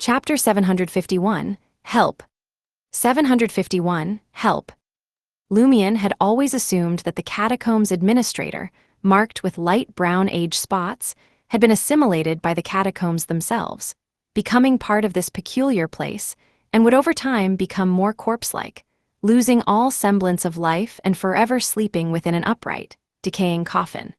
Chapter 751, Help. 751, Help. Lumion had always assumed that the catacombs administrator, marked with light brown age spots, had been assimilated by the catacombs themselves, becoming part of this peculiar place, and would over time become more corpse-like, losing all semblance of life and forever sleeping within an upright, decaying coffin.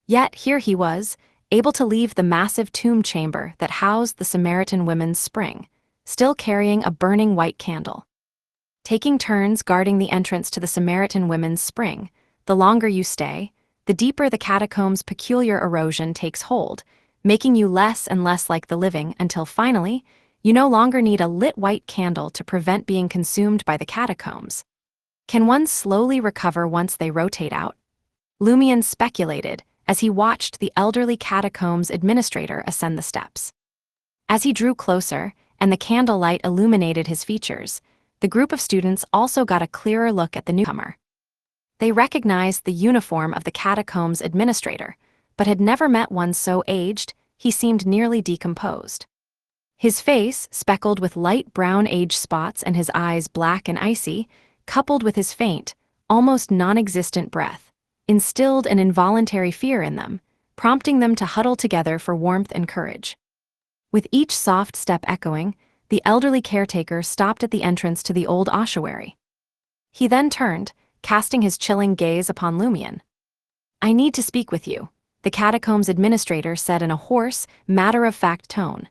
Yet here he was, able to leave the massive tomb chamber that housed the Samaritan women's spring, still carrying a burning white candle. Taking turns guarding the entrance to the Samaritan women's spring, the longer you stay, the deeper the catacombs' peculiar erosion takes hold, making you less and less like the living until finally, you no longer need a lit white candle to prevent being consumed by the catacombs. Can one slowly recover once they rotate out? Lumion speculated as he watched the elderly catacombs administrator ascend the steps. As he drew closer and the candlelight illuminated his features, the group of students also got a clearer look at the newcomer. They recognized the uniform of the catacombs administrator, but had never met one so aged he seemed nearly decomposed. His face, speckled with light brown age spots and his eyes black and icy, coupled with his faint, almost non-existent breath, instilled an involuntary fear in them, prompting them to huddle together for warmth and courage. With each soft step echoing, the elderly caretaker stopped at the entrance to the old ossuary. He then turned, casting his chilling gaze upon Lumion. "I need to speak with you," the catacombs administrator said in a hoarse, matter-of-fact tone.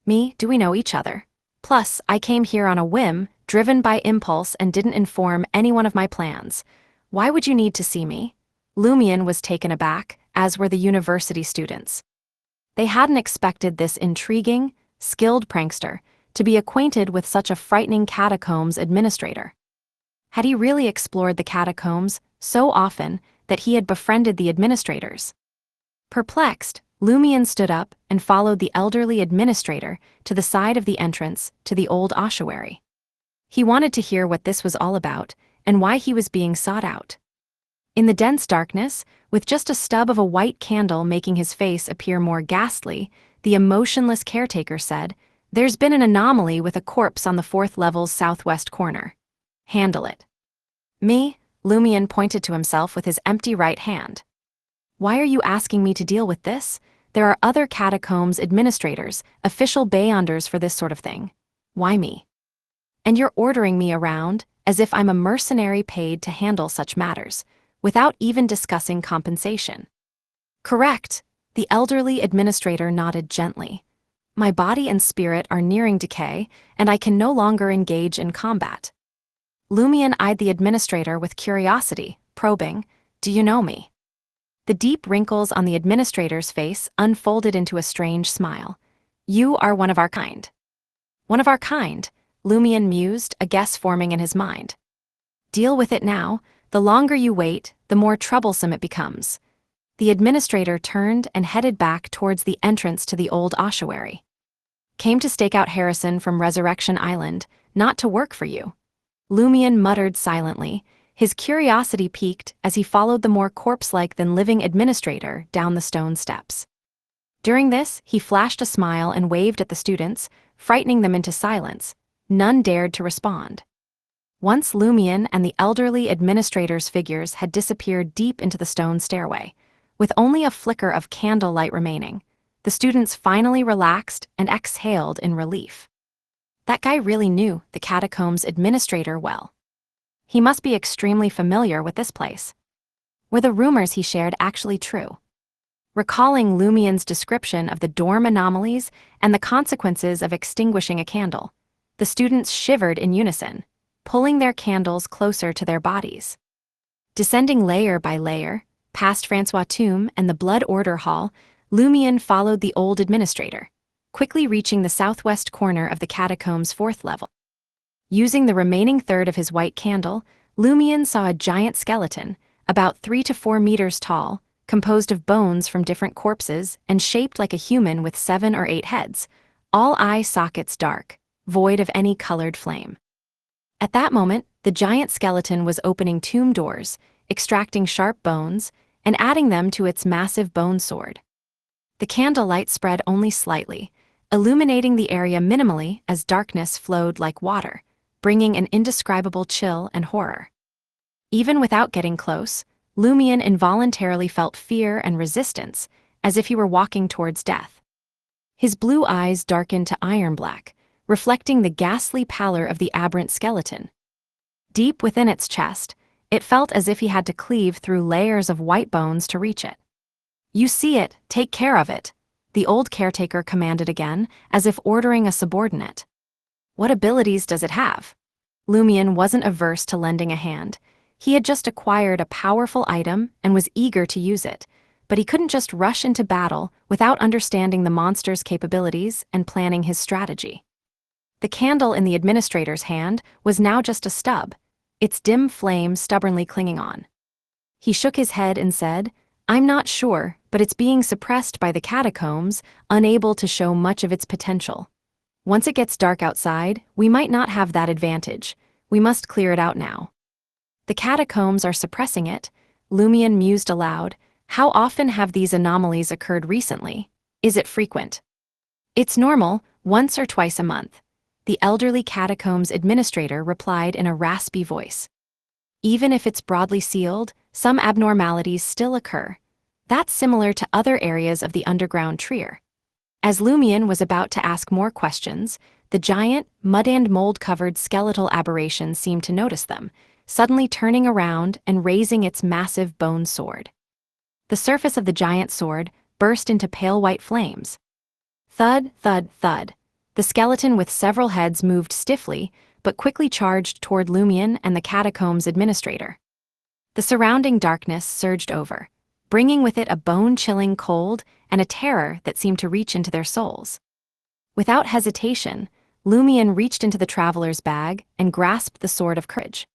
"Me, do we know each other? Plus, I came here on a whim, driven by impulse and didn't inform anyone of my plans. Why would you need to see me?" Lumion was taken aback, as were the university students. They hadn't expected this intriguing, skilled prankster to be acquainted with such a frightening catacombs administrator. Had he really explored the catacombs so often that he had befriended the administrators? Perplexed, Lumion stood up and followed the elderly administrator to the side of the entrance to the old ossuary. He wanted to hear what this was all about and why he was being sought out. In the dense darkness, with just a stub of a white candle making his face appear more ghastly, the emotionless caretaker said, "There's been an anomaly with a corpse on the 4th level's southwest corner. Handle it." "Me?" Lumion pointed to himself with his empty right hand. "Why are you asking me to deal with this? There are other catacombs administrators, official beyonders for this sort of thing. Why me? And you're ordering me around as if I'm a mercenary paid to handle such matters, without even discussing compensation." "Correct," the elderly administrator nodded gently. "My body and spirit are nearing decay, and I can no longer engage in combat." Lumion eyed the administrator with curiosity, probing, "Do you know me?" The deep wrinkles on the administrator's face unfolded into a strange smile. "You are one of our kind." "One of our kind," Lumion mused, a guess forming in his mind. "Deal with it now. The longer you wait, the more troublesome it becomes." The administrator turned and headed back towards the entrance to the old ossuary. "Came to stake out Harrison from Resurrection Island, not to work for you." Lumion muttered silently, his curiosity piqued as he followed the more corpse-like than living administrator down the stone steps. During this, he flashed a smile and waved at the students, frightening them into silence. None dared to respond. Once Lumion and the elderly administrator's figures had disappeared deep into the stone stairway, with only a flicker of candlelight remaining, the students finally relaxed and exhaled in relief. That guy really knew the catacombs administrator well. He must be extremely familiar with this place. Were the rumors he shared actually true? Recalling Lumion's description of the dorm anomalies and the consequences of extinguishing a candle, the students shivered in unison, pulling their candles closer to their bodies. Descending layer by layer, past Francois' tomb and the Blood Order Hall, Lumion followed the old administrator, quickly reaching the southwest corner of the catacomb's 4th level. Using the remaining third of his white candle, Lumion saw a giant skeleton, about 3 to 4 meters tall, composed of bones from different corpses and shaped like a human with 7 or 8 heads, all eye sockets dark, void of any colored flame. At that moment, the giant skeleton was opening tomb doors, extracting sharp bones, and adding them to its massive bone sword. The candlelight spread only slightly, illuminating the area minimally as darkness flowed like water, bringing an indescribable chill and horror. Even without getting close, Lumion involuntarily felt fear and resistance, as if he were walking towards death. His blue eyes darkened to iron black, reflecting the ghastly pallor of the aberrant skeleton. Deep within its chest, it felt as if he had to cleave through layers of white bones to reach it. "You see it, take care of it," the old caretaker commanded again, as if ordering a subordinate. "What abilities does it have?" Lumion wasn't averse to lending a hand. He had just acquired a powerful item and was eager to use it, but he couldn't just rush into battle without understanding the monster's capabilities and planning his strategy. The candle in the administrator's hand was now just a stub, its dim flame stubbornly clinging on. He shook his head and said, "I'm not sure, but it's being suppressed by the catacombs, unable to show much of its potential. Once it gets dark outside, we might not have that advantage. We must clear it out now." "The catacombs are suppressing it," Lumion mused aloud. "How often have these anomalies occurred recently? Is it frequent?" "It's normal, once or twice a month," the elderly catacombs administrator replied in a raspy voice. "Even if it's broadly sealed, some abnormalities still occur. That's similar to other areas of the underground Trier." As Lumion was about to ask more questions, the giant, mud and mold-covered skeletal aberration seemed to notice them, suddenly turning around and raising its massive bone sword. The surface of the giant sword burst into pale white flames. Thud, thud, thud. The skeleton with several heads moved stiffly, but quickly charged toward Lumion and the catacombs administrator. The surrounding darkness surged over, bringing with it a bone-chilling cold and a terror that seemed to reach into their souls. Without hesitation, Lumion reached into the traveler's bag and grasped the sword of courage.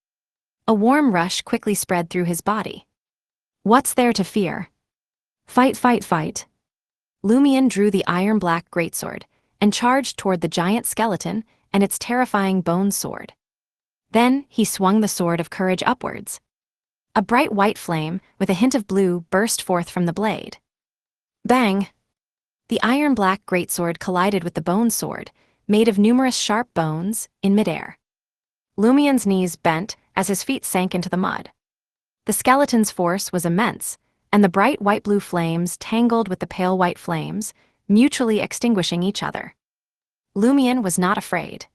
A warm rush quickly spread through his body. "What's there to fear? Fight, fight, fight." Lumion drew the iron-black greatsword and charged toward the giant skeleton and its terrifying bone sword. Then he swung the sword of courage upwards. A bright white flame, with a hint of blue, burst forth from the blade. Bang! The iron-black greatsword collided with the bone sword, made of numerous sharp bones, in midair. Lumion's knees bent as his feet sank into the mud. The skeleton's force was immense, and the bright white-blue flames tangled with the pale white flames, mutually extinguishing each other. Lumion was not afraid.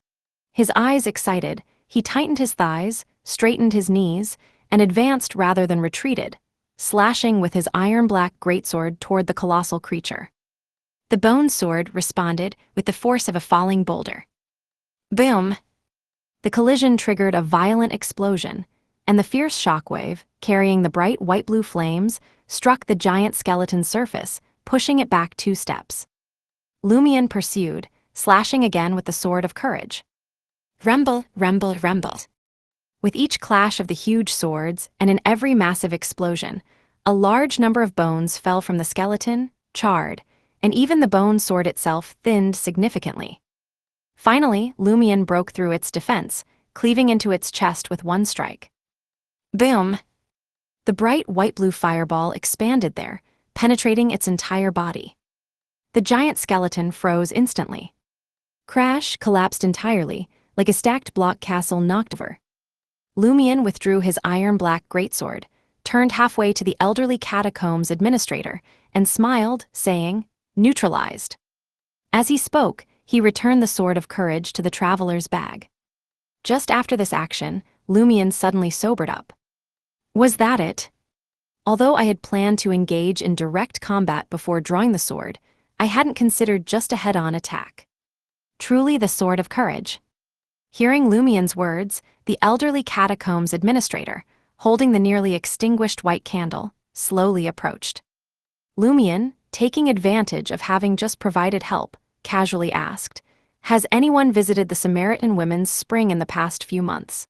His eyes excited, he tightened his thighs, straightened his knees, and advanced rather than retreated, slashing with his iron-black greatsword toward the colossal creature. The bone sword responded with the force of a falling boulder. Boom! The collision triggered a violent explosion, and the fierce shockwave, carrying the bright white-blue flames, struck the giant skeleton's surface, pushing it back 2 steps. Lumion pursued, slashing again with the sword of courage. Rumble, rumble, rumble. With each clash of the huge swords, and in every massive explosion, a large number of bones fell from the skeleton, charred, and even the bone sword itself thinned significantly. Finally, Lumion broke through its defense, cleaving into its chest with one strike. Boom! The bright white-blue fireball expanded there, penetrating its entire body. The giant skeleton froze instantly. Crash collapsed entirely, like a stacked block castle knocked over. Lumion withdrew his iron-black greatsword, turned halfway to the elderly catacombs administrator, and smiled, saying, "Neutralized." As he spoke, he returned the sword of courage to the traveler's bag. Just after this action, Lumion suddenly sobered up. Was that it? Although I had planned to engage in direct combat before drawing the sword, I hadn't considered just a head-on attack. Truly the sword of courage. Hearing Lumion's words, the elderly catacombs administrator, holding the nearly extinguished white candle, slowly approached. Lumion, taking advantage of having just provided help, casually asked, "Has anyone visited the Samaritan Women's Spring in the past few months?"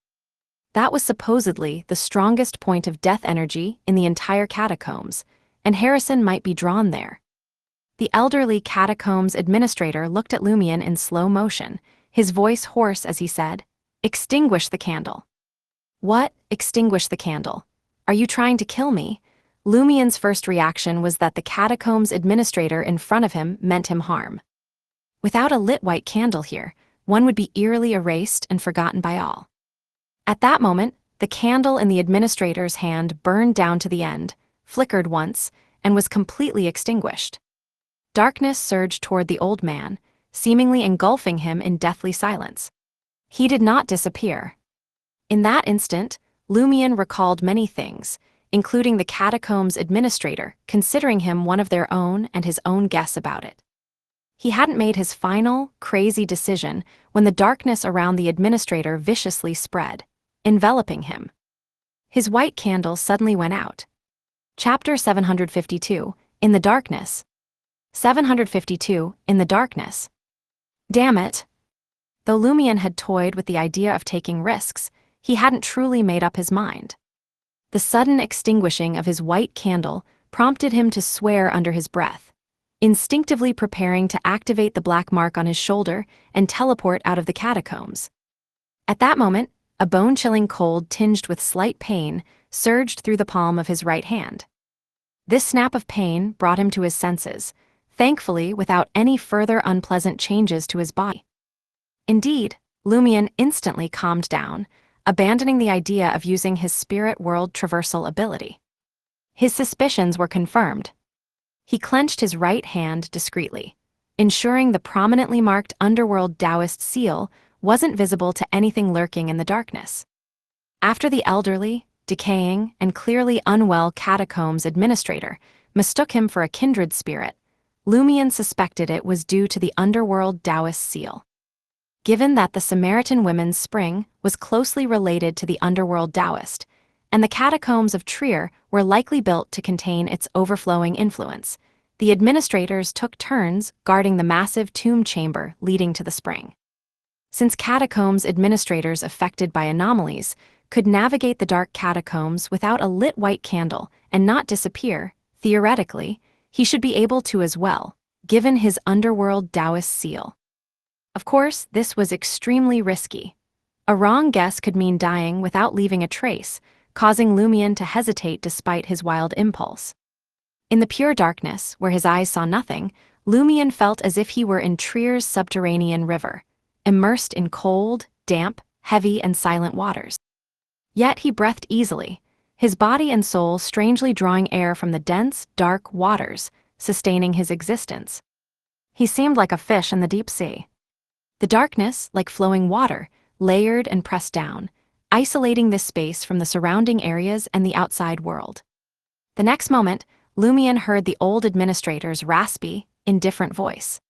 That was supposedly the strongest point of death energy in the entire catacombs, and Harrison might be drawn there. The elderly catacombs administrator looked at Lumion in slow motion, his voice hoarse as he said, "Extinguish the candle." "What? Extinguish the candle? Are you trying to kill me?" Lumion's first reaction was that the catacombs administrator in front of him meant him harm. Without a lit white candle here, one would be eerily erased and forgotten by all. At that moment, the candle in the administrator's hand burned down to the end, flickered once, and was completely extinguished. Darkness surged toward the old man, seemingly engulfing him in deathly silence. He did not disappear. In that instant, Lumion recalled many things, including the catacombs administrator considering him one of their own and his own guess about it. He hadn't made his final, crazy decision when the darkness around the administrator viciously spread, enveloping him. His white candle suddenly went out. Chapter 752, In the Darkness. 752, In the Darkness. Damn it. Though Lumion had toyed with the idea of taking risks, he hadn't truly made up his mind. The sudden extinguishing of his white candle prompted him to swear under his breath, instinctively preparing to activate the black mark on his shoulder and teleport out of the catacombs. At that moment, a bone-chilling cold tinged with slight pain surged through the palm of his right hand. This snap of pain brought him to his senses, thankfully without any further unpleasant changes to his body. Indeed, Lumion instantly calmed down, abandoning the idea of using his spirit world traversal ability. His suspicions were confirmed. He clenched his right hand discreetly, ensuring the prominently marked Underworld Taoist seal wasn't visible to anything lurking in the darkness. After the elderly, decaying, and clearly unwell catacombs administrator mistook him for a kindred spirit, Lumion suspected it was due to the Underworld Taoist seal. Given that the Samaritan women's spring was closely related to the Underworld Taoist, and the catacombs of Trier were likely built to contain its overflowing influence, the administrators took turns guarding the massive tomb chamber leading to the spring. Since catacombs administrators affected by anomalies could navigate the dark catacombs without a lit white candle and not disappear, theoretically, he should be able to as well, given his Underworld Taoist seal. Of course, this was extremely risky. A wrong guess could mean dying without leaving a trace, causing Lumion to hesitate despite his wild impulse. In the pure darkness, where his eyes saw nothing, Lumion felt as if he were in Trier's subterranean river, immersed in cold, damp, heavy, and silent waters. Yet he breathed easily, his body and soul strangely drawing air from the dense, dark waters, sustaining his existence. He seemed like a fish in the deep sea. The darkness, like flowing water, layered and pressed down, isolating this space from the surrounding areas and the outside world. The next moment, Lumion heard the old administrator's raspy, indifferent voice.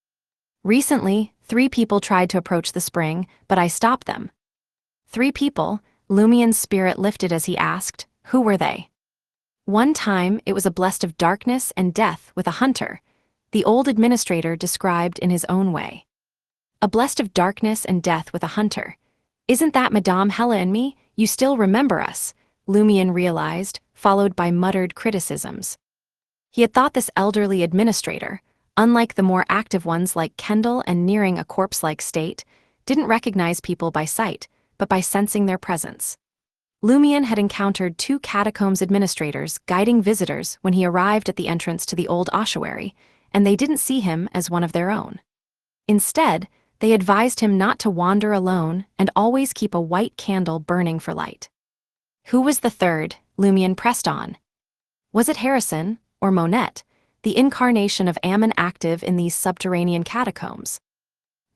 Recently, 3 people tried to approach the spring, but I stopped them. 3 people, Lumion's spirit lifted as he asked, who were they? One time, it was a blessed of darkness and death with a hunter, the old administrator described in his own way. A blessed of darkness and death with a hunter. Isn't that Madame Hella and me? You still remember us, Lumion realized, followed by muttered criticisms. He had thought this elderly administrator, unlike the more active ones like Kendall and nearing a corpse-like state, didn't recognize people by sight, but by sensing their presence. Lumion had encountered 2 catacombs administrators guiding visitors when he arrived at the entrance to the old ossuary, and they didn't see him as one of their own. Instead, they advised him not to wander alone and always keep a white candle burning for light. Who was the third? Lumion pressed on. Was it Harrison, or Monette, the incarnation of Ammon active in these subterranean catacombs?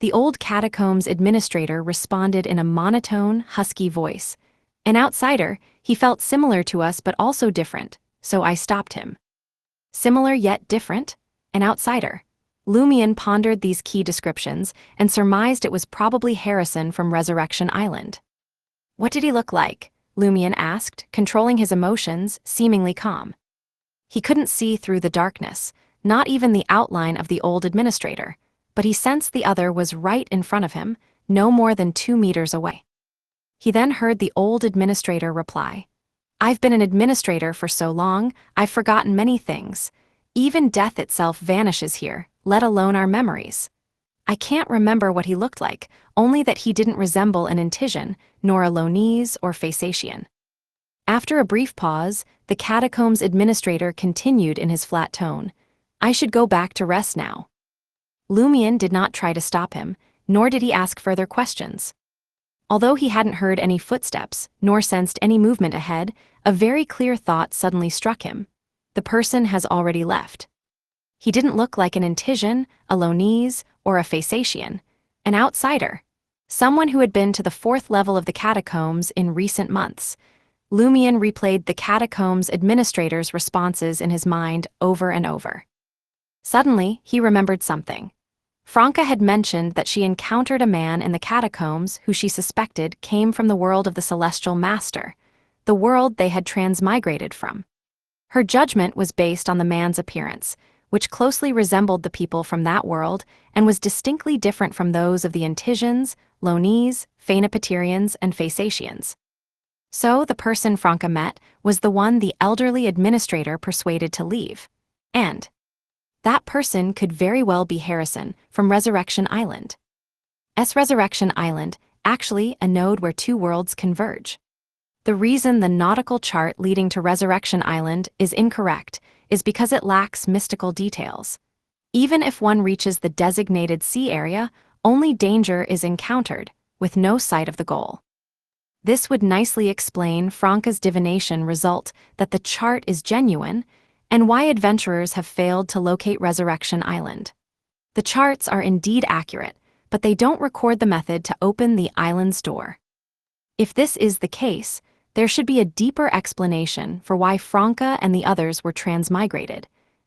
The old catacombs administrator responded in a monotone, husky voice. An outsider, he felt similar to us but also different, so I stopped him. Similar yet different? An outsider. Lumion pondered these key descriptions and surmised it was probably Harrison from Resurrection Island. What did he look like? Lumion asked, controlling his emotions, seemingly calm. He couldn't see through the darkness, not even the outline of the old administrator, but he sensed the other was right in front of him, no more than 2 meters away. He then heard the old administrator reply, I've been an administrator for so long, I've forgotten many things. Even death itself vanishes here, let alone our memories. I can't remember what he looked like, only that he didn't resemble an Intision, nor a Lonese or Faceatian. After a brief pause, the catacombs administrator continued in his flat tone. I should go back to rest now. Lumion did not try to stop him, nor did he ask further questions. Although he hadn't heard any footsteps, nor sensed any movement ahead, a very clear thought suddenly struck him. The person has already left. He didn't look like an Intision, a Lonese, or a Phasacian, an outsider, someone who had been to the 4th level of the catacombs in recent months. Lumion replayed the catacombs administrator's responses in his mind over and over. Suddenly, he remembered something. Franca had mentioned that she encountered a man in the catacombs who she suspected came from the world of the Celestial Master, the world they had transmigrated from. Her judgment was based on the man's appearance, which closely resembled the people from that world and was distinctly different from those of the Intisians, Lonese, Phanepaterians, and Phasacians. So the person Franca met was the one the elderly administrator persuaded to leave. And that person could very well be Harrison from Resurrection Island. Resurrection Island, actually a node where 2 worlds converge. The reason the nautical chart leading to Resurrection Island is incorrect is because it lacks mystical details. Even if one reaches the designated sea area, only danger is encountered, with no sight of the goal. This would nicely explain Franca's divination result that the chart is genuine, and why adventurers have failed to locate Resurrection Island. The charts are indeed accurate, but they don't record the method to open the island's door. If this is the case, there should be a deeper explanation for why Franca and the others were transmigrated,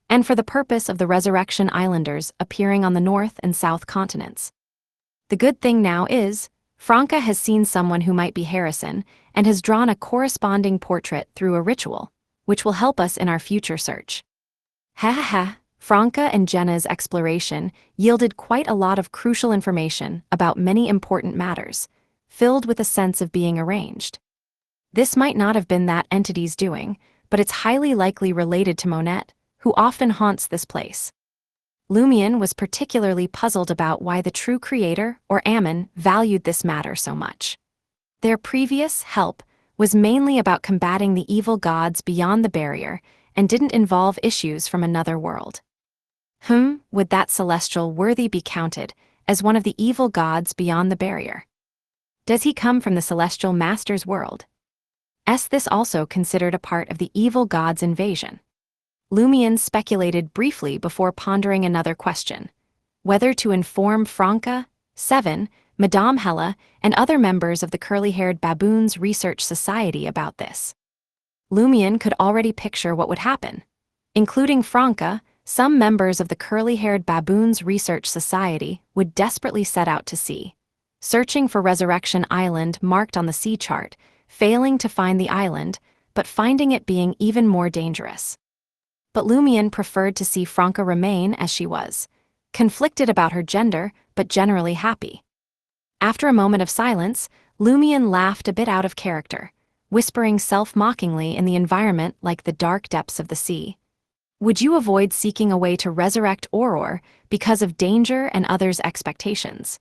and for the purpose of the Resurrection Islanders appearing on the North and South continents. The good thing now is, Franca has seen someone who might be Harrison and has drawn a corresponding portrait through a ritual, which will help us in our future search. Franca and Jenna's exploration yielded quite a lot of crucial information about many important matters, filled with a sense of being arranged. This might not have been that entity's doing, but it's highly likely related to Monette, who often haunts this place. Lumion was particularly puzzled about why the true creator, or Ammon, valued this matter so much. Their previous help was mainly about combating the evil gods beyond the barrier and didn't involve issues from another world. Would that celestial worthy be counted as one of the evil gods beyond the barrier? Does he come from the Celestial Master's world? Is this also considered a part of the evil god's invasion? Lumion speculated briefly before pondering another question: whether to inform Franca, 7, Madame Hella, and other members of the curly-haired baboons' research society about this. Lumion could already picture what would happen. Including Franca, some members of the curly-haired baboons' research society would desperately set out to sea, searching for Resurrection Island marked on the sea chart, failing to find the island, but finding it being even more dangerous. But Lumion preferred to see Franca remain as she was, conflicted about her gender, but generally happy. After a moment of silence, Lumion laughed a bit out of character, whispering self-mockingly in the environment like the dark depths of the sea. Would you avoid seeking a way to resurrect Auror because of danger and others' expectations?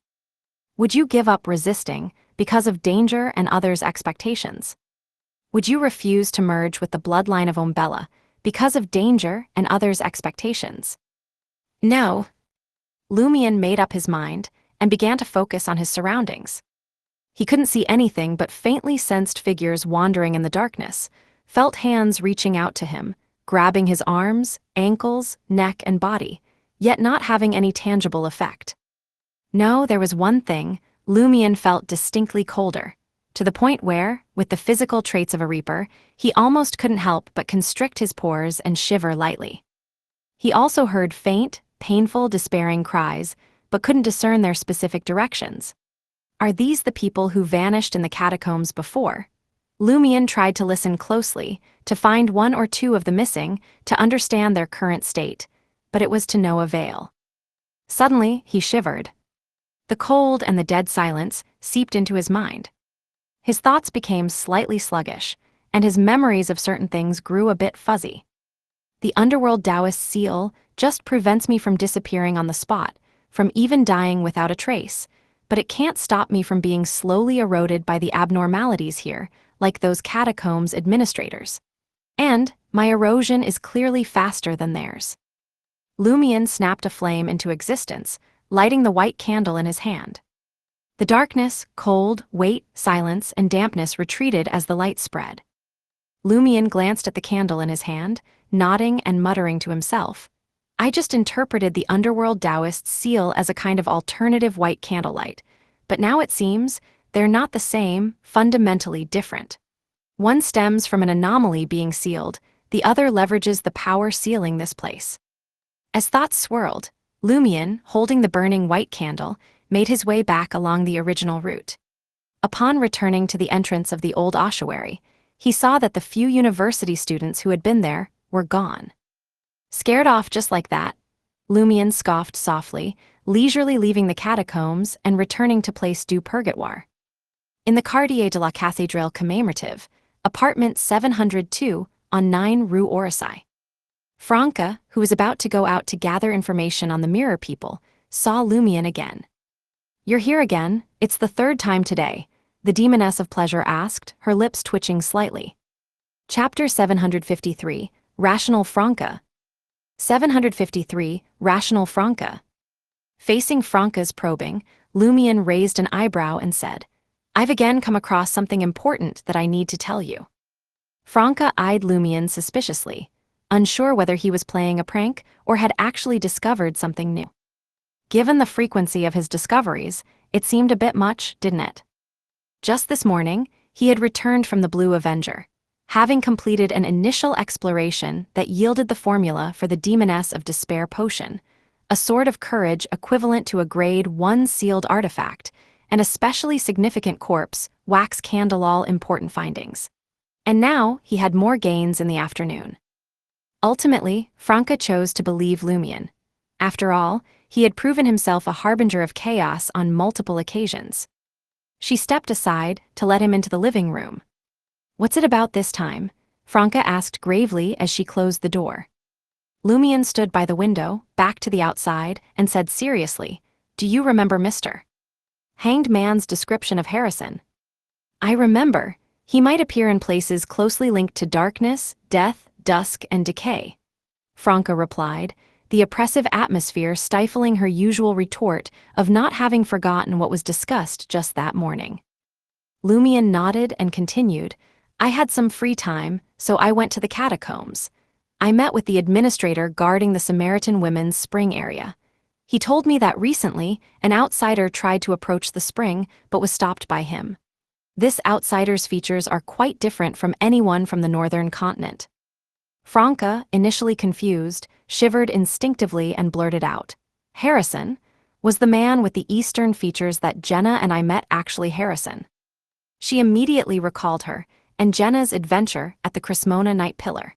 Would you give up resisting because of danger and others' expectations? Would you refuse to merge with the bloodline of Umbella because of danger and others' expectations? No. Lumion made up his mind and began to focus on his surroundings. He couldn't see anything but faintly sensed figures wandering in the darkness, felt hands reaching out to him, grabbing his arms, ankles, neck, and body, yet not having any tangible effect. No, there was one thing: Lumion felt distinctly colder, to the point where, with the physical traits of a reaper, he almost couldn't help but constrict his pores and shiver lightly. He also heard faint, painful, despairing cries, but couldn't discern their specific directions. Are these the people who vanished in the catacombs before? Lumion tried to listen closely, to find one or two of the missing, to understand their current state, but it was to no avail. Suddenly, he shivered. The cold and the dead silence seeped into his mind. His thoughts became slightly sluggish, and his memories of certain things grew a bit fuzzy. The Underworld Taoist seal just prevents me from disappearing on the spot, from even dying without a trace, but it can't stop me from being slowly eroded by the abnormalities here, like those catacombs administrators. And my erosion is clearly faster than theirs. Lumion snapped a flame into existence, lighting the white candle in his hand. The darkness, cold, weight, silence, and dampness retreated as the light spread. Lumion glanced at the candle in his hand, nodding and muttering to himself. I just interpreted the Underworld Taoist's seal as a kind of alternative white candlelight, but now it seems they're not the same, fundamentally different. One stems from an anomaly being sealed, the other leverages the power sealing this place. As thoughts swirled, Lumion, holding the burning white candle, made his way back along the original route. Upon returning to the entrance of the old ossuary, he saw that the few university students who had been there were gone. Scared off just like that, Lumion scoffed softly, leisurely leaving the catacombs and returning to Place du Purgatoire. In the Quartier de la Cathédrale commémorative, apartment 702 on 9 Rue Orsay. Franca, who was about to go out to gather information on the mirror people, saw Lumion again. You're here again, it's the third time today, the Demoness of Pleasure asked, her lips twitching slightly. Chapter 753, Rational Franca. 753, Rational Franca. Facing Franca's probing, Lumion raised an eyebrow and said, I've again come across something important that I need to tell you. Franca eyed Lumion suspiciously, unsure whether he was playing a prank or had actually discovered something new. Given the frequency of his discoveries, it seemed a bit much, didn't it? Just this morning, he had returned from the Blue Avenger, having completed an initial exploration that yielded the formula for the Demoness of Despair potion, a sword of courage equivalent to a Grade 1 sealed artifact, and especially significant corpse, wax candle, all important findings. And now he had more gains in the afternoon. Ultimately, Franca chose to believe Lumion. After all, he had proven himself a harbinger of chaos on multiple occasions. She stepped aside to let him into the living room. What's it about this time? Franca asked gravely as she closed the door. Lumion stood by the window, back to the outside, and said seriously, Do you remember Mr. Hanged Man's description of Harrison? I remember. He might appear in places closely linked to darkness, death, dusk, and decay. Franca replied, the oppressive atmosphere stifling her usual retort of not having forgotten what was discussed just that morning. Lumion nodded and continued, I had some free time, so I went to the catacombs. I met with the administrator guarding the Samaritan Women's Spring area. He told me that recently, an outsider tried to approach the spring but was stopped by him. This outsider's features are quite different from anyone from the northern continent. Franca, initially confused, shivered instinctively and blurted out, Harrison? Was the man with the eastern features that Jenna and I met actually Harrison? She immediately recalled her and Jenna's adventure at the Crismona Night Pillar.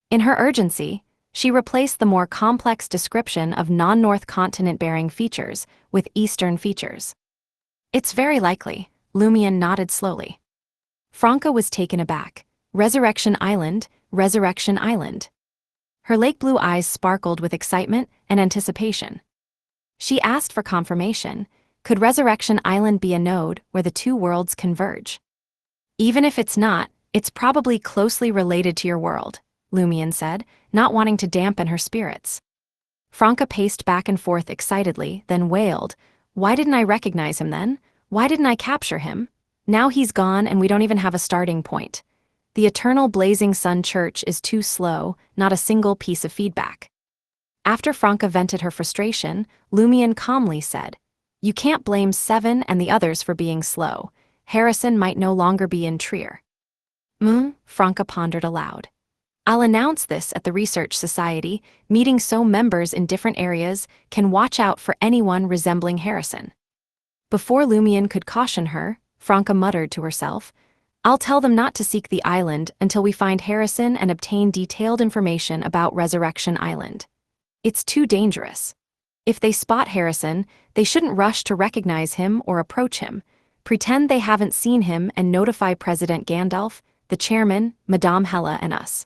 In her urgency, she replaced the more complex description of non-North Continent-bearing features with Eastern features. It's very likely, Lumion nodded slowly. Franca was taken aback. Resurrection Island, Resurrection Island. Her lake blue eyes sparkled with excitement and anticipation. She asked for confirmation. Could Resurrection Island be a node where the two worlds converge? Even if it's not, it's probably closely related to your world, Lumion said, not wanting to dampen her spirits. Franca paced back and forth excitedly, then wailed, Why didn't I recognize him then? Why didn't I capture him? Now he's gone and we don't even have a starting point. The Eternal Blazing Sun Church is too slow, not a single piece of feedback. After Franca vented her frustration, Lumion calmly said, You can't blame Seven and the others for being slow. Harrison might no longer be in Trier. Franca pondered aloud. I'll announce this at the Research Society, meeting so members in different areas can watch out for anyone resembling Harrison. Before Lumion could caution her, Franca muttered to herself, I'll tell them not to seek the island until we find Harrison and obtain detailed information about Resurrection Island. It's too dangerous. If they spot Harrison, they shouldn't rush to recognize him or approach him. Pretend they haven't seen him and notify President Gandalf, the chairman, Madame Hella, and us.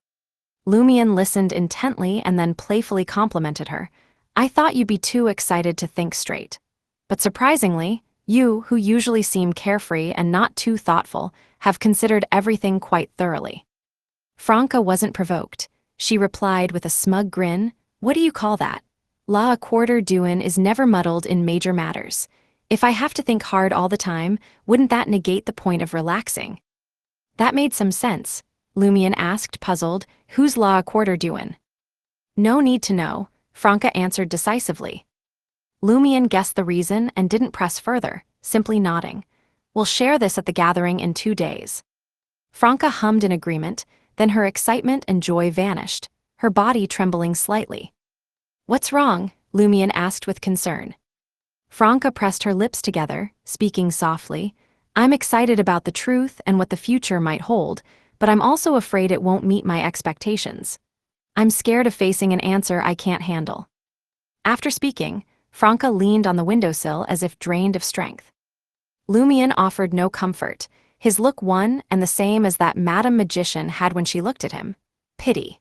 Lumion listened intently and then playfully complimented her. I thought you'd be too excited to think straight. But surprisingly, you, who usually seem carefree and not too thoughtful, have considered everything quite thoroughly. Franca wasn't provoked. She replied with a smug grin, What do you call that? La a quarter doin is never muddled in major matters. If I have to think hard all the time, wouldn't that negate the point of relaxing? That made some sense. Lumion asked, puzzled. Who's La a quarter doin? No need to know, Franca answered decisively. Lumion guessed the reason and didn't press further, simply nodding. We'll share this at the gathering in 2 days. Franca hummed in agreement, then her excitement and joy vanished, her body trembling slightly. What's wrong? Lumion asked with concern. Franca pressed her lips together, speaking softly. I'm excited about the truth and what the future might hold, but I'm also afraid it won't meet my expectations. I'm scared of facing an answer I can't handle. After speaking, Franca leaned on the windowsill as if drained of strength. Lumion offered no comfort, his look one and the same as that Madam Magician had when she looked at him: pity.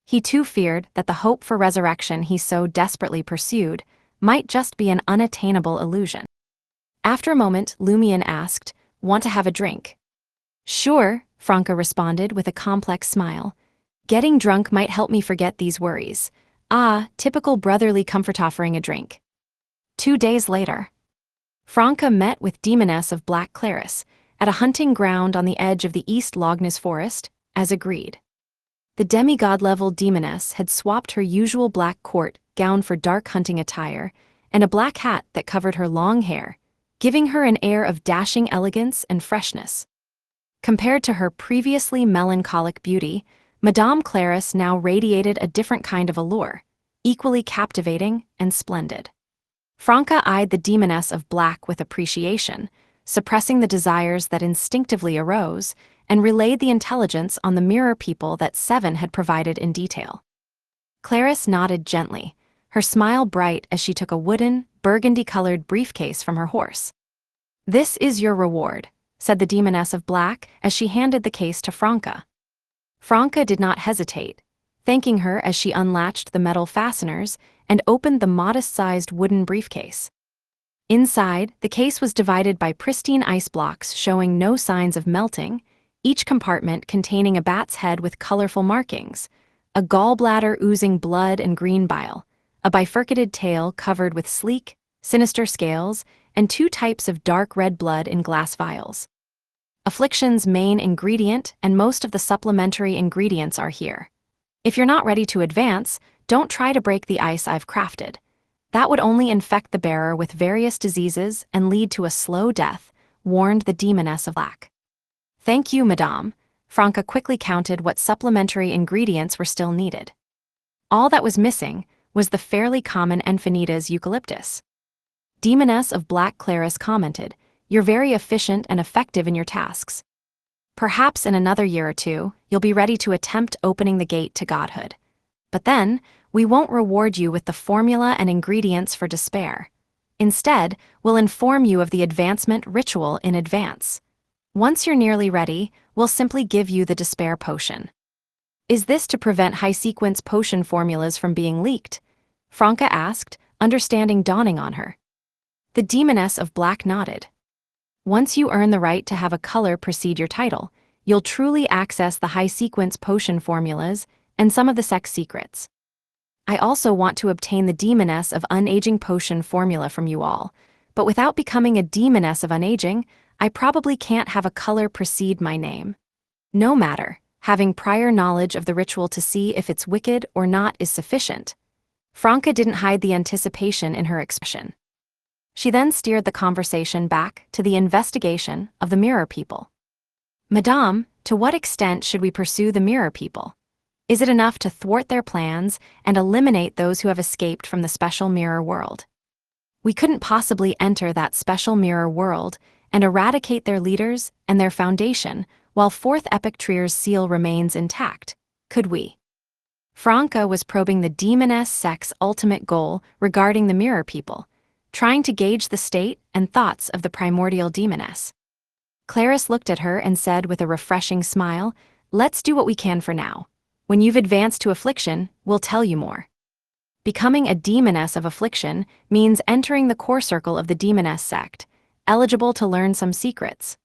He too feared that the hope for resurrection he so desperately pursued might just be an unattainable illusion. After a moment, Lumion asked, Want to have a drink? Sure, Franca responded with a complex smile. Getting drunk might help me forget these worries. Ah, typical brotherly comfort, offering a drink. 2 days later, Franca met with Demoness of Black Claris at a hunting ground on the edge of the East Logness Forest, as agreed. The demigod-level Demoness had swapped her usual black court gown for dark hunting attire and a black hat that covered her long hair, giving her an air of dashing elegance and freshness. Compared to her previously melancholic beauty, Madame Claris now radiated a different kind of allure, equally captivating and splendid. Franca eyed the Demoness of Black with appreciation, suppressing the desires that instinctively arose, and relayed the intelligence on the mirror people that Seven had provided in detail. Claris nodded gently, her smile bright as she took a wooden, burgundy-colored briefcase from her horse. This is your reward, said the Demoness of Black as she handed the case to Franca. Franca did not hesitate, thanking her as she unlatched the metal fasteners and opened the modest-sized wooden briefcase. Inside, the case was divided by pristine ice blocks showing no signs of melting, each compartment containing a bat's head with colorful markings, a gallbladder oozing blood and green bile, a bifurcated tail covered with sleek, sinister scales, and 2 types of dark red blood in glass vials. Affliction's main ingredient and most of the supplementary ingredients are here. If you're not ready to advance, don't try to break the ice I've crafted. That would only infect the bearer with various diseases and lead to a slow death, warned the Demoness of Black. Thank you, Madame. Franca quickly counted what supplementary ingredients were still needed. All that was missing was the fairly common Enfinitas eucalyptus. Demoness of Black Claris commented, You're very efficient and effective in your tasks. Perhaps in another year or 2, you'll be ready to attempt opening the gate to godhood. But then, we won't reward you with the formula and ingredients for despair. Instead, we'll inform you of the advancement ritual in advance. Once you're nearly ready, we'll simply give you the despair potion. Is this to prevent high-sequence potion formulas from being leaked? Franca asked, understanding dawning on her. The Demoness of Black nodded. Once you earn the right to have a color precede your title, you'll truly access the high-sequence potion formulas and some of the sex secrets. I also want to obtain the Demoness of Unaging potion formula from you all, but without becoming a Demoness of Unaging, I probably can't have a color precede my name. No matter, having prior knowledge of the ritual to see if it's wicked or not is sufficient. Franca didn't hide the anticipation in her expression. She then steered the conversation back to the investigation of the mirror people. Madame, to what extent should we pursue the mirror people? Is it enough to thwart their plans and eliminate those who have escaped from the special mirror world? We couldn't possibly enter that special mirror world and eradicate their leaders and their foundation while 4th Epic Trier's seal remains intact, could we? Franca was probing the Demoness sect's ultimate goal regarding the mirror people, trying to gauge the state and thoughts of the primordial Demoness. Claris looked at her and said with a refreshing smile, Let's do what we can for now. When you've advanced to Affliction, we'll tell you more. Becoming a Demoness of Affliction means entering the core circle of the Demoness sect, eligible to learn some secrets.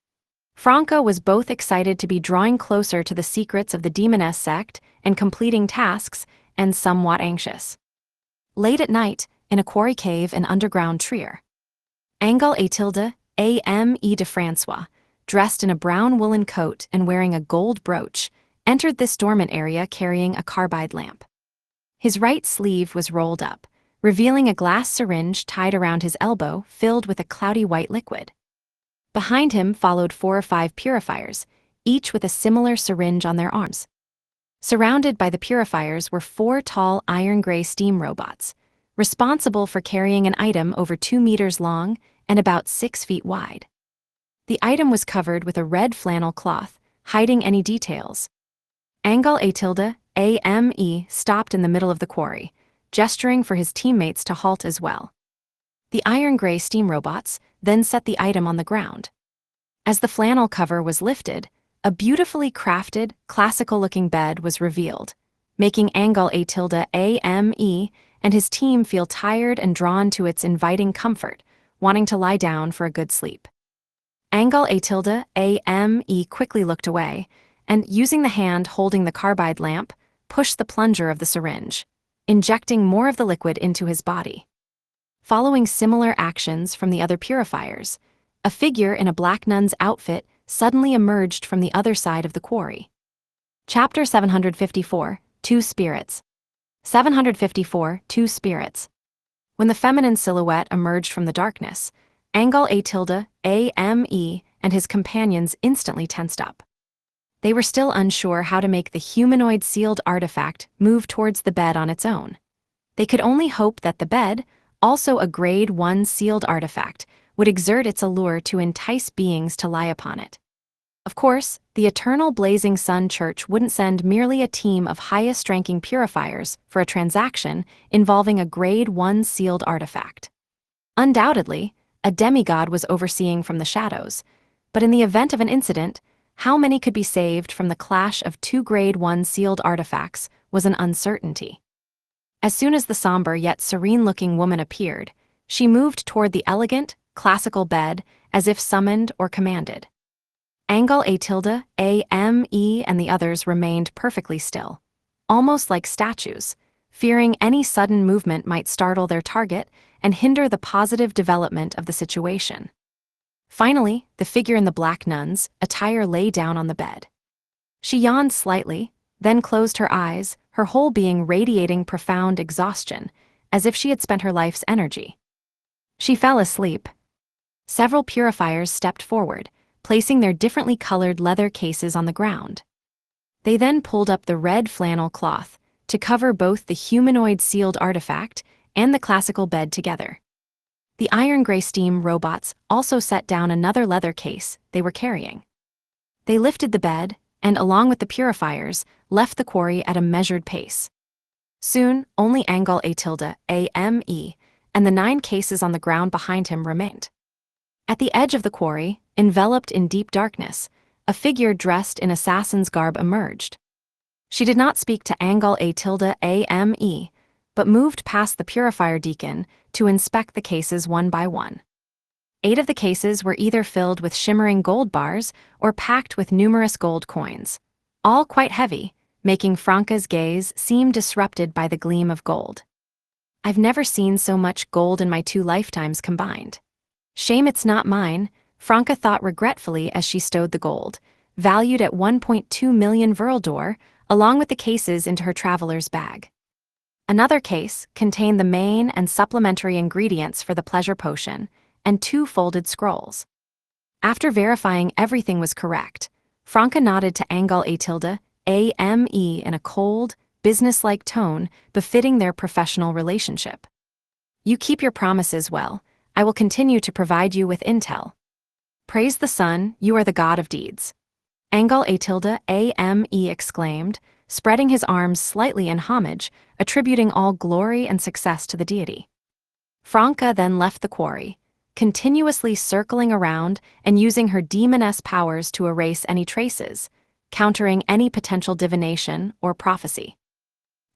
Franca was both excited to be drawing closer to the secrets of the Demoness sect and completing tasks, and somewhat anxious. Late at night, in a quarry cave in underground Trier. Angel Atilde, A.M.E. de Francois, dressed in a brown woolen coat and wearing a gold brooch, entered this dormant area carrying a carbide lamp. His right sleeve was rolled up, revealing a glass syringe tied around his elbow filled with a cloudy white liquid. Behind him followed 4 or 5 purifiers, each with a similar syringe on their arms. Surrounded by the purifiers were 4 tall iron-gray steam robots, responsible for carrying an item over 2 meters long and about 6 feet wide. The item was covered with a red flannel cloth, hiding any details. Angel Atilde, A.M.E. stopped in the middle of the quarry, gesturing for his teammates to halt as well. The iron-gray steam robots then set the item on the ground. As the flannel cover was lifted, a beautifully crafted, classical-looking bed was revealed, making Angel Atilde, A.M.E. and his team feel tired and drawn to its inviting comfort, wanting to lie down for a good sleep. Angel Atilde, A.M.E. quickly looked away, and, using the hand holding the carbide lamp, pushed the plunger of the syringe, injecting more of the liquid into his body. Following similar actions from the other purifiers, a figure in a black nun's outfit suddenly emerged from the other side of the quarry. Chapter 754, 2 Spirits. 754, 2 Spirits. When the feminine silhouette emerged from the darkness, Angel Atilde, A.M.E. and his companions instantly tensed up. They were still unsure how to make the humanoid sealed artifact move towards the bed on its own. They could only hope that the bed, also a Grade 1 sealed artifact, would exert its allure to entice beings to lie upon it. Of course, the Eternal Blazing Sun Church wouldn't send merely a team of highest-ranking purifiers for a transaction involving a Grade 1 sealed artifact. Undoubtedly, a demigod was overseeing from the shadows, but in the event of an incident, how many could be saved from the clash of 2 Grade 1 sealed artifacts was an uncertainty. As soon as the somber yet serene-looking woman appeared, she moved toward the elegant, classical bed as if summoned or commanded. Angel Atilde, A.M.E. and the others remained perfectly still, almost like statues, fearing any sudden movement might startle their target and hinder the positive development of the situation. Finally, the figure in the black nun's attire lay down on the bed. She yawned slightly, then closed her eyes, her whole being radiating profound exhaustion, as if she had spent her life's energy. She fell asleep. Several purifiers stepped forward, placing their differently colored leather cases on the ground. They then pulled up the red flannel cloth to cover both the humanoid sealed artifact and the classical bed together. The iron-gray steam robots also set down another leather case they were carrying. They lifted the bed and, along with the purifiers, left the quarry at a measured pace. Soon, only Angel Atilde, A.M.E., and the 9 cases on the ground behind him remained. At the edge of the quarry, enveloped in deep darkness, a figure dressed in assassin's garb emerged. She did not speak to Angel Atilde, A.M.E., but moved past the purifier deacon to inspect the cases one by one. 8 of the cases were either filled with shimmering gold bars or packed with numerous gold coins, all quite heavy, making Franca's gaze seem disrupted by the gleam of gold. I've never seen so much gold in my 2 lifetimes combined. Shame it's not mine, Franca thought regretfully as she stowed the gold, valued at 1.2 million Verldor, along with the cases into her traveler's bag. Another case contained the main and supplementary ingredients for the pleasure potion, and 2 folded scrolls. After verifying everything was correct, Franca nodded to Angel Atilde, A.M.E. in a cold, businesslike tone befitting their professional relationship. You keep your promises well. I will continue to provide you with intel. Praise the sun, you are the god of deeds. Angel Atilde, A.M.E. exclaimed, spreading his arms slightly in homage, attributing all glory and success to the deity. Franca then left the quarry, continuously circling around and using her demoness powers to erase any traces, countering any potential divination or prophecy.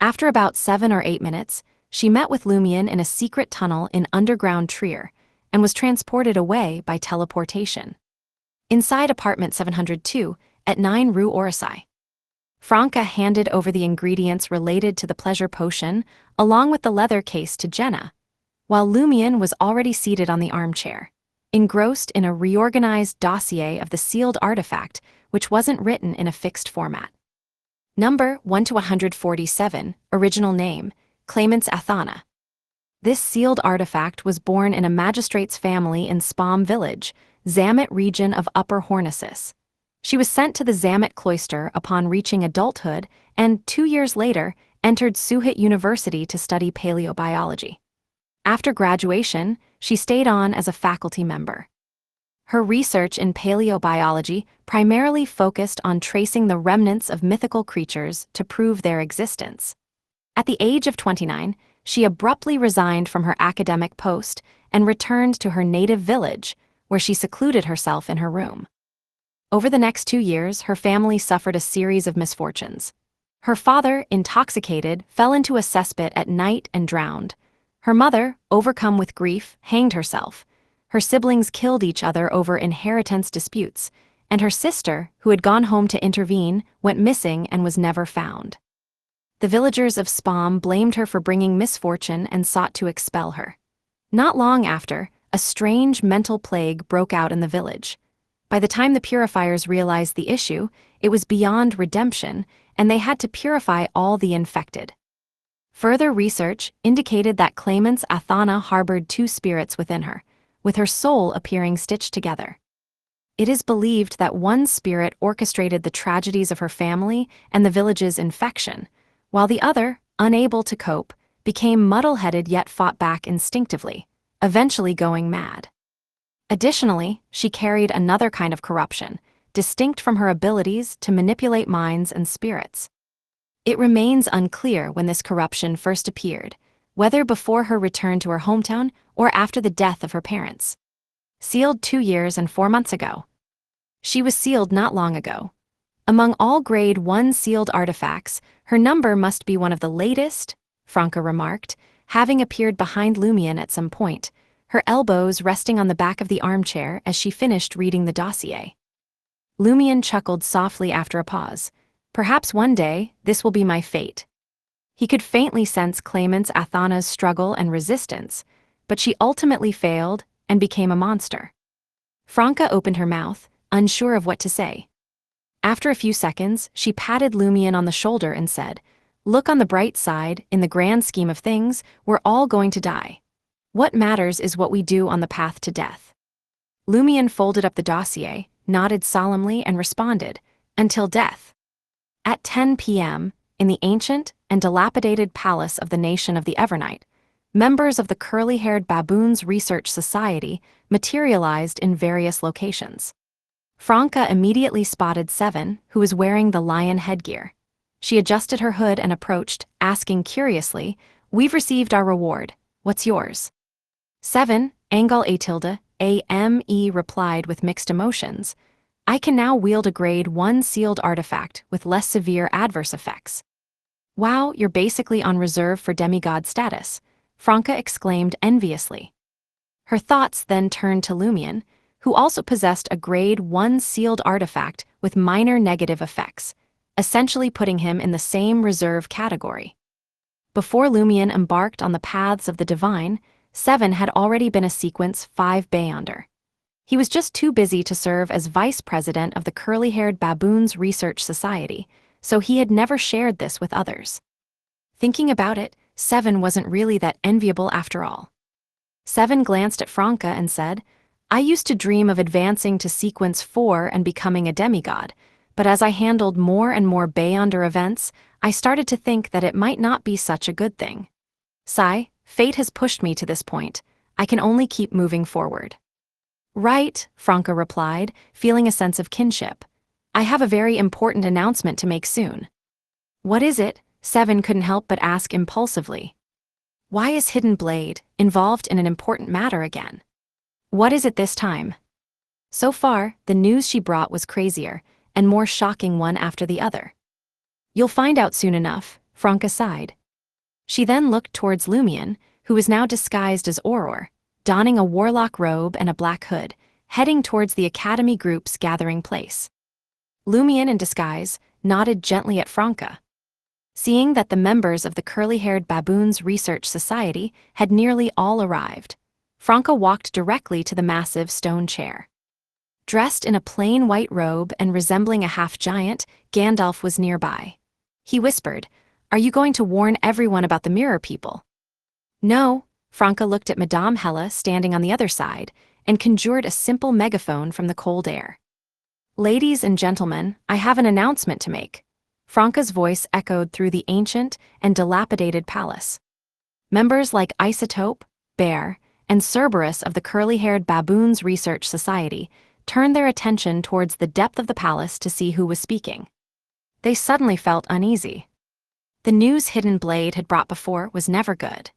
After about 7 or 8 minutes, she met with Lumion in a secret tunnel in underground Trier and was transported away by teleportation. Inside apartment 702, at 9 Rue Orsay. Franca handed over the ingredients related to the pleasure potion, along with the leather case to Jenna, while Lumion was already seated on the armchair, engrossed in a reorganized dossier of the sealed artifact, which wasn't written in a fixed format. Number 1 to 147, original name, Claimant's Athana. This sealed artifact was born in a magistrate's family in Spam village, Zamet region of Upper Hornicis. She was sent to the Zamet cloister upon reaching adulthood and, 2 years later, entered Suhit University to study paleobiology. After graduation, she stayed on as a faculty member. Her research in paleobiology primarily focused on tracing the remnants of mythical creatures to prove their existence. At the age of 29, she abruptly resigned from her academic post and returned to her native village, where she secluded herself in her room. Over the next 2 years, her family suffered a series of misfortunes. Her father, intoxicated, fell into a cesspit at night and drowned. Her mother, overcome with grief, hanged herself. Her siblings killed each other over inheritance disputes, and her sister, who had gone home to intervene, went missing and was never found. The villagers of Spam blamed her for bringing misfortune and sought to expel her. Not long after, a strange mental plague broke out in the village. By the time the purifiers realized the issue, it was beyond redemption, and they had to purify all the infected. Further research indicated that Claimant's Athana harbored 2 spirits within her, with her soul appearing stitched together. It is believed that one spirit orchestrated the tragedies of her family and the village's infection, while the other, unable to cope, became muddle-headed yet fought back instinctively, eventually going mad. Additionally, she carried another kind of corruption, distinct from her abilities to manipulate minds and spirits. It remains unclear when this corruption first appeared, whether before her return to her hometown or after the death of her parents. Sealed 2 years and 4 months ago. She was sealed not long ago. Among all Grade 1 sealed artifacts, her number must be one of the latest, Franca remarked, having appeared behind Lumion at some point, her elbows resting on the back of the armchair as she finished reading the dossier. Lumion chuckled softly after a pause. Perhaps one day, this will be my fate. He could faintly sense Claimant's Athana's struggle and resistance, but she ultimately failed and became a monster. Franca opened her mouth, unsure of what to say. After a few seconds, she patted Lumion on the shoulder and said, "Look on the bright side, in the grand scheme of things, we're all going to die. What matters is what we do on the path to death." Lumion folded up the dossier, nodded solemnly and responded, "Until death." At 10 p.m., in the ancient and dilapidated palace of the nation of the Evernight, members of the Curly-Haired Baboons Research Society materialized in various locations. Franca immediately spotted Seven, who was wearing the lion headgear. She adjusted her hood and approached, asking curiously, "We've received our reward. What's yours?" Seven, Angal Atilde, A.M.E. replied with mixed emotions, "I can now wield a Grade 1 sealed artifact with less severe adverse effects." "Wow, you're basically on reserve for demigod status," Franca exclaimed enviously. Her thoughts then turned to Lumion, who also possessed a Grade 1 sealed artifact with minor negative effects, essentially putting him in the same reserve category. Before Lumion embarked on the paths of the divine, Seven had already been a Sequence 5 Beyonder. He was just too busy to serve as vice president of the Curly-Haired Baboons Research Society, so he had never shared this with others. Thinking about it, Seven wasn't really that enviable after all. Seven glanced at Franca and said, "I used to dream of advancing to Sequence 4 and becoming a demigod, but as I handled more and more Beyonder events, I started to think that it might not be such a good thing. Sigh, fate has pushed me to this point. I can only keep moving forward." "Right," Franca replied, feeling a sense of kinship. "I have a very important announcement to make soon." "What is it?" Seven couldn't help but ask impulsively. Why is Hidden Blade involved in an important matter again? What is it this time? So far, the news she brought was crazier and more shocking one after the other. "You'll find out soon enough," Franca sighed. She then looked towards Lumion, who was now disguised as Auror, donning a warlock robe and a black hood, heading towards the Academy group's gathering place. Lumion in disguise, nodded gently at Franca. Seeing that the members of the curly-haired baboons research society had nearly all arrived, Franca walked directly to the massive stone chair. Dressed in a plain white robe and resembling a half-giant, Gandalf was nearby. He whispered, "Are you going to warn everyone about the mirror people?" "No." Franca looked at Madame Hella standing on the other side and conjured a simple megaphone from the cold air. "Ladies and gentlemen, I have an announcement to make." Franca's voice echoed through the ancient and dilapidated palace. Members like Isotope, Bear, and Cerberus of the curly-haired Baboons Research Society turned their attention towards the depth of the palace to see who was speaking. They suddenly felt uneasy. The news Hidden Blade had brought before was never good.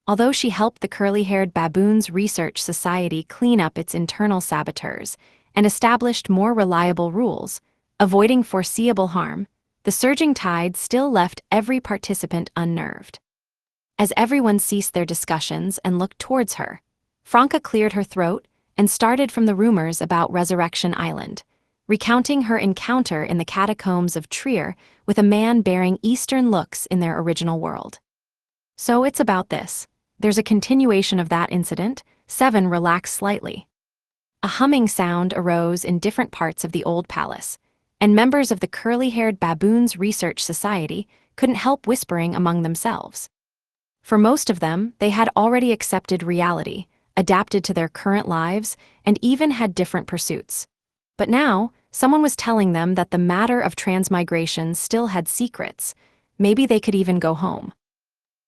Although she helped the curly-haired Baboons Research Society clean up its internal saboteurs and established more reliable rules, avoiding foreseeable harm, the surging tide still left every participant unnerved. As everyone ceased their discussions and looked towards her, Franca cleared her throat and started from the rumors about Resurrection Island, recounting her encounter in the catacombs of Trier with a man bearing Eastern looks in their original world. "So it's about this. There's a continuation of that incident." Seven relaxed slightly. A humming sound arose in different parts of the old palace, and members of the curly-haired Baboons Research Society couldn't help whispering among themselves. For most of them, they had already accepted reality, adapted to their current lives, and even had different pursuits. But now, someone was telling them that the matter of transmigration still had secrets. Maybe they could even go home.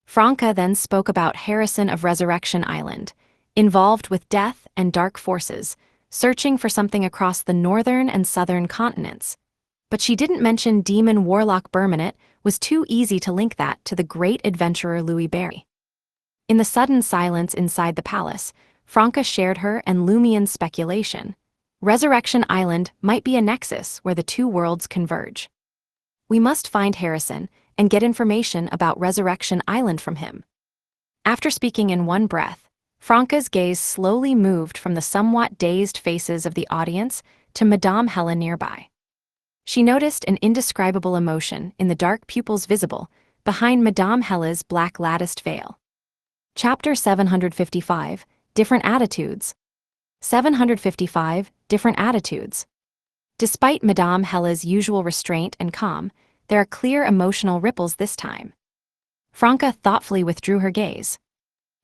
Franca then spoke about Harrison of Resurrection Island, involved with death and dark forces, searching for something across the northern and southern continents. But she didn't mention demon warlock Bermanet was too easy to link that to the great adventurer Louis Barry. In the sudden silence inside the palace, Franca shared her and Lumien's speculation. Resurrection Island might be a nexus where the two worlds converge. "We must find Harrison and get information about Resurrection Island from him." After speaking in one breath, Franca's gaze slowly moved from the somewhat dazed faces of the audience to Madame Hella nearby. She noticed an indescribable emotion in the dark pupils visible behind Madame Hella's black latticed veil. Chapter 755, Different Attitudes. 755, Different Attitudes. Despite Madame Hella's usual restraint and calm, there are clear emotional ripples this time. Franca thoughtfully withdrew her gaze.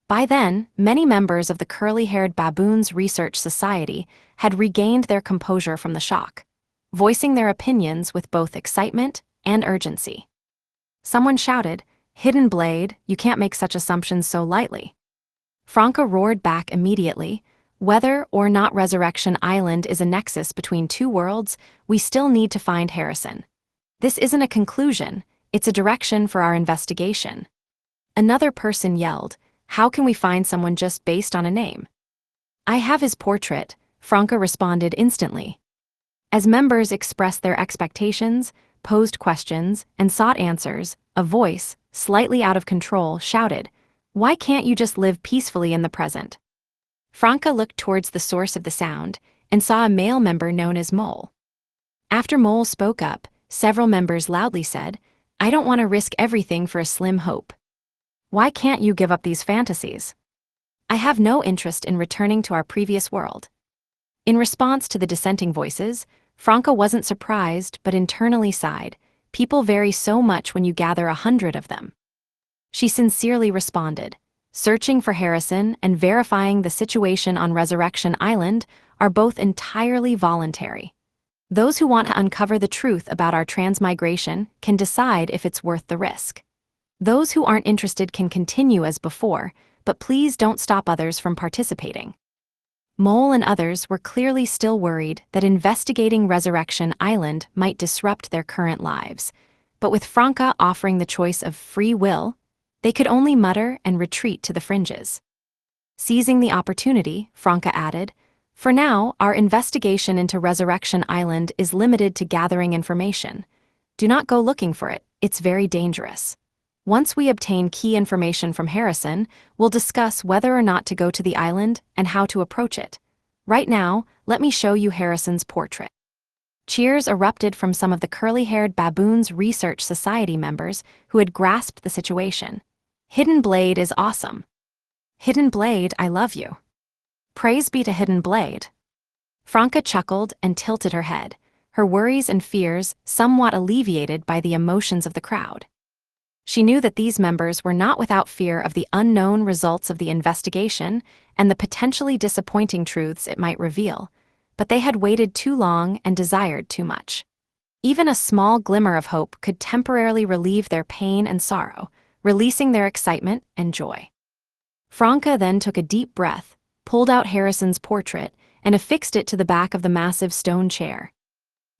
By then, many members of the curly-haired Baboons Research Society had regained their composure from the shock, voicing their opinions with both excitement and urgency. Someone shouted, "Hidden Blade, you can't make such assumptions so lightly." Franca roared back immediately, "Whether or not Resurrection Island is a nexus between two worlds, we still need to find Harrison. This isn't a conclusion, it's a direction for our investigation." Another person yelled, "How can we find someone just based on a name?" "I have his portrait," Franca responded instantly. As members expressed their expectations, posed questions, and sought answers, a voice, slightly out of control, shouted, "Why can't you just live peacefully in the present?" Franca looked towards the source of the sound and saw a male member known as Mole. After Mole spoke up, several members loudly said, "I don't want to risk everything for a slim hope. Why can't you give up these fantasies? I have no interest in returning to our previous world." In response to the dissenting voices, Franca wasn't surprised but internally sighed. People vary so much when you gather 100 of them. She sincerely responded, "Searching for Harrison and verifying the situation on Resurrection Island are both entirely voluntary. Those who want to uncover the truth about our transmigration can decide if it's worth the risk. Those who aren't interested can continue as before, but please don't stop others from participating." Mole and others were clearly still worried that investigating Resurrection Island might disrupt their current lives, but with Franca offering the choice of free will, they could only mutter and retreat to the fringes. Seizing the opportunity, Franca added, "For now, our investigation into Resurrection Island is limited to gathering information. Do not go looking for it, it's very dangerous. Once we obtain key information from Harrison, we'll discuss whether or not to go to the island and how to approach it. Right now, let me show you Harrison's portrait." Cheers erupted from some of the curly-haired Baboons Research Society members who had grasped the situation. Hidden Blade is awesome. Hidden Blade, I love you. Praise be to Hidden Blade. Franca chuckled and tilted her head, her worries and fears somewhat alleviated by the emotions of the crowd. She knew that these members were not without fear of the unknown results of the investigation and the potentially disappointing truths it might reveal, but they had waited too long and desired too much. Even a small glimmer of hope could temporarily relieve their pain and sorrow, releasing their excitement and joy. Franca then took a deep breath, pulled out Harrison's portrait, and affixed it to the back of the massive stone chair.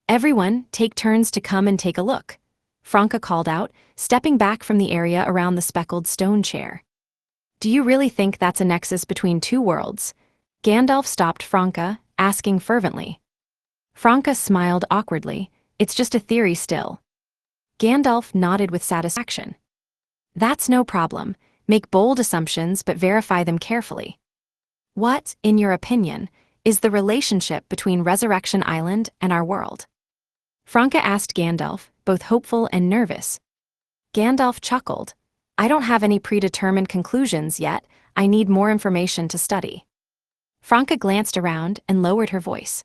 "Everyone, take turns to come and take a look," Franca called out, stepping back from the area around the speckled stone chair. "Do you really think that's a nexus between two worlds?" Gandalf stopped Franca, asking fervently. Franca smiled awkwardly. "It's just a theory still." Gandalf nodded with satisfaction. "That's no problem. Make bold assumptions but verify them carefully. What, in your opinion, is the relationship between Resurrection Island and our world?" Franca asked Gandalf, both hopeful and nervous. Gandalf chuckled. "I don't have any predetermined conclusions yet. I need more information to study." Franca glanced around and lowered her voice.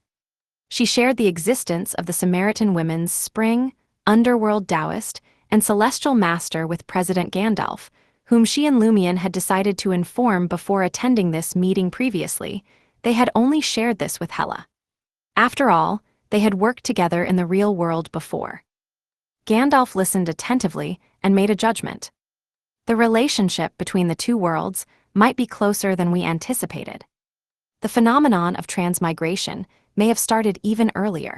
She shared the existence of the Samaritan women's spring, underworld Taoist, and celestial master with President Gandalf, whom she and Lumion had decided to inform before attending this meeting previously. They had only shared this with Hela. After all, they had worked together in the real world before. Gandalf listened attentively and made a judgment. The relationship between the two worlds might be closer than we anticipated. The phenomenon of transmigration may have started even earlier.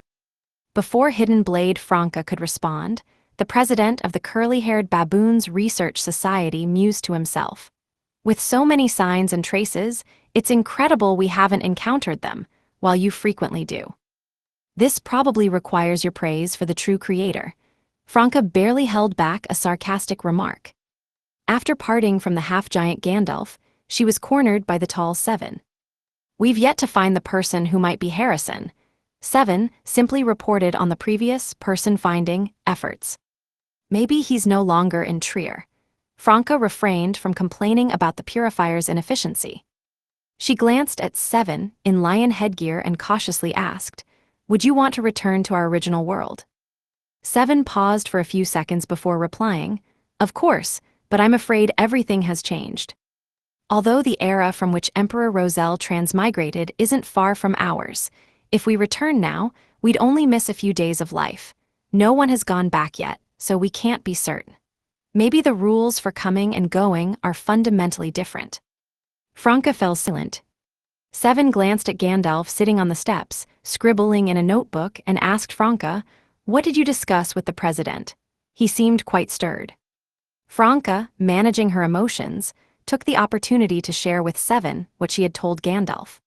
Before Hidden Blade Franca could respond, the president of the curly-haired Baboons Research Society mused to himself. "With so many signs and traces, it's incredible we haven't encountered them, while you frequently do. This probably requires your praise for the true creator." Franca barely held back a sarcastic remark. After parting from the half-giant Gandalf, she was cornered by the tall Seven. "We've yet to find the person who might be Harrison," Seven simply reported on the previous person-finding efforts. "Maybe he's no longer in Trier." Franca refrained from complaining about the purifier's inefficiency. She glanced at Seven in lion headgear and cautiously asked, "Would you want to return to our original world?" Seven paused for a few seconds before replying, "Of course, but I'm afraid everything has changed. Although the era from which Emperor Roselle transmigrated isn't far from ours, if we return now, we'd only miss a few days of life. No one has gone back yet, so we can't be certain. Maybe the rules for coming and going are fundamentally different." Franca fell silent. Seven glanced at Gandalf sitting on the steps, scribbling in a notebook, and asked Franca, "What did you discuss with the president?" He seemed quite stirred. Franca, managing her emotions, took the opportunity to share with Seven what she had told Gandalf.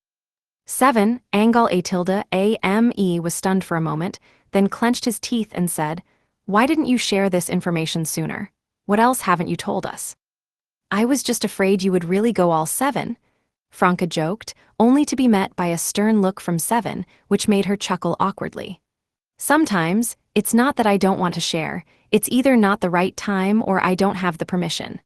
Seven, Angal Atilda Ame, was stunned for a moment, then clenched his teeth and said, "Why didn't you share this information sooner? What else haven't you told us?" "I was just afraid you would really go all Seven," Franca joked, only to be met by a stern look from Seven, which made her chuckle awkwardly. "Sometimes, it's not that I don't want to share, it's either not the right time or I don't have the permission.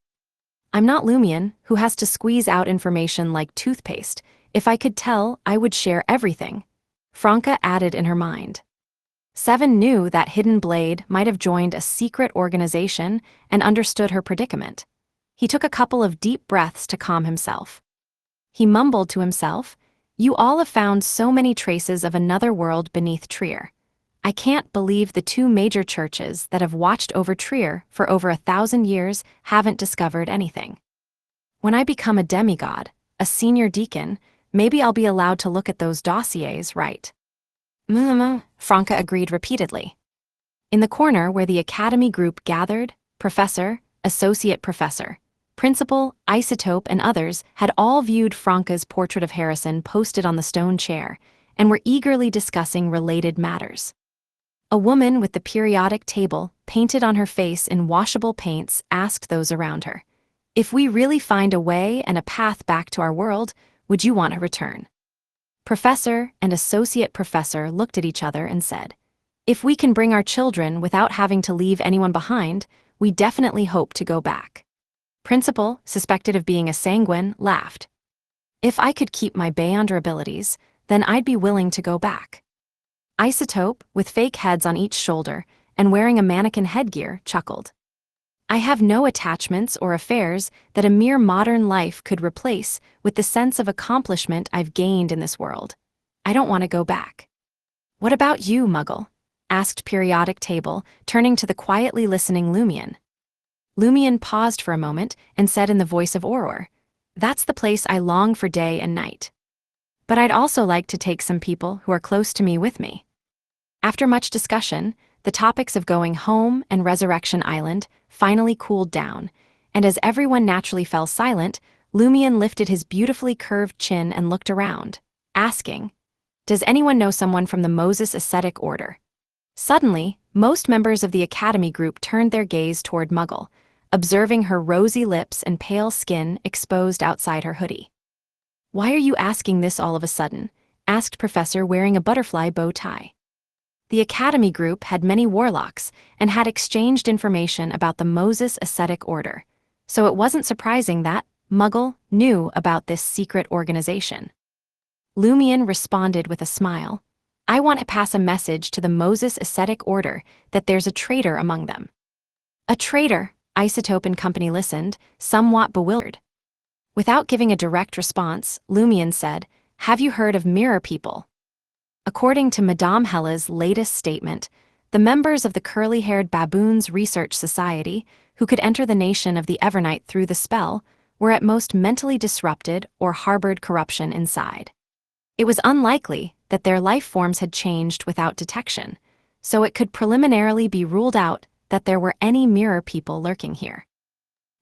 I'm not Lumion, who has to squeeze out information like toothpaste. If I could tell, I would share everything," Franca added in her mind. Seven knew that Hidden Blade might have joined a secret organization and understood her predicament. He took a couple of deep breaths to calm himself. He mumbled to himself, "You all have found so many traces of another world beneath Trier. I can't believe the two major churches that have watched over Trier for over 1,000 years haven't discovered anything. When I become a demigod, a senior deacon, maybe I'll be allowed to look at those dossiers, right?" Franca agreed repeatedly. In the corner where the academy group gathered, professor, associate professor, principal, isotope, and others had all viewed Franca's portrait of Harrison posted on the stone chair and were eagerly discussing related matters. A woman with the periodic table painted on her face in washable paints asked those around her, "If we really find a way and a path back to our world, would you want to return?" Professor and associate professor looked at each other and said, If we can bring our children without having to leave anyone behind, we definitely hope to go back. Principal, suspected of being a sanguine, laughed. If I could keep my Beyonder abilities, then I'd be willing to go back. Isotope, with fake heads on each shoulder and wearing a mannequin headgear, chuckled. I have no attachments or affairs that a mere modern life could replace with the sense of accomplishment I've gained in this world. I don't want to go back. What about you, Muggle? Asked Periodic Table, turning to the quietly listening Lumion. Lumion paused for a moment and said in the voice of Auror, That's the place I long for day and night. But I'd also like to take some people who are close to me with me. After much discussion, the topics of going home and Resurrection Island finally cooled down, and as everyone naturally fell silent, Lumion lifted his beautifully curved chin and looked around, asking, Does anyone know someone from the Moses Ascetic Order? Suddenly, most members of the Academy group turned their gaze toward Muggle, observing her rosy lips and pale skin exposed outside her hoodie. Why are you asking this all of a sudden? Asked Professor wearing a butterfly bow tie. The Academy group had many warlocks and had exchanged information about the Moses Ascetic Order, so it wasn't surprising that Muggle knew about this secret organization. Lumion responded with a smile. I want to pass a message to the Moses Ascetic Order that there's a traitor among them. A traitor? Isotope and company listened, somewhat bewildered. Without giving a direct response, Lumion said, Have you heard of mirror people? According to Madame Hella's latest statement, the members of the curly-haired Baboons Research Society, who could enter the nation of the Evernight through the spell, were at most mentally disrupted or harbored corruption inside. It was unlikely that their life forms had changed without detection, so it could preliminarily be ruled out that there were any mirror people lurking here.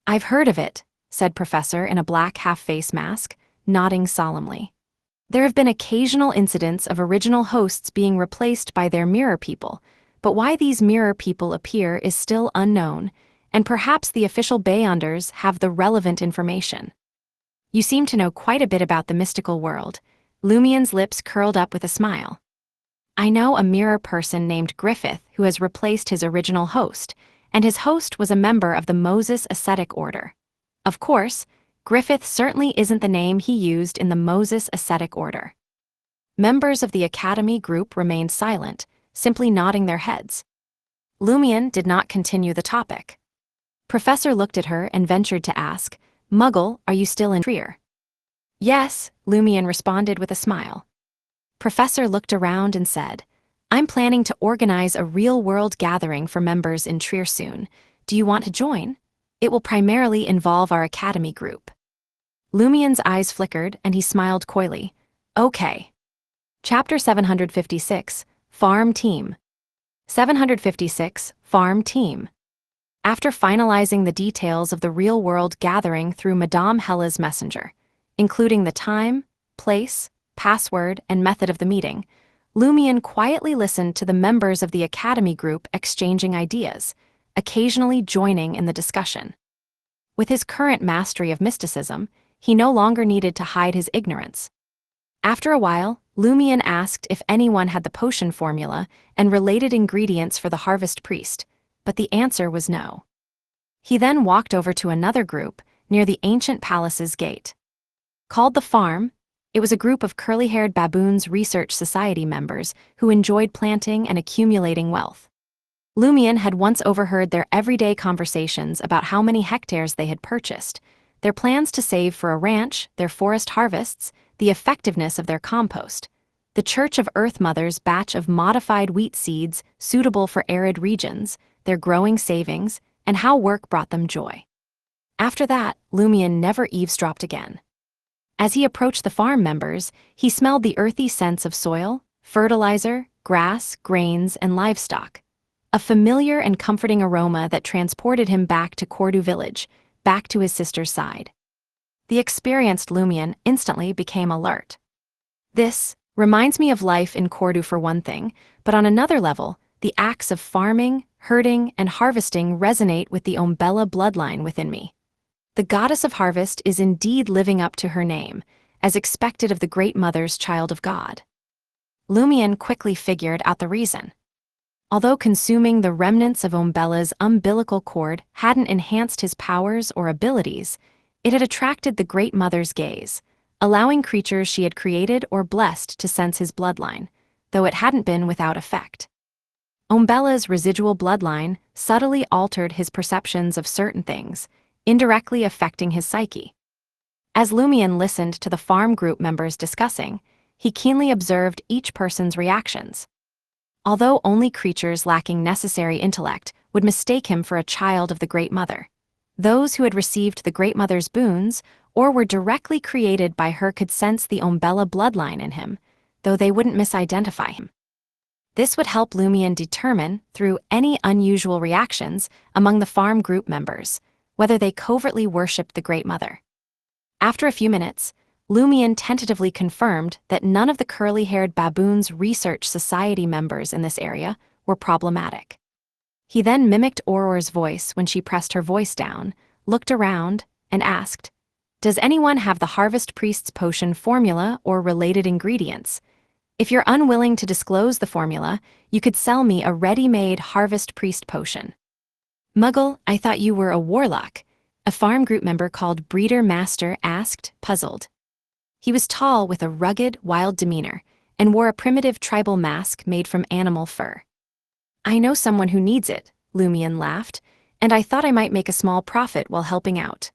I've heard of it, said Professor in a black half-face mask, nodding solemnly. There have been occasional incidents of original hosts being replaced by their mirror people, but why these mirror people appear is still unknown, and perhaps the official Beyonders have the relevant information. You seem to know quite a bit about the mystical world. Lumion's lips curled up with a smile. I know a mirror person named Griffith who has replaced his original host, and his host was a member of the Moses Ascetic Order. Of course, Griffith certainly isn't the name he used in the Moses Ascetic Order. Members of the Academy group remained silent, simply nodding their heads. Lumion did not continue the topic. Professor looked at her and ventured to ask, Muggle, are you still in Trier? Yes, Lumion responded with a smile. Professor looked around and said, I'm planning to organize a real-world gathering for members in Trier soon. Do you want to join? It will primarily involve our Academy group. Lumion's eyes flickered and he smiled coyly. Okay. Chapter 756, Farm Team. 756, Farm Team. After finalizing the details of the real-world gathering through Madame Hella's messenger, including the time, place, password, and method of the meeting, Lumion quietly listened to the members of the Academy group exchanging ideas, occasionally joining in the discussion. With his current mastery of mysticism, he no longer needed to hide his ignorance. After a while, Lumion asked if anyone had the potion formula and related ingredients for the Harvest Priest, but the answer was no. He then walked over to another group near the ancient palace's gate. Called the Farm, it was a group of curly-haired Baboons Research Society members who enjoyed planting and accumulating wealth. Lumion had once overheard their everyday conversations about how many hectares they had purchased, their plans to save for a ranch, their forest harvests, the effectiveness of their compost, the Church of Earth Mother's batch of modified wheat seeds suitable for arid regions, their growing savings, and how work brought them joy. After that, Lumion never eavesdropped again. As he approached the farm members, he smelled the earthy scents of soil, fertilizer, grass, grains, and livestock. A familiar and comforting aroma that transported him back to Cordu village, back to his sister's side. The experienced Lumion instantly became alert. This reminds me of life in Cordu for one thing, but on another level, the acts of farming, herding, and harvesting resonate with the Umbella bloodline within me. The goddess of harvest is indeed living up to her name, as expected of the Great Mother's child of God. Lumion quickly figured out the reason. Although consuming the remnants of Umbella's umbilical cord hadn't enhanced his powers or abilities, it had attracted the Great Mother's gaze, allowing creatures she had created or blessed to sense his bloodline, though it hadn't been without effect. Umbella's residual bloodline subtly altered his perceptions of certain things, indirectly affecting his psyche. As Lumion listened to the farm group members discussing, he keenly observed each person's reactions. Although only creatures lacking necessary intellect would mistake him for a child of the Great Mother, those who had received the Great Mother's boons or were directly created by her could sense the Umbella bloodline in him, though they wouldn't misidentify him. This would help Lumion determine, through any unusual reactions among the farm group members, whether they covertly worshipped the Great Mother. After a few minutes, Lumion tentatively confirmed that none of the curly-haired baboons' research society members in this area were problematic. He then mimicked Auror's voice when she pressed her voice down, looked around, and asked, "Does anyone have the Harvest Priest's potion formula or related ingredients? If you're unwilling to disclose the formula, you could sell me a ready-made Harvest Priest potion." "Muggle, I thought you were a warlock," a farm group member called Breeder Master asked, puzzled. He was tall with a rugged, wild demeanor, and wore a primitive tribal mask made from animal fur. "I know someone who needs it," Lumion laughed, "and I thought I might make a small profit while helping out."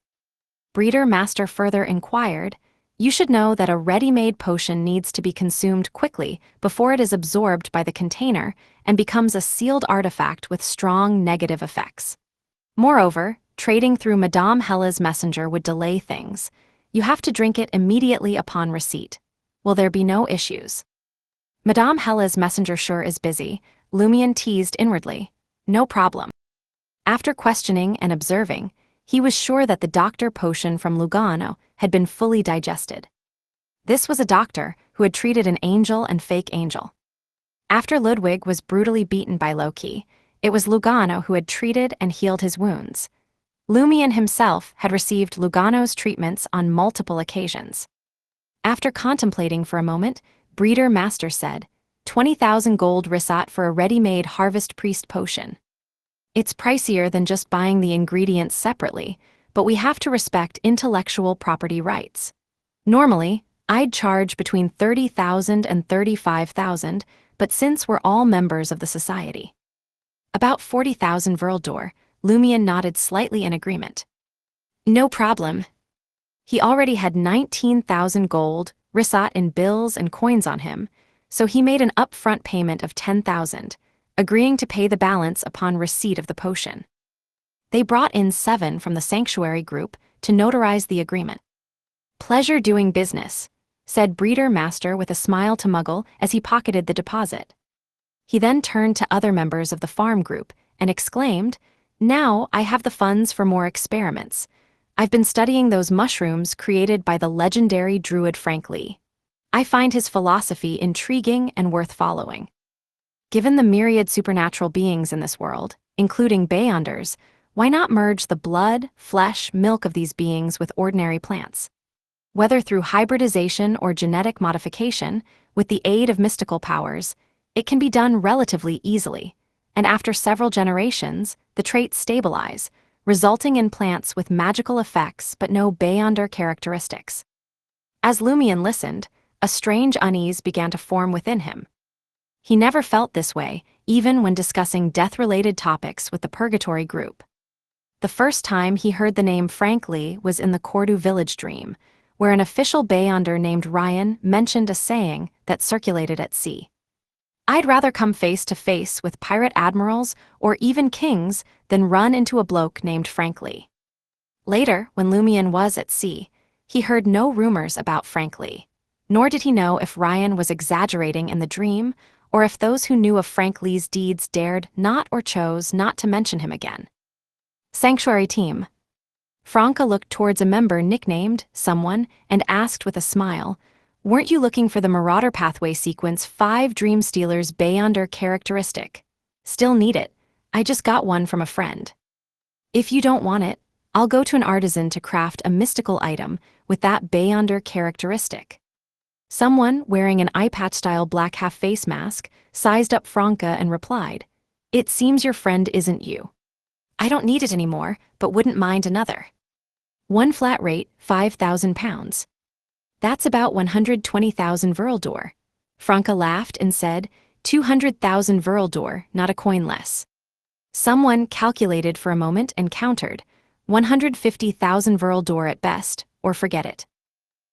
Breeder Master further inquired, "You should know that a ready-made potion needs to be consumed quickly before it is absorbed by the container and becomes a sealed artifact with strong negative effects. Moreover, trading through Madame Hella's messenger would delay things. You have to drink it immediately upon receipt. Will there be no issues?" Madame Hella's messenger sure is busy, Lumion teased inwardly. No problem. After questioning and observing, he was sure that the doctor potion from Lugano had been fully digested. This was a doctor who had treated an angel and fake angel. After Ludwig was brutally beaten by Loki, it was Lugano who had treated and healed his wounds. Lumion himself had received Lugano's treatments on multiple occasions. After contemplating for a moment, Breeder Master said, 20,000 gold risat for a ready-made Harvest Priest potion. It's pricier than just buying the ingredients separately, but we have to respect intellectual property rights. Normally, I'd charge between 30,000 and 35,000, but since we're all members of the society. About 40,000 Verldor, Lumion nodded slightly in agreement. No problem. He already had 19,000 gold, risat in bills and coins on him, so he made an upfront payment of 10,000, agreeing to pay the balance upon receipt of the potion. They brought in 7 from the sanctuary group to notarize the agreement. "Pleasure doing business," said Breeder Master with a smile to Muggle as he pocketed the deposit. He then turned to other members of the farm group and exclaimed, "Now I have the funds for more experiments. I've been studying those mushrooms created by the legendary druid Frank Lee. I find his philosophy intriguing and worth following. Given the myriad supernatural beings in this world, including Beyonders, why not merge the blood, flesh, milk of these beings with ordinary plants? Whether through hybridization or genetic modification, with the aid of mystical powers, it can be done relatively easily, and after several generations, the traits stabilize, resulting in plants with magical effects but no Beyonder characteristics." As Lumion listened, a strange unease began to form within him. He never felt this way, even when discussing death-related topics with the Purgatory group. The first time he heard the name Frank Lee was in the Cordu village dream, where an official Beyonder named Ryan mentioned a saying that circulated at sea. "I'd rather come face to face with pirate admirals or even kings than run into a bloke named Frank Lee." Later, when Lumion was at sea, he heard no rumors about Frank Lee, nor did he know if Ryan was exaggerating in the dream or if those who knew of Frank Lee's deeds dared not or chose not to mention him again. Sanctuary team. Franca looked towards a member nicknamed Someone and asked with a smile, "Weren't you looking for the Marauder Pathway Sequence 5 Dream Stealers Beyonder characteristic? Still need it. I just got one from a friend. If you don't want it, I'll go to an artisan to craft a mystical item with that Beyonder characteristic." Someone wearing an eye patch-style black half-face mask sized up Franca and replied, It seems your friend isn't you. I don't need it anymore, but wouldn't mind another. One flat rate, £5,000. That's about 120,000 Veraldor. Franca laughed and said, 200,000 Veraldor, not a coin less. Someone calculated for a moment and countered, 150,000 Veraldor at best, or forget it.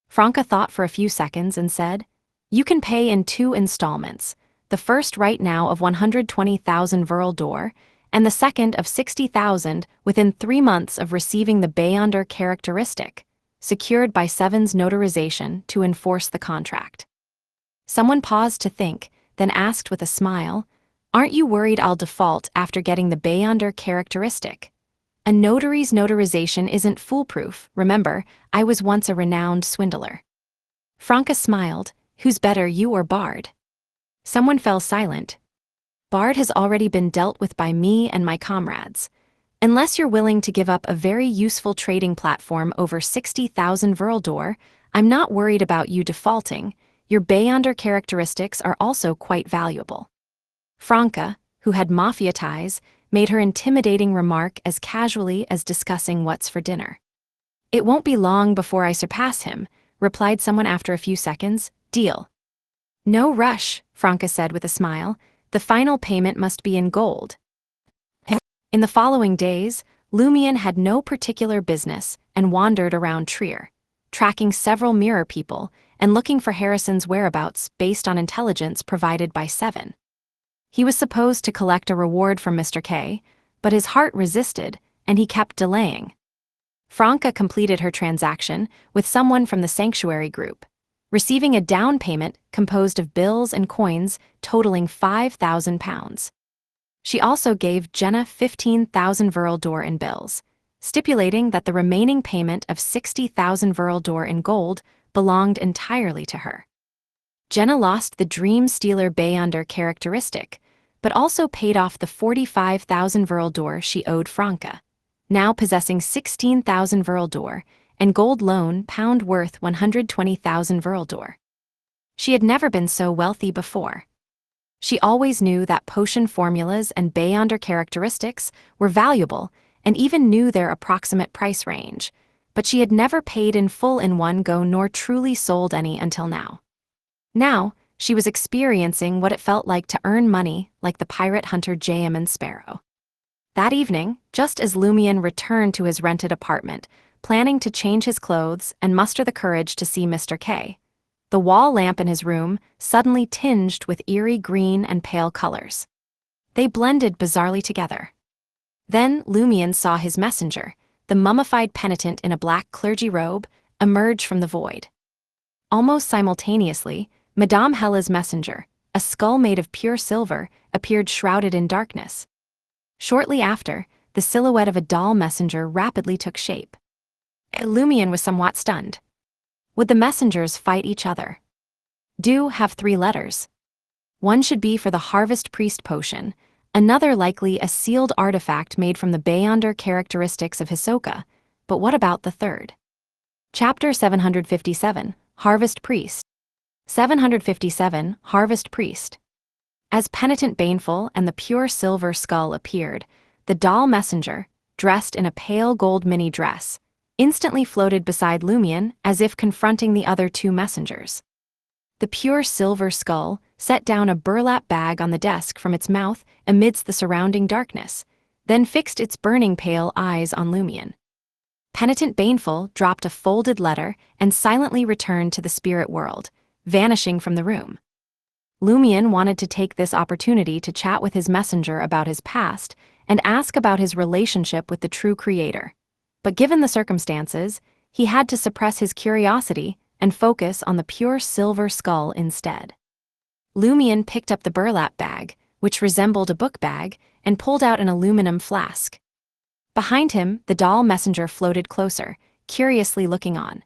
Franca thought for a few seconds and said, you can pay in 2 installments, the first right now of 120,000 Veraldor, and the second of 60,000 within 3 months of receiving the Beyonder characteristic, secured by Seven's notarization to enforce the contract. Someone paused to think, then asked with a smile, aren't you worried I'll default after getting the Beyonder characteristic? A notary's notarization isn't foolproof, remember, I was once a renowned swindler. Franca smiled, who's better, you or Bard? Someone fell silent. Bard has already been dealt with by me and my comrades. Unless you're willing to give up a very useful trading platform over 60,000 Veraldor, I'm not worried about you defaulting. Your Beyonder characteristics are also quite valuable. Franca, who had mafia ties, made her intimidating remark as casually as discussing what's for dinner. It won't be long before I surpass him, replied someone after a few seconds. Deal. No rush, Franca said with a smile. The final payment must be in gold. In the following days, Lumion had no particular business and wandered around Trier, tracking several mirror people and looking for Harrison's whereabouts based on intelligence provided by Seven. He was supposed to collect a reward from Mr. K, but his heart resisted, and he kept delaying. Franca completed her transaction with someone from the Sanctuary group, receiving a down payment composed of bills and coins totaling £5,000. She also gave Jenna 15,000 Veraldor in bills, stipulating that the remaining payment of 60,000 Veraldor in gold belonged entirely to her. Jenna lost the Dream Stealer Beyonder characteristic, but also paid off the 45,000 Veraldor she owed Franca, now possessing 16,000 Veraldor, and gold loan pound worth 120,000 Veraldor. She had never been so wealthy before. She always knew that potion formulas and Beyonder characteristics were valuable and even knew their approximate price range, but she had never paid in full in one go nor truly sold any until now. Now, she was experiencing what it felt like to earn money like the pirate hunter J.M. and Sparrow. That evening, just as Lumion returned to his rented apartment, planning to change his clothes and muster the courage to see Mr. K, the wall lamp in his room suddenly tinged with eerie green and pale colors. They blended bizarrely together. Then Lumion saw his messenger, the mummified penitent in a black clergy robe, emerge from the void. Almost simultaneously, Madame Hella's messenger, a skull made of pure silver, appeared shrouded in darkness. Shortly after, the silhouette of a doll messenger rapidly took shape. Lumion was somewhat stunned. Would the messengers fight each other? Do have 3 letters. One should be for the Harvest Priest potion, another likely a sealed artifact made from the Beyonder characteristics of Hisoka, but what about the third? Chapter 757, Harvest Priest. 757, Harvest Priest. As Penitent Baneful and the pure silver skull appeared, the doll messenger, dressed in a pale gold mini dress, instantly floated beside Lumion as if confronting the other 2 messengers. The pure silver skull set down a burlap bag on the desk from its mouth amidst the surrounding darkness, then fixed its burning pale eyes on Lumion. Penitent Baneful dropped a folded letter and silently returned to the spirit world, vanishing from the room. Lumion wanted to take this opportunity to chat with his messenger about his past and ask about his relationship with the true creator. But given the circumstances, he had to suppress his curiosity and focus on the pure silver skull instead. Lumion picked up the burlap bag, which resembled a book bag, and pulled out an aluminum flask. Behind him, the doll messenger floated closer, curiously looking on.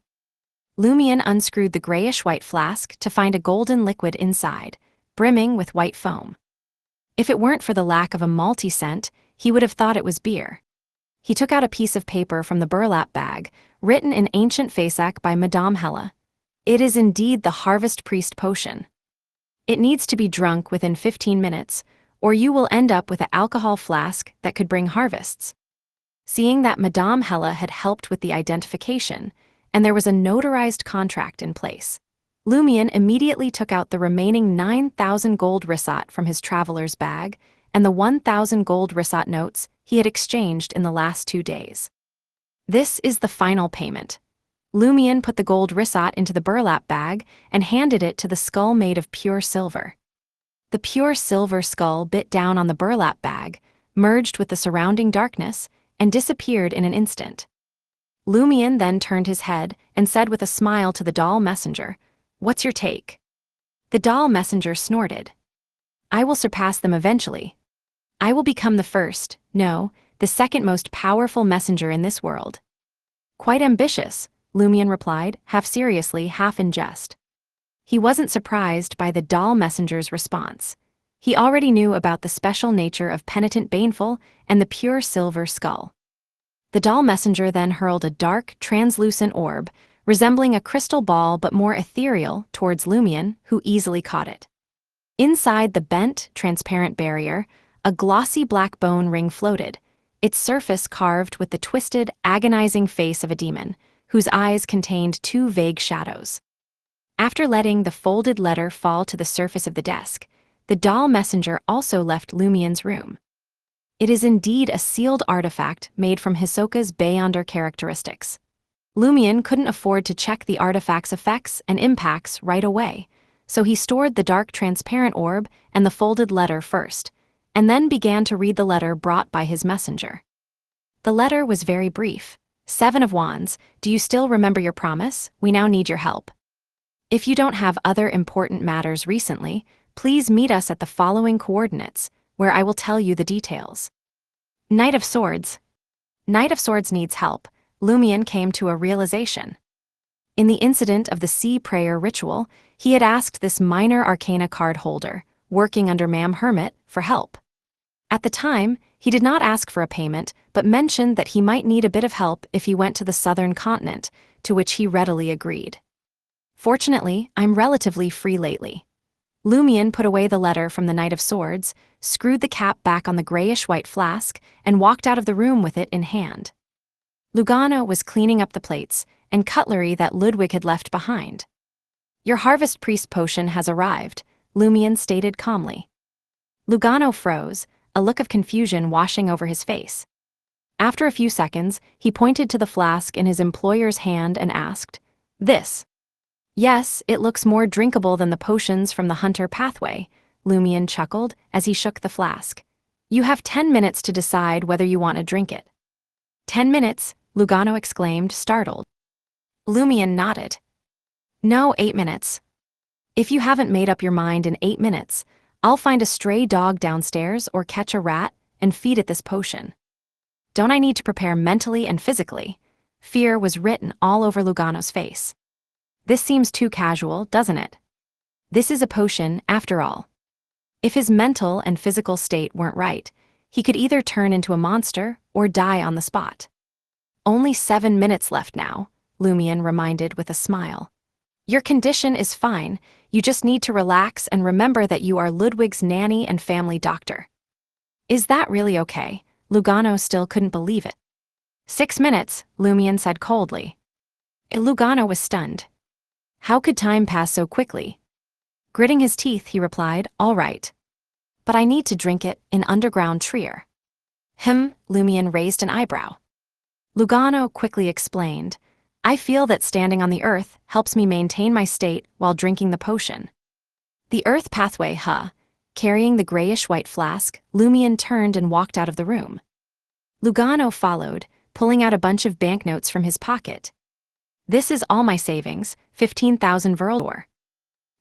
Lumion unscrewed the grayish-white flask to find a golden liquid inside, brimming with white foam. If it weren't for the lack of a malty scent, he would have thought it was beer. He took out a piece of paper from the burlap bag, written in ancient Fasak by Madame Hella. It is indeed the Harvest Priest potion. It needs to be drunk within 15 minutes, or you will end up with an alcohol flask that could bring harvests. Seeing that Madame Hella had helped with the identification, and there was a notarized contract in place, Lumion immediately took out the remaining 9,000 gold risat from his traveler's bag and the 1,000 gold risat notes he had exchanged in the last 2 days. This is the final payment. Lumion put the gold risat into the burlap bag and handed it to the skull made of pure silver. The pure silver skull bit down on the burlap bag, merged with the surrounding darkness, and disappeared in an instant. Lumion then turned his head and said with a smile to the doll messenger, "What's your take?" The doll messenger snorted. "I will surpass them eventually. I will become the first, no, the second most powerful messenger in this world." "Quite ambitious," Lumion replied, half seriously, half in jest. He wasn't surprised by the doll messenger's response. He already knew about the special nature of Penitent Baneful and the pure silver skull. The doll messenger then hurled a dark, translucent orb, resembling a crystal ball but more ethereal, towards Lumion, who easily caught it. Inside the bent, transparent barrier, a glossy black bone ring floated, its surface carved with the twisted, agonizing face of a demon, whose eyes contained 2 vague shadows. After letting the folded letter fall to the surface of the desk, the doll messenger also left Lumion's room. It is indeed a sealed artifact made from Hisoka's Beyonder characteristics. Lumion couldn't afford to check the artifact's effects and impacts right away, so he stored the dark transparent orb and the folded letter first, and then began to read the letter brought by his messenger. The letter was very brief. "7 of Wands, do you still remember your promise? We now need your help. If you don't have other important matters recently, please meet us at the following coordinates, where I will tell you the details." Knight of Swords. Knight of Swords needs help. Lumion came to a realization. In the incident of the Sea Prayer ritual, he had asked this minor arcana card holder, working under Ma'am Hermit, for help. At the time, he did not ask for a payment, but mentioned that he might need a bit of help if he went to the southern continent, to which he readily agreed. "Fortunately, I'm relatively free lately." Lumion put away the letter from the Knight of Swords, screwed the cap back on the grayish-white flask, and walked out of the room with it in hand. Lugano was cleaning up the plates and cutlery that Ludwig had left behind. "Your Harvest Priest potion has arrived," Lumion stated calmly. Lugano froze, a look of confusion washing over his face. After a few seconds, he pointed to the flask in his employer's hand and asked, "This?" "Yes, it looks more drinkable than the potions from the Hunter pathway," Lumion chuckled as he shook the flask. "You have 10 minutes to decide whether you want to drink it." 10 minutes, Lugano exclaimed, startled. Lumion nodded. "No, 8 minutes. If you haven't made up your mind in 8 minutes, I'll find a stray dog downstairs or catch a rat and feed it this potion. Don't I need to prepare mentally and physically?" Fear was written all over Lugano's face. "This seems too casual, doesn't it? This is a potion, after all." If his mental and physical state weren't right, he could either turn into a monster or die on the spot. "Only 7 minutes left now," Lumion reminded with a smile. "Your condition is fine, you just need to relax and remember that you are Ludwig's nanny and family doctor." "Is that really okay?" Lugano still couldn't believe it. 6 minutes, Lumion said coldly. Lugano was stunned. How could time pass so quickly? Gritting his teeth, he replied, "All right. But I need to drink it in underground Trier." Lumion raised an eyebrow. Lugano quickly explained, "I feel that standing on the earth helps me maintain my state while drinking the potion." The earth pathway, Carrying the grayish-white flask, Lumion turned and walked out of the room. Lugano followed, pulling out a bunch of banknotes from his pocket. "This is all my savings, 15,000 Verldor.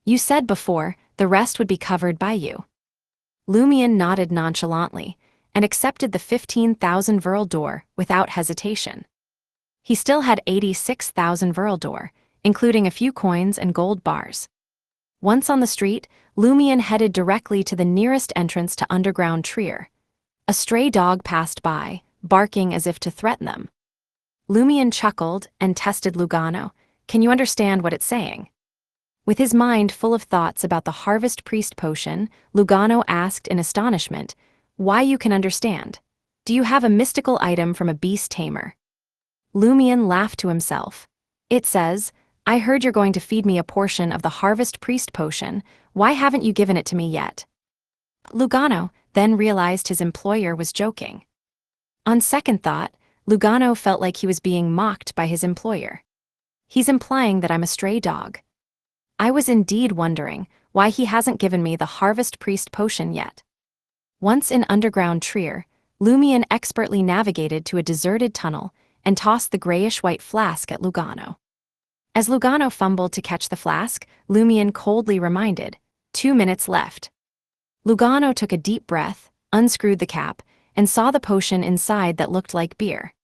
You said before, the rest would be covered by you." Lumion nodded nonchalantly and accepted the 15,000 Verldor without hesitation. He still had 86,000 Verldor, including a few coins and gold bars. Once on the street, Lumion headed directly to the nearest entrance to underground Trier. A stray dog passed by, barking as if to threaten them. Lumion chuckled and tested Lugano. "Can you understand what it's saying?" With his mind full of thoughts about the Harvest Priest potion, Lugano asked in astonishment, "Why you can understand? Do you have a mystical item from a beast tamer?" Lumion laughed to himself. "It says, I heard you're going to feed me a portion of the Harvest Priest potion. Why haven't you given it to me yet?" Lugano then realized his employer was joking. On second thought, Lugano felt like he was being mocked by his employer. He's implying that I'm a stray dog. I was indeed wondering why he hasn't given me the Harvest Priest potion yet. Once in underground Trier, Lumion expertly navigated to a deserted tunnel and tossed the grayish-white flask at Lugano. As Lugano fumbled to catch the flask, Lumion coldly reminded, 2 minutes left. Lugano took a deep breath, unscrewed the cap, and saw the potion inside that looked like beer.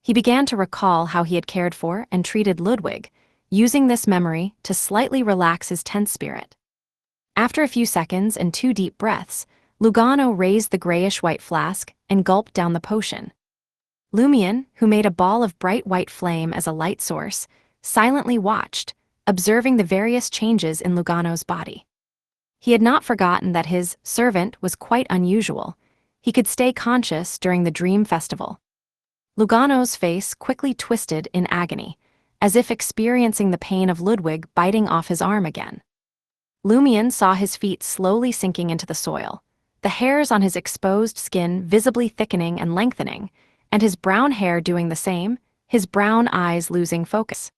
He began to recall how he had cared for and treated Ludwig, using this memory to slightly relax his tense spirit. After a few seconds and 2 deep breaths, Lugano raised the grayish-white flask and gulped down the potion. Lumion, who made a ball of bright white flame as a light source, silently watched, observing the various changes in Lugano's body. He had not forgotten that his servant was quite unusual. He could stay conscious during the Dream Festival. Lugano's face quickly twisted in agony, as if experiencing the pain of Ludwig biting off his arm again. Lumion saw his feet slowly sinking into the soil, the hairs on his exposed skin visibly thickening and lengthening, and his brown hair doing the same, his brown eyes losing focus.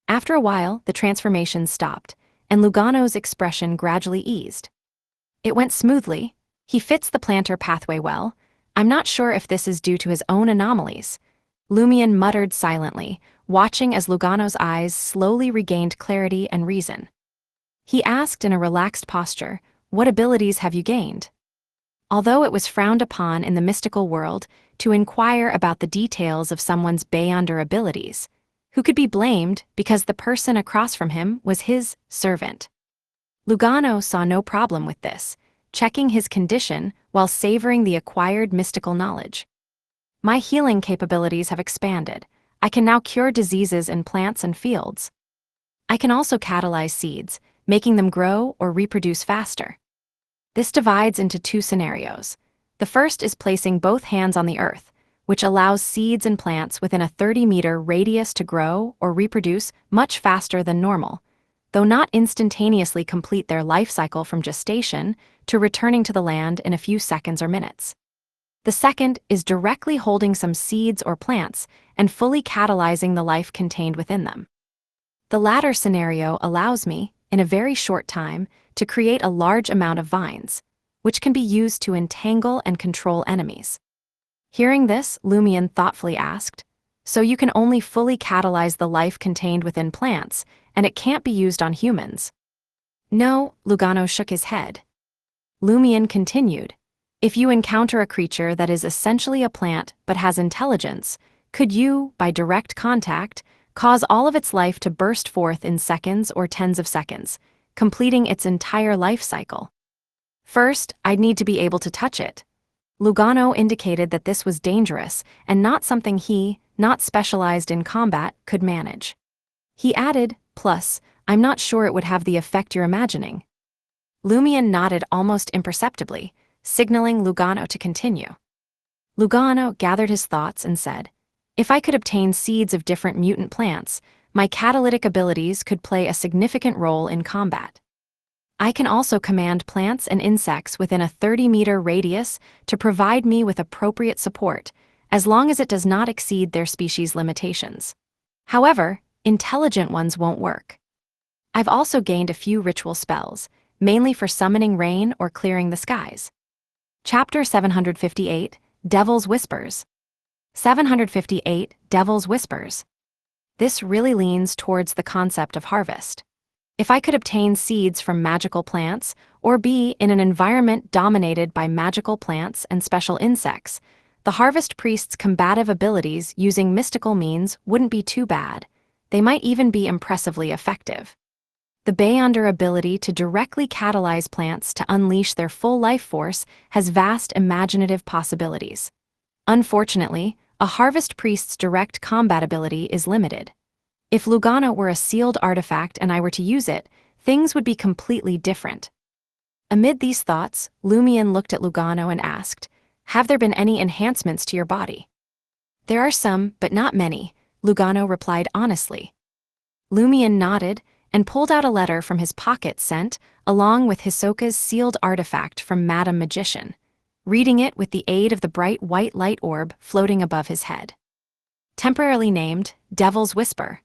After a while, the transformation stopped, and Lugano's expression gradually eased. It went smoothly. He fits the planter pathway well. I'm not sure if this is due to his own anomalies. Lumion muttered silently, watching as Lugano's eyes slowly regained clarity and reason. He asked in a relaxed posture, "What abilities have you gained?" Although it was frowned upon in the mystical world to inquire about the details of someone's Beyonder abilities, who could be blamed because the person across from him was his servant. Lugano saw no problem with this, checking his condition while savoring the acquired mystical knowledge. "My healing capabilities have expanded. I can now cure diseases in plants and fields. I can also catalyze seeds, making them grow or reproduce faster." This divides into 2 scenarios. The first is placing both hands on the earth, which allows seeds and plants within a 30-meter radius to grow or reproduce much faster than normal, though not instantaneously complete their life cycle from gestation to returning to the land in a few seconds or minutes. The second is directly holding some seeds or plants and fully catalyzing the life contained within them. The latter scenario allows me, in a very short time, to create a large amount of vines, which can be used to entangle and control enemies. Hearing this, Lumion thoughtfully asked, "So you can only fully catalyze the life contained within plants, and it can't be used on humans?" "No," Lugano shook his head. Lumion continued, "If you encounter a creature that is essentially a plant but has intelligence, could you, by direct contact, cause all of its life to burst forth in seconds or tens of seconds, completing its entire life cycle? First, I'd need to be able to touch it." Lugano indicated that this was dangerous and not something he, not specialized in combat, could manage. He added, "Plus, I'm not sure it would have the effect you're imagining." Lumion nodded almost imperceptibly, signaling Lugano to continue. Lugano gathered his thoughts and said, "If I could obtain seeds of different mutant plants, my catalytic abilities could play a significant role in combat. I can also command plants and insects within a 30-meter radius to provide me with appropriate support, as long as it does not exceed their species limitations. However, intelligent ones won't work. I've also gained a few ritual spells, mainly for summoning rain or clearing the skies." Chapter 758, Devil's Whispers. 758, Devil's Whispers. This really leans towards the concept of harvest. If I could obtain seeds from magical plants, or be in an environment dominated by magical plants and special insects, the Harvest Priest's combative abilities using mystical means wouldn't be too bad. They might even be impressively effective. The Beyonder ability to directly catalyze plants to unleash their full life force has vast imaginative possibilities. Unfortunately, a Harvest Priest's direct combat ability is limited. If Lugano were a sealed artifact and I were to use it, things would be completely different. Amid these thoughts, Lumion looked at Lugano and asked, "Have there been any enhancements to your body?" "There are some, but not many," Lugano replied honestly. Lumion nodded and pulled out a letter from his pocket sent, along with Hisoka's sealed artifact from Madam Magician, reading it with the aid of the bright white light orb floating above his head. Temporarily named Devil's Whisper.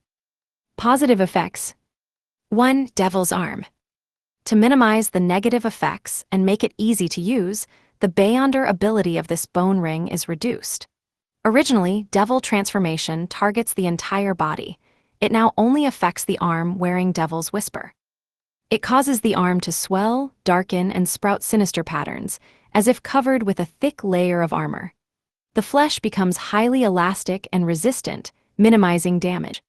Positive effects. 1. Devil's Arm. To minimize the negative effects and make it easy to use, the Beyonder ability of this bone ring is reduced. Originally, Devil Transformation targets the entire body. It now only affects the arm wearing Devil's Whisper. It causes the arm to swell, darken, and sprout sinister patterns, as if covered with a thick layer of armor. The flesh becomes highly elastic and resistant, minimizing damage.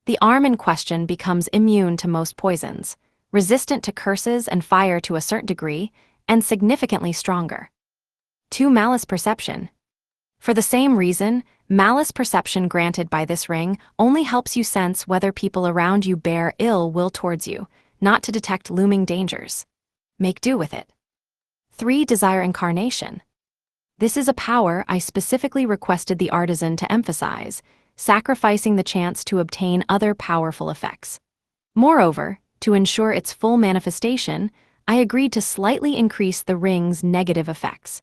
The arm in question becomes immune to most poisons, resistant to curses and fire to a certain degree, and significantly stronger. 2. Malice Perception. For the same reason, malice perception granted by this ring only helps you sense whether people around you bear ill will towards you, not to detect looming dangers. Make do with it. 3. Desire Incarnation. This is a power I specifically requested the artisan to emphasize, sacrificing the chance to obtain other powerful effects. Moreover, to ensure its full manifestation, I agreed to slightly increase the ring's negative effects.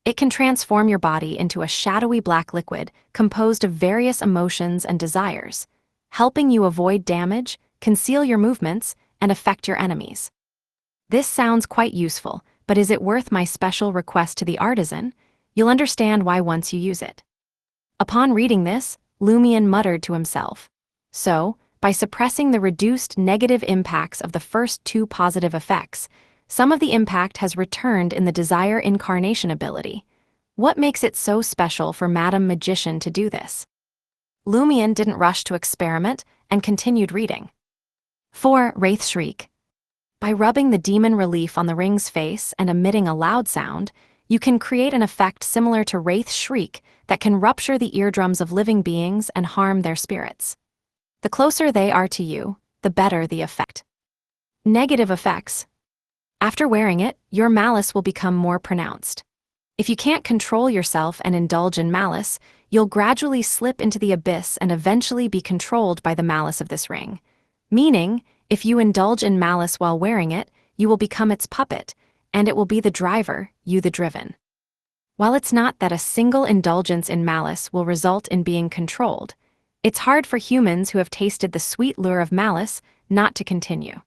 It can transform your body into a shadowy black liquid composed of various emotions and desires, helping you avoid damage, conceal your movements, and affect your enemies. This sounds quite useful, but is it worth my special request to the artisan? You'll understand why once you use it. Upon reading this, Lumion muttered to himself. So, by suppressing the reduced negative impacts of the first 2 positive effects, some of the impact has returned in the Desire Incarnation ability. What makes it so special for Madam Magician to do this? Lumion didn't rush to experiment and continued reading. 4. Wraith Shriek. By rubbing the demon relief on the ring's face and emitting a loud sound, you can create an effect similar to Wraith Shriek that can rupture the eardrums of living beings and harm their spirits. The closer they are to you, the better the effect. Negative effects. After wearing it, your malice will become more pronounced. If you can't control yourself and indulge in malice, you'll gradually slip into the abyss and eventually be controlled by the malice of this ring. Meaning, if you indulge in malice while wearing it, you will become its puppet, and it will be the driver, you the driven. While it's not that a single indulgence in malice will result in being controlled, it's hard for humans who have tasted the sweet lure of malice not to continue.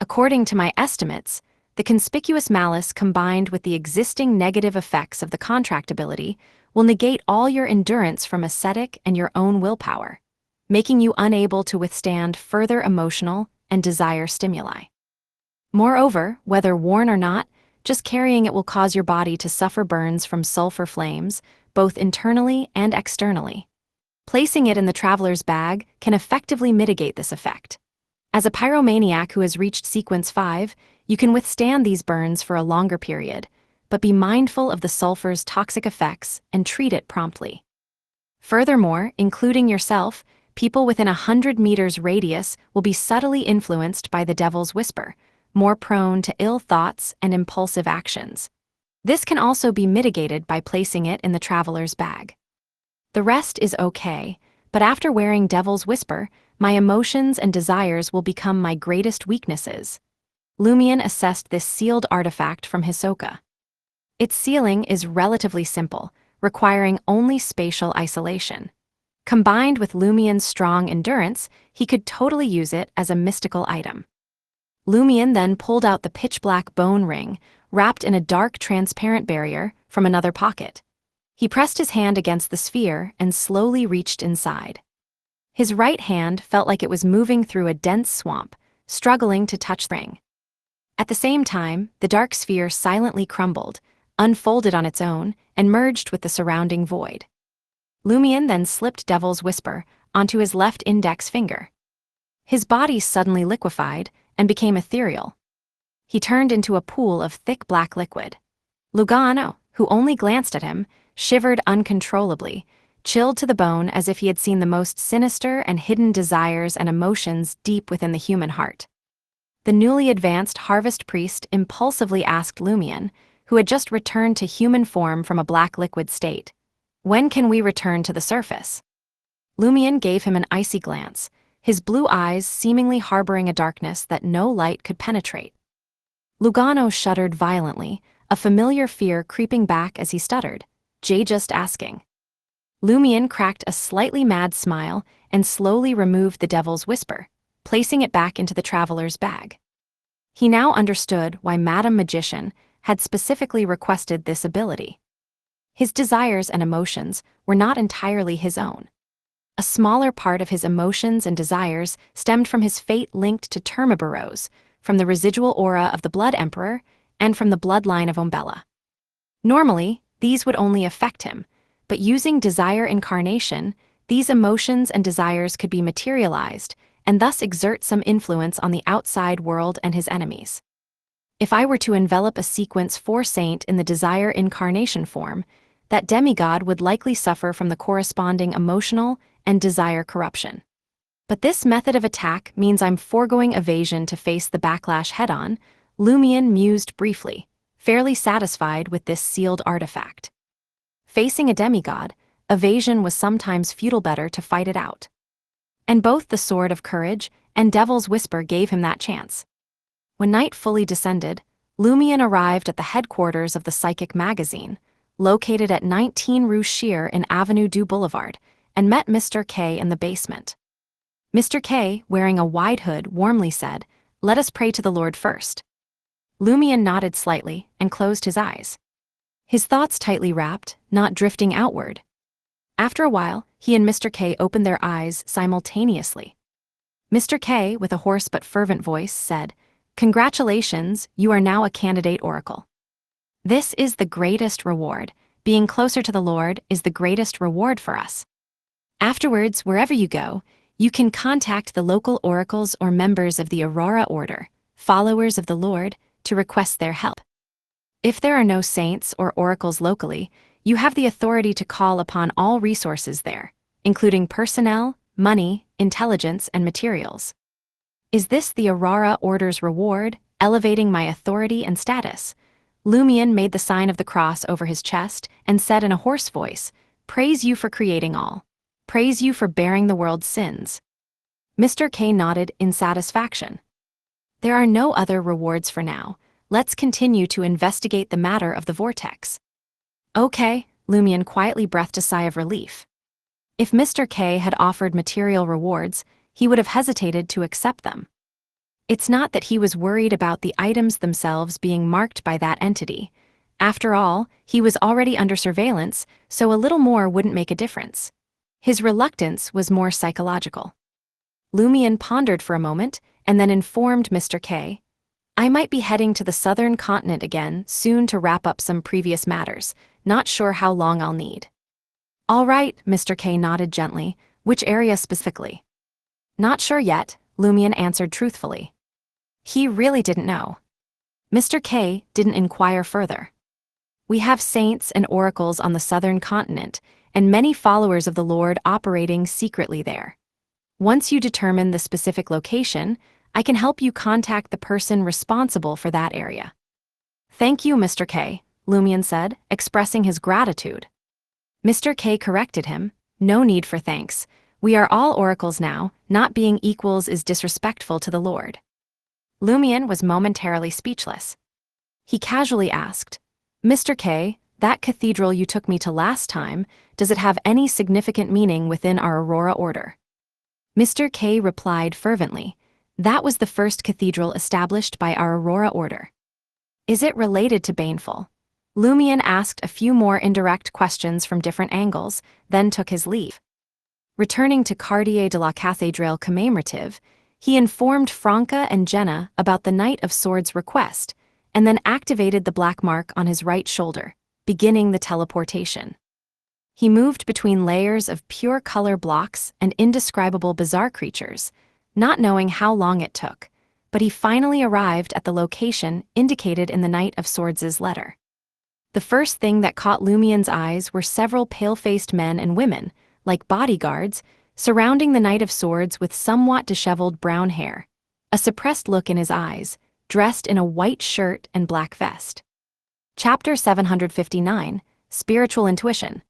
According to my estimates, the conspicuous malice combined with the existing negative effects of the contract ability will negate all your endurance from ascetic and your own willpower, making you unable to withstand further emotional and desire stimuli. Moreover, whether worn or not, just carrying it will cause your body to suffer burns from sulfur flames, both internally and externally. Placing it in the traveler's bag can effectively mitigate this effect. As a pyromaniac who has reached sequence 5, you can withstand these burns for a longer period, but be mindful of the sulfur's toxic effects and treat it promptly. Furthermore, including yourself, people within 100 meters radius will be subtly influenced by the Devil's Whisper, more prone to ill thoughts and impulsive actions. This can also be mitigated by placing it in the traveler's bag. The rest is okay, but after wearing Devil's Whisper, my emotions and desires will become my greatest weaknesses. Lumion assessed this sealed artifact from Hisoka. Its sealing is relatively simple, requiring only spatial isolation. Combined with Lumion's strong endurance, he could totally use it as a mystical item. Lumion then pulled out the pitch-black bone ring, wrapped in a dark transparent barrier, from another pocket. He pressed his hand against the sphere and slowly reached inside. His right hand felt like it was moving through a dense swamp, struggling to touch the ring. At the same time, the dark sphere silently crumbled, unfolded on its own, and merged with the surrounding void. Lumion then slipped Devil's Whisper onto his left index finger. His body suddenly liquefied and became ethereal. He turned into a pool of thick black liquid. Lugano, who only glanced at him, shivered uncontrollably, chilled to the bone as if he had seen the most sinister and hidden desires and emotions deep within the human heart. The newly advanced harvest priest impulsively asked Lumion, who had just returned to human form from a black liquid state, "When can we return to the surface?" Lumion gave him an icy glance, his blue eyes seemingly harboring a darkness that no light could penetrate. Lugano shuddered violently, a familiar fear creeping back as he stuttered, "Jay just asking." Lumion cracked a slightly mad smile and slowly removed the devil's whisper, placing it back into the traveler's bag. He now understood why Madame Magician had specifically requested this ability. His desires and emotions were not entirely his own. A smaller part of his emotions and desires stemmed from his fate linked to Termiboros, from the residual aura of the Blood Emperor, and from the bloodline of Umbella. Normally, these would only affect him, but using Desire Incarnation, these emotions and desires could be materialized and thus exert some influence on the outside world and his enemies. If I were to envelop a sequence for Saint in the Desire Incarnation form, that demigod would likely suffer from the corresponding emotional and desire corruption. But this method of attack means I'm foregoing evasion to face the backlash head-on, Lumion mused briefly, fairly satisfied with this sealed artifact. Facing a demigod, evasion was sometimes futile, better to fight it out. And both the Sword of Courage and Devil's Whisper gave him that chance. When night fully descended, Lumion arrived at the headquarters of the Psychic Magazine, located at 19 Rue Shear in Avenue du Boulevard, and met Mr. K in the basement. Mr. K, wearing a wide hood, warmly said, "Let us pray to the Lord first." Lumion nodded slightly and closed his eyes. His thoughts tightly wrapped, not drifting outward. After a while, he and Mr. K opened their eyes simultaneously. Mr. K, with a hoarse but fervent voice, said, "Congratulations, you are now a candidate oracle. This is the greatest reward. Being closer to the Lord is the greatest reward for us. Afterwards, wherever you go, you can contact the local oracles or members of the Aurora Order, followers of the Lord, to request their help. If there are no saints or oracles locally, you have the authority to call upon all resources there, including personnel, money, intelligence, and materials. Is this the Aurora Order's reward, elevating my authority and status?" Lumion made the sign of the cross over his chest and said in a hoarse voice, "Praise you for creating all. Praise you for bearing the world's sins." Mr. K nodded in satisfaction. "There are no other rewards for now. Let's continue to investigate the matter of the vortex." "Okay," Lumion quietly breathed a sigh of relief. If Mr. K had offered material rewards, he would have hesitated to accept them. It's not that he was worried about the items themselves being marked by that entity. After all, he was already under surveillance, so a little more wouldn't make a difference. His reluctance was more psychological. Lumion pondered for a moment and then informed Mr. K, "I might be heading to the southern continent again soon to wrap up some previous matters. Not sure how long I'll need." "All right," Mr. K nodded gently. "Which area specifically?" "Not sure yet," Lumion answered truthfully. He really didn't know. Mr. K didn't inquire further. "We have saints and oracles on the southern continent, and many followers of the Lord operating secretly there. Once you determine the specific location, I can help you contact the person responsible for that area." "Thank you, Mr. K," Lumion said, expressing his gratitude. Mr. K corrected him, "No need for thanks. We are all oracles now. Not being equals is disrespectful to the Lord." Lumion was momentarily speechless. He casually asked, "Mr. K, that cathedral you took me to last time, does it have any significant meaning within our Aurora Order?" Mr. K replied fervently, "That was the first cathedral established by our Aurora Order." "Is it related to Baneful?" Lumion asked a few more indirect questions from different angles, then took his leave. Returning to Quartier de la Cathédrale commemorative, he informed Franca and Jenna about the Knight of Swords' request, and then activated the black mark on his right shoulder, beginning the teleportation. He moved between layers of pure color blocks and indescribable bizarre creatures, not knowing how long it took, but he finally arrived at the location indicated in the Knight of Swords' letter. The first thing that caught Lumion's eyes were several pale-faced men and women, like bodyguards, surrounding the Knight of Swords with somewhat disheveled brown hair. a suppressed look in his eyes, dressed in a white shirt and black vest. Chapter 759, Spiritual Intuition.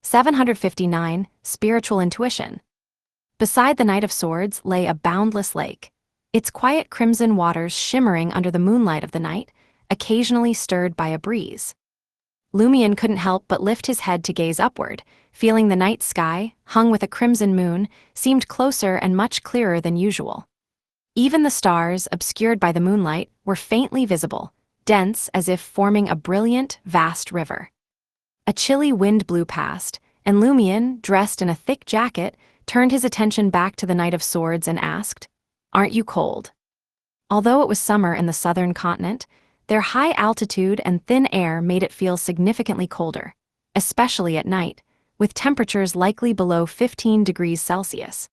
759, Spiritual Intuition. Beside the Knight of Swords lay a boundless lake, its quiet crimson waters shimmering under the moonlight of the night, occasionally stirred by a breeze. Lumion couldn't help but lift his head to gaze upward, feeling the night sky, hung with a crimson moon, seemed closer and much clearer than usual. Even the stars, obscured by the moonlight, were faintly visible, dense as if forming a brilliant, vast river. A chilly wind blew past, and Lumion, dressed in a thick jacket, turned his attention back to the Knight of Swords and asked, "Aren't you cold?" Although it was summer in the southern continent, their high altitude and thin air made it feel significantly colder, especially at night, with temperatures likely below 15 degrees Celsius.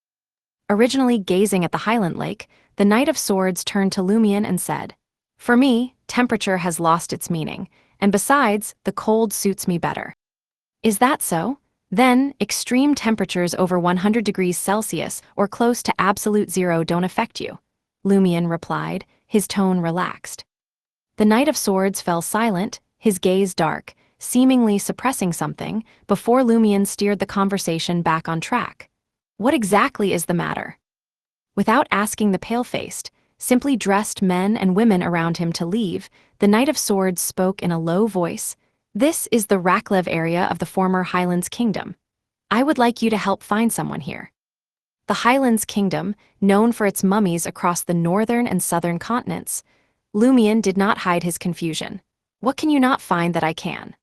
Originally gazing at the Highland Lake, the Knight of Swords turned to Lumion and said, "For me, temperature has lost its meaning, and besides, the cold suits me better." "Is that so? Then, extreme temperatures over 100 degrees Celsius or close to absolute zero don't affect you," Lumion replied, his tone relaxed. The Knight of Swords fell silent, his gaze dark, seemingly suppressing something, before Lumion steered the conversation back on track. "What exactly is the matter?" Without asking the pale-faced, simply dressed men and women around him to leave, the Knight of Swords spoke in a low voice. "This is the Raklev area of the former Highlands Kingdom. I would like you to help find someone here." The Highlands Kingdom, known for its mummies across the northern and southern continents. Lumion did not hide his confusion. "What can you not find that I can?"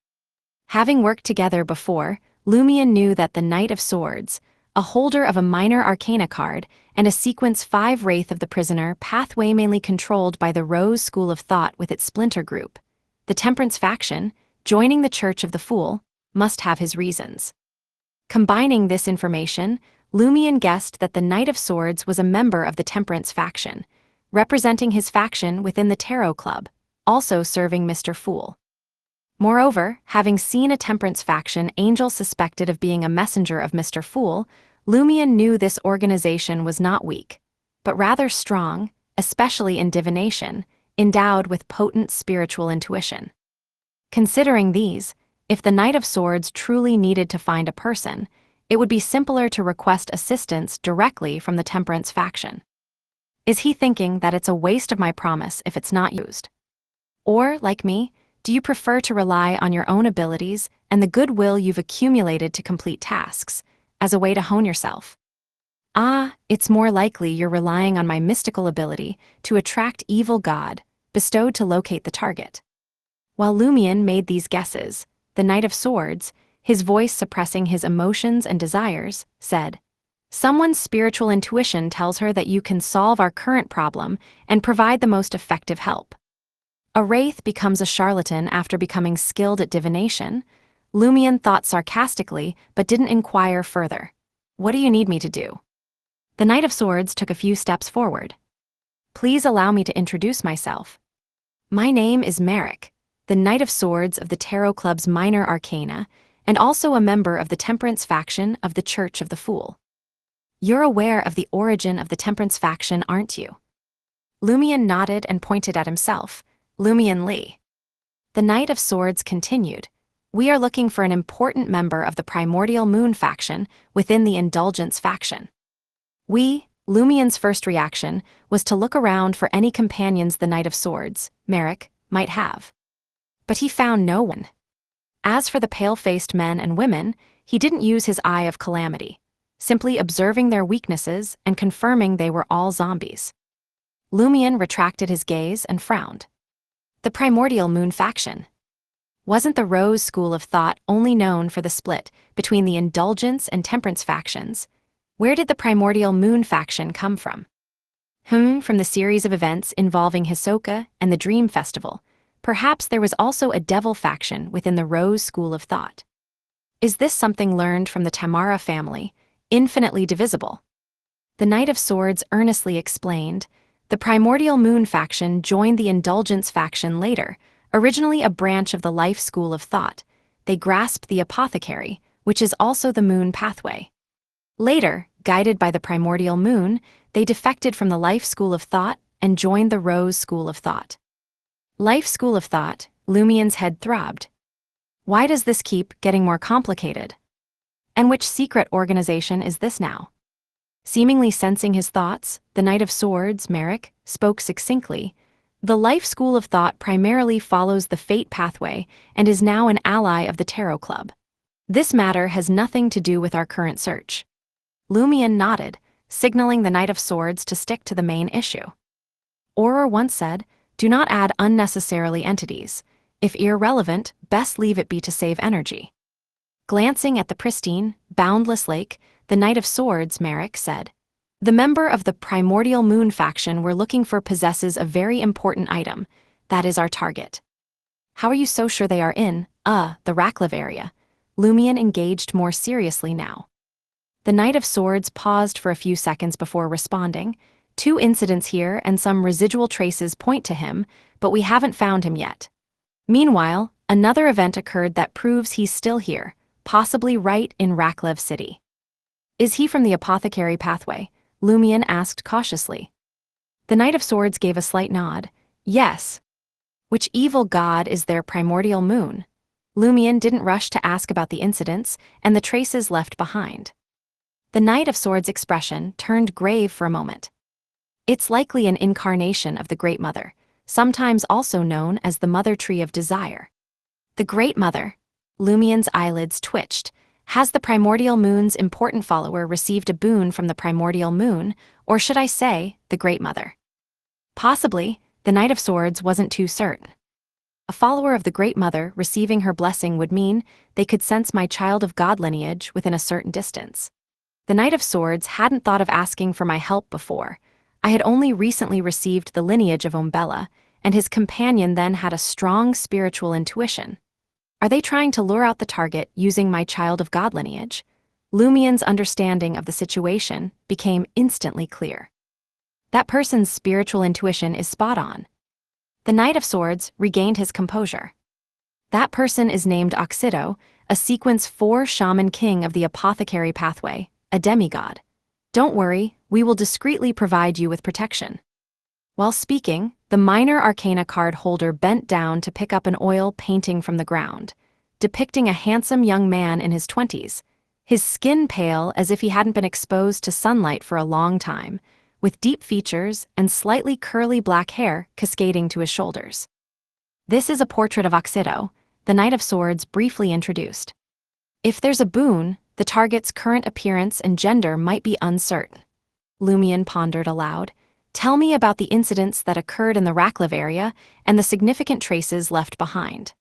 Having worked together before, Lumion knew that the Knight of Swords, a holder of a minor arcana card, and a sequence 5 Wraith of the Prisoner pathway mainly controlled by the Rose School of Thought with its splinter group, the Temperance faction, joining the Church of the Fool, must have his reasons. Combining this information, Lumion guessed that the Knight of Swords was a member of the Temperance faction, representing his faction within the Tarot Club, also serving Mr. Fool. Moreover, having seen a Temperance faction Angel suspected of being a messenger of Mr. Fool, Lumion knew this organization was not weak, but rather strong, especially in divination, endowed with potent spiritual intuition. Considering these, if the Knight of Swords truly needed to find a person, it would be simpler to request assistance directly from the Temperance faction. Is he thinking that it's a waste of my promise if it's not used? Or, like me, do you prefer to rely on your own abilities and the goodwill you've accumulated to complete tasks, as a way to hone yourself? It's more likely you're relying on my mystical ability to attract evil god, bestowed to locate the target. While Lumion made these guesses, the Knight of Swords, his voice suppressing his emotions and desires, said, "Someone's spiritual intuition tells her that you can solve our current problem and provide the most effective help." A wraith becomes a charlatan after becoming skilled at divination? Lumion thought sarcastically, but didn't inquire further. "What do you need me to do?" The Knight of Swords took a few steps forward. "Please allow me to introduce myself. My name is Merrick, the Knight of Swords of the Tarot Club's Minor Arcana, and also a member of the Temperance faction of the Church of the Fool." "You're aware of the origin of the Temperance faction, aren't you?" Lumion nodded and pointed at himself. "Lumion Lee." The Knight of Swords continued, "We are looking for an important member of the Primordial Moon faction within the Indulgence faction." Lumion's first reaction was to look around for any companions the Knight of Swords, Merrick, might have. But he found no one. As for the pale-faced men and women, he didn't use his Eye of Calamity, simply observing their weaknesses and confirming they were all zombies. Lumion retracted his gaze and frowned. The Primordial Moon faction. Wasn't the Rose School of Thought only known for the split between the Indulgence and Temperance factions? Where did the Primordial Moon faction come from? From the series of events involving Hisoka and the Dream Festival. Perhaps there was also a Devil faction within the Rose School of Thought. Is this something learned from the Tamara family, infinitely divisible? The Knight of Swords earnestly explained, the Primordial Moon faction joined the Indulgence faction later, originally a branch of the Life School of Thought. They grasped the Apothecary, which is also the Moon pathway. Later, guided by the Primordial Moon, They defected from the Life School of Thought and joined the Rose School of Thought. Life School of Thought, Lumien's head throbbed. Why does this keep getting more complicated? And which secret organization is this now? Seemingly sensing his thoughts, the Knight of Swords, Merrick, spoke succinctly. The Life School of Thought primarily follows the fate pathway and is now an ally of the Tarot Club. This matter has nothing to do with our current search. Lumien nodded, signaling the Knight of Swords to stick to the main issue. Auror once said, "Do not add unnecessarily entities. If irrelevant, best leave it be to save energy." Glancing at the pristine, boundless lake, the Knight of Swords, Merrick, said, "The member of the Primordial Moon faction we're looking for possesses a very important item. That is our target." "How are you so sure they are in, the Raklev area?" Lumien engaged more seriously now. The Knight of Swords paused for a few seconds before responding. "Two incidents here and some residual traces point to him, but we haven't found him yet. Meanwhile, another event occurred that proves he's still here, possibly right in Raklev City." "Is he from the apothecary pathway?" Lumien asked cautiously. The Knight of Swords gave a slight nod. "Yes." "Which evil god is their primordial moon?" Lumien didn't rush to ask about the incidents and the traces left behind. The Knight of Swords' expression turned grave for a moment. "It's likely an incarnation of the Great Mother, sometimes also known as the Mother Tree of Desire." "The Great Mother?" Lumien's eyelids twitched. "Has the primordial moon's important follower received a boon from the primordial moon, or should I say, the Great Mother?" "Possibly," the Knight of Swords wasn't too certain. "A follower of the Great Mother receiving her blessing would mean they could sense my child of God lineage within a certain distance." The Knight of Swords hadn't thought of asking for my help before. I had only recently received the lineage of Umbella, and his companion then had a strong spiritual intuition. Are they trying to lure out the target using my child of God lineage? Lumien's understanding of the situation became instantly clear. That person's spiritual intuition is spot on. The Knight of Swords regained his composure. That person is named Oxido, a sequence 4 shaman king of the apothecary pathway, a demigod. Don't worry, we will discreetly provide you with protection. While speaking, the minor arcana card holder bent down to pick up an oil painting from the ground, depicting a handsome young man in his 20s, his skin pale as if he hadn't been exposed to sunlight for a long time, with deep features and slightly curly black hair cascading to his shoulders. "This is a portrait of Oxido," the Knight of Swords briefly introduced. "If there's a boon, the target's current appearance and gender might be uncertain." Lumien pondered aloud. "Tell me about the incidents that occurred in the Raklev area and the significant traces left behind."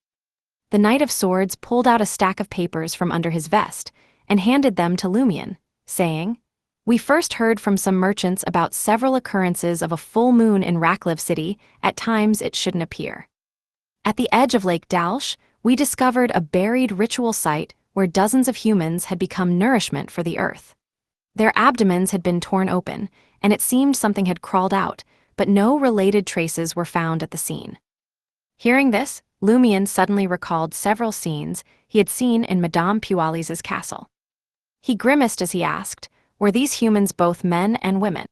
The Knight of Swords pulled out a stack of papers from under his vest and handed them to Lumien, saying, "We first heard from some merchants about several occurrences of a full moon in Raklev City at times it shouldn't appear. At the edge of Lake Dalsh, we discovered a buried ritual site where dozens of humans had become nourishment for the earth. Their abdomens had been torn open, and it seemed something had crawled out, but no related traces were found at the scene." Hearing this, Lumien suddenly recalled several scenes he had seen in Madame Pualis's castle. He grimaced as he asked, "Were these humans both men and women?"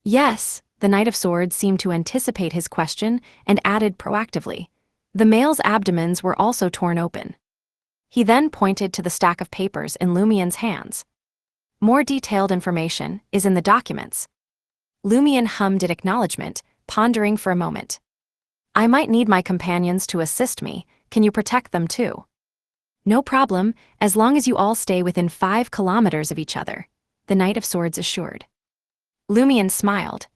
"Yes," the Knight of Swords seemed to anticipate his question and added proactively, "the males' abdomens were also torn open." He then pointed to the stack of papers in Lumien's hands. "More detailed information is in the documents." Lumien hummed in acknowledgement, pondering for a moment. "I might need my companions to assist me. Can you protect them too?" "No problem, as long as you all stay within 5 kilometers of each other," the Knight of Swords assured. Lumien smiled.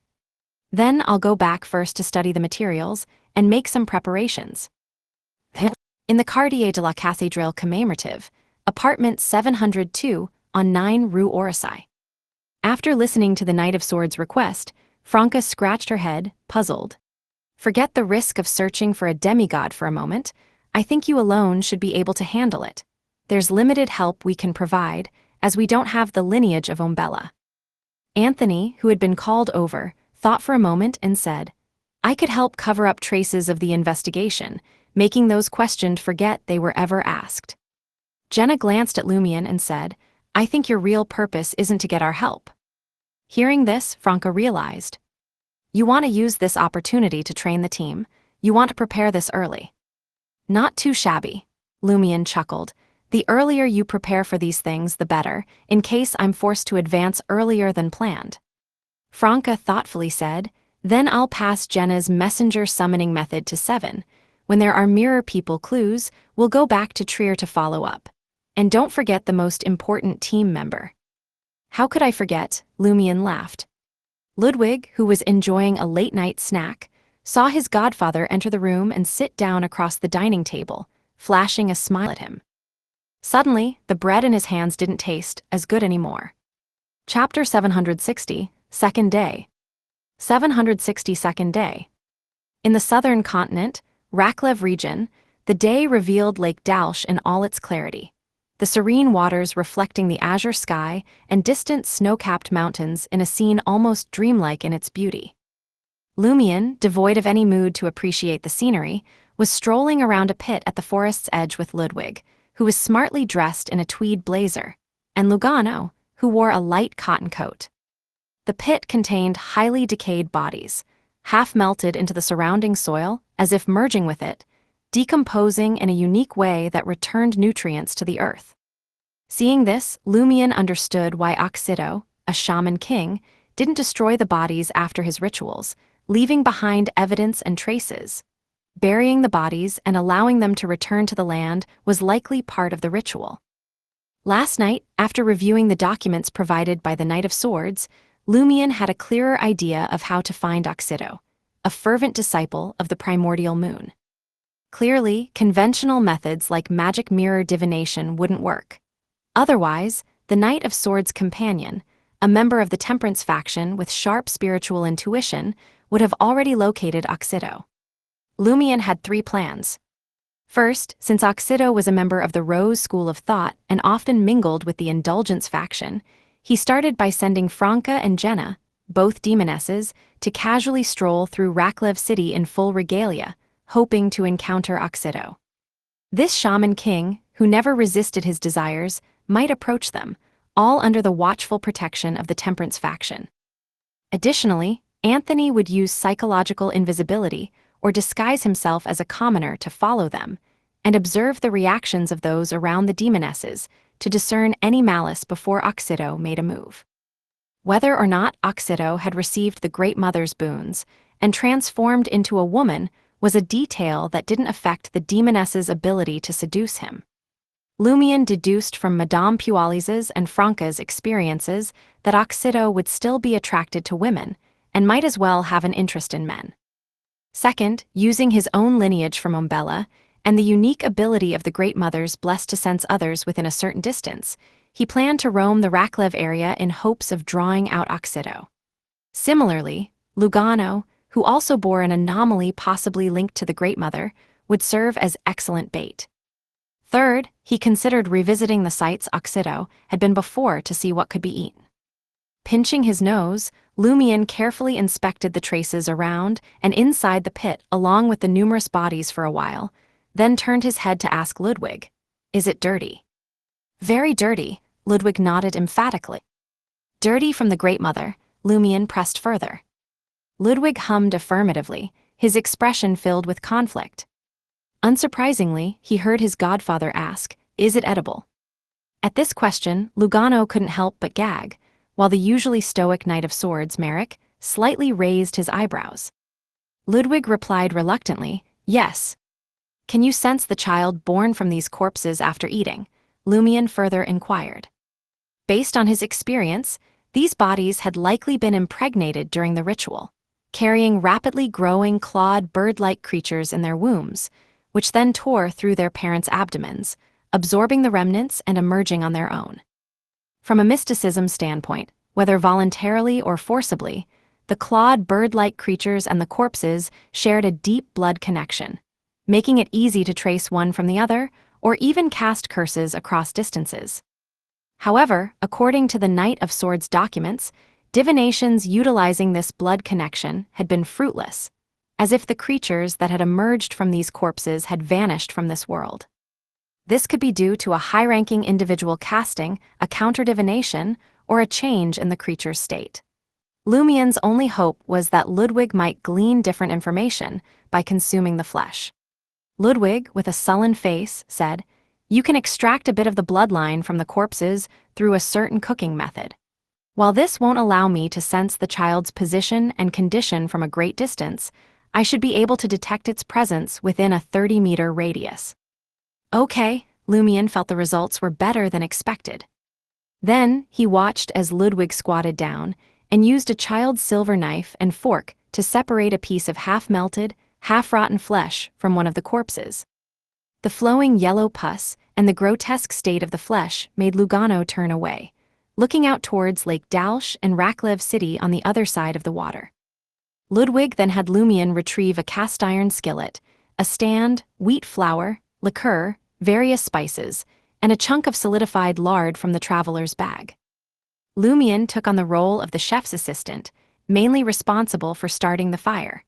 "Then I'll go back first to study the materials and make some preparations." In the Quartier de la Cathédrale commémorative, apartment 702 on 9 Rue Orsay. After listening to the Knight of Swords' request, Franca scratched her head, puzzled. "Forget the risk of searching for a demigod for a moment. I think you alone should be able to handle it. There's limited help we can provide, as we don't have the lineage of Umbella." Anthony, who had been called over, thought for a moment and said, "I could help cover up traces of the investigation, making those questioned forget they were ever asked." Jenna glanced at Lumien and said, "I think your real purpose isn't to get our help." Hearing this, Franca realized. You want to use this opportunity to train the team. You want to prepare this early. Not too shabby, Lumion chuckled. The earlier you prepare for these things, the better, in case I'm forced to advance earlier than planned. Franca thoughtfully said, then I'll pass Jenna's messenger summoning method to 7. When there are mirror people clues, we'll go back to Trier to follow up. And don't forget the most important team member. How could I forget? Lumion laughed. Ludwig, who was enjoying a late-night snack, saw his godfather enter the room and sit down across the dining table, flashing a smile at him. Suddenly, the bread in his hands didn't taste as good anymore. Chapter 760, Second Day. 762nd Day. In the southern continent, Raklev region, the day revealed Lake Dalsh in all its clarity, the serene waters reflecting the azure sky and distant snow-capped mountains in a scene almost dreamlike in its beauty. Lumion, devoid of any mood to appreciate the scenery, was strolling around a pit at the forest's edge with Ludwig, who was smartly dressed in a tweed blazer, and Lugano, who wore a light cotton coat. The pit contained highly decayed bodies, half melted into the surrounding soil as if merging with it, decomposing in a unique way that returned nutrients to the earth. Seeing this, Lumion understood why Oxido, a shaman king, didn't destroy the bodies after his rituals, leaving behind evidence and traces. Burying the bodies and allowing them to return to the land was likely part of the ritual. Last night, after reviewing the documents provided by the Knight of Swords, Lumion had a clearer idea of how to find Oxido, a fervent disciple of the primordial moon. Clearly, conventional methods like magic mirror divination wouldn't work. Otherwise, the Knight of Swords' companion, a member of the Temperance faction with sharp spiritual intuition, would have already located Oxido. Lumion had 3 plans. First, since Oxido was a member of the Rose School of Thought and often mingled with the Indulgence faction, he started by sending Franca and Jenna, both demonesses, to casually stroll through Raklev City in full regalia, hoping to encounter Oxido. This shaman king, who never resisted his desires, might approach them, all under the watchful protection of the Temperance faction. Additionally, Anthony would use psychological invisibility or disguise himself as a commoner to follow them, and observe the reactions of those around the demonesses to discern any malice before Oxido made a move. Whether or not Oxido had received the Great Mother's boons and transformed into a woman was a detail that didn't affect the demoness's ability to seduce him. Lumion deduced from Madame Pualis's and Franca's experiences that Oxido would still be attracted to women and might as well have an interest in men. Second, using his own lineage from Umbella and the unique ability of the Great Mothers blessed to sense others within a certain distance, he planned to roam the Raklev area in hopes of drawing out Oxido. Similarly, Lugano, who also bore an anomaly possibly linked to the Great Mother, would serve as excellent bait. Third, he considered revisiting the sites Oxido had been before to see what could be eaten. Pinching his nose, Lumion carefully inspected the traces around and inside the pit along with the numerous bodies for a while, then turned his head to ask Ludwig, "Is it dirty?" "Very dirty," Ludwig nodded emphatically. "Dirty from the Great Mother," Lumion pressed further. Ludwig hummed affirmatively, his expression filled with conflict. Unsurprisingly, he heard his godfather ask, "Is it edible?" At this question, Lugano couldn't help but gag, while the usually stoic Knight of Swords, Merrick, slightly raised his eyebrows. Ludwig replied reluctantly, "Yes." "Can you sense the child born from these corpses after eating?" Lumion further inquired. Based on his experience, these bodies had likely been impregnated during the ritual, carrying rapidly growing clawed bird-like creatures in their wombs, which then tore through their parents' abdomens, absorbing the remnants and emerging on their own. From a mysticism standpoint, whether voluntarily or forcibly, the clawed bird-like creatures and the corpses shared a deep blood connection, making it easy to trace one from the other or even cast curses across distances. However, according to the Knight of Swords documents, divinations utilizing this blood connection had been fruitless, as if the creatures that had emerged from these corpses had vanished from this world. This could be due to a high-ranking individual casting, a counter-divination, or a change in the creature's state. Lumien's only hope was that Ludwig might glean different information by consuming the flesh. Ludwig, with a sullen face, said, "You can extract a bit of the bloodline from the corpses through a certain cooking method. While this won't allow me to sense the child's position and condition from a great distance, I should be able to detect its presence within a 30-meter radius." Okay, Lumien felt the results were better than expected. Then he watched as Ludwig squatted down and used a child's silver knife and fork to separate a piece of half-melted, half-rotten flesh from one of the corpses. The flowing yellow pus and the grotesque state of the flesh made Lugano turn away, looking out towards Lake Dalsh and Raklev City on the other side of the water. Ludwig then had Lumien retrieve a cast-iron skillet, a stand, wheat flour, liqueur, various spices, and a chunk of solidified lard from the traveler's bag. Lumien took on the role of the chef's assistant, mainly responsible for starting the fire.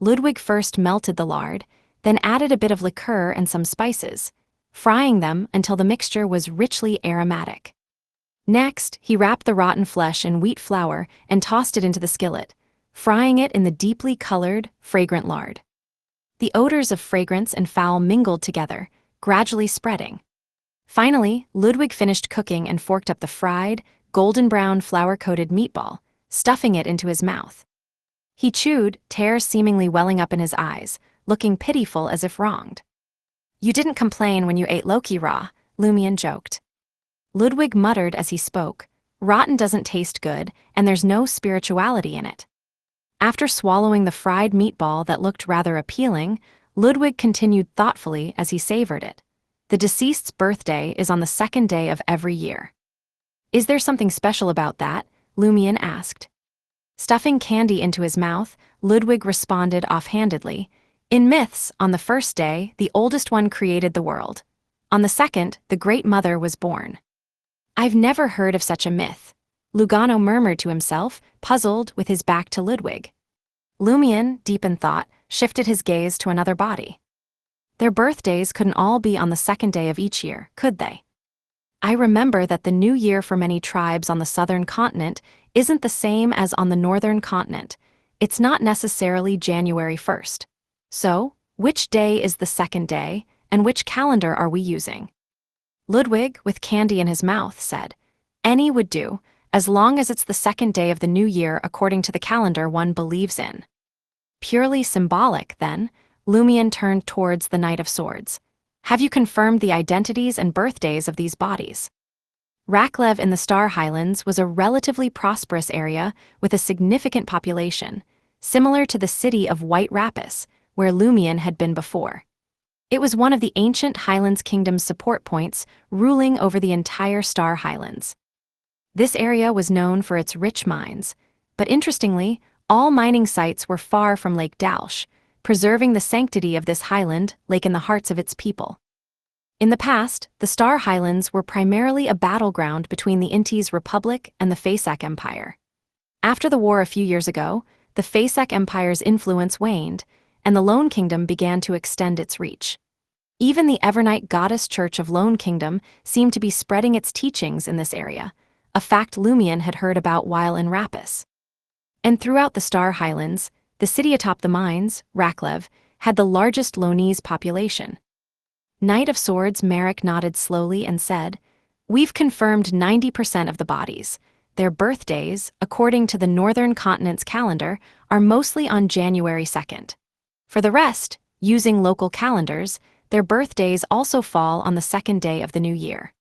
Ludwig first melted the lard, then added a bit of liqueur and some spices, frying them until the mixture was richly aromatic. Next, he wrapped the rotten flesh in wheat flour and tossed it into the skillet, frying it in the deeply colored, fragrant lard. The odors of fragrance and foul mingled together, gradually spreading. Finally, Ludwig finished cooking and forked up the fried, golden-brown flour-coated meatball, stuffing it into his mouth. He chewed, tears seemingly welling up in his eyes, looking pitiful as if wronged. "You didn't complain when you ate Loki raw," Lumien joked. Ludwig muttered as he spoke, "Rotten doesn't taste good, and there's no spirituality in it." After swallowing the fried meatball that looked rather appealing, Ludwig continued thoughtfully as he savored it. "The deceased's birthday is on the second day of every year." "Is there something special about that?" Lumien asked. Stuffing candy into his mouth, Ludwig responded offhandedly, "In myths, on the first day, the oldest one created the world. On the second, the Great Mother was born." "I've never heard of such a myth," Lugano murmured to himself, puzzled with his back to Ludwig. Lumien, deep in thought, shifted his gaze to another body. Their birthdays couldn't all be on the second day of each year, could they? "I remember that the new year for many tribes on the southern continent isn't the same as on the northern continent. It's not necessarily January 1st. So, which day is the second day, and which calendar are we using?" Ludwig, with candy in his mouth, said, "Any would do, as long as it's the second day of the new year according to the calendar one believes in." Purely symbolic, then, Lumien turned towards the Knight of Swords. "Have you confirmed the identities and birthdays of these bodies?" Raklev in the Star Highlands was a relatively prosperous area with a significant population, similar to the city of White Rapis, where Lumien had been before. It was one of the ancient Highlands Kingdom's support points, ruling over the entire Star Highlands. This area was known for its rich mines, but interestingly, all mining sites were far from Lake Dalsh, preserving the sanctity of this highland lake in the hearts of its people. In the past, the Star Highlands were primarily a battleground between the Intis Republic and the Fasak Empire. After the war a few years ago, the Fasak Empire's influence waned, and the Lone Kingdom began to extend its reach. Even the Evernight Goddess Church of Lone Kingdom seemed to be spreading its teachings in this area, a fact Lumien had heard about while in Rapis. And throughout the Star Highlands, the city atop the mines, Raklev, had the largest Lonese population. Knight of Swords Merrick nodded slowly and said, "We've confirmed 90% of the bodies. Their birthdays, according to the Northern Continent's calendar, are mostly on January 2nd. For the rest, using local calendars, their birthdays also fall on the second day of the new year.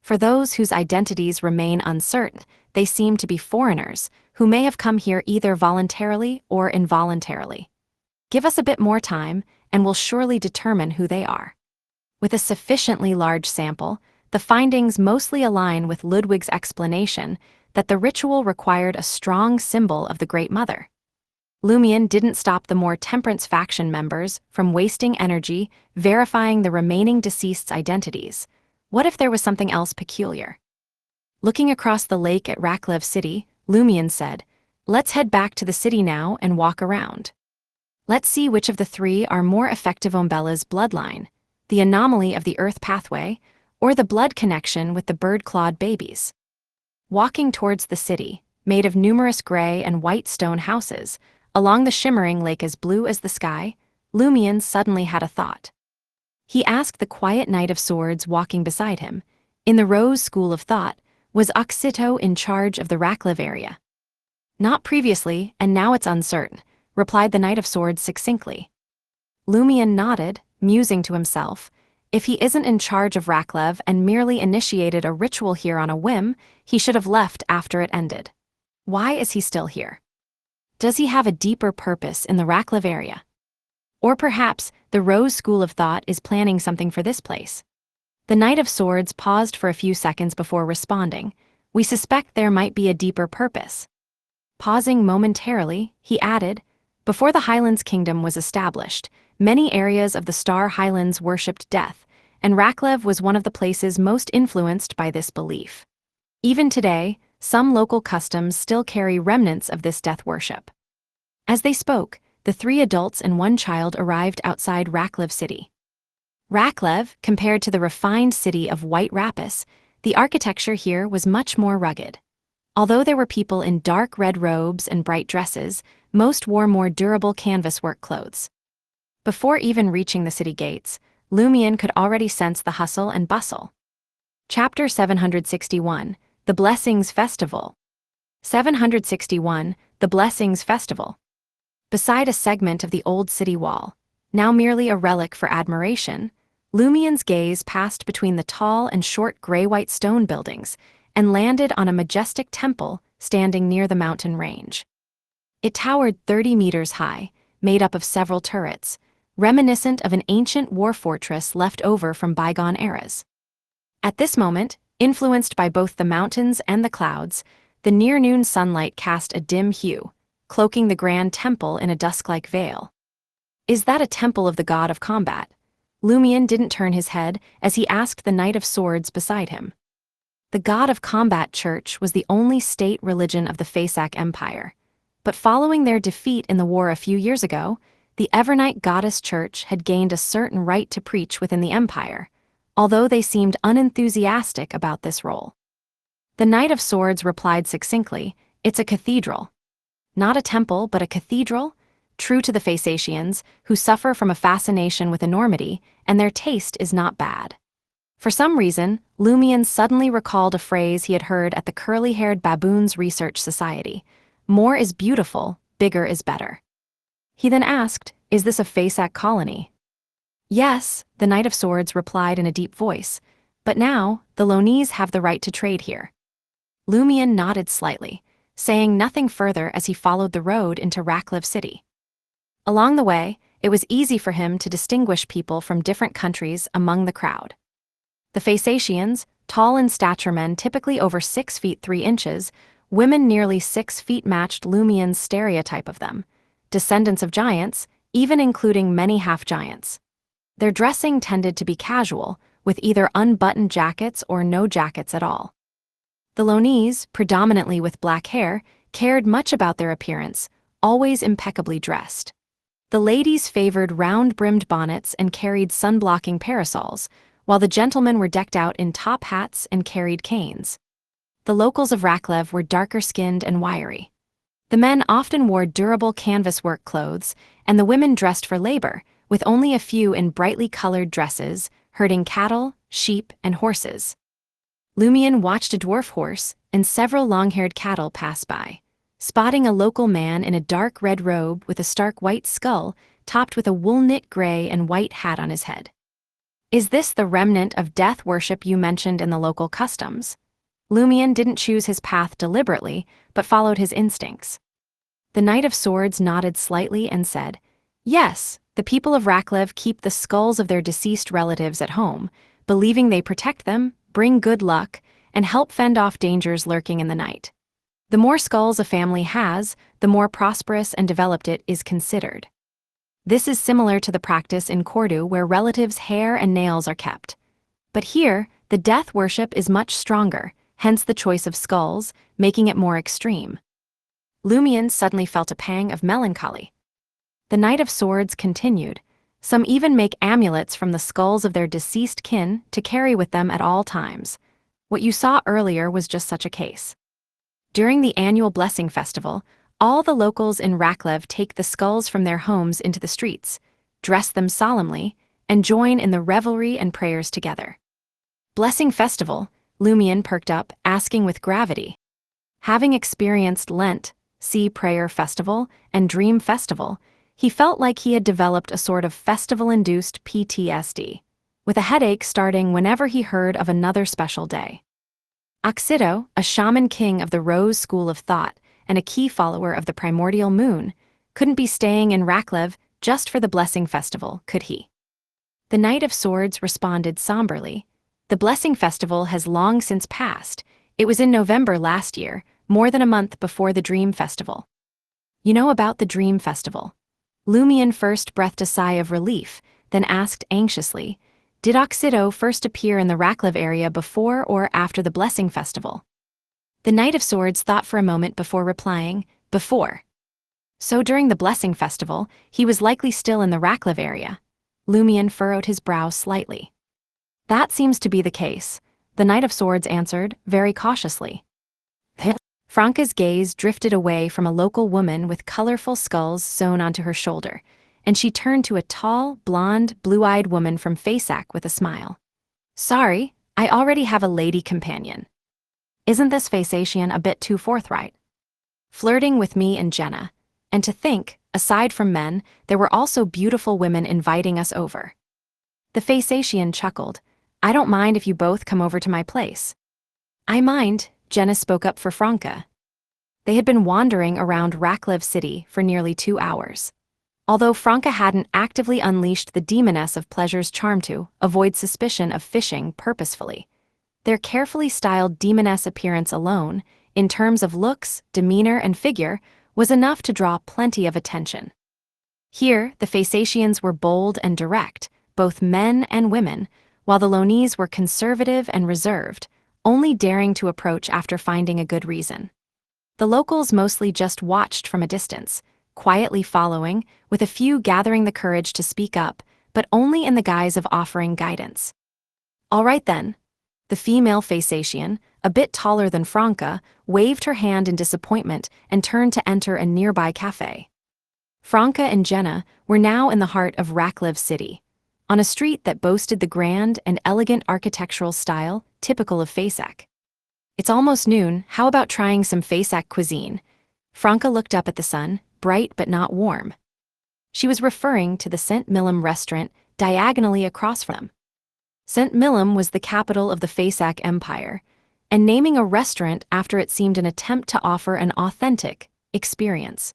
For those whose identities remain uncertain, they seem to be foreigners who may have come here either voluntarily or involuntarily. Give us a bit more time, and we'll surely determine who they are." With a sufficiently large sample, the findings mostly align with Ludwig's explanation that the ritual required a strong symbol of the Great Mother. Lumien didn't stop the more temperance faction members from wasting energy verifying the remaining deceased's identities. What if there was something else peculiar? Looking across the lake at Raklev City, Lumien said, "Let's head back to the city now and walk around. Let's see which of the three are more effective on Bella's bloodline, the anomaly of the Earth pathway, or the blood connection with the bird-clawed babies." Walking towards the city, made of numerous gray and white stone houses, along the shimmering lake as blue as the sky, Lumion suddenly had a thought. He asked the quiet Knight of Swords walking beside him, in the Rose school of thought, was Oxito in charge of the Raklev area? Not previously, and now it's uncertain, replied the Knight of Swords succinctly. Lumion nodded, musing to himself. If he isn't in charge of Raklev and merely initiated a ritual here on a whim, he should have left after it ended. Why is he still here? Does he have a deeper purpose in the Raklev area? Or perhaps the Rose School of Thought is planning something for this place. The Knight of Swords paused for a few seconds before responding. We suspect there might be a deeper purpose. Pausing momentarily, he added, before the Highlands Kingdom was established, many areas of the Star Highlands worshipped death, and Raklev was one of the places most influenced by this belief. Even today, some local customs still carry remnants of this death worship. As they spoke, the 3 adults and 1 child arrived outside Raklev City. Raklev, compared to the refined city of White Rapis, the architecture here was much more rugged. Although there were people in dark red robes and bright dresses, most wore more durable canvas work clothes. Before even reaching the city gates, Lumion could already sense the hustle and bustle. Chapter 761, The Blessings Festival. 761, The Blessings Festival. Beside a segment of the old city wall, now merely a relic for admiration, Lumion's gaze passed between the tall and short gray-white stone buildings and landed on a majestic temple standing near the mountain range. It towered 30 meters high, made up of several turrets, reminiscent of an ancient war fortress left over from bygone eras. At this moment, influenced by both the mountains and the clouds, the near-noon sunlight cast a dim hue, cloaking the grand temple in a dusk-like veil. Is that a temple of the god of combat? Lumion didn't turn his head as he asked the Knight of Swords beside him. The god of combat church was the only state religion of the Fasak Empire, but following their defeat in the war a few years ago, the Evernight Goddess Church had gained a certain right to preach within the empire, although they seemed unenthusiastic about this role. The Knight of Swords replied succinctly, "It's a cathedral. Not a temple, but a cathedral?" True to the Fasatians, who suffer from a fascination with enormity, and their taste is not bad. For some reason, Lumion suddenly recalled a phrase he had heard at the curly-haired baboons' research society. More is beautiful, bigger is better. He then asked, is this a Fasak colony? Yes, the Knight of Swords replied in a deep voice, but now, the Lonese have the right to trade here. Lumion nodded slightly, saying nothing further as he followed the road into Raklev City. Along the way, it was easy for him to distinguish people from different countries among the crowd. The Fasatians, tall in stature men typically over 6 feet 3 inches, women nearly 6 feet matched Lumion's stereotype of them, descendants of giants, even including many half-giants. Their dressing tended to be casual, with either unbuttoned jackets or no jackets at all. The Lonese, predominantly with black hair, cared much about their appearance, always impeccably dressed. The ladies favored round-brimmed bonnets and carried sun-blocking parasols, while the gentlemen were decked out in top hats and carried canes. The locals of Raklev were darker-skinned and wiry. The men often wore durable canvas work clothes, and the women dressed for labor, with only a few in brightly colored dresses, herding cattle, sheep, and horses. Lumion watched a dwarf horse and several long-haired cattle pass by, spotting a local man in a dark red robe with a stark white skull topped with a wool-knit gray and white hat on his head. Is this the remnant of death worship you mentioned in the local customs? Lumion didn't choose his path deliberately, but followed his instincts. The Knight of Swords nodded slightly and said, yes, the people of Raklev keep the skulls of their deceased relatives at home, believing they protect them, bring good luck, and help fend off dangers lurking in the night. The more skulls a family has, the more prosperous and developed it is considered. This is similar to the practice in Cordu where relatives' hair and nails are kept. But here, the death worship is much stronger, hence the choice of skulls, making it more extreme. Lumion suddenly felt a pang of melancholy. The Knight of Swords continued, some even make amulets from the skulls of their deceased kin to carry with them at all times. What you saw earlier was just such a case. During the annual Blessing Festival, all the locals in Raklev take the skulls from their homes into the streets, dress them solemnly, and join in the revelry and prayers together. Blessing Festival, Lumion perked up, asking with gravity. Having experienced Lent, Sea Prayer Festival, and Dream Festival, he felt like he had developed a sort of festival-induced PTSD, with a headache starting whenever he heard of another special day. Oxido, a shaman king of the Rose School of Thought and a key follower of the primordial moon, couldn't be staying in Raklev just for the Blessing Festival, could he? The Knight of Swords responded somberly. The Blessing Festival has long since passed. It was in November last year, more than a month before the Dream Festival. You know about the Dream Festival? Lumion first breathed a sigh of relief, then asked anxiously, did Oxido first appear in the Raklev area before or after the Blessing Festival? The Knight of Swords thought for a moment before replying, before. So during the Blessing Festival, he was likely still in the Raklev area. Lumion furrowed his brow slightly. That seems to be the case, the Knight of Swords answered, very cautiously. Franca's gaze drifted away from a local woman with colorful skulls sewn onto her shoulder, and she turned to a tall, blonde, blue-eyed woman from Faceac with a smile. Sorry, I already have a lady companion. Isn't this Faceation a bit too forthright? Flirting with me and Jenna. And to think, aside from men, there were also beautiful women inviting us over. The Faceation chuckled. I don't mind if you both come over to my place. I mind, Jenna spoke up for Franca. They had been wandering around Raklev City for nearly 2 hours. Although Franca hadn't actively unleashed the demoness of pleasure's charm to avoid suspicion of fishing purposefully, their carefully styled demoness appearance alone, in terms of looks, demeanor, and figure, was enough to draw plenty of attention. Here, the Faceatians were bold and direct, both men and women, while the Lonese were conservative and reserved, only daring to approach after finding a good reason. The locals mostly just watched from a distance, quietly following, with a few gathering the courage to speak up, but only in the guise of offering guidance. All right then. The female Faceation, a bit taller than Franca, waved her hand in disappointment and turned to enter a nearby cafe. Franca and Jenna were now in the heart of Raklev City, on a street that boasted the grand and elegant architectural style typical of Faceac. It's almost noon, how about trying some Faceac cuisine? Franca looked up at the sun, bright but not warm. She was referring to the St. Millum restaurant diagonally across from them. St. Millum was the capital of the Faceac Empire, and naming a restaurant after it seemed an attempt to offer an authentic experience.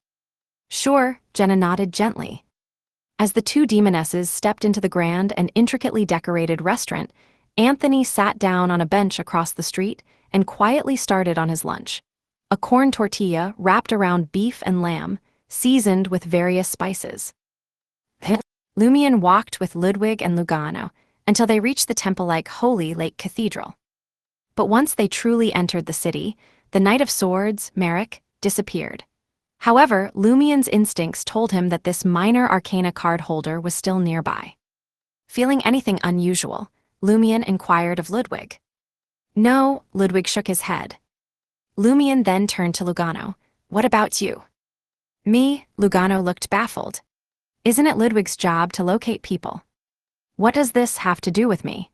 Sure, Jenna nodded gently. As the two demonesses stepped into the grand and intricately decorated restaurant, Anthony sat down on a bench across the street and quietly started on his lunch. A corn tortilla wrapped around beef and lamb, seasoned with various spices. Lumion walked with Ludwig and Lugano until they reached the temple-like Holy Lake Cathedral. But once they truly entered the city, the Knight of Swords, Merrick, disappeared. However, Lumion's instincts told him that this minor arcana card holder was still nearby. Feeling anything unusual, Lumion inquired of Ludwig. No, Ludwig shook his head. Lumion then turned to Lugano. What about you? Me, Lugano looked baffled. Isn't it Ludwig's job to locate people? What does this have to do with me?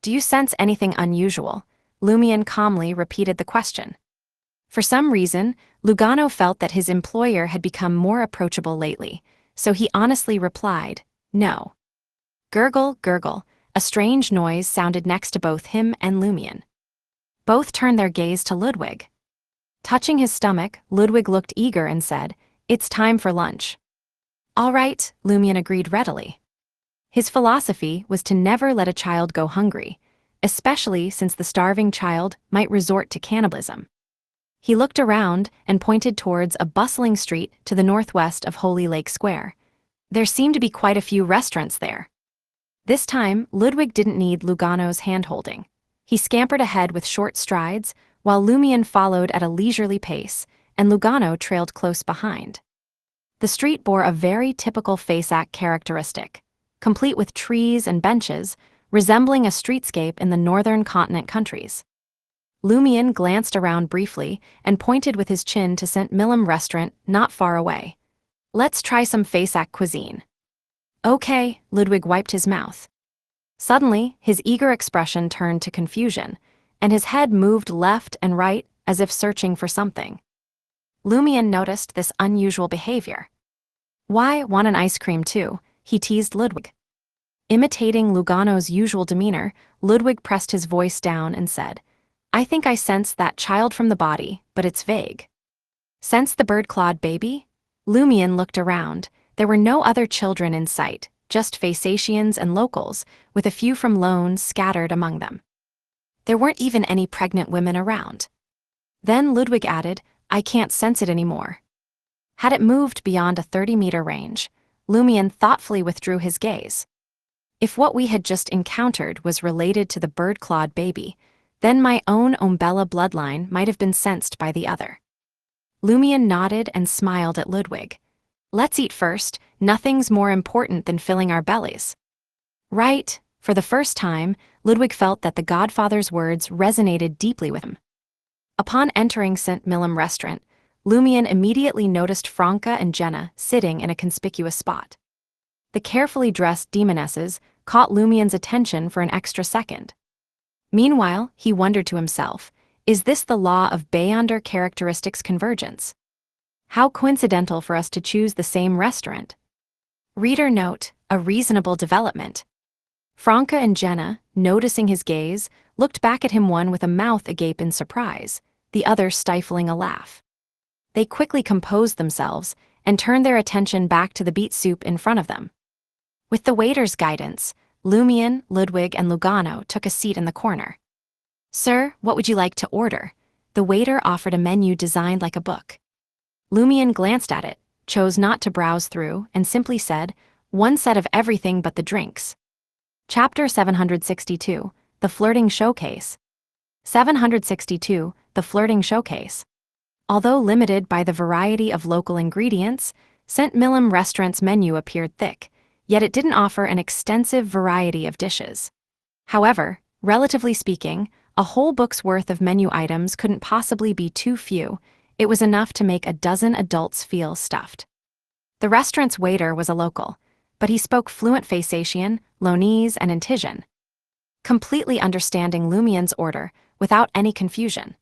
Do you sense anything unusual? Lumion calmly repeated the question. For some reason, Lugano felt that his employer had become more approachable lately, so he honestly replied, no. Gurgle, gurgle, a strange noise sounded next to both him and Lumion. Both turned their gaze to Ludwig. Touching his stomach, Ludwig looked eager and said, it's time for lunch. All right, Lumion agreed readily. His philosophy was to never let a child go hungry, especially since the starving child might resort to cannibalism. He looked around and pointed towards a bustling street to the northwest of Holy Lake Square. There seemed to be quite a few restaurants there. This time, Ludwig didn't need Lugano's hand-holding. He scampered ahead with short strides, while Lumion followed at a leisurely pace, and Lugano trailed close behind. The street bore a very typical Faceac characteristic, complete with trees and benches, resembling a streetscape in the northern continent countries. Lumian glanced around briefly and pointed with his chin to St. Millum restaurant not far away. Let's try some Fasak cuisine. Okay, Ludwig wiped his mouth. Suddenly, his eager expression turned to confusion, and his head moved left and right as if searching for something. Lumian noticed this unusual behavior. Why, want an ice cream too? He teased Ludwig. Imitating Lugano's usual demeanor, Ludwig pressed his voice down and said, I think I sense that child from the body, but it's vague. Sense the bird-clawed baby? Lumian looked around. There were no other children in sight, just Fasacians and locals, with a few from Loans scattered among them. There weren't even any pregnant women around. Then Ludwig added, I can't sense it anymore. Had it moved beyond a 30-meter range, Lumian thoughtfully withdrew his gaze. If what we had just encountered was related to the bird-clawed baby, then my own Umbella bloodline might have been sensed by the other. Lumian nodded and smiled at Ludwig. Let's eat first, nothing's more important than filling our bellies. Right, for the first time, Ludwig felt that the Godfather's words resonated deeply with him. Upon entering St. Millum restaurant, Lumian immediately noticed Franca and Jenna sitting in a conspicuous spot. The carefully dressed demonesses caught Lumian's attention for an extra second. Meanwhile, he wondered to himself, is this the law of Beyonder characteristics convergence? How coincidental for us to choose the same restaurant. Reader note, a reasonable development. Franca and Jenna, noticing his gaze, looked back at him, one with a mouth agape in surprise, the other stifling a laugh. They quickly composed themselves and turned their attention back to the beet soup in front of them. With the waiter's guidance, Lumian, Ludwig, and Lugano took a seat in the corner. Sir, what would you like to order? The waiter offered a menu designed like a book. Lumian glanced at it, chose not to browse through, and simply said, one set of everything but the drinks. Chapter 762, The Flirting Showcase. 762, The Flirting Showcase. Although limited by the variety of local ingredients, St. Millum restaurant's menu appeared thick, yet it didn't offer an extensive variety of dishes. However, relatively speaking, a whole book's worth of menu items couldn't possibly be too few. It was enough to make a dozen adults feel stuffed. The restaurant's waiter was a local, but he spoke fluent Fasacian, Lonese, and Intijan, completely understanding Lumian's order without any confusion.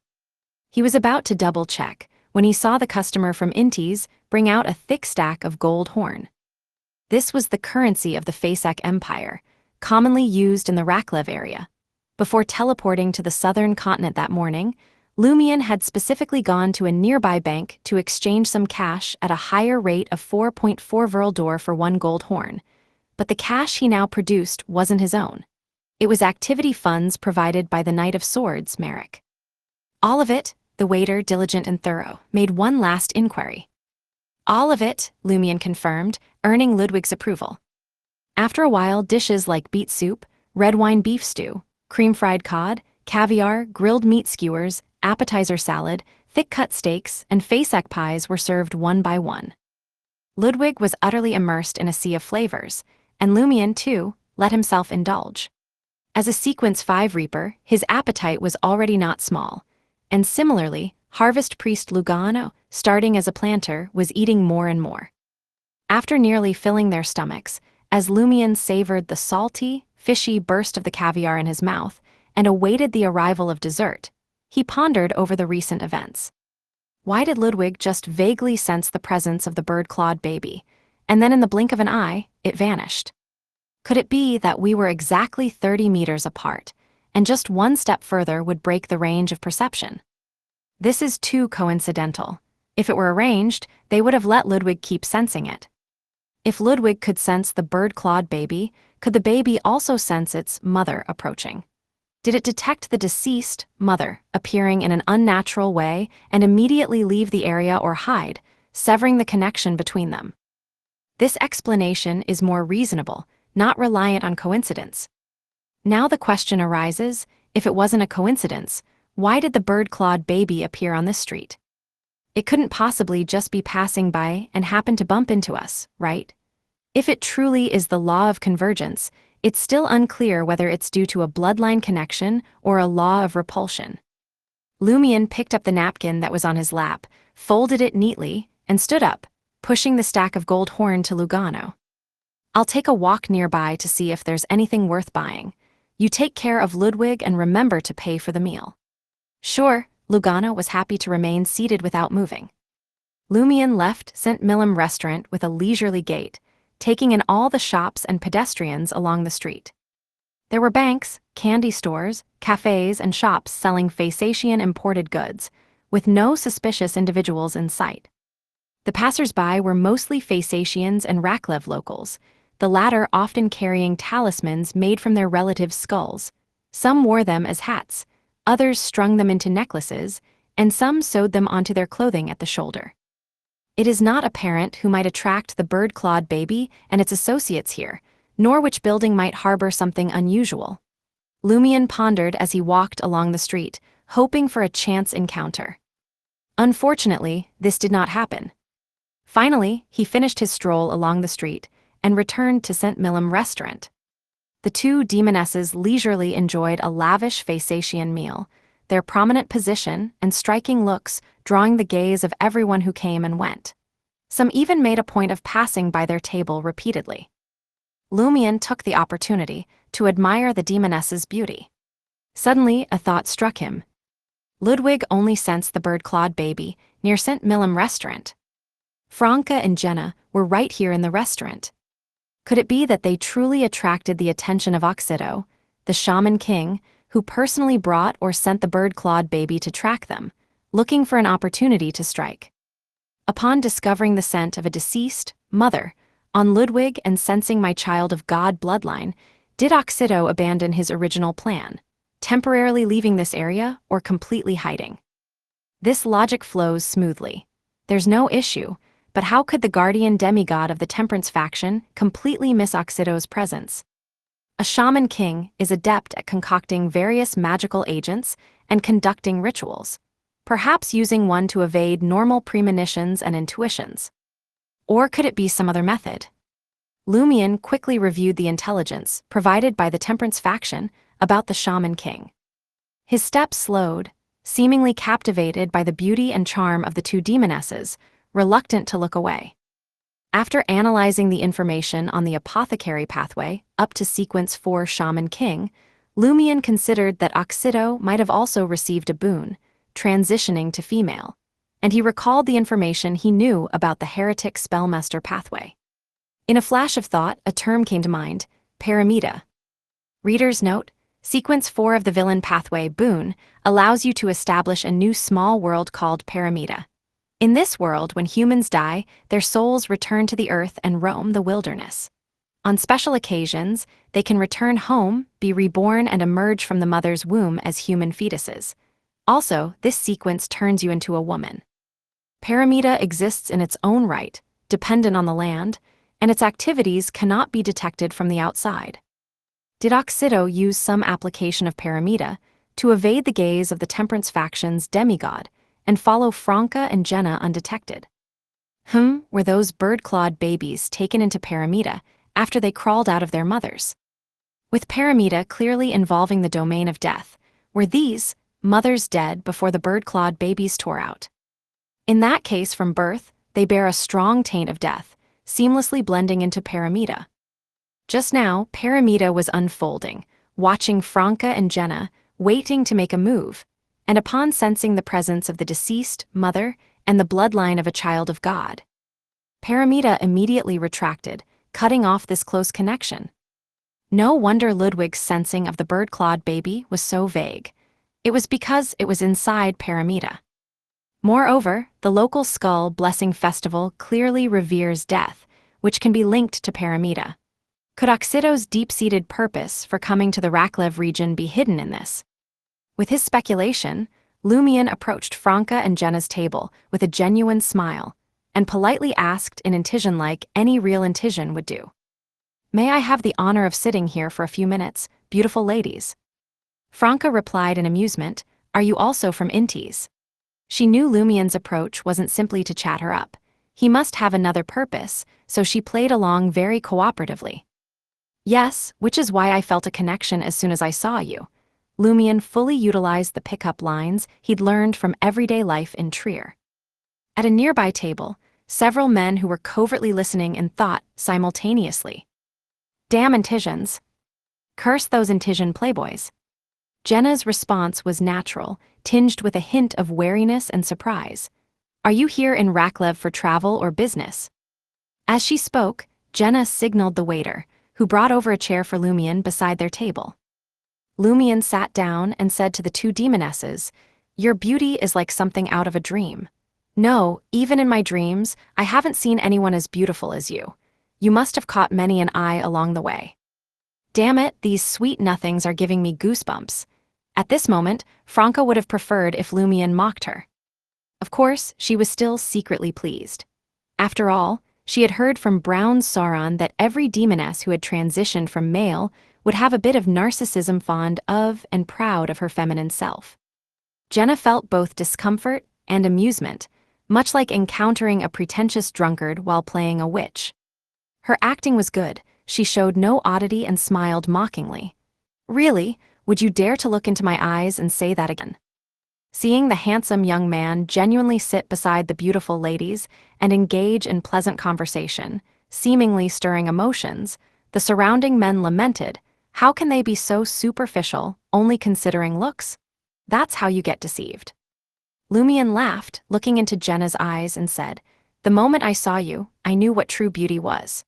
He was about to double-check when he saw the customer from Intis bring out a thick stack of gold horn. This was the currency of the Fasak Empire, commonly used in the Raklev area. Before teleporting to the southern continent that morning, Lumian had specifically gone to a nearby bank to exchange some cash at a higher rate of 4.4 Verldor for one gold horn, but the cash he now produced wasn't his own. It was activity funds provided by the Knight of Swords, Merrick. All of it, the waiter, diligent and thorough, made one last inquiry. All of it, Lumian confirmed, earning Ludwig's approval. After a while, dishes like beet soup, red wine beef stew, cream-fried cod, caviar, grilled meat skewers, appetizer salad, thick-cut steaks, and Fasak pies were served one by one. Ludwig was utterly immersed in a sea of flavors, and Lumian, too, let himself indulge. As a Sequence 5 Reaper, his appetite was already not small, and similarly, Harvest Priest Lugano, starting as a planter, was eating more and more. After nearly filling their stomachs, as Lumian savored the salty, fishy burst of the caviar in his mouth and awaited the arrival of dessert, he pondered over the recent events. Why did Ludwig just vaguely sense the presence of the bird-clawed baby, and then in the blink of an eye, it vanished? Could it be that we were exactly 30 meters apart, and just one step further would break the range of perception? This is too coincidental. If it were arranged, they would have let Ludwig keep sensing it. If Ludwig could sense the bird-clawed baby, could the baby also sense its mother approaching? Did it detect the deceased mother appearing in an unnatural way and immediately leave the area or hide, severing the connection between them? This explanation is more reasonable, not reliant on coincidence. Now the question arises, if it wasn't a coincidence, why did the bird-clawed baby appear on this street? It couldn't possibly just be passing by and happen to bump into us, right? If it truly is the law of convergence, it's still unclear whether it's due to a bloodline connection or a law of repulsion. Lumion picked up the napkin that was on his lap, folded it neatly, and stood up, pushing the stack of gold horn to Lugano. I'll take a walk nearby to see if there's anything worth buying. You take care of Ludwig and remember to pay for the meal. Sure, Lugano was happy to remain seated without moving. Lumion left St. Millem restaurant with a leisurely gait, taking in all the shops and pedestrians along the street. There were banks, candy stores, cafes, and shops selling Faysatian imported goods, with no suspicious individuals in sight. The passers-by were mostly Faysatians and Raklev locals, the latter often carrying talismans made from their relatives' skulls. Some wore them as hats, others strung them into necklaces, and some sewed them onto their clothing at the shoulder. It is not apparent who might attract the bird-clawed baby and its associates here, nor which building might harbor something unusual. Lumion pondered as he walked along the street, hoping for a chance encounter. Unfortunately, this did not happen. Finally, he finished his stroll along the street and returned to St. Millem restaurant. The two demonesses leisurely enjoyed a lavish Faysatian meal, their prominent position and striking looks drawing the gaze of everyone who came and went. Some even made a point of passing by their table repeatedly. Lumion took the opportunity to admire the demoness's beauty. Suddenly, a thought struck him. Ludwig only sensed the bird-clawed baby near St. Millem restaurant. Franca and Jenna were right here in the restaurant. Could it be that they truly attracted the attention of Oxido, the shaman king, who personally brought or sent the bird-clawed baby to track them, looking for an opportunity to strike? Upon discovering the scent of a deceased mother on Ludwig and sensing my child of God bloodline, did Oxido abandon his original plan, temporarily leaving this area or completely hiding? This logic flows smoothly. There's no issue, but how could the guardian demigod of the Temperance faction completely miss Oxido's presence? A shaman king is adept at concocting various magical agents and conducting rituals, perhaps using one to evade normal premonitions and intuitions. Or could it be some other method? Lumion quickly reviewed the intelligence provided by the Temperance faction about the shaman king. His steps slowed, seemingly captivated by the beauty and charm of the two demonesses, reluctant to look away. After analyzing the information on the apothecary pathway up to sequence 4 Shaman King, Lumion considered that Oxido might have also received a boon, transitioning to female, and he recalled the information he knew about the heretic spellmaster pathway. In a flash of thought, a term came to mind: Paramita. Reader's note: Sequence 4 of the villain pathway, boon, allows you to establish a new small world called Paramita. In this world, when humans die, their souls return to the earth and roam the wilderness. On special occasions, they can return home, be reborn, and emerge from the mother's womb as human fetuses. Also, this sequence turns you into a woman. Paramita exists in its own right, dependent on the land, and its activities cannot be detected from the outside. Did Oxido use some application of Paramita to evade the gaze of the Temperance faction's demigod and follow Franca and Jenna undetected? Were those bird-clawed babies taken into Paramita after they crawled out of their mothers? With Paramita clearly involving the domain of death, were these mothers dead before the bird-clawed babies tore out? In that case, from birth, they bear a strong taint of death, seamlessly blending into Paramita. Just now, Paramita was unfolding, watching Franca and Jenna, waiting to make a move, and upon sensing the presence of the deceased mother and the bloodline of a child of God, Paramita immediately retracted, cutting off this close connection. No wonder Ludwig's sensing of the bird-clawed baby was so vague. It was because it was inside Paramita. Moreover, the local skull blessing festival clearly reveres death, which can be linked to Paramita. Could Oxido's deep-seated purpose for coming to the Raklev region be hidden in this? With his speculation, Lumion approached Franca and Jenna's table with a genuine smile and politely asked in Intision like any real Intision would do. "May I have the honor of sitting here for a few minutes, beautiful ladies?" Franca replied in amusement, "Are you also from Intis?" She knew Lumion's approach wasn't simply to chat her up. He must have another purpose, so she played along very cooperatively. "Yes, which is why I felt a connection as soon as I saw you. Lumian fully utilized the pickup lines he'd learned from everyday life in Trier. At a nearby table, several men who were covertly listening and thought simultaneously. Damn Intisians. Curse those Intisian playboys. Jenna's response was natural, tinged with a hint of wariness and surprise. Are you here in Raklev for travel or business? As she spoke, Jenna signaled the waiter, who brought over a chair for Lumian beside their table. Lumian sat down and said to the two demonesses, "Your beauty is like something out of a dream. No, even in my dreams, I haven't seen anyone as beautiful as you. You must have caught many an eye along the way. Damn it, these sweet nothings are giving me goosebumps." At this moment, Franca would have preferred if Lumian mocked her. Of course, she was still secretly pleased. After all, she had heard from Brown Sauron that every demoness who had transitioned from male would have a bit of narcissism, fond of and proud of her feminine self. Jenna felt both discomfort and amusement, much like encountering a pretentious drunkard while playing a witch. Her acting was good, she showed no oddity and smiled mockingly. "Really, would you dare to look into my eyes and say that again?" Seeing the handsome young man genuinely sit beside the beautiful ladies and engage in pleasant conversation, seemingly stirring emotions, the surrounding men lamented, how can they be so superficial, only considering looks? That's how you get deceived. Lumian laughed, looking into Jenna's eyes, and said, "The moment I saw you, I knew what true beauty was."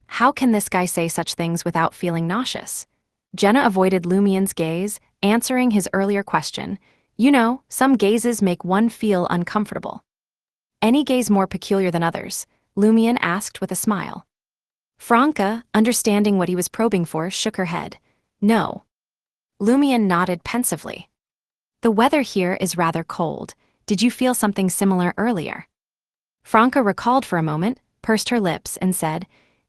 How can this guy say such things without feeling nauseous? Jenna avoided Lumian's gaze, answering his earlier question. You know, some gazes make one feel uncomfortable. Any gaze more peculiar than others? Lumian asked with a smile. Franca, understanding what he was probing for, shook her head. No. Lumian nodded pensively. The weather here is rather cold. Did you feel something similar earlier? Franca recalled for a moment, pursed her lips, and said,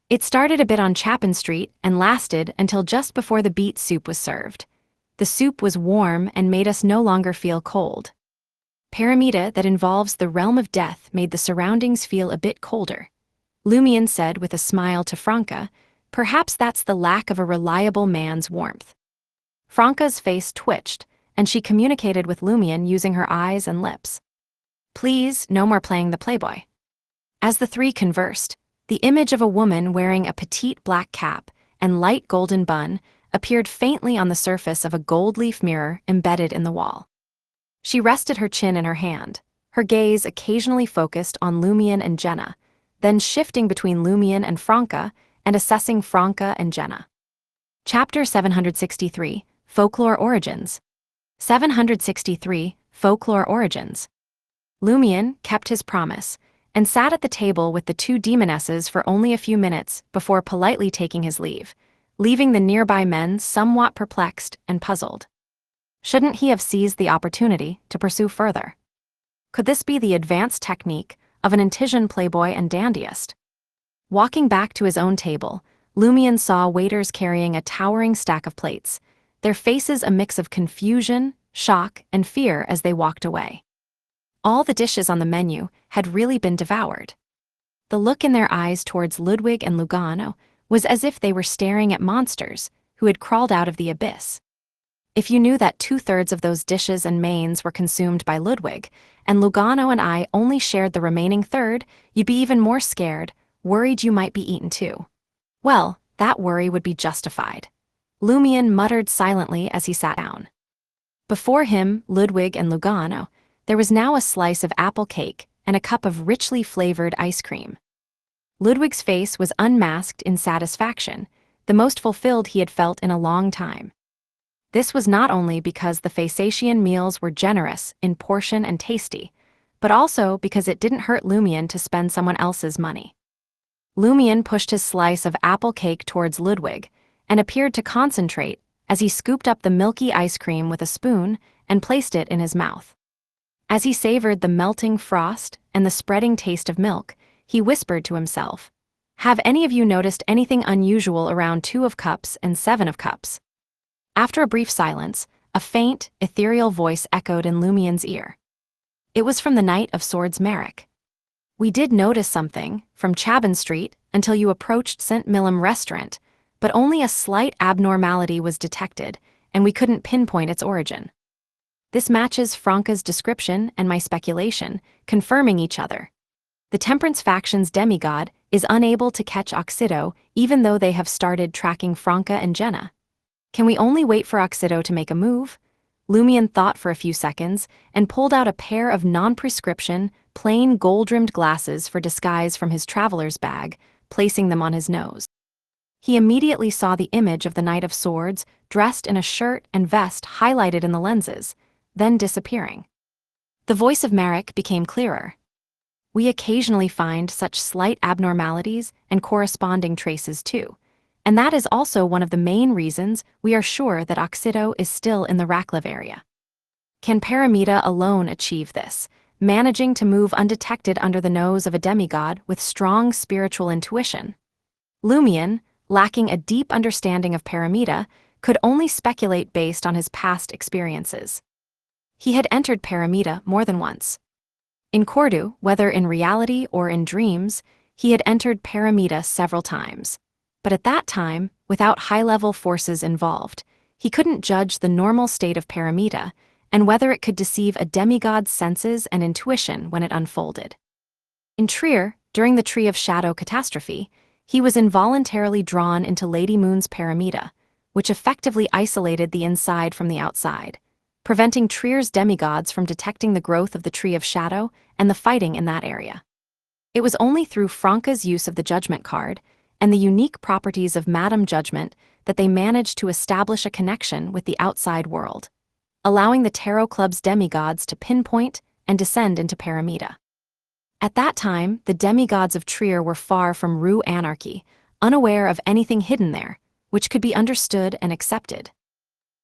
"It started a bit on Chapin Street and lasted until just before the beet soup was served. The soup was warm and made us no longer feel cold. Paramita that involves the realm of death made the surroundings feel a bit colder." Lumian said with a smile to Franca, "Perhaps that's the lack of a reliable man's warmth." Franca's face twitched, and she communicated with Lumian using her eyes and lips. "Please, no more playing the playboy." As the three conversed, the image of a woman wearing a petite black cap and light golden bun appeared faintly on the surface of a gold leaf mirror embedded in the wall. She rested her chin in her hand, her gaze occasionally focused on Lumian and Jenna, then shifting between Lumian and Franca and assessing Franca and Jenna. Chapter 763, Folklore Origins. 763, Folklore Origins. Lumian kept his promise and sat at the table with the two demonesses for only a few minutes before politely taking his leave, leaving the nearby men somewhat perplexed and puzzled. Shouldn't he have seized the opportunity to pursue further? Could this be the advanced technique of an Intisian playboy and dandyist? Walking back to his own table, Lumian saw waiters carrying a towering stack of plates, their faces a mix of confusion, shock, and fear as they walked away. All the dishes on the menu had really been devoured. The look in their eyes towards Ludwig and Lugano was as if they were staring at monsters who had crawled out of the abyss. If you knew that 2/3 of those dishes and mains were consumed by Ludwig, and Lugano and I only shared the remaining third, you'd be even more scared, worried you might be eaten too. Well, that worry would be justified. Lumian muttered silently as he sat down. Before him, Ludwig and Lugano, there was now a slice of apple cake and a cup of richly flavored ice cream. Ludwig's face was unmasked in satisfaction, the most fulfilled he had felt in a long time. This was not only because the Faceatian meals were generous in portion and tasty, but also because it didn't hurt Lumian to spend someone else's money. Lumian pushed his slice of apple cake towards Ludwig and appeared to concentrate as he scooped up the milky ice cream with a spoon and placed it in his mouth. As he savored the melting frost and the spreading taste of milk, he whispered to himself, "Have any of you noticed anything unusual around 2 of cups and 7 of cups?" After a brief silence, a faint, ethereal voice echoed in Lumian's ear. It was from the Knight of Swords Merrick. "We did notice something from Chapin Street until you approached St. Millum restaurant, but only a slight abnormality was detected, and we couldn't pinpoint its origin. This matches Franca's description and my speculation, confirming each other. The Temperance faction's demigod is unable to catch Oxido even though they have started tracking Franca and Jenna. Can we only wait for Oxido to make a move? Lumion thought for a few seconds and pulled out a pair of non-prescription, plain gold-rimmed glasses for disguise from his traveler's bag, placing them on his nose. He immediately saw the image of the Knight of Swords, dressed in a shirt and vest highlighted in the lenses, then disappearing. The voice of Merrick became clearer. We occasionally find such slight abnormalities and corresponding traces too, and that is also one of the main reasons we are sure that Oxido is still in the Raklev area. Can Paramita alone achieve this, managing to move undetected under the nose of a demigod with strong spiritual intuition? Lumion, lacking a deep understanding of Paramita, could only speculate based on his past experiences. He had entered Paramita more than once. In Cordu, whether in reality or in dreams, he had entered Paramita several times. But at that time, without high-level forces involved, he couldn't judge the normal state of Paramita and whether it could deceive a demigod's senses and intuition when it unfolded. In Trier, during the Tree of Shadow catastrophe, he was involuntarily drawn into Lady Moon's Paramita, which effectively isolated the inside from the outside, preventing Trier's demigods from detecting the growth of the Tree of Shadow and the fighting in that area. It was only through Franca's use of the Judgment card and the unique properties of Madame Judgment that they managed to establish a connection with the outside world, allowing the Tarot Club's demigods to pinpoint and descend into Paramita. At that time, the demigods of Trier were far from Rue anarchy, unaware of anything hidden there, which could be understood and accepted.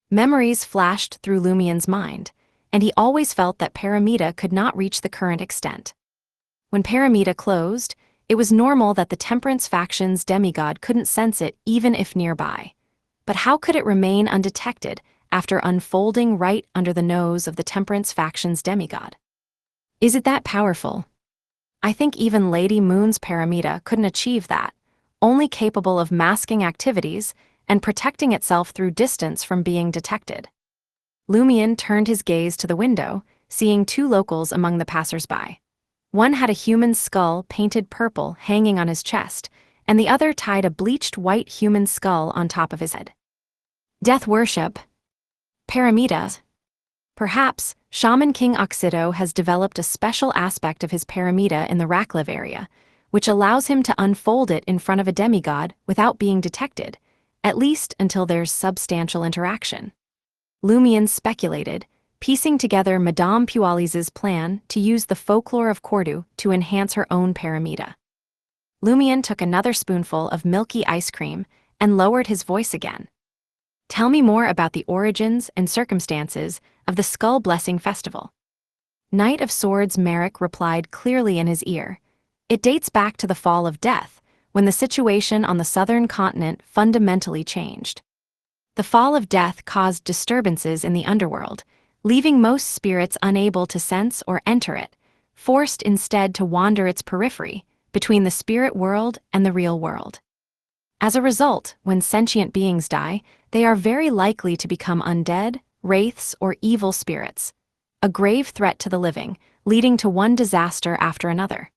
Memories flashed through Lumion's mind, and he always felt that Paramita could not reach the current extent. When Paramita closed, it was normal that the Temperance faction's demigod couldn't sense it even if nearby. But how could it remain undetected after unfolding right under the nose of the Temperance faction's demigod? Is it that powerful? I think even Lady Moon's Paramita couldn't achieve that, only capable of masking activities and protecting itself through distance from being detected. Lumion turned his gaze to the window, seeing two locals among the passers-by. One had a human skull painted purple hanging on his chest, and the other tied a bleached white human skull on top of his head. Death worship. Paramita. Perhaps Shaman King Oxido has developed a special aspect of his Paramita in the Raklev area, which allows him to unfold it in front of a demigod without being detected, at least until there's substantial interaction. Lumion speculated, piecing together Madame Pualis's plan to use the folklore of Cordu to enhance her own Paramita. Lumion took another spoonful of milky ice cream and lowered his voice again. Tell me more about the origins and circumstances of the Skull Blessing Festival. Knight of Swords Merrick replied clearly in his ear. It dates back to the fall of Death, when the situation on the southern continent fundamentally changed. The fall of Death caused disturbances in the underworld, leaving most spirits unable to sense or enter it, forced instead to wander its periphery, between the spirit world and the real world. As a result, when sentient beings die, they are very likely to become undead, wraiths, or evil spirits, a grave threat to the living, leading to one disaster after another.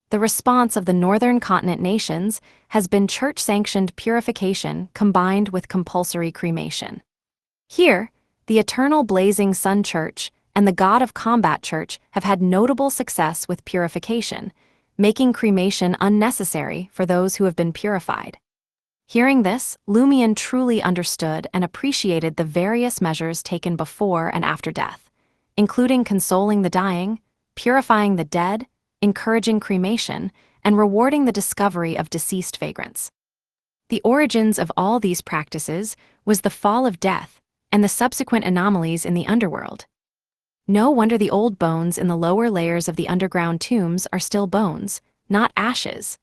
The response of the northern continent nations has been church-sanctioned purification combined with compulsory cremation. Here, the Eternal Blazing Sun Church and the God of Combat Church have had notable success with purification, making cremation unnecessary for those who have been purified. Hearing this, Lumion truly understood and appreciated the various measures taken before and after death, including consoling the dying, purifying the dead, encouraging cremation, and rewarding the discovery of deceased vagrants. The origins of all these practices was the fall of Death and the subsequent anomalies in the underworld. No wonder the old bones in the lower layers of the underground tombs are still bones, not ashes.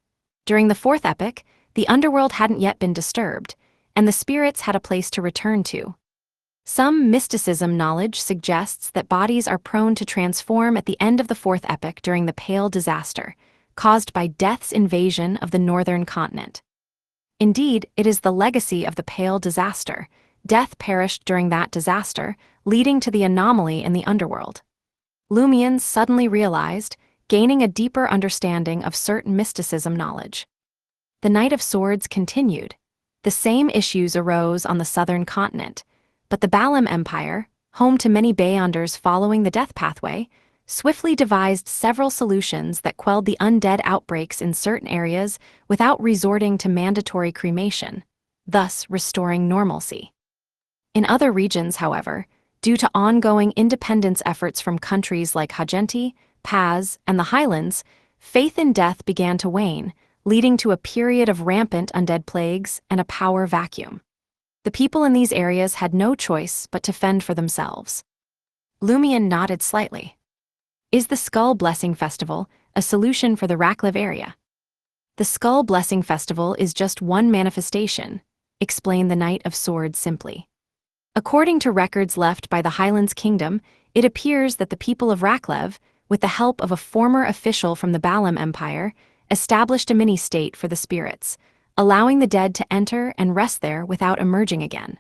During the fourth epoch, the underworld hadn't yet been disturbed, and the spirits had a place to return to. Some mysticism knowledge suggests that bodies are prone to transform at the end of the fourth epoch during the Pale Disaster, caused by Death's invasion of the northern continent. Indeed, it is the legacy of the Pale Disaster, Death perished during that disaster, leading to the anomaly in the Underworld. Lumion suddenly realized, gaining a deeper understanding of certain mysticism knowledge. The Knight of Swords continued. The same issues arose on the southern continent, but the Balam Empire, home to many Beyonders following the death pathway, swiftly devised several solutions that quelled the undead outbreaks in certain areas without resorting to mandatory cremation, thus restoring normalcy. In other regions, however, due to ongoing independence efforts from countries like Hagenti, Paz, and the Highlands, faith in death began to wane, leading to a period of rampant undead plagues and a power vacuum. The people in these areas had no choice but to fend for themselves. Lumion nodded slightly. Is the Skull Blessing Festival a solution for the Raklev area? The Skull Blessing Festival is just one manifestation, explained the Knight of Swords simply. According to records left by the Highlands Kingdom, it appears that the people of Raklev, with the help of a former official from the Balam Empire, established a mini-state for the spirits, allowing the dead to enter and rest there without emerging again.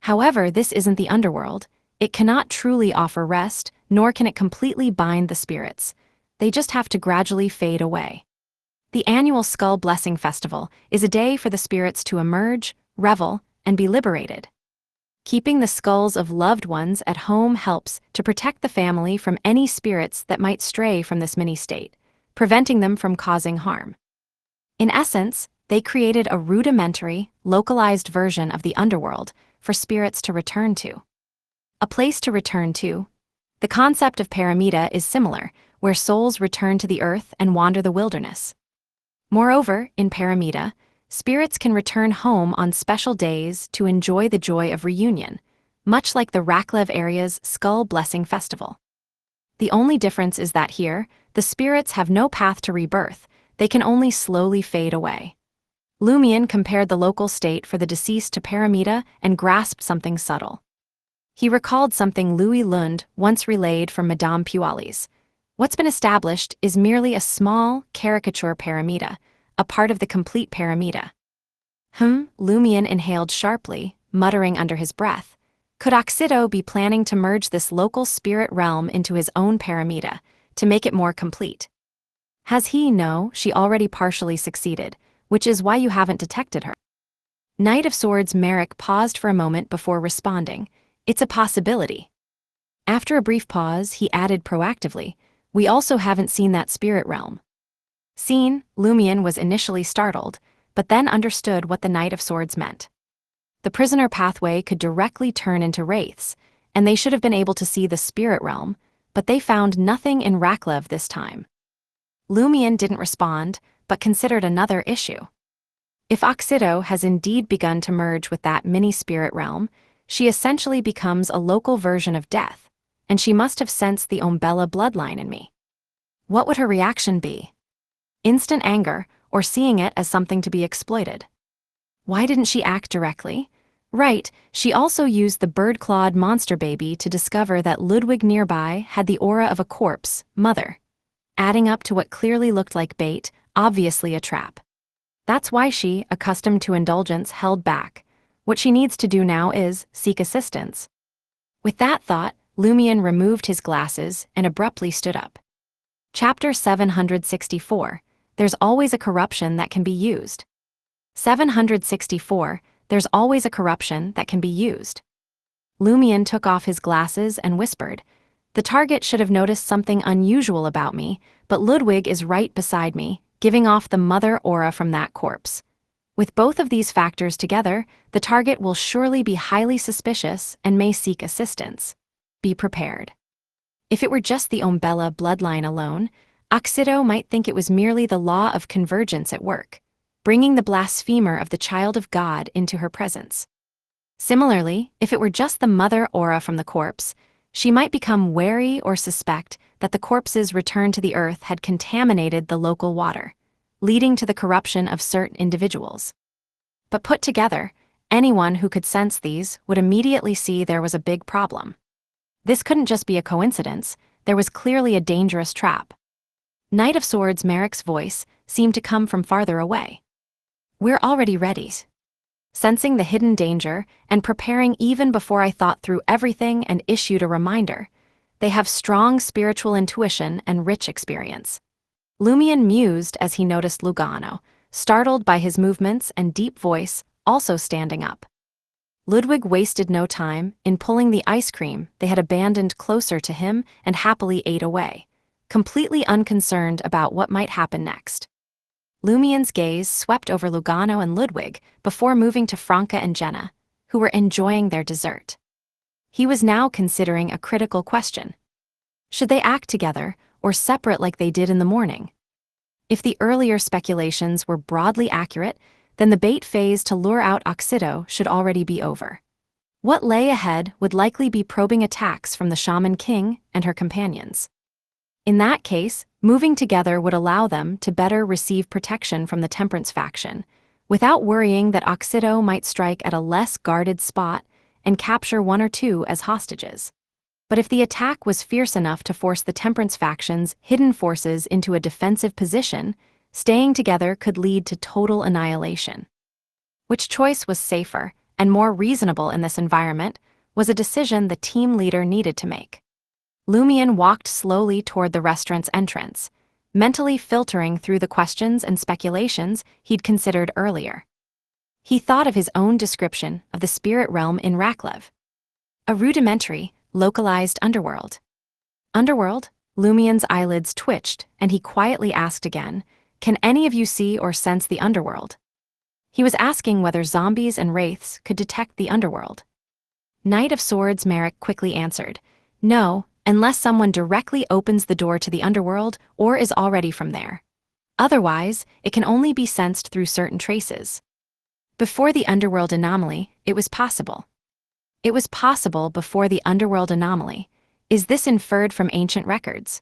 However, this isn't the Underworld. It cannot truly offer rest, nor can it completely bind the spirits. They just have to gradually fade away. The annual Skull Blessing Festival is a day for the spirits to emerge, revel, and be liberated. Keeping the skulls of loved ones at home helps to protect the family from any spirits that might stray from this mini-state, preventing them from causing harm. In essence, they created a rudimentary, localized version of the Underworld for spirits to return to. A place to return to. The concept of Paramita is similar, where souls return to the earth and wander the wilderness. Moreover, in Paramita, spirits can return home on special days to enjoy the joy of reunion, much like the Raklev area's Skull Blessing Festival. The only difference is that here, the spirits have no path to rebirth, they can only slowly fade away. Lumion compared the local state for the deceased to Paramita and grasped something subtle. He recalled something Louis Lund once relayed from Madame Pualis. What's been established is merely a small, caricature Paramita, a part of the complete Paramita. Lumion inhaled sharply, muttering under his breath. Could Oxido be planning to merge this local spirit realm into his own Paramita, to make it more complete? Has he? No, she already partially succeeded, which is why you haven't detected her. Knight of Swords Merrick paused for a moment before responding. It's a possibility. After a brief pause, he added proactively, we also haven't seen that spirit realm. Seen, Lumion was initially startled, but then understood what the Knight of Swords meant. The prisoner pathway could directly turn into wraiths, and they should have been able to see the spirit realm, but they found nothing in Raklev this time. Lumion didn't respond, but considered another issue. If Oxido has indeed begun to merge with that mini-spirit realm, she essentially becomes a local version of death, and she must have sensed the Umbella bloodline in me. What would her reaction be? Instant anger, or seeing it as something to be exploited? Why didn't she act directly? Right, she also used the bird-clawed monster baby to discover that Ludwig nearby had the aura of a corpse, mother, adding up to what clearly looked like bait, obviously a trap. That's why she, accustomed to indulgence, held back. What she needs to do now is seek assistance. With that thought, Lumion removed his glasses and abruptly stood up. Chapter 764. There's always a corruption that can be used. 764. There's always a corruption that can be used. Lumion took off his glasses and whispered, the target should have noticed something unusual about me, but Ludwig is right beside me, giving off the mother aura from that corpse. With both of these factors together, the target will surely be highly suspicious and may seek assistance. Be prepared. If it were just the Umbella bloodline alone, Oxido might think it was merely the law of convergence at work, bringing the blasphemer of the child of God into her presence. Similarly, if it were just the mother aura from the corpse, she might become wary or suspect that the corpse's return to the earth had contaminated the local water, leading to the corruption of certain individuals. But put together, anyone who could sense these would immediately see there was a big problem. This couldn't just be a coincidence, there was clearly a dangerous trap. Knight of Swords Merrick's voice seemed to come from farther away. We're already ready. Sensing the hidden danger and preparing even before I thought through everything and issued a reminder. They have strong spiritual intuition and rich experience. Lumion mused as he noticed Lugano, startled by his movements and deep voice, also standing up. Ludwig wasted no time in pulling the ice cream they had abandoned closer to him and happily ate away, completely unconcerned about what might happen next. Lumion's gaze swept over Lugano and Ludwig before moving to Franca and Jenna, who were enjoying their dessert. He was now considering a critical question. Should they act together or separate like they did in the morning? If the earlier speculations were broadly accurate, then the bait phase to lure out Oxido should already be over. What lay ahead would likely be probing attacks from the Shaman King and her companions. In that case, moving together would allow them to better receive protection from the Temperance faction, without worrying that Oxido might strike at a less guarded spot and capture one or two as hostages. But if the attack was fierce enough to force the Temperance faction's hidden forces into a defensive position, staying together could lead to total annihilation. Which choice was safer and more reasonable in this environment was a decision the team leader needed to make. Lumion walked slowly toward the restaurant's entrance, mentally filtering through the questions and speculations he'd considered earlier. He thought of his own description of the spirit realm in Raklev. A rudimentary, localized underworld. Underworld? Lumion's eyelids twitched, and he quietly asked again, "Can any of you see or sense the underworld?" He was asking whether zombies and wraiths could detect the underworld. Knight of Swords Merrick quickly answered, "No, unless someone directly opens the door to the underworld or is already from there. Otherwise, it can only be sensed through certain traces." Before the underworld anomaly, it was possible. It was possible before the underworld anomaly. Is this inferred from ancient records?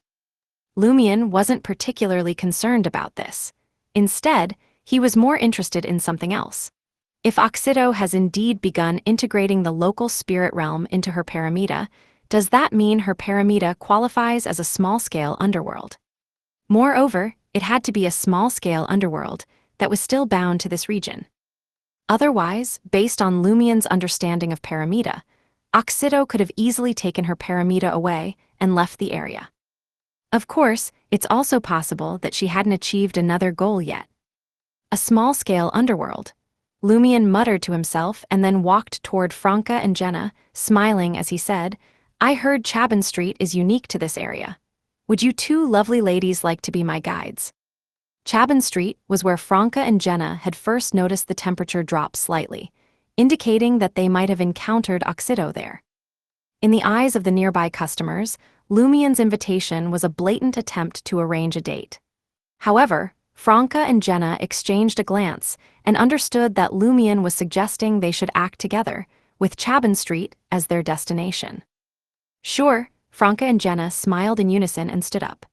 Lumion wasn't particularly concerned about this. Instead, he was more interested in something else. If Oxido has indeed begun integrating the local spirit realm into her paramita, does that mean her paramita qualifies as a small-scale underworld? Moreover, it had to be a small-scale underworld that was still bound to this region. Otherwise, based on Lumion's understanding of paramita, Oxido could have easily taken her paramita away and left the area. Of course, it's also possible that she hadn't achieved another goal yet. A small-scale underworld. Lumion muttered to himself and then walked toward Franca and Jenna, smiling as he said, "I heard Chabon Street is unique to this area. Would you two lovely ladies like to be my guides?" Chabon Street was where Franca and Jenna had first noticed the temperature drop slightly, indicating that they might have encountered Oxido there. In the eyes of the nearby customers, Lumion's invitation was a blatant attempt to arrange a date. However, Franca and Jenna exchanged a glance and understood that Lumion was suggesting they should act together, with Chabon Street as their destination. Sure, Franca and Jenna smiled in unison and stood up.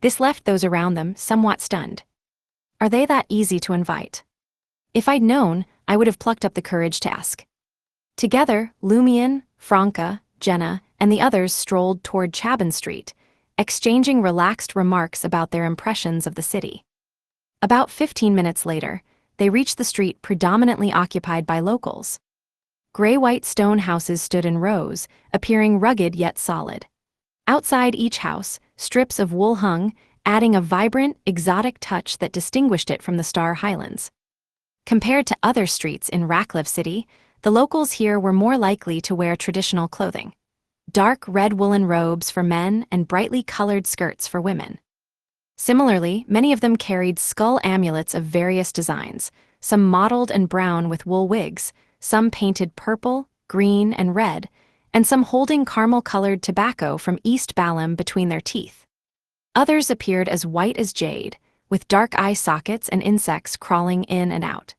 This left those around them somewhat stunned. Are they that easy to invite? If I'd known, I would have plucked up the courage to ask. Together, Lumion, Franca, Jenna, and the others strolled toward Chabon Street, exchanging relaxed remarks about their impressions of the city. About 15 minutes later, they reached the street predominantly occupied by locals. Gray-white stone houses stood in rows, appearing rugged yet solid. Outside each house, strips of wool hung, adding a vibrant, exotic touch that distinguished it from the Star Highlands. Compared to other streets in Raklev City, the locals here were more likely to wear traditional clothing. Dark red woolen robes for men and brightly colored skirts for women. Similarly, many of them carried skull amulets of various designs, some mottled and brown with wool wigs, some painted purple, green, and red, and some holding caramel-colored tobacco from East Balam between their teeth. Others appeared as white as jade, with dark eye sockets and insects crawling in and out.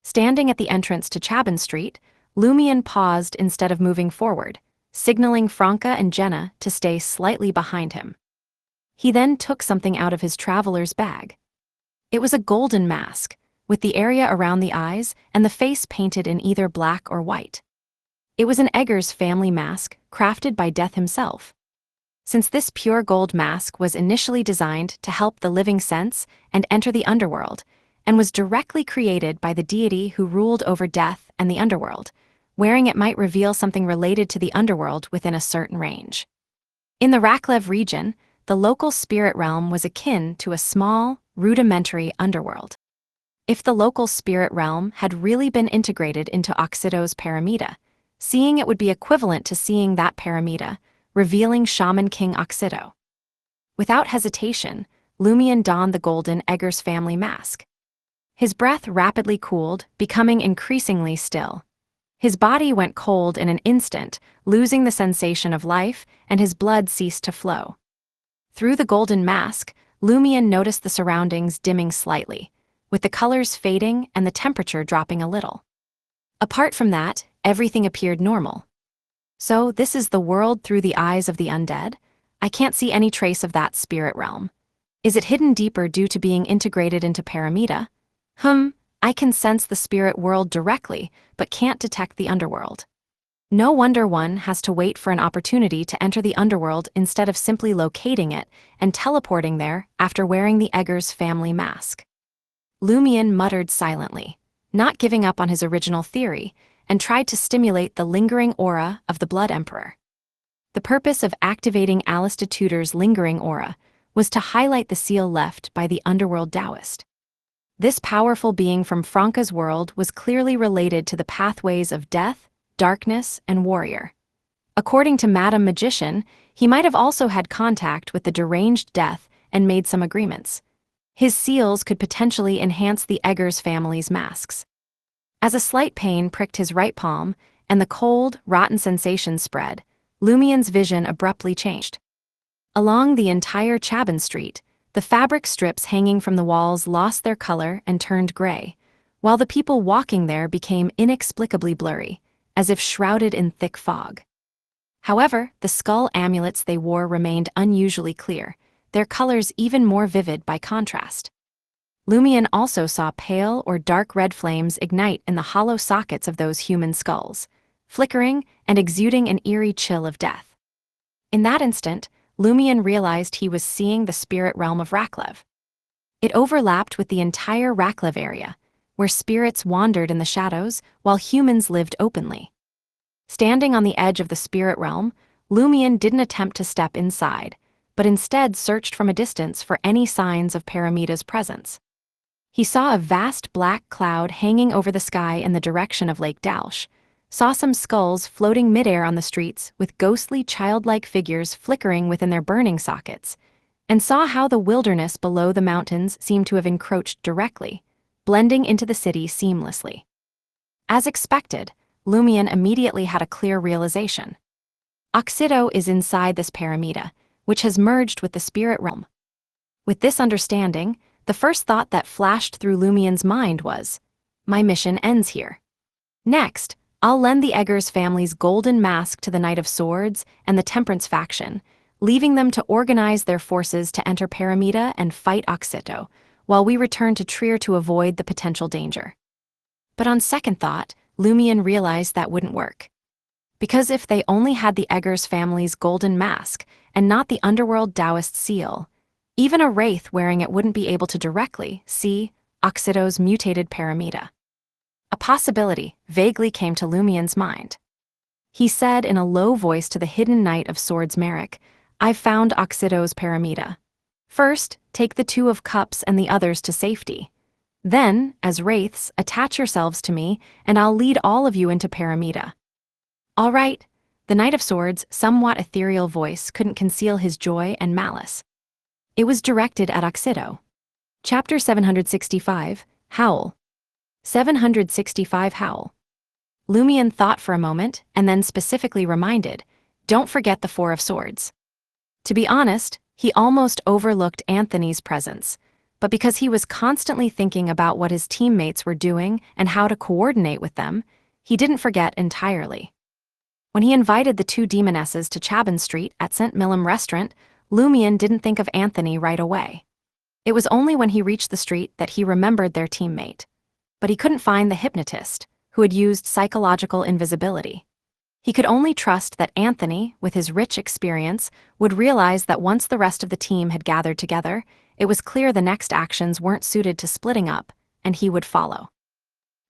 Standing at the entrance to Chabon Street, Lumion paused instead of moving forward, signaling Franca and Jenna to stay slightly behind him. He then took something out of his traveler's bag. It was a golden mask, with the area around the eyes and the face painted in either black or white. It was an Eggers family mask, crafted by Death himself. Since this pure gold mask was initially designed to help the living sense and enter the underworld, and was directly created by the deity who ruled over death and the underworld. Wearing it might reveal something related to the underworld within a certain range. In the Raklev region, the local spirit realm was akin to a small, rudimentary underworld. If the local spirit realm had really been integrated into Oxido's paramita, seeing it would be equivalent to seeing that paramita, revealing Shaman King Oxido. Without hesitation, Lumion donned the golden Eggers family mask. His breath rapidly cooled, becoming increasingly still. His body went cold in an instant, losing the sensation of life, and his blood ceased to flow. Through the golden mask, Lumion noticed the surroundings dimming slightly, with the colors fading and the temperature dropping a little. Apart from that, everything appeared normal. So, this is the world through the eyes of the undead? I can't see any trace of that spirit realm. Is it hidden deeper due to being integrated into paramita? I can sense the spirit world directly, but can't detect the underworld. No wonder one has to wait for an opportunity to enter the underworld instead of simply locating it and teleporting there after wearing the Eggers family mask. Lumion muttered silently, not giving up on his original theory, and tried to stimulate the lingering aura of the Blood Emperor. The purpose of activating Alistair Tudor's lingering aura was to highlight the seal left by the Underworld Taoist. This powerful being from Franca's world was clearly related to the pathways of death, darkness, and warrior. According to Madame Magician, he might have also had contact with the deranged death and made some agreements. His seals could potentially enhance the Eggers family's masks. As a slight pain pricked his right palm, and the cold, rotten sensation spread, Lumion's vision abruptly changed. Along the entire Chaban Street, the fabric strips hanging from the walls lost their color and turned gray, while the people walking there became inexplicably blurry, as if shrouded in thick fog. However, the skull amulets they wore remained unusually clear, their colors even more vivid by contrast. Lumion also saw pale or dark red flames ignite in the hollow sockets of those human skulls, flickering and exuding an eerie chill of death. In that instant, Lumion realized he was seeing the spirit realm of Raklev. It overlapped with the entire Raklev area, where spirits wandered in the shadows while humans lived openly. Standing on the edge of the spirit realm, Lumion didn't attempt to step inside, but instead searched from a distance for any signs of Paramita's presence. He saw a vast black cloud hanging over the sky in the direction of Lake Dalsh, saw some skulls floating midair on the streets with ghostly childlike figures flickering within their burning sockets, and saw how the wilderness below the mountains seemed to have encroached directly, blending into the city seamlessly. As expected, Lumion immediately had a clear realization. Oxido is inside this paramita, which has merged with the spirit realm. With this understanding, the first thought that flashed through Lumion's mind was, my mission ends here. Next, I'll lend the Eggers family's golden mask to the Knight of Swords and the Temperance faction, leaving them to organize their forces to enter Paramita and fight Oxido, while we return to Trier to avoid the potential danger. But on second thought, Lumion realized that wouldn't work. Because if they only had the Eggers family's golden mask and not the Underworld Taoist seal, even a wraith wearing it wouldn't be able to directly see Oxido's mutated paramita. A possibility vaguely came to Lumion's mind. He said in a low voice to the hidden Knight of Swords Merrick, I've found Oxido's paramita. First, take the Two of Cups and the others to safety. Then, as wraiths, attach yourselves to me, and I'll lead all of you into paramita. All right, the Knight of Swords' somewhat ethereal voice couldn't conceal his joy and malice. It was directed at Oxido. Chapter 765, Howl. 765 Howl. Lumion thought for a moment, and then specifically reminded, don't forget the Four of Swords. To be honest, he almost overlooked Anthony's presence, but because he was constantly thinking about what his teammates were doing and how to coordinate with them, he didn't forget entirely. When he invited the two demonesses to Chaban Street at St. Millum restaurant, Lumion didn't think of Anthony right away. It was only when he reached the street that he remembered their teammate. But he couldn't find the hypnotist, who had used psychological invisibility. He could only trust that Anthony, with his rich experience, would realize that once the rest of the team had gathered together, it was clear the next actions weren't suited to splitting up, and he would follow.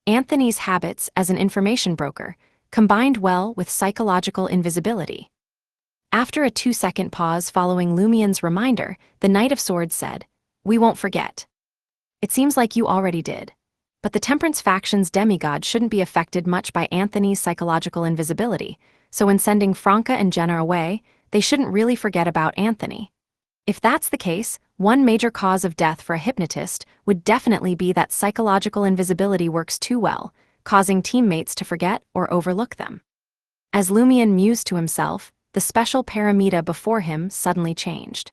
Anthony's habits as an information broker combined well with psychological invisibility. After a 2-second pause following Lumien's reminder, the Knight of Swords said, "We won't forget. It seems like you already did. But the Temperance faction's demigod shouldn't be affected much by Anthony's psychological invisibility, so in sending Franca and Jenna away, they shouldn't really forget about Anthony. If that's the case, one major cause of death for a hypnotist would definitely be that psychological invisibility works too well, causing teammates to forget or overlook them." As Lumien mused to himself, the special paramita before him suddenly changed.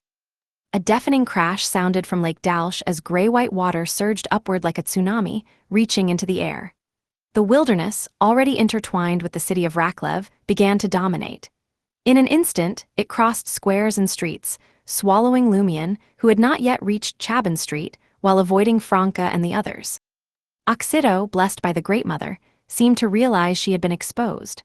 A deafening crash sounded from Lake Dalsh as gray-white water surged upward like a tsunami, reaching into the air. The wilderness, already intertwined with the city of Raklev, began to dominate. In an instant, it crossed squares and streets, swallowing Lumien, who had not yet reached Chabin Street, while avoiding Franca and the others. Oxido, blessed by the Great Mother, seemed to realize she had been exposed.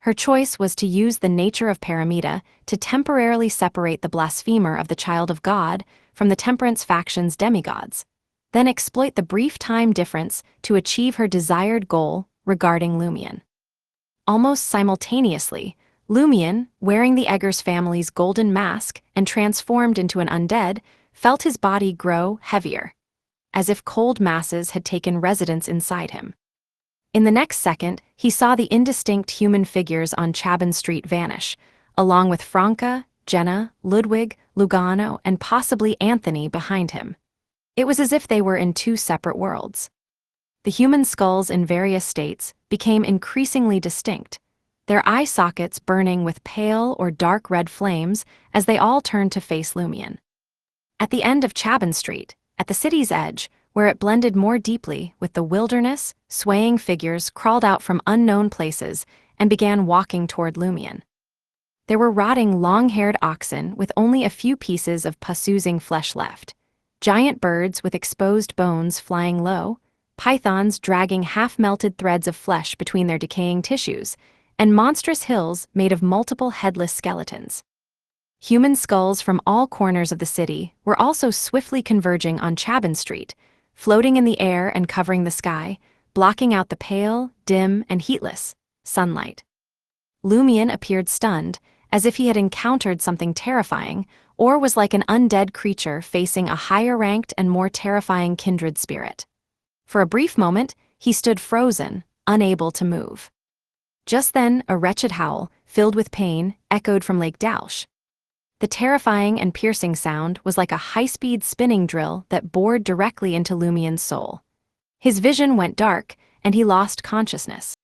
Her choice was to use the nature of paramita to temporarily separate the blasphemer of the Child of God from the Temperance faction's demigods, then exploit the brief time difference to achieve her desired goal regarding Lumien. Almost simultaneously, Lumien, wearing the Eggers family's golden mask and transformed into an undead, felt his body grow heavier, as if cold masses had taken residence inside him. In the next second, he saw the indistinct human figures on Chabin Street vanish, along with Franca, Jenna, Ludwig, Lugano, and possibly Anthony behind him. It was as if they were in two separate worlds. The human skulls in various states became increasingly distinct, their eye sockets burning with pale or dark red flames as they all turned to face Lumien. At the end of Chabin Street, at the city's edge, where it blended more deeply with the wilderness, swaying figures crawled out from unknown places and began walking toward Lumien. There were rotting long-haired oxen with only a few pieces of pus-oozing flesh left, giant birds with exposed bones flying low, pythons dragging half-melted threads of flesh between their decaying tissues, and monstrous hills made of multiple headless skeletons. Human skulls from all corners of the city were also swiftly converging on Chabin Street, floating in the air and covering the sky, blocking out the pale, dim, and heatless sunlight. Lumien appeared stunned, as if he had encountered something terrifying, or was like an undead creature facing a higher-ranked and more terrifying kindred spirit. For a brief moment, he stood frozen, unable to move. Just then, a wretched howl, filled with pain, echoed from Lake Dalsh. The terrifying and piercing sound was like a high-speed spinning drill that bored directly into Lumien's soul. His vision went dark, and he lost consciousness.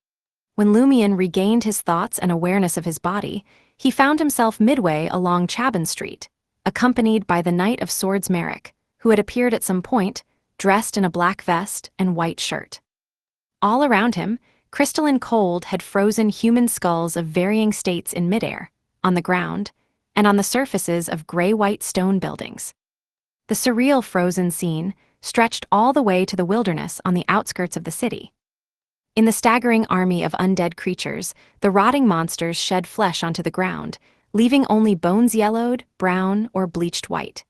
When Lumien regained his thoughts and awareness of his body, he found himself midway along Chabin Street, accompanied by the Knight of Swords Merrick, who had appeared at some point, dressed in a black vest and white shirt. All around him, crystalline cold had frozen human skulls of varying states in midair, on the ground, and on the surfaces of gray-white stone buildings. The surreal frozen scene stretched all the way to the wilderness on the outskirts of the city. In the staggering army of undead creatures, the rotting monsters shed flesh onto the ground, leaving only bones yellowed, brown, or bleached white.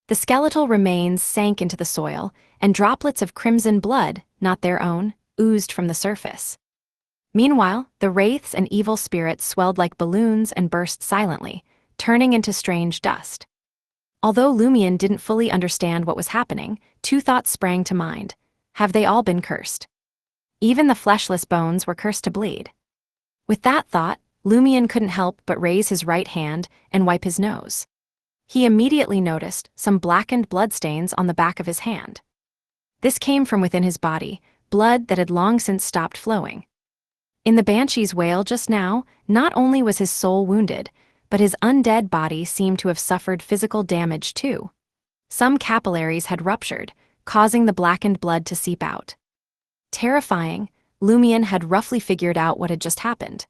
The skeletal remains sank into the soil, and droplets of crimson blood, not their own, oozed from the surface. Meanwhile, the wraiths and evil spirits swelled like balloons and burst silently, turning into strange dust. Although Lumien didn't fully understand what was happening, two thoughts sprang to mind. Have they all been cursed? Even the fleshless bones were cursed to bleed. With that thought, Lumien couldn't help but raise his right hand and wipe his nose. He immediately noticed some blackened bloodstains on the back of his hand. This came from within his body, blood that had long since stopped flowing. In the banshee's wail just now, not only was his soul wounded, but his undead body seemed to have suffered physical damage too. Some capillaries had ruptured, causing the blackened blood to seep out. Terrifying, Lumien had roughly figured out what had just happened.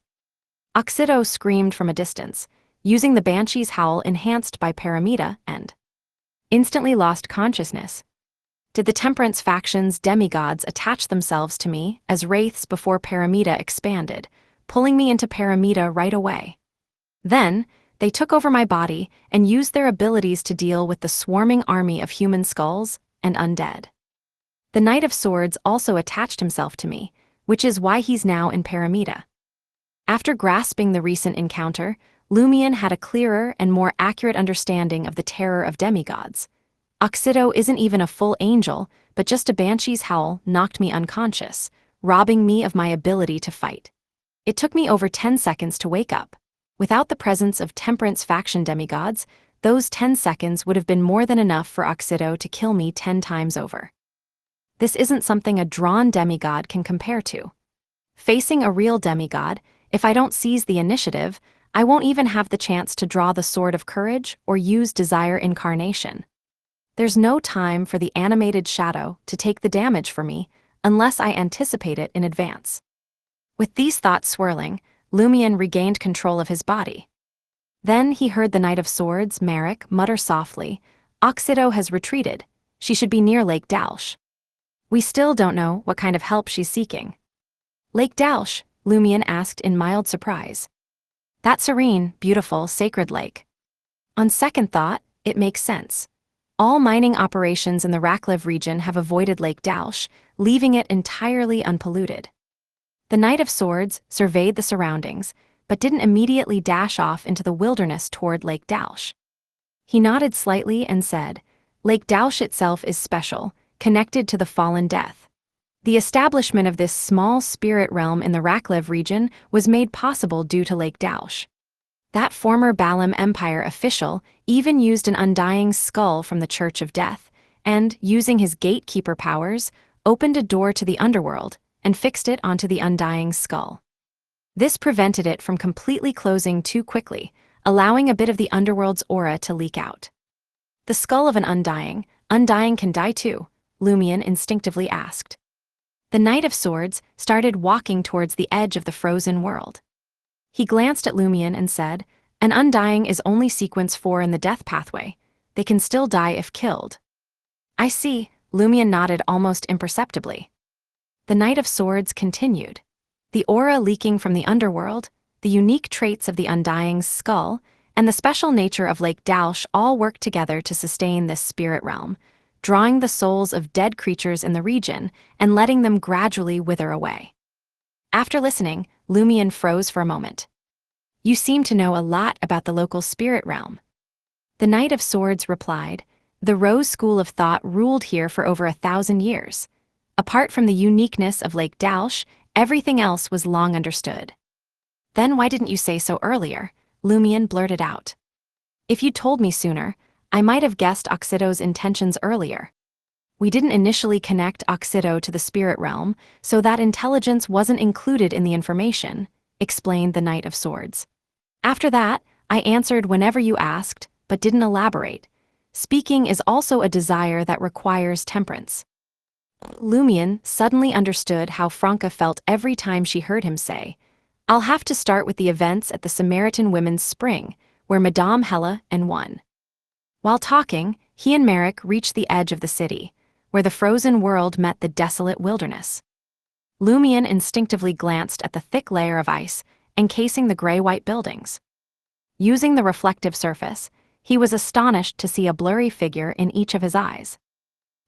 Oxido screamed from a distance, using the banshee's howl enhanced by paramita, and instantly lost consciousness. Did the Temperance faction's demigods attach themselves to me as wraiths before paramita expanded, pulling me into paramita right away? Then, they took over my body and used their abilities to deal with the swarming army of human skulls and undead. The Knight of Swords also attached himself to me, which is why he's now in Paramita. After grasping the recent encounter, Lumion had a clearer and more accurate understanding of the terror of demigods. Oxido isn't even a full angel, but just a banshee's howl knocked me unconscious, robbing me of my ability to fight. It took me over 10 seconds to wake up. Without the presence of Temperance faction demigods, those 10 seconds would have been more than enough for Oxido to kill me 10 times over. This isn't something a drawn demigod can compare to. Facing a real demigod, if I don't seize the initiative, I won't even have the chance to draw the Sword of Courage or use Desire Incarnation. There's no time for the animated shadow to take the damage for me unless I anticipate it in advance. With these thoughts swirling, Lumion regained control of his body. Then he heard the Knight of Swords, Merrick, mutter softly, "Oxido has retreated. She should be near Lake Dalsh. We still don't know what kind of help she's seeking." "Lake Dalsh?" Lumion asked in mild surprise. "That serene, beautiful, sacred lake. On second thought, it makes sense. All mining operations in the Raklev region have avoided Lake Dalsh, leaving it entirely unpolluted." The Knight of Swords surveyed the surroundings, but didn't immediately dash off into the wilderness toward Lake Dalsh. He nodded slightly and said, "Lake Dalsh itself is special, connected to the fallen death. The establishment of this small spirit realm in the Raklev region was made possible due to Lake Dalsh. That former Balam Empire official even used an undying skull from the Church of Death, and, using his gatekeeper powers, opened a door to the Underworld and fixed it onto the undying skull. This prevented it from completely closing too quickly, allowing a bit of the Underworld's aura to leak out." "The skull of an undying can die too?" Lumion instinctively asked. The Knight of Swords started walking towards the edge of the frozen world. He glanced at Lumion and said, "An undying is only sequence 4 in the death pathway. They can still die if killed." "I see," Lumion nodded almost imperceptibly. The Knight of Swords continued. "The aura leaking from the Underworld, the unique traits of the Undying's skull, and the special nature of Lake Dalsh all work together to sustain this spirit realm, drawing the souls of dead creatures in the region and letting them gradually wither away." After listening, Lumion froze for a moment. "You seem to know a lot about the local spirit realm." The Knight of Swords replied, "The Rose School of Thought ruled here for over 1,000 years. Apart from the uniqueness of Lake Dalsh, everything else was long understood." "Then why didn't you say so earlier?" Lumion blurted out. "If you'd told me sooner, I might have guessed Oxido's intentions earlier. We didn't initially connect Oxido to the spirit realm, so that intelligence wasn't included in the information," explained the Knight of Swords. "After that, I answered whenever you asked, but didn't elaborate. Speaking is also a desire that requires temperance." Lumion suddenly understood how Franca felt every time she heard him say, "I'll have to start with the events at the Samaritan Women's Spring, where Madame Hella and won." While talking, he and Merrick reached the edge of the city, where the frozen world met the desolate wilderness. Lumion instinctively glanced at the thick layer of ice encasing the gray-white buildings. Using the reflective surface, he was astonished to see a blurry figure in each of his eyes.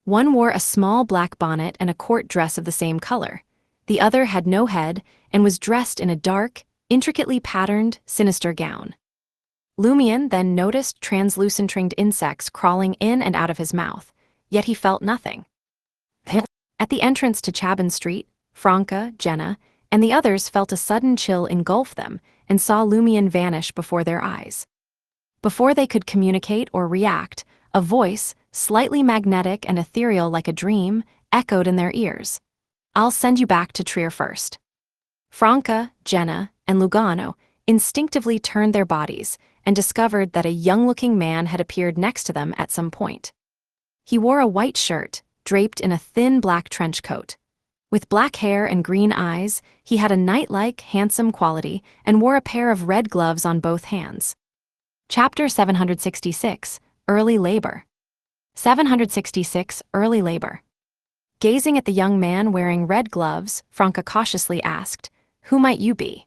One wore a small black bonnet and a court dress of the same color. The other had no head and was dressed in a dark, intricately patterned, sinister gown. Lumion then noticed translucent ringed insects crawling in and out of his mouth, yet he felt nothing. At the entrance to Chabon Street, Franca, Jenna, and the others felt a sudden chill engulf them and saw Lumion vanish before their eyes. Before they could communicate or react, a voice, slightly magnetic and ethereal like a dream, echoed in their ears. "I'll send you back to Trier first." Franca, Jenna, and Lugano instinctively turned their bodies and discovered that a young-looking man had appeared next to them at some point. He wore a white shirt, draped in a thin black trench coat. With black hair and green eyes, he had a knight-like, handsome quality and wore a pair of red gloves on both hands. Chapter 766, Early Labor. 766, Early Labor. Gazing at the young man wearing red gloves, Franca cautiously asked, "Who might you be?"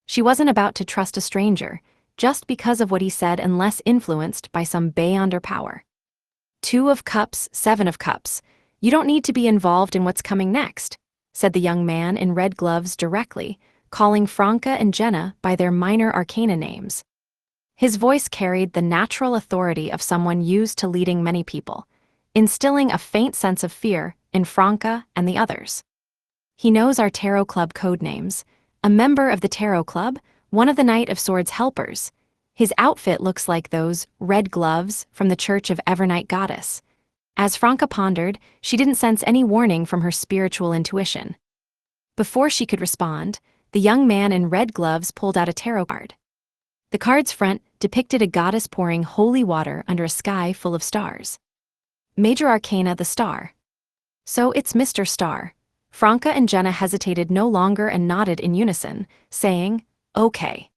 She wasn't about to trust a stranger, just because of what he said unless influenced by some beyonder power. 2 of Cups, 7 of Cups. "You don't need to be involved in what's coming next," said the young man in red gloves directly, calling Franca and Jenna by their minor arcana names. His voice carried the natural authority of someone used to leading many people, instilling a faint sense of fear in Franca and the others. "He knows our Tarot Club code names. A member of the Tarot Club, one of the Knight of Swords helpers. His outfit looks like those red gloves from the Church of Evernight Goddess." As Franca pondered, she didn't sense any warning from her spiritual intuition. Before she could respond, the young man in red gloves pulled out a tarot card. The card's front depicted a goddess pouring holy water under a sky full of stars. Major Arcana, the Star. "So it's Mr. Star." Franca and Jenna hesitated no longer and nodded in unison, saying, "Okay."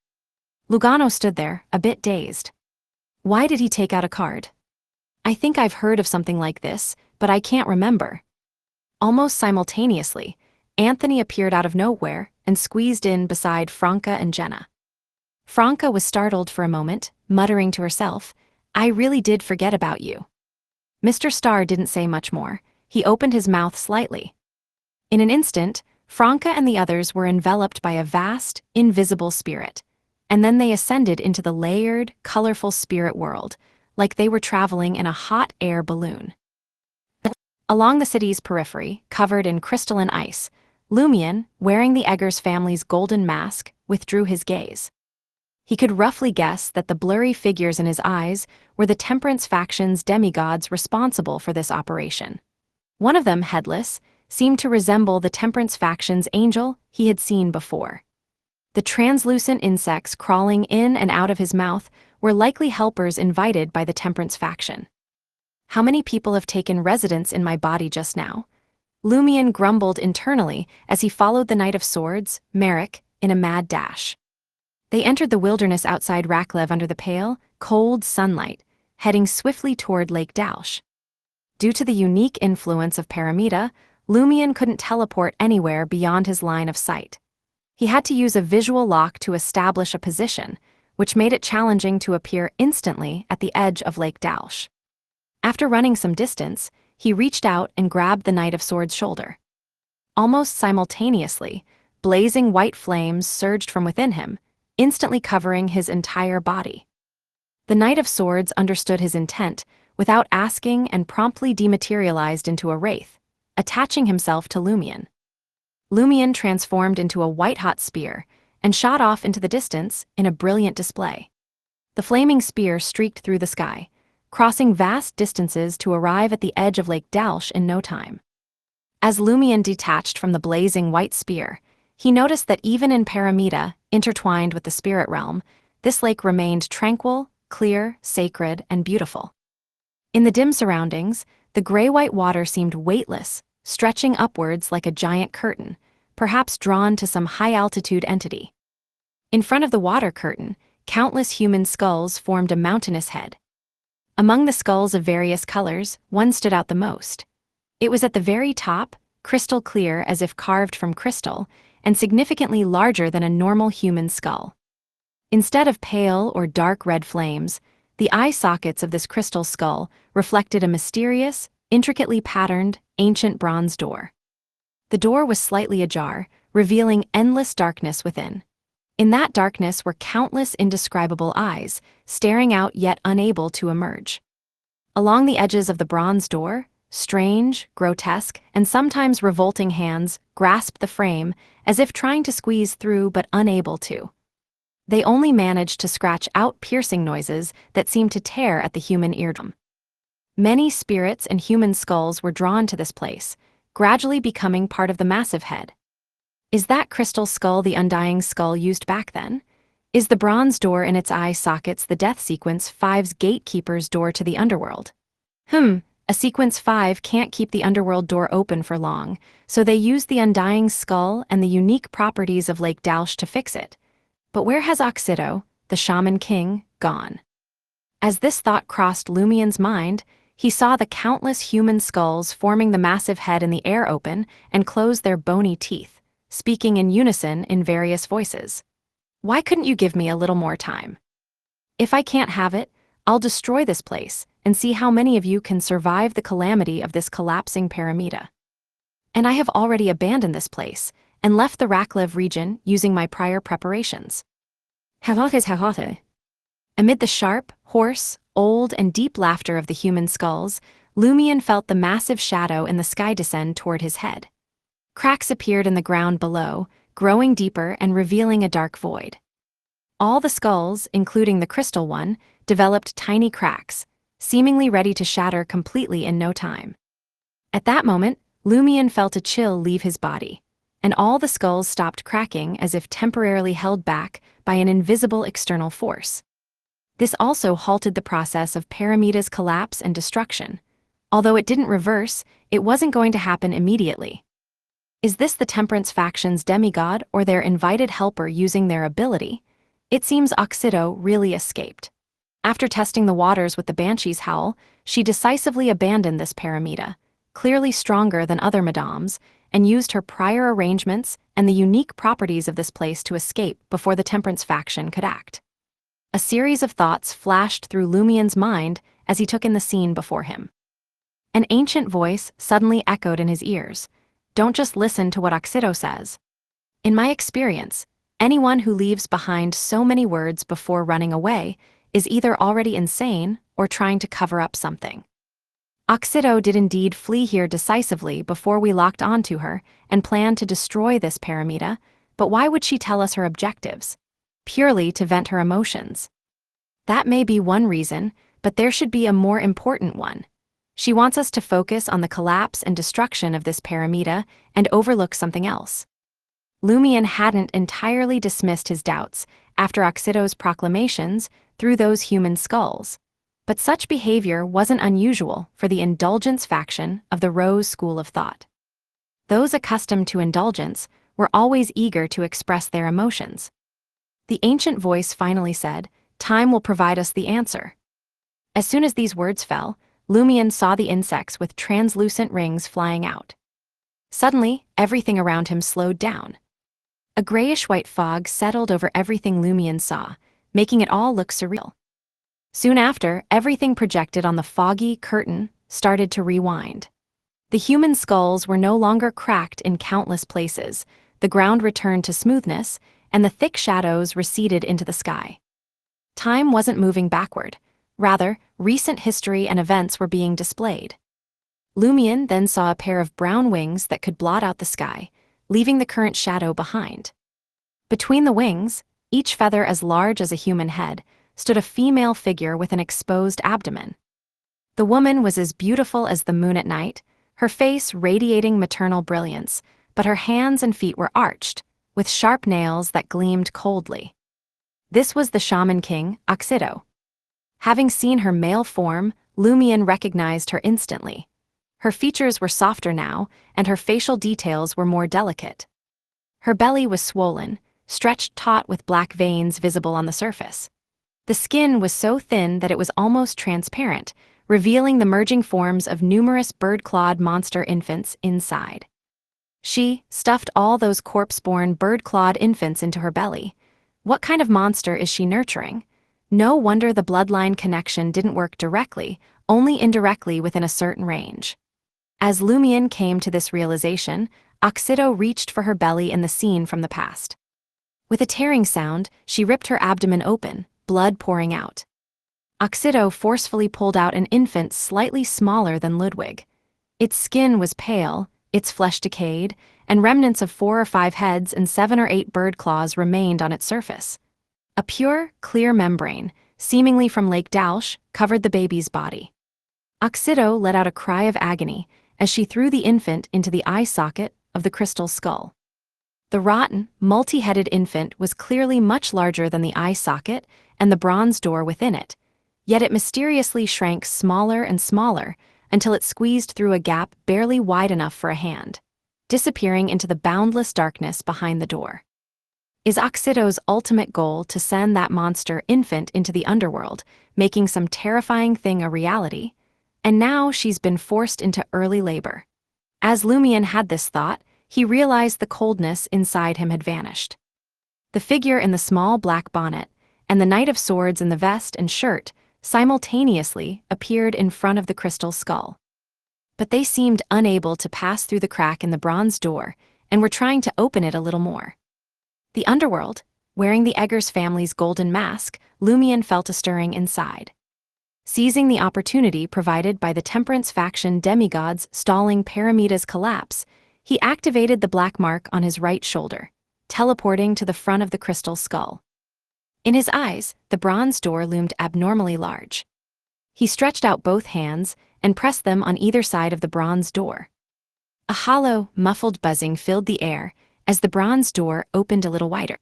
Lugano stood there, a bit dazed. Why did he take out a card? "I think I've heard of something like this, but I can't remember." Almost simultaneously, Anthony appeared out of nowhere and squeezed in beside Franca and Jenna. Franca was startled for a moment, muttering to herself, "I really did forget about you." Mr. Star didn't say much more. He opened his mouth slightly. In an instant, Franca and the others were enveloped by a vast, invisible spirit, and then they ascended into the layered, colorful spirit world, like they were traveling in a hot air balloon. Along the city's periphery, covered in crystalline ice, Lumion, wearing the Eggers family's golden mask, withdrew his gaze. He could roughly guess that the blurry figures in his eyes were the Temperance faction's demigods responsible for this operation. One of them, headless, seemed to resemble the Temperance faction's angel he had seen before. The translucent insects crawling in and out of his mouth were likely helpers invited by the Temperance faction. "How many people have taken residence in my body just now?" Lumion grumbled internally as he followed the Knight of Swords, Merrick, in a mad dash. They entered the wilderness outside Raklev under the pale, cold sunlight, heading swiftly toward Lake Dalsh. Due to the unique influence of Paramita, Lumion couldn't teleport anywhere beyond his line of sight. He had to use a visual lock to establish a position, which made it challenging to appear instantly at the edge of Lake Dalsh. After running some distance, he reached out and grabbed the Knight of Swords' shoulder. Almost simultaneously, blazing white flames surged from within him, instantly covering his entire body. The Knight of Swords understood his intent without asking and promptly dematerialized into a wraith, attaching himself to Lumion. Lumion transformed into a white-hot spear and shot off into the distance in a brilliant display. The flaming spear streaked through the sky, crossing vast distances to arrive at the edge of Lake Dalsh in no time. As Lumion detached from the blazing white spear, he noticed that even in Paramita, intertwined with the spirit realm, this lake remained tranquil, clear, sacred, and beautiful. In the dim surroundings, the gray-white water seemed weightless, stretching upwards like a giant curtain, perhaps drawn to some high-altitude entity. In front of the water curtain, countless human skulls formed a mountainous head. Among the skulls of various colors, one stood out the most. It was at the very top, crystal clear as if carved from crystal, and significantly larger than a normal human skull. Instead of pale or dark red flames, the eye sockets of this crystal skull reflected a mysterious, intricately patterned, ancient bronze door. The door was slightly ajar, revealing endless darkness within. In that darkness were countless indescribable eyes, staring out yet unable to emerge. Along the edges of the bronze door, strange, grotesque, and sometimes revolting hands grasped the frame as if trying to squeeze through but unable to. They only managed to scratch out piercing noises that seemed to tear at the human eardrum. Many spirits and human skulls were drawn to this place, gradually becoming part of the massive head. Is that crystal skull the undying skull used back then? Is the bronze door in its eye sockets the Death Sequence 5's gatekeeper's door to the Underworld? A Sequence 5 can't keep the Underworld door open for long, so they used the undying skull and the unique properties of Lake Dalsh to fix it. But where has Oxido, the Shaman King, gone? As this thought crossed Lumion's mind, he saw the countless human skulls forming the massive head in the air open and close their bony teeth, speaking in unison in various voices. "Why couldn't you give me a little more time? If I can't have it, I'll destroy this place," and see how many of you can survive the calamity of this collapsing pyramida. And I have already abandoned this place, and left the Raklev region using my prior preparations. Amid the sharp, hoarse, old, and deep laughter of the human skulls, Lumion felt the massive shadow in the sky descend toward his head. Cracks appeared in the ground below, growing deeper and revealing a dark void. All the skulls, including the crystal one, developed tiny cracks, seemingly ready to shatter completely in no time. At that moment, Lumion felt a chill leave his body, and all the skulls stopped cracking as if temporarily held back by an invisible external force. This also halted the process of Paramida's collapse and destruction. Although it didn't reverse, it wasn't going to happen immediately. Is this the Temperance faction's demigod or their invited helper using their ability? It seems Oxido really escaped. After testing the waters with the Banshee's Howl, she decisively abandoned this Paramida, clearly stronger than other Madams, and used her prior arrangements and the unique properties of this place to escape before the Temperance faction could act. A series of thoughts flashed through Lumion's mind as he took in the scene before him. An ancient voice suddenly echoed in his ears. Don't just listen to what Oxido says. In my experience, anyone who leaves behind so many words before running away is either already insane or trying to cover up something. Oxido did indeed flee here decisively before we locked onto her and planned to destroy this Paramida, but why would she tell us her objectives? Purely to vent her emotions. That may be one reason, but there should be a more important one. She wants us to focus on the collapse and destruction of this Paramida and overlook something else. Lumion hadn't entirely dismissed his doubts after Oxido's proclamations through those human skulls, but such behavior wasn't unusual for the Indulgence faction of the Rose School of Thought. Those accustomed to indulgence were always eager to express their emotions. The ancient voice finally said, "Time will provide us the answer." As soon as these words fell, Lumion saw the insects with translucent rings flying out. Suddenly, everything around him slowed down. A grayish-white fog settled over everything Lumion saw, making it all look surreal. Soon after, everything projected on the foggy curtain started to rewind. The human skulls were no longer cracked in countless places, the ground returned to smoothness, and the thick shadows receded into the sky. Time wasn't moving backward. Rather, recent history and events were being displayed. Lumion then saw a pair of brown wings that could blot out the sky, leaving the current shadow behind. Between the wings, each feather as large as a human head, stood a female figure with an exposed abdomen. The woman was as beautiful as the moon at night, her face radiating maternal brilliance, but her hands and feet were arched, with sharp nails that gleamed coldly. This was the Shaman King, Oxido. Having seen her male form, Lumion recognized her instantly. Her features were softer now, and her facial details were more delicate. Her belly was swollen, stretched taut with black veins visible on the surface. The skin was so thin that it was almost transparent, revealing the merging forms of numerous bird-clawed monster infants inside. She stuffed all those corpse-born bird-clawed infants into her belly. What kind of monster is she nurturing? No wonder the bloodline connection didn't work directly, only indirectly within a certain range. As Lumion came to this realization, Oxido reached for her belly in the scene from the past. With a tearing sound, she ripped her abdomen open, blood pouring out. Oxido forcefully pulled out an infant slightly smaller than Ludwig. Its skin was pale, its flesh decayed, and remnants of 4 or 5 heads and 7 or 8 bird claws remained on its surface. A pure, clear membrane, seemingly from Lake Dalsh, covered the baby's body. Oxido let out a cry of agony as she threw the infant into the eye socket of the crystal skull. The rotten, multi-headed infant was clearly much larger than the eye socket and the bronze door within it, yet it mysteriously shrank smaller and smaller until it squeezed through a gap barely wide enough for a hand, disappearing into the boundless darkness behind the door. Is Oxido's ultimate goal to send that monster infant into the underworld, making some terrifying thing a reality? And now she's been forced into early labor. As Lumion had this thought, he realized the coldness inside him had vanished. The figure in the small black bonnet, and the Knight of Swords in the vest and shirt, simultaneously appeared in front of the crystal skull. But they seemed unable to pass through the crack in the bronze door and were trying to open it a little more. The Underworld, wearing the Eggers family's golden mask, Lumion felt a stirring inside. Seizing the opportunity provided by the Temperance faction demigods stalling Paramita's collapse, he activated the black mark on his right shoulder, teleporting to the front of the crystal skull. In his eyes, the bronze door loomed abnormally large. He stretched out both hands and pressed them on either side of the bronze door. A hollow, muffled buzzing filled the air as the bronze door opened a little wider.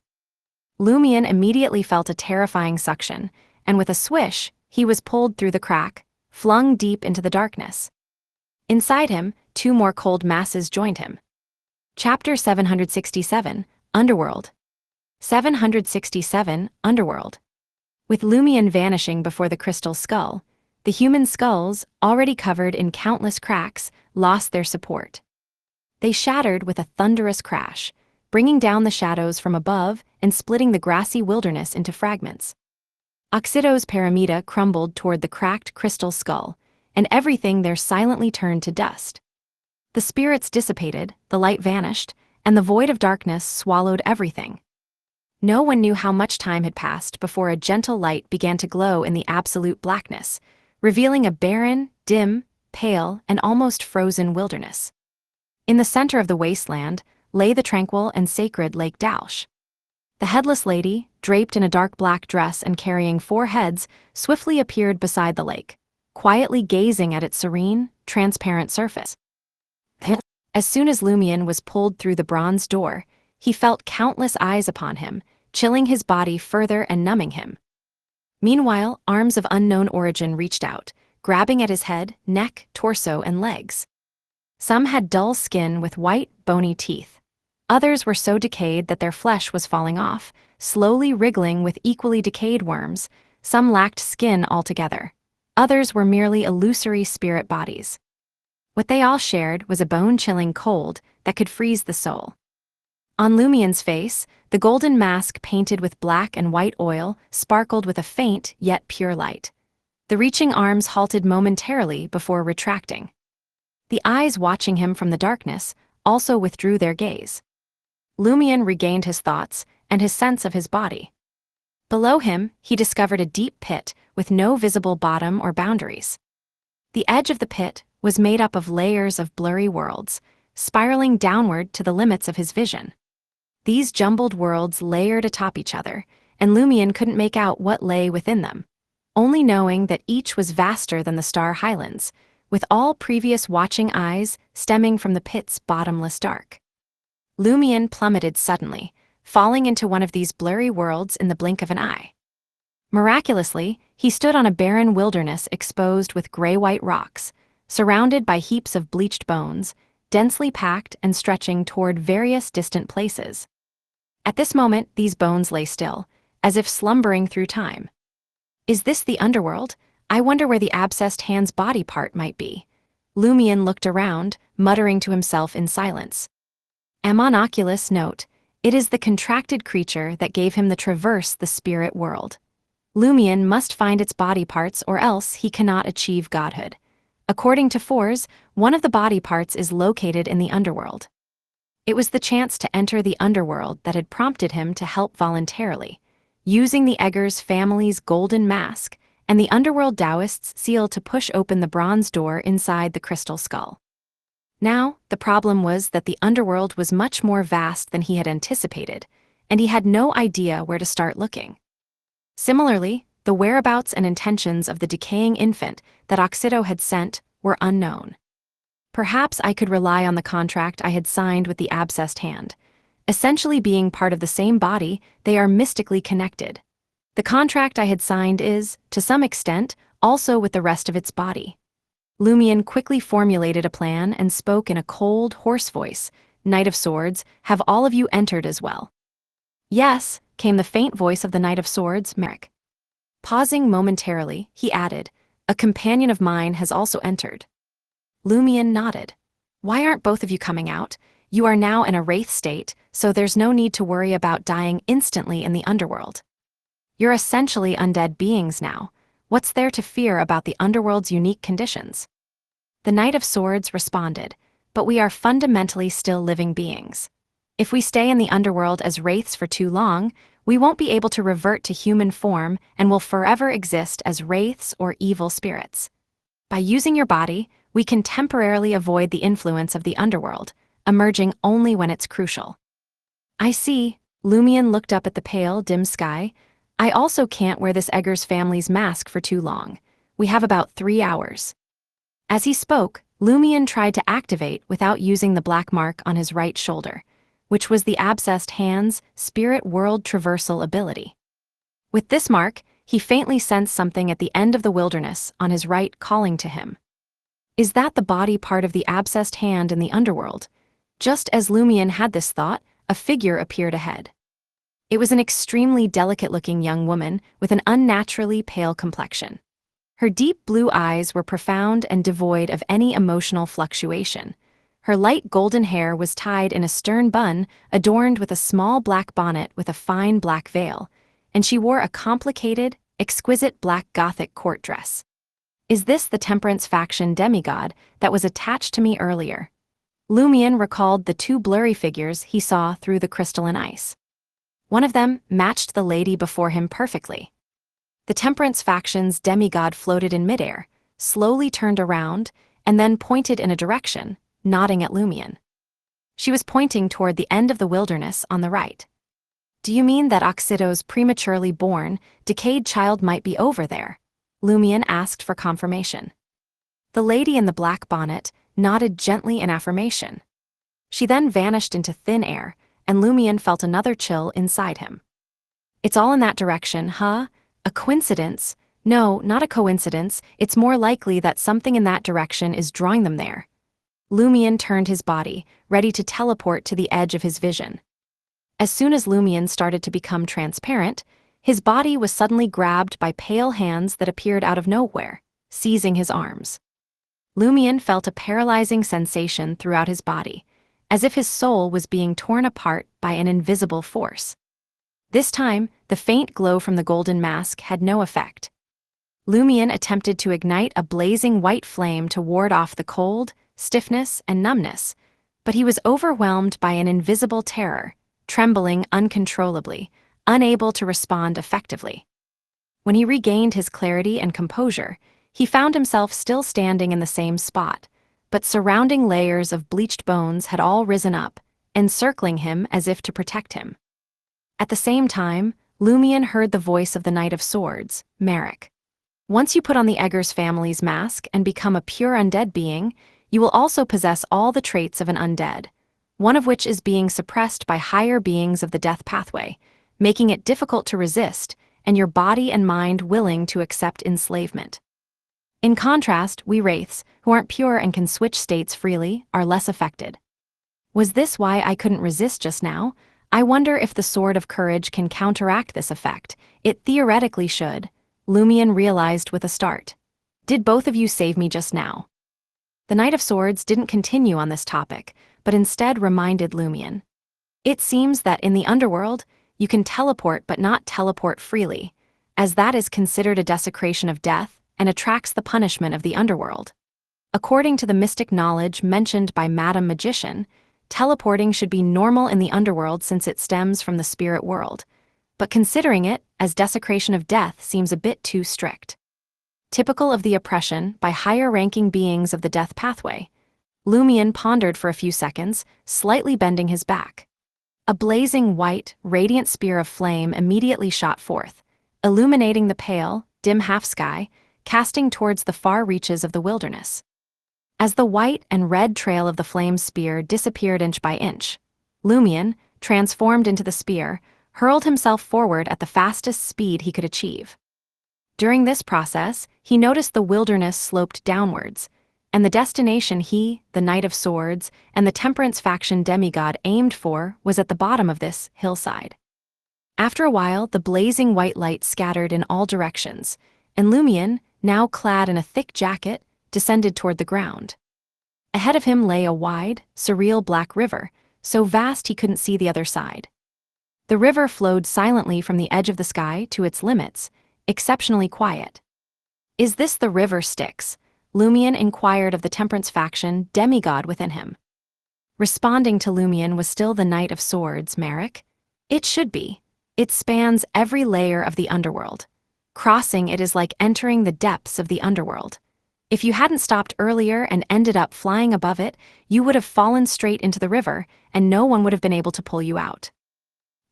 Lumion immediately felt a terrifying suction, and with a swish, he was pulled through the crack, flung deep into the darkness. Inside him, two more cold masses joined him. Chapter 767, Underworld. 767, Underworld. With Lumion vanishing before the crystal skull, the human skulls, already covered in countless cracks, lost their support. They shattered with a thunderous crash, bringing down the shadows from above and splitting the grassy wilderness into fragments. Oxido's Paramita crumbled toward the cracked crystal skull, and everything there silently turned to dust. The spirits dissipated, the light vanished, and the void of darkness swallowed everything. No one knew how much time had passed before a gentle light began to glow in the absolute blackness, revealing a barren, dim, pale, and almost frozen wilderness. In the center of the wasteland lay the tranquil and sacred Lake Dausch. The headless lady, draped in a dark black dress and carrying 4 heads, swiftly appeared beside the lake, quietly gazing at its serene, transparent surface. As soon as Lumion was pulled through the bronze door, he felt countless eyes upon him, chilling his body further and numbing him. Meanwhile, arms of unknown origin reached out, grabbing at his head, neck, torso, and legs. Some had dull skin with white, bony teeth. Others were so decayed that their flesh was falling off, slowly wriggling with equally decayed worms. Some lacked skin altogether. Others were merely illusory spirit bodies. What they all shared was a bone-chilling cold that could freeze the soul. On Lumion's face, the golden mask painted with black and white oil sparkled with a faint yet pure light. The reaching arms halted momentarily before retracting. The eyes watching him from the darkness also withdrew their gaze. Lumion regained his thoughts and his sense of his body. Below him, he discovered a deep pit with no visible bottom or boundaries. The edge of the pit was made up of layers of blurry worlds, spiraling downward to the limits of his vision. These jumbled worlds layered atop each other, and Lumion couldn't make out what lay within them, only knowing that each was vaster than the Star Highlands, with all previous watching eyes stemming from the pit's bottomless dark. Lumion plummeted suddenly, falling into one of these blurry worlds in the blink of an eye. Miraculously, he stood on a barren wilderness exposed with gray-white rocks, surrounded by heaps of bleached bones, densely packed and stretching toward various distant places. At this moment, these bones lay still, as if slumbering through time. Is this the Underworld? I wonder where the abscessed hand's body part might be. Lumion looked around, muttering to himself in silence. Oculus note, it is the contracted creature that gave him the traverse the spirit world. Lumion must find its body parts or else he cannot achieve godhood. According to Fors, one of the body parts is located in the Underworld. It was the chance to enter the Underworld that had prompted him to help voluntarily, using the Eggers family's golden mask and the Underworld Taoist's seal to push open the bronze door inside the crystal skull. Now, the problem was that the Underworld was much more vast than he had anticipated, and he had no idea where to start looking. Similarly, the whereabouts and intentions of the decaying infant that Oxido had sent were unknown. Perhaps I could rely on the contract I had signed with the abscessed hand. Essentially being part of the same body, they are mystically connected. The contract I had signed is, to some extent, also with the rest of its body. Lumion quickly formulated a plan and spoke in a cold, hoarse voice. Knight of Swords, have all of you entered as well? Yes, came the faint voice of the Knight of Swords, Merrick. Pausing momentarily, he added, a companion of mine has also entered. Lumion nodded. Why aren't both of you coming out? You are now in a wraith state, so there's no need to worry about dying instantly in the Underworld. You're essentially undead beings now. What's there to fear about the Underworld's unique conditions? The Knight of Swords responded, but we are fundamentally still living beings. If we stay in the Underworld as wraiths for too long, we won't be able to revert to human form and will forever exist as wraiths or evil spirits. By using your body, we can temporarily avoid the influence of the Underworld, emerging only when it's crucial. I see. Lumion looked up at the pale, dim sky. I also can't wear this Eggers family's mask for too long. We have about 3 hours. As he spoke, Lumion tried to activate without using the black mark on his right shoulder, which was the abscessed hand's spirit world traversal ability. With this mark, he faintly sensed something at the end of the wilderness on his right calling to him. Is that the body part of the abscessed hand in the Underworld? Just as Lumion had this thought, a figure appeared ahead. It was an extremely delicate-looking young woman with an unnaturally pale complexion. Her deep blue eyes were profound and devoid of any emotional fluctuation. Her light golden hair was tied in a stern bun, adorned with a small black bonnet with a fine black veil, and she wore a complicated, exquisite black Gothic court dress. Is this the Temperance faction demigod that was attached to me earlier? Lumion recalled the 2 blurry figures he saw through the crystalline ice. One of them matched the lady before him perfectly. The Temperance faction's demigod floated in midair, slowly turned around, and then pointed in a direction, nodding at Lumion. She was pointing toward the end of the wilderness on the right. Do you mean that Oxido's prematurely born, decayed child might be over there? Lumion asked for confirmation. The lady in the black bonnet nodded gently in affirmation. She then vanished into thin air, and Lumion felt another chill inside him. It's all in that direction, huh? A coincidence? No, not a coincidence. It's more likely that something in that direction is drawing them there. Lumion turned his body, ready to teleport to the edge of his vision. As soon as Lumion started to become transparent, his body was suddenly grabbed by pale hands that appeared out of nowhere, seizing his arms. Lumion felt a paralyzing sensation throughout his body, as if his soul was being torn apart by an invisible force. This time, the faint glow from the golden mask had no effect. Lumion attempted to ignite a blazing white flame to ward off the cold, stiffness, and numbness, but he was overwhelmed by an invisible terror, trembling uncontrollably, unable to respond effectively. When he regained his clarity and composure, he found himself still standing in the same spot, but surrounding layers of bleached bones had all risen up, encircling him as if to protect him. At the same time, Lumion heard the voice of the Knight of Swords, Merrick. Once you put on the Eggers family's mask and become a pure undead being, you will also possess all the traits of an undead, one of which is being suppressed by higher beings of the death pathway, making it difficult to resist, and your body and mind willing to accept enslavement. In contrast, we wraiths, who aren't pure and can switch states freely, are less affected. Was this why I couldn't resist just now? I wonder if the Sword of Courage can counteract this effect. It theoretically should, Lumion realized with a start. Did both of you save me just now? The Knight of Swords didn't continue on this topic, but instead reminded Lumion. It seems that in the Underworld, you can teleport but not teleport freely, as that is considered a desecration of death and attracts the punishment of the Underworld. According to the mystic knowledge mentioned by Madam Magician, teleporting should be normal in the Underworld since it stems from the spirit world, but considering it as desecration of death seems a bit too strict. Typical of the oppression by higher-ranking beings of the death pathway, Lumion pondered for a few seconds, slightly bending his back. A blazing white, radiant spear of flame immediately shot forth, illuminating the pale, dim half-sky, casting towards the far reaches of the wilderness. As the white and red trail of the flame spear disappeared inch by inch, Lumion, transformed into the spear, hurled himself forward at the fastest speed he could achieve. During this process, he noticed the wilderness sloped downwards, and the destination he, the Knight of Swords, and the Temperance faction demigod aimed for was at the bottom of this hillside. After a while, the blazing white light scattered in all directions, and Lumion, now clad in a thick jacket, descended toward the ground. Ahead of him lay a wide, surreal black river, so vast he couldn't see the other side. The river flowed silently from the edge of the sky to its limits, exceptionally quiet. "Is this the river Styx?" Lumion inquired of the Temperance faction demigod within him. Responding to Lumion was still the Knight of Swords, Merrick. "It should be. It spans every layer of the underworld. Crossing it is like entering the depths of the underworld. If you hadn't stopped earlier and ended up flying above it, you would have fallen straight into the river, and no one would have been able to pull you out.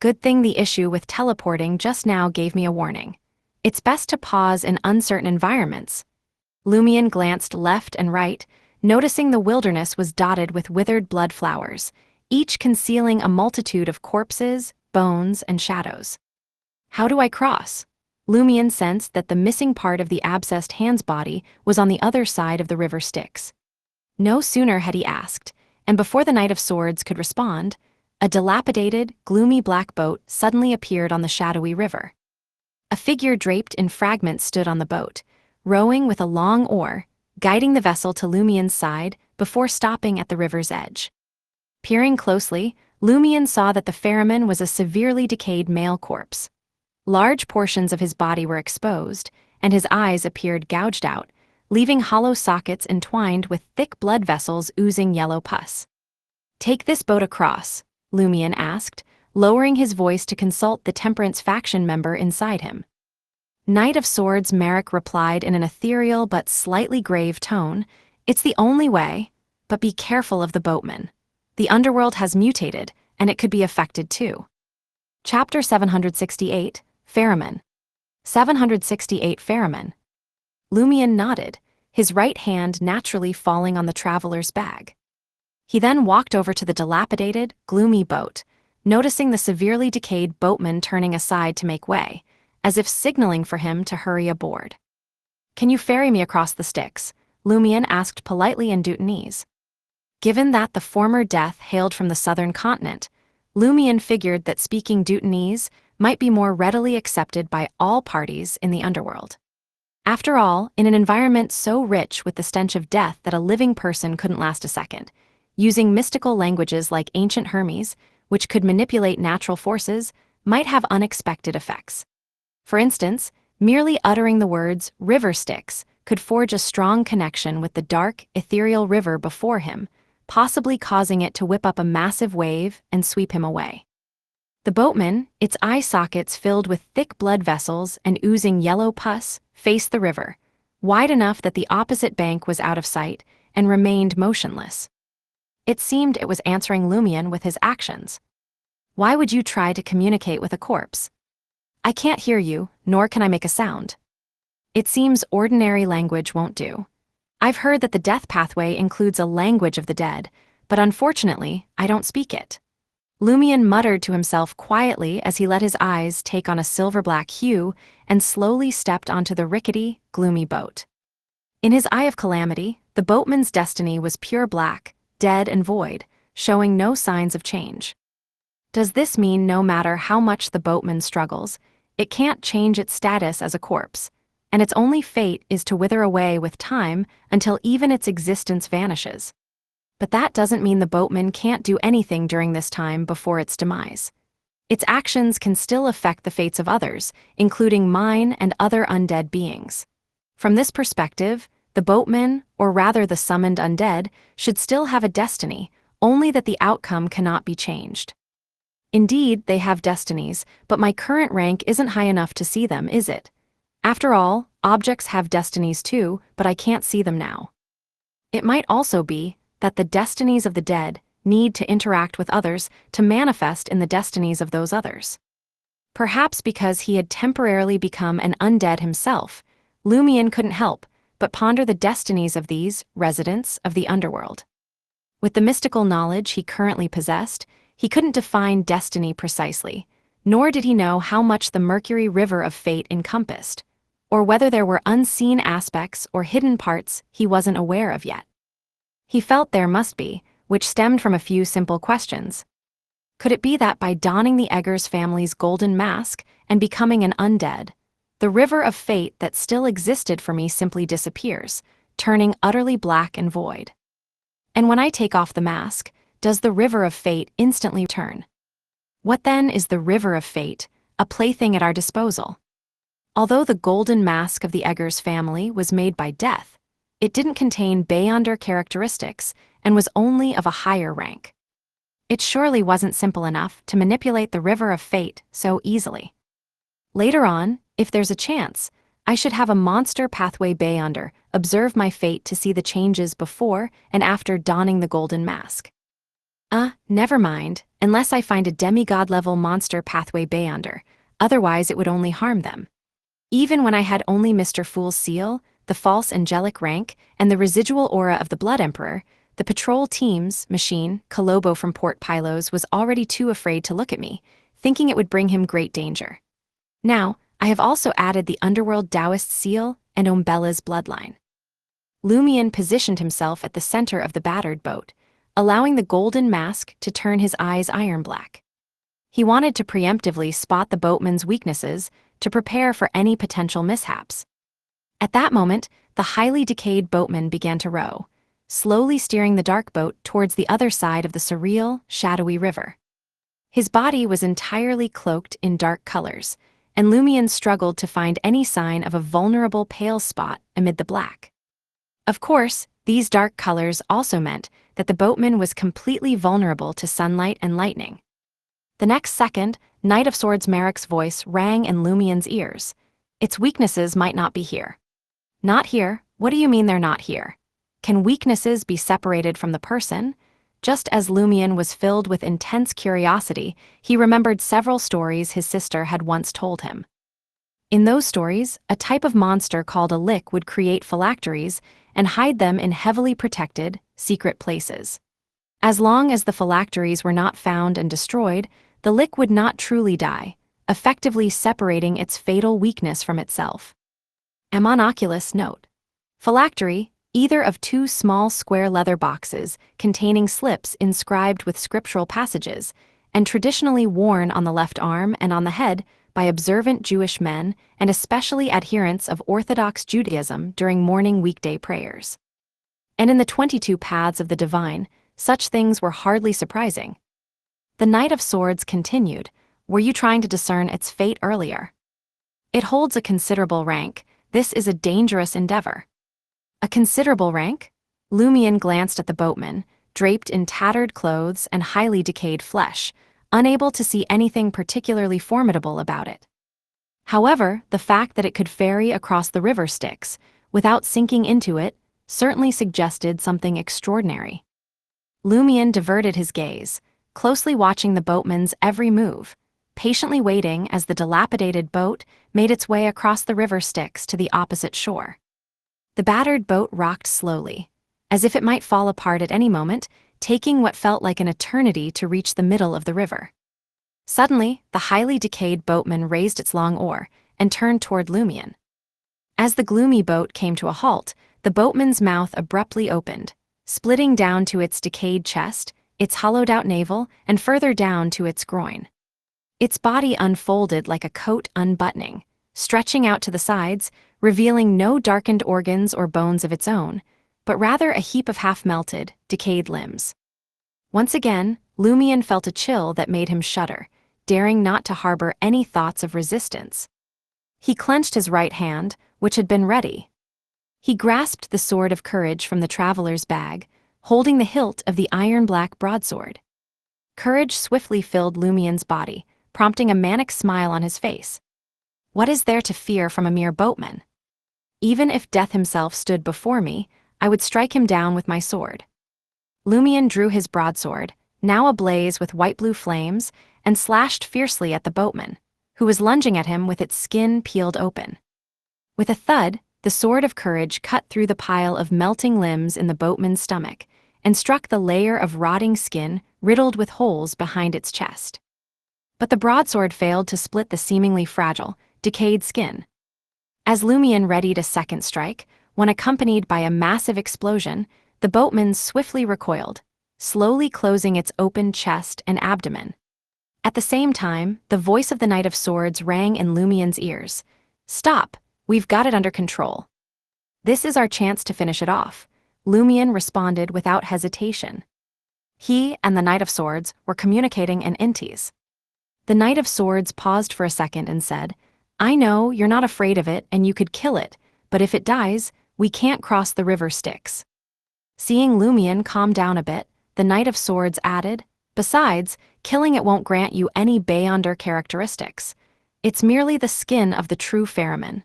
Good thing the issue with teleporting just now gave me a warning. It's best to pause in uncertain environments." Lumion glanced left and right, noticing the wilderness was dotted with withered blood flowers, each concealing a multitude of corpses, bones, and shadows. "How do I cross?" Lumion sensed that the missing part of the abscessed hand's body was on the other side of the river Styx. No sooner had he asked, and before the Knight of Swords could respond, a dilapidated, gloomy black boat suddenly appeared on the shadowy river. A figure draped in fragments stood on the boat, rowing with a long oar, guiding the vessel to Lumion's side before stopping at the river's edge. Peering closely, Lumion saw that the ferryman was a severely decayed male corpse. Large portions of his body were exposed, and his eyes appeared gouged out, leaving hollow sockets entwined with thick blood vessels oozing yellow pus. "Take this boat across," Lumion asked, lowering his voice to consult the Temperance faction member inside him. Knight of Swords Merrick replied in an ethereal but slightly grave tone, "It's the only way, but be careful of the boatman. The underworld has mutated, and it could be affected too." Chapter 768, Ferryman. 768 Ferryman. Lumion nodded, his right hand naturally falling on the traveler's bag. He then walked over to the dilapidated, gloomy boat, noticing the severely decayed boatman turning aside to make way, as if signaling for him to hurry aboard. "Can you ferry me across the Styx?" Lumion asked politely in Dutanese. Given that the former death hailed from the southern continent, Lumion figured that speaking Dutanese might be more readily accepted by all parties in the underworld. After all, in an environment so rich with the stench of death that a living person couldn't last a second, using mystical languages like ancient Hermes, which could manipulate natural forces, might have unexpected effects. For instance, merely uttering the words "river Styx" could forge a strong connection with the dark, ethereal river before him, possibly causing it to whip up a massive wave and sweep him away. The boatman, its eye sockets filled with thick blood vessels and oozing yellow pus, faced the river, wide enough that the opposite bank was out of sight, and remained motionless. It seemed it was answering Lumion with his actions. "Why would you try to communicate with a corpse? I can't hear you, nor can I make a sound. It seems ordinary language won't do. I've heard that the death pathway includes a language of the dead, but unfortunately, I don't speak it." Lumion muttered to himself quietly as he let his eyes take on a silver-black hue and slowly stepped onto the rickety, gloomy boat. In his eye of calamity, the boatman's destiny was pure black, dead and void, showing no signs of change. Does this mean no matter how much the boatman struggles, it can't change its status as a corpse, and its only fate is to wither away with time until even its existence vanishes? But that doesn't mean the boatman can't do anything during this time before its demise. Its actions can still affect the fates of others, including mine and other undead beings. From this perspective, the boatman, or rather the summoned undead, should still have a destiny, only that the outcome cannot be changed. Indeed, they have destinies, but my current rank isn't high enough to see them, is it? After all, objects have destinies too, but I can't see them now. It might also be that the destinies of the dead need to interact with others to manifest in the destinies of those others. Perhaps because he had temporarily become an undead himself, Lumion couldn't help but ponder the destinies of these residents of the underworld. With the mystical knowledge he currently possessed, he couldn't define destiny precisely, nor did he know how much the Mercury River of Fate encompassed, or whether there were unseen aspects or hidden parts he wasn't aware of yet. He felt there must be, which stemmed from a few simple questions. Could it be that by donning the Eggers family's golden mask and becoming an undead, the river of fate that still existed for me simply disappears, turning utterly black and void? And when I take off the mask, does the river of fate instantly turn? What then is the river of fate, a plaything at our disposal? Although the golden mask of the Eggers family was made by death, it didn't contain Beyonder characteristics and was only of a higher rank. It surely wasn't simple enough to manipulate the River of Fate so easily. Later on, if there's a chance, I should have a monster pathway Beyonder observe my fate to see the changes before and after donning the golden mask. Never mind, unless I find a demigod-level monster pathway Beyonder, otherwise it would only harm them. Even when I had only Mr. Fool's seal, the false angelic rank, and the residual aura of the Blood Emperor, the patrol team's machine, Kolobo from Port Pylos, was already too afraid to look at me, thinking it would bring him great danger. Now, I have also added the Underworld Taoist seal and Umbella's bloodline. Lumion positioned himself at the center of the battered boat, allowing the golden mask to turn his eyes iron black. He wanted to preemptively spot the boatman's weaknesses to prepare for any potential mishaps. At that moment, the highly decayed boatman began to row, slowly steering the dark boat towards the other side of the surreal, shadowy river. His body was entirely cloaked in dark colors, and Lumion struggled to find any sign of a vulnerable pale spot amid the black. Of course, these dark colors also meant that the boatman was completely vulnerable to sunlight and lightning. The next second, Knight of Swords Merrick's voice rang in Lumion's ears. Its weaknesses might not be here. Not here? What do you mean they're not here? Can weaknesses be separated from the person? Just as Lumion was filled with intense curiosity, he remembered several stories his sister had once told him. In those stories, a type of monster called a lick would create phylacteries and hide them in heavily protected, secret places. As long as the phylacteries were not found and destroyed, the lick would not truly die, effectively separating its fatal weakness from itself. Monoculus note. Phylactery, either of two small square leather boxes containing slips inscribed with scriptural passages, and traditionally worn on the left arm and on the head by observant Jewish men and especially adherents of Orthodox Judaism during morning weekday prayers. And in the 22 paths of the divine, such things were hardly surprising. The Knight of Swords continued, "Were you trying to discern its fate earlier? It holds a considerable rank. This is a dangerous endeavor." A considerable rank? Lumion glanced at the boatman, draped in tattered clothes and highly decayed flesh, unable to see anything particularly formidable about it. However, the fact that it could ferry across the river Styx, without sinking into it, certainly suggested something extraordinary. Lumion diverted his gaze, closely watching the boatman's every move, patiently waiting as the dilapidated boat made its way across the river Styx to the opposite shore. The battered boat rocked slowly, as if it might fall apart at any moment, taking what felt like an eternity to reach the middle of the river. Suddenly, the highly decayed boatman raised its long oar and turned toward Lumion. As the gloomy boat came to a halt, the boatman's mouth abruptly opened, splitting down to its decayed chest, its hollowed-out navel, and further down to its groin. Its body unfolded like a coat unbuttoning, stretching out to the sides, revealing no darkened organs or bones of its own, but rather a heap of half-melted, decayed limbs. Once again, Lumion felt a chill that made him shudder, daring not to harbor any thoughts of resistance. He clenched his right hand, which had been ready. He grasped the sword of courage from the traveler's bag, holding the hilt of the iron-black broadsword. Courage swiftly filled Lumion's body, prompting a manic smile on his face. What is there to fear from a mere boatman? Even if death himself stood before me, I would strike him down with my sword. Lumion drew his broadsword, now ablaze with white-blue flames, and slashed fiercely at the boatman, who was lunging at him with its skin peeled open. With a thud, the sword of courage cut through the pile of melting limbs in the boatman's stomach and struck the layer of rotting skin riddled with holes behind its chest. But the broadsword failed to split the seemingly fragile, decayed skin. As Lumion readied a second strike, when accompanied by a massive explosion, the boatman swiftly recoiled, slowly closing its open chest and abdomen. At the same time, the voice of the Knight of Swords rang in Lumion's ears. "Stop! We've got it under control." "This is our chance to finish it off," Lumion responded without hesitation. He and the Knight of Swords were communicating in Intis. The Knight of Swords paused for a second and said, I know you're not afraid of it and you could kill it, but if it dies, we can't cross the river Styx." Seeing Lumion calm down a bit, the Knight of Swords added, "Besides, killing it won't grant you any Beyonder characteristics. It's merely the skin of the true Ferryman.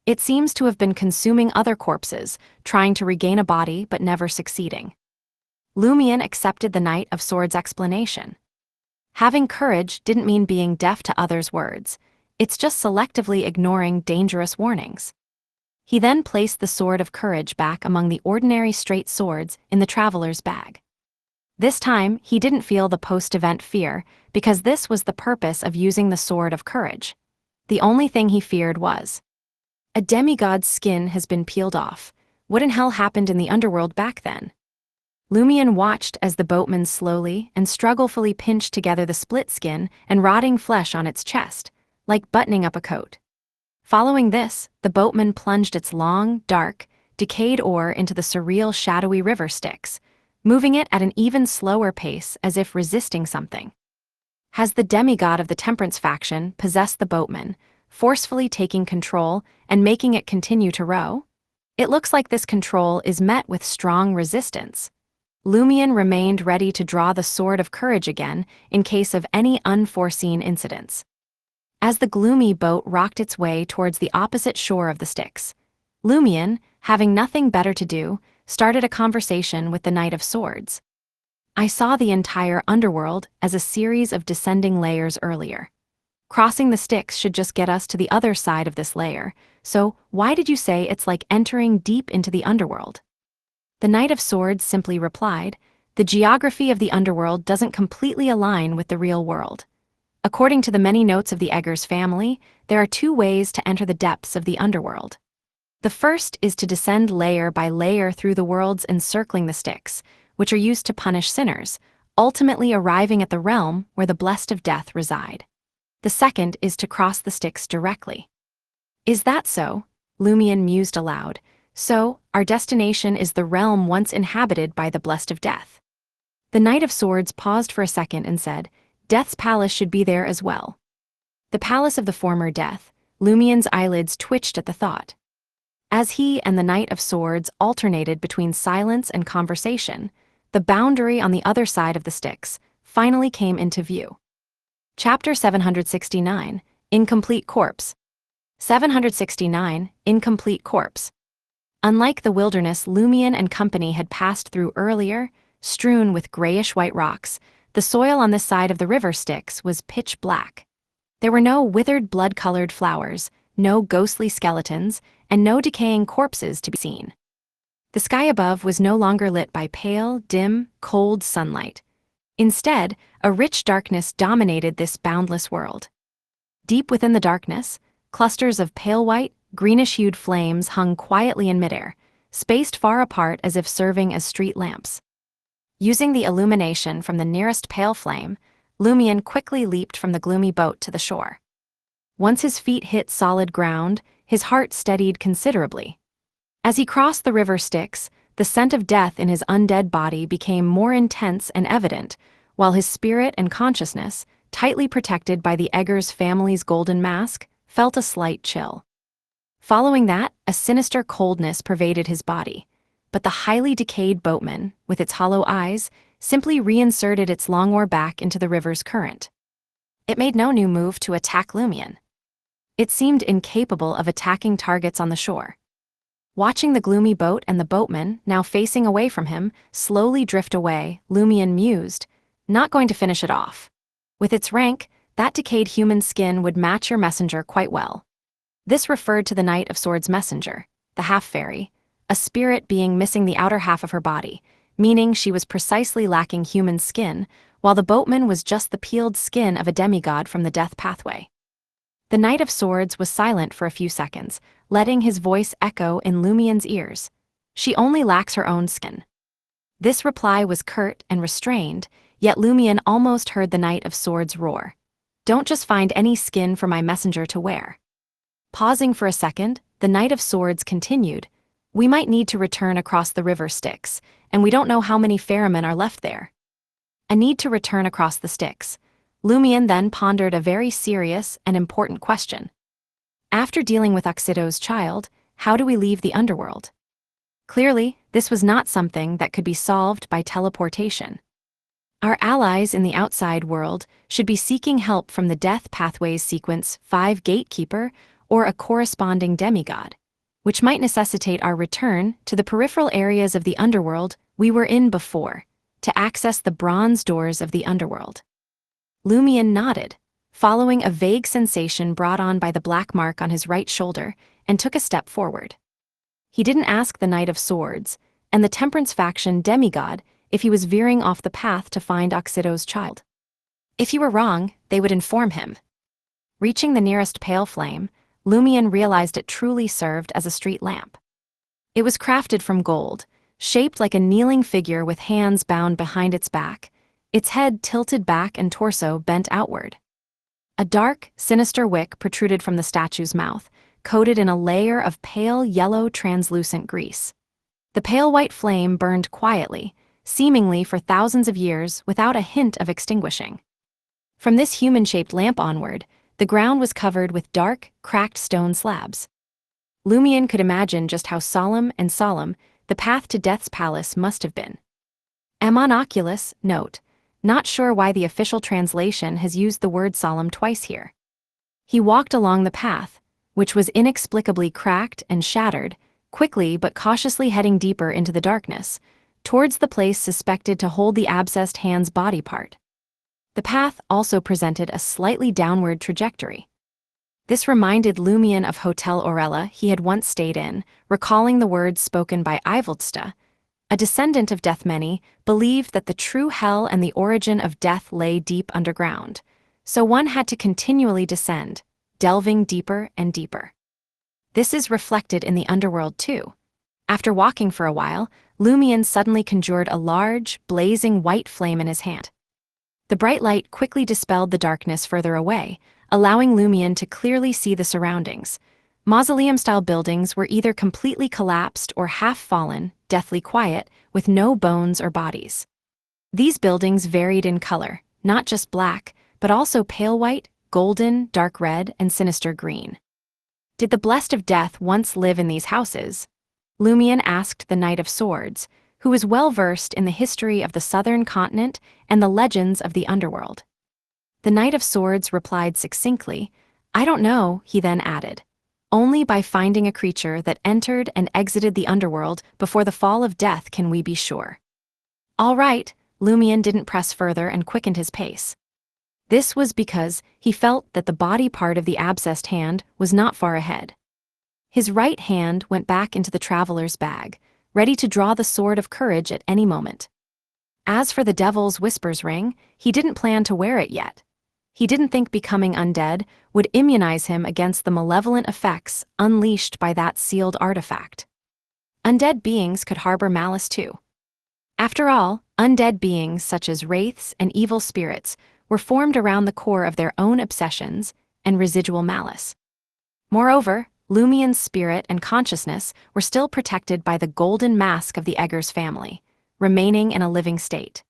It seems to have been consuming other corpses, trying to regain a body but never succeeding." Lumion accepted the Knight of Swords' explanation. Having courage didn't mean being deaf to others' words. It's just selectively ignoring dangerous warnings. He then placed the Sword of Courage back among the ordinary straight swords in the traveler's bag. This time, he didn't feel the post-event fear, because this was the purpose of using the Sword of Courage. The only thing he feared was, a demigod's skin has been peeled off. What in hell happened in the underworld back then? Lumion watched as the boatman slowly and strugglefully pinched together the split skin and rotting flesh on its chest, like buttoning up a coat. Following this, the boatman plunged its long, dark, decayed oar into the surreal shadowy river Styx, moving it at an even slower pace as if resisting something. Has the demigod of the Temperance faction possessed the boatman, forcefully taking control and making it continue to row? It looks like this control is met with strong resistance. Lumion remained ready to draw the Sword of Courage again in case of any unforeseen incidents. As the gloomy boat rocked its way towards the opposite shore of the Styx, Lumion, having nothing better to do, started a conversation with the Knight of Swords. "I saw the entire underworld as a series of descending layers earlier. Crossing the Styx should just get us to the other side of this layer, so why did you say it's like entering deep into the underworld?" The Knight of Swords simply replied, "The geography of the underworld doesn't completely align with the real world. According to the many notes of the Eggers family, there are two ways to enter the depths of the underworld. The first is to descend layer by layer through the worlds encircling the Styx, which are used to punish sinners, ultimately arriving at the realm where the blessed of death reside. The second is to cross the Styx directly." "Is that so?" Lumion mused aloud. "So, our destination is the realm once inhabited by the blessed of death." The Knight of Swords paused for a second and said, "Death's palace should be there as well." The palace of the former death. Lumion's eyelids twitched at the thought. As he and the Knight of Swords alternated between silence and conversation, the boundary on the other side of the Styx finally came into view. Chapter 769, Incomplete Corpse. 769, Incomplete Corpse. Unlike the wilderness Lumion and company had passed through earlier, strewn with grayish-white rocks, the soil on this side of the river Styx was pitch black. There were no withered blood-colored flowers, no ghostly skeletons, and no decaying corpses to be seen. The sky above was no longer lit by pale, dim, cold sunlight. Instead, a rich darkness dominated this boundless world. Deep within the darkness, clusters of pale white, greenish-hued flames hung quietly in midair, spaced far apart as if serving as street lamps. Using the illumination from the nearest pale flame, Lumion quickly leaped from the gloomy boat to the shore. Once his feet hit solid ground, his heart steadied considerably. As he crossed the river Styx, the scent of death in his undead body became more intense and evident, while his spirit and consciousness, tightly protected by the Eggers family's golden mask, felt a slight chill. Following that, a sinister coldness pervaded his body. But the highly decayed boatman, with its hollow eyes, simply reinserted its long oar back into the river's current. It made no new move to attack Lumion. It seemed incapable of attacking targets on the shore. Watching the gloomy boat and the boatman, now facing away from him, slowly drift away, Lumion mused, "Not going to finish it off. With its rank, that decayed human skin would match your messenger quite well." This referred to the Knight of Swords' messenger, the half-fairy, a spirit being missing the outer half of her body, meaning she was precisely lacking human skin, while the boatman was just the peeled skin of a demigod from the death pathway. The Knight of Swords was silent for a few seconds, letting his voice echo in Lumion's ears. "She only lacks her own skin." This reply was curt and restrained, yet Lumion almost heard the Knight of Swords roar. "Don't just find any skin for my messenger to wear." Pausing for a second, the Knight of Swords continued, "We might need to return across the river Styx, and we don't know how many Ferrymen are left there." A need to return across the Styx. Lumion then pondered a very serious and important question. After dealing with Oxido's child, how do we leave the underworld? Clearly, this was not something that could be solved by teleportation. Our allies in the outside world should be seeking help from the Death Pathways Sequence 5 Gatekeeper or a corresponding demigod, which might necessitate our return to the peripheral areas of the underworld we were in before, to access the bronze doors of the underworld. Lumion nodded, following a vague sensation brought on by the black mark on his right shoulder, and took a step forward. He didn't ask the Knight of Swords and the Temperance faction demigod if he was veering off the path to find Oxido's child. If he were wrong, they would inform him. Reaching the nearest pale flame, Lumion realized it truly served as a street lamp. It was crafted from gold, shaped like a kneeling figure with hands bound behind its back, its head tilted back and torso bent outward. A dark, sinister wick protruded from the statue's mouth, coated in a layer of pale yellow translucent grease. The pale white flame burned quietly, seemingly for thousands of years without a hint of extinguishing. From this human-shaped lamp onward, the ground was covered with dark, cracked stone slabs. Lumion could imagine just how solemn the path to Death's palace must have been. Oculus, note, not sure why the official translation has used the word solemn twice here. He walked along the path, which was inexplicably cracked and shattered, quickly but cautiously heading deeper into the darkness, towards the place suspected to hold the abscessed hand's body part. The path also presented a slightly downward trajectory. This reminded Lumion of Hotel Orella he had once stayed in, recalling the words spoken by Ivoldsta. A descendant of Deathmany believed that the true hell and the origin of death lay deep underground, so one had to continually descend, delving deeper and deeper. This is reflected in the underworld too. After walking for a while, Lumion suddenly conjured a large, blazing white flame in his hand. The bright light quickly dispelled the darkness further away, allowing Lumion to clearly see the surroundings. Mausoleum-style buildings were either completely collapsed or half-fallen, deathly quiet, with no bones or bodies. These buildings varied in color, not just black, but also pale white, golden, dark red, and sinister green. Did the blessed of death once live in these houses? Lumion asked the Knight of Swords, who was well-versed in the history of the southern continent and the legends of the underworld. The Knight of Swords replied succinctly, "I don't know," he then added. "Only by finding a creature that entered and exited the underworld before the fall of death can we be sure." All right, Lumion didn't press further and quickened his pace. This was because he felt that the body part of the abscessed hand was not far ahead. His right hand went back into the traveler's bag, ready to draw the sword of courage at any moment. As for the Devil's Whispers ring, he didn't plan to wear it yet. He didn't think becoming undead would immunize him against the malevolent effects unleashed by that sealed artifact. Undead beings could harbor malice too. After all, undead beings such as wraiths and evil spirits were formed around the core of their own obsessions and residual malice. Moreover, Lumion's spirit and consciousness were still protected by the golden mask of the Eggers family, remaining in a living state.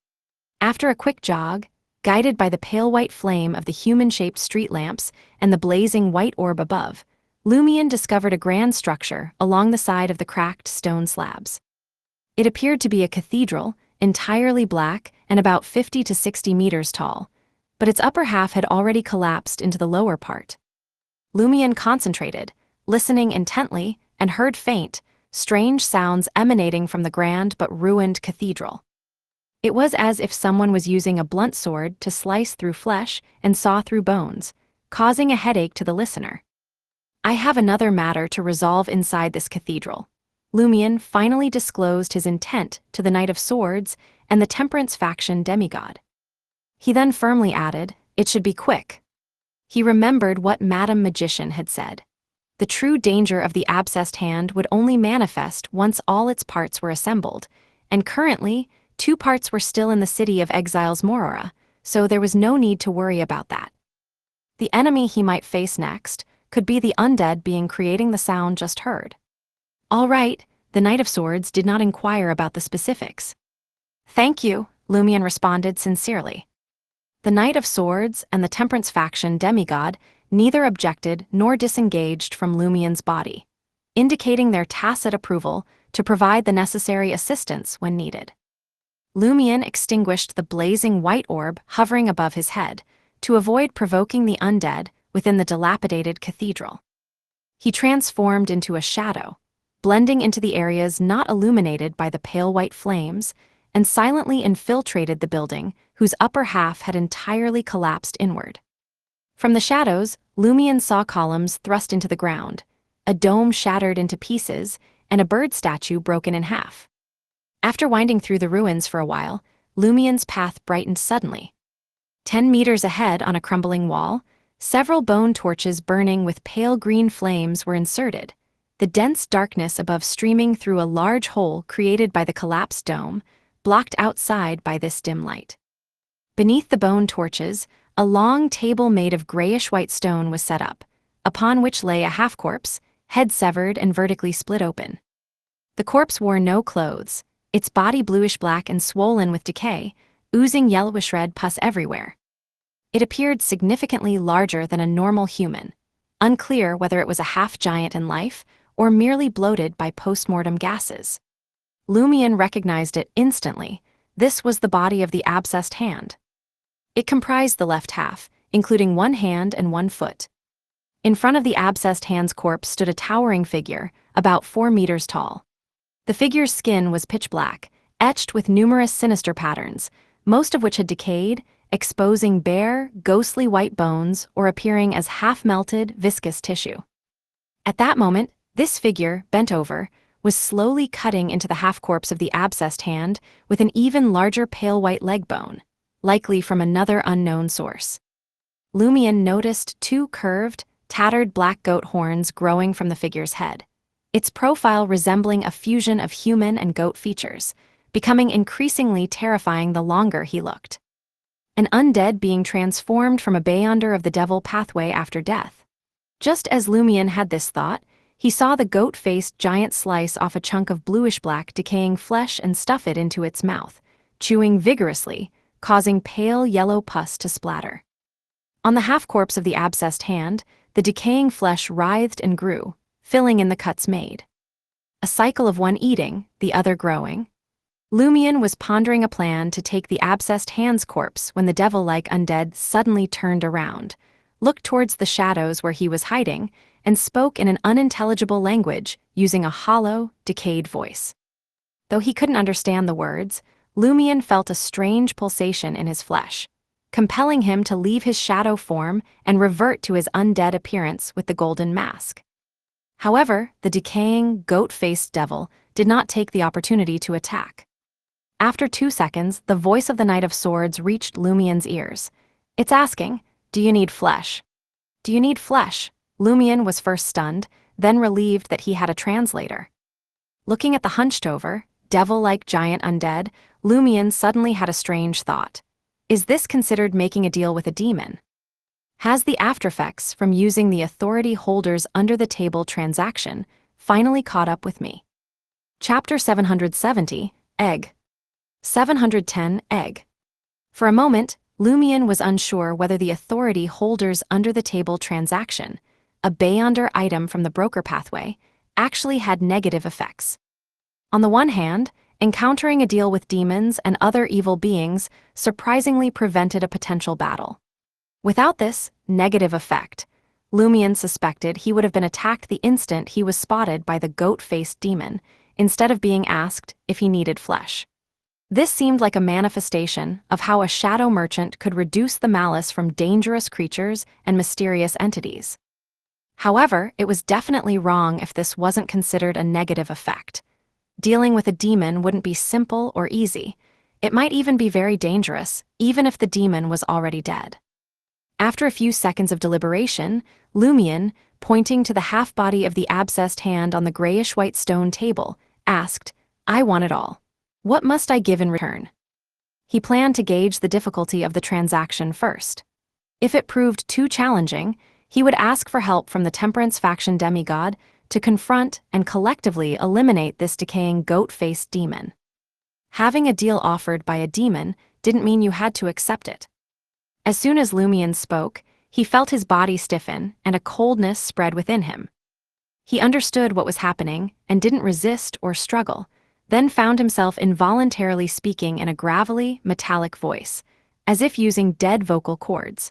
After a quick jog, guided by the pale white flame of the human-shaped street lamps and the blazing white orb above, Lumion discovered a grand structure along the side of the cracked stone slabs. It appeared to be a cathedral, entirely black and about 50 to 60 meters tall, but its upper half had already collapsed into the lower part. Lumion concentrated, listening intently, and heard faint, strange sounds emanating from the grand but ruined cathedral. It was as if someone was using a blunt sword to slice through flesh and saw through bones, causing a headache to the listener. "I have another matter to resolve inside this cathedral." Lumion finally disclosed his intent to the Knight of Swords and the Temperance faction demigod. He then firmly added, "It should be quick." He remembered what Madame Magician had said. The true danger of the abscessed hand would only manifest once all its parts were assembled, and currently, 2 parts were still in the city of exiles Morora, so there was no need to worry about that. The enemy he might face next could be the undead being creating the sound just heard. All right, the Knight of Swords did not inquire about the specifics. "Thank you," Lumion responded sincerely. The Knight of Swords and the Temperance faction demigod neither objected nor disengaged from Lumien's body, indicating their tacit approval to provide the necessary assistance when needed. Lumien extinguished the blazing white orb hovering above his head to avoid provoking the undead within the dilapidated cathedral. He transformed into a shadow, blending into the areas not illuminated by the pale white flames, and silently infiltrated the building whose upper half had entirely collapsed inward. From the shadows, Lumien saw columns thrust into the ground, a dome shattered into pieces, and a bird statue broken in half. After winding through the ruins for a while, Lumien's path brightened suddenly. 10 meters ahead on a crumbling wall, several bone torches burning with pale green flames were inserted, the dense darkness above streaming through a large hole created by the collapsed dome, blocked outside by this dim light. Beneath the bone torches, a long table made of grayish-white stone was set up, upon which lay a half-corpse, head severed and vertically split open. The corpse wore no clothes, its body bluish-black and swollen with decay, oozing yellowish-red pus everywhere. It appeared significantly larger than a normal human, unclear whether it was a half-giant in life or merely bloated by post-mortem gases. Lumien recognized it instantly. This was the body of the abscessed hand. It comprised the left half, including one hand and one foot. In front of the abscessed hand's corpse stood a towering figure, about 4 meters tall. The figure's skin was pitch black, etched with numerous sinister patterns, most of which had decayed, exposing bare, ghostly white bones or appearing as half-melted, viscous tissue. At that moment, this figure, bent over, was slowly cutting into the half-corpse of the abscessed hand with an even larger pale white leg bone, likely from another unknown source. Lumien noticed 2 curved, tattered black goat horns growing from the figure's head, its profile resembling a fusion of human and goat features, becoming increasingly terrifying the longer he looked. An undead being transformed from a beyonder of the devil pathway after death. Just as Lumien had this thought, he saw the goat-faced giant slice off a chunk of bluish-black decaying flesh and stuff it into its mouth, chewing vigorously, causing pale yellow pus to splatter. On the half-corpse of the abscessed hand, the decaying flesh writhed and grew, filling in the cuts made. A cycle of one eating, the other growing. Lumien was pondering a plan to take the abscessed hand's corpse when the devil-like undead suddenly turned around, looked towards the shadows where he was hiding, and spoke in an unintelligible language using a hollow, decayed voice. Though he couldn't understand the words, Lumien felt a strange pulsation in his flesh, compelling him to leave his shadow form and revert to his undead appearance with the golden mask. However, the decaying, goat-faced devil did not take the opportunity to attack. After 2 seconds, the voice of the Knight of Swords reached Lumien's ears. It's asking, "Do you need flesh?" "Do you need flesh?" Lumien was first stunned, then relieved that he had a translator. Looking at the hunched-over, devil-like giant undead, Lumien suddenly had a strange thought. Is this considered making a deal with a demon? Has the aftereffects from using the authority holder's under-the-table transaction finally caught up with me? Chapter 770, Egg. 710, Egg. For a moment, Lumien was unsure whether the authority holder's under-the-table transaction, a beyonder item from the broker pathway, actually had negative effects. On the one hand, encountering a deal with demons and other evil beings surprisingly prevented a potential battle. Without this negative effect, Lumien suspected he would have been attacked the instant he was spotted by the goat-faced demon, instead of being asked if he needed flesh. This seemed like a manifestation of how a shadow merchant could reduce the malice from dangerous creatures and mysterious entities. However, it was definitely wrong if this wasn't considered a negative effect. Dealing with a demon wouldn't be simple or easy. It might even be very dangerous, even if the demon was already dead. After a few seconds of deliberation, Lumien, pointing to the half-body of the abscessed hand on the grayish-white stone table, asked, "I want it all. What must I give in return?" He planned to gauge the difficulty of the transaction first. If it proved too challenging, he would ask for help from the Temperance faction demigod to confront and collectively eliminate this decaying goat-faced demon. Having a deal offered by a demon didn't mean you had to accept it. As soon as Lumien spoke, he felt his body stiffen and a coldness spread within him. He understood what was happening and didn't resist or struggle, then found himself involuntarily speaking in a gravelly, metallic voice, as if using dead vocal cords.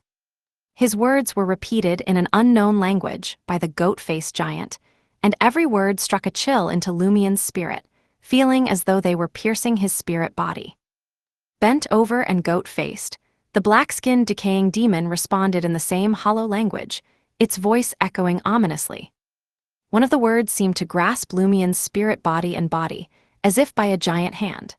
His words were repeated in an unknown language by the goat-faced giant, and every word struck a chill into Lumien's spirit, feeling as though they were piercing his spirit body. Bent over and goat-faced, the black-skinned decaying demon responded in the same hollow language, its voice echoing ominously. One of the words seemed to grasp Lumien's spirit body, as if by a giant hand.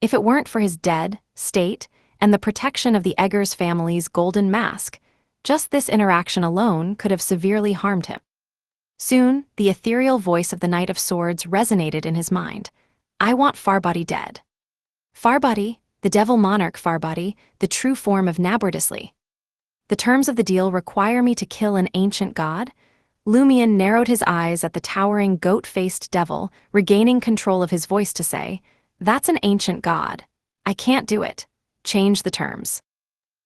If it weren't for his dead state and the protection of the Eggers family's golden mask, just this interaction alone could have severely harmed him. Soon, the ethereal voice of the Knight of Swords resonated in his mind. I want Farbody dead. Farbody, the Devil Monarch Farbody, the true form of Nabwardisli. The terms of the deal require me to kill an ancient god? Lumien narrowed his eyes at the towering goat-faced devil, regaining control of his voice to say, That's an ancient god. I can't do it. Change the terms.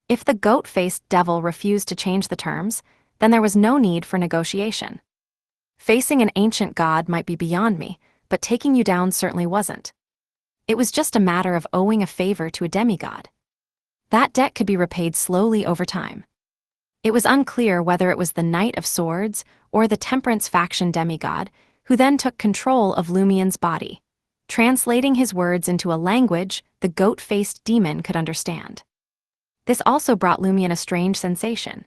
If the goat-faced devil refused to change the terms, then there was no need for negotiation. Facing an ancient god might be beyond me, but taking you down certainly wasn't. It was just a matter of owing a favor to a demigod. That debt could be repaid slowly over time. It was unclear whether it was the Knight of Swords or the Temperance faction demigod who then took control of Lumien's body, translating his words into a language the goat-faced demon could understand. This also brought Lumien a strange sensation.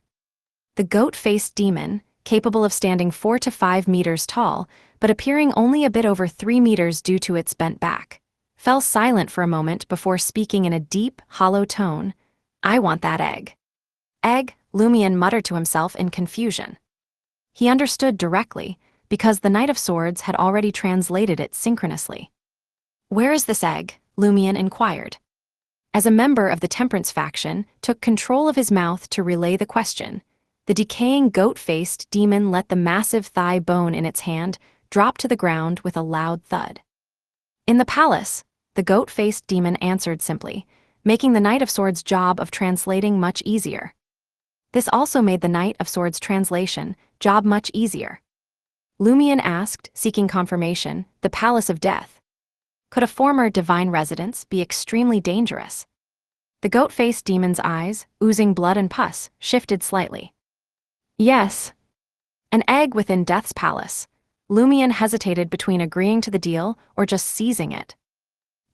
The goat-faced demon, capable of standing 4 to 5 meters tall, but appearing only a bit over 3 meters due to its bent back, fell silent for a moment before speaking in a deep, hollow tone. I want that egg. Egg, Lumien muttered to himself in confusion. He understood directly, because the Knight of Swords had already translated it synchronously. Where is this egg? Lumien inquired. As a member of the Temperance faction took control of his mouth to relay the question, the decaying goat-faced demon let the massive thigh bone in its hand drop to the ground with a loud thud. In the palace, the goat-faced demon answered simply, making the Knight of Swords' job of translating much easier. This also made the Knight of Swords' translation job much easier. Lumien asked, seeking confirmation, the Palace of Death. Could a former divine residence be extremely dangerous? The goat-faced demon's eyes, oozing blood and pus, shifted slightly. Yes. An egg within Death's palace. Lumien hesitated between agreeing to the deal or just seizing it.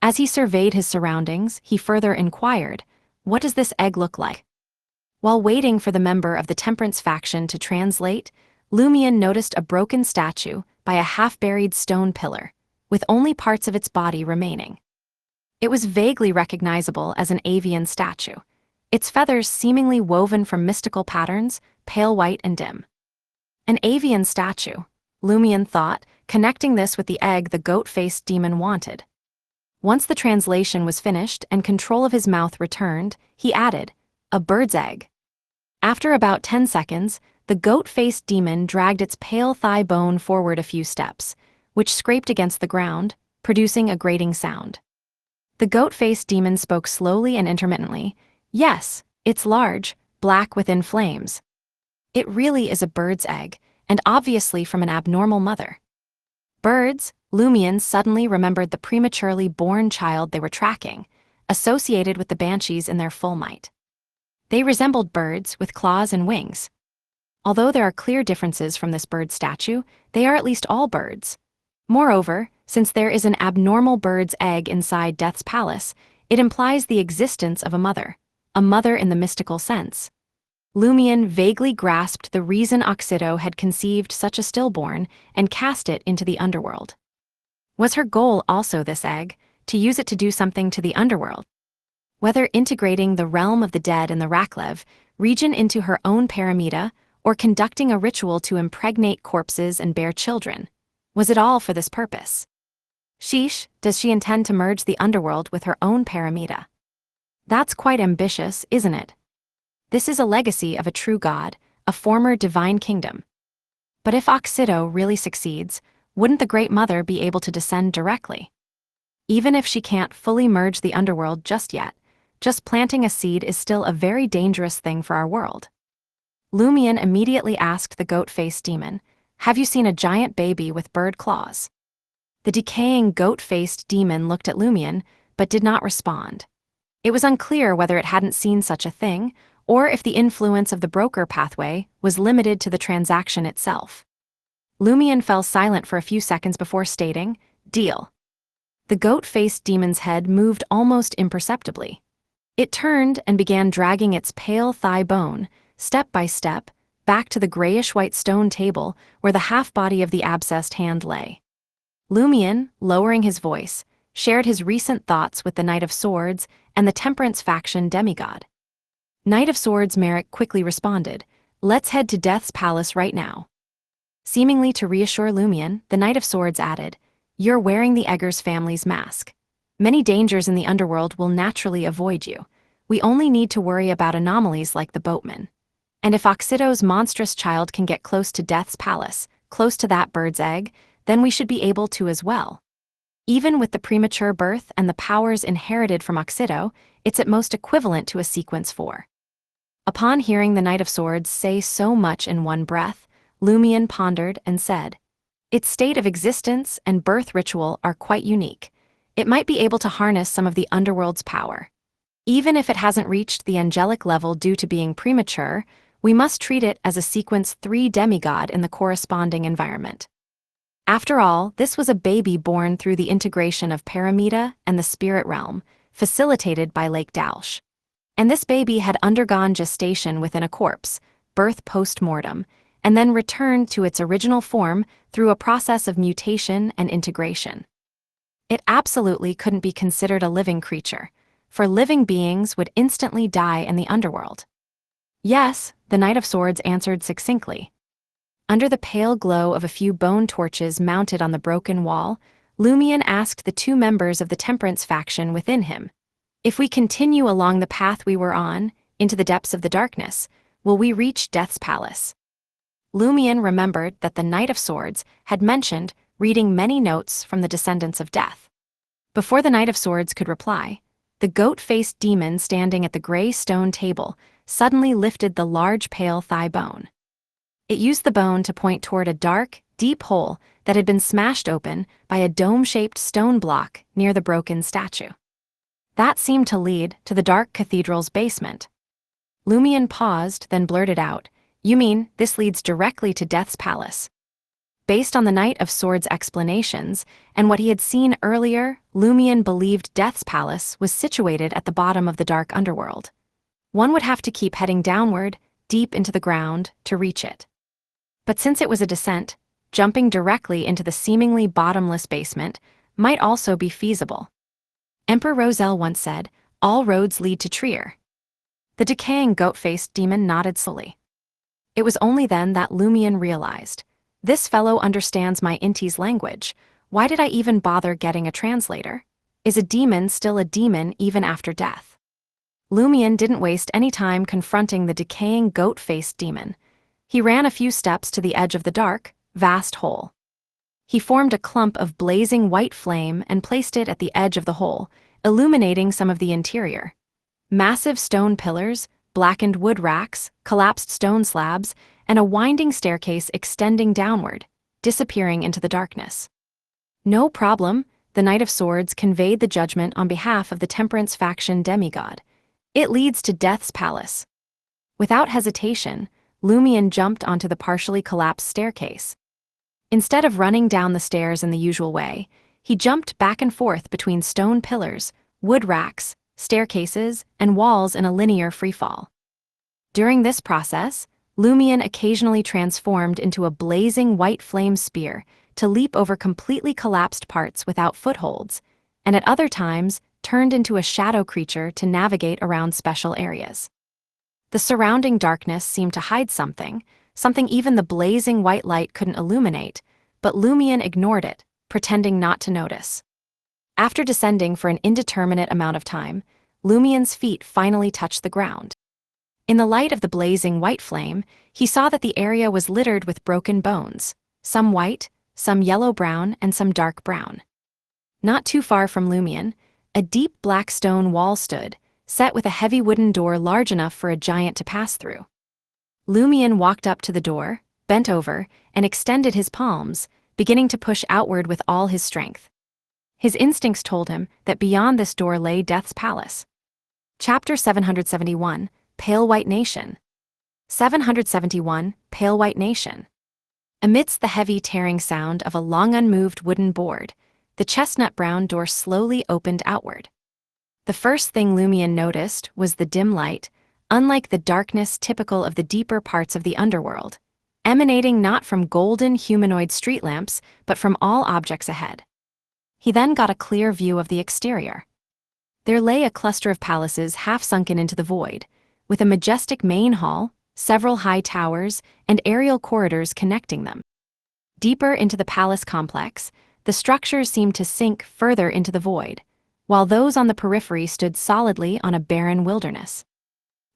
As he surveyed his surroundings, he further inquired, what does this egg look like? While waiting for the member of the Temperance faction to translate, Lumien noticed a broken statue by a half-buried stone pillar, with only parts of its body remaining. It was vaguely recognizable as an avian statue, its feathers seemingly woven from mystical patterns, pale white and dim. An avian statue, Lumien thought, connecting this with the egg the goat-faced demon wanted. Once the translation was finished and control of his mouth returned, he added, a bird's egg. After about 10 seconds, the goat-faced demon dragged its pale thigh bone forward a few steps, which scraped against the ground, producing a grating sound. The goat-faced demon spoke slowly and intermittently, yes, it's large, black within flames. It really is a bird's egg, and obviously from an abnormal mother. Birds, Lumien suddenly remembered the prematurely born child they were tracking, associated with the banshees in their full might. They resembled birds with claws and wings. Although there are clear differences from this bird statue, they are at least all birds. Moreover, since there is an abnormal bird's egg inside Death's palace, it implies the existence of a mother in the mystical sense. Lumien vaguely grasped the reason Oxido had conceived such a stillborn and cast it into the Underworld. Was her goal also this egg, to use it to do something to the Underworld? Whether integrating the realm of the dead in the Raklev region into her own paramita, or conducting a ritual to impregnate corpses and bear children, was it all for this purpose? Sheesh, does she intend to merge the Underworld with her own paramita? That's quite ambitious, isn't it? This is a legacy of a true god, a former divine kingdom. But if Oxido really succeeds, wouldn't the Great Mother be able to descend directly? Even if she can't fully merge the Underworld just yet, just planting a seed is still a very dangerous thing for our world. Lumion immediately asked the goat-faced demon, "Have you seen a giant baby with bird claws?" The decaying goat-faced demon looked at Lumion, but did not respond. It was unclear whether it hadn't seen such a thing, or if the influence of the broker pathway was limited to the transaction itself. Lumion fell silent for a few seconds before stating, "Deal." The goat-faced demon's head moved almost imperceptibly. It turned and began dragging its pale thigh bone, step by step, back to the grayish-white stone table where the half-body of the abscessed hand lay. Lumion, lowering his voice, shared his recent thoughts with the Knight of Swords and the Temperance faction demigod. Knight of Swords Merrick quickly responded, "Let's head to Death's Palace right now." Seemingly to reassure Lumion, the Knight of Swords added, "You're wearing the Eggers family's mask. Many dangers in the underworld will naturally avoid you. We only need to worry about anomalies like the boatman. And if Oxido's monstrous child can get close to Death's Palace, close to that bird's egg, then we should be able to as well. Even with the premature birth and the powers inherited from Oxido, it's at most equivalent to a sequence 4. Upon hearing the Knight of Swords say so much in one breath, Lumion pondered and said, "Its state of existence and birth ritual are quite unique. It might be able to harness some of the Underworld's power. Even if it hasn't reached the angelic level due to being premature, we must treat it as a sequence 3 demigod in the corresponding environment. After all, this was a baby born through the integration of Paramita and the spirit realm, facilitated by Lake Dalsh. And this baby had undergone gestation within a corpse, birth post-mortem, and then returned to its original form through a process of mutation and integration. It absolutely couldn't be considered a living creature, for living beings would instantly die in the underworld." "Yes," the Knight of Swords answered succinctly. Under the pale glow of a few bone torches mounted on the broken wall, Lumion asked the 2 members of the Temperance faction within him, "If we continue along the path we were on, into the depths of the darkness, will we reach Death's Palace?" Lumion remembered that the Knight of Swords had mentioned reading many notes from the descendants of Death. Before the Knight of Swords could reply, the goat-faced demon standing at the gray stone table suddenly lifted the large pale thigh bone. It used the bone to point toward a dark, deep hole that had been smashed open by a dome-shaped stone block near the broken statue. That seemed to lead to the dark cathedral's basement. Lumion paused, then blurted out, "You mean this leads directly to Death's Palace?" Based on the Knight of Swords' explanations and what he had seen earlier, Lumion believed Death's Palace was situated at the bottom of the dark underworld. One would have to keep heading downward, deep into the ground, to reach it. But since it was a descent, jumping directly into the seemingly bottomless basement might also be feasible. Emperor Roselle once said, "All roads lead to Trier." The decaying goat-faced demon nodded slowly. It was only then that Lumion realized, "This fellow understands my Inti's language. Why did I even bother getting a translator? Is a demon still a demon even after death?" Lumion didn't waste any time confronting the decaying goat-faced demon. He ran a few steps to the edge of the dark, vast hole. He formed a clump of blazing white flame and placed it at the edge of the hole, illuminating some of the interior. Massive stone pillars, blackened wood racks, collapsed stone slabs, and a winding staircase extending downward, disappearing into the darkness. "No problem," the Knight of Swords conveyed the judgment on behalf of the Temperance faction demigod. "It leads to Death's Palace." Without hesitation, Lumion jumped onto the partially collapsed staircase. Instead of running down the stairs in the usual way, he jumped back and forth between stone pillars, wood racks, staircases, and walls in a linear freefall. During this process, Lumion occasionally transformed into a blazing white flame spear to leap over completely collapsed parts without footholds, and at other times turned into a shadow creature to navigate around special areas. The surrounding darkness seemed to hide something even the blazing white light couldn't illuminate, but Lumion ignored it, pretending not to notice. After descending for an indeterminate amount of time, Lumion's feet finally touched the ground. In the light of the blazing white flame, he saw that the area was littered with broken bones, some white, some yellow-brown, and some dark brown. Not too far from Lumion, a deep black stone wall stood, set with a heavy wooden door large enough for a giant to pass through. Lumion walked up to the door, bent over, and extended his palms, beginning to push outward with all his strength. His instincts told him that beyond this door lay Death's Palace. Chapter 771, Pale White Nation. 771, Pale White Nation. Amidst the heavy tearing sound of a long unmoved wooden board, the chestnut-brown door slowly opened outward. The first thing Lumion noticed was the dim light, unlike the darkness typical of the deeper parts of the underworld, emanating not from golden humanoid street lamps but from all objects ahead. He then got a clear view of the exterior. There lay a cluster of palaces half sunken into the void, with a majestic main hall, several high towers, and aerial corridors connecting them. Deeper into the palace complex, the structures seemed to sink further into the void, while those on the periphery stood solidly on a barren wilderness.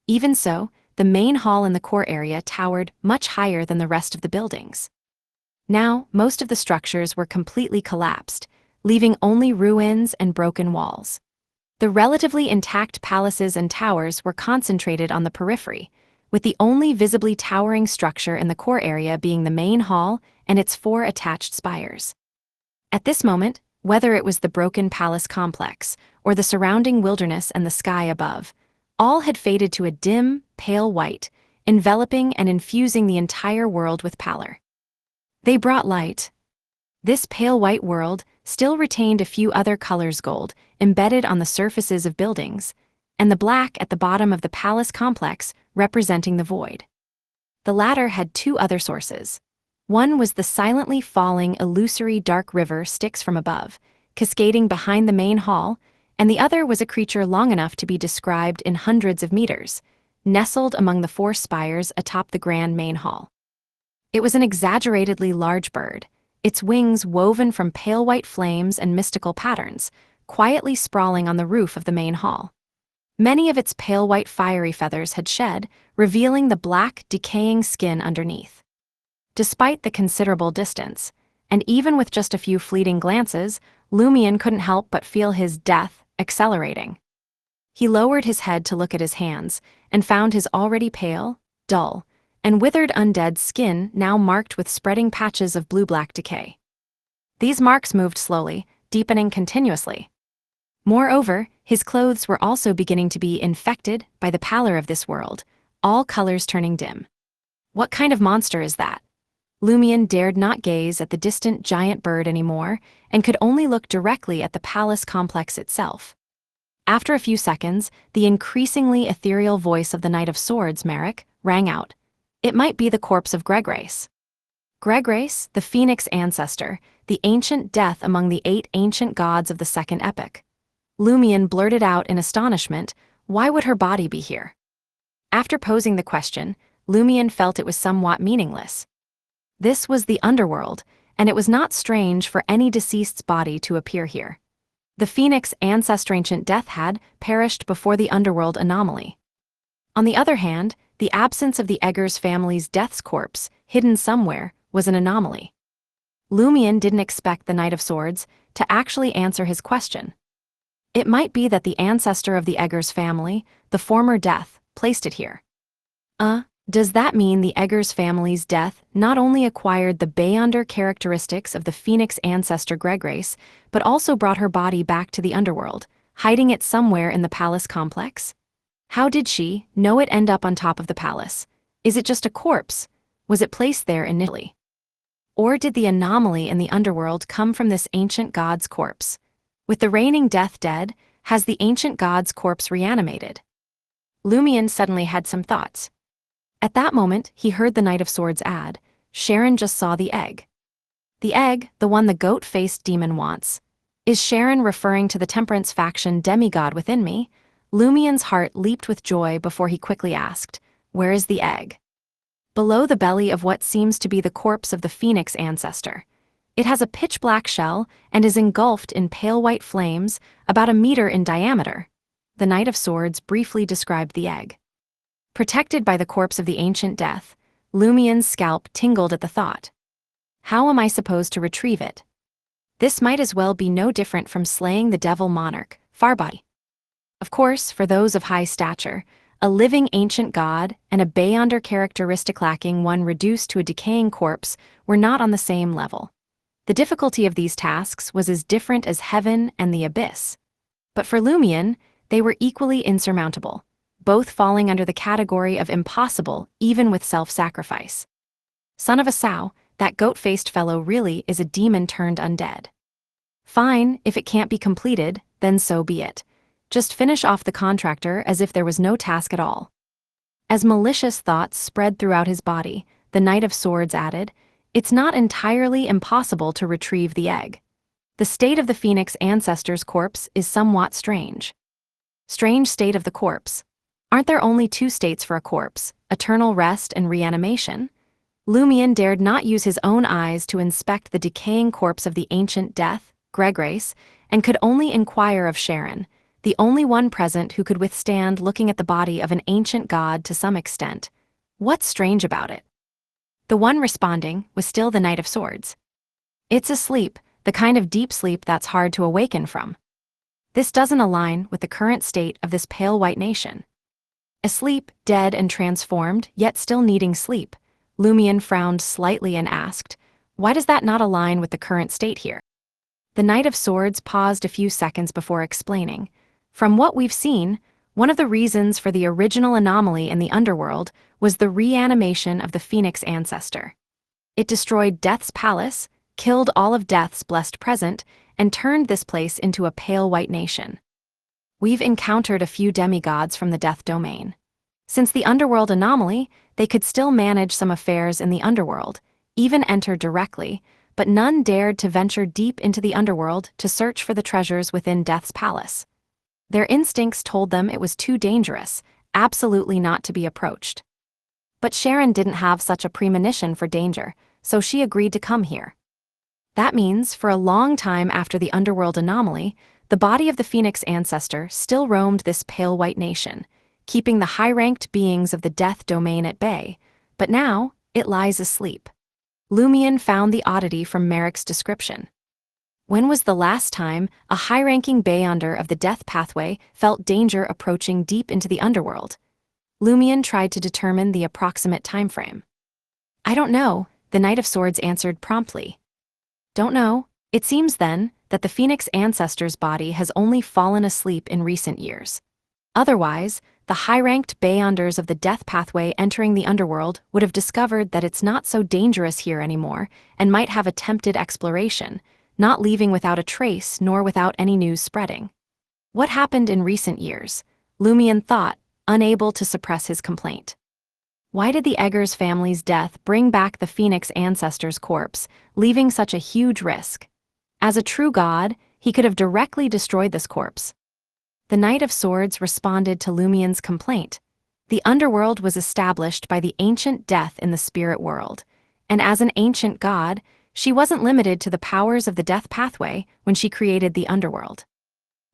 Even so, the main hall in the core area towered much higher than the rest of the buildings. Now, most of the structures were completely collapsed, leaving only ruins and broken walls. The relatively intact palaces and towers were concentrated on the periphery, with the only visibly towering structure in the core area being the main hall and its 4 attached spires. At this moment, whether it was the broken palace complex or the surrounding wilderness and the sky above, all had faded to a dim, pale white, enveloping and infusing the entire world with pallor. They brought light. This pale white world still retained a few other colors: gold, embedded on the surfaces of buildings, and the black at the bottom of the palace complex representing the void. The latter had 2 other sources. One was the silently falling, illusory dark river Styx from above, cascading behind the main hall, and the other was a creature long enough to be described in hundreds of meters, nestled among the 4 spires atop the grand main hall. It was an exaggeratedly large bird, its wings woven from pale white flames and mystical patterns, quietly sprawling on the roof of the main hall. Many of its pale white fiery feathers had shed, revealing the black, decaying skin underneath. Despite the considerable distance, and even with just a few fleeting glances, Lumion couldn't help but feel his death accelerating. He lowered his head to look at his hands, and found his already pale, dull, and withered undead skin now marked with spreading patches of blue-black decay. These marks moved slowly, deepening continuously. Moreover, his clothes were also beginning to be infected by the pallor of this world, all colors turning dim. What kind of monster is that? Lumion dared not gaze at the distant giant bird anymore, and could only look directly at the palace complex itself. After a few seconds, the increasingly ethereal voice of the Knight of Swords, Merrick, rang out. It might be the corpse of Gregrace. Gregrace, the Phoenix ancestor, the ancient death among the 8 ancient gods of the second epoch. Lumion blurted out in astonishment, why would her body be here? After posing the question, Lumion felt it was somewhat meaningless. This was the Underworld, and it was not strange for any deceased's body to appear here. The Phoenix ancestor ancient death had perished before the Underworld anomaly. On the other hand, the absence of the Eggers family's death's corpse, hidden somewhere, was an anomaly. Lumion didn't expect the Knight of Swords to actually answer his question. It might be that the ancestor of the Eggers family, the former death, placed it here. Does that mean the Eggers family's death not only acquired the Beyonder characteristics of the Phoenix ancestor Gregrace, but also brought her body back to the Underworld, hiding it somewhere in the palace complex? How did she know it end up on top of the palace? Is it just a corpse? Was it placed there initially? Or did the anomaly in the Underworld come from this ancient god's corpse? With the reigning death dead, has the ancient god's corpse reanimated? Lumion suddenly had some thoughts. At that moment, he heard the Knight of Swords add, Sharon just saw the egg. The egg, the one the goat-faced demon wants. Is Sharon referring to the Temperance faction demigod within me? Lumion's heart leaped with joy before he quickly asked, where is the egg? Below the belly of what seems to be the corpse of the Phoenix ancestor. It has a pitch-black shell and is engulfed in pale white flames, about a meter in diameter. The Knight of Swords briefly described the egg. Protected by the corpse of the ancient death, Lumion's scalp tingled at the thought. How am I supposed to retrieve it? This might as well be no different from slaying the devil monarch, Farbody. Of course, for those of high stature, A living ancient god and a beyonder characteristic lacking one reduced to a decaying corpse were not on the same level. The difficulty of these tasks was as different as heaven and the abyss. But for Lumion, they were equally insurmountable, both falling under the category of impossible even with self-sacrifice. Son of a sow, that goat-faced fellow really is a demon turned undead. Fine, if it can't be completed, then so be it. Just finish off the contractor as if there was no task at all. As malicious thoughts spread throughout his body, the Knight of Swords added, "It's not entirely impossible to retrieve the egg. The state of the Phoenix ancestor's corpse is somewhat strange." Strange state of the corpse. Aren't there only two states for a corpse, eternal rest and reanimation? Lumion dared not use his own eyes to inspect the decaying corpse of the ancient death, Greggrace, and could only inquire of Sharon, the only one present who could withstand looking at the body of an ancient god to some extent. What's strange about it? The one responding was still the Knight of Swords. It's asleep, the kind of deep sleep that's hard to awaken from. This doesn't align with the current state of this pale white nation. Asleep, dead and transformed, yet still needing sleep. Lumion frowned slightly and asked, "Why does that not align with the current state here?" The Knight of Swords paused a few seconds before explaining, "From what we've seen, one of the reasons for the original anomaly in the Underworld was the reanimation of the Phoenix ancestor. It destroyed Death's palace, killed all of Death's blessed present, and turned this place into a pale white nation. We've encountered a few demigods from the Death domain. Since the Underworld anomaly, they could still manage some affairs in the Underworld, even enter directly, but none dared to venture deep into the Underworld to search for the treasures within Death's palace. Their instincts told them it was too dangerous, absolutely not to be approached. But Sharon didn't have such a premonition for danger, so she agreed to come here. That means, for a long time after the Underworld anomaly, the body of the Phoenix ancestor still roamed this pale white nation, keeping the high-ranked beings of the Death domain at bay, but now it lies asleep." Lumion found the oddity from Merrick's description. When was the last time a high-ranking beyonder of the Death pathway felt danger approaching deep into the Underworld? Lumion tried to determine the approximate timeframe. "I don't know," the Knight of Swords answered promptly. "Don't know? It seems then that the Phoenix ancestor's body has only fallen asleep in recent years. Otherwise, the high-ranked beyonders of the Death pathway entering the Underworld would have discovered that it's not so dangerous here anymore and might have attempted exploration, not leaving without a trace nor without any news spreading. What happened in recent years? Lumion thought, unable to suppress his complaint. Why did the Eggers family's death bring back the Phoenix ancestor's corpse, leaving such a huge risk? As a true god, he could have directly destroyed this corpse. The Knight of Swords responded to Lumion's complaint. The Underworld was established by the ancient Death in the spirit world, and as an ancient god, she wasn't limited to the powers of the Death pathway when she created the Underworld.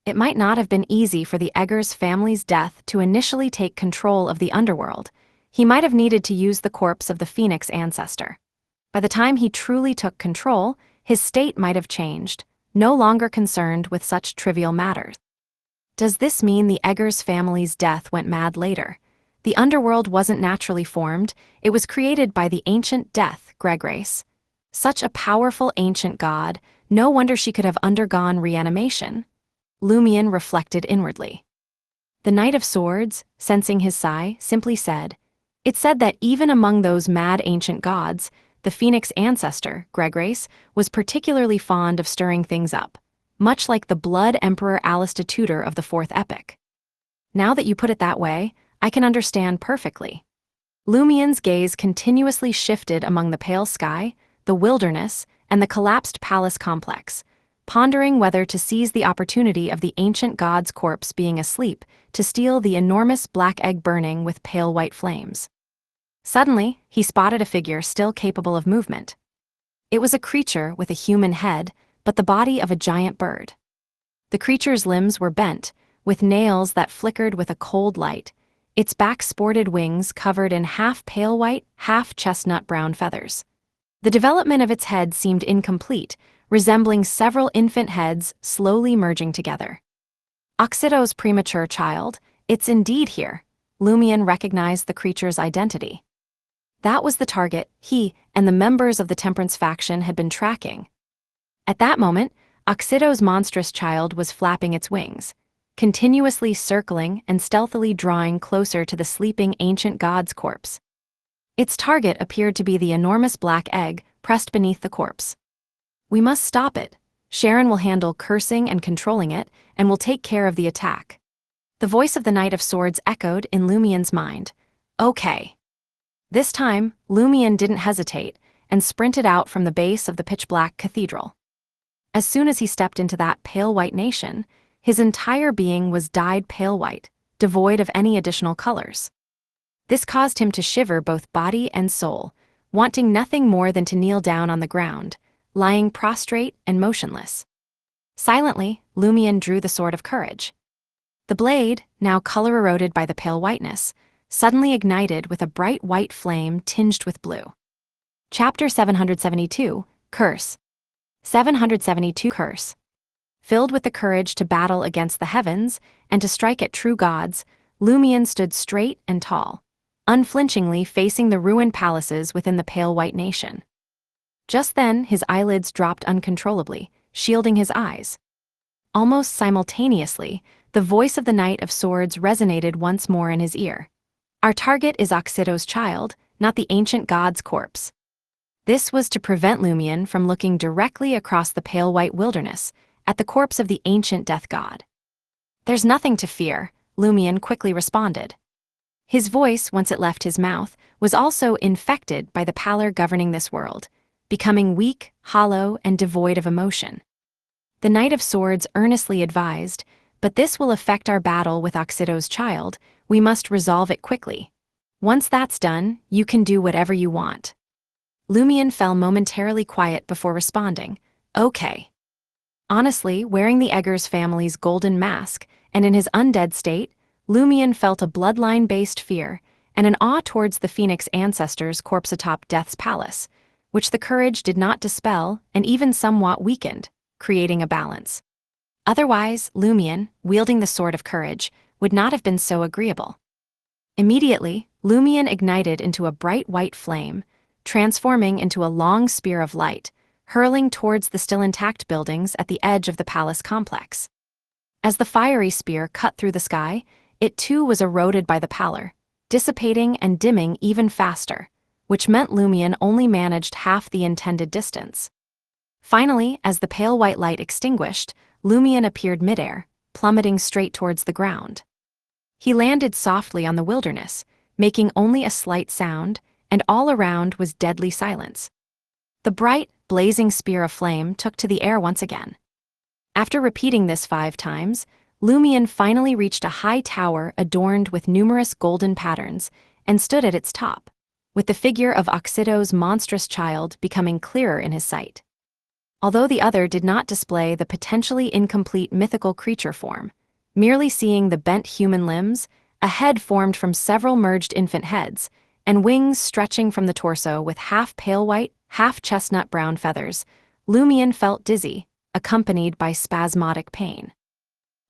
It might not have been easy for the Eggers family's death to initially take control of the Underworld. He might have needed to use the corpse of the Phoenix ancestor. By the time he truly took control, his state might have changed, no longer concerned with such trivial matters. Does this mean the Eggers family's death went mad later? The Underworld wasn't naturally formed, it was created by the ancient Death, Greggrace. Such a powerful ancient god, no wonder she could have undergone reanimation. Lumion reflected inwardly. The Knight of Swords, sensing his sigh, simply said, "It said that even among those mad ancient gods, the Phoenix ancestor, Greggrace, was particularly fond of stirring things up, much like the Blood Emperor Alistair Tudor of the Fourth Epic. Now that you put it that way, I can understand perfectly." Lumion's gaze continuously shifted among the pale sky, the wilderness, and the collapsed palace complex, pondering whether to seize the opportunity of the ancient god's corpse being asleep to steal the enormous black egg burning with pale white flames. Suddenly, he spotted a figure still capable of movement. It was a creature with a human head, but the body of a giant bird. The creature's limbs were bent, with nails that flickered with a cold light. Its back sported wings covered in half pale white, half chestnut brown feathers. The development of its head seemed incomplete, resembling several infant heads slowly merging together. "Oxido's premature child, it's indeed here." Lumion recognized the creature's identity. That was the target he and the members of the Temperance faction had been tracking. At that moment, Oxido's monstrous child was flapping its wings, continuously circling and stealthily drawing closer to the sleeping ancient god's corpse. Its target appeared to be the enormous black egg pressed beneath the corpse. "We must stop it. Sharon will handle cursing and controlling it, and will take care of the attack." The voice of the Knight of Swords echoed in Lumion's mind. "Okay." This time, Lumion didn't hesitate and sprinted out from the base of the pitch-black cathedral. As soon as he stepped into that pale white nation, his entire being was dyed pale white, devoid of any additional colors. This caused him to shiver both body and soul, wanting nothing more than to kneel down on the ground, lying prostrate and motionless. Silently, Lumion drew the Sword of Courage. The blade, now color-eroded by the pale whiteness, suddenly ignited with a bright white flame tinged with blue. Chapter 772, Curse. 772 Curse. Filled with the courage to battle against the heavens and to strike at true gods, Lumion stood straight and tall, unflinchingly facing the ruined palaces within the pale white nation. Just then, his eyelids dropped uncontrollably, shielding his eyes. Almost simultaneously, the voice of the Knight of Swords resonated once more in his ear. "Our target is Oxido's child, not the ancient god's corpse." This was to prevent Lumion from looking directly across the pale white wilderness at the corpse of the ancient death god. "There's nothing to fear," Lumion quickly responded. His voice, once it left his mouth, was also infected by the pallor governing this world, becoming weak, hollow, and devoid of emotion. The Knight of Swords earnestly advised, "But this will affect our battle with Oxido's child. We must resolve it quickly. Once that's done, you can do whatever you want." Lumion fell momentarily quiet before responding, "Okay." Honestly, wearing the Eggers family's golden mask, and in his undead state, Lumion felt a bloodline-based fear and an awe towards the Phoenix ancestors' corpse atop Death's palace, which the courage did not dispel and even somewhat weakened, creating a balance. Otherwise, Lumion, wielding the Sword of Courage, would not have been so agreeable. Immediately, Lumion ignited into a bright white flame, transforming into a long spear of light, hurling towards the still intact buildings at the edge of the palace complex. As the fiery spear cut through the sky, it too was eroded by the pallor, dissipating and dimming even faster, which meant Lumion only managed half the intended distance. Finally, as the pale white light extinguished, Lumion appeared midair, plummeting straight towards the ground. He landed softly on the wilderness, making only a slight sound, and all around was deadly silence. The bright, blazing spear of flame took to the air once again. After repeating this 5 times, Lumion finally reached a high tower adorned with numerous golden patterns and stood at its top, with the figure of Oxido's monstrous child becoming clearer in his sight. Although the other did not display the potentially incomplete mythical creature form, merely seeing the bent human limbs, a head formed from several merged infant heads, and wings stretching from the torso with half pale white, half chestnut brown feathers, Lumion felt dizzy, accompanied by spasmodic pain.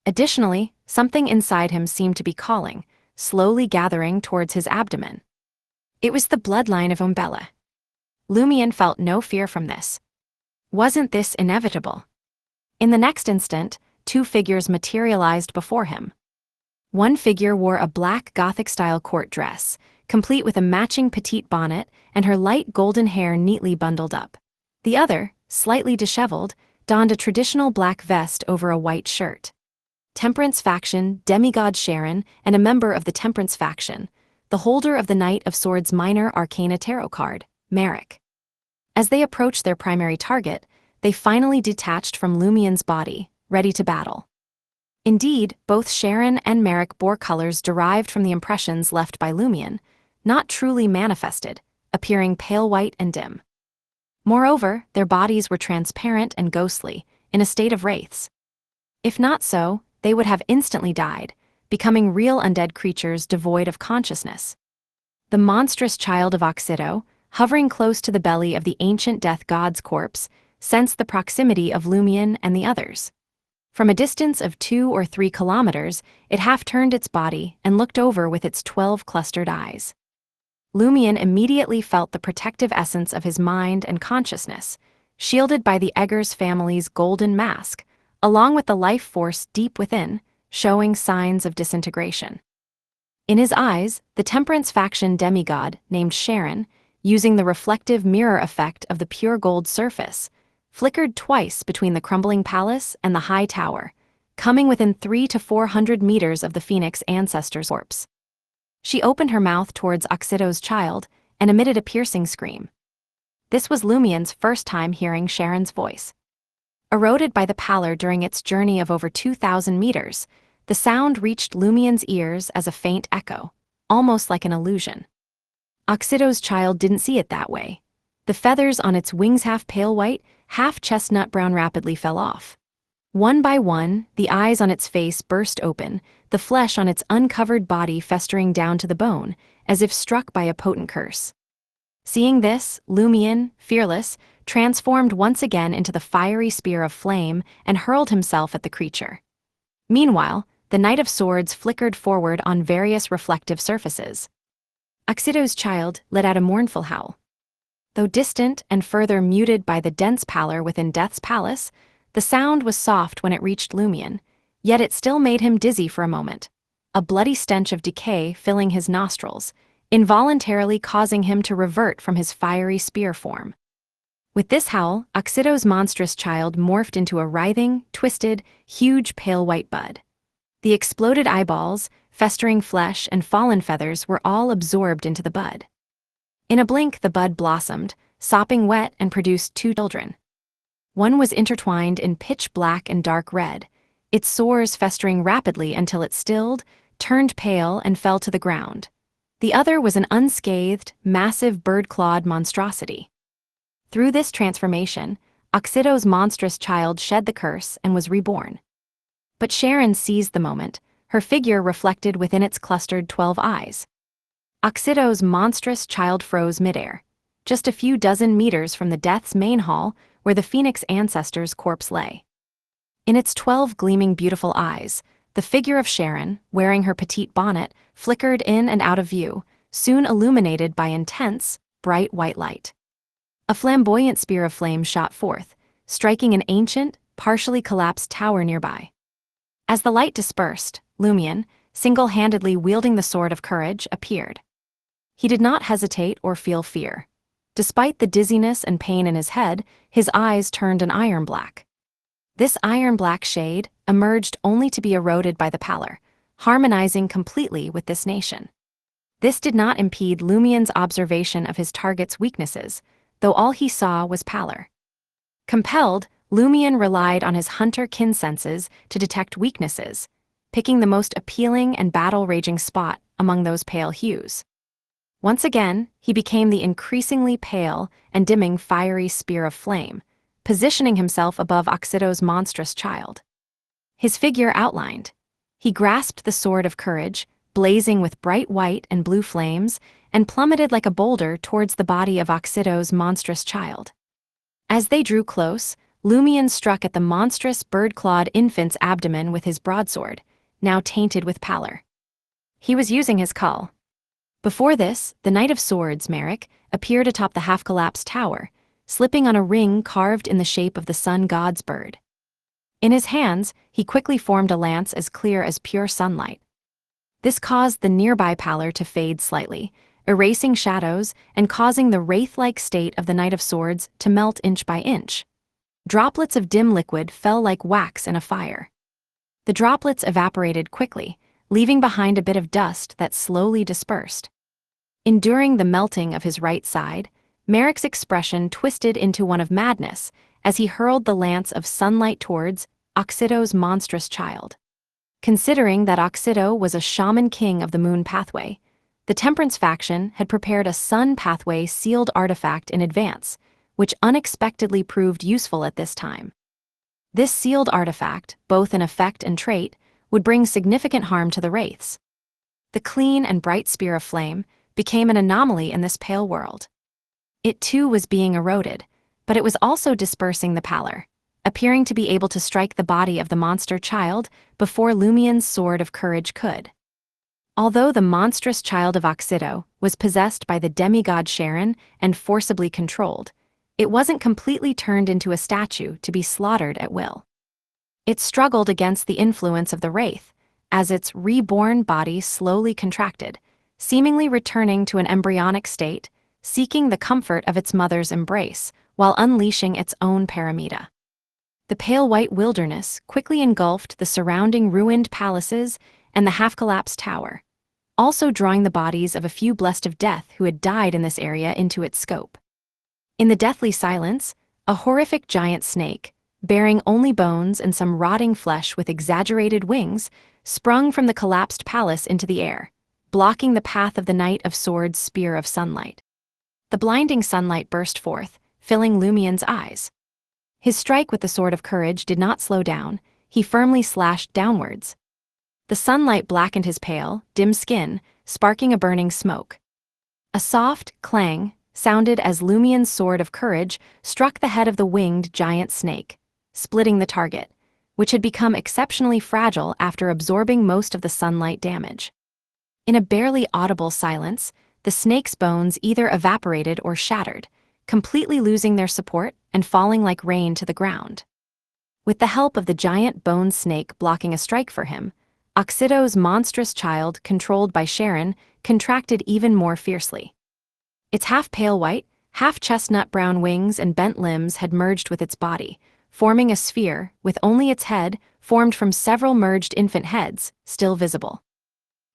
Additionally, something inside him seemed to be calling, slowly gathering towards his abdomen. It was the bloodline of Umbella. Lumion felt no fear from this. Wasn't this inevitable? In the next instant, 2 figures materialized before him. One figure wore a black Gothic-style court dress, complete with a matching petite bonnet and her light golden hair neatly bundled up. The other, slightly disheveled, donned a traditional black vest over a white shirt. Temperance faction, demigod Sharon, and a member of the Temperance faction, the holder of the Knight of Swords Minor Arcana Tarot card, Merrick. As they approached their primary target, they finally detached from Lumion's body, ready to battle. Indeed, both Sharon and Merrick bore colors derived from the impressions left by Lumion, not truly manifested, appearing pale white and dim. Moreover, their bodies were transparent and ghostly, in a state of wraiths. If not so, they would have instantly died, becoming real undead creatures devoid of consciousness. The monstrous child of Oxido, hovering close to the belly of the ancient death god's corpse, sensed the proximity of Lumion and the others. From a distance of 2 or 3 kilometers, it half-turned its body and looked over with its 12 clustered eyes. Lumion immediately felt the protective essence of his mind and consciousness, shielded by the Eggers family's golden mask, along with the life force deep within, showing signs of disintegration. In his eyes, the Temperance faction demigod, named Sharon, using the reflective mirror effect of the pure gold surface, flickered twice between the crumbling palace and the high tower, coming within 300 to 400 meters of the Phoenix ancestor's corpse. She opened her mouth towards Oxido's child and emitted a piercing scream. This was Lumion's first time hearing Sharon's voice. Eroded by the pallor during its journey of over 2,000 meters, the sound reached Lumion's ears as a faint echo, almost like an illusion. Oxido's child didn't see it that way. The feathers on its wings, half pale white, half chestnut brown, rapidly fell off. One by one, the eyes on its face burst open, the flesh on its uncovered body festering down to the bone, as if struck by a potent curse. Seeing this, Lumion, fearless, transformed once again into the fiery spear of flame and hurled himself at the creature. Meanwhile, the Knight of Swords flickered forward on various reflective surfaces. Oxido's child let out a mournful howl. Though distant and further muted by the dense pallor within Death's palace, the sound was soft when it reached Lumion, yet it still made him dizzy for a moment, a bloody stench of decay filling his nostrils, involuntarily causing him to revert from his fiery spear form. With this howl, Oxido's monstrous child morphed into a writhing, twisted, huge pale white bud. The exploded eyeballs, festering flesh, and fallen feathers were all absorbed into the bud. In a blink, the bud blossomed, sopping wet, and produced 2 children. One was intertwined in pitch black and dark red, its sores festering rapidly until it stilled, turned pale, and fell to the ground. The other was an unscathed, massive bird-clawed monstrosity. Through this transformation, Oxido's monstrous child shed the curse and was reborn. But Sharon seized the moment, her figure reflected within its clustered 12 eyes. Oxido's monstrous child froze midair, just a few dozen meters from the Death's main hall where the Phoenix ancestor's corpse lay. In its 12 gleaming beautiful eyes, the figure of Sharon, wearing her petite bonnet, flickered in and out of view, soon illuminated by intense, bright white light. A flamboyant spear of flame shot forth, striking an ancient, partially collapsed tower nearby. As the light dispersed, Lumion, single-handedly wielding the Sword of Courage, appeared. He did not hesitate or feel fear. Despite the dizziness and pain in his head, his eyes turned an iron black. This iron-black shade emerged only to be eroded by the pallor, harmonizing completely with this nation. This did not impede Lumion's observation of his target's weaknesses, though all he saw was pallor. Compelled, Lumion relied on his hunter-kin senses to detect weaknesses, picking the most appealing and battle-raging spot among those pale hues. Once again, he became the increasingly pale and dimming fiery spear of flame, positioning himself above Oxido's monstrous child. His figure outlined. He grasped the Sword of Courage, blazing with bright white and blue flames, and plummeted like a boulder towards the body of Oxido's monstrous child. As they drew close, Lumion struck at the monstrous bird-clawed infant's abdomen with his broadsword, now tainted with pallor. He was using his cull. Before this, the Knight of Swords, Merrick, appeared atop the half-collapsed tower, slipping on a ring carved in the shape of the sun god's bird. In his hands, he quickly formed a lance as clear as pure sunlight. This caused the nearby pallor to fade slightly, erasing shadows and causing the wraith-like state of the Knight of Swords to melt inch by inch. Droplets of dim liquid fell like wax in a fire. The droplets evaporated quickly, leaving behind a bit of dust that slowly dispersed. Enduring the melting of his right side, Merrick's expression twisted into one of madness as he hurled the lance of sunlight towards Oxido's monstrous child. Considering that Oxido was a shaman king of the moon pathway, the Temperance faction had prepared a sun pathway sealed artifact in advance, which unexpectedly proved useful at this time. This sealed artifact, both in effect and trait, would bring significant harm to the wraiths. The clean and bright spear of flame became an anomaly in this pale world. It too was being eroded, but it was also dispersing the pallor, appearing to be able to strike the body of the monster child before Lumien's sword of courage could. Although the monstrous child of Oxido was possessed by the demigod Sharon and forcibly controlled, it wasn't completely turned into a statue to be slaughtered at will. It struggled against the influence of the wraith, as its reborn body slowly contracted, seemingly returning to an embryonic state, seeking the comfort of its mother's embrace while unleashing its own paramita. The pale white wilderness quickly engulfed the surrounding ruined palaces and the half-collapsed tower, also drawing the bodies of a few blessed of death who had died in this area into its scope. In the deathly silence, a horrific giant snake, bearing only bones and some rotting flesh with exaggerated wings, sprung from the collapsed palace into the air, blocking the path of the Knight of Swords' spear of sunlight. The blinding sunlight burst forth, filling Lumien's eyes. His strike with the sword of courage did not slow down, he firmly slashed downwards. The sunlight blackened his pale, dim skin, sparking a burning smoke. A soft clang sounded as Lumien's sword of courage struck the head of the winged giant snake, splitting the target, which had become exceptionally fragile after absorbing most of the sunlight damage. In a barely audible silence, the snake's bones either evaporated or shattered, completely losing their support and falling like rain to the ground. With the help of the giant bone snake blocking a strike for him, Oxido's monstrous child, controlled by Sharon, contracted even more fiercely. Its half-pale white, half-chestnut brown wings and bent limbs had merged with its body, forming a sphere with only its head, formed from several merged infant heads, still visible.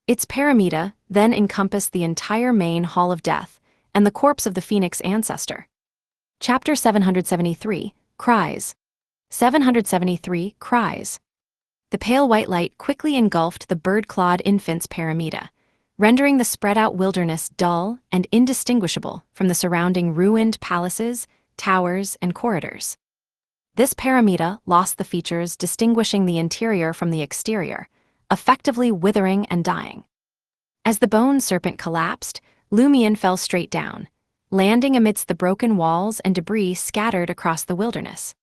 Its paramita then encompassed the entire main Hall of Death and the corpse of the Phoenix ancestor. Chapter 773, Cries. 773, Cries. The pale white light quickly engulfed the bird-clawed infant's paramita, rendering the spread-out wilderness dull and indistinguishable from the surrounding ruined palaces, towers, and corridors. This paramita lost the features distinguishing the interior from the exterior, effectively withering and dying. As the bone serpent collapsed, Lumien fell straight down, landing amidst the broken walls and debris scattered across the wilderness.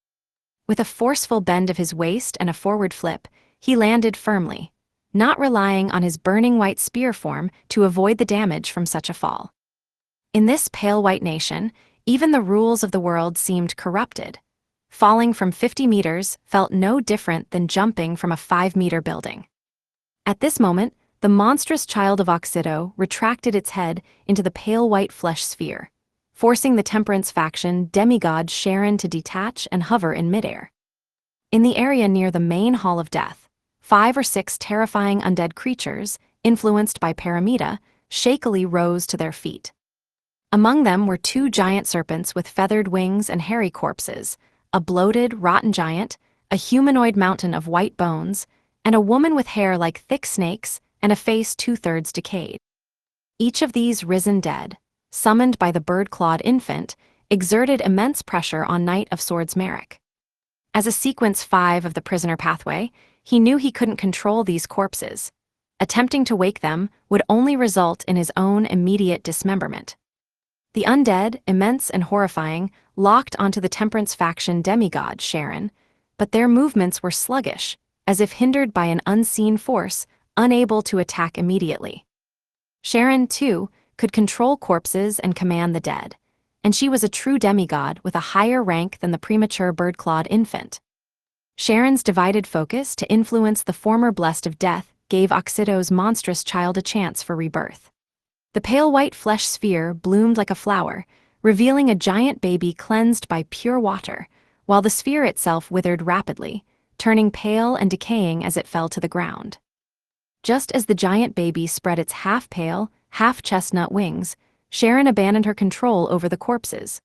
With a forceful bend of his waist and a forward flip, he landed firmly, not relying on his burning white spear form to avoid the damage from such a fall. In this pale white nation, even the rules of the world seemed corrupted. Falling from 50 meters felt no different than jumping from a 5-meter building. At this moment, the monstrous child of Oxido retracted its head into the pale white flesh sphere, forcing the Temperance faction demigod Sharon to detach and hover in midair. In the area near the main Hall of Death, 5 or 6 terrifying undead creatures, influenced by paramita, shakily rose to their feet. Among them were 2 giant serpents with feathered wings and hairy corpses, a bloated, rotten giant, a humanoid mountain of white bones, and a woman with hair like thick snakes and a face 2/3 decayed. Each of these risen dead, summoned by the bird-clawed infant, exerted immense pressure on Knight of Swords Merrick. As a sequence 5 of the prisoner pathway, he knew he couldn't control these corpses. Attempting to wake them would only result in his own immediate dismemberment. The undead, immense and horrifying, locked onto the Temperance faction demigod Sharon, but their movements were sluggish, as if hindered by an unseen force, unable to attack immediately. Sharon, too, could control corpses and command the dead, and she was a true demigod with a higher rank than the premature bird-clawed infant. Sharon's divided focus to influence the former blessed of death gave Oxido's monstrous child a chance for rebirth. The pale white flesh sphere bloomed like a flower, revealing a giant baby cleansed by pure water, while the sphere itself withered rapidly, turning pale and decaying as it fell to the ground. Just as the giant baby spread its half-pale, half-chestnut wings, Sharon abandoned her control over the corpses.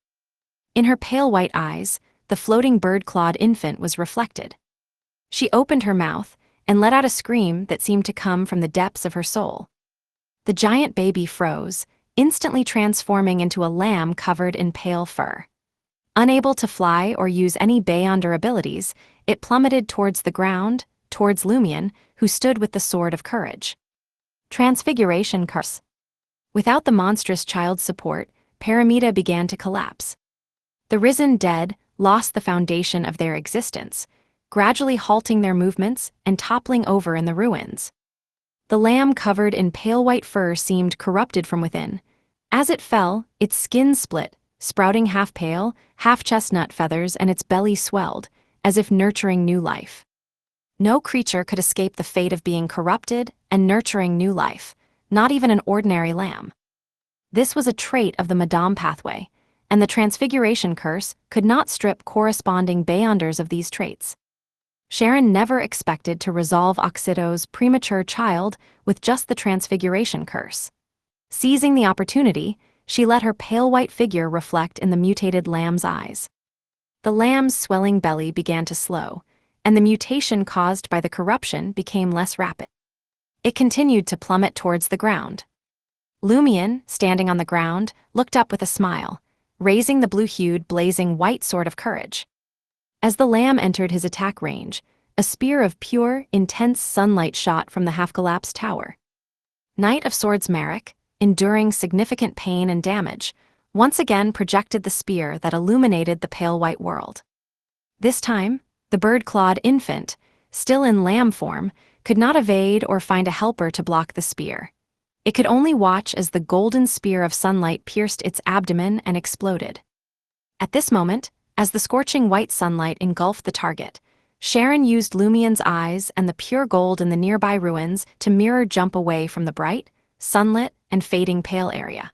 In her pale white eyes, the floating bird-clawed infant was reflected. She opened her mouth and let out a scream that seemed to come from the depths of her soul. The giant baby froze, instantly transforming into a lamb covered in pale fur. Unable to fly or use any Beyonder abilities, it plummeted towards the ground, towards Lumien, who stood with the sword of courage. Transfiguration curse. Without the monstrous child's support, Paramita began to collapse. The risen dead lost the foundation of their existence, gradually halting their movements and toppling over in the ruins. The lamb covered in pale white fur seemed corrupted from within. As it fell, its skin split, sprouting half pale, half chestnut feathers, and its belly swelled, as if nurturing new life. No creature could escape the fate of being corrupted and nurturing new life, not even an ordinary lamb. This was a trait of the Madame pathway, and the Transfiguration curse could not strip corresponding Beyonders of these traits. Sharon never expected to resolve Oxido's premature child with just the Transfiguration curse. Seizing the opportunity, she let her pale white figure reflect in the mutated lamb's eyes. The lamb's swelling belly began to slow, and the mutation caused by the corruption became less rapid. It continued to plummet towards the ground. Lumion, standing on the ground, looked up with a smile, raising the blue-hued, blazing white sword of courage. As the lamb entered his attack range, a spear of pure, intense sunlight shot from the half-collapsed tower. Knight of Swords Merrick, enduring significant pain and damage, once again projected the spear that illuminated the pale white world. This time, the bird-clawed infant, still in lamb form, could not evade or find a helper to block the spear. It could only watch as the golden spear of sunlight pierced its abdomen and exploded. At this moment, as the scorching white sunlight engulfed the target, Sharon used Lumion's eyes and the pure gold in the nearby ruins to mirror jump away from the bright, sunlit, and fading pale area.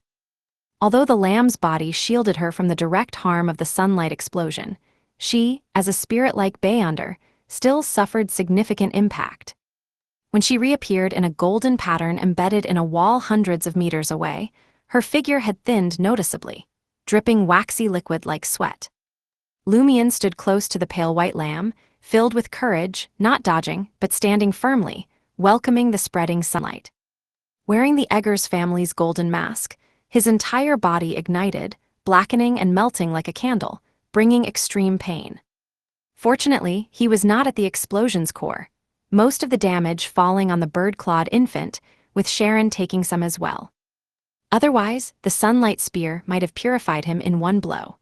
Although the lamb's body shielded her from the direct harm of the sunlight explosion, she, as a spirit-like Beyonder, still suffered significant impact. When she reappeared in a golden pattern embedded in a wall hundreds of meters away, her figure had thinned noticeably, dripping waxy liquid like sweat. Lumion stood close to the pale white lamb, filled with courage, not dodging, but standing firmly, welcoming the spreading sunlight. Wearing the Eggers family's golden mask, his entire body ignited, blackening and melting like a candle, bringing extreme pain. Fortunately, he was not at the explosion's core, most of the damage falling on the bird-clawed infant, with Sharon taking some as well. Otherwise, the sunlight spear might have purified him in one blow.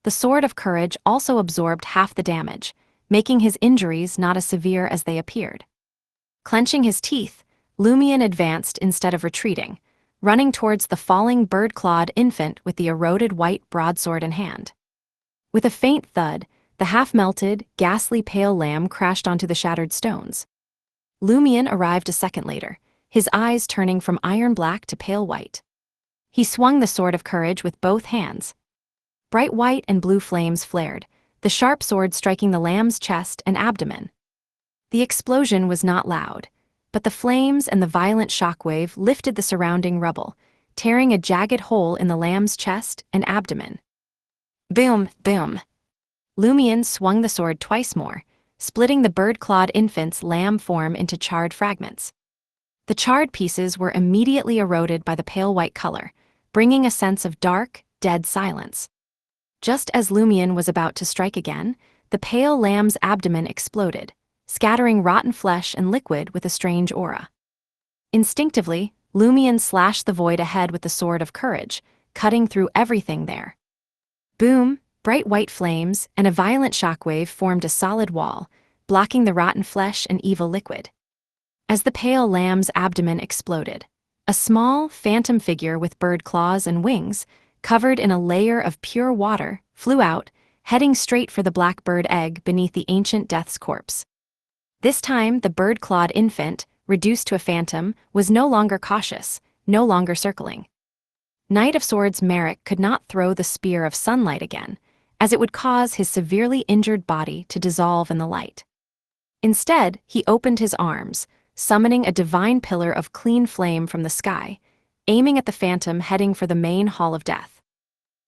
The Sword of Courage also absorbed half the damage, making his injuries not as severe as they appeared. Clenching his teeth, Lumion advanced instead of retreating, running towards the falling bird-clawed infant with the eroded white broadsword in hand. With a faint thud, the half-melted, ghastly pale lamb crashed onto the shattered stones. Lumion arrived a second later, his eyes turning from iron-black to pale white. He swung the Sword of Courage with both hands. Bright white and blue flames flared, the sharp sword striking the lamb's chest and abdomen. The explosion was not loud, but the flames and the violent shockwave lifted the surrounding rubble, tearing a jagged hole in the lamb's chest and abdomen. Boom, boom. Lumion swung the sword twice more, splitting the bird-clawed infant's lamb form into charred fragments. The charred pieces were immediately eroded by the pale white color, bringing a sense of dark, dead silence. Just as Lumion was about to strike again, the pale lamb's abdomen exploded, scattering rotten flesh and liquid with a strange aura. Instinctively, Lumion slashed the void ahead with the Sword of Courage, cutting through everything there. Boom, bright white flames and a violent shockwave formed a solid wall, blocking the rotten flesh and evil liquid. As the pale lamb's abdomen exploded, a small, phantom figure with bird claws and wings, covered in a layer of pure water, flew out, heading straight for the black bird egg beneath the ancient death's corpse. This time, the bird-clawed infant, reduced to a phantom, was no longer cautious, no longer circling. Knight of Swords Merrick could not throw the spear of sunlight again, as it would cause his severely injured body to dissolve in the light. Instead, he opened his arms, summoning a divine pillar of clean flame from the sky, aiming at the phantom heading for the main hall of death.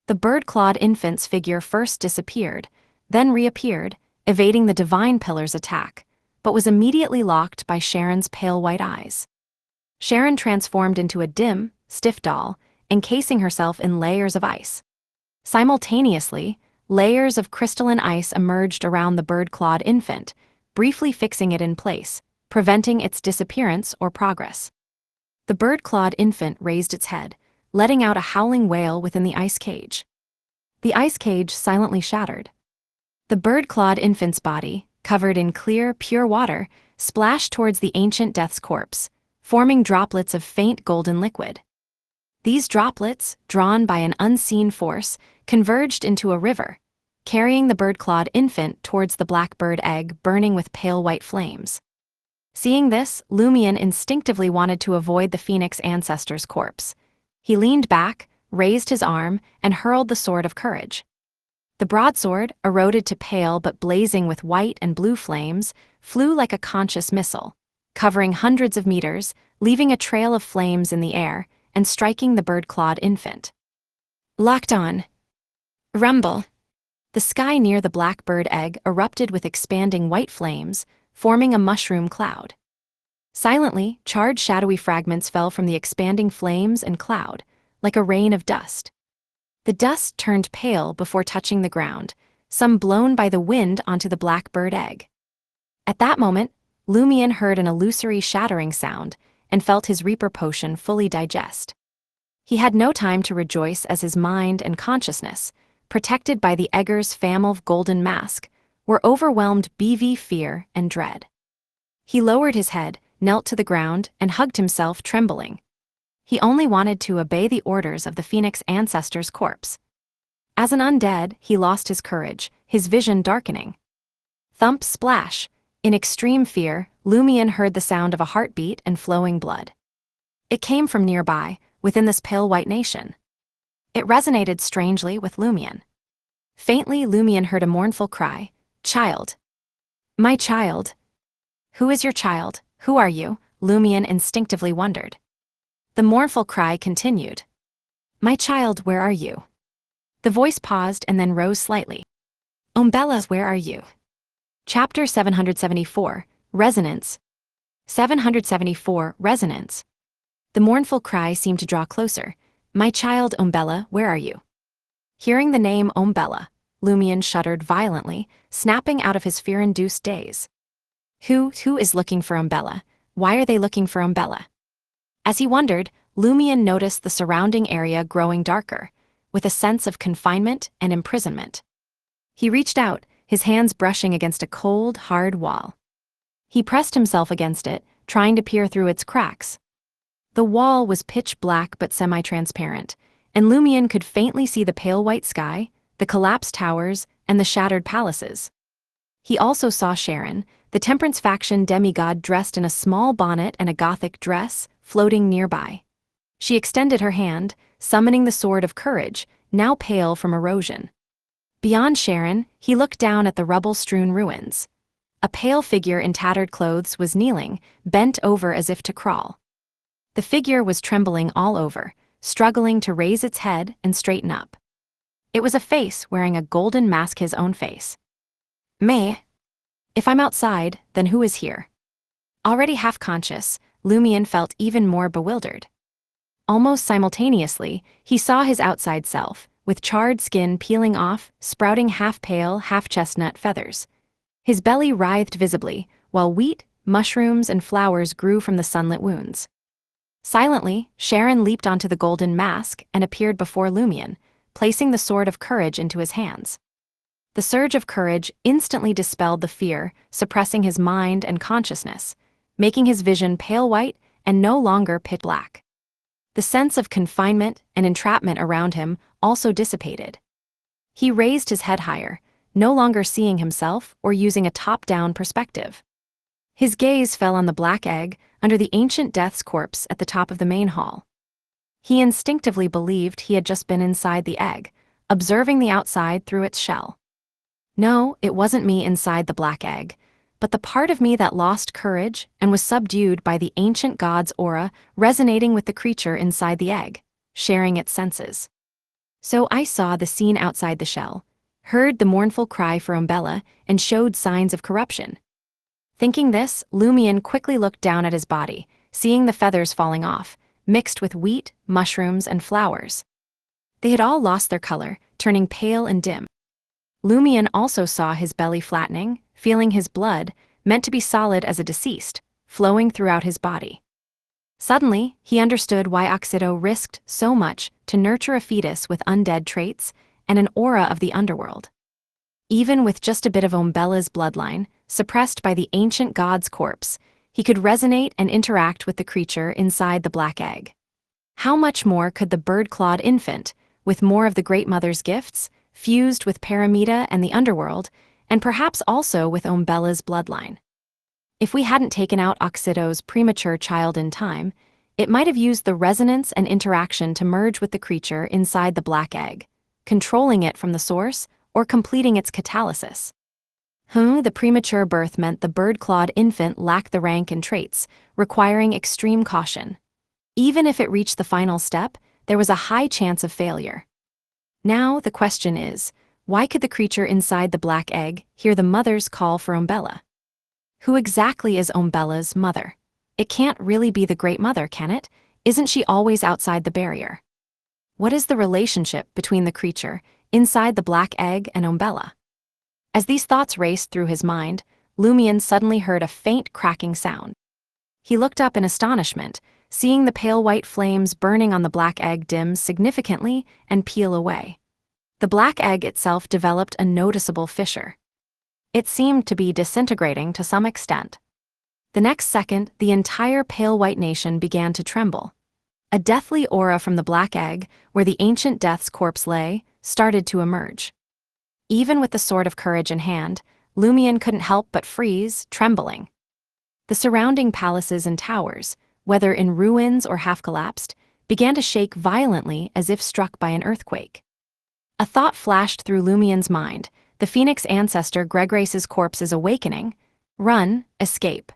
The bird-clawed infant's figure first disappeared, then reappeared, evading the divine pillar's attack, but was immediately locked by Sharon's pale white eyes. Sharon transformed into a dim, stiff doll, encasing herself in layers of ice. Simultaneously, layers of crystalline ice emerged around the bird-clawed infant, briefly fixing it in place, preventing its disappearance or progress. The bird-clawed infant raised its head, letting out a howling wail within the ice cage. The ice cage silently shattered, The bird-clawed infant's body, covered in clear, pure water, splashed towards the ancient death's corpse, forming droplets of faint golden liquid. These droplets, drawn by an unseen force, converged into a river, carrying the bird-clawed infant towards the black bird egg burning with pale white flames. Seeing this, Lumion instinctively wanted to avoid the phoenix ancestor's corpse. He leaned back, raised his arm, and hurled the sword of courage. The broadsword, eroded to pale but blazing with white and blue flames, flew like a conscious missile, covering hundreds of meters, leaving a trail of flames in the air, and striking the bird-clawed infant. Locked on. Rumble. The sky near the black bird egg erupted with expanding white flames, forming a mushroom cloud. Silently, charred shadowy fragments fell from the expanding flames and cloud, like a rain of dust. The dust turned pale before touching the ground, some blown by the wind onto the black bird egg. At that moment, Lumion heard an illusory shattering sound and felt his Reaper potion fully digest. He had no time to rejoice as his mind and consciousness, protected by the egger's Familv golden mask, were overwhelmed BV fear and dread. He lowered his head, knelt to the ground, and hugged himself, trembling. He only wanted to obey the orders of the Phoenix ancestor's corpse. As an undead, he lost his courage, his vision darkening. Thump splash. In extreme fear, Lumion heard the sound of a heartbeat and flowing blood. It came from nearby, within this pale white nation. It resonated strangely with Lumion. Faintly, Lumion heard a mournful cry, "Child. My child." "Who is your child? Who are you?" Lumion instinctively wondered. The mournful cry continued. "My child, where are you?" The voice paused and then rose slightly. "Umbella, where are you?" Chapter 774, Resonance. 774, Resonance. The mournful cry seemed to draw closer. "My child, Umbella, where are you?" Hearing the name Umbella, Lumion shuddered violently, snapping out of his fear-induced daze. Who is looking for Umbella? Why are they looking for Umbella? As he wondered, Lumion noticed the surrounding area growing darker, with a sense of confinement and imprisonment. He reached out, his hands brushing against a cold, hard wall. He pressed himself against it, trying to peer through its cracks. The wall was pitch black but semi-transparent, and Lumion could faintly see the pale white sky, the collapsed towers, and the shattered palaces. He also saw Sharon, the Temperance faction demigod dressed in a small bonnet and a gothic dress, floating nearby. She extended her hand, summoning the sword of courage, now pale from erosion. Beyond Sharon, he looked down at the rubble-strewn ruins. A pale figure in tattered clothes was kneeling, bent over as if to crawl. The figure was trembling all over, struggling to raise its head and straighten up. It was a face wearing a golden mask, his own face. "May. If I'm outside, then who is here?" Already half-conscious, Lumion felt even more bewildered. Almost simultaneously, he saw his outside self, with charred skin peeling off, sprouting half-pale, half-chestnut feathers. His belly writhed visibly, while wheat, mushrooms, and flowers grew from the sunlit wounds. Silently, Sharon leaped onto the golden mask and appeared before Lumion, placing the sword of courage into his hands. The surge of courage instantly dispelled the fear, suppressing his mind and consciousness, making his vision pale white and no longer pitch black. The sense of confinement and entrapment around him also dissipated. He raised his head higher, no longer seeing himself or using a top-down perspective. His gaze fell on the black egg under the ancient death's corpse at the top of the main hall. He instinctively believed he had just been inside the egg, observing the outside through its shell. No, it wasn't me inside the black egg, but the part of me that lost courage and was subdued by the ancient god's aura resonating with the creature inside the egg, sharing its senses. So I saw the scene outside the shell, heard the mournful cry for Umbella, and showed signs of corruption. Thinking this, Lumion quickly looked down at his body, seeing the feathers falling off, mixed with wheat, mushrooms, and flowers. They had all lost their color, turning pale and dim. Lumion also saw his belly flattening, feeling his blood, meant to be solid as a deceased, flowing throughout his body. Suddenly, he understood why Oxido risked so much to nurture a fetus with undead traits and an aura of the underworld. Even with just a bit of Umbella's bloodline, suppressed by the ancient god's corpse, he could resonate and interact with the creature inside the black egg. How much more could the bird-clawed infant, with more of the Great Mother's gifts, fused with Paramita and the Underworld, and perhaps also with Umbella's bloodline? If we hadn't taken out Oxido's premature child in time, it might have used the resonance and interaction to merge with the creature inside the black egg, controlling it from the source or completing its catalysis. The premature birth meant the bird-clawed infant lacked the rank and traits, requiring extreme caution. Even if it reached the final step, there was a high chance of failure. Now the question is, why could the creature inside the black egg hear the mother's call for Umbella? Who exactly is Umbella's mother? It can't really be the Great Mother, can it? Isn't she always outside the barrier? What is the relationship between the creature inside the black egg and Umbella? As these thoughts raced through his mind, Lumion suddenly heard a faint cracking sound. He looked up in astonishment, seeing the pale white flames burning on the black egg dim significantly and peel away. The black egg itself developed a noticeable fissure. It seemed to be disintegrating to some extent. The next second, the entire pale white nation began to tremble. A deathly aura from the black egg, where the ancient death's corpse lay, started to emerge. Even with the sword of courage in hand, Lumion couldn't help but freeze, trembling. The surrounding palaces and towers, whether in ruins or half-collapsed, began to shake violently as if struck by an earthquake. A thought flashed through Lumion's mind: the Phoenix ancestor Gregrace's corpse is awakening. Run, escape.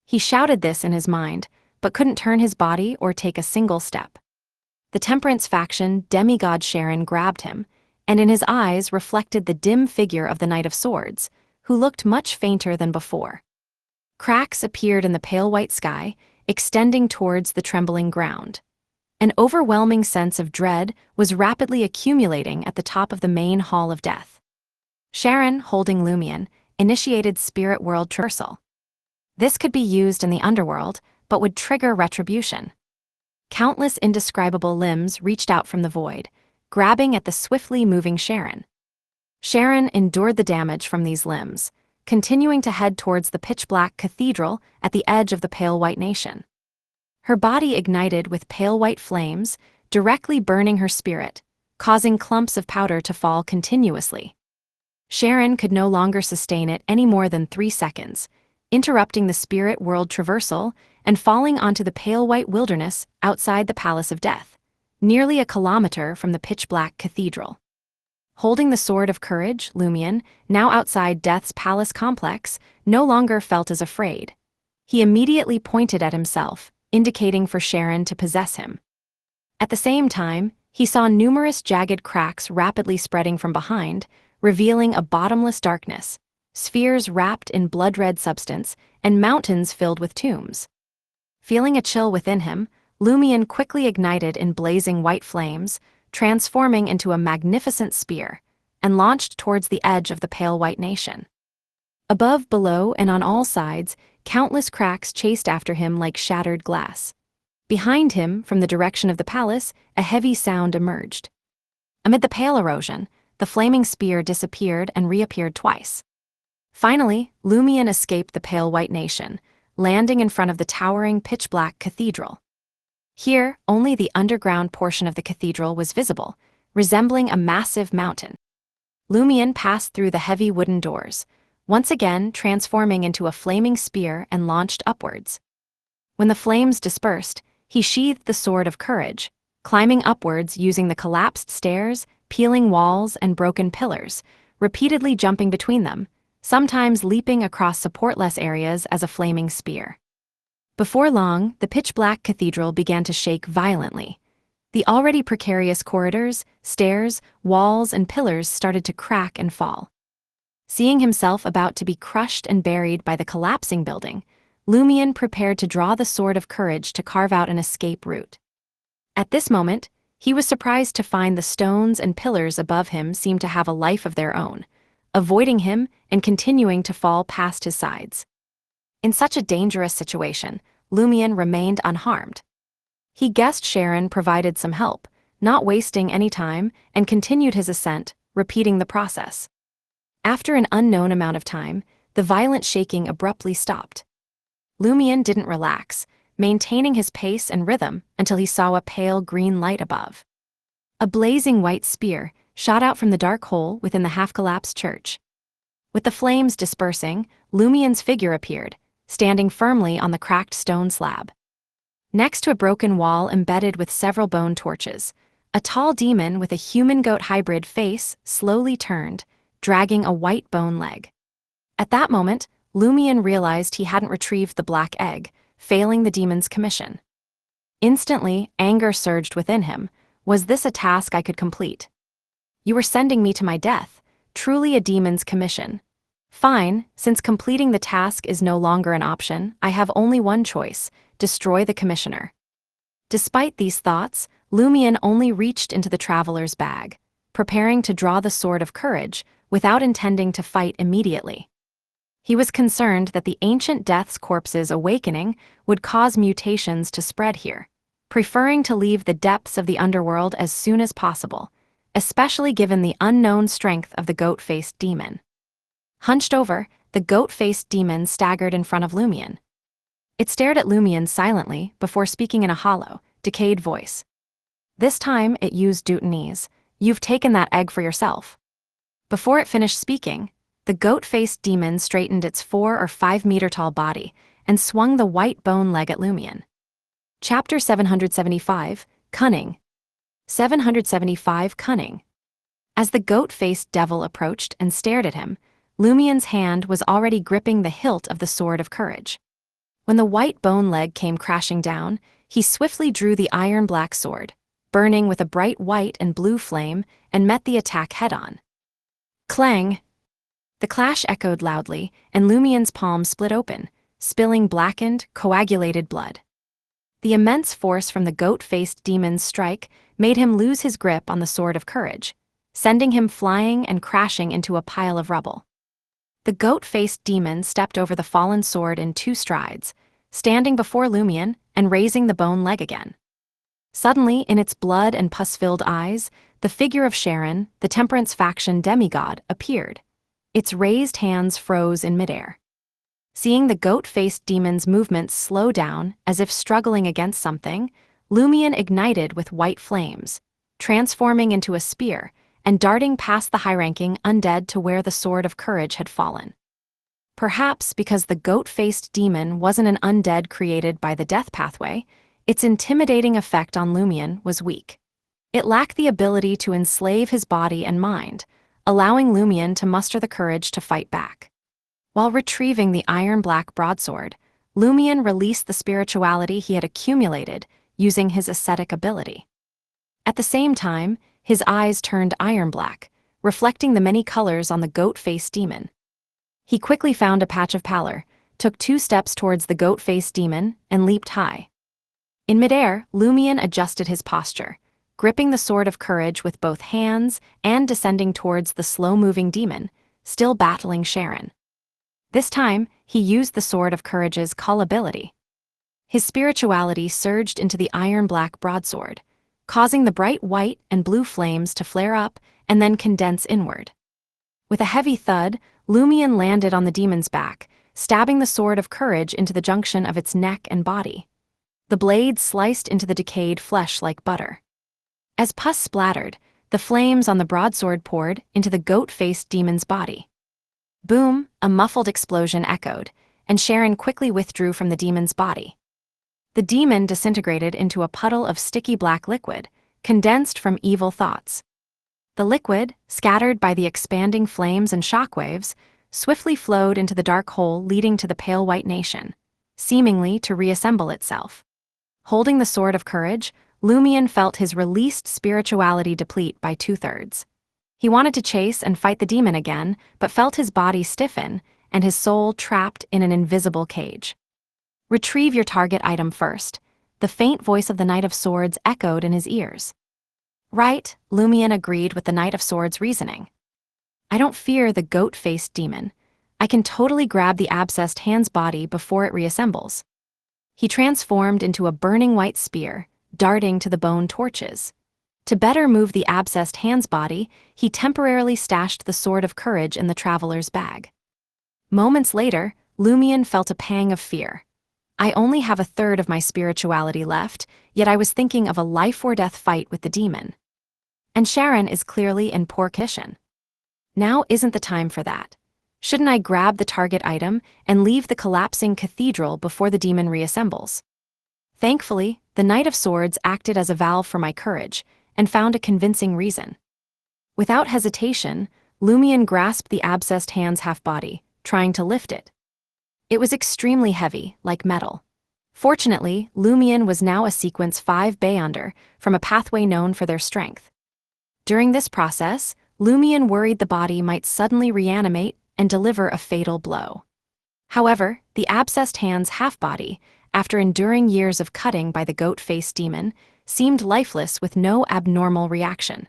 He shouted this in his mind, but couldn't turn his body or take a single step. The Temperance faction demigod Sharon grabbed him, and in his eyes reflected the dim figure of the Knight of Swords, who looked much fainter than before. Cracks appeared in the pale white sky, extending towards the trembling ground. An overwhelming sense of dread was rapidly accumulating at the top of the main hall of death. Sharon, holding Lumion, initiated spirit world traversal. This could be used in the Underworld, but would trigger retribution. Countless indescribable limbs reached out from the void, grabbing at the swiftly moving Sharon. Sharon endured the damage from these limbs, continuing to head towards the pitch-black cathedral at the edge of the pale white nation. Her body ignited with pale white flames, directly burning her spirit, causing clumps of powder to fall continuously. Sharon could no longer sustain it any more than 3 seconds, interrupting the spirit world traversal and falling onto the pale white wilderness outside the Palace of Death, nearly a kilometer from the pitch-black cathedral. Holding the sword of courage, Lumion, now outside Death's palace complex, no longer felt as afraid. He immediately pointed at himself, indicating for Sharon to possess him. At the same time, he saw numerous jagged cracks rapidly spreading from behind, revealing a bottomless darkness, spheres wrapped in blood-red substance, and mountains filled with tombs. Feeling a chill within him, Lumion quickly ignited in blazing white flames, transforming into a magnificent spear, and launched towards the edge of the pale white nation. Above, below, and on all sides, countless cracks chased after him like shattered glass. Behind him, from the direction of the palace, a heavy sound emerged. Amid the pale erosion, the flaming spear disappeared and reappeared twice. Finally, Lumion escaped the pale white nation, landing in front of the towering pitch-black cathedral. Here, only the underground portion of the cathedral was visible, resembling a massive mountain. Lumion passed through the heavy wooden doors, once again transforming into a flaming spear and launched upwards. When the flames dispersed, he sheathed the sword of courage, climbing upwards using the collapsed stairs, peeling walls, and broken pillars, repeatedly jumping between them, sometimes leaping across supportless areas as a flaming spear. Before long, the pitch-black cathedral began to shake violently. The already precarious corridors, stairs, walls, and pillars started to crack and fall. Seeing himself about to be crushed and buried by the collapsing building, Lumion prepared to draw the sword of courage to carve out an escape route. At this moment, he was surprised to find the stones and pillars above him seemed to have a life of their own, avoiding him and continuing to fall past his sides. In such a dangerous situation, Lumion remained unharmed. He guessed Sharon provided some help, not wasting any time, and continued his ascent, repeating the process. After an unknown amount of time, the violent shaking abruptly stopped. Lumion didn't relax, maintaining his pace and rhythm until he saw a pale green light above. A blazing white spear shot out from the dark hole within the half-collapsed church. With the flames dispersing, Lumion's figure appeared, standing firmly on the cracked stone slab. Next to a broken wall embedded with several bone torches, a tall demon with a human-goat hybrid face slowly turned, dragging a white bone leg. At that moment, Lumion realized he hadn't retrieved the black egg, failing the demon's commission. Instantly, anger surged within him. Was this a task I could complete? You were sending me to my death, truly a demon's commission. Fine, since completing the task is no longer an option, I have only one choice: destroy the commissioner. Despite these thoughts, Lumion only reached into the traveler's bag, preparing to draw the sword of courage without intending to fight immediately. He was concerned that the ancient death's corpse's awakening would cause mutations to spread here, preferring to leave the depths of the underworld as soon as possible, especially given the unknown strength of the goat-faced demon. Hunched over, the goat-faced demon staggered in front of Lumion. It stared at Lumion silently before speaking in a hollow, decayed voice. This time it used Dutinese. You've taken that egg for yourself. Before it finished speaking, the goat-faced demon straightened its 4 or 5 meter tall body and swung the white bone leg at Lumion. Chapter 775, Cunning. 775 Cunning. As the goat-faced devil approached and stared at him, Lumion's hand was already gripping the hilt of the sword of courage. When the white bone leg came crashing down, he swiftly drew the iron-black sword, burning with a bright white and blue flame, and met the attack head-on. Clang! The clash echoed loudly, and Lumion's palm split open, spilling blackened, coagulated blood. The immense force from the goat-faced demon's strike made him lose his grip on the sword of courage, sending him flying and crashing into a pile of rubble. The goat-faced demon stepped over the fallen sword in 2 strides, standing before Lumion and raising the bone leg again. Suddenly, in its blood and pus-filled eyes, the figure of Sharon, the Temperance faction demigod, appeared. Its raised hands froze in midair. Seeing the goat-faced demon's movements slow down as if struggling against something, Lumion ignited with white flames, transforming into a spear and darting past the high-ranking undead to where the sword of courage had fallen. Perhaps because the goat-faced demon wasn't an undead created by the death pathway, its intimidating effect on Lumion was weak. It lacked the ability to enslave his body and mind, allowing Lumion to muster the courage to fight back. While retrieving the iron-black broadsword, Lumion released the spirituality he had accumulated using his ascetic ability. At the same time, his eyes turned iron-black, reflecting the many colors on the goat-faced demon. He quickly found a patch of pallor, took 2 steps towards the goat-faced demon, and leaped high. In midair, Lumion adjusted his posture, gripping the sword of courage with both hands and descending towards the slow-moving demon, still battling Sharon. This time, he used the sword of courage's cull ability. His spirituality surged into the iron-black broadsword, causing the bright white and blue flames to flare up and then condense inward. With a heavy thud, Lumion landed on the demon's back, stabbing the sword of courage into the junction of its neck and body. The blade sliced into the decayed flesh like butter. As pus splattered, the flames on the broadsword poured into the goat-faced demon's body. Boom, a muffled explosion echoed, and Sharon quickly withdrew from the demon's body. The demon disintegrated into a puddle of sticky black liquid, condensed from evil thoughts. The liquid, scattered by the expanding flames and shockwaves, swiftly flowed into the dark hole leading to the pale white nation, seemingly to reassemble itself. Holding the sword of courage, Lumion felt his released spirituality deplete by 2/3. He wanted to chase and fight the demon again, but felt his body stiffen and his soul trapped in an invisible cage. Retrieve your target item first. The faint voice of the Knight of Swords echoed in his ears. Right, Lumion agreed with the Knight of Swords' reasoning. I don't fear the goat-faced demon. I can totally grab the abscessed hand's body before it reassembles. He transformed into a burning white spear, darting to the bone torches. To better move the abscessed hand's body, he temporarily stashed the Sword of Courage in the traveler's bag. Moments later, Lumion felt a pang of fear. I only have a third of my spirituality left, yet I was thinking of a life-or-death fight with the demon. And Sharon is clearly in poor condition. Now isn't the time for that. Shouldn't I grab the target item and leave the collapsing cathedral before the demon reassembles? Thankfully, the Knight of Swords acted as a valve for my courage, and found a convincing reason. Without hesitation, Lumion grasped the abscessed hand's half-body, trying to lift it. It was extremely heavy, like metal. Fortunately, Lumion was now a sequence 5 Beyonder, from a pathway known for their strength. During this process, Lumion worried the body might suddenly reanimate and deliver a fatal blow. However, the abscessed hand's half-body, after enduring years of cutting by the goat-faced demon, seemed lifeless with no abnormal reaction.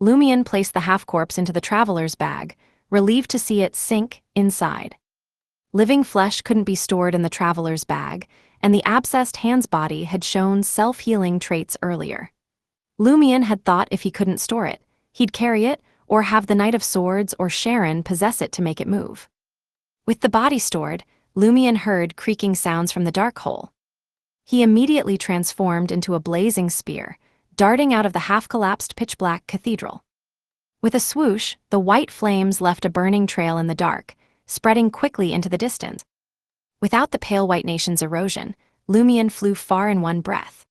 Lumion placed the half-corpse into the traveler's bag, relieved to see it sink inside. Living flesh couldn't be stored in the traveler's bag, and the abscessed hand's body had shown self-healing traits earlier. Lumion had thought if he couldn't store it, he'd carry it or have the Knight of Swords or Sharon possess it to make it move. With the body stored, Lumion heard creaking sounds from the dark hole. He immediately transformed into a blazing spear, darting out of the half-collapsed pitch-black cathedral. With a swoosh, the white flames left a burning trail in the dark, spreading quickly into the distance. Without the pale white nation's erosion, Lumion flew far in one breath.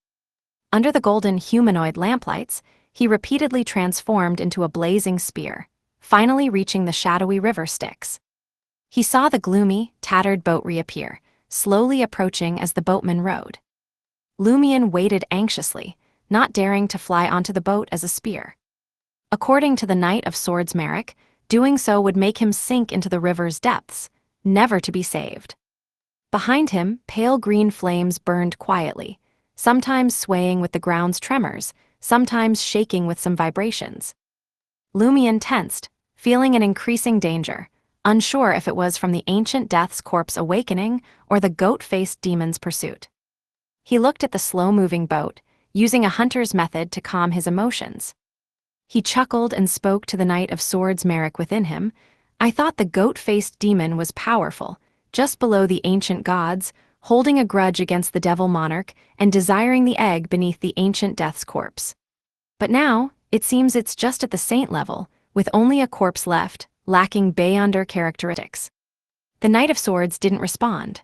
Under the golden humanoid lamplights, he repeatedly transformed into a blazing spear, finally reaching the shadowy river Styx. He saw the gloomy, tattered boat reappear, slowly approaching as the boatman rowed. Lumion waited anxiously, not daring to fly onto the boat as a spear. According to the Knight of Swords Merrick, doing so would make him sink into the river's depths, never to be saved. Behind him, pale green flames burned quietly, sometimes swaying with the ground's tremors, sometimes shaking with some vibrations. Lumion tensed, feeling an increasing danger, unsure if it was from the ancient death's corpse awakening or the goat-faced demon's pursuit. He looked at the slow-moving boat, using a hunter's method to calm his emotions. He chuckled and spoke to the Knight of Swords Merrick within him. I thought the goat-faced demon was powerful, just below the ancient gods, holding a grudge against the devil monarch and desiring the egg beneath the ancient death's corpse. But now, it seems it's just at the saint level, with only a corpse left, lacking Beyonder characteristics. The Knight of Swords didn't respond.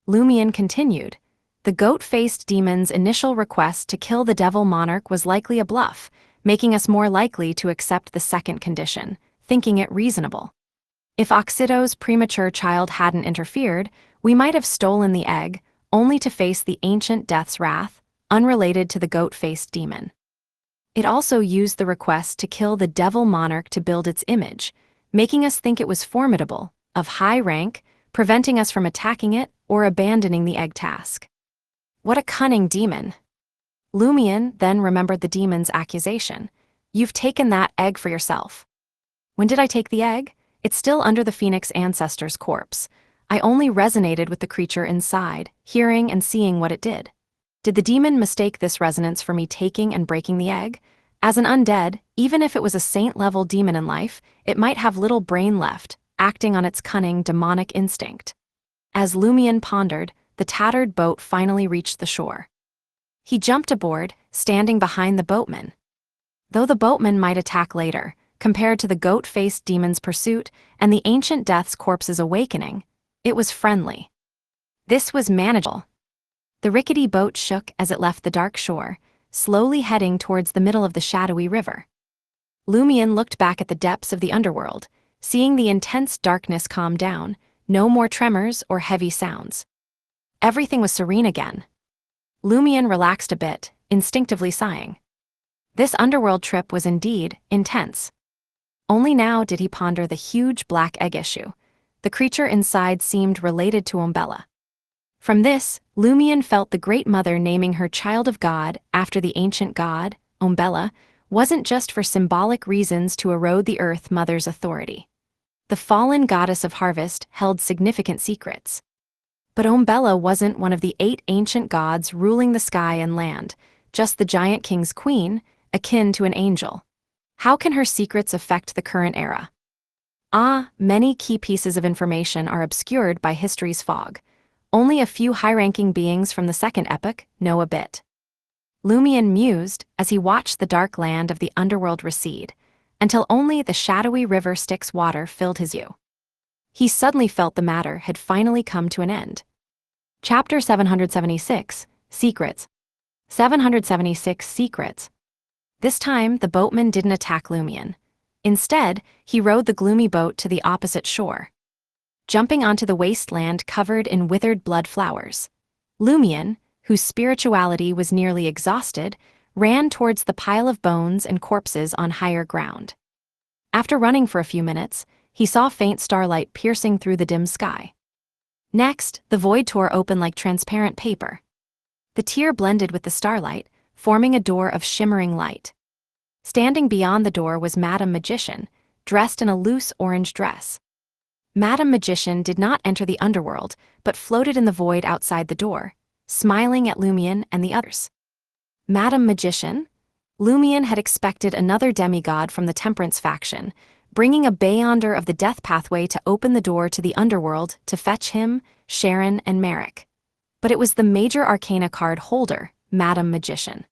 Lumion continued. The goat-faced demon's initial request to kill the devil monarch was likely a bluff, making us more likely to accept the second condition, thinking it reasonable. If Oxido's premature child hadn't interfered, we might have stolen the egg, only to face the ancient death's wrath, unrelated to the goat-faced demon. It also used the request to kill the devil monarch to build its image, making us think it was formidable, of high rank, preventing us from attacking it or abandoning the egg task. What a cunning demon! Lumion then remembered the demon's accusation. You've taken that egg for yourself. When did I take the egg? It's still under the Phoenix ancestor's corpse. I only resonated with the creature inside, hearing and seeing what it did. Did the demon mistake this resonance for me taking and breaking the egg? As an undead, even if it was a saint-level demon in life, it might have little brain left, acting on its cunning demonic instinct. As Lumion pondered, the tattered boat finally reached the shore. He jumped aboard, standing behind the boatman. Though the boatman might attack later, compared to the goat-faced demon's pursuit and the ancient death's corpse's awakening, it was friendly. This was manageable. The rickety boat shook as it left the dark shore, slowly heading towards the middle of the shadowy river. Lumion looked back at the depths of the underworld, seeing the intense darkness calm down, no more tremors or heavy sounds. Everything was serene again. Lumion relaxed a bit, instinctively sighing. This underworld trip was indeed intense. Only now did he ponder the huge black egg issue. The creature inside seemed related to Umbella. From this, Lumion felt the Great Mother naming her child of God after the ancient god, Umbella, wasn't just for symbolic reasons to erode the Earth Mother's authority. The fallen goddess of harvest held significant secrets. But Umbella wasn't one of the 8 ancient gods ruling the sky and land, just the giant king's queen, akin to an angel. How can her secrets affect the current era? Many key pieces of information are obscured by history's fog. Only a few high-ranking beings from the second epoch know a bit. Lumion mused as he watched the dark land of the underworld recede, until only the shadowy river Styx water filled his view. He suddenly felt the matter had finally come to an end. Chapter 776, Secrets. 776 Secrets. This time, the boatman didn't attack Lumion. Instead, he rowed the gloomy boat to the opposite shore. Jumping onto the wasteland covered in withered blood flowers, Lumion, whose spirituality was nearly exhausted, ran towards the pile of bones and corpses on higher ground. After running for a few minutes, he saw faint starlight piercing through the dim sky. Next, the void tore open like transparent paper. The tear blended with the starlight, forming a door of shimmering light. Standing beyond the door was Madame Magician, dressed in a loose orange dress. Madame Magician did not enter the underworld, but floated in the void outside the door, smiling at Lumion and the others. Madame Magician? Lumion had expected another demigod from the Temperance faction, bringing a Beyonder of the Death Pathway to open the door to the underworld to fetch him, Sharon, and Merrick. But it was the Major Arcana card holder, Madame Magician.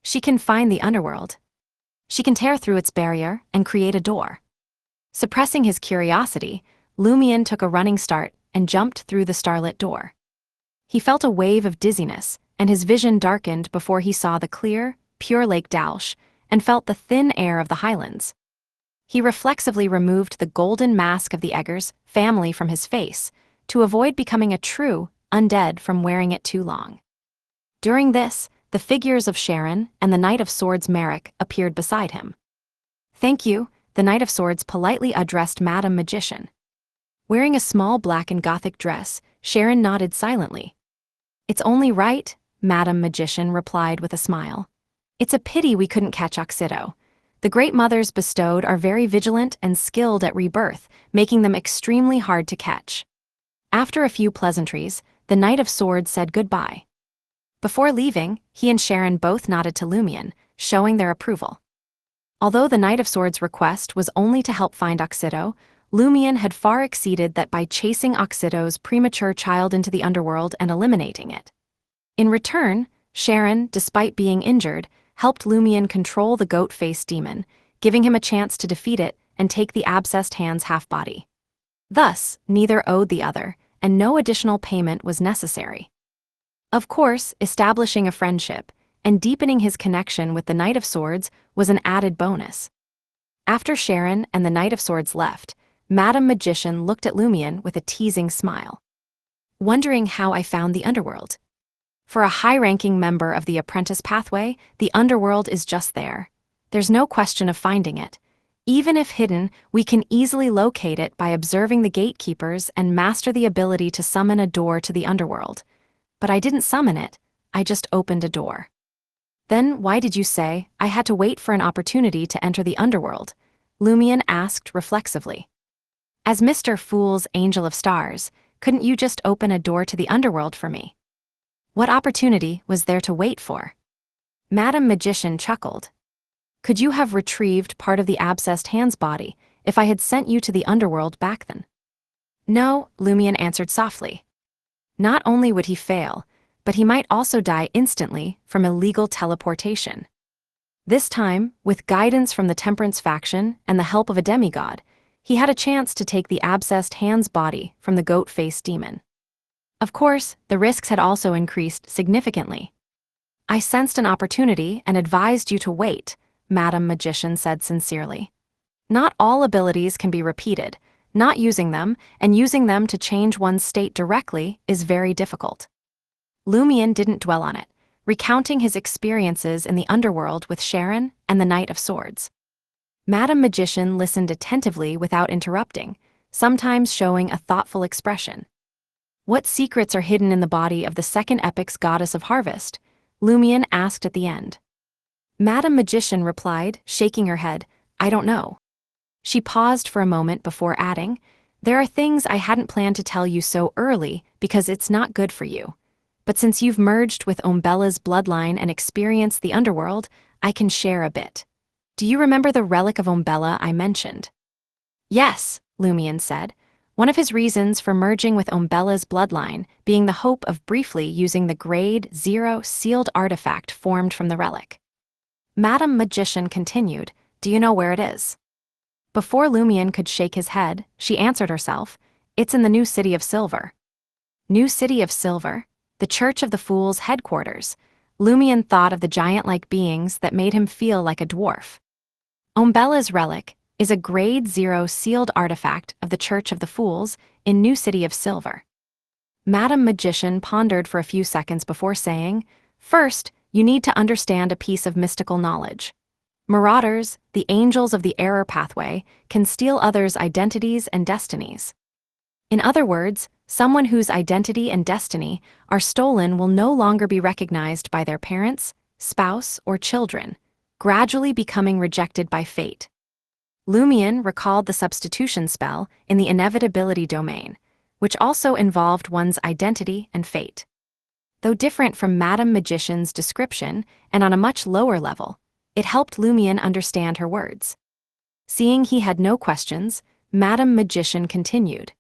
She can find the underworld. She can tear through its barrier and create a door. Suppressing his curiosity, Lumion took a running start and jumped through the starlit door. He felt a wave of dizziness, and his vision darkened before he saw the clear, pure Lake Dalsh and felt the thin air of the highlands. He reflexively removed the golden mask of the Eggers family from his face to avoid becoming a true undead from wearing it too long. During this, the figures of Sharon and the Knight of Swords Merrick appeared beside him. "Thank you," the Knight of Swords politely addressed Madame Magician. Wearing a small black and Gothic dress, Sharon nodded silently. "It's only right," Madame Magician replied with a smile. "It's a pity we couldn't catch Oxido. The Great Mothers bestowed are very vigilant and skilled at rebirth, making them extremely hard to catch." After a few pleasantries, the Knight of Swords said goodbye. Before leaving, he and Sharon both nodded to Lumion, showing their approval. Although the Knight of Swords' request was only to help find Oxido, Lumion had far exceeded that by chasing Oxido's premature child into the underworld and eliminating it. In return, Sharon, despite being injured, helped Lumion control the goat-faced demon, giving him a chance to defeat it and take the abscessed hand's half-body. Thus, neither owed the other, and no additional payment was necessary. Of course, establishing a friendship and deepening his connection with the Knight of Swords was an added bonus. After Sharon and the Knight of Swords left, Madame Magician looked at Lumion with a teasing smile. "Wondering how I found the underworld? For a high-ranking member of the apprentice pathway, the underworld is just there. There's no question of finding it. Even if hidden, we can easily locate it by observing the gatekeepers and master the ability to summon a door to the underworld. But I didn't summon it, I just opened a door." "Then why did you say I had to wait for an opportunity to enter the underworld?" Lumion asked reflexively. "As Mr. Fool's Angel of Stars, couldn't you just open a door to the underworld for me? What opportunity was there to wait for?" Madame Magician chuckled. "Could you have retrieved part of the abscessed hand's body if I had sent you to the underworld back then?" "No," Lumion answered softly. Not only would he fail, but he might also die instantly from illegal teleportation. This time, with guidance from the Temperance faction and the help of a demigod, he had a chance to take the abscessed hand's body from the goat-faced demon. Of course, the risks had also increased significantly. "I sensed an opportunity and advised you to wait," Madame Magician said sincerely. "Not all abilities can be repeated. Not using them, and using them to change one's state directly, is very difficult." Lumion didn't dwell on it, recounting his experiences in the underworld with Sharon and the Knight of Swords. Madame Magician listened attentively without interrupting, sometimes showing a thoughtful expression. "What secrets are hidden in the body of the second epoch's goddess of harvest?" Lumion asked at the end. Madame Magician replied, shaking her head, "I don't know." She paused for a moment before adding, "There are things I hadn't planned to tell you so early because it's not good for you. But since you've merged with Umbella's bloodline and experienced the underworld, I can share a bit. Do you remember the relic of Umbella I mentioned? Yes, Lumion said. One of his reasons for merging with Umbella's bloodline being the hope of briefly using the Grade 0 sealed artifact formed from the relic. Madam Magician continued, do you know where it is? Before Lumion could shake his head, she answered herself, it's in the New City of Silver. New City of Silver? The Church of the Fool's headquarters. Lumion thought of the giant-like beings that made him feel like a dwarf. Umbella's relic is a Grade 0 sealed artifact of the Church of the Fools in New City of Silver. Madam Magician pondered for a few seconds before saying, first, you need to understand a piece of mystical knowledge. Marauders, the angels of the error pathway, can steal others' identities and destinies. In other words, someone whose identity and destiny are stolen will no longer be recognized by their parents, spouse, or children, gradually becoming rejected by fate. Lumion recalled the substitution spell in the Inevitability domain, which also involved one's identity and fate. Though different from Madam Magician's description and on a much lower level, it helped Lumion understand her words. Seeing he had no questions, Madam Magician continued.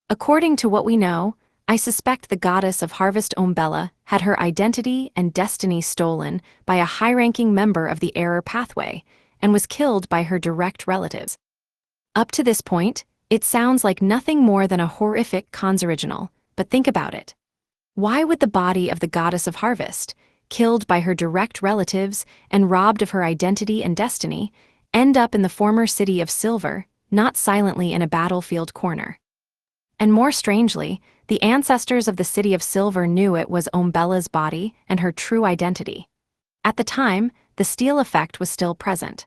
According to what we know, I suspect the goddess of harvest Umbella had her identity and destiny stolen by a high-ranking member of the error pathway and was killed by her direct relatives. Up to this point, it sounds like nothing more than a horrific cons original, but think about it. Why would the body of the goddess of harvest, killed by her direct relatives and robbed of her identity and destiny, end up in the former City of Silver, not silently in a battlefield corner? And more strangely, the ancestors of the City of Silver knew it was Umbella's body and her true identity. At the time, the steal effect was still present.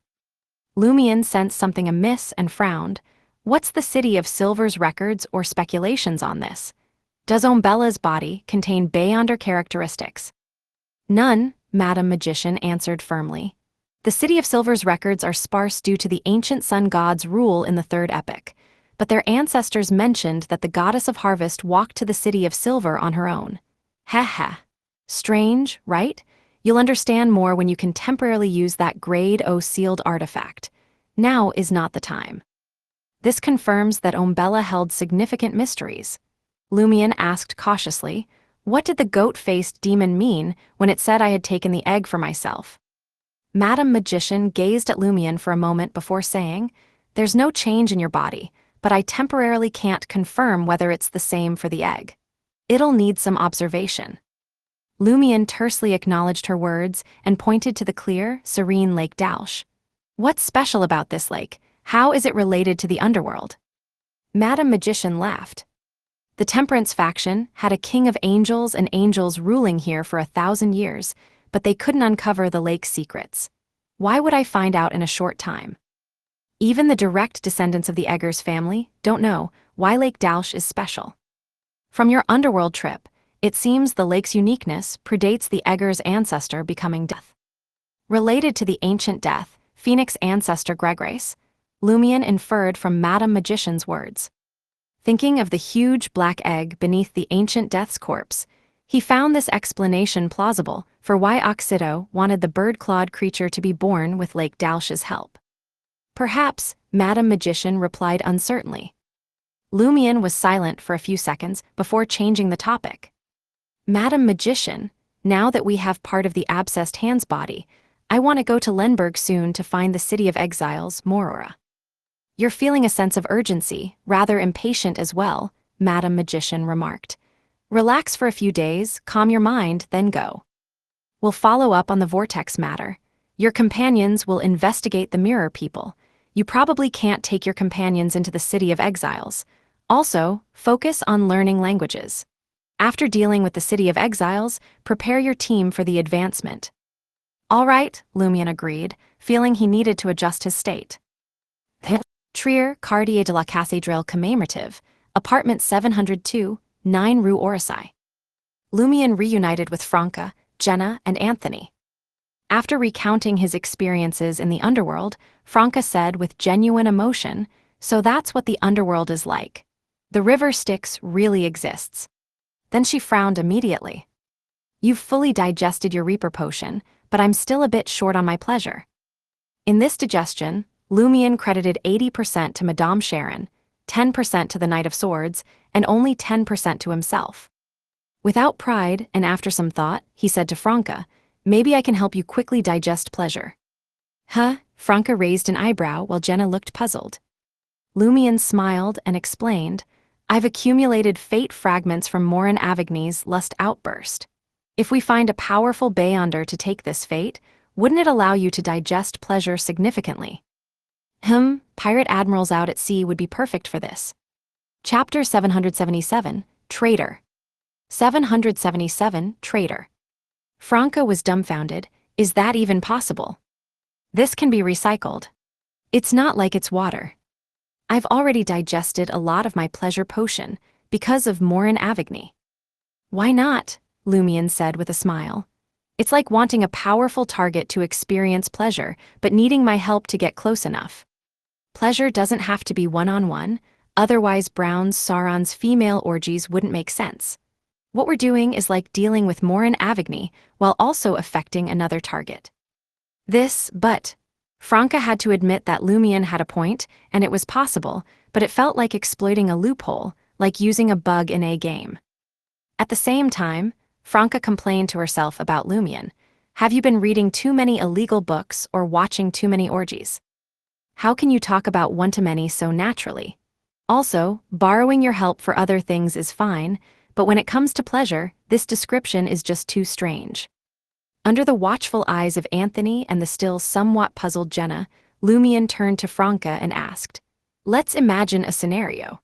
Lumion sensed something amiss and frowned. What's the City of Silver's records or speculations on this? Does Umbella's body contain Beyonder characteristics? None, Madam Magician answered firmly. The City of Silver's records are sparse due to the ancient sun god's rule in the third epoch, but their ancestors mentioned that the goddess of harvest walked to the City of Silver on her own. Ha. Strange, right? You'll understand more when you can temporarily use that Grade 0 sealed artifact. Now is not the time. This confirms that Umbella held significant mysteries. Lumion asked cautiously, what did the goat-faced demon mean when it said I had taken the egg for myself? Madam Magician gazed at Lumion for a moment before saying, there's no change in your body, but I temporarily can't confirm whether it's the same for the egg. It'll need some observation. Lumion tersely acknowledged her words and pointed to the clear, serene Lake Dalsh. What's special about this lake? How is it related to the Underworld? Madam Magician laughed. The Temperance faction had a king of angels and angels ruling here for 1,000 years, but they couldn't uncover the lake's secrets. Why would I find out in a short time? Even the direct descendants of the Eggers family don't know why Lake Dalsh is special. From your Underworld trip, it seems the lake's uniqueness predates the Eggers' ancestor becoming death. Related to the ancient death, Phoenix ancestor Gregrace, Lumion inferred from Madam Magician's words. Thinking of the huge black egg beneath the ancient death's corpse, he found this explanation plausible for why Oxido wanted the bird-clawed creature to be born with Lake Dalsh's help. Perhaps, Madam Magician replied uncertainly. Lumion was silent for a few seconds before changing the topic. Madam Magician, now that we have part of the abscessed hand's body, I want to go to Lenberg soon to find the City of Exiles, Morora. You're feeling a sense of urgency, rather impatient as well, Madam Magician remarked. Relax for a few days, calm your mind, then go. We'll follow up on the Vortex matter. Your companions will investigate the Mirror people. You probably can't take your companions into the City of Exiles. Also, focus on learning languages. After dealing with the City of Exiles, prepare your team for the advancement. All right, Lumion agreed, feeling he needed to adjust his state. Trier, Quartier de la Cathédrale commémorative, apartment 702, 9 Rue Orsay. Lumion reunited with Franca, Jenna, and Anthony. After recounting his experiences in the Underworld, Franca said with genuine emotion, so that's what the Underworld is like. The River Styx really exists. Then she frowned immediately. You've fully digested your Reaper potion, but I'm still a bit short on my pleasure. In this digestion, Lumion credited 80% to Madame Sharon, 10% to the Knight of Swords, and only 10% to himself. Without pride, and after some thought, he said to Franca, "Maybe I can help you quickly digest pleasure." Huh? Franca raised an eyebrow while Jenna looked puzzled. Lumion smiled and explained, "I've accumulated fate fragments from Morin Avigny's lust outburst. If we find a powerful Beyonder to take this fate, wouldn't it allow you to digest pleasure significantly?" Pirate admirals out at sea would be perfect for this. Chapter 777, Traitor. 777, Traitor. Franca was dumbfounded. Is that even possible? This can be recycled. It's not like it's water. I've already digested a lot of my pleasure potion because of Morin Avigny. Why not? Lumion said with a smile. It's like wanting a powerful target to experience pleasure, but needing my help to get close enough. Pleasure doesn't have to be one-on-one, otherwise Brown's Sauron's female orgies wouldn't make sense. What we're doing is like dealing with Morin Avigny while also affecting another target. But Franca had to admit that Lumion had a point, and it was possible, but it felt like exploiting a loophole, like using a bug in a game. At the same time, Franca complained to herself about Lumion. Have you been reading too many illegal books or watching too many orgies? How can you talk about one-to-many so naturally? Also, borrowing your help for other things is fine, but when it comes to pleasure, this description is just too strange. Under the watchful eyes of Anthony and the still somewhat puzzled Jenna, Lumion turned to Franca and asked, "Let's imagine a scenario.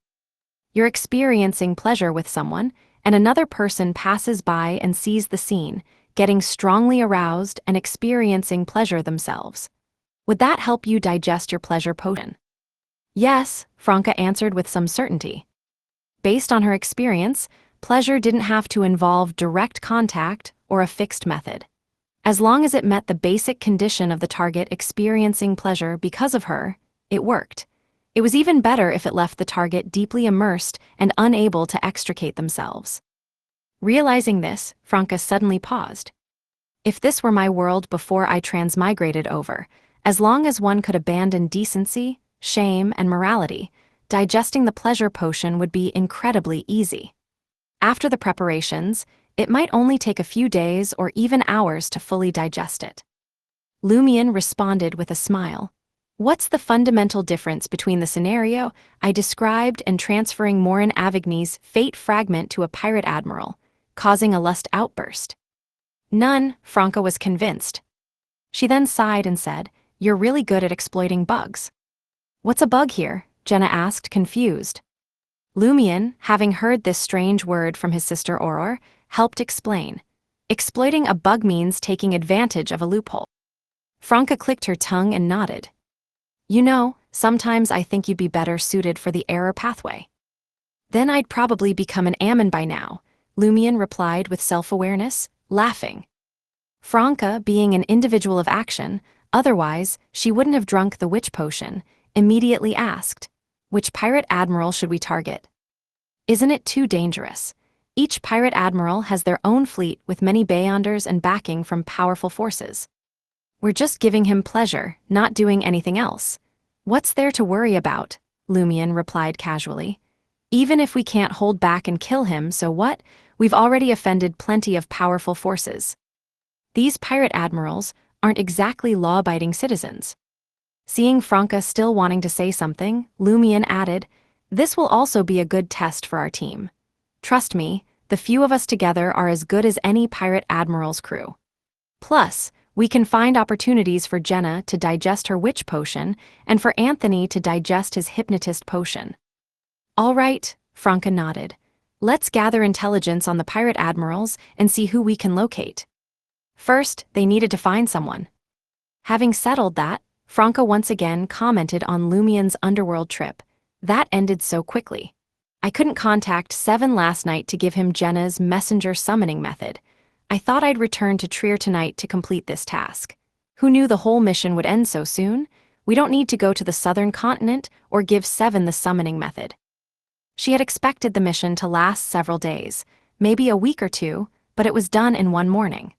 You're experiencing pleasure with someone, and another person passes by and sees the scene, getting strongly aroused and experiencing pleasure themselves. Would that help you digest your pleasure potion?" Yes, Franca answered with some certainty. Based on her experience, pleasure didn't have to involve direct contact or a fixed method. As long as it met the basic condition of the target experiencing pleasure because of her, it worked. It was even better if it left the target deeply immersed and unable to extricate themselves. Realizing this, Franca suddenly paused. If this were my world before I transmigrated over, as long as one could abandon decency, shame, and morality, digesting the pleasure potion would be incredibly easy. After the preparations, it might only take a few days or even hours to fully digest it. Lumion responded with a smile. What's the fundamental difference between the scenario I described and transferring Morin Avigny's fate fragment to a pirate admiral, causing a lust outburst? None, Franca was convinced. She then sighed and said, "You're really good at exploiting bugs." "What's a bug here?" Jenna asked, confused. Lumion, having heard this strange word from his sister Auror, helped explain. Exploiting a bug means taking advantage of a loophole. Franca clicked her tongue and nodded. "You know, sometimes I think you'd be better suited for the error pathway." "Then I'd probably become an Ammon by now," Lumion replied with self-awareness, laughing. Franca, being an individual of action, otherwise, she wouldn't have drunk the witch potion, immediately asked, "Which pirate admiral should we target?" "Isn't it too dangerous? Each pirate admiral has their own fleet with many Beyonders and backing from powerful forces. We're just giving him pleasure, not doing anything else. What's there to worry about?" Lumion replied casually. "Even if we can't hold back and kill him, so what? We've already offended plenty of powerful forces. These pirate admirals aren't exactly law-abiding citizens." Seeing Franca still wanting to say something, Lumion added, "This will also be a good test for our team. Trust me, the few of us together are as good as any pirate admiral's crew. Plus, we can find opportunities for Jenna to digest her witch potion and for Anthony to digest his hypnotist potion." "All right," Franca nodded. "Let's gather intelligence on the pirate admirals and see who we can locate." First, they needed to find someone. Having settled that, Franca once again commented on Lumion's Underworld trip. That ended so quickly. "I couldn't contact Seven last night to give him Jenna's messenger summoning method. I thought I'd return to Trier tonight to complete this task. Who knew the whole mission would end so soon? We don't need to go to the southern continent or give Seven the summoning method." She had expected the mission to last several days, maybe a week or two, but it was done in one morning.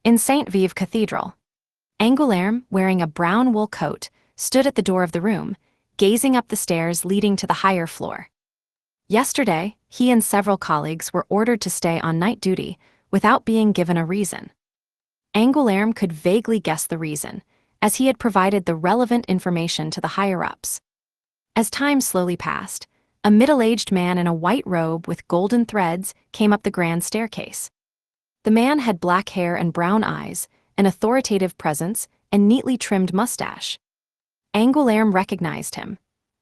In St. Vive Cathedral, Angoulême, wearing a brown wool coat, stood at the door of the room, gazing up the stairs leading to the higher floor. Yesterday, he and several colleagues were ordered to stay on night duty without being given a reason. Angoulême could vaguely guess the reason, as he had provided the relevant information to the higher-ups. As time slowly passed, a middle-aged man in a white robe with golden threads came up the grand staircase. The man had black hair and brown eyes, an authoritative presence, and neatly trimmed mustache. Angoulême recognized him.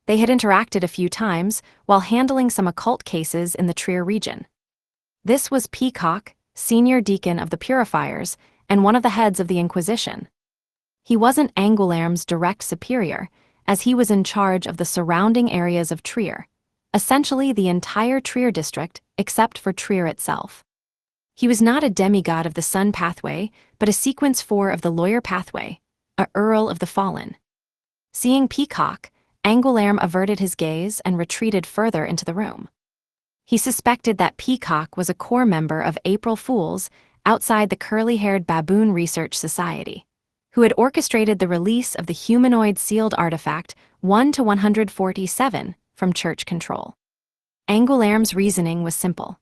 They had interacted a few times while handling some occult cases in the Trier region. This was Peacock, senior deacon of the Purifiers and one of the heads of the Inquisition. He wasn't Angoulême's direct superior, as he was in charge of the surrounding areas of Trier, essentially the entire Trier district except for Trier itself. He was not a demigod of the Sun pathway, but a sequence 4 of the Lawyer pathway, a Earl of the Fallen. Seeing Peacock, Angoulême averted his gaze and retreated further into the room. He suspected that Peacock was a core member of April Fools outside the curly-haired Baboon Research Society, who had orchestrated the release of the humanoid sealed artifact 1-147 from church control. Angoulême's reasoning was simple.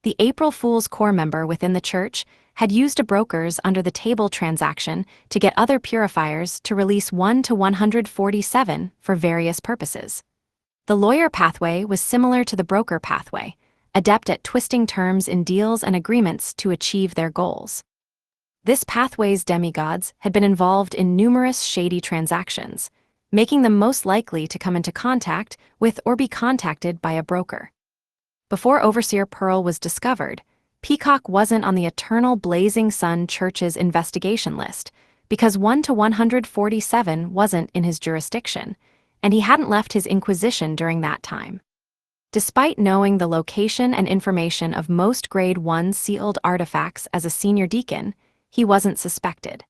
The April Fool's core member within the church had used a broker's under-the-table transaction to get other purifiers to release 1-147 for various purposes. The lawyer pathway was similar to the broker pathway, adept at twisting terms in deals and agreements to achieve their goals. This pathway's demigods had been involved in numerous shady transactions, making them most likely to come into contact with or be contacted by a broker. Before Overseer Pearl was discovered, Peacock wasn't on the Eternal Blazing Sun Church's investigation list because 1-147 wasn't in his jurisdiction, and he hadn't left his Inquisition during that time. Despite knowing the location and information of most Grade 1 sealed artifacts as a senior deacon, he wasn't suspected.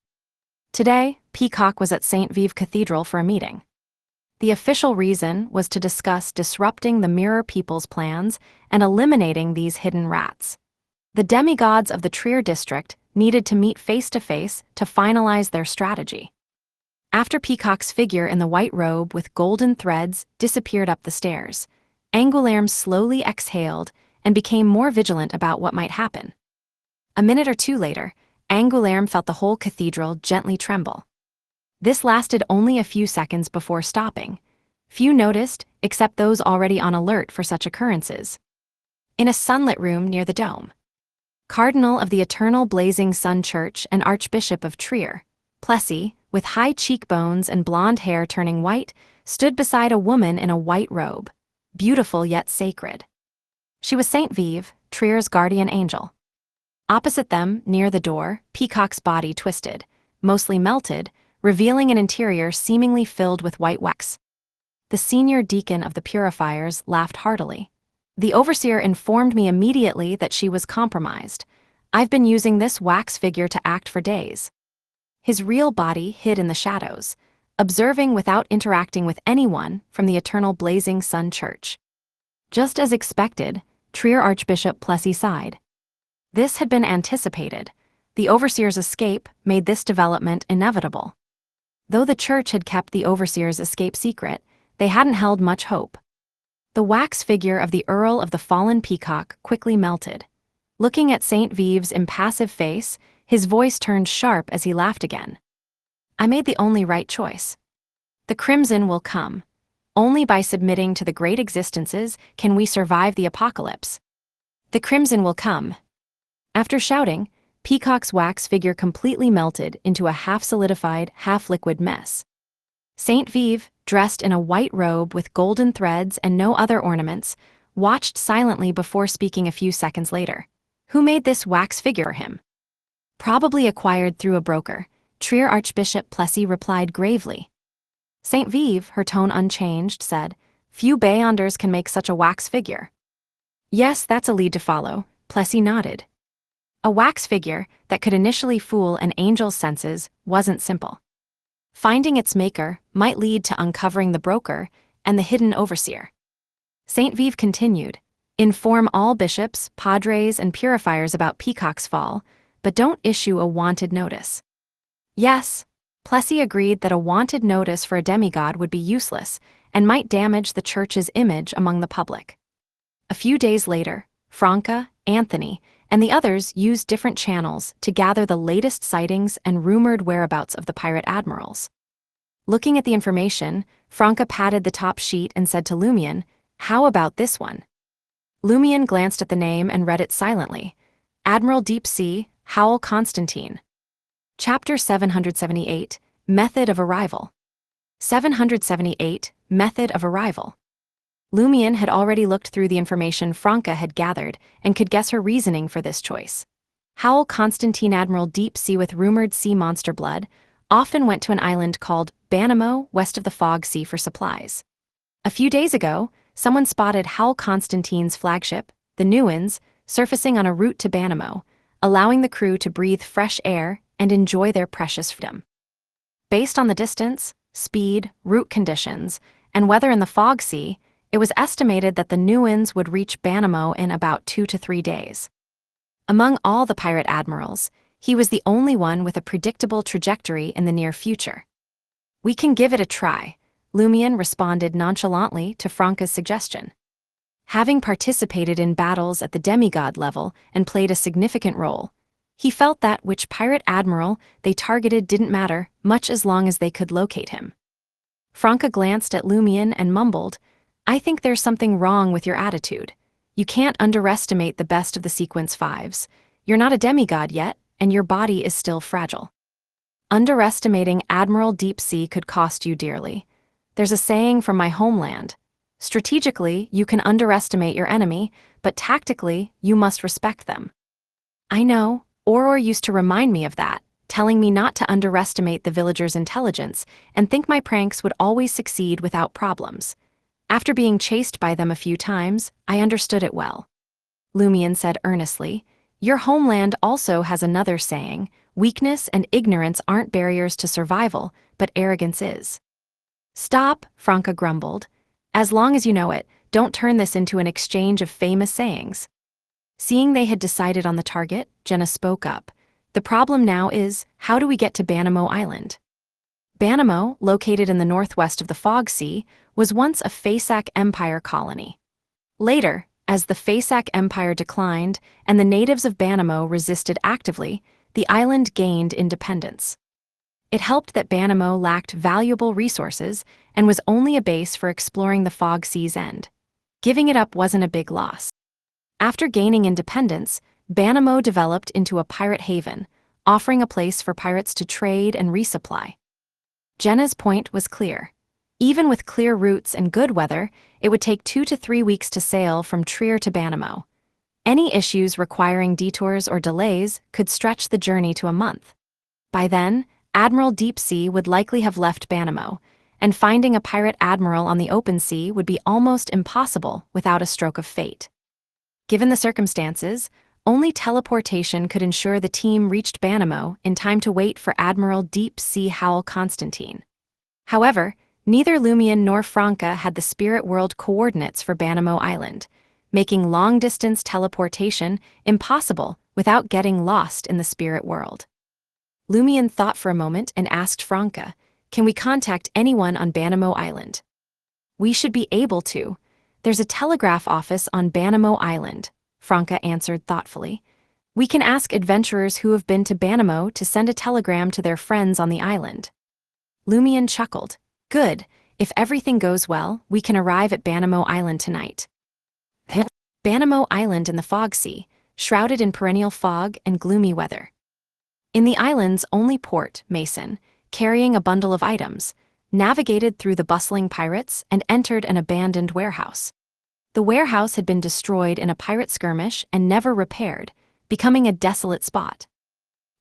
Today, Peacock was at St. Vive Cathedral for a meeting. The official reason was to discuss disrupting the Mirror People's plans and eliminating these hidden rats. The demigods of the Trier district needed to meet face-to-face to finalize their strategy. After Peacock's figure in the white robe with golden threads disappeared up the stairs, Angoulême slowly exhaled and became more vigilant about what might happen. A minute or two later, Angoulême felt the whole cathedral gently tremble. This lasted only a few seconds before stopping. Few noticed, except those already on alert for such occurrences. In a sunlit room near the dome, Cardinal of the Eternal Blazing Sun Church and Archbishop of Trier, Plessy, with high cheekbones and blonde hair turning white, stood beside a woman in a white robe, beautiful yet sacred. She was St. Vive, Trier's guardian angel. Opposite them, near the door, Peacock's body twisted, mostly melted, revealing an interior seemingly filled with white wax. The senior deacon of the Purifiers laughed heartily. The overseer informed me immediately that she was compromised. I've been using this wax figure to act for days. His real body hid in the shadows, observing without interacting with anyone from the Eternal Blazing Sun Church. Just as expected, Trier Archbishop Plessy sighed. This had been anticipated. The overseer's escape made this development inevitable. Though the church had kept the overseer's escape secret, they hadn't held much hope. The wax figure of the Earl of the Fallen Peacock quickly melted. Looking at St. Vive's impassive face, his voice turned sharp as he laughed again. I made the only right choice. The Crimson will come. Only by submitting to the great existences can we survive the apocalypse. The Crimson will come. After shouting, Peacock's wax figure completely melted into a half-solidified, half-liquid mess. St. Vive, dressed in a white robe with golden threads and no other ornaments, watched silently before speaking a few seconds later. Who made this wax figure for him? Probably acquired through a broker, Trier Archbishop Plessy replied gravely. St. Vive, her tone unchanged, said, Few Beyonders can make such a wax figure. Yes, that's a lead to follow, Plessy nodded. A wax figure that could initially fool an angel's senses wasn't simple. Finding its maker might lead to uncovering the broker and the hidden overseer. St. Vive continued, Inform all bishops, padres, and purifiers about Peacock's fall, but don't issue a wanted notice. Yes, Plessy agreed that a wanted notice for a demigod would be useless and might damage the church's image among the public. A few days later, Franca, Anthony, and the others used different channels to gather the latest sightings and rumored whereabouts of the pirate admirals. Looking at the information, Franca patted the top sheet and said to Lumion, "How about this one?" Lumion glanced at the name and read it silently. Admiral Deep Sea, Howl Constantine. Chapter 778, Method of Arrival. 778, Method of Arrival. Lumion had already looked through the information Franca had gathered and could guess her reasoning for this choice. Howl Constantine, Admiral Deep Sea with rumored sea monster blood, often went to an island called Banamo west of the Fog Sea for supplies. A few days ago, someone spotted Howl Constantine's flagship, the Newans, surfacing on a route to Banamo, allowing the crew to breathe fresh air and enjoy their precious freedom. Based on the distance, speed, route conditions, and weather in the Fog Sea, it was estimated that the Newans would reach Banamo in about 2 to 3 days. Among all the pirate admirals, he was the only one with a predictable trajectory in the near future. "We can give it a try," Lumion responded nonchalantly to Franca's suggestion. Having participated in battles at the demigod level and played a significant role, he felt that which pirate admiral they targeted didn't matter much as long as they could locate him. Franca glanced at Lumion and mumbled, "I think there's something wrong with your attitude. You can't underestimate the best of the Sequence 5s. You're not a demigod yet, and your body is still fragile. Underestimating Admiral Deep Sea could cost you dearly. There's a saying from my homeland. Strategically, you can underestimate your enemy, but tactically, you must respect them." I know, Auror used to remind me of that, telling me not to underestimate the villagers' intelligence and think my pranks would always succeed without problems. After being chased by them a few times, I understood it well. Lumion said earnestly, "Your homeland also has another saying, weakness and ignorance aren't barriers to survival, but arrogance is." "Stop," Franca grumbled. "As long as you know it, don't turn this into an exchange of famous sayings." Seeing they had decided on the target, Jenna spoke up. "The problem now is, how do we get to Banamo Island?" Banamo, located in the northwest of the Fog Sea, was once a Faesac Empire colony. Later, as the Faesac Empire declined and the natives of Banamo resisted actively, the island gained independence. It helped that Banamo lacked valuable resources and was only a base for exploring the Fog Sea's end. Giving it up wasn't a big loss. After gaining independence, Banamo developed into a pirate haven, offering a place for pirates to trade and resupply. Jenna's point was clear. Even with clear routes and good weather, it would take 2 to 3 weeks to sail from Trier to Banamo. Any issues requiring detours or delays could stretch the journey to a month. By then, Admiral Deep Sea would likely have left Banamo, and finding a pirate admiral on the open sea would be almost impossible without a stroke of fate. Given the circumstances, only teleportation could ensure the team reached Banamo in time to wait for Admiral Deep Sea Howl Constantine. However, neither Lumion nor Franca had the spirit world coordinates for Banamo Island, making long-distance teleportation impossible without getting lost in the spirit world. Lumion thought for a moment and asked Franca, "Can we contact anyone on Banamo Island?" "We should be able to. There's a telegraph office on Banamo Island," Franca answered thoughtfully. "We can ask adventurers who have been to Banamo to send a telegram to their friends on the island." Lumion chuckled. "Good. If everything goes well, we can arrive at Banamo Island tonight." Banamo Island in the Fog Sea, shrouded in perennial fog and gloomy weather. In the island's only port, Mason, carrying a bundle of items, navigated through the bustling pirates and entered an abandoned warehouse. The warehouse had been destroyed in a pirate skirmish and never repaired, becoming a desolate spot.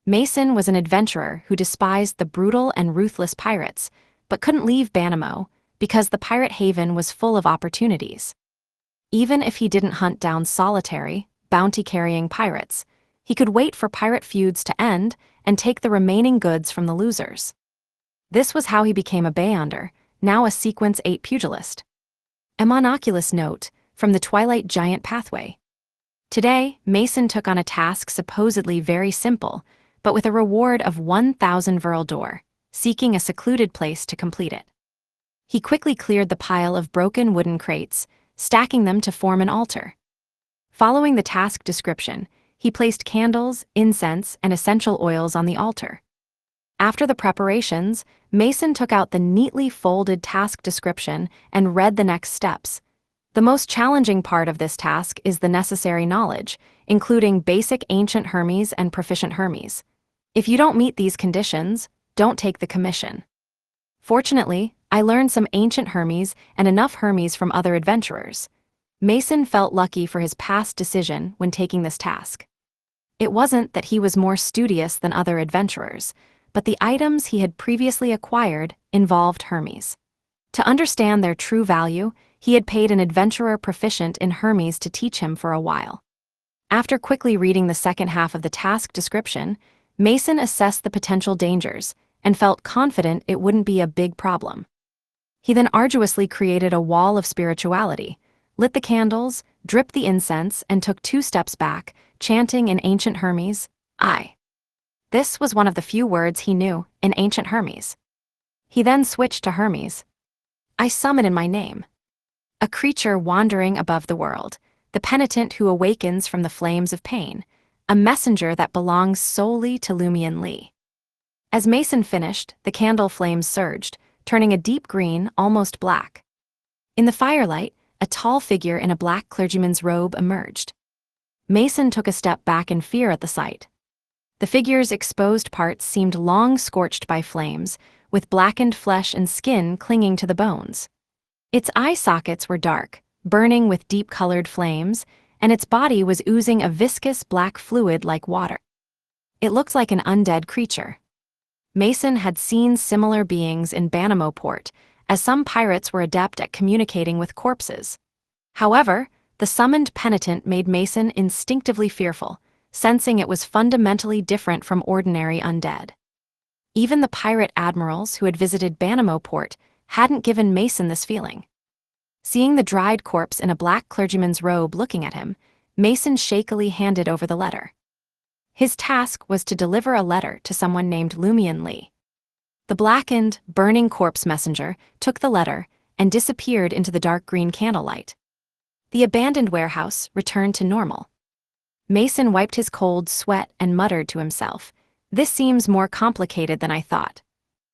Mason was an adventurer who despised the brutal and ruthless pirates, but couldn't leave Banamo because the pirate haven was full of opportunities. Even if he didn't hunt down solitary, bounty-carrying pirates, he could wait for pirate feuds to end and take the remaining goods from the losers. This was how he became a Beyonder, now a Sequence 8 pugilist. A monoculous note from the Twilight Giant pathway. Today, Mason took on a task supposedly very simple, but with a reward of 1,000 Verl d'Or, seeking a secluded place to complete it. He quickly cleared the pile of broken wooden crates, stacking them to form an altar. Following the task description, he placed candles, incense, and essential oils on the altar. After the preparations, Mason took out the neatly folded task description and read the next steps. The most challenging part of this task is the necessary knowledge, including basic ancient Hermes and proficient Hermes. If you don't meet these conditions, don't take the commission. Fortunately, I learned some ancient Hermes and enough Hermes from other adventurers. Mason felt lucky for his past decision when taking this task. It wasn't that he was more studious than other adventurers, but the items he had previously acquired involved Hermes. To understand their true value, he had paid an adventurer proficient in Hermes to teach him for a while. After quickly reading the second half of the task description, Mason assessed the potential dangers and felt confident it wouldn't be a big problem. He then arduously created a wall of spirituality, lit the candles, dripped the incense, and took 2 steps back, chanting in ancient Hermes, I. This was one of the few words he knew in ancient Hermes. He then switched to Hermes. I summon in my name. A creature wandering above the world, the penitent who awakens from the flames of pain, a messenger that belongs solely to Lumian Lee. As Mason finished, the candle flames surged, turning a deep green, almost black. In the firelight, a tall figure in a black clergyman's robe emerged. Mason took a step back in fear at the sight. The figure's exposed parts seemed long scorched by flames, with blackened flesh and skin clinging to the bones. Its eye sockets were dark, burning with deep-colored flames, and its body was oozing a viscous black fluid like water. It looked like an undead creature. Mason had seen similar beings in Banamo Port, as some pirates were adept at communicating with corpses. However, the summoned penitent made Mason instinctively fearful, sensing it was fundamentally different from ordinary undead. Even the pirate admirals who had visited Banamo Port hadn't given Mason this feeling. Seeing the dried corpse in a black clergyman's robe looking at him, Mason shakily handed over the letter. His task was to deliver a letter to someone named Lumian Lee. The blackened, burning corpse messenger took the letter and disappeared into the dark green candlelight. The abandoned warehouse returned to normal. Mason wiped his cold sweat and muttered to himself, "This seems more complicated than I thought.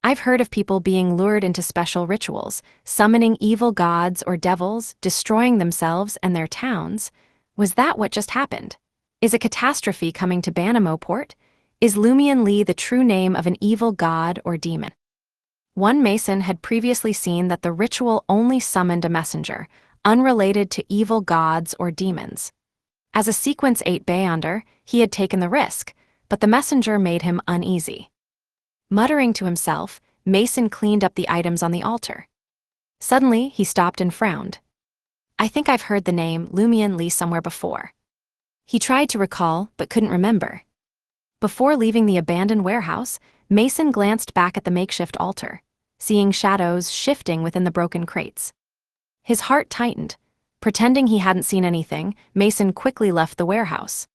I've heard of people being lured into special rituals, summoning evil gods or devils, destroying themselves and their towns. Was that what just happened? Is a catastrophe coming to Banamo Port? Is Lumian Lee the true name of an evil god or demon?" One Mason had previously seen that the ritual only summoned a messenger, unrelated to evil gods or demons. As a Sequence 8 Beyonder, he had taken the risk, but the messenger made him uneasy. Muttering to himself, Mason cleaned up the items on the altar. Suddenly, he stopped and frowned. I think I've heard the name Lumian Lee somewhere before. He tried to recall, but couldn't remember. Before leaving the abandoned warehouse, Mason glanced back at the makeshift altar, seeing shadows shifting within the broken crates. His heart tightened. Pretending he hadn't seen anything, Mason quickly left the warehouse.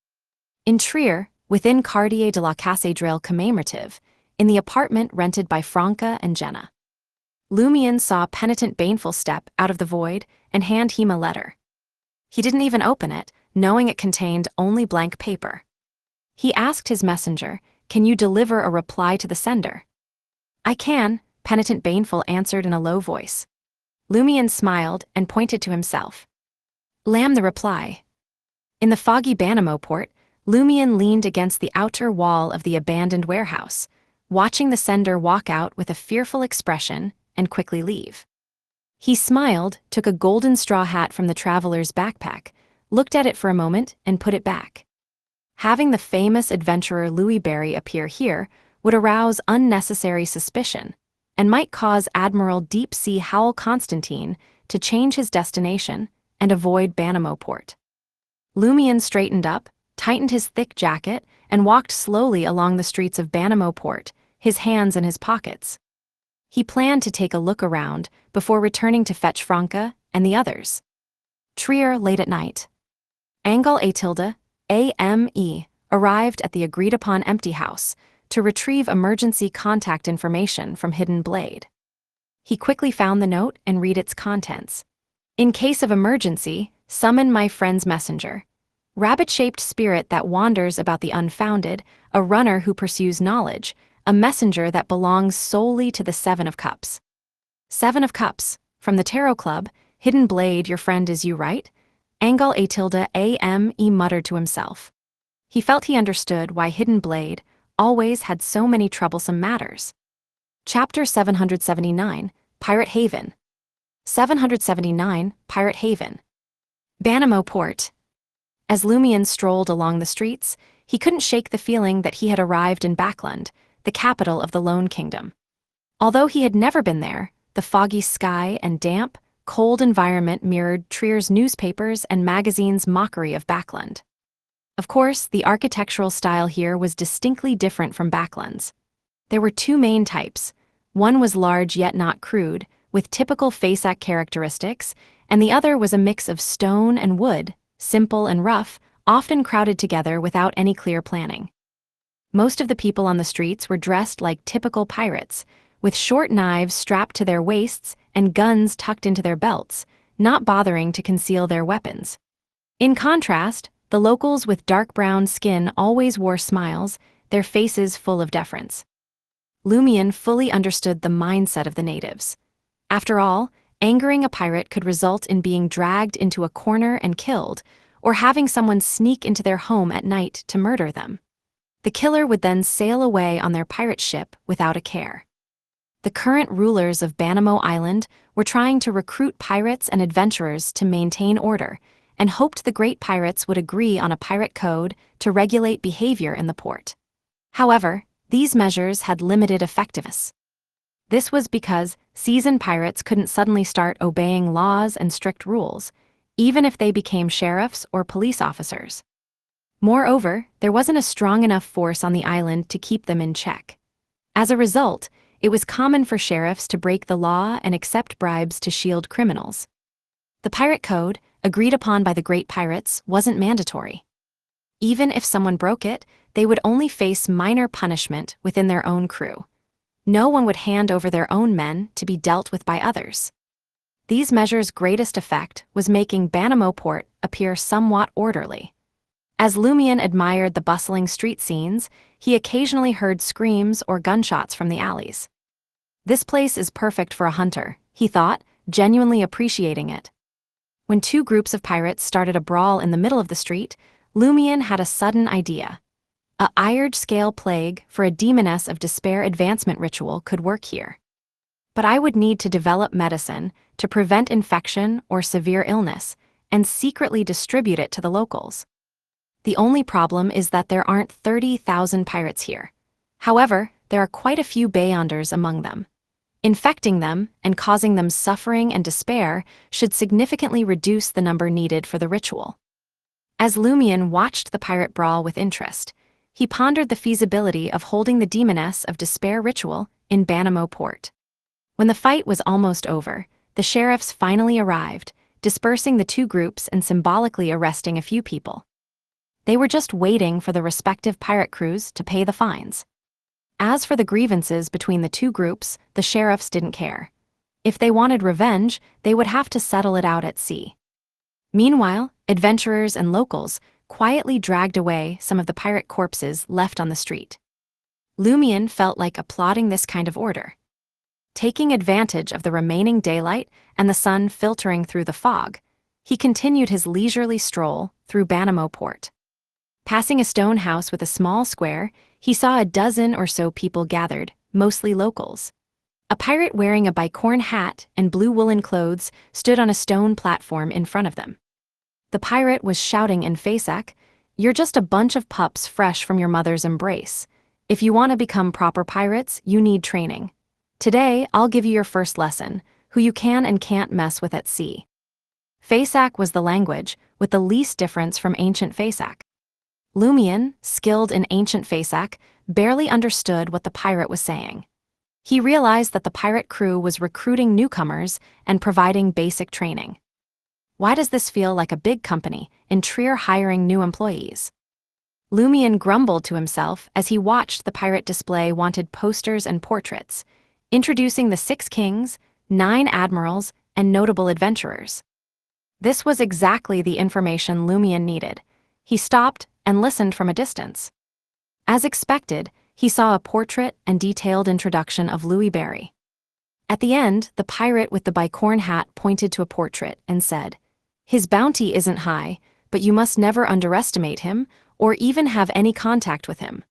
In Trier, within Quartier de la Cathédrale commemorative, in the apartment rented by Franca and Jenna, Lumian saw Penitent Baneful step out of the void and hand him a letter. He didn't even open it, knowing it contained only blank paper. He asked his messenger, "Can you deliver a reply to the sender?" "I can," Penitent Baneful answered in a low voice. Lumian smiled and pointed to himself. "Lam the reply." In the foggy Banamo Port, Lumian leaned against the outer wall of the abandoned warehouse, watching the sender walk out with a fearful expression and quickly leave. He smiled, took a golden straw hat from the traveler's backpack, looked at it for a moment, and put it back. Having the famous adventurer Louis Barry appear here would arouse unnecessary suspicion, and might cause Admiral Deep Sea Howl Constantine to change his destination and avoid Banamo Port. Lumian straightened up, tightened his thick jacket, and walked slowly along the streets of Banamo Port, his hands in his pockets. He planned to take a look around before returning to fetch Franca and the others. Trier late at night. Angle A tilde, AME, arrived at the agreed-upon empty house to retrieve emergency contact information from Hidden Blade. He quickly found the note and read its contents. In case of emergency, summon my friend's messenger. Rabbit-shaped spirit that wanders about the unfounded, a runner who pursues knowledge, a messenger that belongs solely to the Seven of Cups. Seven of Cups, from the Tarot Club, Hidden Blade, your friend is you, right? Angle A tilde AME muttered to himself. He felt he understood why Hidden Blade always had so many troublesome matters. Chapter 779, Pirate Haven. 779, Pirate Haven. Banamo Port. As Lumion strolled along the streets, he couldn't shake the feeling that he had arrived in Backland, the capital of the Lone Kingdom. Although he had never been there, the foggy sky and damp, cold environment mirrored Trier's newspapers and magazines' mockery of Backland. Of course, the architectural style here was distinctly different from Backland's. There were two main types. One was large yet not crude, with typical Faceac characteristics, and the other was a mix of stone and wood, simple and rough, often crowded together without any clear planning. Most of the people on the streets were dressed like typical pirates, with short knives strapped to their waists and guns tucked into their belts, not bothering to conceal their weapons. In contrast, the locals with dark brown skin always wore smiles, their faces full of deference. Lumion fully understood the mindset of the natives. After all, angering a pirate could result in being dragged into a corner and killed, or having someone sneak into their home at night to murder them. The killer would then sail away on their pirate ship without a care. The current rulers of Banamo Island were trying to recruit pirates and adventurers to maintain order, and hoped the great pirates would agree on a pirate code to regulate behavior in the port. However, these measures had limited effectiveness. This was because seasoned pirates couldn't suddenly start obeying laws and strict rules, even if they became sheriffs or police officers. Moreover, there wasn't a strong enough force on the island to keep them in check. As a result, it was common for sheriffs to break the law and accept bribes to shield criminals. The pirate code, agreed upon by the great pirates, wasn't mandatory. Even if someone broke it, they would only face minor punishment within their own crew. No one would hand over their own men to be dealt with by others. These measures' greatest effect was making Banamo Port appear somewhat orderly. As Lumion admired the bustling street scenes, he occasionally heard screams or gunshots from the alleys. This place is perfect for a hunter, he thought, genuinely appreciating it. When two groups of pirates started a brawl in the middle of the street, Lumion had a sudden idea. A Iard-scale plague for a Demoness of Despair advancement ritual could work here. But I would need to develop medicine to prevent infection or severe illness, and secretly distribute it to the locals. The only problem is that there aren't 30,000 pirates here. However, there are quite a few Beyonders among them. Infecting them and causing them suffering and despair should significantly reduce the number needed for the ritual. As Lumion watched the pirate brawl with interest, he pondered the feasibility of holding the Demoness of Despair ritual in Banamo Port. When the fight was almost over, the sheriffs finally arrived, dispersing the two groups and symbolically arresting a few people. They were just waiting for the respective pirate crews to pay the fines. As for the grievances between the two groups, the sheriffs didn't care. If they wanted revenge, they would have to settle it out at sea. Meanwhile, adventurers and locals quietly dragged away some of the pirate corpses left on the street. Lumion felt like applauding this kind of order. Taking advantage of the remaining daylight and the sun filtering through the fog, he continued his leisurely stroll through Banamo Port. Passing a stone house with a small square, he saw a dozen or so people gathered, mostly locals. A pirate wearing a bicorn hat and blue woolen clothes stood on a stone platform in front of them. The pirate was shouting in Faceac, "You're just a bunch of pups fresh from your mother's embrace. If you want to become proper pirates, you need training. Today, I'll give you your first lesson, who you can and can't mess with at sea." Faceac was the language, with the least difference from ancient Faceac. Lumion, skilled in ancient Faceac, barely understood what the pirate was saying. He realized that the pirate crew was recruiting newcomers and providing basic training. Why does this feel like a big company in Trier hiring new employees? Lumion grumbled to himself as he watched the pirate display wanted posters and portraits, introducing the 6 kings, 9 admirals, and notable adventurers. This was exactly the information Lumion needed. He stopped and listened from a distance. As expected, he saw a portrait and detailed introduction of Louis Barry. At the end, the pirate with the bicorn hat pointed to a portrait and said, "His bounty isn't high, but you must never underestimate him or even have any contact with him."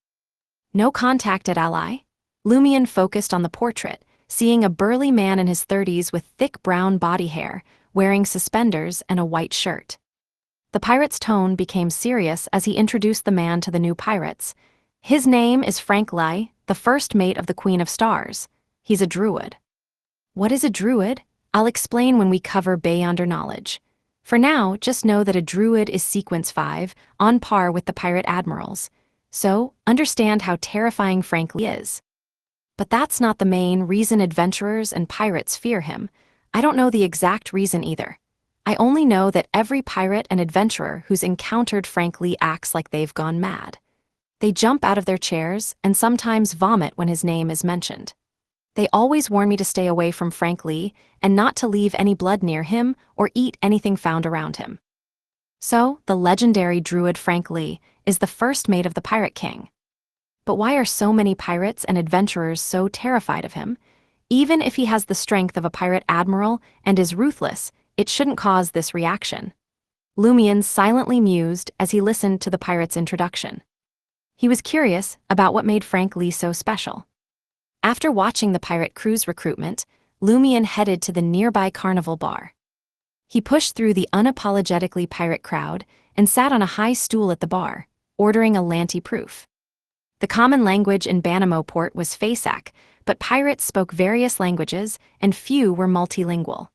No contact at Ally? Lumion focused on the portrait, seeing a burly man in his 30s with thick brown body hair, wearing suspenders and a white shirt. The pirate's tone became serious as he introduced the man to the new pirates. "His name is Frank Lai, the first mate of the Queen of Stars. He's a druid." What is a druid? I'll explain when we cover Beyonder Knowledge. For now, just know that a druid is sequence 5, on par with the pirate admirals. So, understand how terrifying Frank Lai is. But that's not the main reason adventurers and pirates fear him. I don't know the exact reason either. I only know that every pirate and adventurer who's encountered Frank Lai acts like they've gone mad. They jump out of their chairs and sometimes vomit when his name is mentioned. They always warn me to stay away from Frank Lai and not to leave any blood near him or eat anything found around him. So, the legendary druid Frank Lai is the first mate of the Pirate King. But why are so many pirates and adventurers so terrified of him? Even if he has the strength of a pirate admiral and is ruthless, it shouldn't cause this reaction. Lumion silently mused as he listened to the pirate's introduction. He was curious about what made Frank Lai so special. After watching the pirate cruise recruitment, Lumion headed to the nearby carnival bar. He pushed through the unapologetically pirate crowd and sat on a high stool at the bar, ordering a Lanty proof. The common language in Banamo port was Fasak, but pirates spoke various languages and few were multilingual.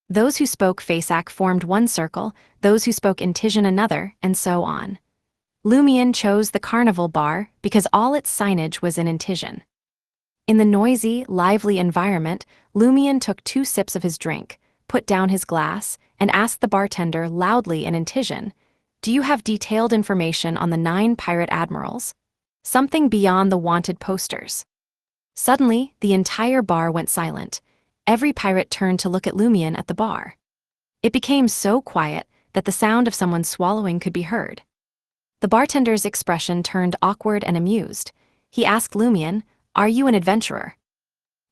Those who spoke Fasak formed one circle, those who spoke Intijan another, and so on. Lumion chose the carnival bar because all its signage was in Intijan. In the noisy, lively environment, Lumion took 2 sips of his drink, put down his glass, and asked the bartender loudly in Intijan, "Do you have detailed information on the 9 pirate admirals? Something beyond the wanted posters." Suddenly, the entire bar went silent. Every pirate turned to look at Lumion at the bar. It became so quiet that the sound of someone swallowing could be heard. The bartender's expression turned awkward and amused. He asked Lumion, "Are you an adventurer?"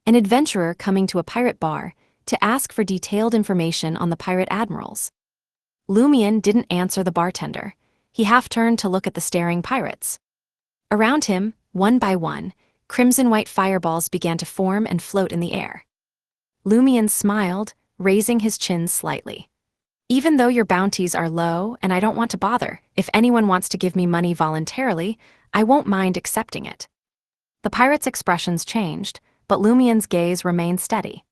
An adventurer coming to a pirate bar to ask for detailed information on the pirate admirals. Lumion didn't answer the bartender. He half-turned to look at the staring pirates. Around him, one by one, crimson-white fireballs began to form and float in the air. Lumion smiled, raising his chin slightly. "Even though your bounties are low and I don't want to bother, if anyone wants to give me money voluntarily, I won't mind accepting it." The pirates' expressions changed, but Lumion's gaze remained steady.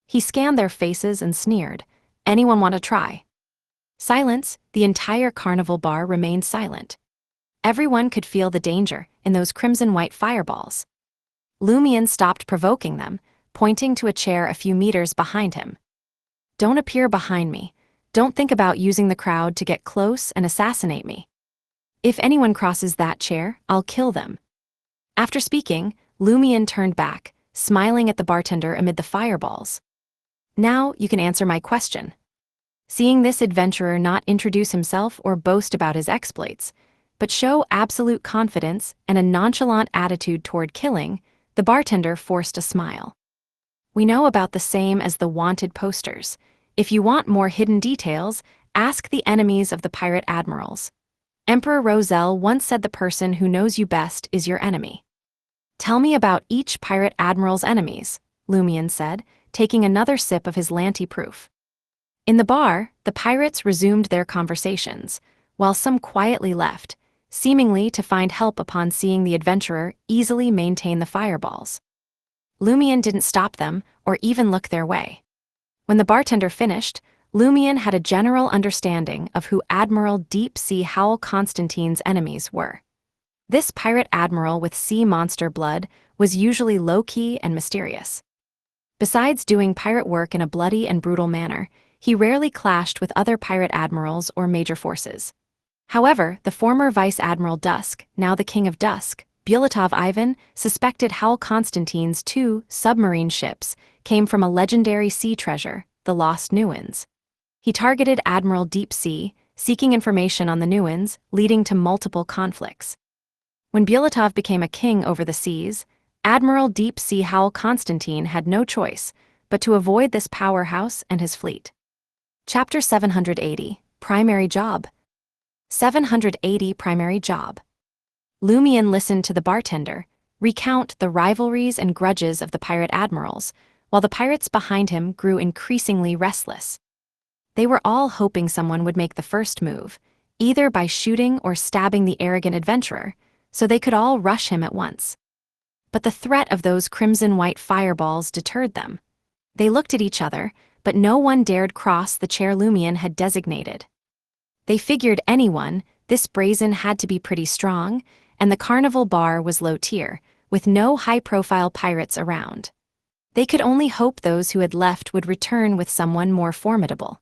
He scanned their faces and sneered. "Anyone want to try?" Silence. The entire carnival bar remained silent. Everyone could feel the danger in those crimson-white fireballs. Lumion stopped provoking them, pointing to a chair a few meters behind him. "Don't appear behind me. Don't think about using the crowd to get close and assassinate me. If anyone crosses that chair, I'll kill them." After speaking, Lumion turned back, smiling at the bartender amid the fireballs. "Now you can answer my question." Seeing this adventurer not introduce himself or boast about his exploits, but show absolute confidence and a nonchalant attitude toward killing, the bartender forced a smile. "We know about the same as the wanted posters. If you want more hidden details, ask the enemies of the pirate admirals. Emperor Roselle once said the person who knows you best is your enemy." "Tell me about each pirate admiral's enemies," Lumion said, taking another sip of his Lanty proof. In the bar, the pirates resumed their conversations, while some quietly left, seemingly to find help upon seeing the adventurer easily maintain the fireballs. Lumion didn't stop them or even look their way. When the bartender finished, Lumion had a general understanding of who Admiral Deep Sea Howl Constantine's enemies were. This pirate admiral with sea monster blood was usually low-key and mysterious. Besides doing pirate work in a bloody and brutal manner, he rarely clashed with other pirate admirals or major forces. However, the former Vice Admiral Dusk, now the King of Dusk, Bulatov Ivan, suspected Howl Constantine's 2 submarine ships came from a legendary sea treasure, the Lost Newans. He targeted Admiral Deep Sea, seeking information on the Newans, leading to multiple conflicts. When Bulatov became a king over the seas, Admiral Deep Sea Howl Constantine had no choice but to avoid this powerhouse and his fleet. Chapter 780, Primary Job. 780 Primary Job. Lumion listened to the bartender recount the rivalries and grudges of the pirate admirals, while the pirates behind him grew increasingly restless. They were all hoping someone would make the first move, either by shooting or stabbing the arrogant adventurer, so they could all rush him at once. But the threat of those crimson-white fireballs deterred them. They looked at each other, but no one dared cross the chair Lumion had designated. They figured anyone, this brazen had to be pretty strong, and the carnival bar was low tier, with no high-profile pirates around. They could only hope those who had left would return with someone more formidable.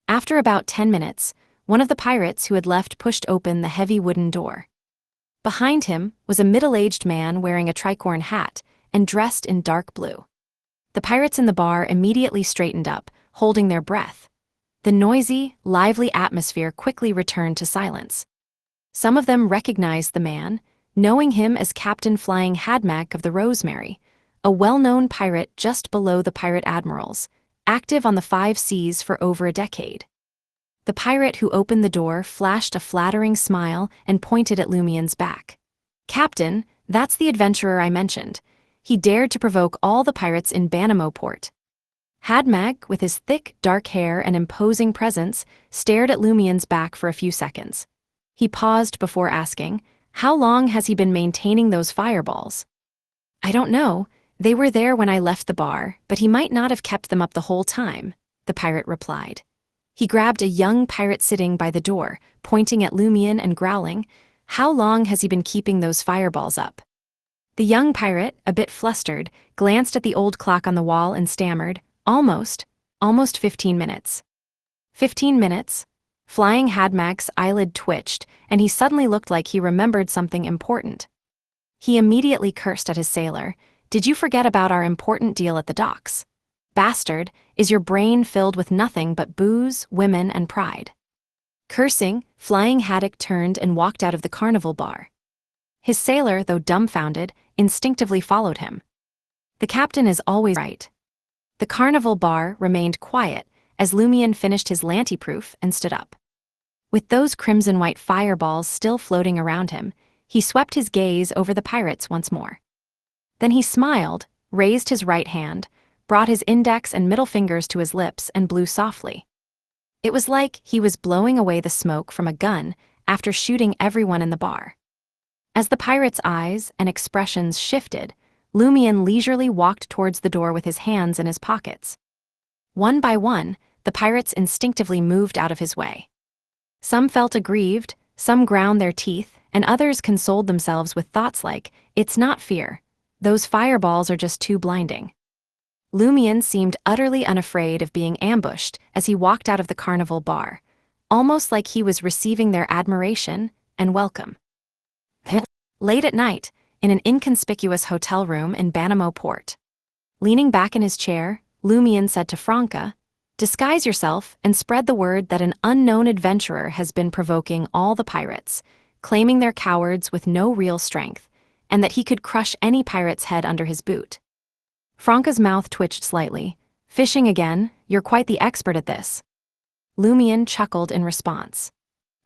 After about 10 minutes, one of the pirates who had left pushed open the heavy wooden door. Behind him was a middle-aged man wearing a tricorn hat and dressed in dark blue. The pirates in the bar immediately straightened up, holding their breath. The noisy, lively atmosphere quickly returned to silence. Some of them recognized the man, knowing him as Captain Flying Hadmack of the Rosemary, a well-known pirate just below the pirate admirals, active on the 5 seas for over a decade. The pirate who opened the door flashed a flattering smile and pointed at Lumion's back. "Captain, that's the adventurer I mentioned. He dared to provoke all the pirates in Banamo port." Hadmack, with his thick, dark hair and imposing presence, stared at Lumion's back for a few seconds. He paused before asking, "How long has he been maintaining those fireballs?" "I don't know. They were there when I left the bar, but he might not have kept them up the whole time," the pirate replied. He grabbed a young pirate sitting by the door, pointing at Lumion and growling, "How long has he been keeping those fireballs up?" The young pirate, a bit flustered, glanced at the old clock on the wall and stammered, almost 15 minutes. 15 minutes? Flying Hadmack's eyelid twitched, and he suddenly looked like he remembered something important. He immediately cursed at his sailor. "Did you forget about our important deal at the docks? Bastard, is your brain filled with nothing but booze, women, and pride?" Cursing, Flying Haddock turned and walked out of the carnival bar. His sailor, though dumbfounded, instinctively followed him. The captain is always right. The carnival bar remained quiet as Lumion finished his lanty-proof and stood up. With those crimson-white fireballs still floating around him, he swept his gaze over the pirates once more. Then he smiled, raised his right hand, brought his index and middle fingers to his lips and blew softly. It was like he was blowing away the smoke from a gun after shooting everyone in the bar. As the pirate's eyes and expressions shifted, Lumion leisurely walked towards the door with his hands in his pockets. One by one, the pirates instinctively moved out of his way. Some felt aggrieved, some ground their teeth, and others consoled themselves with thoughts like, "It's not fear. Those fireballs are just too blinding." Lumion seemed utterly unafraid of being ambushed as he walked out of the carnival bar, almost like he was receiving their admiration and welcome. Late at night, in an inconspicuous hotel room in Banamo port. Leaning back in his chair, Lumion said to Franca, "Disguise yourself and spread the word that an unknown adventurer has been provoking all the pirates, claiming they're cowards with no real strength, and that he could crush any pirate's head under his boot." Franca's mouth twitched slightly. "Fishing again? You're quite the expert at this." Lumion chuckled in response.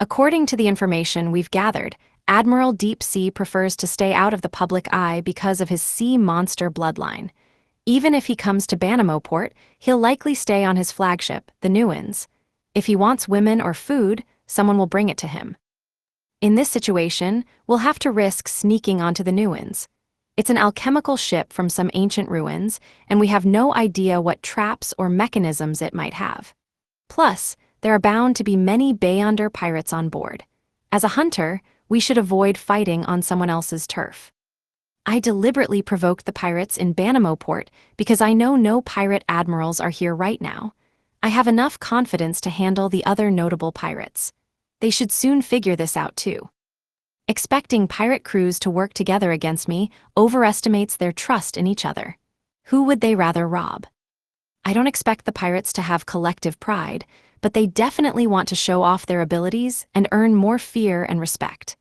"According to the information we've gathered, Admiral Deep Sea prefers to stay out of the public eye because of his sea monster bloodline. Even if he comes to Banamo port, he'll likely stay on his flagship, the Newans. If he wants women or food, someone will bring it to him. In this situation, we'll have to risk sneaking onto the Newans. It's an alchemical ship from some ancient ruins, and we have no idea what traps or mechanisms it might have. Plus, there are bound to be many Beyonder pirates on board. As a hunter, we should avoid fighting on someone else's turf. I deliberately provoked the pirates in Banamo port because I know no pirate admirals are here right now. I have enough confidence to handle the other notable pirates. They should soon figure this out too. Expecting pirate crews to work together against me overestimates their trust in each other. Who would they rather rob? I don't expect the pirates to have collective pride, but they definitely want to show off their abilities and earn more fear and respect.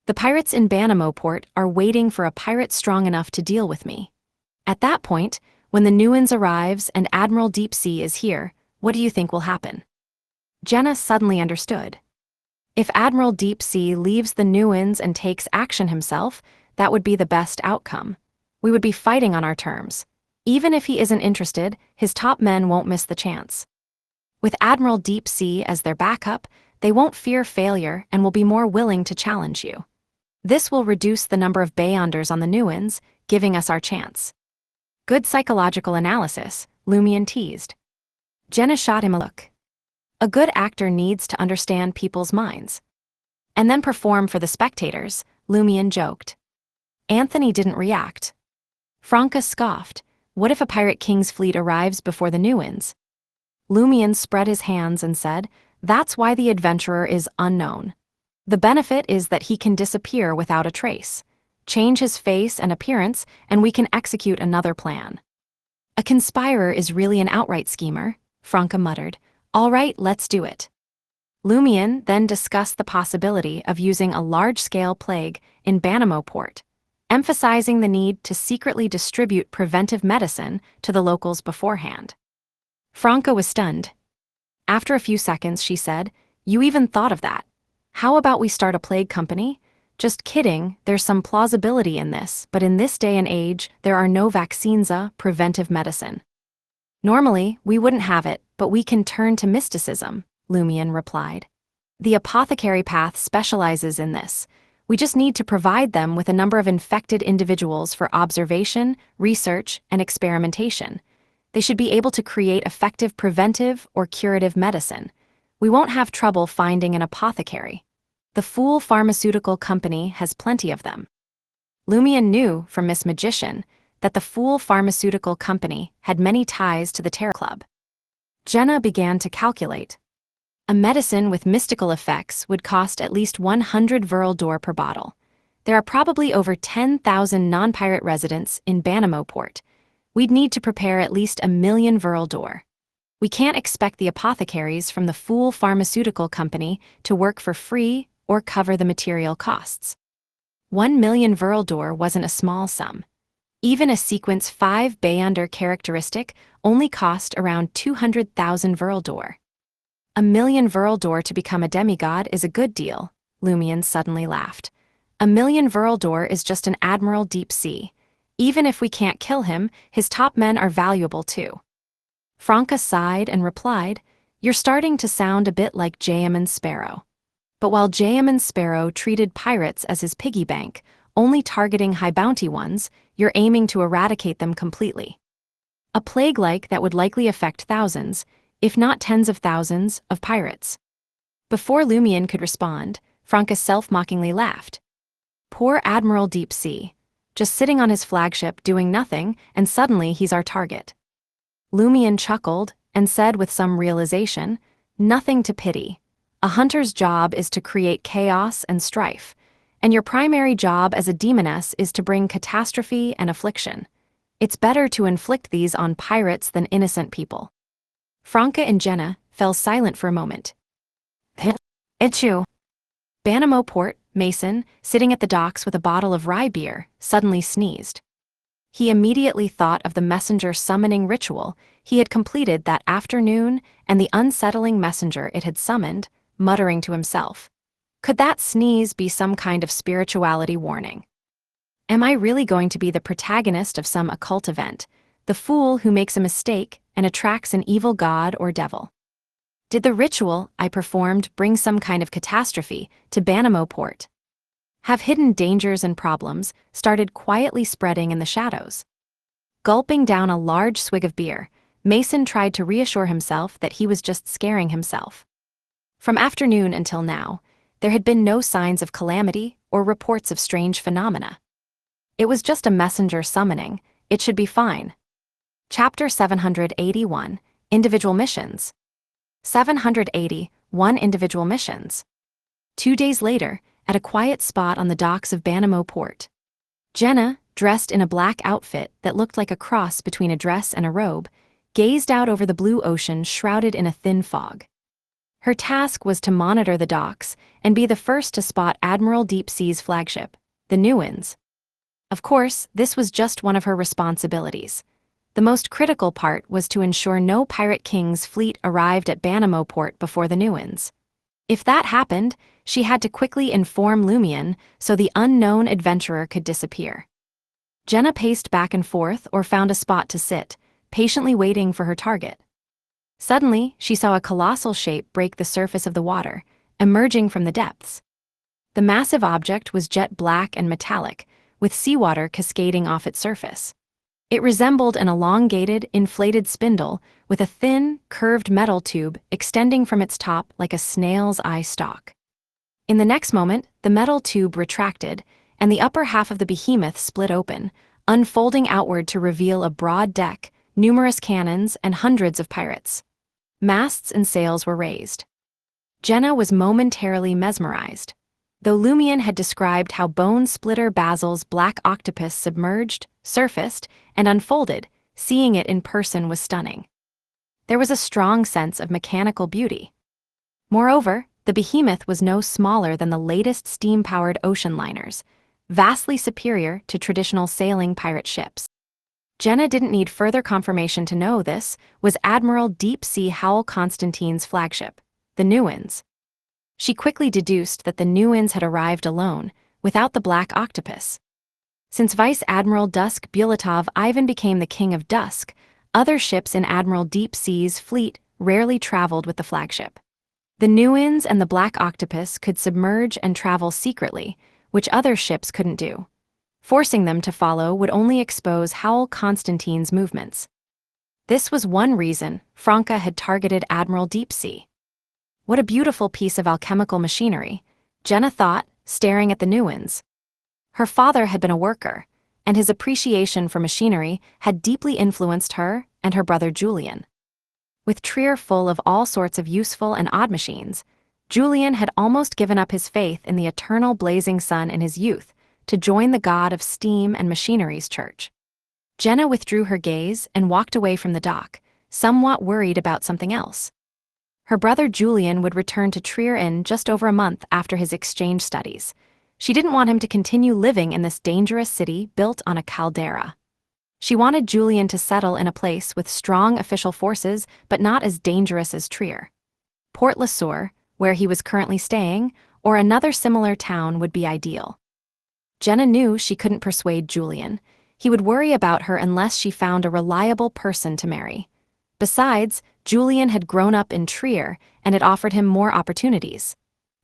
The pirates in Banamo port are waiting for a pirate strong enough to deal with me. At that point, when the Nuins arrives and Admiral Deep Sea is here, what do you think will happen? Jenna suddenly understood. If Admiral Deep Sea leaves the Nuins and takes action himself, that would be the best outcome. We would be fighting on our terms. Even if he isn't interested, his top men won't miss the chance. With Admiral Deep Sea as their backup, they won't fear failure and will be more willing to challenge you. This will reduce the number of Beyonders on the Nuins, giving us our chance. Good psychological analysis, Lumion teased. Jenna shot him a look. A good actor needs to understand people's minds. And then perform for the spectators, Lumion joked. Anthony didn't react. Franca scoffed. What if a pirate king's fleet arrives before the Nuins? Lumion spread his hands and said, that's why the adventurer is unknown. The benefit is that he can disappear without a trace. Change his face and appearance, and we can execute another plan. A conspirer is really an outright schemer, Franca muttered. All right, let's do it. Lumion then discussed the possibility of using a large-scale plague in Banamo port, emphasizing the need to secretly distribute preventive medicine to the locals beforehand. Franca was stunned. After a few seconds, she said, you even thought of that. How about we start a plague company? Just kidding, there's some plausibility in this, but in this day and age, there are no vaccines, preventive medicine. Normally, we wouldn't have it, but we can turn to mysticism, Lumion replied. The apothecary path specializes in this. We just need to provide them with a number of infected individuals for observation, research, and experimentation. They should be able to create effective preventive or curative medicine. We won't have trouble finding an apothecary. The Fool Pharmaceutical Company has plenty of them. Lumion knew from Miss Magician that the Fool Pharmaceutical Company had many ties to the Terror Club. Jenna began to calculate. A medicine with mystical effects would cost at least 100 Veraldor per bottle. There are probably over 10,000 non-pirate residents in Banamo port. We'd need to prepare at least 1 million Veraldor. We can't expect the apothecaries from the Fool Pharmaceutical Company to work for free or cover the material costs. 1 million Veraldor wasn't a small sum. Even a sequence 5 Beyonder characteristic only cost around 200,000 Veraldor. 1 million Veraldor to become a demigod is a good deal, Lumion suddenly laughed. 1 million Veraldor is just an Admiral Deep Sea. Even if we can't kill him, his top men are valuable too. Franca sighed and replied, you're starting to sound a bit like Jayaman Sparrow. But while Jayaman Sparrow treated pirates as his piggy bank, only targeting high bounty ones, you're aiming to eradicate them completely. A plague like that would likely affect thousands, if not tens of thousands, of pirates. Before Lumion could respond, Franca self-mockingly laughed. Poor Admiral Deep Sea. Just sitting on his flagship doing nothing, and suddenly he's our target. Lumion chuckled and said with some realization, nothing to pity. A hunter's job is to create chaos and strife, and your primary job as a demoness is to bring catastrophe and affliction. It's better to inflict these on pirates than innocent people. Franca and Jenna fell silent for a moment. It's you. Banamo port, Mason, sitting at the docks with a bottle of rye beer, suddenly sneezed. He immediately thought of the messenger summoning ritual he had completed that afternoon and the unsettling messenger it had summoned, muttering to himself. Could that sneeze be some kind of spirituality warning? Am I really going to be the protagonist of some occult event, the fool who makes a mistake and attracts an evil god or devil? Did the ritual I performed bring some kind of catastrophe to Banamo port? Have hidden dangers and problems started quietly spreading in the shadows? Gulping down a large swig of beer, Mason tried to reassure himself that he was just scaring himself. From afternoon until now, there had been no signs of calamity or reports of strange phenomena. It was just a messenger summoning. It should be fine. Chapter 781, Individual Missions. 780, 1 individual missions. 2 days later, at a quiet spot on the docks of Banamo Port, Jenna, dressed in a black outfit that looked like a cross between a dress and a robe, gazed out over the blue ocean shrouded in a thin fog. Her task was to monitor the docks and be the first to spot Admiral Deep Sea's flagship, the Newens. Of course, this was just one of her responsibilities. The most critical part was to ensure no Pirate King's fleet arrived at Banamo Port before the Newens. If that happened, she had to quickly inform Lumion so the unknown adventurer could disappear. Jenna paced back and forth or found a spot to sit, patiently waiting for her target. Suddenly, she saw a colossal shape break the surface of the water, emerging from the depths. The massive object was jet black and metallic, with seawater cascading off its surface. It resembled an elongated, inflated spindle with a thin, curved metal tube extending from its top like a snail's eye stalk. In the next moment, the metal tube retracted, and the upper half of the behemoth split open, unfolding outward to reveal a broad deck, numerous cannons, and hundreds of pirates. Masts and sails were raised. Jenna was momentarily mesmerized. Though Lumion had described how Bone Splitter Basil's black octopus submerged, surfaced, and unfolded, seeing it in person was stunning. There was a strong sense of mechanical beauty. Moreover, the behemoth was no smaller than the latest steam-powered ocean liners, vastly superior to traditional sailing pirate ships. Jenna didn't need further confirmation to know this was Admiral Deep Sea Howl Constantine's flagship, the Newens. She quickly deduced that the Newens had arrived alone, without the black octopus. Since Vice Admiral Dusk Bulatov Ivan became the King of Dusk, other ships in Admiral Deep Sea's fleet rarely traveled with the flagship. The Newens and the black octopus could submerge and travel secretly, which other ships couldn't do. Forcing them to follow would only expose Howl Constantine's movements. This was one reason Franca had targeted Admiral Deep Sea. What a beautiful piece of alchemical machinery, Jenna thought, staring at the Newens. Her father had been a worker, and his appreciation for machinery had deeply influenced her and her brother Julian. With Trier full of all sorts of useful and odd machines, Julian had almost given up his faith in the eternal blazing sun in his youth to join the god of steam and machinery's church. Jenna withdrew her gaze and walked away from the dock, somewhat worried about something else. Her brother Julian would return to Trier in just over a month after his exchange studies. She didn't want him to continue living in this dangerous city built on a caldera. She wanted Julian to settle in a place with strong official forces but not as dangerous as Trier. Port La Sour, where he was currently staying, or another similar town would be ideal. Jenna knew she couldn't persuade Julian. He would worry about her unless she found a reliable person to marry. Besides, Julian had grown up in Trier and it offered him more opportunities.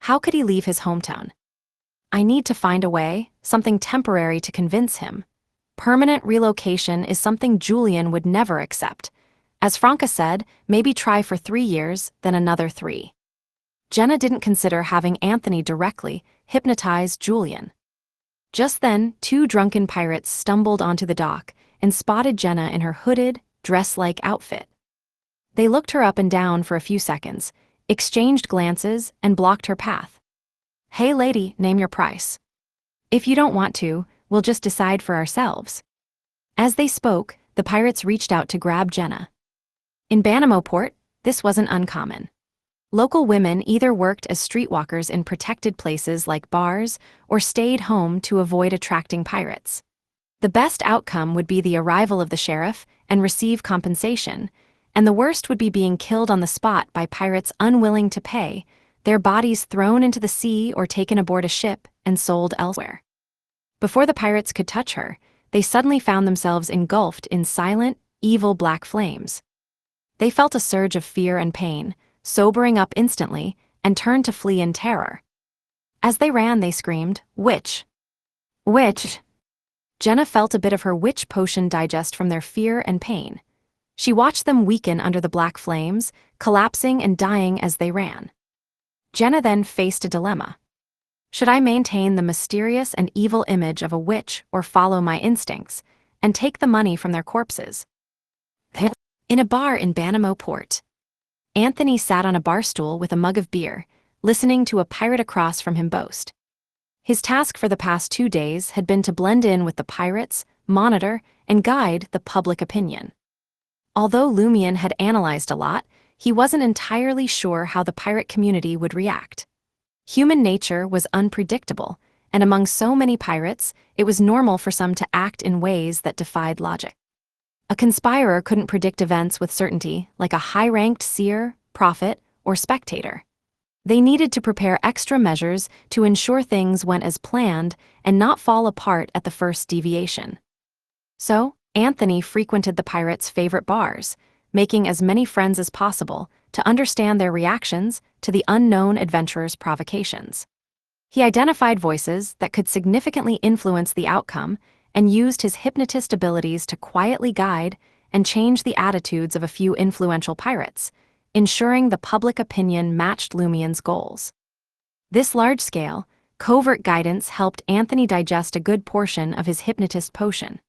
How could he leave his hometown? I need to find a way, something temporary to convince him. Permanent relocation is something Julian would never accept. As Franca said, maybe try for 3 years, then another 3. Jenna didn't consider having Anthony directly hypnotize Julian. Just then, 2 drunken pirates stumbled onto the dock and spotted Jenna in her hooded, dress-like outfit. They looked her up and down for a few seconds, exchanged glances, and blocked her path. "Hey lady, name your price. If you don't want to, we'll just decide for ourselves." As they spoke, the pirates reached out to grab Jenna. In Banamo Port, this wasn't uncommon. Local women either worked as streetwalkers in protected places like bars or stayed home to avoid attracting pirates. The best outcome would be the arrival of the sheriff and receive compensation, and the worst would be being killed on the spot by pirates unwilling to pay, their bodies thrown into the sea or taken aboard a ship and sold elsewhere. Before the pirates could touch her, they suddenly found themselves engulfed in silent, evil black flames. They felt a surge of fear and pain, sobering up instantly, and turned to flee in terror. As they ran, they screamed, "Witch! Witch!" Jenna felt a bit of her witch potion digest from their fear and pain. She watched them weaken under the black flames, collapsing and dying as they ran. Jenna then faced a dilemma. Should I maintain the mysterious and evil image of a witch or follow my instincts, and take the money from their corpses? In a bar in Banamo Port, Anthony sat on a bar stool with a mug of beer, listening to a pirate across from him boast. His task for the past 2 days had been to blend in with the pirates, monitor, and guide the public opinion. Although Lumion had analyzed a lot, he wasn't entirely sure how the pirate community would react. Human nature was unpredictable, and among so many pirates, it was normal for some to act in ways that defied logic. A conspirer couldn't predict events with certainty, like a high-ranked seer, prophet, or spectator. They needed to prepare extra measures to ensure things went as planned and not fall apart at the first deviation. So, Anthony frequented the pirates' favorite bars, making as many friends as possible to understand their reactions to the unknown adventurer's provocations. He identified voices that could significantly influence the outcome and used his hypnotist abilities to quietly guide and change the attitudes of a few influential pirates, ensuring the public opinion matched Lumion's goals. This large-scale, covert guidance helped Anthony digest a good portion of his hypnotist potion.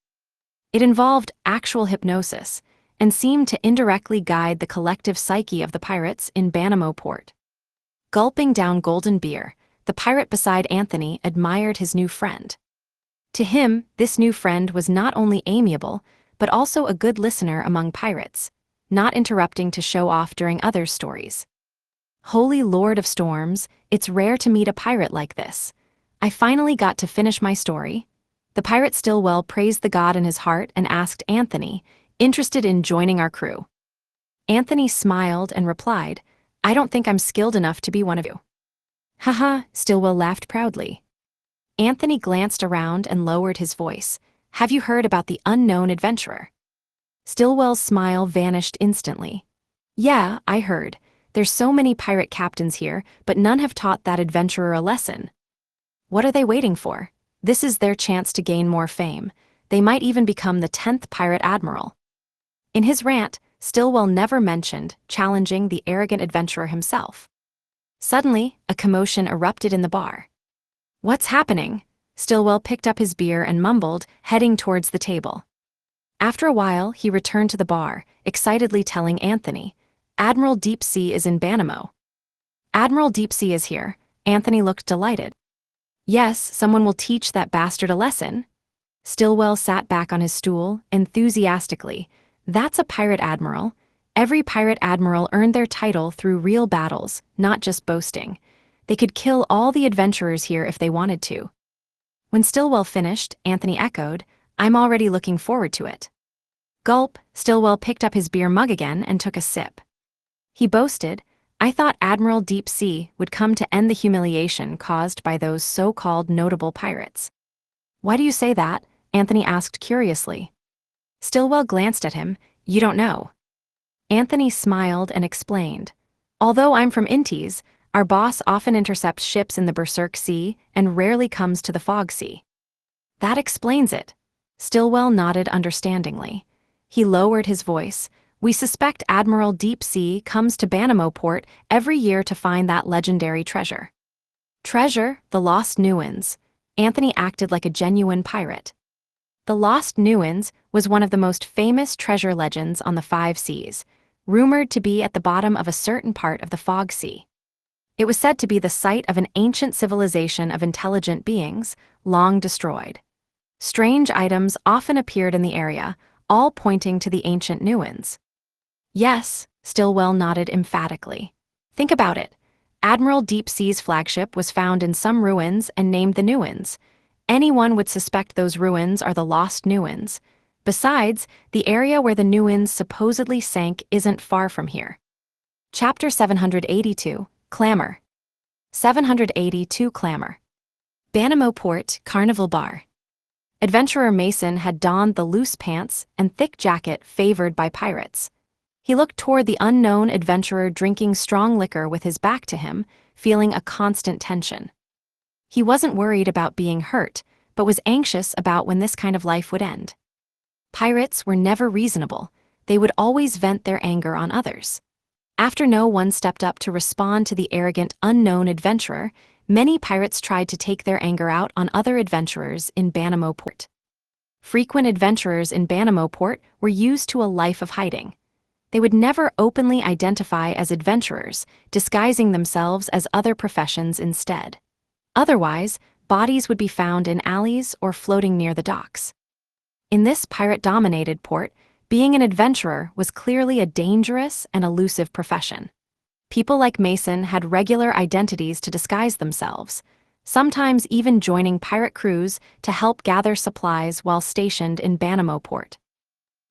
It involved actual hypnosis and seemed to indirectly guide the collective psyche of the pirates in Banamo Port. Gulping down golden beer, the pirate beside Anthony admired his new friend. To him, this new friend was not only amiable, but also a good listener among pirates, not interrupting to show off during others' stories. Holy Lord of Storms, it's rare to meet a pirate like this. I finally got to finish my story. The pirate Stillwell praised the god in his heart and asked Anthony, interested in joining our crew. Anthony smiled and replied, I don't think I'm skilled enough to be one of you. Haha, Stillwell laughed proudly. Anthony glanced around and lowered his voice. Have you heard about the unknown adventurer? Stillwell's smile vanished instantly. Yeah, I heard. There's so many pirate captains here, but none have taught that adventurer a lesson. What are they waiting for? This is their chance to gain more fame. They might even become the 10th pirate admiral. In his rant, Stillwell never mentioned challenging the arrogant adventurer himself. Suddenly, a commotion erupted in the bar. What's happening? Stillwell picked up his beer and mumbled, heading towards the table. After a while, he returned to the bar, excitedly telling Anthony, Admiral Deepsea is in Banamo. Admiral Deepsea is here. Anthony looked delighted. Yes, someone will teach that bastard a lesson. Stillwell sat back on his stool, enthusiastically. That's a pirate admiral. Every pirate admiral earned their title through real battles, not just boasting. They could kill all the adventurers here if they wanted to. When Stillwell finished, Anthony echoed, I'm already looking forward to it. Gulp, Stillwell picked up his beer mug again and took a sip. He boasted, I thought Admiral Deepsea would come to end the humiliation caused by those so-called notable pirates. Why do you say that? Anthony asked curiously. Stillwell glanced at him, you don't know. Anthony smiled and explained, although I'm from Intes, our boss often intercepts ships in the Berserk Sea and rarely comes to the Fog Sea. That explains it. Stillwell nodded understandingly. He lowered his voice. We suspect Admiral Deepsea comes to Banamo Port every year to find that legendary treasure. Treasure, the Lost Newins. Anthony acted like a genuine pirate. The Lost Newins was one of the most famous treasure legends on the 5 seas, rumored to be at the bottom of a certain part of the Fog Sea. It was said to be the site of an ancient civilization of intelligent beings, long destroyed. Strange items often appeared in the area, all pointing to the ancient Newins. Yes, Stillwell nodded emphatically. Think about it. Admiral Deepsea's flagship was found in some ruins and named the Newins. Anyone would suspect those ruins are the Lost Newins. Besides, the area where the Newins supposedly sank isn't far from here. Chapter 782, Clamor. 782 Clamor. Banamo Port, Carnival Bar. Adventurer Mason had donned the loose pants and thick jacket favored by pirates. He looked toward the unknown adventurer drinking strong liquor with his back to him, feeling a constant tension. He wasn't worried about being hurt, but was anxious about when this kind of life would end. Pirates were never reasonable. They would always vent their anger on others. After no one stepped up to respond to the arrogant, unknown adventurer, many pirates tried to take their anger out on other adventurers in Banamo Port. Frequent adventurers in Banamo Port were used to a life of hiding. They would never openly identify as adventurers, disguising themselves as other professions instead. Otherwise, bodies would be found in alleys or floating near the docks. In this pirate-dominated port, being an adventurer was clearly a dangerous and elusive profession. People like Mason had regular identities to disguise themselves, sometimes even joining pirate crews to help gather supplies while stationed in Banamo port.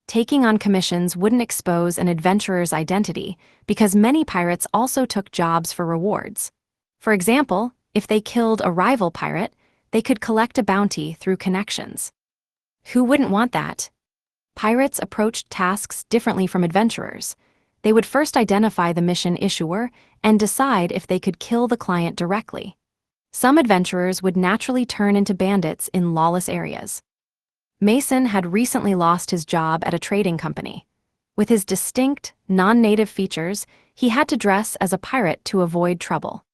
Taking on commissions wouldn't expose an adventurer's identity because many pirates also took jobs for rewards. For example, if they killed a rival pirate, they could collect a bounty through connections. Who wouldn't want that? Pirates approached tasks differently from adventurers. They would first identify the mission issuer and decide if they could kill the client directly. Some adventurers would naturally turn into bandits in lawless areas. Mason had recently lost his job at a trading company. With his distinct, non-native features, he had to dress as a pirate to avoid trouble.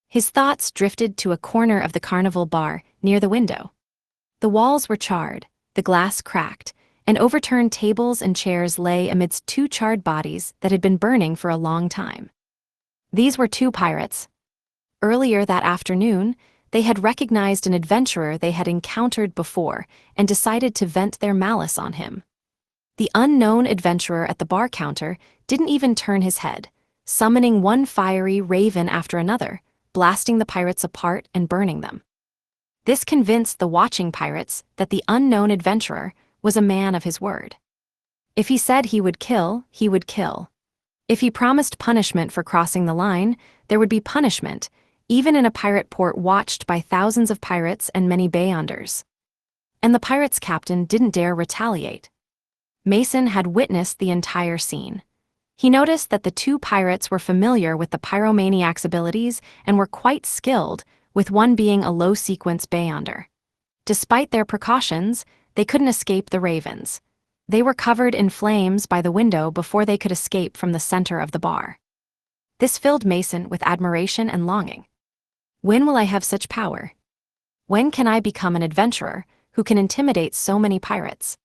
His thoughts drifted to a corner of the carnival bar near the window. The walls were charred, the glass cracked, and overturned tables and chairs lay amidst two charred bodies that had been burning for a long time. These were two pirates. Earlier that afternoon, they had recognized an adventurer they had encountered before and decided to vent their malice on him. The unknown adventurer at the bar counter didn't even turn his head, summoning one fiery raven after another, blasting the pirates apart and burning them. This convinced the watching pirates that the unknown adventurer was a man of his word. If he said he would kill, he would kill. If he promised punishment for crossing the line, there would be punishment, even in a pirate port watched by thousands of pirates and many Beyonders. And the pirate's captain didn't dare retaliate. Mason had witnessed the entire scene. He noticed that the two pirates were familiar with the pyromaniac's abilities and were quite skilled, with one being a low-sequence Beyonder. Despite their precautions, they couldn't escape the ravens. They were covered in flames by the window before they could escape from the center of the bar. This filled Mason with admiration and longing. When will I have such power? When can I become an adventurer who can intimidate so many pirates?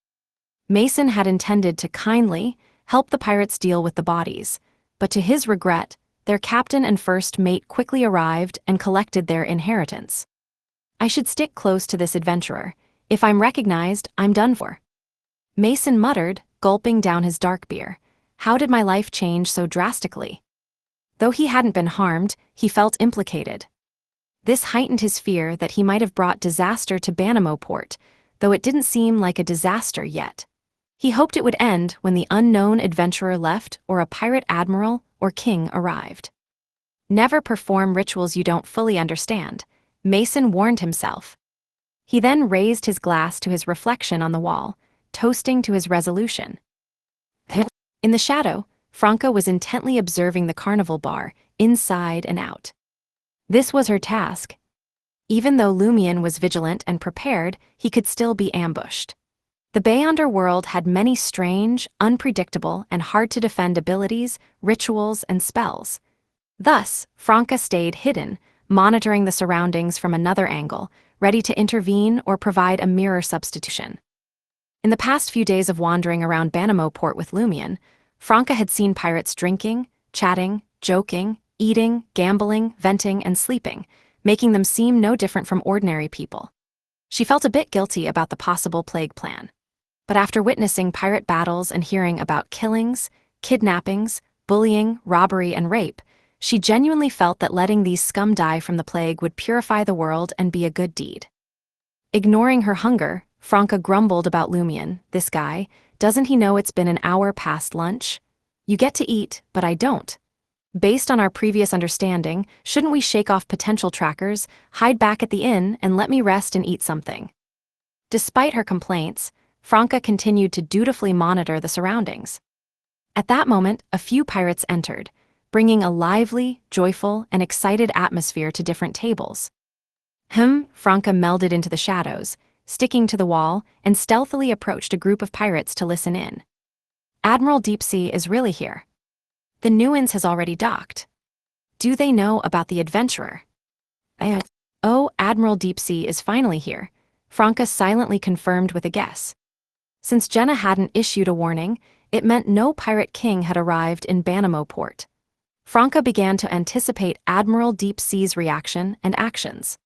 Mason had intended to kindly help the pirates deal with the bodies, but to his regret, their captain and first mate quickly arrived and collected their inheritance. I should stick close to this adventurer. If I'm recognized, I'm done for. Mason muttered, gulping down his dark beer. How did my life change so drastically? Though he hadn't been harmed, he felt implicated. This heightened his fear that he might have brought disaster to Banamo port, though it didn't seem like a disaster yet. He hoped it would end when the unknown adventurer left or a pirate admiral or king arrived. Never perform rituals you don't fully understand, Mason warned himself. He then raised his glass to his reflection on the wall, toasting to his resolution. In the shadow, Franca was intently observing the carnival bar, inside and out. This was her task. Even though Lumion was vigilant and prepared, he could still be ambushed. The Underworld had many strange, unpredictable, and hard-to-defend abilities, rituals, and spells. Thus, Franca stayed hidden, monitoring the surroundings from another angle, ready to intervene or provide a mirror substitution. In the past few days of wandering around Banamo port with Lumion, Franca had seen pirates drinking, chatting, joking, eating, gambling, venting, and sleeping, making them seem no different from ordinary people. She felt a bit guilty about the possible plague plan. But after witnessing pirate battles and hearing about killings, kidnappings, bullying, robbery, and rape, she genuinely felt that letting these scum die from the plague would purify the world and be a good deed. Ignoring her hunger, Franca grumbled about Lumion. This guy, doesn't he know it's been an hour past lunch? You get to eat, but I don't. Based on our previous understanding, shouldn't we shake off potential trackers, hide back at the inn, and let me rest and eat something? Despite her complaints, Franca continued to dutifully monitor the surroundings. At that moment, a few pirates entered, bringing a lively, joyful, and excited atmosphere to different tables. Franca melded into the shadows, sticking to the wall, and stealthily approached a group of pirates to listen in. Admiral Deepsea is really here. The Nuance has already docked. Do they know about the adventurer? Oh, Admiral Deepsea is finally here, Franca silently confirmed with a guess. Since Jenna hadn't issued a warning, It meant no pirate king had arrived in Banamo port. Franca began to anticipate Admiral Deep Sea's reaction and actions.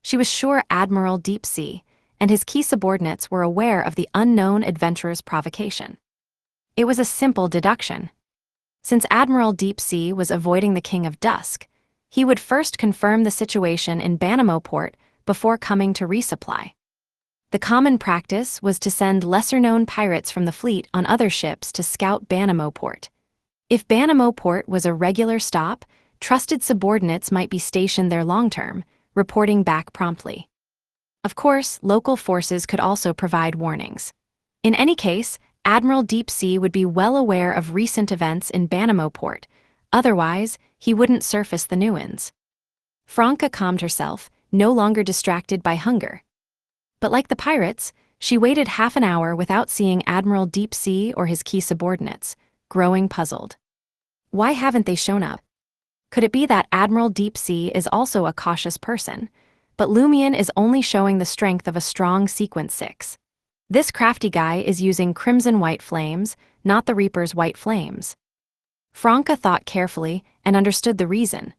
She was sure Admiral Deep Sea and his key subordinates were aware of the unknown adventurer's provocation. It was a simple deduction. Since Admiral Deep Sea was avoiding the King of Dusk, he would first confirm the situation in Banamo port before coming to resupply. The common practice was to send lesser-known pirates from the fleet on other ships to scout Banamo port. If Banamo port was a regular stop, trusted subordinates might be stationed there long-term, reporting back promptly. Of course, local forces could also provide warnings. In any case, Admiral Deep Sea would be well aware of recent events in Banamo port, otherwise, he wouldn't surface the nuance. Franca calmed herself, no longer distracted by hunger. But like the pirates, she waited half an hour without seeing Admiral Deep Sea or his key subordinates, growing puzzled. Why haven't they shown up? Could it be that Admiral Deep Sea is also a cautious person, but Lumion is only showing the strength of a strong Sequence 6? This crafty guy is using crimson white flames, not the Reaper's white flames. Franca thought carefully and understood the reason.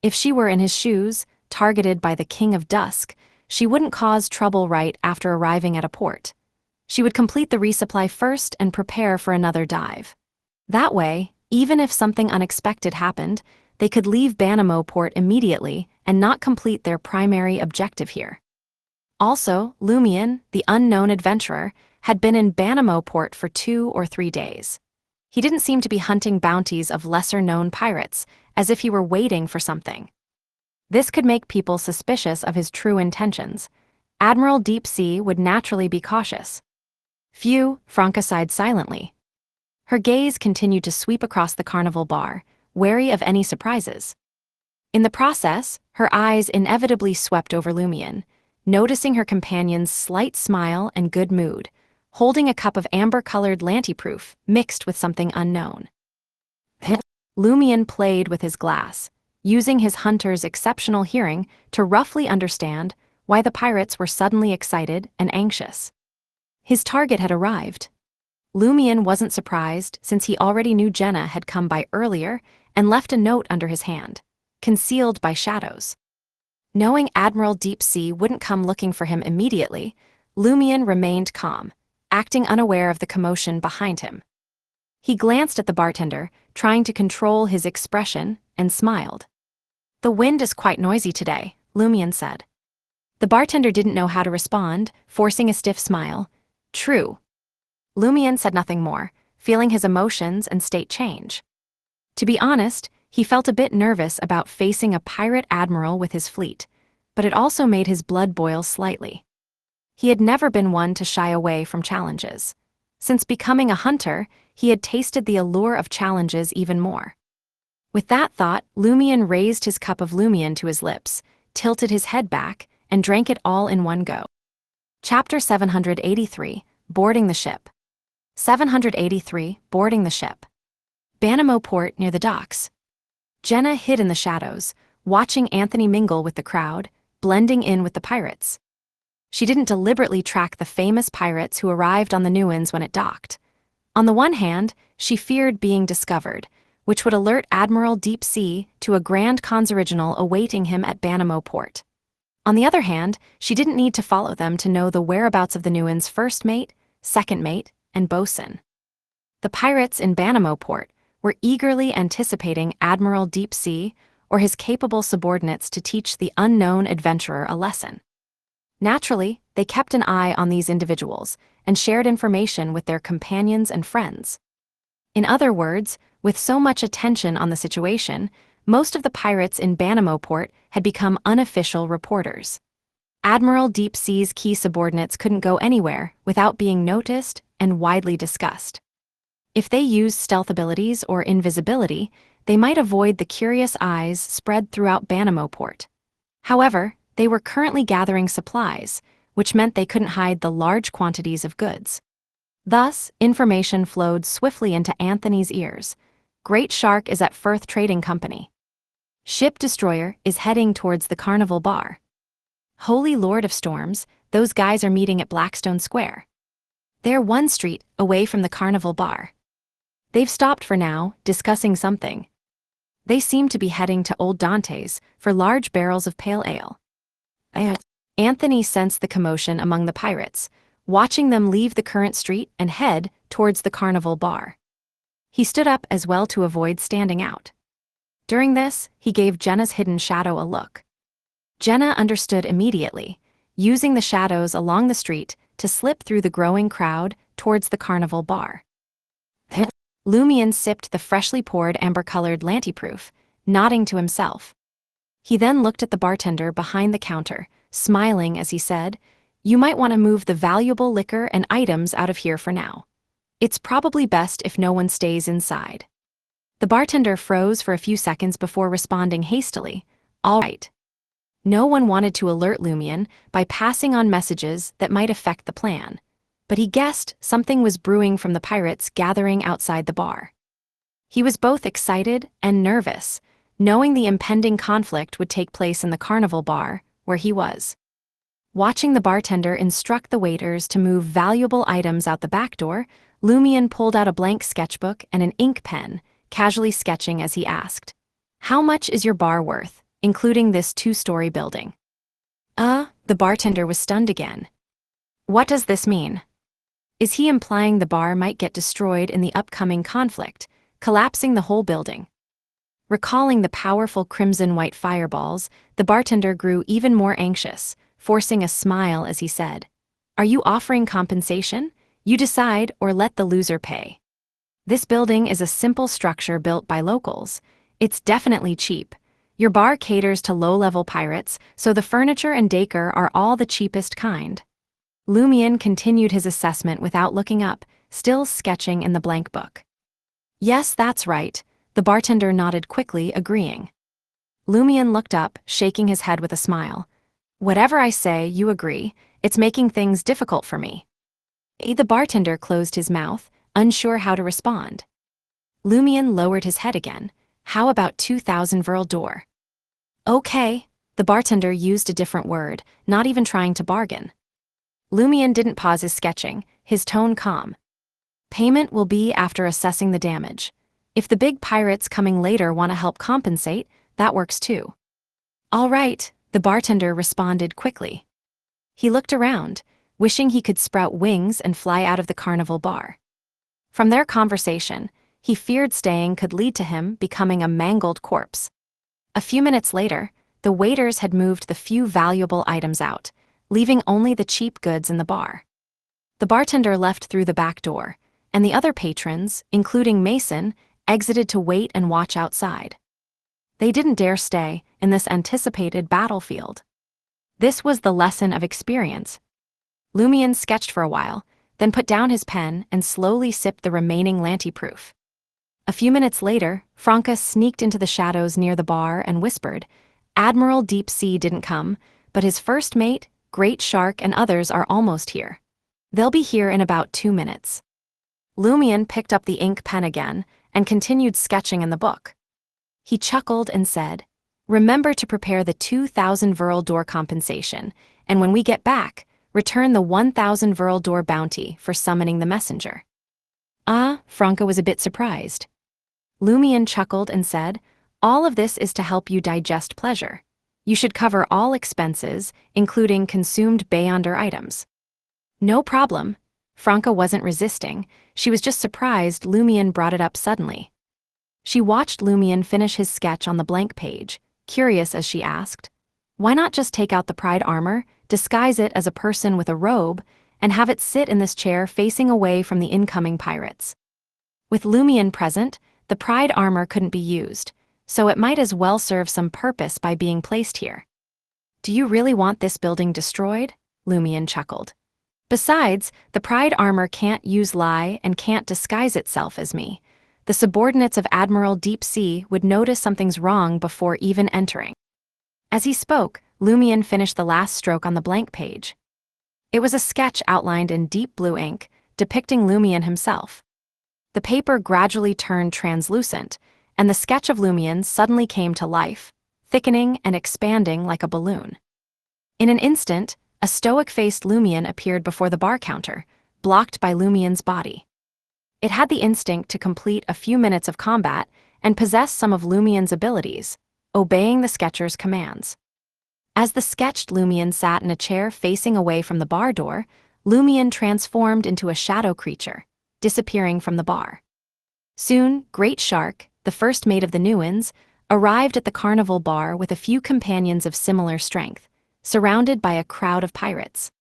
If she were in his shoes, targeted by the King of Dusk, she wouldn't cause trouble right after arriving at a port. She would complete the resupply first and prepare for another dive. That way, even if something unexpected happened, they could leave Banamo port immediately and not complete their primary objective here. Also, Lumion, the unknown adventurer, had been in Banamo port for 2 or 3 days. He didn't seem to be hunting bounties of lesser-known pirates, as if he were waiting for something. This could make people suspicious of his true intentions. Admiral Deep Sea would naturally be cautious. Phew, Franca sighed silently. Her gaze continued to sweep across the carnival bar, wary of any surprises. In the process, her eyes inevitably swept over Lumion, noticing her companion's slight smile and good mood, holding a cup of amber-colored lantiproof mixed with something unknown. Lumion played with his glass, using his hunter's exceptional hearing to roughly understand why the pirates were suddenly excited and anxious. His target had arrived. Lumion wasn't surprised since he already knew Jenna had come by earlier and left a note under his hand, concealed by shadows. Knowing Admiral Deep Sea wouldn't come looking for him immediately, Lumion remained calm, acting unaware of the commotion behind him. He glanced at the bartender, trying to control his expression, and smiled. "The wind is quite noisy today," Lumion said. The bartender didn't know how to respond, forcing a stiff smile. "True." Lumion said nothing more, feeling his emotions and state change. To be honest, he felt a bit nervous about facing a pirate admiral with his fleet, but it also made his blood boil slightly. He had never been one to shy away from challenges. Since becoming a hunter, he had tasted the allure of challenges even more. With that thought, Lumion raised his cup of Lumion to his lips, tilted his head back, and drank it all in one go. Chapter 783, Boarding the Ship. 783, Boarding the Ship. Banamo port near the docks. Jenna hid in the shadows, watching Anthony mingle with the crowd, blending in with the pirates. She didn't deliberately track the famous pirates who arrived on the Nuans when it docked. On the one hand, she feared being discovered, which would alert Admiral Deep Sea to a Grand Khan's original awaiting him at Banamo port. On the other hand, she didn't need to follow them to know the whereabouts of the Nuans' first mate, second mate, and bosun. The pirates in Banamo port were eagerly anticipating Admiral Deep Sea or his capable subordinates to teach the unknown adventurer a lesson. Naturally, they kept an eye on these individuals and shared information with their companions and friends. In other words, with so much attention on the situation, most of the pirates in Banamo port had become unofficial reporters. Admiral Deep Sea's key subordinates couldn't go anywhere without being noticed and widely discussed. If they used stealth abilities or invisibility, they might avoid the curious eyes spread throughout Banamo port. However, they were currently gathering supplies, which meant they couldn't hide the large quantities of goods. Thus, information flowed swiftly into Anthony's ears. Great Shark is at Firth Trading Company. Ship Destroyer is heading towards the Carnival Bar. Holy Lord of Storms, those guys are meeting at Blackstone Square. They're one street away from the carnival bar. They've stopped for now, discussing something. They seem to be heading to Old Dante's for large barrels of pale ale. Anthony sensed the commotion among the pirates, watching them leave the current street and head towards the carnival bar. He stood up as well to avoid standing out. During this, he gave Jenna's hidden shadow a look. Jenna understood immediately, using the shadows along the street to slip through the growing crowd towards the carnival bar. Lumion sipped the freshly poured amber-colored Lantiproof, nodding to himself. He then looked at the bartender behind the counter, smiling as he said, "You might want to move the valuable liquor and items out of here for now. It's probably best if no one stays inside." The bartender froze for a few seconds before responding hastily, "All right." No one wanted to alert Lumion by passing on messages that might affect the plan, but he guessed something was brewing from the pirates gathering outside the bar. He was both excited and nervous, knowing the impending conflict would take place in the carnival bar, where he was. Watching the bartender instruct the waiters to move valuable items out the back door, Lumion pulled out a blank sketchbook and an ink pen, casually sketching as he asked, "How much is your bar worth, including this 2-story building?" The bartender was stunned again. What does this mean? Is he implying the bar might get destroyed in the upcoming conflict, collapsing the whole building? Recalling the powerful crimson-white fireballs, the bartender grew even more anxious, forcing a smile as he said, "Are you offering compensation? You decide or let the loser pay. This building is a simple structure built by locals. It's definitely cheap. Your bar caters to low-level pirates, so the furniture and decor are all the cheapest kind." Lumion continued his assessment without looking up, still sketching in the blank book. "Yes, that's right," the bartender nodded quickly, agreeing. Lumion looked up, shaking his head with a smile. "Whatever I say, you agree. It's making things difficult for me." The bartender closed his mouth, unsure how to respond. Lumion lowered his head again. "How about 2,000 Vril d'Or?" "Okay." The bartender used a different word, not even trying to bargain. Lumion didn't pause his sketching, his tone calm. "Payment will be after assessing the damage. If the big pirates coming later want to help compensate, that works too." "All right," the bartender responded quickly. He looked around, wishing he could sprout wings and fly out of the carnival bar. From their conversation, he feared staying could lead to him becoming a mangled corpse. A few minutes later, the waiters had moved the few valuable items out, leaving only the cheap goods in the bar. The bartender left through the back door, and the other patrons, including Mason, exited to wait and watch outside. They didn't dare stay in this anticipated battlefield. This was the lesson of experience. Lumion sketched for a while, then put down his pen and slowly sipped the remaining Lantiproof. A few minutes later, Franca sneaked into the shadows near the bar and whispered, "Admiral Deep Sea didn't come, but his first mate, Great Shark, and others are almost here. They'll be here in about 2 minutes." Lumion picked up the ink pen again and continued sketching in the book. He chuckled and said, "Remember to prepare the 2,000 Vril d'Or compensation, and when we get back, return the 1,000 Vril d'Or bounty for summoning the messenger." Franca was a bit surprised. Lumion chuckled and said, "All of this is to help you digest pleasure. You should cover all expenses, including consumed Beyonder items." "No problem." Franca wasn't resisting, she was just surprised Lumion brought it up suddenly. She watched Lumion finish his sketch on the blank page, curious as she asked, "Why not just take out the pride armor, disguise it as a person with a robe, and have it sit in this chair facing away from the incoming pirates?" With Lumion present, the pride armor couldn't be used, so it might as well serve some purpose by being placed here. "Do you really want this building destroyed?" Lumion chuckled. "Besides, the pride armor can't use lie and can't disguise itself as me. The subordinates of Admiral Deep Sea would notice something's wrong before even entering." As he spoke, Lumion finished the last stroke on the blank page. It was a sketch outlined in deep blue ink, depicting Lumion himself. The paper gradually turned translucent, and the sketch of Lumion suddenly came to life, thickening and expanding like a balloon. In an instant, a stoic-faced Lumion appeared before the bar counter, blocked by Lumien's body. It had the instinct to complete a few minutes of combat and possess some of Lumien's abilities, obeying the Sketcher's commands. As the sketched Lumien sat in a chair facing away from the bar door, Lumien transformed into a shadow creature, disappearing from the bar. Soon, Great Shark, the first mate of the Nuins, arrived at the carnival bar with a few companions of similar strength, surrounded by a crowd of pirates.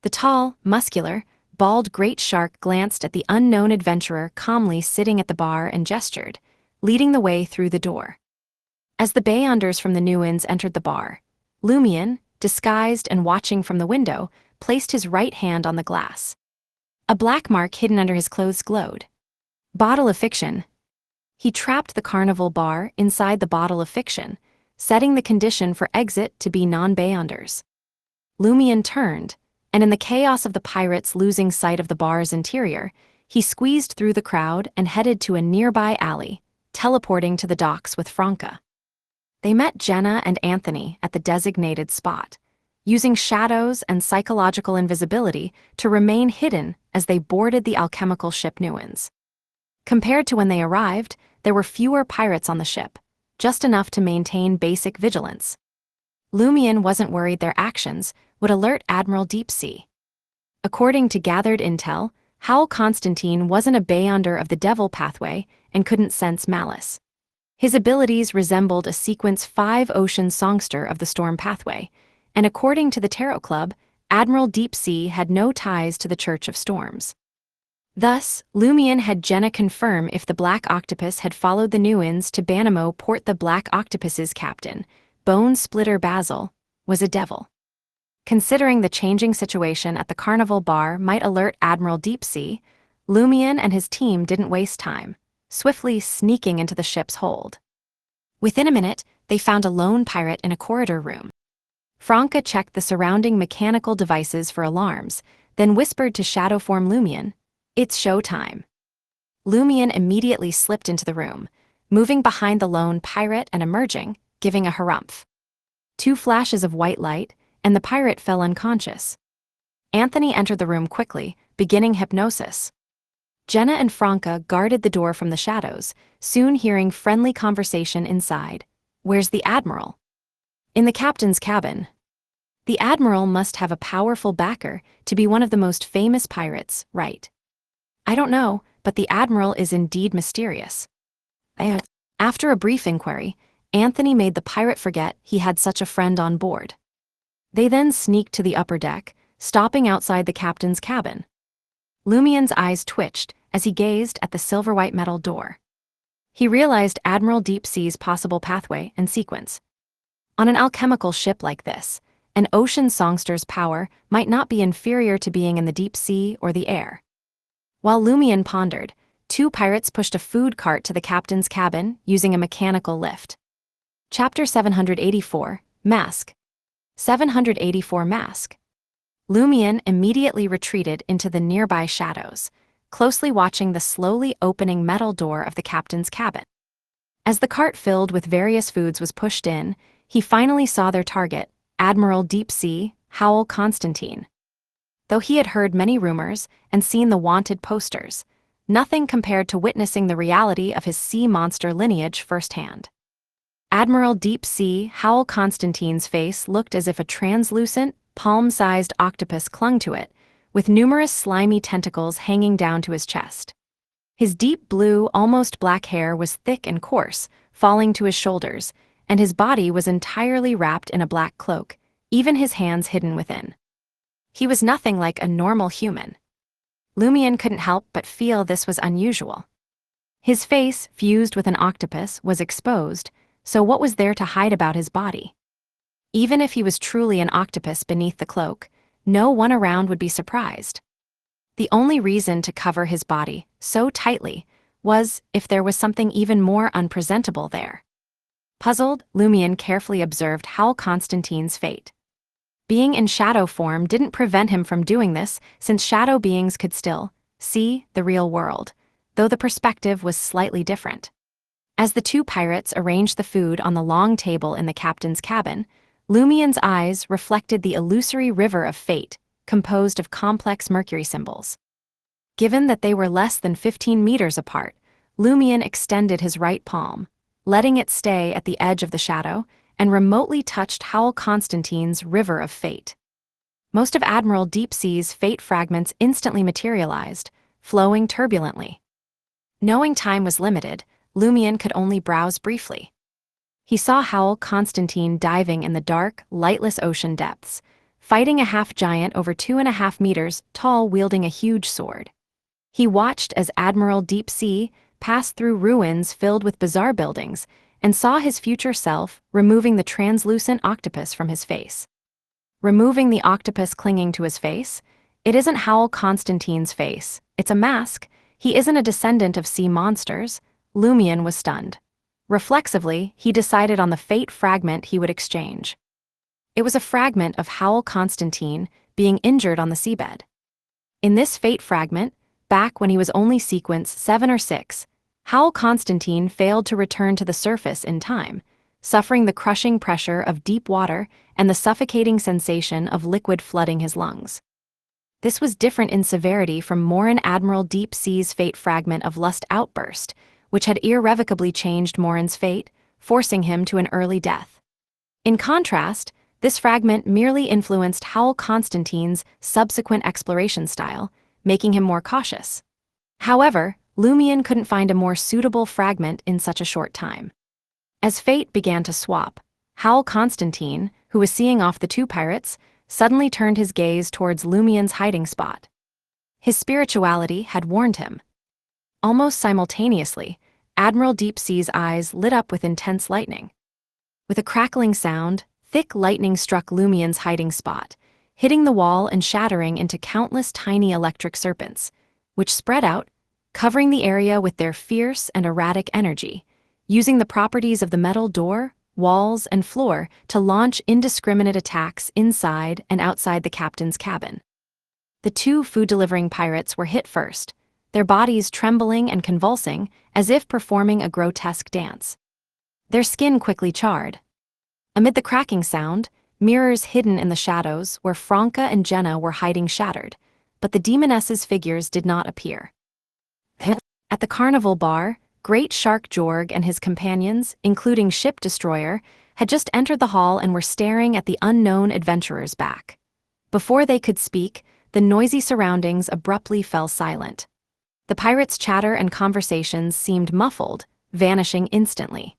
The tall, muscular, bald Great Shark glanced at the unknown adventurer calmly sitting at the bar and gestured, leading the way through the door. As the Beyonders from the Nuins entered the bar, Lumien, disguised and watching from the window, placed his right hand on the glass. A black mark hidden under his clothes glowed. Bottle of Fiction. He trapped the carnival bar inside the Bottle of Fiction, setting the condition for exit to be non-Beyonders. Lumien turned, and in the chaos of the pirates losing sight of the bar's interior, he squeezed through the crowd and headed to a nearby alley, teleporting to the docks with Franca. They met Jenna and Anthony at the designated spot, using shadows and psychological invisibility to remain hidden as they boarded the alchemical ship Nuins. Compared to when they arrived, there were fewer pirates on the ship, just enough to maintain basic vigilance. Lumien wasn't worried their actions would alert Admiral Deepsea. According to gathered intel, Howl Constantine wasn't a Beyonder of the Devil pathway and couldn't sense malice. His abilities resembled a Sequence 5 Ocean Songster of the Storm pathway, and according to the Tarot Club, Admiral Deepsea had no ties to the Church of Storms. Thus, Lumien had Jenna confirm if the Black Octopus had followed the Nuins to Banamo Port. The Black Octopus's captain, Bone Splitter Basil, was a devil. Considering the changing situation at the carnival bar might alert Admiral Deepsea, Lumien and his team didn't waste time, swiftly sneaking into the ship's hold. Within a minute, they found a lone pirate in a corridor room. Franca checked the surrounding mechanical devices for alarms, then whispered to shadow form Lumien, "It's showtime." Lumien immediately slipped into the room, moving behind the lone pirate and emerging, giving a harumph. 2 flashes of white light, and the pirate fell unconscious. Anthony entered the room quickly, beginning hypnosis. Jenna and Franca guarded the door from the shadows, soon hearing friendly conversation inside. "Where's the Admiral?" "In the captain's cabin." The Admiral must have a powerful backer to be one of the most famous pirates, right? "I don't know, but the Admiral is indeed mysterious." After a brief inquiry, Anthony made the pirate forget he had such a friend on board. They then sneaked to the upper deck, stopping outside the captain's cabin. Lumien's eyes twitched as he gazed at the silver-white metal door. He realized Admiral Deepsea's possible pathway and sequence. On an alchemical ship like this, an ocean songster's power might not be inferior to being in the deep sea or the air. While Lumien pondered, 2 pirates pushed a food cart to the captain's cabin using a mechanical lift. Chapter 784, Mask. 784 Mask. Lumien immediately retreated into the nearby shadows, closely watching the slowly opening metal door of the captain's cabin. As the cart filled with various foods was pushed in, he finally saw their target, Admiral Deepsea, Howl Constantine. Though he had heard many rumors and seen the wanted posters, nothing compared to witnessing the reality of his sea monster lineage firsthand. Admiral Deepsea, Howl Constantine's face looked as if a translucent, palm-sized octopus clung to it, with numerous slimy tentacles hanging down to his chest. His deep blue, almost black hair was thick and coarse, falling to his shoulders, and his body was entirely wrapped in a black cloak, even his hands hidden within. He was nothing like a normal human. Lumien couldn't help but feel this was unusual. His face, fused with an octopus, was exposed, so what was there to hide about his body? Even if he was truly an octopus beneath the cloak, no one around would be surprised. The only reason to cover his body so tightly was if there was something even more unpresentable there. Puzzled, Lumien carefully observed Howl Constantine's fate. Being in shadow form didn't prevent him from doing this, since shadow beings could still see the real world, though the perspective was slightly different. As the 2 pirates arranged the food on the long table in the captain's cabin, Lumien's eyes reflected the illusory river of fate, composed of complex mercury symbols. Given that they were less than 15 meters apart, Lumion extended his right palm, letting it stay at the edge of the shadow, and remotely touched Howl Constantine's River of Fate. Most of Admiral Deepsea's fate fragments instantly materialized, flowing turbulently. Knowing time was limited, Lumion could only browse briefly. He saw Howl Constantine diving in the dark, lightless ocean depths, fighting a half-giant over 2.5 meters tall wielding a huge sword. He watched as Admiral Deepsea passed through ruins filled with bizarre buildings and saw his future self removing the translucent octopus from his face. Removing the octopus clinging to his face? It isn't Howl Constantine's face, it's a mask. He isn't a descendant of sea monsters. Lumion was stunned. Reflexively, he decided on the fate fragment he would exchange. It was a fragment of Howl Constantine being injured on the seabed. In this fate fragment, back when he was only sequence 7 or 6, Howl Constantine failed to return to the surface in time, suffering the crushing pressure of deep water and the suffocating sensation of liquid flooding his lungs. This was different in severity from Morin Admiral Deepsea's fate fragment of Lust Outburst, which had irrevocably changed Morin's fate, forcing him to an early death. In contrast, this fragment merely influenced Howl Constantine's subsequent exploration style, making him more cautious. However, Lumion couldn't find a more suitable fragment in such a short time. As fate began to swap, Howl Constantine, who was seeing off the two pirates, suddenly turned his gaze towards Lumion's hiding spot. His spirituality had warned him. Almost simultaneously, Admiral Deepsea's eyes lit up with intense lightning. With a crackling sound, thick lightning struck Lumion's hiding spot, hitting the wall and shattering into countless tiny electric serpents, which spread out, covering the area with their fierce and erratic energy, using the properties of the metal door, walls, and floor to launch indiscriminate attacks inside and outside the captain's cabin. The two food-delivering pirates were hit first, their bodies trembling and convulsing as if performing a grotesque dance. Their skin quickly charred. Amid the cracking sound, mirrors hidden in the shadows where Franca and Jenna were hiding shattered, but the demoness's figures did not appear. At the carnival bar, Great Shark Jorg and his companions, including Ship Destroyer, had just entered the hall and were staring at the unknown adventurers' back. Before they could speak, the noisy surroundings abruptly fell silent. The pirates' chatter and conversations seemed muffled, vanishing instantly.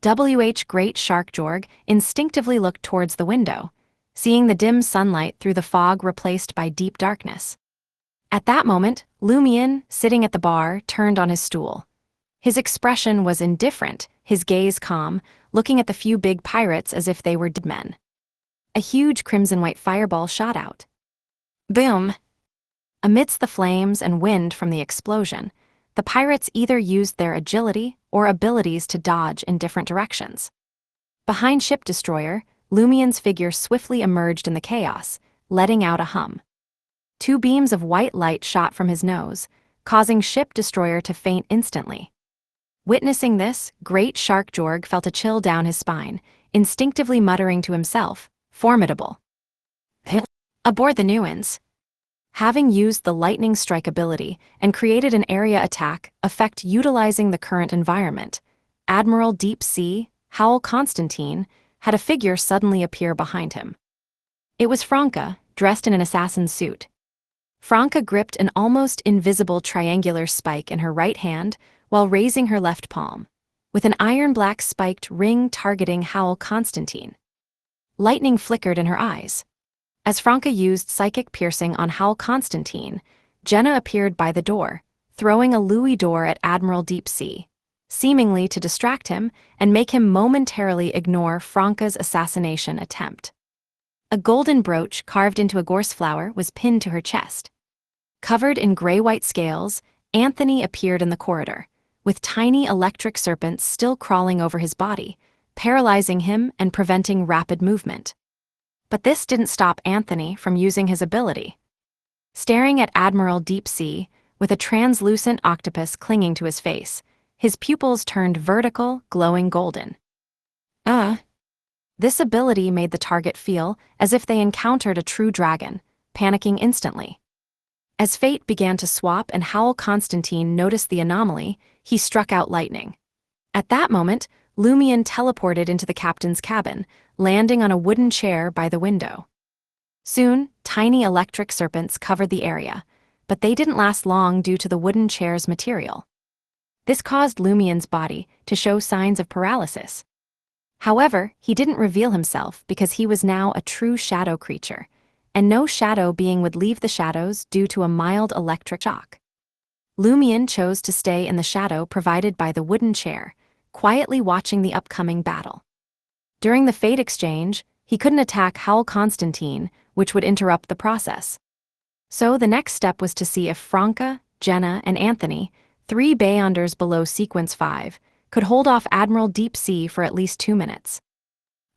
Great Shark Jorg instinctively looked towards the window, seeing the dim sunlight through the fog replaced by deep darkness. At that moment, Lumion, sitting at the bar, turned on his stool. His expression was indifferent, his gaze calm, looking at the few big pirates as if they were dead men. A huge crimson-white fireball shot out. Boom! Amidst the flames and wind from the explosion, the pirates either used their agility or abilities to dodge in different directions. Behind Ship Destroyer, Lumion's figure swiftly emerged in the chaos, letting out a hum. 2 beams of white light shot from his nose, causing Ship Destroyer to faint instantly. Witnessing this, Great Shark Jorg felt a chill down his spine, instinctively muttering to himself, "Formidable." Aboard the Nuans. Having used the lightning strike ability and created an area attack effect utilizing the current environment, Admiral Deepsea, Howl Constantine, had a figure suddenly appear behind him. It was Franca, dressed in an assassin's suit. Franca gripped an almost invisible triangular spike in her right hand while raising her left palm, with an iron-black spiked ring targeting Howl Constantine. Lightning flickered in her eyes. As Franca used psychic piercing on Howl Constantine, Jenna appeared by the door, throwing a louis d'or at Admiral Deepsea, seemingly to distract him and make him momentarily ignore Franca's assassination attempt. A golden brooch carved into a gorse flower was pinned to her chest. Covered in gray-white scales, Anthony appeared in the corridor, with tiny electric serpents still crawling over his body, paralyzing him and preventing rapid movement. But this didn't stop Anthony from using his ability. Staring at Admiral Deepsea, with a translucent octopus clinging to his face, his pupils turned vertical, glowing golden. This ability made the target feel as if they encountered a true dragon, panicking instantly. As fate began to swap and Howl Constantine noticed the anomaly, he struck out lightning. At that moment, Lumion teleported into the captain's cabin, landing on a wooden chair by the window. Soon, tiny electric serpents covered the area, but they didn't last long due to the wooden chair's material. This caused Lumion's body to show signs of paralysis. However, he didn't reveal himself because he was now a true shadow creature, and no shadow being would leave the shadows due to a mild electric shock. Lumion chose to stay in the shadow provided by the wooden chair, quietly watching the upcoming battle. During the fate exchange, he couldn't attack Howl Constantine, which would interrupt the process. So the next step was to see if Franca, Jenna, and Anthony, 3 Beyonders below Sequence 5, could hold off Admiral Deep Sea for at least 2 minutes.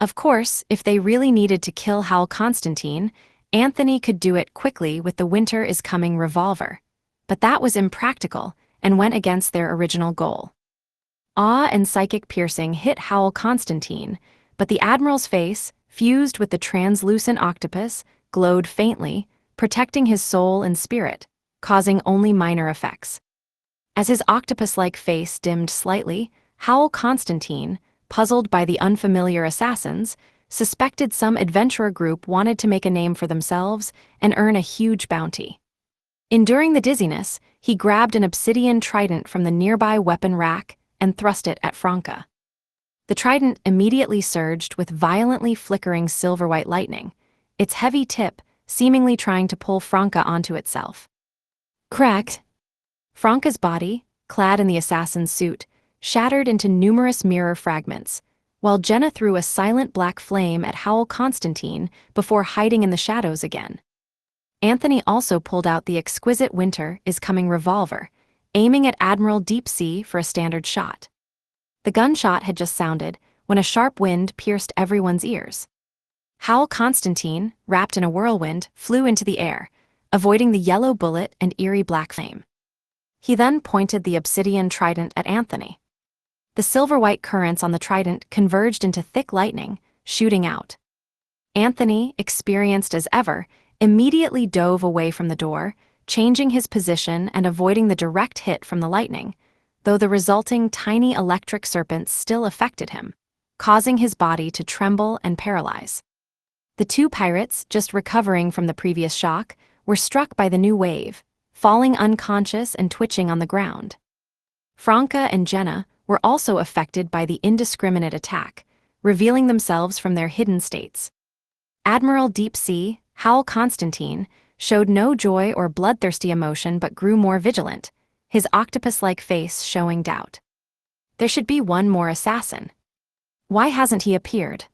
Of course, if they really needed to kill Howl Constantine, Anthony could do it quickly with the Winter is Coming revolver. But that was impractical and went against their original goal. Awe and psychic piercing hit Howl Constantine, but the Admiral's face, fused with the translucent octopus, glowed faintly, protecting his soul and spirit, causing only minor effects. As his octopus-like face dimmed slightly, Howl Constantine, puzzled by the unfamiliar assassins, suspected some adventurer group wanted to make a name for themselves and earn a huge bounty. Enduring the dizziness, he grabbed an obsidian trident from the nearby weapon rack and thrust it at Franca. The trident immediately surged with violently flickering silver-white lightning, its heavy tip seemingly trying to pull Franca onto itself. Cracked! Franca's body, clad in the assassin's suit, shattered into numerous mirror fragments, while Jenna threw a silent black flame at Howl Constantine before hiding in the shadows again. Anthony also pulled out the exquisite Winter is Coming revolver, aiming at Admiral Deep Sea for a standard shot. The gunshot had just sounded when a sharp wind pierced everyone's ears. Howl Constantine, wrapped in a whirlwind, flew into the air, avoiding the yellow bullet and eerie black flame. He then pointed the obsidian trident at Anthony. The silver-white currents on the trident converged into thick lightning, shooting out. Anthony, experienced as ever, immediately dove away from the door, changing his position and avoiding the direct hit from the lightning, though the resulting tiny electric serpents still affected him, causing his body to tremble and paralyze. The 2 pirates, just recovering from the previous shock, were struck by the new wave, falling unconscious and twitching on the ground. Franca and Jenna were also affected by the indiscriminate attack, revealing themselves from their hidden states. Admiral Deep Sea, Howl Constantine, showed no joy or bloodthirsty emotion but grew more vigilant, his octopus-like face showing doubt. There should be one more assassin. Why hasn't he appeared?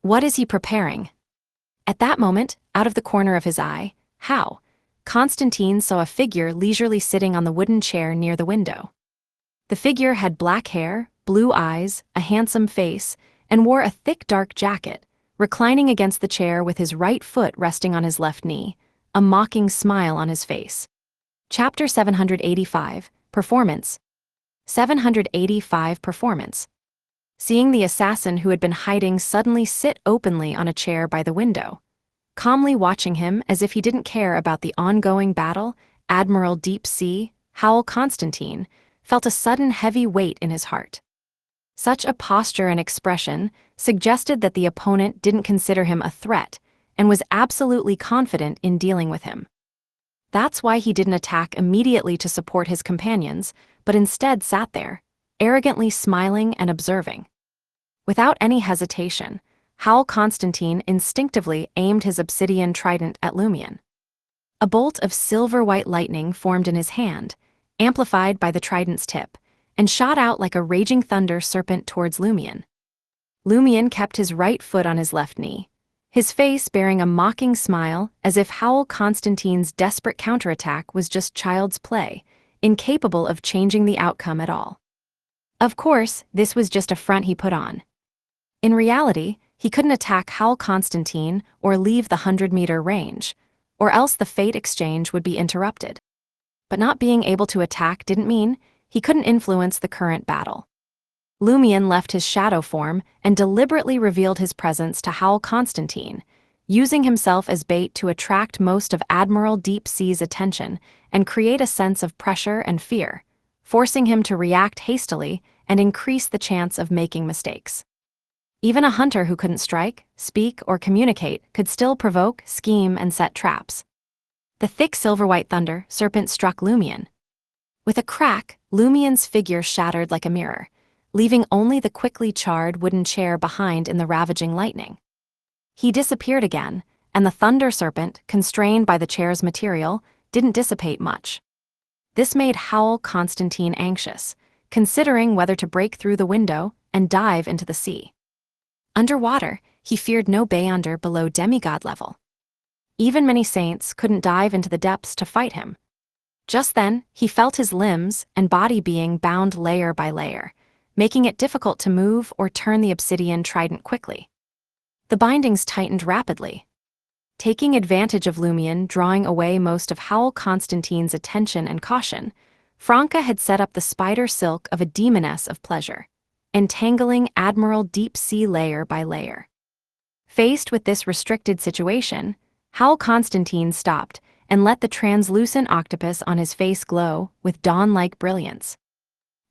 What is he preparing? At that moment, out of the corner of his eye, Howl Constantine saw a figure leisurely sitting on the wooden chair near the window. The figure had black hair, blue eyes, a handsome face, and wore a thick dark jacket, reclining against the chair with his right foot resting on his left knee, a mocking smile on his face. Chapter 785, Performance. 785 Performance. Seeing the assassin who had been hiding suddenly sit openly on a chair by the window, calmly watching him as if he didn't care about the ongoing battle, Admiral Deep Sea, Howl Constantine, felt a sudden heavy weight in his heart. Such a posture and expression suggested that the opponent didn't consider him a threat and was absolutely confident in dealing with him. That's why he didn't attack immediately to support his companions, but instead sat there, arrogantly smiling and observing. Without any hesitation, Howl Constantine instinctively aimed his obsidian trident at Lumion. A bolt of silver-white lightning formed in his hand, amplified by the trident's tip, and shot out like a raging thunder serpent towards Lumion. Lumion kept his right foot on his left knee, his face bearing a mocking smile as if Howl Constantine's desperate counterattack was just child's play, incapable of changing the outcome at all. Of course, this was just a front he put on. In reality, he couldn't attack Howl Constantine or leave the 100-meter range, or else the fate exchange would be interrupted. But not being able to attack didn't mean he couldn't influence the current battle. Lumion left his shadow form and deliberately revealed his presence to Howl Constantine, using himself as bait to attract most of Admiral Deep Sea's attention and create a sense of pressure and fear, forcing him to react hastily and increase the chance of making mistakes. Even a hunter who couldn't strike, speak, or communicate could still provoke, scheme, and set traps. The thick silver-white thunder serpent struck Lumion. With a crack, Lumion's figure shattered like a mirror, leaving only the quickly charred wooden chair behind in the ravaging lightning. He disappeared again, and the thunder serpent, constrained by the chair's material, didn't dissipate much. This made Howl Constantine anxious, considering whether to break through the window and dive into the sea. Underwater, he feared no beyonder below demigod level. Even many saints couldn't dive into the depths to fight him. Just then, he felt his limbs and body being bound layer by layer, making it difficult to move or turn the obsidian trident quickly. The bindings tightened rapidly. Taking advantage of Lumion drawing away most of Howl Constantine's attention and caution, Franca had set up the spider silk of a demoness of pleasure, entangling Admiral Deep Sea layer by layer. Faced with this restricted situation, Howl Constantine stopped and let the translucent octopus on his face glow with dawn-like brilliance.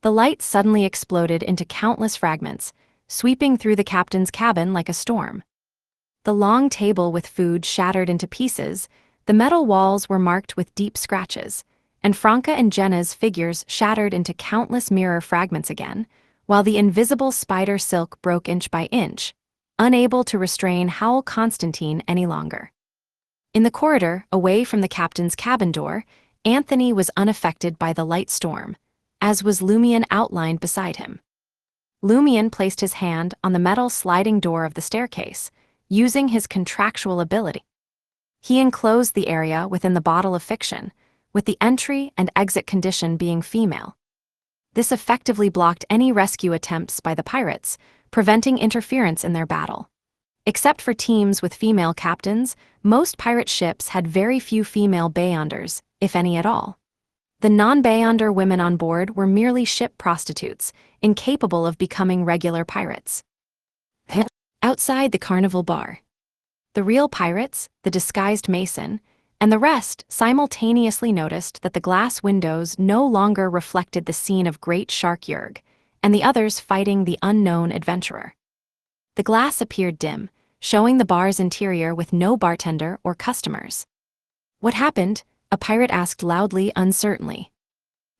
The light suddenly exploded into countless fragments, sweeping through the captain's cabin like a storm. The long table with food shattered into pieces, the metal walls were marked with deep scratches, and Franca and Jenna's figures shattered into countless mirror fragments again, while the invisible spider silk broke inch by inch, unable to restrain Howl Constantine any longer. In the corridor, away from the captain's cabin door, Anthony was unaffected by the light storm, as was Lumion outlined beside him. Lumion placed his hand on the metal sliding door of the staircase, using his contractual ability. He enclosed the area within the bottle of fiction, with the entry and exit condition being female. This effectively blocked any rescue attempts by the pirates, preventing interference in their battle. Except for teams with female captains, most pirate ships had very few female beyonders, if any at all. The non-beyonder women on board were merely ship prostitutes, incapable of becoming regular pirates. Outside the carnival bar, the real pirates, the disguised mason, and the rest simultaneously noticed that the glass windows no longer reflected the scene of Great Shark Yerg, and the others fighting the unknown adventurer. The glass appeared dim, showing the bar's interior with no bartender or customers. "What happened?" a pirate asked loudly, uncertainly.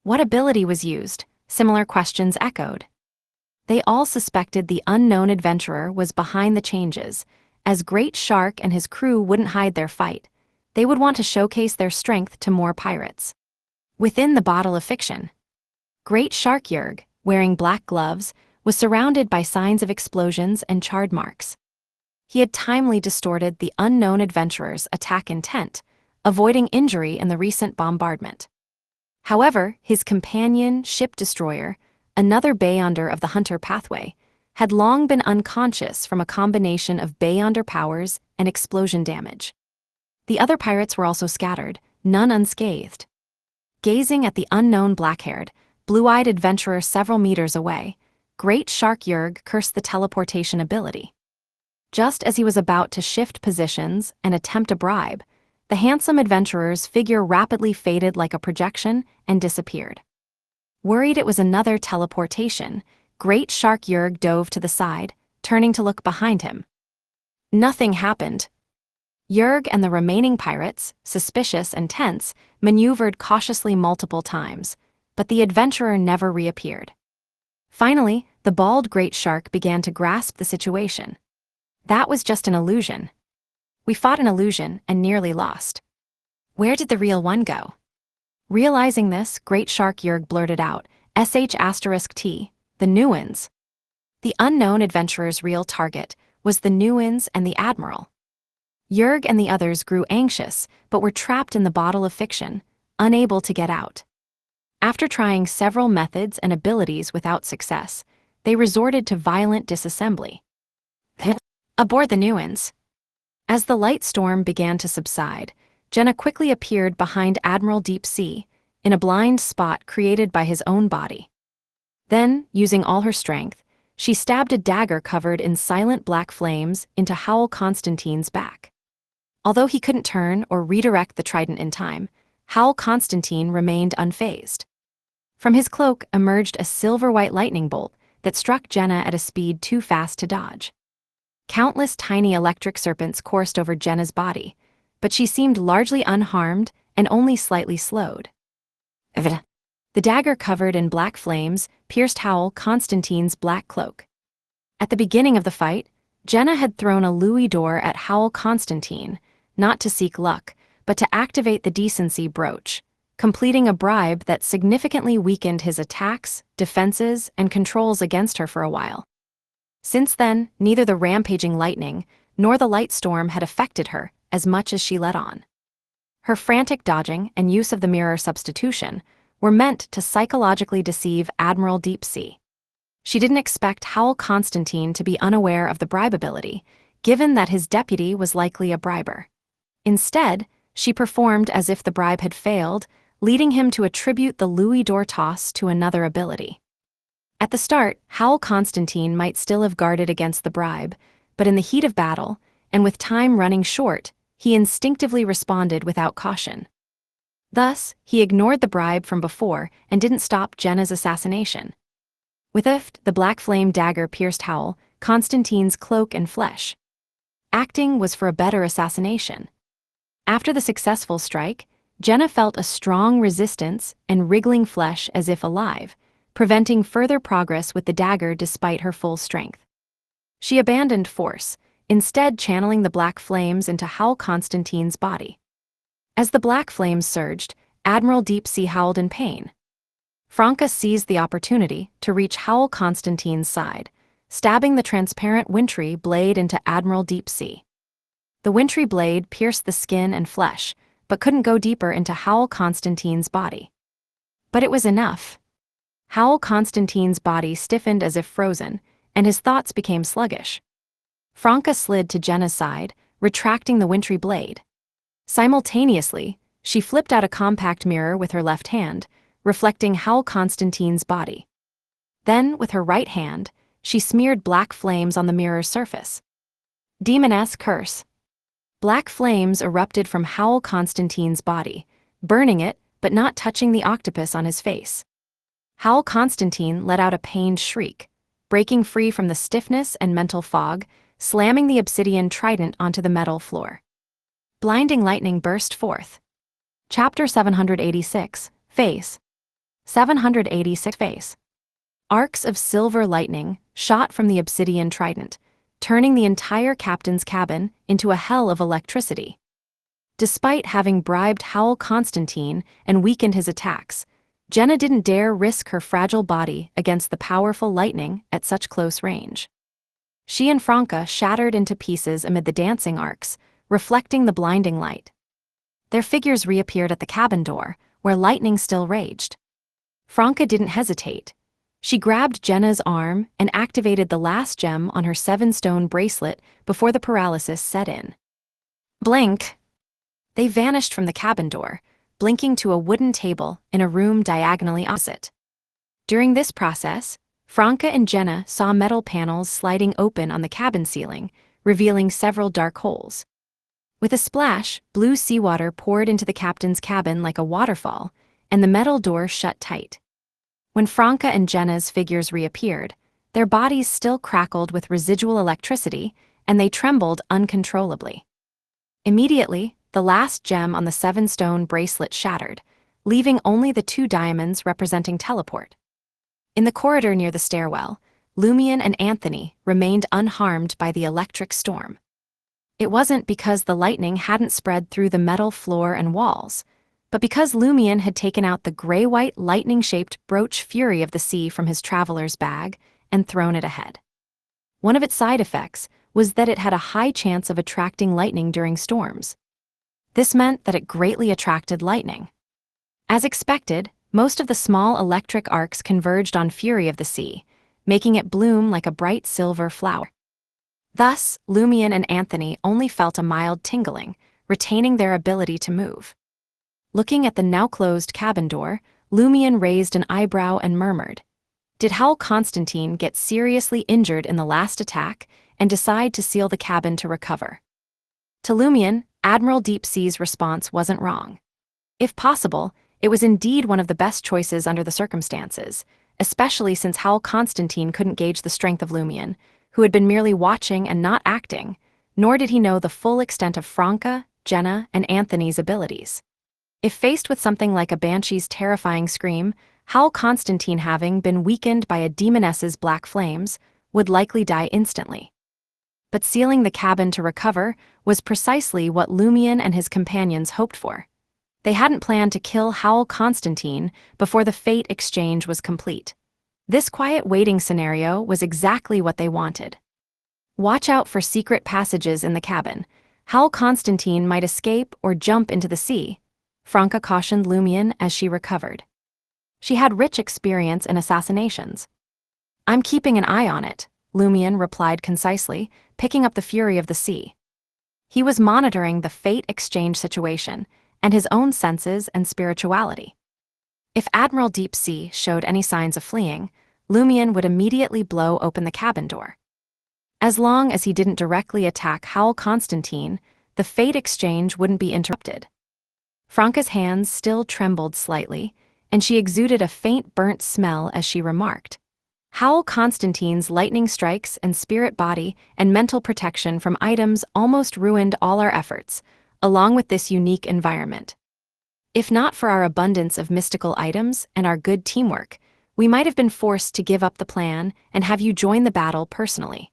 "What ability was used?" Similar questions echoed. They all suspected the unknown adventurer was behind the changes, as Great Shark and his crew wouldn't hide their fight. They would want to showcase their strength to more pirates. Within the bottle of fiction, Great Shark Yerg, wearing black gloves, was surrounded by signs of explosions and charred marks. He had timely distorted the unknown adventurer's attack intent, avoiding injury in the recent bombardment. However, his companion, Ship Destroyer, another beyonder of the Hunter pathway, had long been unconscious from a combination of beyonder powers and explosion damage. The other pirates were also scattered, none unscathed. Gazing at the unknown black-haired, blue-eyed adventurer several meters away, Great Shark Yerg cursed the teleportation ability. Just as he was about to shift positions and attempt a bribe, the handsome adventurer's figure rapidly faded like a projection and disappeared. Worried it was another teleportation, Great Shark Yerg dove to the side, turning to look behind him. Nothing happened. Yerg and the remaining pirates, suspicious and tense, maneuvered cautiously multiple times, but the adventurer never reappeared. Finally, the bald great shark began to grasp the situation. "That was just an illusion. We fought an illusion and nearly lost. Where did the real one go?" Realizing this, Great Shark Yerg blurted out, "SH*T, the Nuins." The unknown adventurer's real target was the Nuins and the Admiral. Yerg and the others grew anxious, but were trapped in the bottle of fiction, unable to get out. After trying several methods and abilities without success, they resorted to violent disassembly. Aboard the Nuins. As the light storm began to subside, Jenna quickly appeared behind Admiral Deep Sea, in a blind spot created by his own body. Then, using all her strength, she stabbed a dagger covered in silent black flames into Howl Constantine's back. Although he couldn't turn or redirect the trident in time, Howl Constantine remained unfazed. From his cloak emerged a silver-white lightning bolt that struck Jenna at a speed too fast to dodge. Countless tiny electric serpents coursed over Jenna's body, but she seemed largely unharmed and only slightly slowed. The dagger covered in black flames pierced Howl Constantine's black cloak. At the beginning of the fight, Jenna had thrown a louis d'or at Howl Constantine, not to seek luck, but to activate the decency brooch, completing a bribe that significantly weakened his attacks, defenses, and controls against her for a while. Since then, neither the rampaging lightning nor the light storm had affected her as much as she let on. Her frantic dodging and use of the mirror substitution were meant to psychologically deceive Admiral Deepsea. She didn't expect Howl Constantine to be unaware of the bribe ability, given that his deputy was likely a briber. Instead, she performed as if the bribe had failed, leading him to attribute the louis d'or toss to another ability. At the start, Howl Constantine might still have guarded against the bribe, but in the heat of battle, and with time running short, he instinctively responded without caution. Thus, he ignored the bribe from before and didn't stop Jenna's assassination. With the black flame dagger pierced Howl Constantine's cloak and flesh. Acting was for a better assassination. After the successful strike, Jenna felt a strong resistance and wriggling flesh as if alive, preventing further progress with the dagger despite her full strength. She abandoned force, instead channeling the black flames into Howl Constantine's body. As the black flames surged, Admiral Deepsea howled in pain. Franca seized the opportunity to reach Howl Constantine's side, stabbing the transparent wintry blade into Admiral Deepsea. The wintry blade pierced the skin and flesh, but couldn't go deeper into Howl Constantine's body. But it was enough. Howl Constantine's body stiffened as if frozen, and his thoughts became sluggish. Franca slid to Jenna's side, retracting the wintry blade. Simultaneously, she flipped out a compact mirror with her left hand, reflecting Howl Constantine's body. Then, with her right hand, she smeared black flames on the mirror's surface. Demoness curse. Black flames erupted from Howl Constantine's body, burning it but not touching the octopus on his face. Howl Constantine let out a pained shriek, breaking free from the stiffness and mental fog, slamming the obsidian trident onto the metal floor. Blinding lightning burst forth. Chapter 786, Face. 786 Face. Arcs of silver lightning shot from the obsidian trident, turning the entire captain's cabin into a hell of electricity. Despite having bribed Howl Constantine and weakened his attacks, Jenna didn't dare risk her fragile body against the powerful lightning at such close range. She and Franca shattered into pieces amid the dancing arcs, reflecting the blinding light. Their figures reappeared at the cabin door, where lightning still raged. Franca didn't hesitate. She grabbed Jenna's arm and activated the last gem on her 7-stone bracelet before the paralysis set in. Blink! They vanished from the cabin door, blinking to a wooden table in a room diagonally opposite. During this process, Franca and Jenna saw metal panels sliding open on the cabin ceiling, revealing several dark holes. With a splash, blue seawater poured into the captain's cabin like a waterfall, and the metal door shut tight. When Franca and Jenna's figures reappeared, their bodies still crackled with residual electricity, and they trembled uncontrollably. Immediately, the last gem on the 7-stone bracelet shattered, leaving only the 2 diamonds representing teleport. In the corridor near the stairwell, Lumion and Anthony remained unharmed by the electric storm. It wasn't because the lightning hadn't spread through the metal floor and walls, but because Lumion had taken out the gray-white lightning-shaped brooch Fury of the Sea from his traveler's bag and thrown it ahead. One of its side effects was that it had a high chance of attracting lightning during storms. This meant that it greatly attracted lightning. As expected, most of the small electric arcs converged on Fury of the Sea, making it bloom like a bright silver flower. Thus, Lumion and Anthony only felt a mild tingling, retaining their ability to move. Looking at the now-closed cabin door, Lumion raised an eyebrow and murmured, "Did Howl Constantine get seriously injured in the last attack and decide to seal the cabin to recover?" To Lumion, Admiral Deep Sea's response wasn't wrong. If possible, it was indeed one of the best choices under the circumstances, especially since Howl Constantine couldn't gauge the strength of Lumion, who had been merely watching and not acting, nor did he know the full extent of Franca, Jenna, and Anthony's abilities. If faced with something like a banshee's terrifying scream, Howl Constantine, having been weakened by a demoness's black flames, would likely die instantly. But sealing the cabin to recover was precisely what Lumion and his companions hoped for. They hadn't planned to kill Howl Constantine before the fate exchange was complete. This quiet waiting scenario was exactly what they wanted. Watch out for secret passages in the cabin. Howl Constantine might escape or jump into the sea, Franca cautioned Lumion as she recovered. She had rich experience in assassinations. I'm keeping an eye on it, Lumion replied concisely, picking up the fury of the sea. He was monitoring the fate exchange situation and his own senses and spirituality. If Admiral Deep Sea showed any signs of fleeing, Lumion would immediately blow open the cabin door. As long as he didn't directly attack Howl Constantine, the fate exchange wouldn't be interrupted. Franca's hands still trembled slightly, and she exuded a faint burnt smell as she remarked, Howl Constantine's lightning strikes and spirit body and mental protection from items almost ruined all our efforts, along with this unique environment. If not for our abundance of mystical items and our good teamwork, we might have been forced to give up the plan and have you join the battle personally.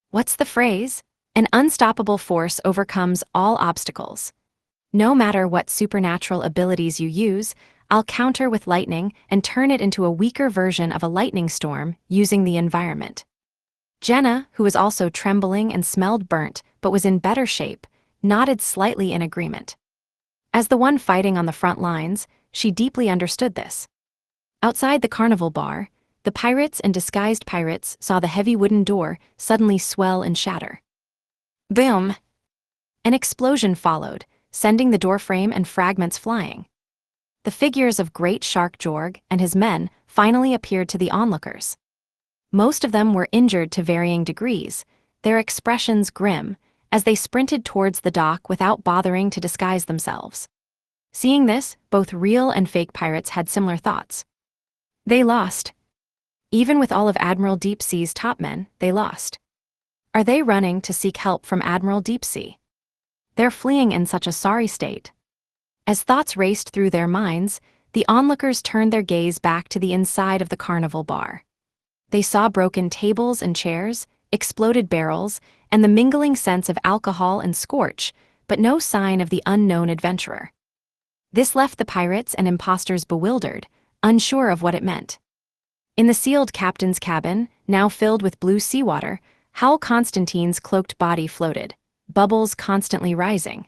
What's the phrase? An unstoppable force overcomes all obstacles. No matter what supernatural abilities you use, I'll counter with lightning and turn it into a weaker version of a lightning storm using the environment. Jenna, who was also trembling and smelled burnt but was in better shape, nodded slightly in agreement. As the one fighting on the front lines, she deeply understood this. Outside the carnival bar, the pirates and disguised pirates saw the heavy wooden door suddenly swell and shatter. Boom! An explosion followed, sending the doorframe and fragments flying. The figures of Great Shark Jorg and his men finally appeared to the onlookers. Most of them were injured to varying degrees, their expressions grim, as they sprinted towards the dock without bothering to disguise themselves. Seeing this, both real and fake pirates had similar thoughts. They lost. Even with all of Admiral Deep Sea's top men, they lost. Are they running to seek help from Admiral Deep Sea? They're fleeing in such a sorry state. As thoughts raced through their minds, the onlookers turned their gaze back to the inside of the carnival bar. They saw broken tables and chairs, exploded barrels, and the mingling scents of alcohol and scorch, but no sign of the unknown adventurer. This left the pirates and impostors bewildered, unsure of what it meant. In the sealed captain's cabin, now filled with blue seawater, Howl Constantine's cloaked body floated, bubbles constantly rising.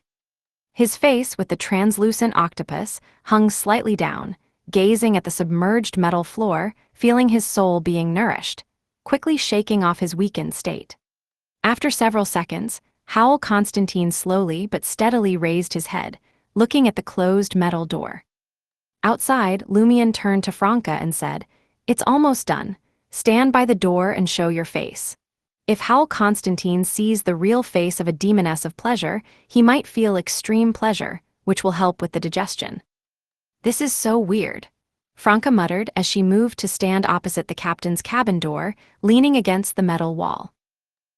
His face, with the translucent octopus, hung slightly down, gazing at the submerged metal floor, feeling his soul being nourished, quickly shaking off his weakened state. After several seconds, Howl Constantine slowly but steadily raised his head, looking at the closed metal door. Outside, Lumion turned to Franca and said, "It's almost done. Stand by the door and show your face." If Howl Constantine sees the real face of a demoness of pleasure, he might feel extreme pleasure, which will help with the digestion. This is so weird, Franca muttered as she moved to stand opposite the captain's cabin door, leaning against the metal wall.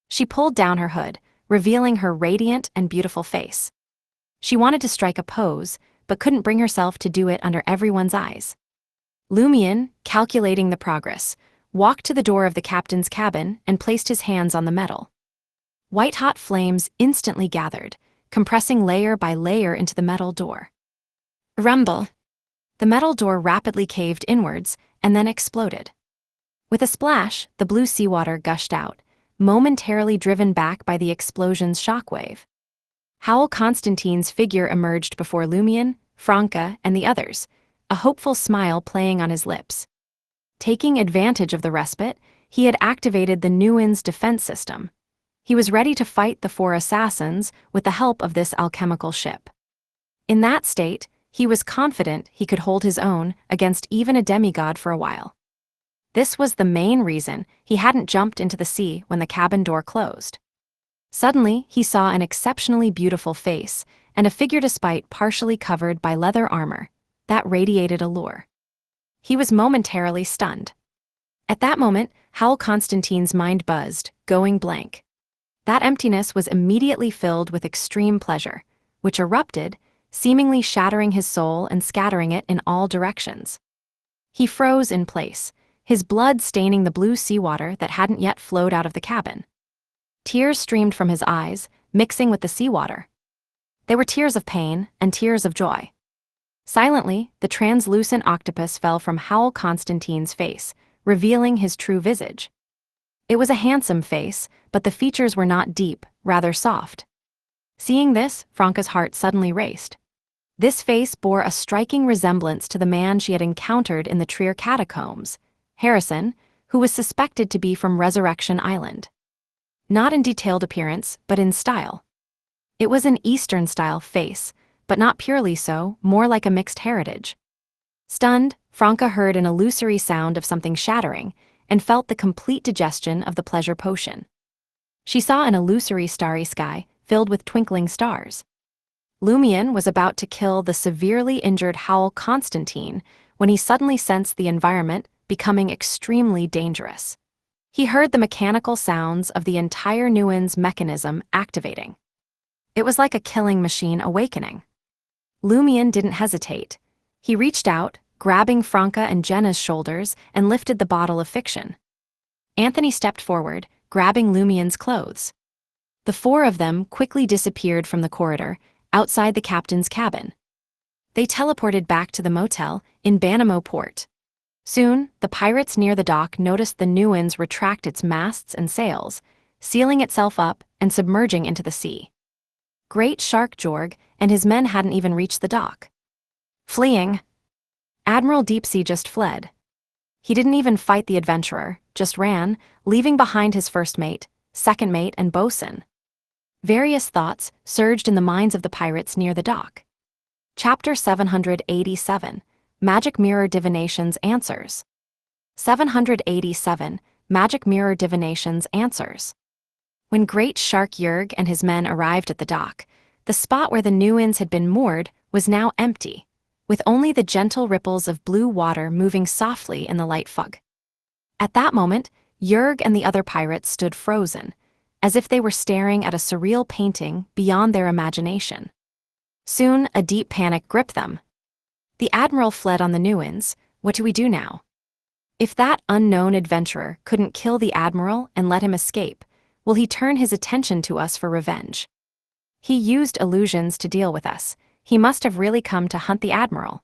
She pulled down her hood, revealing her radiant and beautiful face. She wanted to strike a pose, but couldn't bring herself to do it under everyone's eyes. Lumion, calculating the progress, walked to the door of the captain's cabin and placed his hands on the metal. White-hot flames instantly gathered, compressing layer by layer into the metal door. Rumble! The metal door rapidly caved inwards and then exploded. With a splash, the blue seawater gushed out, momentarily driven back by the explosion's shockwave. Howl Constantine's figure emerged before Lumion, Franca, and the others, a hopeful smile playing on his lips. Taking advantage of the respite, he had activated the Nguyen's defense system. He was ready to fight the four assassins with the help of this alchemical ship. In that state, he was confident he could hold his own against even a demigod for a while. This was the main reason he hadn't jumped into the sea when the cabin door closed. Suddenly, he saw an exceptionally beautiful face, and a figure despite partially covered by leather armor, that radiated allure. He was momentarily stunned. At that moment, Howl Constantine's mind buzzed, going blank. That emptiness was immediately filled with extreme pleasure, which erupted, seemingly shattering his soul and scattering it in all directions. He froze in place, his blood staining the blue seawater that hadn't yet flowed out of the cabin. Tears streamed from his eyes, mixing with the seawater. They were tears of pain and tears of joy. Silently, the translucent octopus fell from Howl Constantine's face, revealing his true visage. It was a handsome face, but the features were not deep, rather soft. Seeing this, Franca's heart suddenly raced. This face bore a striking resemblance to the man she had encountered in the Trier catacombs, Harrison, who was suspected to be from Resurrection Island. Not in detailed appearance, but in style. It was an Eastern-style face, but not purely so, more like a mixed heritage. Stunned, Franca heard an illusory sound of something shattering, and felt the complete digestion of the pleasure potion. She saw an illusory starry sky, filled with twinkling stars. Lumion was about to kill the severely injured Howl Constantine when he suddenly sensed the environment becoming extremely dangerous. He heard the mechanical sounds of the entire Nuen's mechanism activating. It was like a killing machine awakening. Lumion didn't hesitate. He reached out, grabbing Franca and Jenna's shoulders, and lifted the bottle of fiction. Anthony stepped forward, grabbing Lumion's clothes. The four of them quickly disappeared from the corridor, outside the captain's cabin. They teleported back to the motel in Banamo Port. Soon, the pirates near the dock noticed the Nuens retract its masts and sails, sealing itself up and submerging into the sea. Great Shark Jorg and his men hadn't even reached the dock. Fleeing. Admiral Deepsea just fled. He didn't even fight the adventurer, just ran, leaving behind his first mate, second mate, and bosun. Various thoughts surged in the minds of the pirates near the dock. Chapter 787, Magic Mirror Divination's Answers. 787, Magic Mirror Divination's Answers. When Great Shark Jorg and his men arrived at the dock, the spot where the Nuens had been moored was now empty, with only the gentle ripples of blue water moving softly in the light fog. At that moment, Jorg and the other pirates stood frozen, as if they were staring at a surreal painting beyond their imagination. Soon, a deep panic gripped them. The Admiral fled on the Nuens. What do we do now? If that unknown adventurer couldn't kill the Admiral and let him escape, will he turn his attention to us for revenge? He used illusions to deal with us. He must have really come to hunt the Admiral.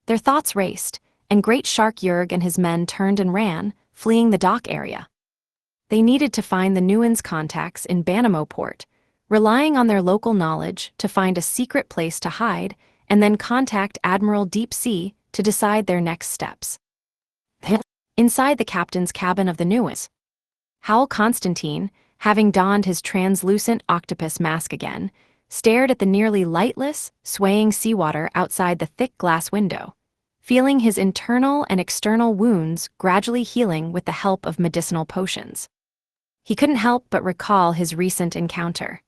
Their thoughts raced, and Great Shark Jorg and his men turned and ran, fleeing the dock area. They needed to find the Nuens' contacts in Banamo Port, relying on their local knowledge to find a secret place to hide and then contact Admiral Deepsea to decide their next steps. Inside the captain's cabin of the Nuens, Howl Constantine, having donned his translucent octopus mask again, stared at the nearly lightless, swaying seawater outside the thick glass window, feeling his internal and external wounds gradually healing with the help of medicinal potions. He couldn't help but recall his recent encounter.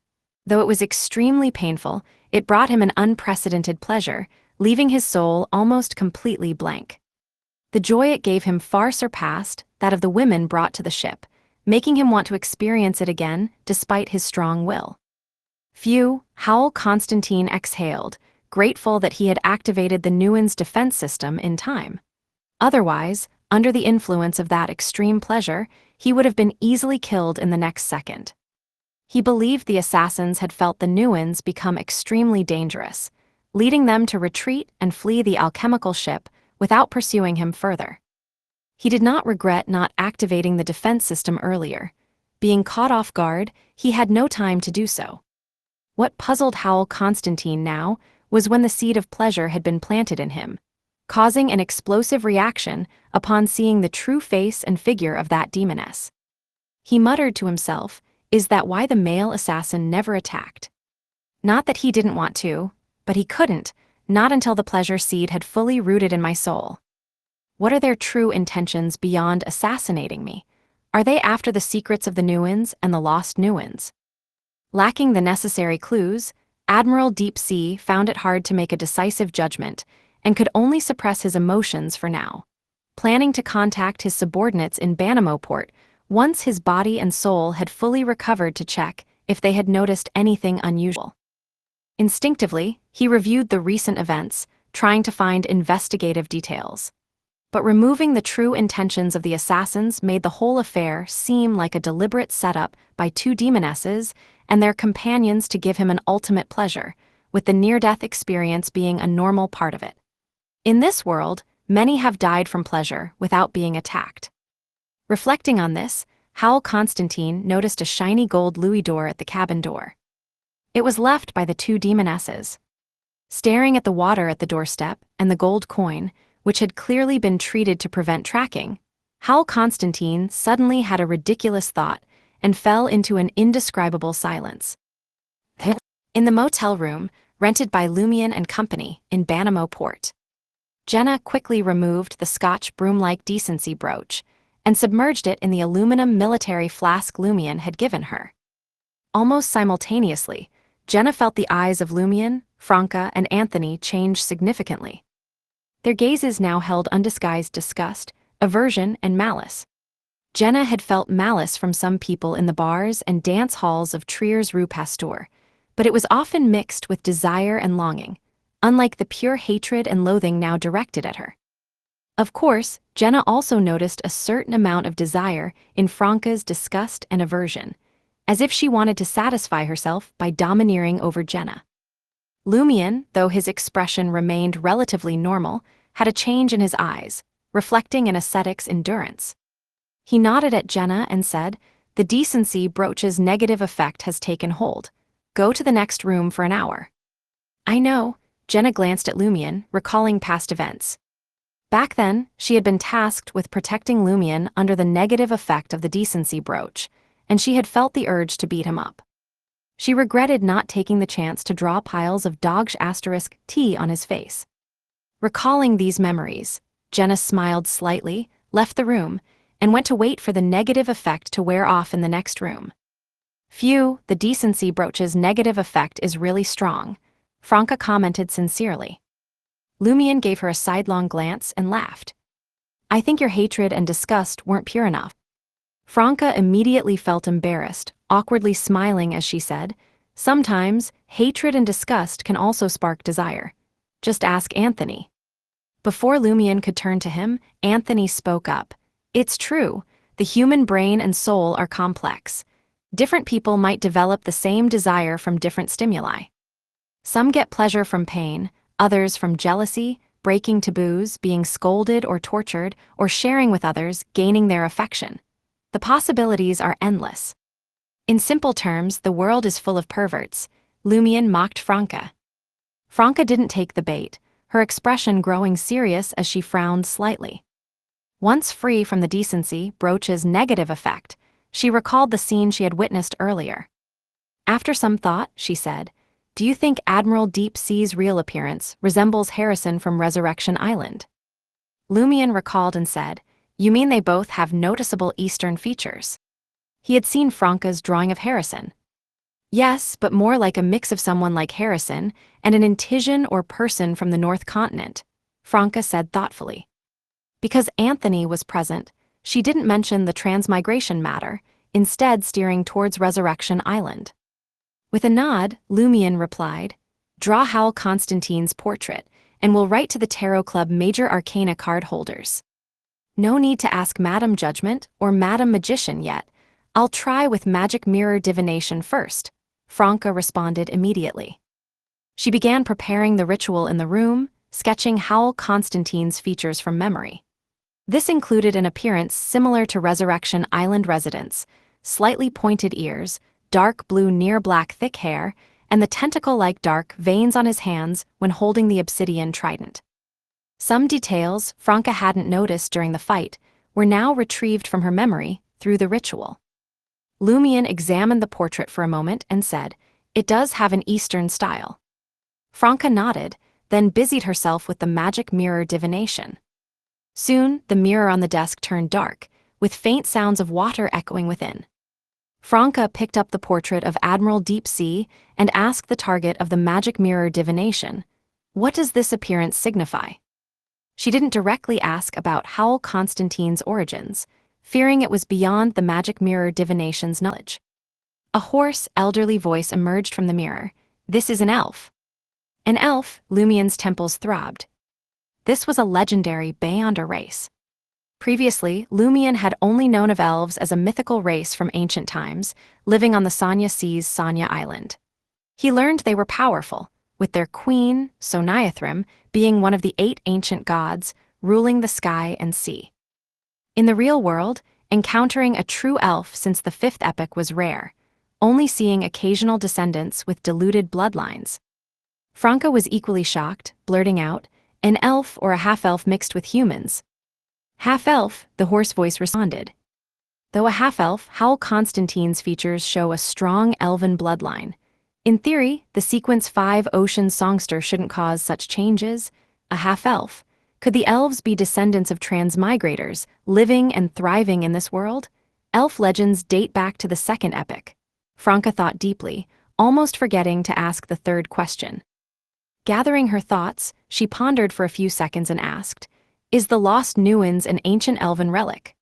Though it was extremely painful, it brought him an unprecedented pleasure, leaving his soul almost completely blank. The joy it gave him far surpassed that of the women brought to the ship, making him want to experience it again despite his strong will. Phew, Howl Constantine exhaled, grateful that he had activated the Nuens' defense system in time. Otherwise, under the influence of that extreme pleasure, he would have been easily killed in the next second. He believed the assassins had felt the Nuens become extremely dangerous, leading them to retreat and flee the alchemical ship without pursuing him further. He did not regret not activating the defense system earlier. Being caught off guard, he had no time to do so. What puzzled Howl Constantine now was when the seed of pleasure had been planted in him, causing an explosive reaction upon seeing the true face and figure of that demoness. He muttered to himself, "Is that why the male assassin never attacked? Not that he didn't want to, but he couldn't, not until the pleasure seed had fully rooted in my soul. What are their true intentions beyond assassinating me? Are they after the secrets of the Nuens and the lost Nuens?" Lacking the necessary clues, Admiral Deep Sea found it hard to make a decisive judgment and could only suppress his emotions for now, planning to contact his subordinates in Banamoport once his body and soul had fully recovered to check if they had noticed anything unusual. Instinctively, he reviewed the recent events, trying to find investigative details. But removing the true intentions of the assassins made the whole affair seem like a deliberate setup by two demonesses and their companions to give him an ultimate pleasure, with the near-death experience being a normal part of it. In this world, many have died from pleasure without being attacked. Reflecting on this, Howl Constantine noticed a shiny gold louis d'or at the cabin door. It was left by the two demonesses. Staring at the water at the doorstep and the gold coin, which had clearly been treated to prevent tracking, Howl Constantine suddenly had a ridiculous thought and fell into an indescribable silence. In the motel room, rented by Lumion and Company in Banamoport, Jenna quickly removed the Scotch broom-like decency brooch and submerged it in the aluminum military flask Lumion had given her. Almost simultaneously, Jenna felt the eyes of Lumion, Franca, and Anthony change significantly. Their gazes now held undisguised disgust, aversion, and malice. Jenna had felt malice from some people in the bars and dance halls of Trier's Rue Pasteur, but it was often mixed with desire and longing, unlike the pure hatred and loathing now directed at her. Of course, Jenna also noticed a certain amount of desire in Franca's disgust and aversion, as if she wanted to satisfy herself by domineering over Jenna. Lumion, though his expression remained relatively normal, had a change in his eyes, reflecting an ascetic's endurance. He nodded at Jenna and said, "The decency brooch's negative effect has taken hold. Go to the next room for an hour." "I know," Jenna glanced at Lumion, recalling past events. Back then, she had been tasked with protecting Lumion under the negative effect of the decency brooch, and she had felt the urge to beat him up. She regretted not taking the chance to draw piles of **T on his face. Recalling these memories, Jenna smiled slightly, left the room, and went to wait for the negative effect to wear off in the next room. "Phew, the decency brooch's negative effect is really strong," Franca commented sincerely. Lumion gave her a sidelong glance and laughed. "I think your hatred and disgust weren't pure enough." Franca immediately felt embarrassed, awkwardly smiling as she said, "Sometimes, hatred and disgust can also spark desire. Just ask Anthony." Before Lumion could turn to him, Anthony spoke up. "It's true, the human brain and soul are complex. Different people might develop the same desire from different stimuli. Some get pleasure from pain, others from jealousy, breaking taboos, being scolded or tortured, or sharing with others, gaining their affection. The possibilities are endless. In simple terms, the world is full of perverts," Lumion mocked Franca. Franca didn't take the bait, her expression growing serious as she frowned slightly. Once free from the decency brooch's negative effect, she recalled the scene she had witnessed earlier. After some thought, she said, "Do you think Admiral Deep Sea's real appearance resembles Harrison from Resurrection Island?" Lumion recalled and said, "You mean they both have noticeable Eastern features?" He had seen Franca's drawing of Harrison. "Yes, but more like a mix of someone like Harrison and an Intisian or person from the North Continent," Franca said thoughtfully. Because Anthony was present, she didn't mention the transmigration matter, instead steering towards Resurrection Island. With a nod, Lumion replied, "Draw Howl Constantine's portrait, and we'll write to the Tarot Club Major Arcana card holders. No need to ask Madam Judgment or Madam Magician yet. I'll try with Magic Mirror Divination first," Franca responded immediately. She began preparing the ritual in the room, sketching Howl Constantine's features from memory. This included an appearance similar to Resurrection Island residents, slightly pointed ears, dark blue near-black thick hair, and the tentacle-like dark veins on his hands when holding the obsidian trident. Some details Franca hadn't noticed during the fight were now retrieved from her memory through the ritual. Lumion examined the portrait for a moment and said, "It does have an Eastern style." Franca nodded, then busied herself with the magic mirror divination. Soon, the mirror on the desk turned dark, with faint sounds of water echoing within. Franca picked up the portrait of Admiral Deep Sea and asked the target of the magic mirror Divination, "What does this appearance signify?" She didn't directly ask about Howl Constantine's origins, fearing it was beyond the magic mirror Divination's knowledge. A hoarse, elderly voice emerged from the mirror. "This is an elf." An elf, Lumien's temples throbbed. This was a legendary Beyonder race. Previously, Lumien had only known of elves as a mythical race from ancient times, living on the Sanya Sea's Sanya Island. He learned they were powerful, with their queen, Soniathrim, being one of the 8 ancient gods, ruling the sky and sea. In the real world, encountering a true elf since the 5th epoch was rare, only seeing occasional descendants with diluted bloodlines. Franca was equally shocked, blurting out, "An elf or a half-elf mixed with humans." "Half-elf," the hoarse voice responded. Though a half-elf, Howl Constantine's features show a strong elven bloodline. In theory, the Sequence 5 Ocean songster shouldn't cause such changes. A half-elf. Could the elves be descendants of transmigrators, living and thriving in this world? Elf legends date back to the 2nd epoch. Franca thought deeply, almost forgetting to ask the 3rd question. Gathering her thoughts, she pondered for a few seconds and asked, "Is the lost Nuins an ancient elven relic?"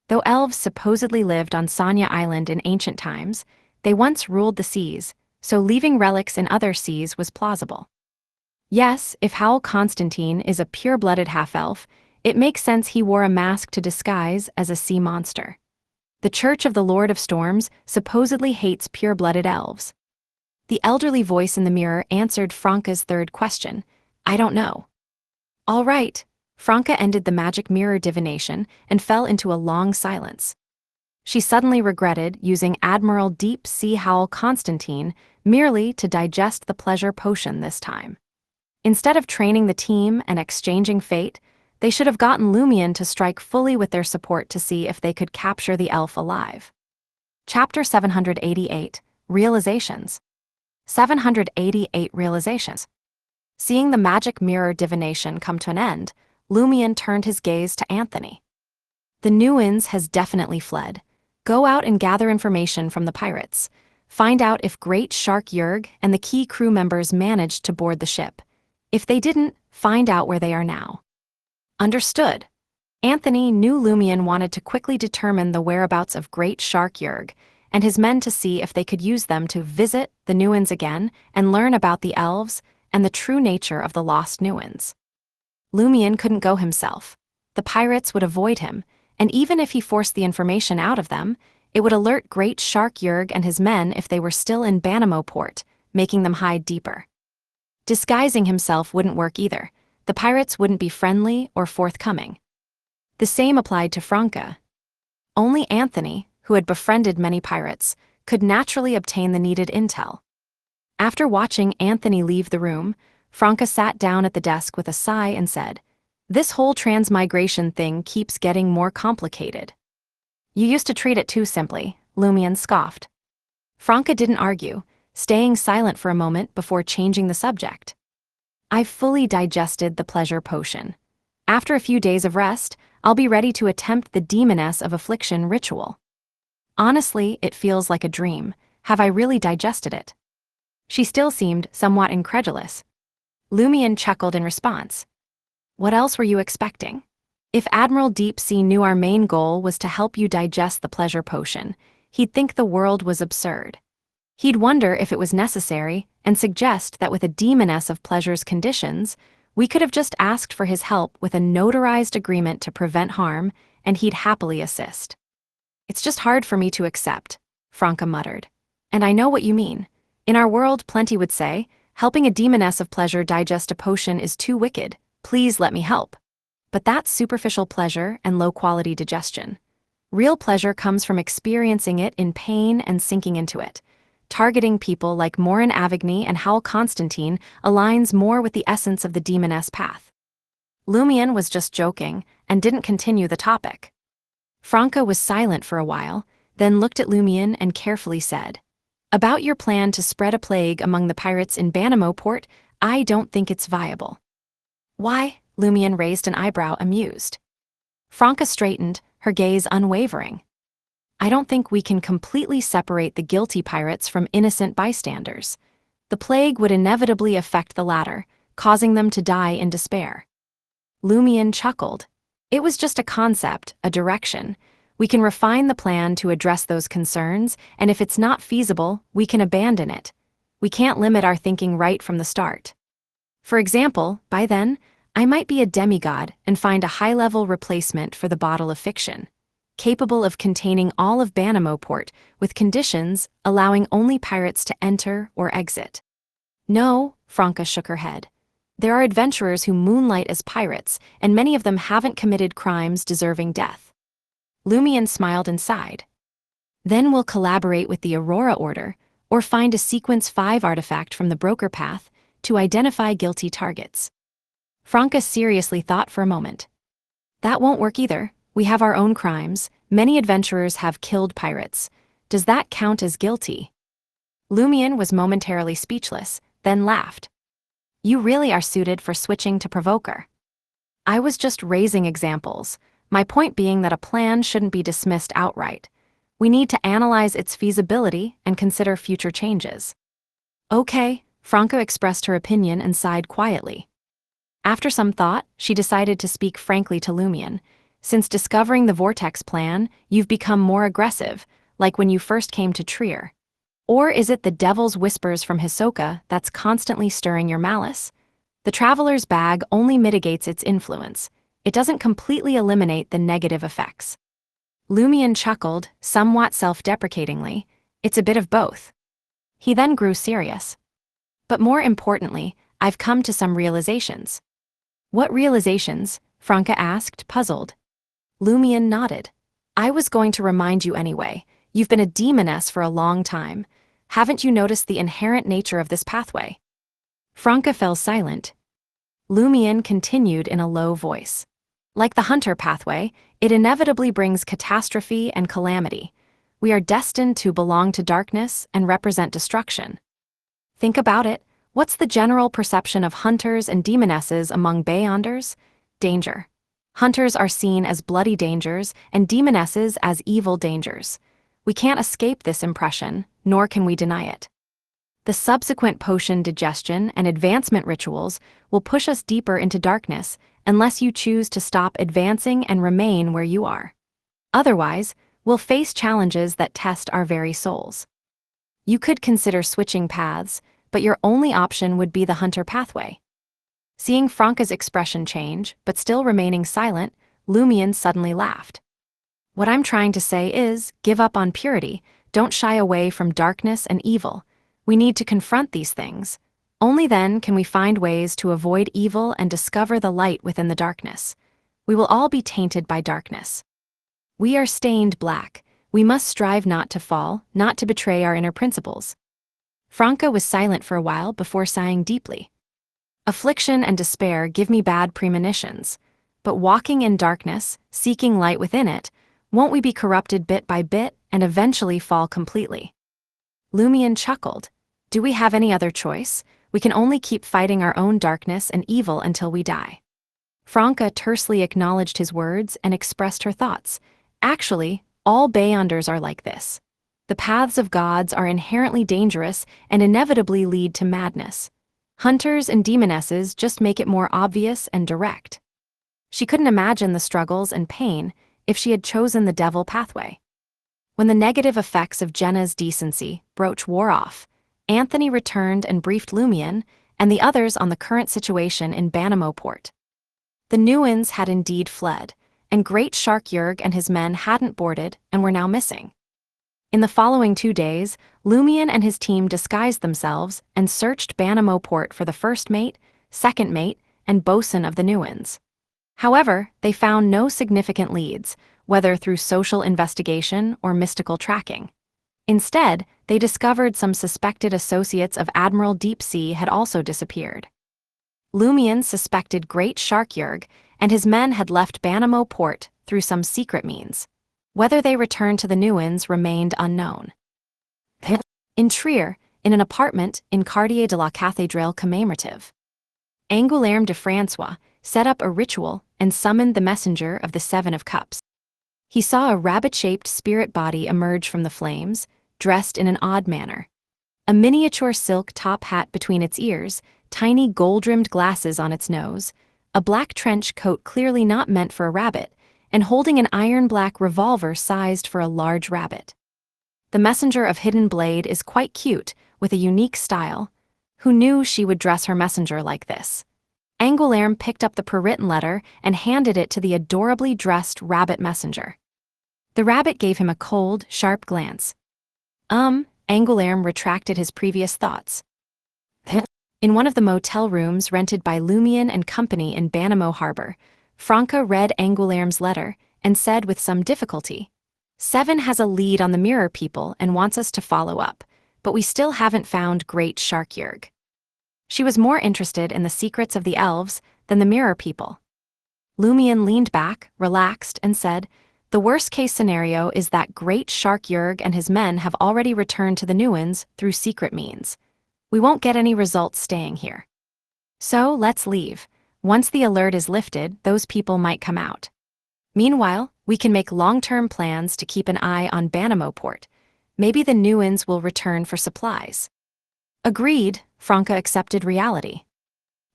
Though elves supposedly lived on Sanya Island in ancient times, they once ruled the seas, so leaving relics in other seas was plausible. Yes, if Howl Constantine is a pure-blooded half-elf, it makes sense he wore a mask to disguise as a sea monster. The Church of the Lord of Storms supposedly hates pure-blooded elves. The elderly voice in the mirror answered Franca's 3rd question. "I don't know." "All right." Franca ended the magic mirror divination and fell into a long silence. She suddenly regretted using Admiral Deep Sea Howl Constantine merely to digest the pleasure potion this time. Instead of training the team and exchanging fate, they should have gotten Lumien to strike fully with their support to see if they could capture the elf alive. Chapter 788, Realizations. 788 Realizations. Seeing the magic mirror divination come to an end, Lumien turned his gaze to Anthony. "The Nuins has definitely fled. Go out and gather information from the pirates. Find out if Great Shark Yurg and the key crew members managed to board the ship. If they didn't, find out where they are now." Understood. Anthony knew Lumien wanted to quickly determine the whereabouts of Great Shark Yurg and his men to see if they could use them to visit the Nuins again and learn about the elves and the true nature of the lost Nuins. Lumien couldn't go himself. The pirates would avoid him, and even if he forced the information out of them, it would alert Great Shark Yurg and his men if they were still in Banamo port, making them hide deeper. Disguising himself wouldn't work either. The pirates wouldn't be friendly or forthcoming. The same applied to Franca. Only Anthony, who had befriended many pirates, could naturally obtain the needed intel. After watching Anthony leave the room, Franca sat down at the desk with a sigh and said, "This whole transmigration thing keeps getting more complicated." "You used to treat it too simply," Lumien scoffed. Franca didn't argue, staying silent for a moment before changing the subject. "I've fully digested the pleasure potion. After a few days of rest, I'll be ready to attempt the Demoness of Affliction ritual. Honestly, it feels like a dream. Have I really digested it?" She still seemed somewhat incredulous. Lumien chuckled in response. "What else were you expecting? If Admiral Deep Sea knew our main goal was to help you digest the pleasure potion, he'd think the world was absurd. He'd wonder if it was necessary and suggest that with a Demoness of Pleasure's conditions, we could have just asked for his help with a notarized agreement to prevent harm, and he'd happily assist." "It's just hard for me to accept," Franca muttered. "And I know what you mean. In our world, plenty would say, helping a Demoness of Pleasure digest a potion is too wicked. Please let me help. But that's superficial pleasure and low-quality digestion. Real pleasure comes from experiencing it in pain and sinking into it. Targeting people like Morin Avigny and Howl Constantine aligns more with the essence of the Demoness path." Lumien was just joking and didn't continue the topic. Franca was silent for a while, then looked at Lumien and carefully said, "About your plan to spread a plague among the pirates in Banamo port, I don't think it's viable." "Why?" Lumien raised an eyebrow, amused. Franca straightened, her gaze unwavering. I don't think we can completely separate the guilty pirates from innocent bystanders. The plague would inevitably affect the latter, causing them to die in despair. Lumion chuckled. It was just a concept, a direction. We can refine the plan to address those concerns, and if it's not feasible, we can abandon it. We can't limit our thinking right from the start. For example, by then, I might be a demigod and find a high-level replacement for the bottle of fiction, capable of containing all of Banamoport with conditions allowing only pirates to enter or exit. No, Franca shook her head. There are adventurers who moonlight as pirates, and many of them haven't committed crimes deserving death. Lumion smiled and sighed. Then we'll collaborate with the Aurora Order, or find a Sequence 5 artifact from the Broker Path to identify guilty targets. Franca seriously thought for a moment. That won't work either. We have our own crimes. Many adventurers have killed pirates. Does that count as guilty? Lumion was momentarily speechless, then laughed. You really are suited for switching to Provoker. I was just raising examples, my point being that a plan shouldn't be dismissed outright. We need to analyze its feasibility and consider future changes. Okay, Franca expressed her opinion and sighed quietly. After some thought, she decided to speak frankly to Lumion. Since discovering the Vortex plan, you've become more aggressive, like when you first came to Trier. Or is it the devil's whispers from Hisoka that's constantly stirring your malice? The traveler's bag only mitigates its influence. It doesn't completely eliminate the negative effects. Lumion chuckled, somewhat self-deprecatingly. It's a bit of both. He then grew serious. But more importantly, I've come to some realizations. What realizations? Franca asked, puzzled. Lumion nodded. I was going to remind you anyway. You've been a demoness for a long time. Haven't you noticed the inherent nature of this pathway? Franca fell silent. Lumion continued in a low voice. Like the hunter pathway, it inevitably brings catastrophe and calamity. We are destined to belong to darkness and represent destruction. Think about it. What's the general perception of hunters and demonesses among Beyonders? Danger. Hunters are seen as bloody dangers and demonesses as evil dangers. We can't escape this impression, nor can we deny it. The subsequent potion digestion and advancement rituals will push us deeper into darkness unless you choose to stop advancing and remain where you are. Otherwise, we'll face challenges that test our very souls. You could consider switching paths, but your only option would be the hunter pathway. Seeing Franca's expression change, but still remaining silent, Lumion suddenly laughed. What I'm trying to say is, give up on purity, don't shy away from darkness and evil. We need to confront these things. Only then can we find ways to avoid evil and discover the light within the darkness. We will all be tainted by darkness. We are stained black. We must strive not to fall, not to betray our inner principles. Franca was silent for a while before sighing deeply. Affliction and despair give me bad premonitions, but walking in darkness, seeking light within it, won't we be corrupted bit by bit and eventually fall completely? Lumion chuckled. Do we have any other choice? We can only keep fighting our own darkness and evil until we die. Franca tersely acknowledged his words and expressed her thoughts. Actually, all Beyonders are like this. The paths of gods are inherently dangerous and inevitably lead to madness. Hunters and demonesses just make it more obvious and direct. She couldn't imagine the struggles and pain if she had chosen the devil pathway. When the negative effects of Jenna's decency brooch wore off, Anthony returned and briefed Lumion and the others on the current situation in Banamoport. The Newans had indeed fled, and Great Shark Yerg and his men hadn't boarded and were now missing. In the following 2 days, Lumion and his team disguised themselves and searched Banamoport for the first mate, second mate, and bosun of the Newans. However, they found no significant leads, whether through social investigation or mystical tracking. Instead, they discovered some suspected associates of Admiral Deepsea had also disappeared. Lumion suspected Great Shark Yerg and his men had left Banamoport through some secret means. Whether they returned to the Newans remained unknown. In Trier, in an apartment in Quartier de la Cathédrale commémorative, Angoulême de François set up a ritual and summoned the messenger of the Seven of Cups. He saw a rabbit-shaped spirit body emerge from the flames, dressed in an odd manner. A miniature silk top hat between its ears, tiny gold-rimmed glasses on its nose, a black trench coat clearly not meant for a rabbit, and holding an iron-black revolver sized for a large rabbit. The messenger of Hidden Blade is quite cute, with a unique style. Who knew she would dress her messenger like this? Angoulême picked up the per-written letter and handed it to the adorably dressed rabbit messenger. The rabbit gave him a cold, sharp glance. Angoulême retracted his previous thoughts. In one of the motel rooms rented by Lumion and Company in Banamo Harbor, Franca read Angoulême's letter and said with some difficulty, "Seven has a lead on the Mirror people and wants us to follow up, but we still haven't found Great Sharkyurg." She was more interested in the secrets of the elves than the Mirror people. Lumion leaned back, relaxed, and said, "The worst-case scenario is that Great Sharkyurg and his men have already returned to the Nuins through secret means. We won't get any results staying here. So let's leave. Once the alert is lifted, those people might come out. Meanwhile, we can make long-term plans to keep an eye on Banamo Port. Maybe the Nuins will return for supplies." Agreed, Franca accepted reality.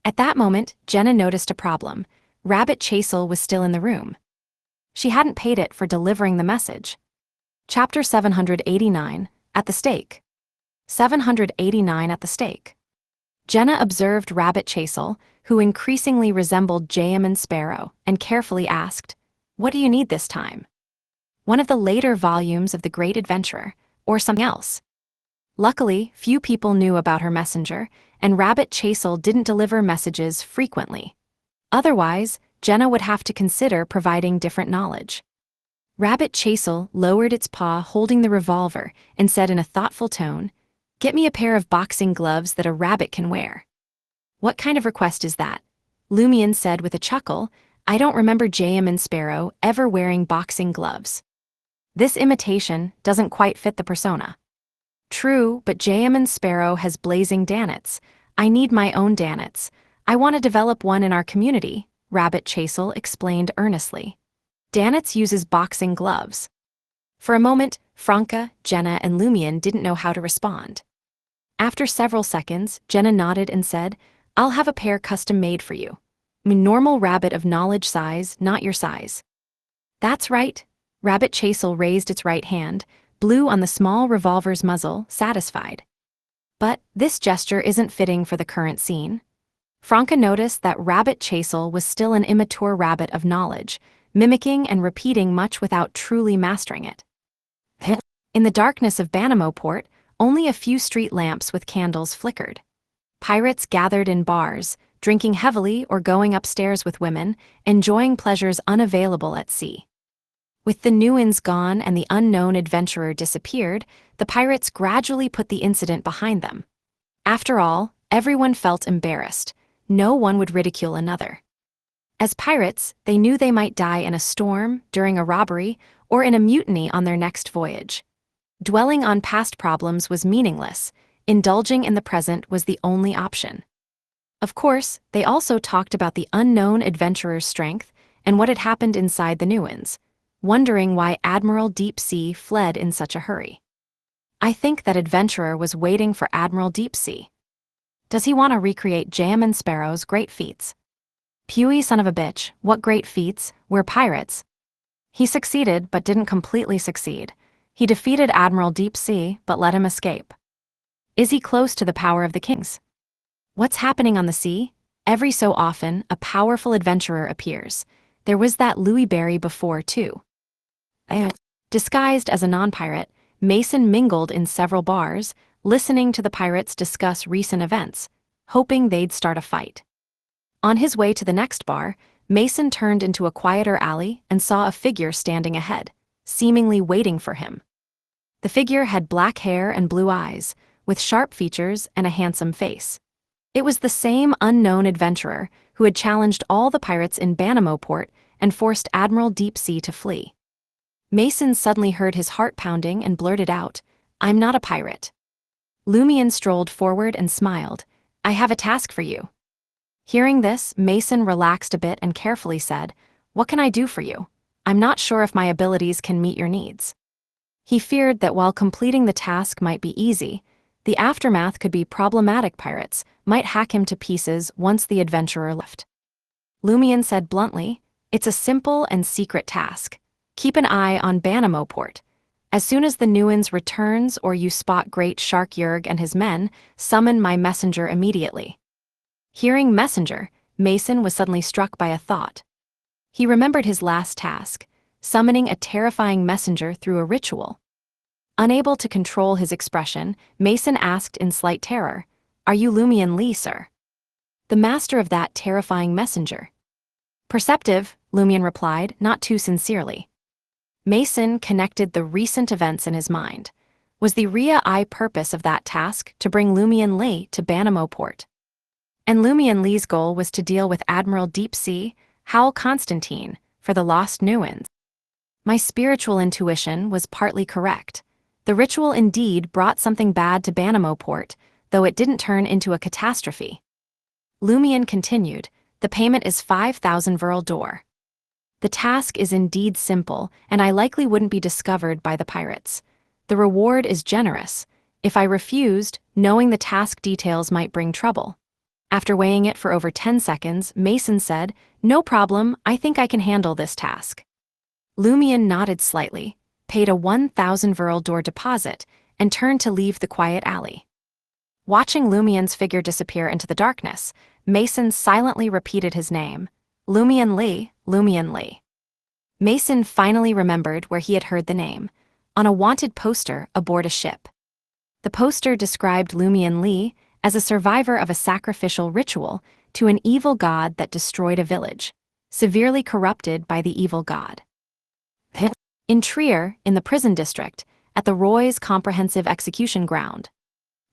At that moment, Jenna noticed a problem. Rabbit Chasel was still in the room. She hadn't paid it for delivering the message. Chapter 789, At the Stake. 789 at the stake. Jenna observed Rabbit Chasel, who increasingly resembled Jayaman Sparrow, and carefully asked, "What do you need this time?" "One of the later volumes of The Great Adventurer, or something else." Luckily, few people knew about her messenger, and Rabbit Chasel didn't deliver messages frequently. Otherwise, Jenna would have to consider providing different knowledge. Rabbit Chasel lowered its paw holding the revolver and said in a thoughtful tone, "Get me a pair of boxing gloves that a rabbit can wear." "What kind of request is that?" Lumion said with a chuckle. "I don't remember Jayaman Sparrow ever wearing boxing gloves. This imitation doesn't quite fit the persona." "True, but Jayaman Sparrow has blazing danets. I need my own danets. I want to develop one in our community," Rabbit Chasel explained earnestly. "Danets uses boxing gloves." For a moment, Franca, Jenna, and Lumion didn't know how to respond. After several seconds, Jenna nodded and said, "I'll have a pair custom-made for you. Normal rabbit of knowledge size, not your size." "That's right." Rabbit Chasel raised its right hand, blew on the small revolver's muzzle, satisfied. "But this gesture isn't fitting for the current scene." Franca noticed that Rabbit Chasel was still an immature rabbit of knowledge, mimicking and repeating much without truly mastering it. In the darkness of Banamo Port, only a few street lamps with candles flickered. Pirates gathered in bars, drinking heavily or going upstairs with women, enjoying pleasures unavailable at sea. With the Nuins gone and the unknown adventurer disappeared, the pirates gradually put the incident behind them. After all, everyone felt embarrassed. No one would ridicule another. As pirates, they knew they might die in a storm, during a robbery, or in a mutiny on their next voyage. Dwelling on past problems was meaningless. Indulging in the present was the only option. Of course, they also talked about the unknown adventurer's strength and what had happened inside the Nuins, wondering why Admiral Deep Sea fled in such a hurry. "I think that adventurer was waiting for Admiral Deep Sea. Does he want to recreate Jayaman Sparrow's great feats?" "Pewee son of a bitch, what great feats, we're pirates." "He succeeded but didn't completely succeed. He defeated Admiral Deep Sea but let him escape." "Is he close to the power of the kings?" "What's happening on the sea?" Every so often, a powerful adventurer appears. There was that Louis Berry before, too. Disguised as a non-pirate, Mason mingled in several bars, listening to the pirates discuss recent events, hoping they'd start a fight. On his way to the next bar, Mason turned into a quieter alley and saw a figure standing ahead, seemingly waiting for him. The figure had black hair and blue eyes, with sharp features and a handsome face. It was the same unknown adventurer who had challenged all the pirates in Banamo Port and forced Admiral Deep Sea to flee. Mason suddenly heard his heart pounding and blurted out, "I'm not a pirate." Lumion strolled forward and smiled. "I have a task for you." Hearing this, Mason relaxed a bit and carefully said, "What can I do for you?" I'm not sure if my abilities can meet your needs. He feared that while completing the task might be easy, the aftermath could be problematic. Pirates might hack him to pieces once the adventurer left. Lumion said bluntly, "It's a simple and secret task. Keep an eye on Banamoport. As soon as the Nuans returns or you spot Great Shark Yurg and his men, summon my messenger immediately." Hearing messenger, Mason was suddenly struck by a thought. He remembered his last task, summoning a terrifying messenger through a ritual. Unable to control his expression, Mason asked in slight terror, "Are you Lumion Lee, sir? The master of that terrifying messenger?" "Perceptive," Lumion replied, not too sincerely. Mason connected the recent events in his mind. Was the Ria-I purpose of that task to bring Lumion Lee to Banamoport? And Lumion Lee's goal was to deal with Admiral Deep Sea, Howl Constantine, for the lost Nuans. My spiritual intuition was partly correct. The ritual indeed brought something bad to Banamoport, though it didn't turn into a catastrophe. Lumion continued, "The payment is 5,000 Verl d'Or. The task is indeed simple, and I likely wouldn't be discovered by the pirates. The reward is generous. If I refused, knowing the task details might bring trouble." After weighing it for over 10 seconds, Mason said, "No problem, I think I can handle this task." Lumion nodded slightly, paid a 1,000 Verl d'Or deposit, and turned to leave the quiet alley. Watching Lumion's figure disappear into the darkness, Mason silently repeated his name, "Lumion Lee, Lumion Lee." Mason finally remembered where he had heard the name, on a wanted poster aboard a ship. The poster described Lumion Lee as a survivor of a sacrificial ritual to an evil god that destroyed a village, severely corrupted by the evil god. In Trier, in the prison district, at the Roy's Comprehensive Execution Ground.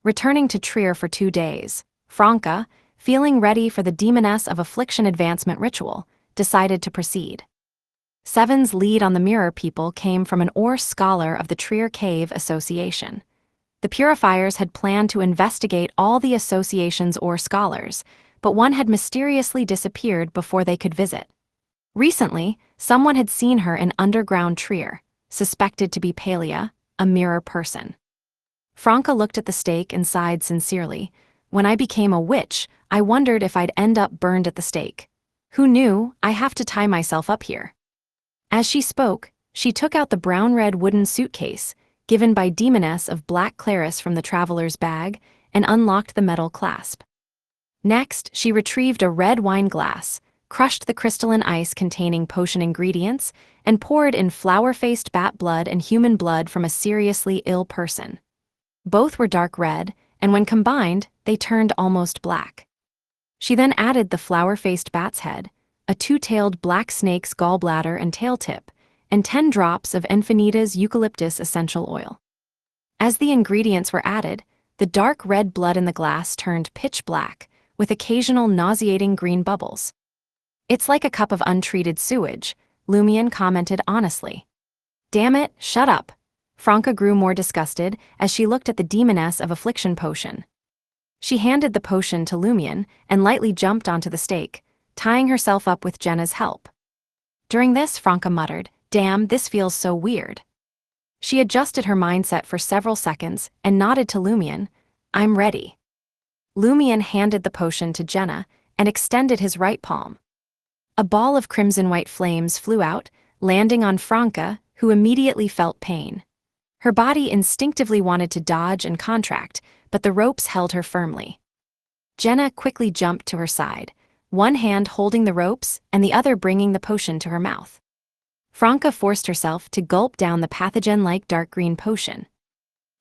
Returning to Trier for 2 days, Franca, feeling ready for the Demoness of Affliction advancement ritual, decided to proceed. Seven's lead on the Mirror People came from an Ore scholar of the Trier Cave Association. The Purifiers had planned to investigate all the association's Ore scholars, but one had mysteriously disappeared before they could visit. Recently, someone had seen her in underground Trier, suspected to be Palia, a mirror person. Franca looked at the stake and sighed sincerely. "When I became a witch, I wondered if I'd end up burned at the stake. Who knew? I have to tie myself up here." As she spoke, she took out the brown-red wooden suitcase, given by Demoness of Black Claris from the traveler's bag, and unlocked the metal clasp. Next, she retrieved a red wine glass, crushed the crystalline ice containing potion ingredients, and poured in flower-faced bat blood and human blood from a seriously ill person. Both were dark red, and when combined, they turned almost black. She then added the flower-faced bat's head, a two-tailed black snake's gallbladder and tail tip, and 10 drops of Enfinita's eucalyptus essential oil. As the ingredients were added, the dark red blood in the glass turned pitch black, with occasional nauseating green bubbles. "It's like a cup of untreated sewage," Lumion commented honestly. "Damn it, shut up." Franca grew more disgusted as she looked at the Demoness of Affliction potion. She handed the potion to Lumion and lightly jumped onto the stake, tying herself up with Jenna's help. During this, Franca muttered, "Damn, this feels so weird." She adjusted her mindset for several seconds and nodded to Lumion, "I'm ready." Lumion handed the potion to Jenna and extended his right palm. A ball of crimson-white flames flew out, landing on Franca, who immediately felt pain. Her body instinctively wanted to dodge and contract, but the ropes held her firmly. Jenna quickly jumped to her side, one hand holding the ropes and the other bringing the potion to her mouth. Franca forced herself to gulp down the pathogen-like dark green potion.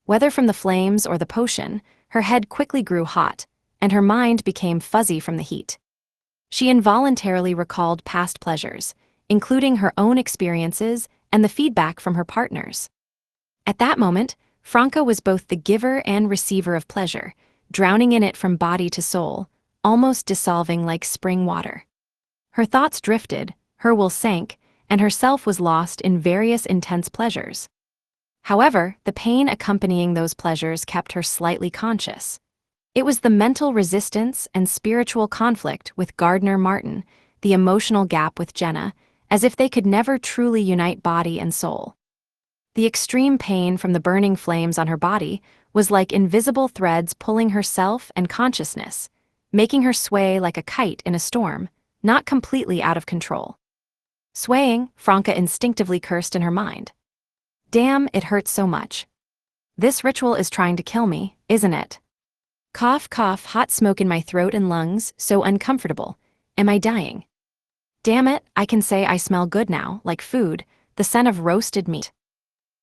Whether from the flames or the potion, her head quickly grew hot, and her mind became fuzzy from the heat. She involuntarily recalled past pleasures, including her own experiences and the feedback from her partners. At that moment, Franca was both the giver and receiver of pleasure, drowning in it from body to soul, almost dissolving like spring water. Her thoughts drifted, her will sank, and herself was lost in various intense pleasures. However, the pain accompanying those pleasures kept her slightly conscious. It was the mental resistance and spiritual conflict with Gardner Martin, the emotional gap with Jenna, as if they could never truly unite body and soul. The extreme pain from the burning flames on her body was like invisible threads pulling herself and consciousness, making her sway like a kite in a storm, not completely out of control. Swaying, Franca instinctively cursed in her mind. Damn, it hurts so much. This ritual is trying to kill me, isn't it? Cough, cough, hot smoke in my throat and lungs, so uncomfortable. Am I dying? Damn it, I can say I smell good now, like food, the scent of roasted meat.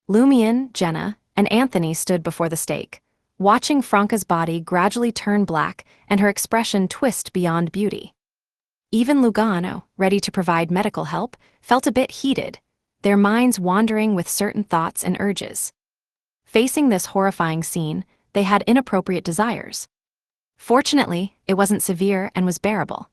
Lumion, Jenna, and Anthony stood before the stake, watching Franca's body gradually turn black and her expression twist beyond beauty. Even Lugano, ready to provide medical help, felt a bit heated, their minds wandering with certain thoughts and urges. Facing this horrifying scene, they had inappropriate desires. Fortunately, it wasn't severe and was bearable.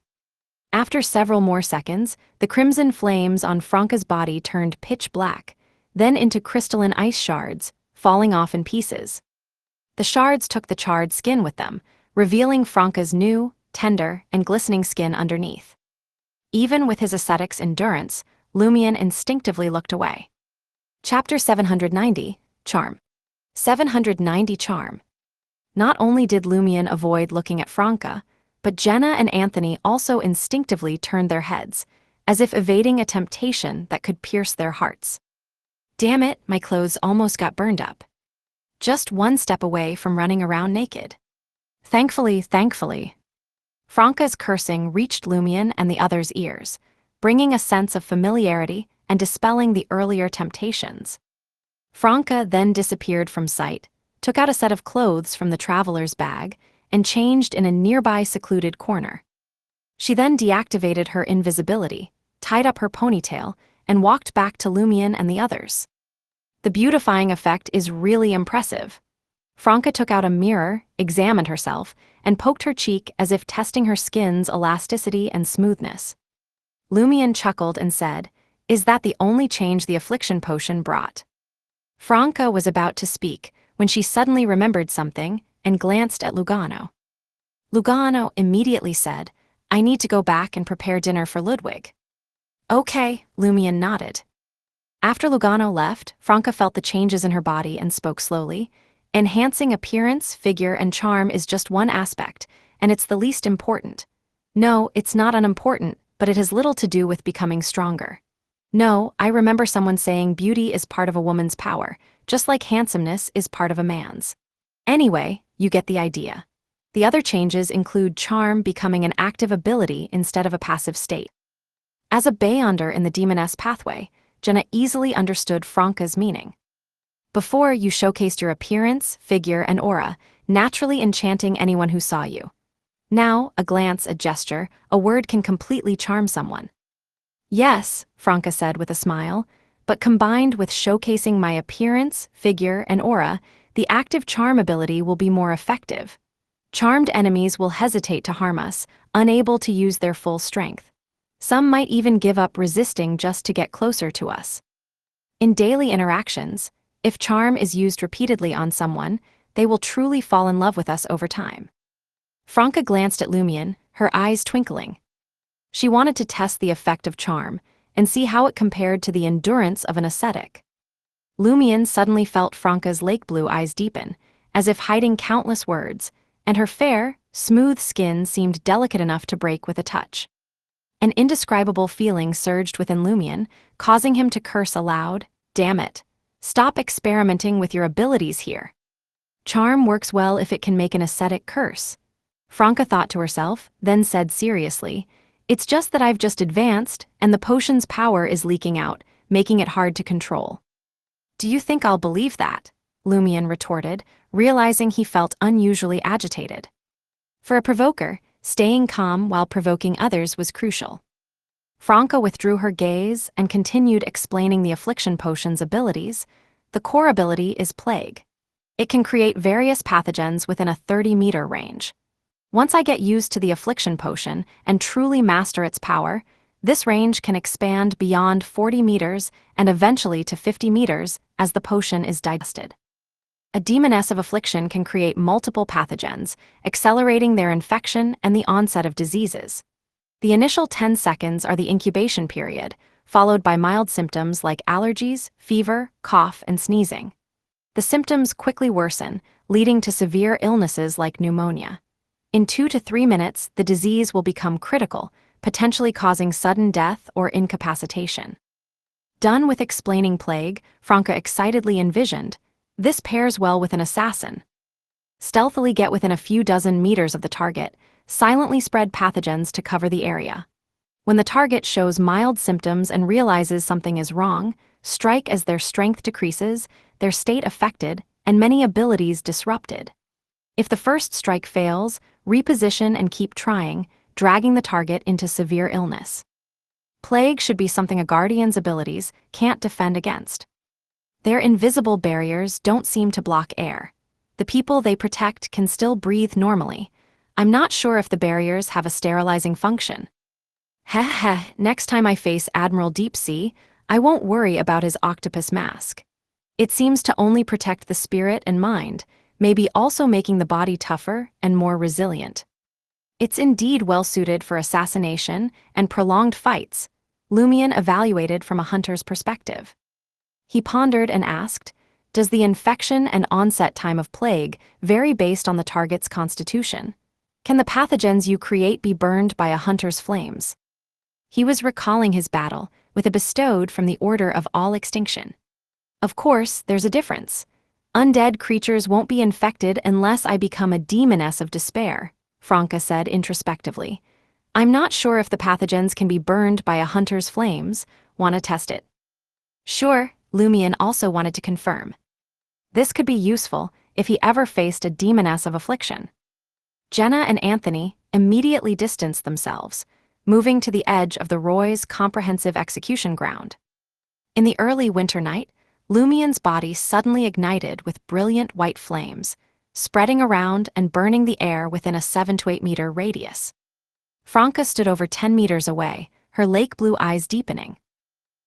After several more seconds, the crimson flames on Franca's body turned pitch black, then into crystalline ice shards, falling off in pieces. The shards took the charred skin with them, revealing Franca's new, tender, and glistening skin underneath. Even with his ascetic's endurance, Lumion instinctively looked away. Chapter 790, Charm. 790 Charm. Not only did Lumion avoid looking at Franca, but Jenna and Anthony also instinctively turned their heads, as if evading a temptation that could pierce their hearts. Damn it, my clothes almost got burned up. Just one step away from running around naked. Thankfully. Franca's cursing reached Lumion and the others' ears, bringing a sense of familiarity and dispelling the earlier temptations. Franca then disappeared from sight, took out a set of clothes from the traveler's bag, and changed in a nearby secluded corner. She then deactivated her invisibility, tied up her ponytail, and walked back to Lumion and the others. The beautifying effect is really impressive. Franca took out a mirror, examined herself, and poked her cheek as if testing her skin's elasticity and smoothness. Lumion chuckled and said, "Is that the only change the affliction potion brought?" Franca was about to speak when she suddenly remembered something and glanced at Lugano. Lugano immediately said, "I need to go back and prepare dinner for Ludwig." Okay, Lumion nodded. After Lugano left, Franca felt the changes in her body and spoke slowly. Enhancing appearance, figure, and charm is just one aspect, and it's the least important. No, it's not unimportant, but it has little to do with becoming stronger. No, I remember someone saying beauty is part of a woman's power, just like handsomeness is part of a man's. Anyway, you get the idea. The other changes include charm becoming an active ability instead of a passive state. As a Beyonder in the Demoness pathway, Jenna easily understood Franca's meaning. Before, you showcased your appearance, figure, and aura, naturally enchanting anyone who saw you. Now, a glance, a gesture, a word can completely charm someone. Yes, Franca said with a smile, but combined with showcasing my appearance, figure, and aura, the active charm ability will be more effective. Charmed enemies will hesitate to harm us, unable to use their full strength. Some might even give up resisting just to get closer to us. In daily interactions, if charm is used repeatedly on someone, they will truly fall in love with us over time. Franca glanced at Lumion, her eyes twinkling. She wanted to test the effect of charm and see how it compared to the endurance of an ascetic. Lumion suddenly felt Franca's lake blue eyes deepen, as if hiding countless words, and her fair, smooth skin seemed delicate enough to break with a touch. An indescribable feeling surged within Lumion, causing him to curse aloud, "Damn it. Stop experimenting with your abilities here. Charm works well if it can make an ascetic curse." Franca thought to herself, then said seriously, "It's just that I've just advanced, and the potion's power is leaking out, making it hard to control." "Do you think I'll believe that?" Lumion retorted, realizing he felt unusually agitated. For a provoker, staying calm while provoking others was crucial. Franca withdrew her gaze and continued explaining the affliction potion's abilities. The core ability is Plague. It can create various pathogens within a 30-meter range. Once I get used to the affliction potion and truly master its power, this range can expand beyond 40 meters and eventually to 50 meters as the potion is digested. A demoness of affliction can create multiple pathogens, accelerating their infection and the onset of diseases. The initial 10 seconds are the incubation period, followed by mild symptoms like allergies, fever, cough, and sneezing. The symptoms quickly worsen, leading to severe illnesses like pneumonia. In 2 to 3 minutes, the disease will become critical, potentially causing sudden death or incapacitation. Done with explaining plague, Franca excitedly envisioned, this pairs well with an assassin. Stealthily get within a few dozen meters of the target, silently spread pathogens to cover the area. When the target shows mild symptoms and realizes something is wrong, strike as their strength decreases, their state affected, and many abilities disrupted. If the first strike fails, reposition and keep trying, dragging the target into severe illness. Plague should be something a guardian's abilities can't defend against. Their invisible barriers don't seem to block air. The people they protect can still breathe normally. I'm not sure if the barriers have a sterilizing function. Heh, next time I face Admiral Deepsea, I won't worry about his octopus mask. It seems to only protect the spirit and mind, maybe also making the body tougher and more resilient. It's indeed well-suited for assassination and prolonged fights, Lumion evaluated from a hunter's perspective. He pondered and asked, does the infection and onset time of plague vary based on the target's constitution? Can the pathogens you create be burned by a hunter's flames? He was recalling his battle with a bestowed from the Order of All Extinction. Of course, there's a difference. Undead creatures won't be infected unless I become a demoness of despair, Franca said introspectively. I'm not sure if the pathogens can be burned by a hunter's flames. Wanna test it? Sure, Lumion also wanted to confirm. This could be useful if he ever faced a demoness of affliction. Jenna and Anthony immediately distanced themselves, moving to the edge of the Roy's comprehensive execution ground. In the early winter night, Lumion's body suddenly ignited with brilliant white flames, spreading around and burning the air within a 7 to 8 meter radius. Franca stood over 10 meters away, her lake blue eyes deepening.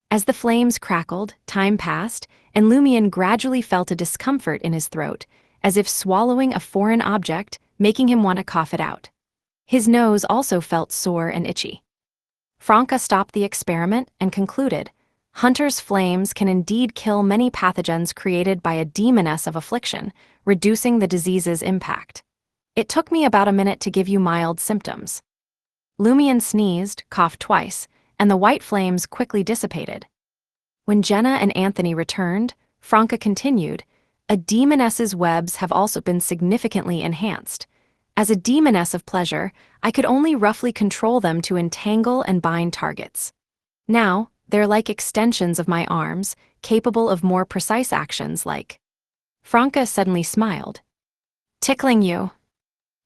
As the flames crackled, time passed, and Lumion gradually felt a discomfort in his throat, as if swallowing a foreign object, making him want to cough it out. His nose also felt sore and itchy. Franca stopped the experiment and concluded, Hunter's flames can indeed kill many pathogens created by a demoness of affliction, reducing the disease's impact. It took me about a minute to give you mild symptoms. Lumion sneezed, coughed twice, and the white flames quickly dissipated. When Jenna and Anthony returned, Franca continued, a demoness's webs have also been significantly enhanced. As a demoness of pleasure, I could only roughly control them to entangle and bind targets. Now, they're like extensions of my arms, capable of more precise actions like... Franca suddenly smiled. Tickling you.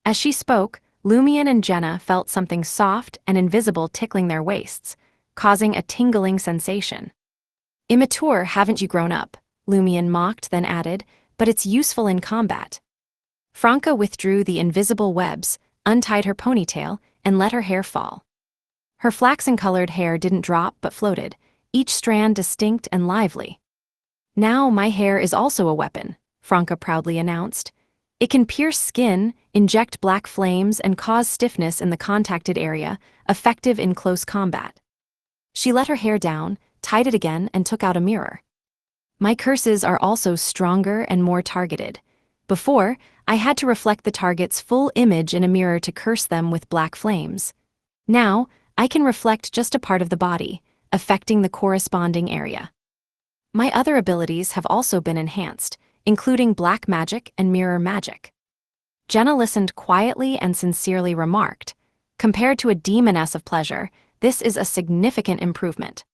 As she spoke, Lumion and Jenna felt something soft and invisible tickling their waists, causing a tingling sensation. Immature, haven't you grown up? Lumion mocked, then added, but it's useful in combat. Franca withdrew the invisible webs, untied her ponytail, and let her hair fall. Her flaxen-colored hair didn't drop but floated, each strand distinct and lively. Now my hair is also a weapon, Franca proudly announced. It can pierce skin, inject black flames, and cause stiffness in the contacted area, effective in close combat. She let her hair down, tied it again, and took out a mirror. My curses are also stronger and more targeted. Before, I had to reflect the target's full image in a mirror to curse them with black flames. Now, I can reflect just a part of the body, affecting the corresponding area. My other abilities have also been enhanced, including black magic and mirror magic. Jenna listened quietly and sincerely remarked, compared to a demoness of pleasure, this is a significant improvement.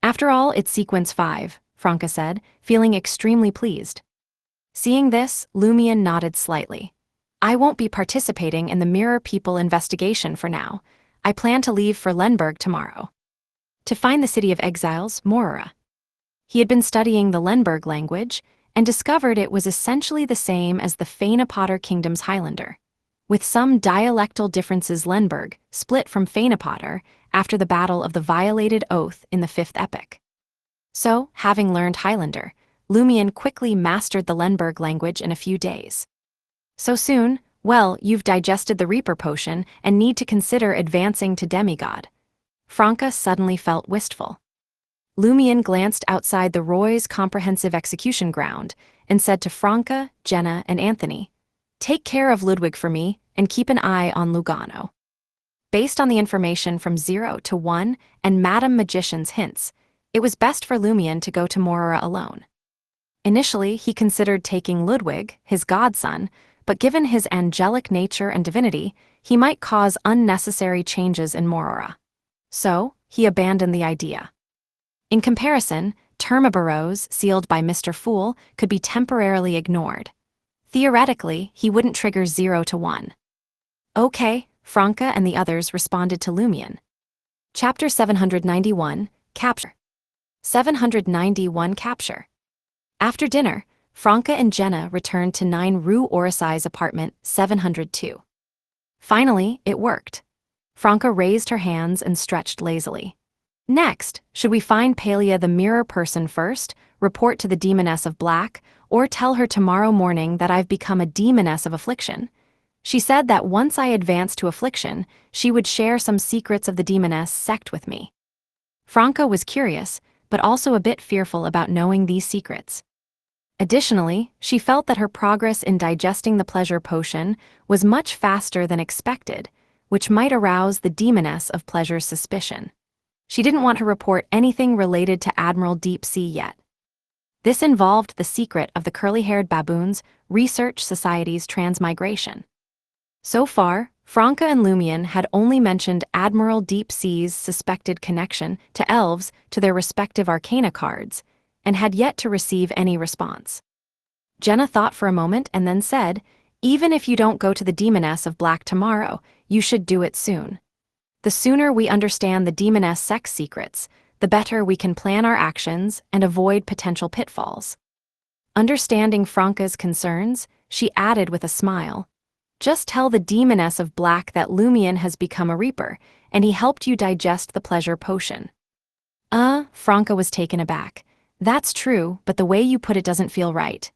After all, it's sequence 5, Franca said, feeling extremely pleased. Seeing this, Lumion nodded slightly. I won't be participating in the Mirror People investigation for now. I plan to leave for Lenberg tomorrow. To find the city of exiles, Morora. He had been studying the Lenberg language and discovered it was essentially the same as the Fainapotter Kingdom's Highlander. With some dialectal differences, Lenberg split from Fainapotter after the Battle of the Violated Oath in the 5th epic. So, having learned Highlander, Lumion quickly mastered the Lenberg language in a few days. So soon, well, you've digested the Reaper potion and need to consider advancing to demigod. Franca suddenly felt wistful. Lumian glanced outside the Roy's comprehensive execution ground and said to Franca, Jenna, and Anthony, "Take care of Ludwig for me and keep an eye on Lugano." Based on the information from 0 to 1 and Madame Magician's hints, it was best for Lumian to go to Morora alone. Initially, he considered taking Ludwig, his godson, but given his angelic nature and divinity, he might cause unnecessary changes in Morora. So, he abandoned the idea. In comparison, Termabaros, sealed by Mr. Fool, could be temporarily ignored. Theoretically, he wouldn't trigger 0 to 1. Okay, Franca and the others responded to Lumian. Chapter 791, Capture. 791 Capture. After dinner, Franca and Jenna returned to 9 Rue Orsay's apartment, 702. Finally, it worked. Franca raised her hands and stretched lazily. Next, should we find Palia the mirror person first, report to the Demoness of Black, or tell her tomorrow morning that I've become a Demoness of Affliction? She said that once I advanced to Affliction, she would share some secrets of the Demoness sect with me. Franca was curious, but also a bit fearful about knowing these secrets. Additionally, she felt that her progress in digesting the pleasure potion was much faster than expected, which might arouse the Demoness of Pleasure's suspicion. She didn't want to report anything related to Admiral Deep Sea yet. This involved the secret of the curly-haired baboons' research society's transmigration. So far, Franca and Lumian had only mentioned Admiral Deep Sea's suspected connection to elves to their respective arcana cards, and had yet to receive any response. Jenna thought for a moment and then said, "Even if you don't go to the Demoness of Black tomorrow, you should do it soon. The sooner we understand the Demoness sex secrets, the better we can plan our actions and avoid potential pitfalls." Understanding Franca's concerns, she added with a smile, "Just tell the Demoness of Black that Lumian has become a Reaper, and he helped you digest the pleasure potion." Franca was taken aback. "That's true, but the way you put it doesn't feel right."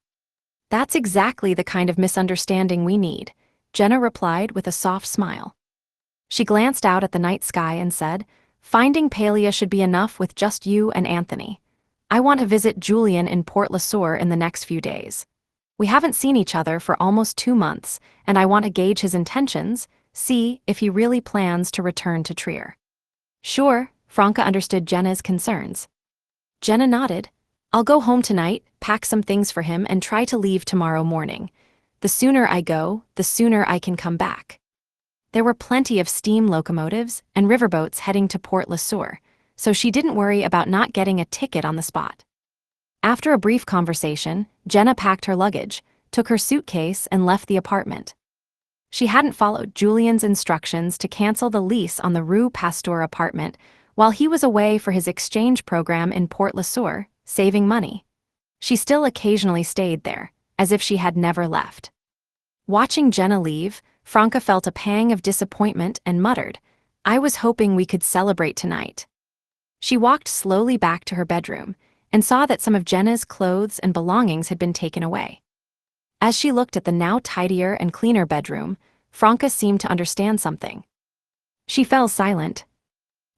"That's exactly the kind of misunderstanding we need," Jenna replied with a soft smile. She glanced out at the night sky and said, "Finding Palia should be enough with just you and Anthony. I want to visit Julian in Port LeSueur in the next few days. We haven't seen each other for almost 2 months, and I want to gauge his intentions, see if he really plans to return to Trier." Sure, Franca understood Jenna's concerns. Jenna nodded. "I'll go home tonight, pack some things for him, and try to leave tomorrow morning. The sooner I go, the sooner I can come back." There were plenty of steam locomotives and riverboats heading to Port LeSueur, so she didn't worry about not getting a ticket on the spot. After a brief conversation, Jenna packed her luggage, took her suitcase, and left the apartment. She hadn't followed Julian's instructions to cancel the lease on the Rue Pasteur apartment while he was away for his exchange program in Port LeSueur, saving money. She still occasionally stayed there, as if she had never left. Watching Jenna leave, Franca felt a pang of disappointment and muttered, "I was hoping we could celebrate tonight." She walked slowly back to her bedroom and saw that some of Jenna's clothes and belongings had been taken away. As she looked at the now tidier and cleaner bedroom, Franca seemed to understand something. She fell silent.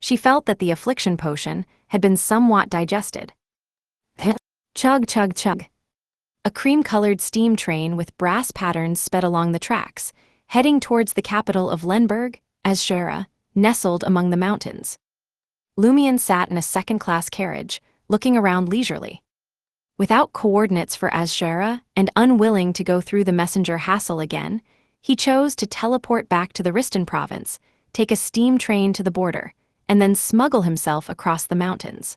She felt that the affliction potion had been somewhat digested. Chug, chug, chug. A cream-colored steam train with brass patterns sped along the tracks, heading towards the capital of Lemberg, Azshara, nestled among the mountains. Lumian sat in a second-class carriage, looking around leisurely. Without coordinates for Azshara and unwilling to go through the messenger hassle again, he chose to teleport back to the Riston province, take a steam train to the border, and then smuggle himself across the mountains.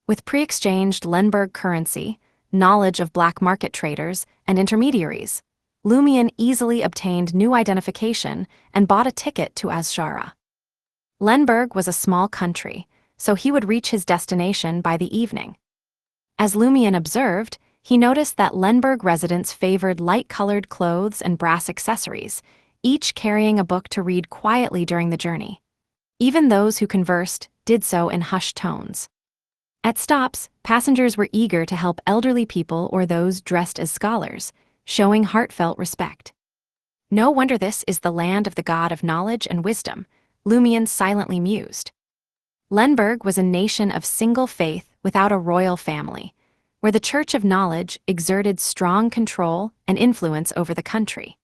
With pre-exchanged Lemberg currency, knowledge of black market traders and intermediaries, Lumian easily obtained new identification and bought a ticket to Azshara. Lemberg was a small country, so he would reach his destination by the evening. As Lumian observed, he noticed that Lemberg residents favored light-colored clothes and brass accessories, each carrying a book to read quietly during the journey. Even those who conversed did so in hushed tones. At stops, passengers were eager to help elderly people or those dressed as scholars, showing heartfelt respect. No wonder this is the land of the god of knowledge and wisdom, Lumian silently mused. Lemberg was a nation of single faith without a royal family, where the Church of Knowledge exerted strong control and influence over the country.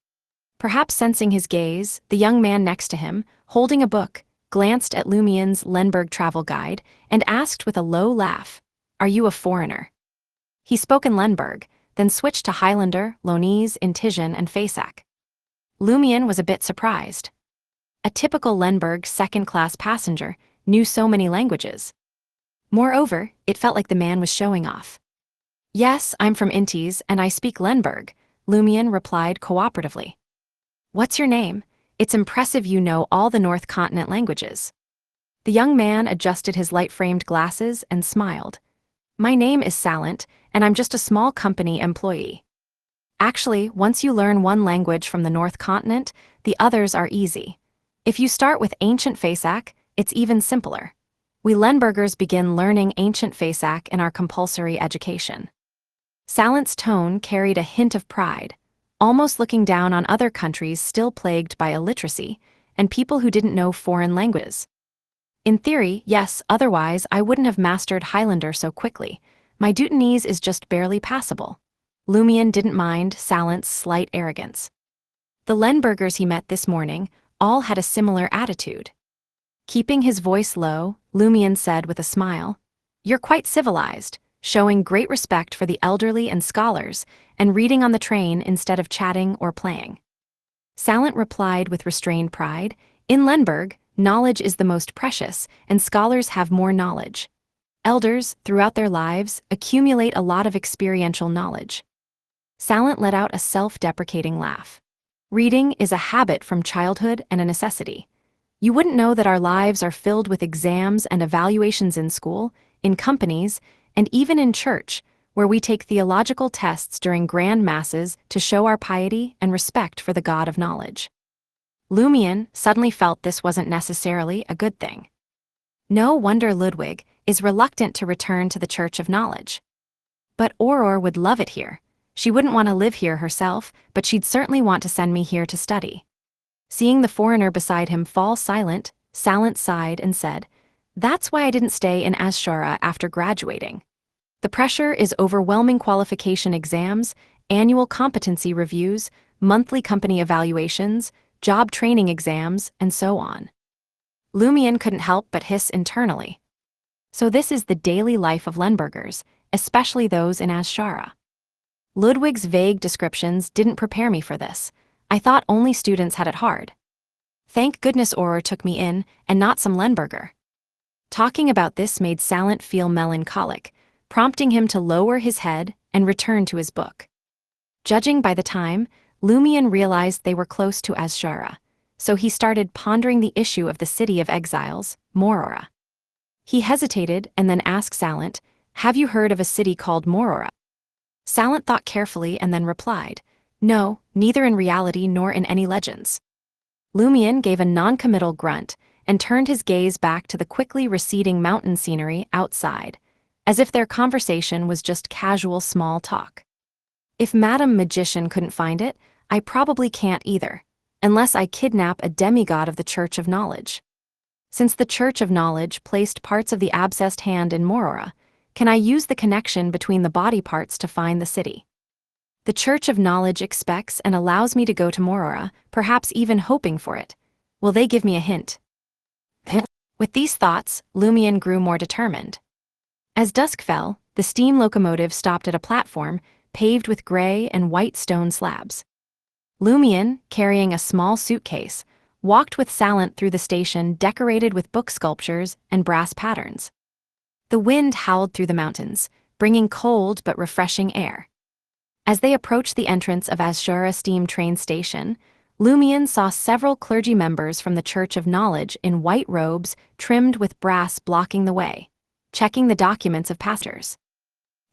Perhaps sensing his gaze, the young man next to him, holding a book, glanced at Lumien's Lenberg travel guide and asked with a low laugh, "Are you a foreigner?" He spoke in Lenberg, then switched to Highlander, Lonese, Intijan, and Fasak. Lumien was a bit surprised. A typical Lenberg second-class passenger knew so many languages. Moreover, it felt like the man was showing off. "Yes, I'm from Intis, and I speak Lenberg," Lumien replied cooperatively. "What's your name? It's impressive you know all the North Continent languages." The young man adjusted his light-framed glasses and smiled. "My name is Salent, and I'm just a small company employee. Actually, once you learn one language from the North Continent, the others are easy. If you start with Ancient Fasak, it's even simpler. We Lenbergers begin learning Ancient Fasak in our compulsory education." Salent's tone carried a hint of pride, almost looking down on other countries still plagued by illiteracy and people who didn't know foreign languages. "In theory, yes, otherwise I wouldn't have mastered Highlander so quickly. My Dutanese is just barely passable." Lumien didn't mind Salent's slight arrogance. The Lenbergers he met this morning all had a similar attitude. Keeping his voice low, Lumien said with a smile, "You're quite civilized, showing great respect for the elderly and scholars, and reading on the train instead of chatting or playing." Salent replied with restrained pride, "In Lenberg, knowledge is the most precious, and scholars have more knowledge. Elders, throughout their lives, accumulate a lot of experiential knowledge." Salent let out a self-deprecating laugh. "Reading is a habit from childhood and a necessity. You wouldn't know that our lives are filled with exams and evaluations in school, in companies, and even in church, where we take theological tests during grand masses to show our piety and respect for the God of knowledge." Lumien suddenly felt this wasn't necessarily a good thing. No wonder Ludwig is reluctant to return to the Church of Knowledge. "But Aurore would love it here. She wouldn't want to live here herself, but she'd certainly want to send me here to study." Seeing the foreigner beside him fall silent, Salent sighed and said, "That's why I didn't stay in Azshara after graduating. The pressure is overwhelming: qualification exams, annual competency reviews, monthly company evaluations, job training exams, and so on." Lumien couldn't help but hiss internally. So this is the daily life of Lenbergers, especially those in Azshara. Ludwig's vague descriptions didn't prepare me for this. I thought only students had it hard. Thank goodness Aurore took me in, and not some Lenberger. Talking about this made Salent feel melancholic, prompting him to lower his head and return to his book. Judging by the time, Lumien realized they were close to Azshara, so he started pondering the issue of the city of exiles, Morora. He hesitated and then asked Salent, "Have you heard of a city called Morora?" Salent thought carefully and then replied, "No, neither in reality nor in any legends." Lumien gave a non-committal grunt and turned his gaze back to the quickly receding mountain scenery outside, as if their conversation was just casual small talk. "If Madame Magician couldn't find it, I probably can't either, unless I kidnap a demigod of the Church of Knowledge. Since the Church of Knowledge placed parts of the abscessed hand in Morora, can I use the connection between the body parts to find the city? The Church of Knowledge expects and allows me to go to Morora, perhaps even hoping for it. Will they give me a hint?" With these thoughts, Lumien grew more determined. As dusk fell, the steam locomotive stopped at a platform paved with gray and white stone slabs. Lumien, carrying a small suitcase, walked with Salent through the station decorated with book sculptures and brass patterns. The wind howled through the mountains, bringing cold but refreshing air. As they approached the entrance of Azshara steam train station, Lumien saw several clergy members from the Church of Knowledge in white robes trimmed with brass blocking the way, checking the documents of pastors.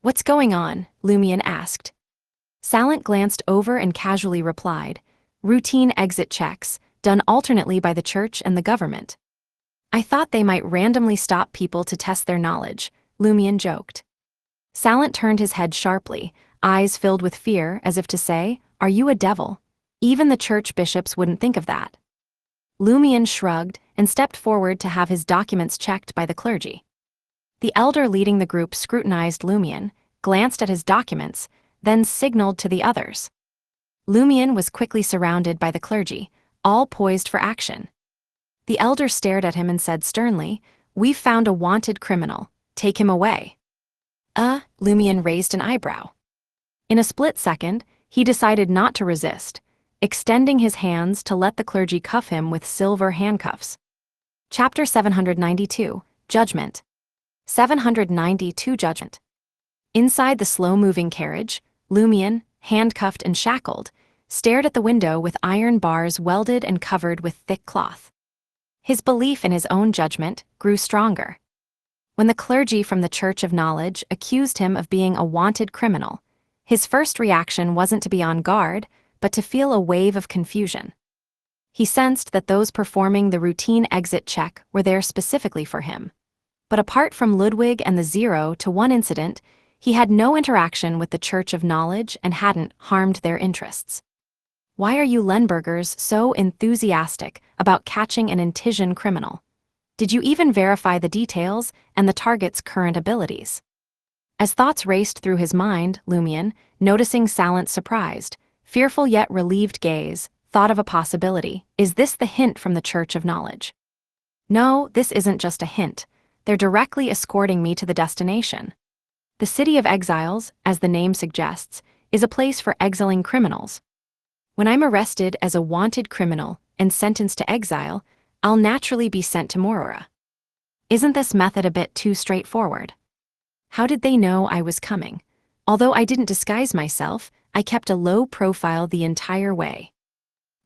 "What's going on?" Lumien asked. Salent glanced over and casually replied, "Routine exit checks, done alternately by the church and the government." "I thought they might randomly stop people to test their knowledge," Lumien joked. Salent turned his head sharply, eyes filled with fear, as if to say, "Are you a devil? Even the church bishops wouldn't think of that." Lumien shrugged and stepped forward to have his documents checked by the clergy. The elder leading the group scrutinized Lumion, glanced at his documents, then signaled to the others. Lumion was quickly surrounded by the clergy, all poised for action. The elder stared at him and said sternly, "We've found a wanted criminal. Take him away." Lumion raised an eyebrow. In a split second, he decided not to resist, extending his hands to let the clergy cuff him with silver handcuffs. Chapter 792, Judgment. 792 Judgment. Inside the slow-moving carriage, Lumion, handcuffed and shackled, stared at the window with iron bars welded and covered with thick cloth. His belief in his own judgment grew stronger. When the clergy from the Church of Knowledge accused him of being a wanted criminal, his first reaction wasn't to be on guard, but to feel a wave of confusion. He sensed that those performing the routine exit check were there specifically for him. But apart from Ludwig and the 0-to-1 incident, he had no interaction with the Church of Knowledge and hadn't harmed their interests. Why are you Lembergers so enthusiastic about catching an Intisian criminal? Did you even verify the details and the target's current abilities? As thoughts raced through his mind, Lumion, noticing Salant's surprised, fearful yet relieved gaze, thought of a possibility. Is this the hint from the Church of Knowledge? No, this isn't just a hint. They're directly escorting me to the destination. The City of Exiles, as the name suggests, is a place for exiling criminals. When I'm arrested as a wanted criminal and sentenced to exile, I'll naturally be sent to Morora. Isn't this method a bit too straightforward? How did they know I was coming? Although I didn't disguise myself, I kept a low profile the entire way.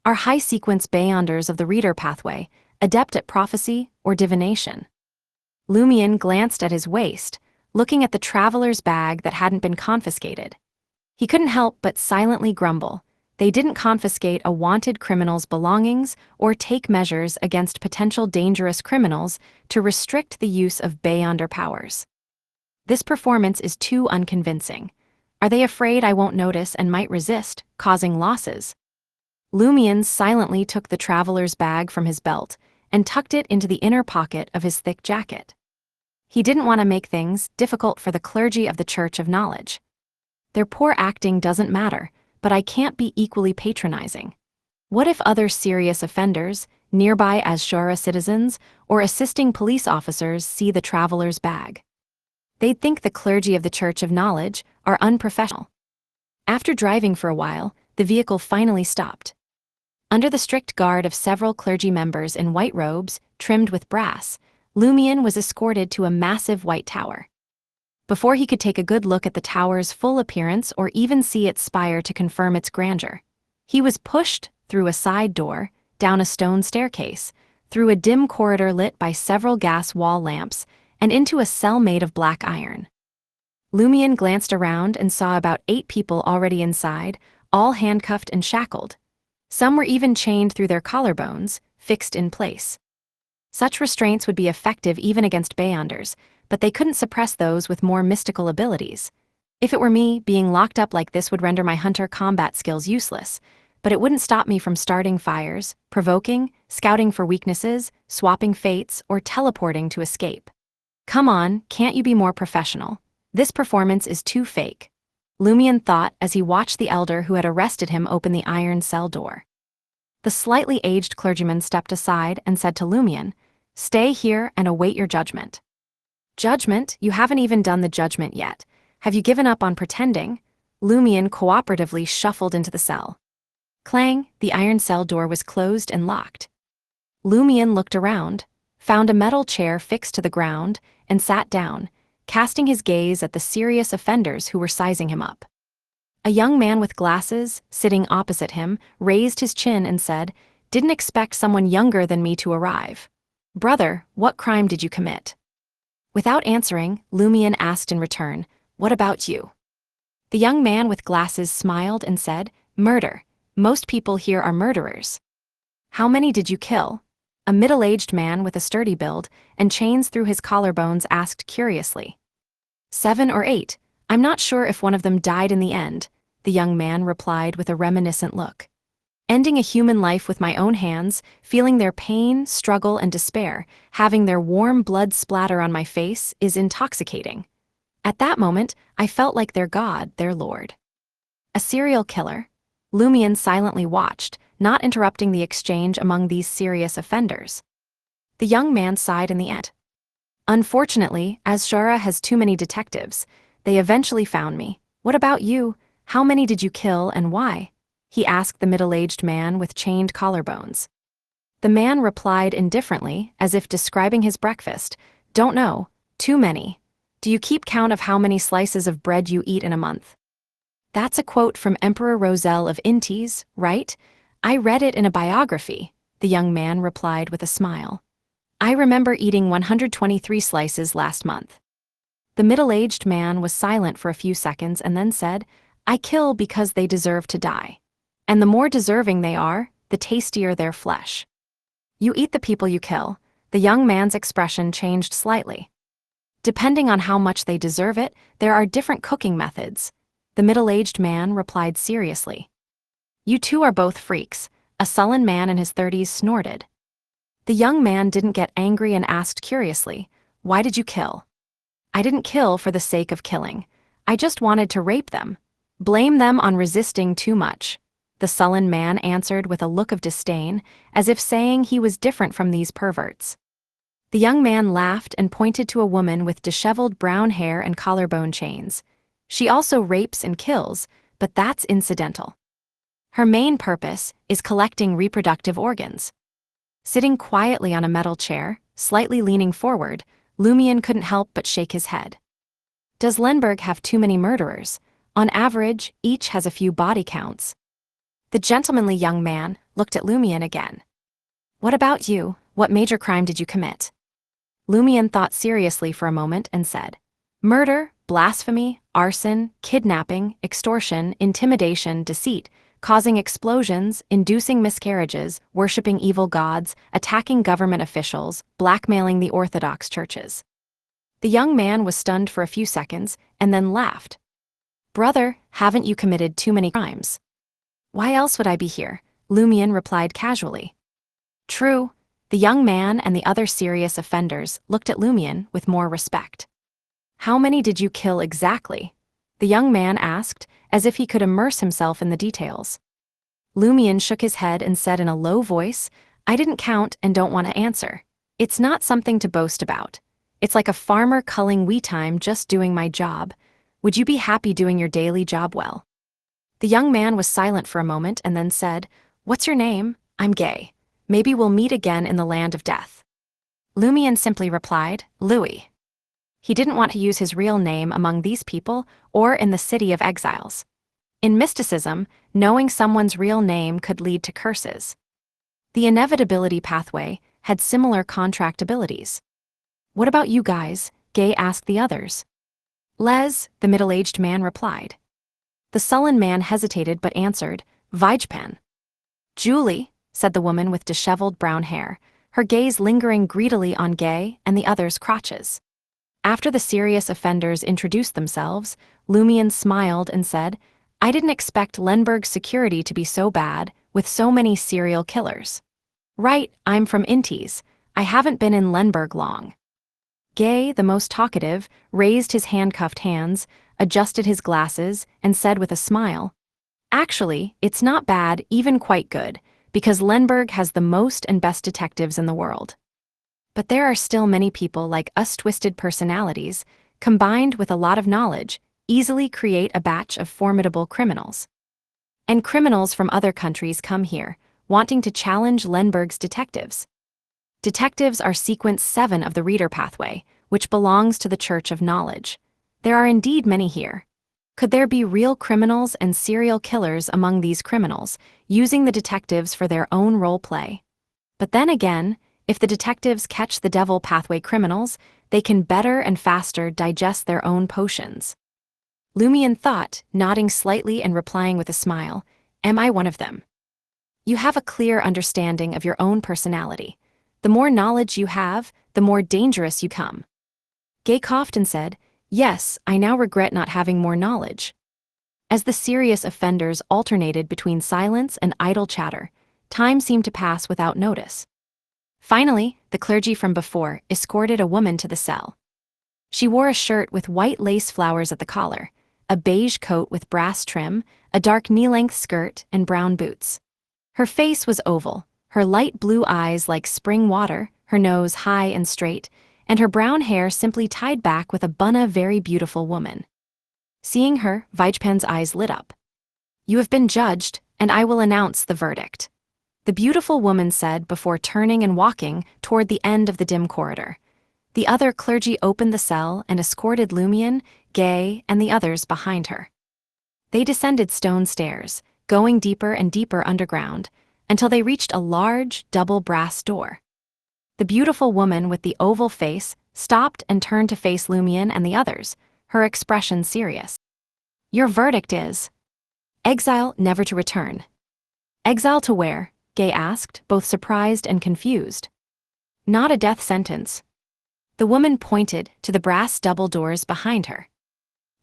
Are high-sequence Beyonders of the Reader pathway adept at prophecy or divination? Lumion glanced at his waist, looking at the traveler's bag that hadn't been confiscated. He couldn't help but silently grumble. They didn't confiscate a wanted criminal's belongings or take measures against potential dangerous criminals to restrict the use of Beyonder powers. This performance is too unconvincing. Are they afraid I won't notice and might resist, causing losses? Lumion silently took the traveler's bag from his belt and tucked it into the inner pocket of his thick jacket. He didn't want to make things difficult for the clergy of the Church of Knowledge. Their poor acting doesn't matter, but I can't be equally patronizing. What if other serious offenders, nearby as Shura citizens, or assisting police officers see the traveler's bag? They'd think the clergy of the Church of Knowledge are unprofessional. After driving for a while, the vehicle finally stopped. Under the strict guard of several clergy members in white robes, trimmed with brass, Lumion was escorted to a massive white tower. Before he could take a good look at the tower's full appearance or even see its spire to confirm its grandeur, he was pushed through a side door, down a stone staircase, through a dim corridor lit by several gas wall lamps, and into a cell made of black iron. Lumion glanced around and saw about 8 people already inside, all handcuffed and shackled. Some were even chained through their collarbones, fixed in place. Such restraints would be effective even against Beyonders, but they couldn't suppress those with more mystical abilities. If it were me, being locked up like this would render my hunter combat skills useless, but it wouldn't stop me from starting fires, provoking, scouting for weaknesses, swapping fates, or teleporting to escape. Come on, can't you be more professional? This performance is too fake, Lumion thought as he watched the elder who had arrested him open the iron cell door. The slightly aged clergyman stepped aside and said to Lumion, "Stay here and await your judgment." "Judgment? You haven't even done the judgment yet. Have you given up on pretending?" Lumion cooperatively shuffled into the cell. Clang, the iron cell door was closed and locked. Lumion looked around, found a metal chair fixed to the ground, and sat down, casting his gaze at the serious offenders who were sizing him up. A young man with glasses, sitting opposite him, raised his chin and said, "Didn't expect someone younger than me to arrive. Brother, what crime did you commit?" Without answering, Lumion asked in return, "What about you?" The young man with glasses smiled and said, "Murder. Most people here are murderers." "How many did you kill?" A middle-aged man with a sturdy build and chains through his collarbones asked curiously. 7 or 8. I'm not sure if one of them died in the end," the young man replied with a reminiscent look. Ending a human life with my own hands, feeling their pain, struggle, and despair, having their warm blood splatter on my face is intoxicating. At that moment, I felt like their god, their lord. A serial killer? Lumion silently watched, not interrupting the exchange among these serious offenders. The young man sighed in the end. Unfortunately, as Shara has too many detectives, they eventually found me. What about you? How many did you kill and why? He asked the middle-aged man with chained collarbones. The man replied indifferently, as if describing his breakfast. Don't know. Too many. Do you keep count of how many slices of bread you eat in a month? That's a quote from Emperor Roselle of Intes, right? I read it in a biography, the young man replied with a smile. I remember eating 123 slices last month. The middle-aged man was silent for a few seconds and then said, I kill because they deserve to die. And the more deserving they are, the tastier their flesh. You eat the people you kill. The young man's expression changed slightly. Depending on how much they deserve it, there are different cooking methods. The middle-aged man replied seriously. You two are both freaks, a sullen man in his 30s snorted. The young man didn't get angry and asked curiously, why did you kill? I didn't kill for the sake of killing. I just wanted to rape them. Blame them on resisting too much. The sullen man answered with a look of disdain, as if saying he was different from these perverts. The young man laughed and pointed to a woman with disheveled brown hair and collarbone chains. She also rapes and kills, but that's incidental. Her main purpose is collecting reproductive organs. Sitting quietly on a metal chair, slightly leaning forward, Lumion couldn't help but shake his head. Does Lenberg have too many murderers? On average, each has a few body counts. The gentlemanly young man looked at Lumion again. What about you? What major crime did you commit? Lumion thought seriously for a moment and said, murder, blasphemy, arson, kidnapping, extortion, intimidation, deceit, causing explosions, inducing miscarriages, worshipping evil gods, attacking government officials, blackmailing the Orthodox churches. The young man was stunned for a few seconds and then laughed. Brother, haven't you committed too many crimes? Why else would I be here? Lumion replied casually. True. The young man and the other serious offenders looked at Lumion with more respect. How many did you kill exactly? The young man asked, as if he could immerse himself in the details. Lumion shook his head and said in a low voice, I didn't count and don't want to answer. It's not something to boast about. It's like a farmer culling wheat. I'm just doing my job. Would you be happy doing your daily job well? The young man was silent for a moment and then said, What's your name? I'm gay. Maybe we'll meet again in the land of death. Lumion simply replied, Louis. He didn't want to use his real name among these people or in the city of exiles. In mysticism, knowing someone's real name could lead to curses. The inevitability pathway had similar contract abilities. What about you guys? Gay asked the others. Les, the middle-aged man replied. The sullen man hesitated but answered, Vijpan. Julie, said the woman with disheveled brown hair, her gaze lingering greedily on Gay and the others' crotches. After the serious offenders introduced themselves, Lumion smiled and said, I didn't expect Lenberg's security to be so bad, with so many serial killers. Right, I'm from Intes. I haven't been in Lenberg long. Gay, the most talkative, raised his handcuffed hands, adjusted his glasses, and said with a smile, Actually, it's not bad, even quite good, because Lenberg has the most and best detectives in the world. But there are still many people like us twisted personalities, combined with a lot of knowledge, easily create a batch of formidable criminals. And criminals from other countries come here, wanting to challenge Lenberg's detectives. Detectives are sequence 7 of the reader pathway, which belongs to the Church of Knowledge. There are indeed many here. Could there be real criminals and serial killers among these criminals, using the detectives for their own role play? But then again, if the detectives catch the devil pathway criminals, they can better and faster digest their own potions. Lumion thought, nodding slightly and replying with a smile, Am I one of them? You have a clear understanding of your own personality. The more knowledge you have, the more dangerous you come. Gay coughed and said, Yes, I now regret not having more knowledge. As the serious offenders alternated between silence and idle chatter, time seemed to pass without notice. Finally, the clergy from before escorted a woman to the cell. She wore a shirt with white lace flowers at the collar, a beige coat with brass trim, a dark knee-length skirt, and brown boots. Her face was oval, her light blue eyes like spring water, her nose high and straight, and her brown hair simply tied back with a bunna. Very beautiful woman. Seeing her, Vajpan's eyes lit up. "You have been judged, and I will announce the verdict," the beautiful woman said before turning and walking toward the end of the dim corridor. The other clergy opened the cell and escorted Lumion, Gay, and the others behind her. They descended stone stairs, going deeper and deeper underground, until they reached a large, double brass door. The beautiful woman with the oval face stopped and turned to face Lumion and the others, her expression serious. "Your verdict is exile, never to return." "Exile to where?" Gay asked, both surprised and confused. "Not a death sentence." The woman pointed to the brass double doors behind her.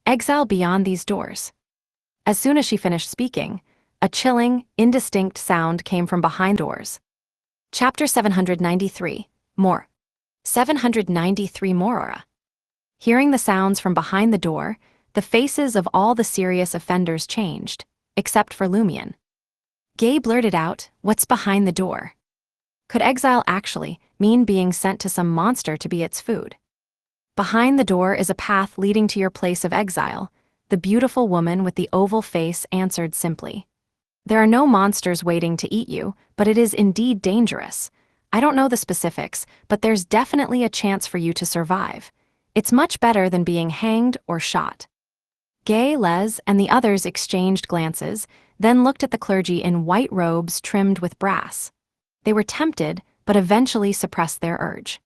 "Exile beyond these doors." As soon as she finished speaking, a chilling, indistinct sound came from behind doors. Chapter 793, More. 793 Morora. Hearing the sounds from behind the door, the faces of all the serious offenders changed, except for Lumion. Gay blurted out, "What's behind the door?" Could exile actually mean being sent to some monster to be its food? "Behind the door is a path leading to your place of exile," the beautiful woman with the oval face answered simply. "There are no monsters waiting to eat you, but it is indeed dangerous. I don't know the specifics, but there's definitely a chance for you to survive. It's much better than being hanged or shot." Gay, Les, and the others exchanged glances, then looked at the clergy in white robes trimmed with brass. They were tempted, but eventually suppressed their urge.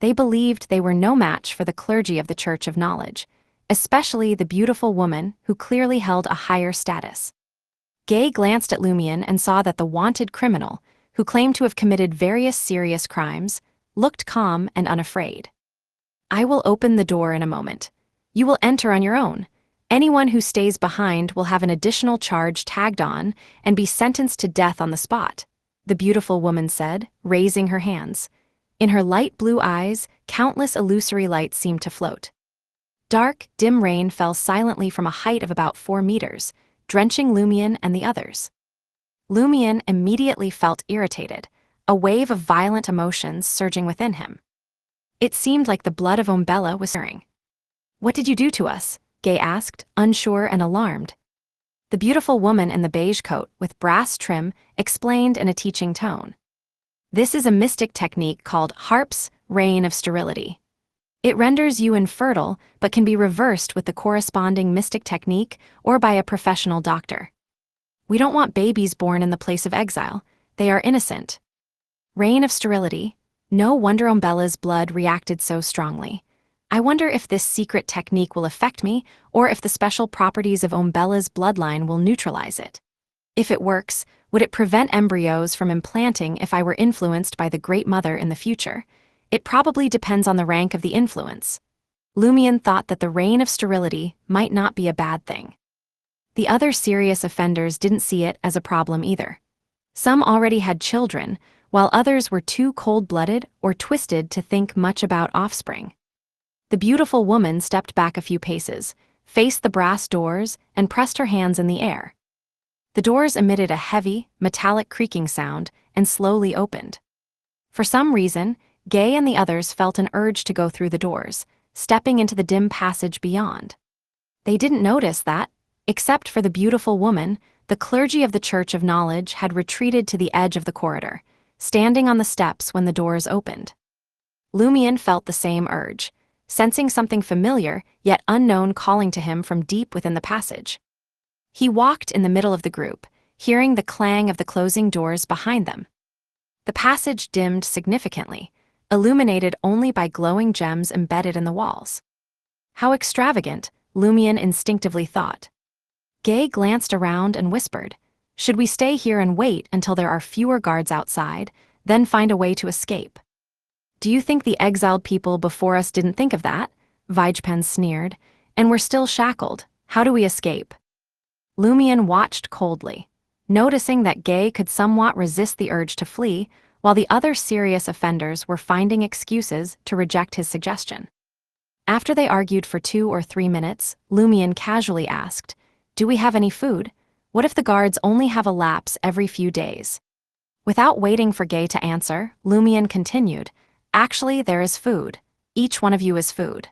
They believed they were no match for the clergy of the Church of Knowledge, especially the beautiful woman who clearly held a higher status. Gay glanced at Lumion and saw that the wanted criminal, who claimed to have committed various serious crimes, looked calm and unafraid. "I will open the door in a moment. You will enter on your own. Anyone who stays behind will have an additional charge tagged on and be sentenced to death on the spot," the beautiful woman said, raising her hands. In her light blue eyes, countless illusory lights seemed to float. Dark, dim rain fell silently from a height of about 4 meters, drenching Lumion and the others. Lumion immediately felt irritated, a wave of violent emotions surging within him. It seemed like the blood of Umbella was stirring. "What did you do to us?" Gay asked, unsure and alarmed. The beautiful woman in the beige coat with brass trim explained in a teaching tone. "This is a mystic technique called Harp's Reign of Sterility. It renders you infertile but can be reversed with the corresponding mystic technique or by a professional doctor. We don't want babies born in the place of exile. They are innocent." Reign of Sterility. No wonder Umbella's blood reacted so strongly. I wonder if this secret technique will affect me, or if the special properties of Umbella's bloodline will neutralize it. If it works, would it prevent embryos from implanting if I were influenced by the Great Mother in the future? It probably depends on the rank of the influence. Lumion thought that the reign of sterility might not be a bad thing. The other serious offenders didn't see it as a problem either. Some already had children, while others were too cold-blooded or twisted to think much about offspring. The beautiful woman stepped back a few paces, faced the brass doors, and pressed her hands in the air. The doors emitted a heavy, metallic creaking sound and slowly opened. For some reason, Gay and the others felt an urge to go through the doors, stepping into the dim passage beyond. They didn't notice that, except for the beautiful woman, the clergy of the Church of Knowledge had retreated to the edge of the corridor, standing on the steps when the doors opened. Lumion felt the same urge, sensing something familiar yet unknown calling to him from deep within the passage. He walked in the middle of the group, hearing the clang of the closing doors behind them. The passage dimmed significantly, illuminated only by glowing gems embedded in the walls. How extravagant, Lumion instinctively thought. Gay glanced around and whispered, "Should we stay here and wait until there are fewer guards outside, then find a way to escape?" "Do you think the exiled people before us didn't think of that?" Vajpan sneered. "And we're still shackled. How do we escape?" Lumion watched coldly, noticing that Gay could somewhat resist the urge to flee, while the other serious offenders were finding excuses to reject his suggestion. After they argued for 2 or 3 minutes, Lumion casually asked, "Do we have any food? What if the guards only have a lapse every few days?" Without waiting for Gay to answer, Lumion continued, "Actually, there is food. Each one of you is food."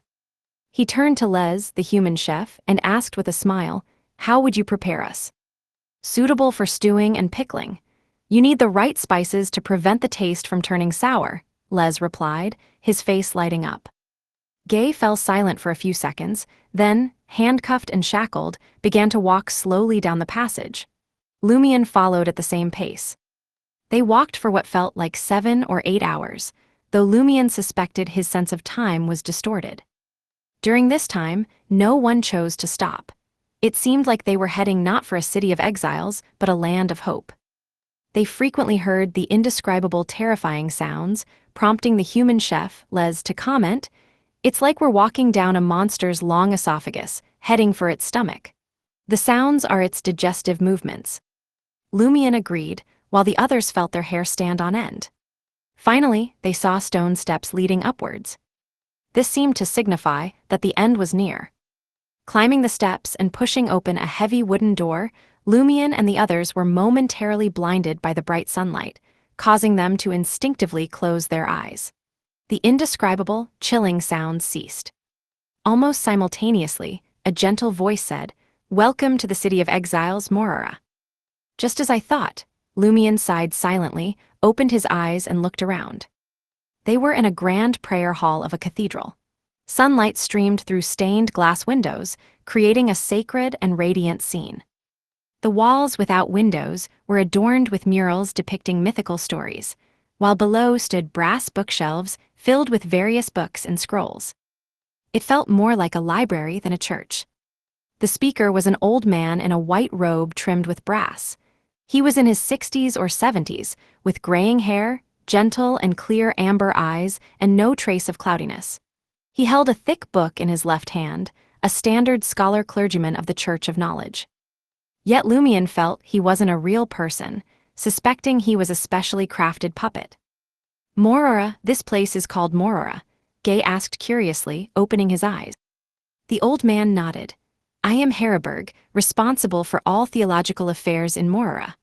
He turned to Les, the human chef, and asked with a smile, "How would you prepare us?" "Suitable for stewing and pickling. You need the right spices to prevent the taste from turning sour," Les replied, his face lighting up. Gay fell silent for a few seconds, then, handcuffed and shackled, began to walk slowly down the passage. Lumion followed at the same pace. They walked for what felt like 7 or 8 hours, though Lumion suspected his sense of time was distorted. During this time, no one chose to stop. It seemed like they were heading not for a city of exiles, but a land of hope. They frequently heard the indescribable terrifying sounds, prompting the human chef, Les, to comment, "It's like we're walking down a monster's long esophagus, heading for its stomach. The sounds are its digestive movements." Lumion agreed, while the others felt their hair stand on end. Finally, they saw stone steps leading upwards. This seemed to signify that the end was near. Climbing the steps and pushing open a heavy wooden door, Lumion and the others were momentarily blinded by the bright sunlight, causing them to instinctively close their eyes. The indescribable, chilling sounds ceased. Almost simultaneously, a gentle voice said, "Welcome to the city of exiles, Morora." "Just as I thought." Lumion sighed silently, opened his eyes and looked around. They were in a grand prayer hall of a cathedral. Sunlight streamed through stained glass windows, creating a sacred and radiant scene. The walls without windows were adorned with murals depicting mythical stories, while below stood brass bookshelves filled with various books and scrolls. It felt more like a library than a church. The speaker was an old man in a white robe trimmed with brass. He was in his 60s or 70s, with graying hair, gentle and clear amber eyes, and no trace of cloudiness. He held a thick book in his left hand, a standard scholar clergyman of the Church of Knowledge. Yet Lumion felt he wasn't a real person, suspecting he was a specially crafted puppet. "Morora, this place is called Morora," Gay asked curiously, opening his eyes. The old man nodded. "I am Heriberg, responsible for all theological affairs in Morora."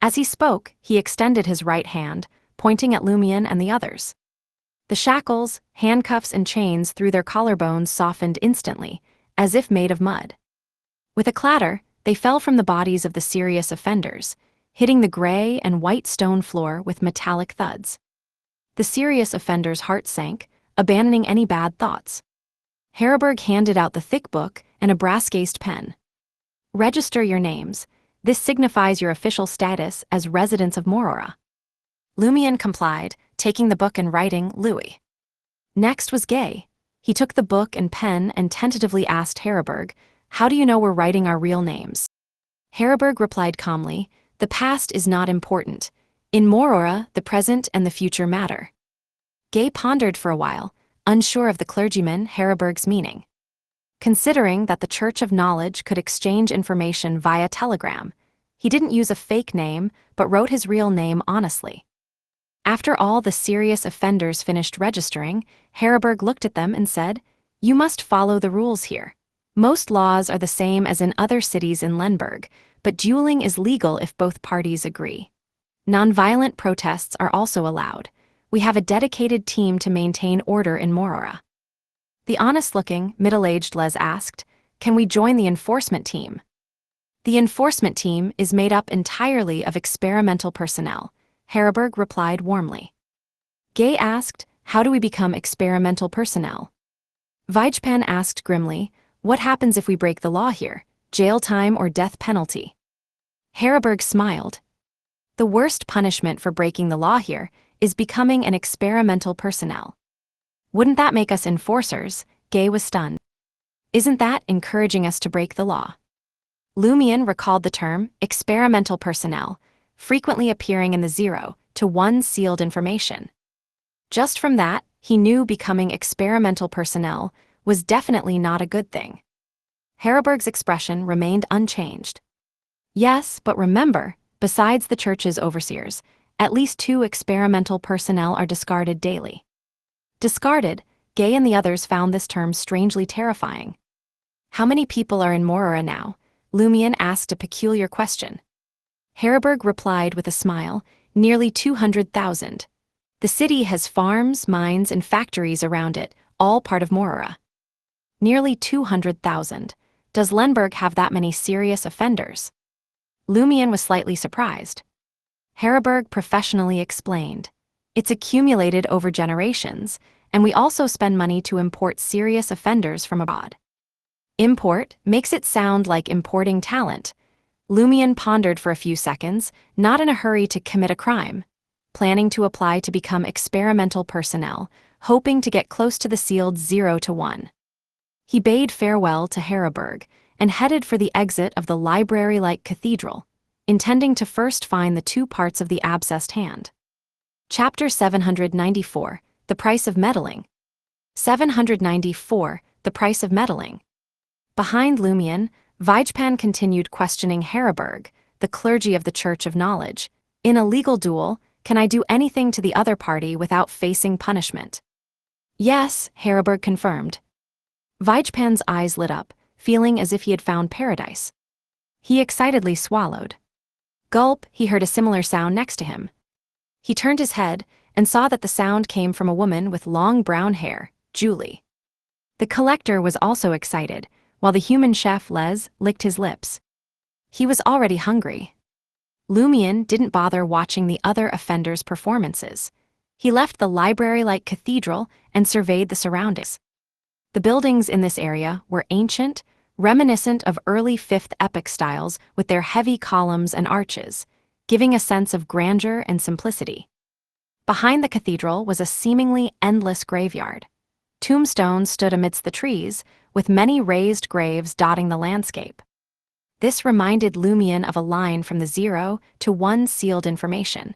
As he spoke, he extended his right hand, pointing at Lumion and the others. The shackles, handcuffs, and chains through their collarbones softened instantly, as if made of mud. With a clatter, they fell from the bodies of the serious offenders, hitting the gray and white stone floor with metallic thuds. The serious offender's heart sank, abandoning any bad thoughts. Heriberg handed out the thick book and a brass-cased pen. "Register your names. This signifies your official status as residents of Morora." Lumion complied, taking the book and writing Louis. Next was Gay. He took the book and pen and tentatively asked Heriberg, "How do you know we're writing our real names?" Heriberg replied calmly, "The past is not important. In Morora, the present and the future matter." Gay pondered for a while, unsure of the clergyman Heriberg's meaning. Considering that the Church of Knowledge could exchange information via telegram, he didn't use a fake name but wrote his real name honestly. After all the serious offenders finished registering, Heriberg looked at them and said, "You must follow the rules here. Most laws are the same as in other cities in Lenberg, but dueling is legal if both parties agree. Nonviolent protests are also allowed. We have a dedicated team to maintain order in Morora." The honest-looking, middle-aged Les asked, "Can we join the enforcement team?" "The enforcement team is made up entirely of experimental personnel," Heriberg replied warmly. Gay asked, "How do we become experimental personnel?" Vijpan asked grimly, "What happens if we break the law here? Jail time or death penalty?" Heriberg smiled. "The worst punishment for breaking the law here is becoming an experimental personnel." "Wouldn't that make us enforcers?" Gay was stunned. "Isn't that encouraging us to break the law?" Lumion recalled the term experimental personnel, frequently appearing in the 0 to 1 sealed information. Just from that, he knew becoming experimental personnel was definitely not a good thing. Harroburg's expression remained unchanged. Yes, but remember, besides the church's overseers, at least 2 experimental personnel are discarded daily. Discarded, Gay and the others found this term strangely terrifying. How many people are in Morora now? Lumion asked a peculiar question. Harroburg replied with a smile, nearly 200,000. The city has farms, mines, and factories around it, all part of Morora. Nearly 200,000. Does Lenberg have that many serious offenders? Lumion was slightly surprised. Harroburg professionally explained. It's accumulated over generations, and we also spend money to import serious offenders from abroad. Import makes it sound like importing talent. Lumion pondered for a few seconds, not in a hurry to commit a crime, planning to apply to become experimental personnel, hoping to get close to the sealed 0 to 1. He bade farewell to Harroburg and headed for the exit of the library-like cathedral, intending to first find the 2 parts of the abscessed hand. Chapter 794, The Price of Meddling. 794, The Price of Meddling. Behind Lumion, Vijpan continued questioning Harroburg, the clergy of the Church of Knowledge. In a legal duel, can I do anything to the other party without facing punishment? Yes, Harroburg confirmed. Vijpan's eyes lit up, feeling as if he had found paradise. He excitedly swallowed. Gulp, he heard a similar sound next to him. He turned his head and saw that the sound came from a woman with long brown hair, Julie. The collector was also excited, while the human chef Les licked his lips. He was already hungry. Lumion didn't bother watching the other offenders' performances. He left the library-like cathedral and surveyed the surroundings. The buildings in this area were ancient, reminiscent of early 5th epoch styles with their heavy columns and arches, giving a sense of grandeur and simplicity. Behind the cathedral was a seemingly endless graveyard. Tombstones stood amidst the trees, with many raised graves dotting the landscape. This reminded Lumion of a line from the 0 to 1 sealed information.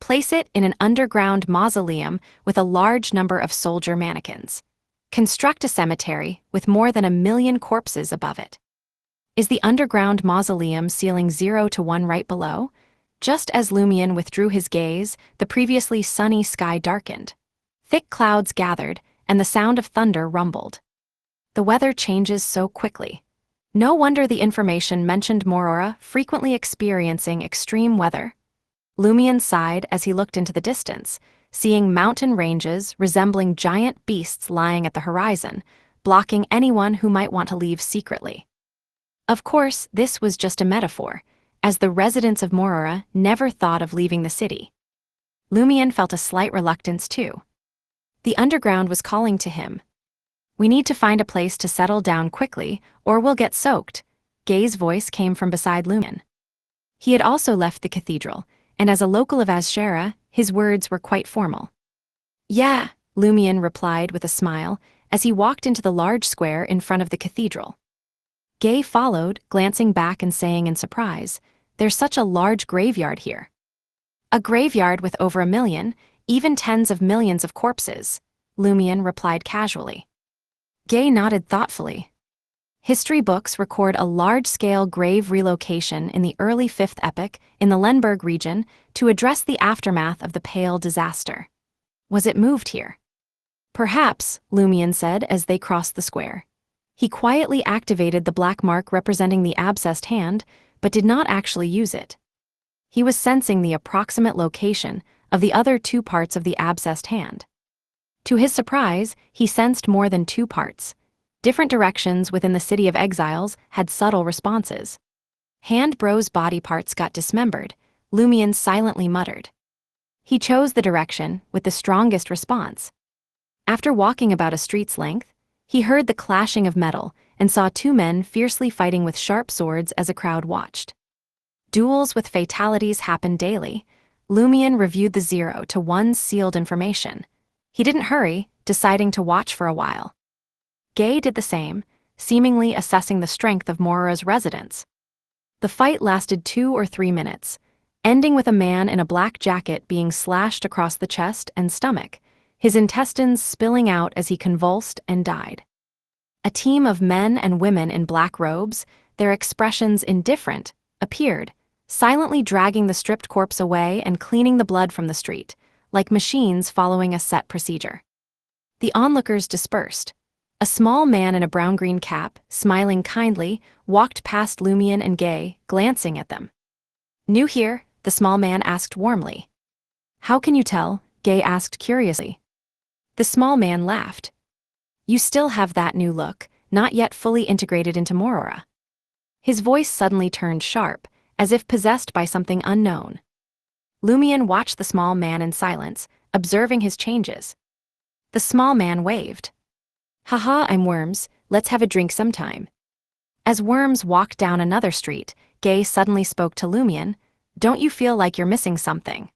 Place it in an underground mausoleum with a large number of soldier mannequins. Construct a cemetery with more than 1 million corpses above it. Is the underground mausoleum ceiling 0 to 1 right below? Just as Lumion withdrew his gaze, the previously sunny sky darkened. Thick clouds gathered, and the sound of thunder rumbled. The weather changes so quickly. No wonder the information mentioned Morora frequently experiencing extreme weather. Lumion sighed as he looked into the distance, seeing mountain ranges resembling giant beasts lying at the horizon, blocking anyone who might want to leave secretly. Of course, this was just a metaphor, as the residents of Morora never thought of leaving the city. Lumion felt a slight reluctance too. The underground was calling to him. We need to find a place to settle down quickly, or we'll get soaked. Gay's voice came from beside Lumion. He had also left the cathedral, and as a local of Azshara, his words were quite formal. Yeah, Lumion replied with a smile as he walked into the large square in front of the cathedral. Gay followed, glancing back and saying in surprise, "There's such a large graveyard here." A graveyard with over 1 million, even tens of millions of corpses, Lumion replied casually. Gay nodded thoughtfully. History books record a large-scale grave relocation in the early 5th epoch in the Lemberg region to address the aftermath of the Pale disaster. Was it moved here? Perhaps, Lumion said as they crossed the square. He quietly activated the black mark representing the abscessed hand, but did not actually use it. He was sensing the approximate location of the other 2 parts of the abscessed hand. To his surprise, he sensed more than 2 parts. Different directions within the City of Exiles had subtle responses. Hand Bro's body parts got dismembered, Lumion silently muttered. He chose the direction with the strongest response. After walking about a street's length, he heard the clashing of metal and saw 2 men fiercely fighting with sharp swords as a crowd watched. Duels with fatalities happen daily. Lumion reviewed the 0 to 1 sealed information. He didn't hurry, deciding to watch for a while. Gay did the same, seemingly assessing the strength of Morora's residents. The fight lasted 2 or 3 minutes, ending with a man in a black jacket being slashed across the chest and stomach, his intestines spilling out as he convulsed and died. A team of men and women in black robes, their expressions indifferent, appeared, silently dragging the stripped corpse away and cleaning the blood from the street, like machines following a set procedure. The onlookers dispersed. A small man in a brown-green cap, smiling kindly, walked past Lumion and Gay, glancing at them. "New here?" the small man asked warmly. "How can you tell?" Gay asked curiously. The small man laughed. "You still have that new look, not yet fully integrated into Morora." His voice suddenly turned sharp, as if possessed by something unknown. Lumion watched the small man in silence, observing his changes. The small man waved. "Haha, I'm Worms, let's have a drink sometime." As Worms walked down another street, Gay suddenly spoke to Lumion. "Don't you feel like you're missing something?"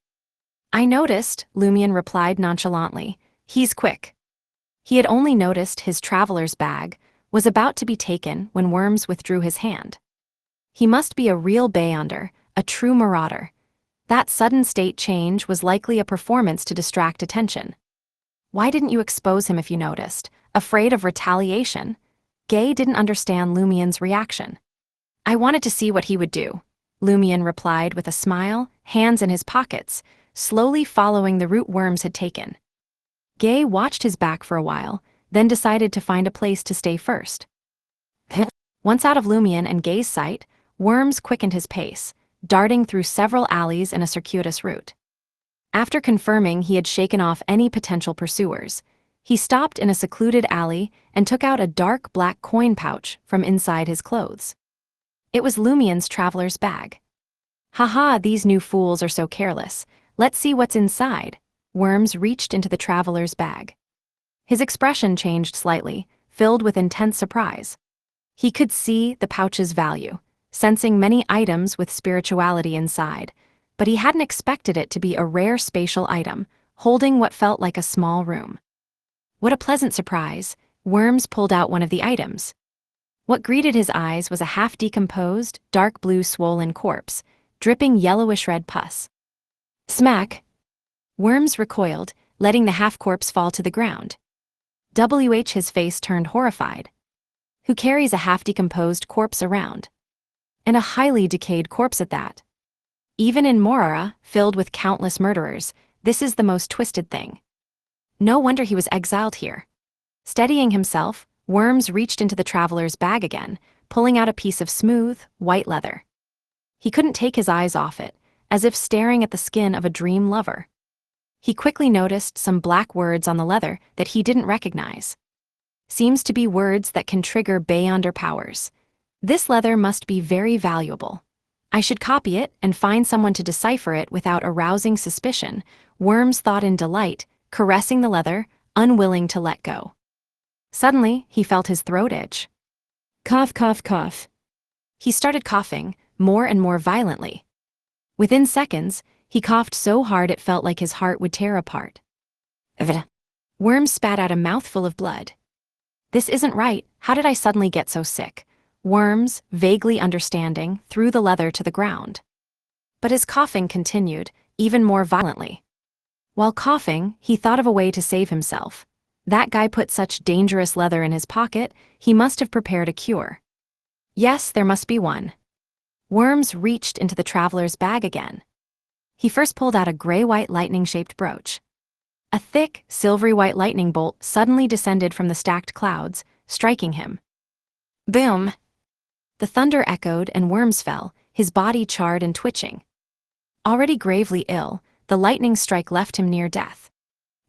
"I noticed," Lumion replied nonchalantly. "He's quick." He had only noticed his traveler's bag was about to be taken when Worms withdrew his hand. He must be a real Beyonder, a true marauder. That sudden state change was likely a performance to distract attention. "Why didn't you expose him if you noticed? Afraid of retaliation?" Gay didn't understand Lumion's reaction. "I wanted to see what he would do," Lumion replied with a smile, hands in his pockets, slowly following the route Worms had taken. Gay watched his back for a while, then decided to find a place to stay first. Once out of Lumion and Gay's sight, Worms quickened his pace, darting through several alleys in a circuitous route. After confirming he had shaken off any potential pursuers, he stopped in a secluded alley and took out a dark black coin pouch from inside his clothes. It was Lumion's traveler's bag. "Haha, these new fools are so careless. Let's see what's inside." Worms reached into the traveler's bag. His expression changed slightly, filled with intense surprise. He could see the pouch's value, sensing many items with spirituality inside, but he hadn't expected it to be a rare spatial item, holding what felt like a small room. What a pleasant surprise! Worms pulled out one of the items. What greeted his eyes was a half-decomposed, dark blue swollen corpse, dripping yellowish-red pus. Smack! Worms recoiled, letting the half-corpse fall to the ground. His face turned horrified. Who carries a half-decomposed corpse around? And a highly decayed corpse at that. Even in Morora, filled with countless murderers, this is the most twisted thing. No wonder he was exiled here. Steadying himself, Worms reached into the traveler's bag again, pulling out a piece of smooth, white leather. He couldn't take his eyes off it, as if staring at the skin of a dream lover. He quickly noticed some black words on the leather that he didn't recognize. Seems to be words that can trigger Beyonder powers. This leather must be very valuable. I should copy it and find someone to decipher it without arousing suspicion, Worms thought in delight, caressing the leather, unwilling to let go. Suddenly, he felt his throat itch. Cough, cough, cough. He started coughing, more and more violently. Within seconds, he coughed so hard it felt like his heart would tear apart. Worms spat out a mouthful of blood. "This isn't right. How did I suddenly get so sick?" Worms, vaguely understanding, threw the leather to the ground. But his coughing continued, even more violently. While coughing, he thought of a way to save himself. That guy put such dangerous leather in his pocket, he must have prepared a cure. Yes, there must be one. Worms reached into the traveler's bag again. He first pulled out a gray-white lightning-shaped brooch. A thick, silvery-white lightning bolt suddenly descended from the stacked clouds, striking him. Boom! The thunder echoed and Worms fell, his body charred and twitching. Already gravely ill, the lightning strike left him near death.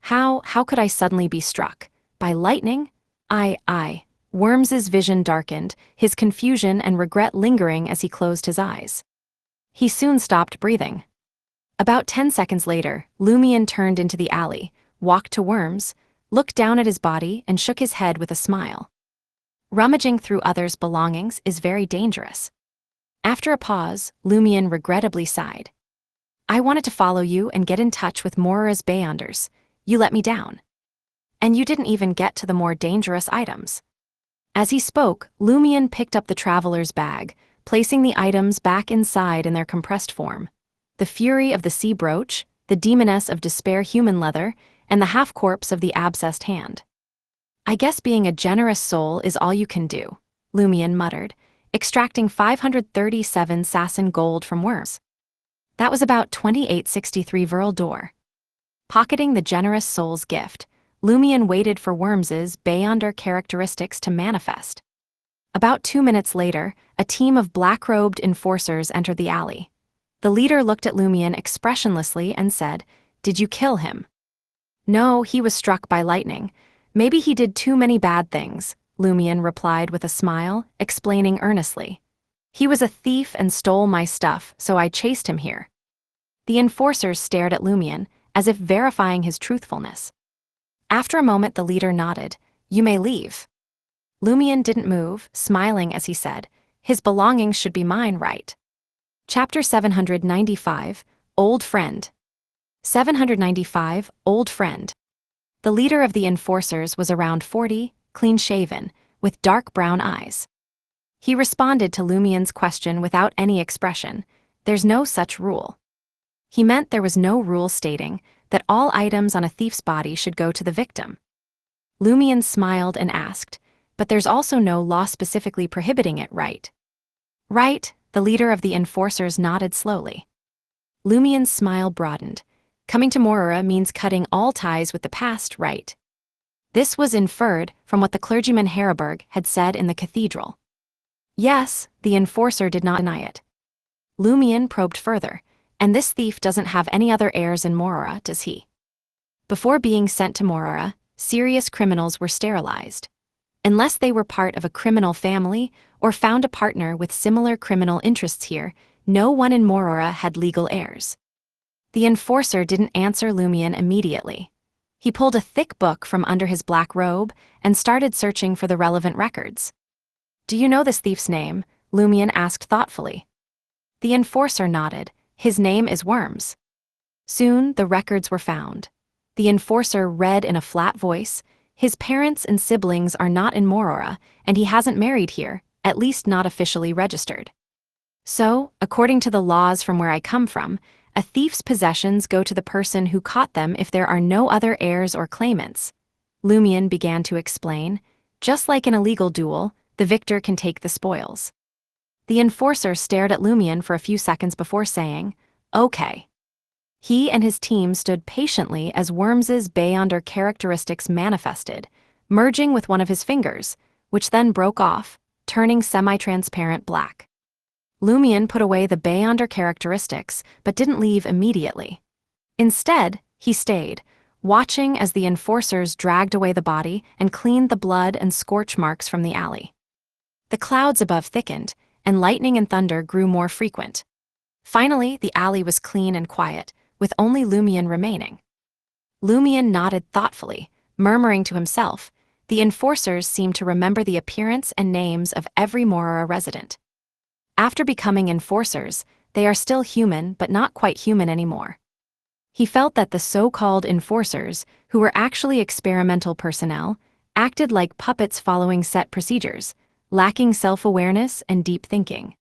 How could I suddenly be struck? By lightning? I. Worms's vision darkened, his confusion and regret lingering as he closed his eyes. He soon stopped breathing. About 10 seconds later, Lumion turned into the alley, walked to Worms, looked down at his body and shook his head with a smile. Rummaging through others' belongings is very dangerous. After a pause, Lumion regrettably sighed. "I wanted to follow you and get in touch with Mora's Beyonders. You let me down. And you didn't even get to the more dangerous items." As he spoke, Lumion picked up the traveler's bag, placing the items back inside in their compressed form. The Fury of the Sea brooch, the Demoness of Despair human leather, and the half-corpse of the abscessed hand. I guess being a generous soul is all you can do, Lumion muttered, extracting 537 Sasson gold from Worms. That was about 2863 Viril d'Or. Pocketing the generous soul's gift, Lumion waited for Worms's Beyonder characteristics to manifest. About 2 minutes later, a team of black-robed enforcers entered the alley. The leader looked at Lumion expressionlessly and said, "Did you kill him?" "No, he was struck by lightning. Maybe he did too many bad things," Lumion replied with a smile, explaining earnestly. "He was a thief and stole my stuff, so I chased him here." The enforcers stared at Lumion, as if verifying his truthfulness. After a moment, the leader nodded. "You may leave." Lumion didn't move, smiling as he said, "His belongings should be mine, right?" Chapter 795, Old Friend. 795, Old Friend. The leader of the enforcers was around 40, clean-shaven, with dark brown eyes. He responded to Lumion's question without any expression. "There's no such rule." He meant there was no rule stating that all items on a thief's body should go to the victim. Lumion smiled and asked, "But there's also no law specifically prohibiting it, right?" "Right," the leader of the enforcers nodded slowly. Lumion's smile broadened. "Coming to Morora means cutting all ties with the past, right?" This was inferred from what the clergyman Heriberg had said in the cathedral. Yes, the enforcer did not deny it. Lumion probed further. "And this thief doesn't have any other heirs in Morora, does he?" Before being sent to Morora, serious criminals were sterilized. Unless they were part of a criminal family or found a partner with similar criminal interests here, no one in Morora had legal heirs. The enforcer didn't answer Lumion immediately. He pulled a thick book from under his black robe and started searching for the relevant records. "Do you know this thief's name?" Lumion asked thoughtfully. The enforcer nodded. "His name is Worms." Soon, the records were found. The enforcer read in a flat voice, "His parents and siblings are not in Morora, and he hasn't married here, at least not officially registered. So, according to the laws from where I come from, a thief's possessions go to the person who caught them if there are no other heirs or claimants." Lumion began to explain. "Just like in a legal duel, the victor can take the spoils." The enforcer stared at Lumion for a few seconds before saying, "Okay." He and his team stood patiently as Worms's Beyonder characteristics manifested, merging with one of his fingers, which then broke off, turning semi-transparent black. Lumion put away the Beyonder characteristics, but didn't leave immediately. Instead, he stayed, watching as the enforcers dragged away the body and cleaned the blood and scorch marks from the alley. The clouds above thickened, and lightning and thunder grew more frequent. Finally, the alley was clean and quiet, with only Lumion remaining. Lumion nodded thoughtfully, murmuring to himself. The enforcers seemed to remember the appearance and names of every Morora resident. After becoming enforcers, they are still human but not quite human anymore. He felt that the so-called enforcers, who were actually experimental personnel, acted like puppets following set procedures, lacking self-awareness and deep thinking.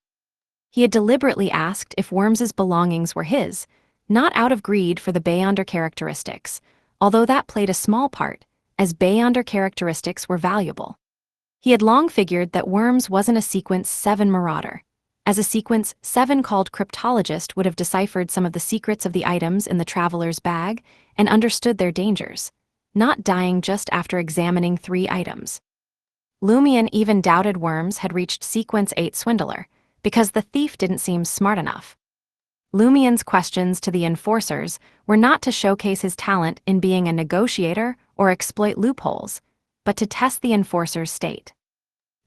He had deliberately asked if Worms's belongings were his, not out of greed for the Beyonder characteristics, although that played a small part, as Beyonder characteristics were valuable. He had long figured that Worms wasn't a Sequence 7 marauder, as a Sequence 7 called cryptologist would have deciphered some of the secrets of the items in the traveler's bag and understood their dangers, not dying just after examining 3 items. Lumion even doubted Worms had reached Sequence 8 swindler, because the thief didn't seem smart enough. Lumion's questions to the enforcers were not to showcase his talent in being a negotiator or exploit loopholes, but to test the enforcer's state.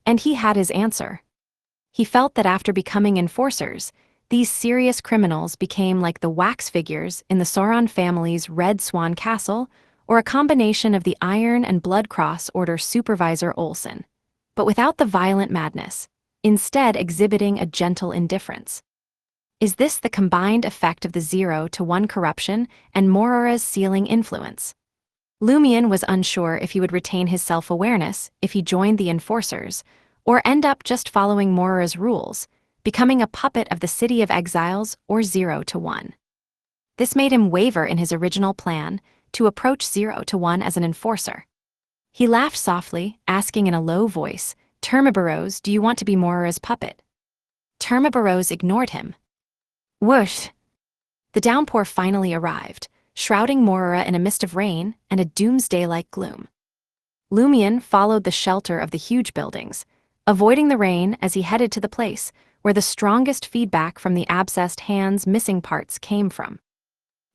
And he had his answer. He felt that after becoming enforcers, these serious criminals became like the wax figures in the Sauron family's Red Swan Castle, or a combination of the Iron and Blood Cross Order Supervisor Olsen, but without the violent madness, instead exhibiting a gentle indifference. Is this the combined effect of the 0-1 corruption and Morora's sealing influence? Lumion was unsure if he would retain his self-awareness if he joined the enforcers, or end up just following Morora's rules, becoming a puppet of the City of Exiles or 0-1. This made him waver in his original plan to approach 0-1 as an enforcer. He laughed softly, asking in a low voice, "Termiboros, do you want to be Morora's puppet?" Termiboros ignored him. Whoosh! The downpour finally arrived, shrouding Morora in a mist of rain and a doomsday-like gloom. Lumion followed the shelter of the huge buildings, avoiding the rain as he headed to the place where the strongest feedback from the abscessed hand's missing parts came from.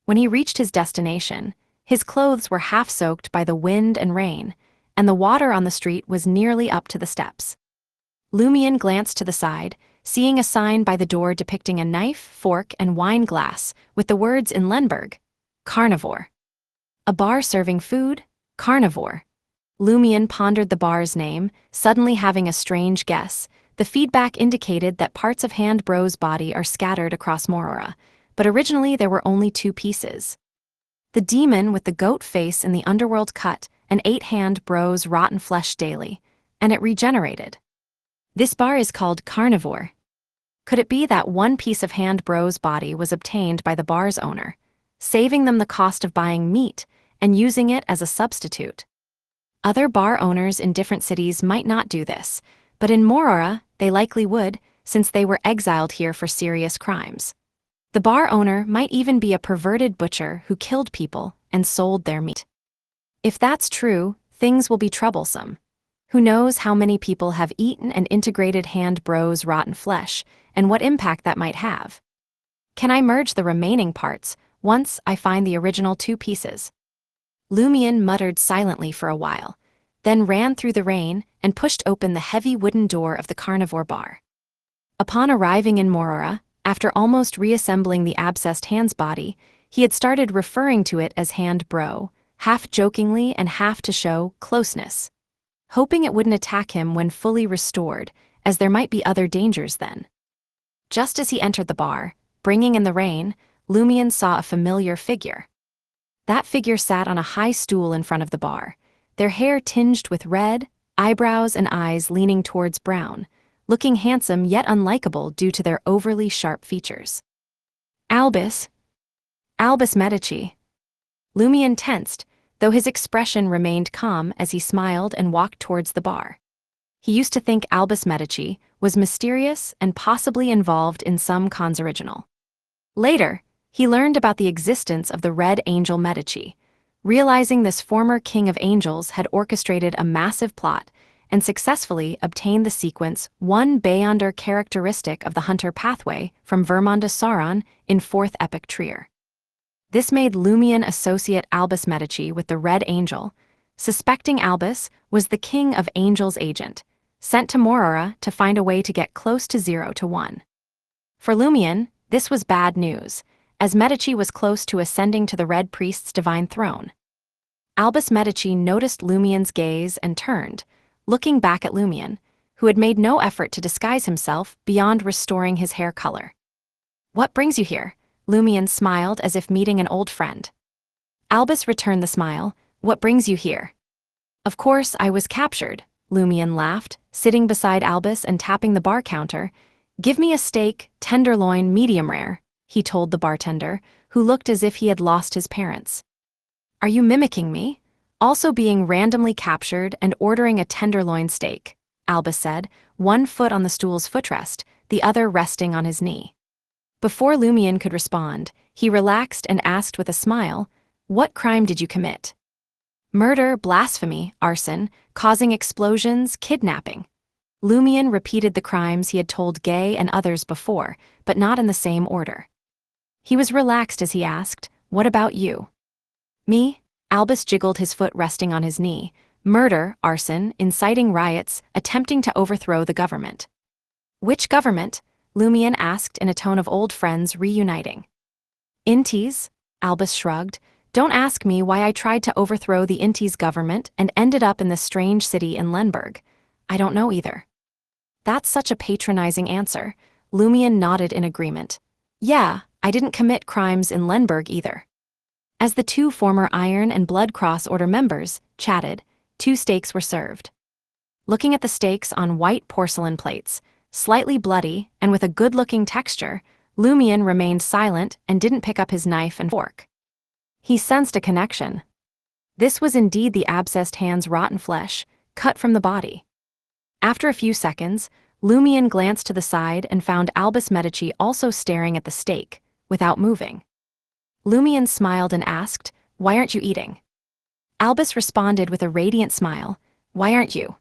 When he reached his destination, his clothes were half-soaked by the wind and rain, and the water on the street was nearly up to the steps. Lumion glanced to the side, seeing a sign by the door depicting a knife, fork, and wine glass with the words in Lenberg, "Carnivore." A bar serving food? Carnivore. Lumion pondered the bar's name, suddenly having a strange guess. The feedback indicated that parts of Hand Bro's body are scattered across Morora, but originally there were only 2 pieces. The demon with the goat face in the Underworld cut and 8 Hand Bro's rotten flesh daily, and it regenerated. This bar is called Carnivore. Could it be that one piece of Hand Bro's body was obtained by the bar's owner, saving them the cost of buying meat and using it as a substitute? Other bar owners in different cities might not do this, but in Morora, they likely would, since they were exiled here for serious crimes. The bar owner might even be a perverted butcher who killed people and sold their meat. If that's true, things will be troublesome. Who knows how many people have eaten and integrated Hand Bro's rotten flesh, and what impact that might have. Can I merge the remaining parts once I find the original 2 pieces? Lumion muttered silently for a while, then ran through the rain and pushed open the heavy wooden door of the carnivore bar. Upon arriving in Morora, after almost reassembling the abscessed hand's body, he had started referring to it as Hand Bro, half jokingly and half to show closeness, hoping it wouldn't attack him when fully restored, as there might be other dangers then. Just as he entered the bar, bringing in the rain, Lumion saw a familiar figure. That figure sat on a high stool in front of the bar, their hair tinged with red, eyebrows and eyes leaning towards brown, looking handsome yet unlikable due to their overly sharp features. Albus Medici. Lumion tensed, though his expression remained calm as he smiled and walked towards the bar. He used to think Albus Medici was mysterious and possibly involved in some cons original. Later, he learned about the existence of the Red Angel Medici, realizing this former king of angels had orchestrated a massive plot and successfully obtained the sequence 1 Beyonder characteristic of the Hunter pathway from Vermanda Sauron in 4th Epic Trier. This made Lumion associate Albus Medici with the Red Angel, suspecting Albus was the King of Angels' agent, sent to Morora to find a way to get close to 0 to 1. For Lumion, this was bad news, as Medici was close to ascending to the Red Priest's divine throne. Albus Medici noticed Lumion's gaze and turned, looking back at Lumion, who had made no effort to disguise himself beyond restoring his hair color. "What brings you here?" Lumion smiled as if meeting an old friend. Albus returned the smile. "What brings you here?" "Of course, I was captured," Lumion laughed, sitting beside Albus and tapping the bar counter. "Give me a steak, tenderloin, medium rare," he told the bartender, who looked as if he had lost his parents. "Are you mimicking me? Also being randomly captured and ordering a tenderloin steak," Albus said, one foot on the stool's footrest, the other resting on his knee. Before Lumion could respond, he relaxed and asked with a smile, "What crime did you commit?" "Murder, blasphemy, arson, causing explosions, kidnapping." Lumion repeated the crimes he had told Gay and others before, but not in the same order. He was relaxed as he asked, "What about you?" "Me?" Albus jiggled his foot resting on his knee. "Murder, arson, inciting riots, attempting to overthrow the government." "Which government?" Lumion asked in a tone of old friends reuniting. "Intis," Albus shrugged. "Don't ask me why I tried to overthrow the Intis government and ended up in this strange city in Lenberg. I don't know either." "That's such a patronizing answer." Lumion nodded in agreement. "Yeah, I didn't commit crimes in Lenberg either." As the 2 former Iron and Blood Cross Order members chatted, 2 steaks were served. Looking at the steaks on white porcelain plates, slightly bloody and with a good-looking texture, Lumion remained silent and didn't pick up his knife and fork. He sensed a connection. This was indeed the abscessed hand's rotten flesh, cut from the body. After a few seconds, Lumion glanced to the side and found Albus Medici also staring at the steak, without moving. Lumion smiled and asked, "Why aren't you eating?" Albus responded with a radiant smile, "Why aren't you?"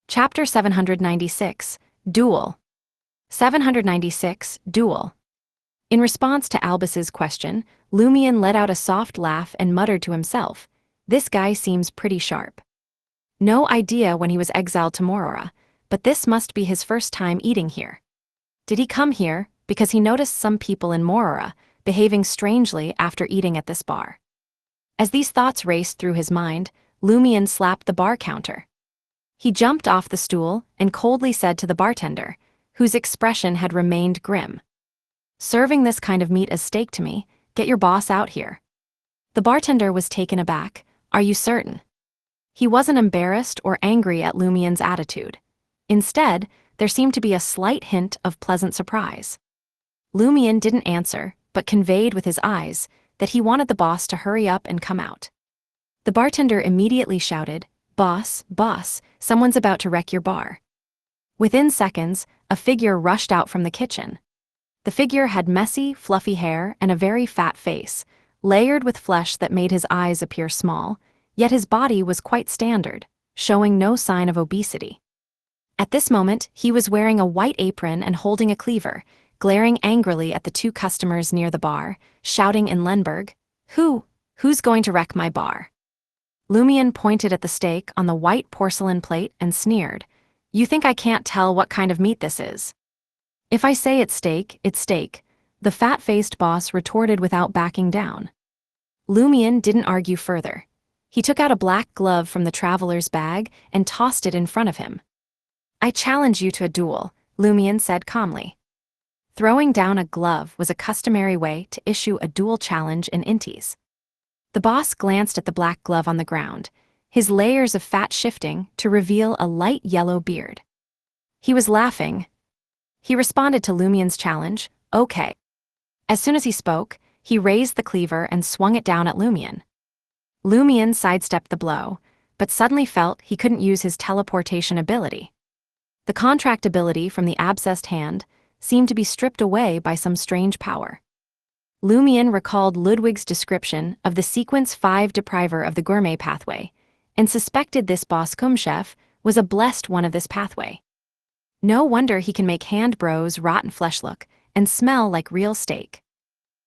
Chapter 796, Duel. 796, Duel. In response to Albus's question, Lumion let out a soft laugh and muttered to himself, "This guy seems pretty sharp." No idea when he was exiled to Morora, but this must be his first time eating here. Did he come here because he noticed some people in Morora behaving strangely after eating at this bar? As these thoughts raced through his mind, Lumion slapped the bar counter. He jumped off the stool and coldly said to the bartender, whose expression had remained grim, "Serving this kind of meat as steak to me, get your boss out here." The bartender was taken aback. "Are you certain?" He wasn't embarrassed or angry at Lumion's attitude. Instead, there seemed to be a slight hint of pleasant surprise. Lumion didn't answer, but conveyed with his eyes that he wanted the boss to hurry up and come out. The bartender immediately shouted, "Boss, boss, someone's about to wreck your bar." Within seconds, a figure rushed out from the kitchen. The figure had messy, fluffy hair and a very fat face, layered with flesh that made his eyes appear small, yet his body was quite standard, showing no sign of obesity. At this moment, he was wearing a white apron and holding a cleaver, glaring angrily at the two customers near the bar, shouting in Lenberg, Who's going to wreck my bar?" Lumion pointed at the steak on the white porcelain plate and sneered, "You think I can't tell what kind of meat this is?" "If I say it's steak, the fat-faced boss retorted without backing down. Lumion didn't argue further. He took out a black glove from the traveler's bag and tossed it in front of him. "I challenge you to a duel," Lumion said calmly. Throwing down a glove was a customary way to issue a duel challenge in Inties. The boss glanced at the black glove on the ground, his layers of fat shifting to reveal a light yellow beard. He was laughing. He responded to Lumion's challenge, "Okay." As soon as he spoke, he raised the cleaver and swung it down at Lumion. Lumion sidestepped the blow, but suddenly felt he couldn't use his teleportation ability. The contract ability from the abscessed hand seemed to be stripped away by some strange power. Lumion recalled Ludwig's description of the Sequence 5 depriver of the gourmet pathway, and suspected this boss Kumchef was a blessed one of this pathway. No wonder he can make hand bros rotten flesh look and smell like real steak.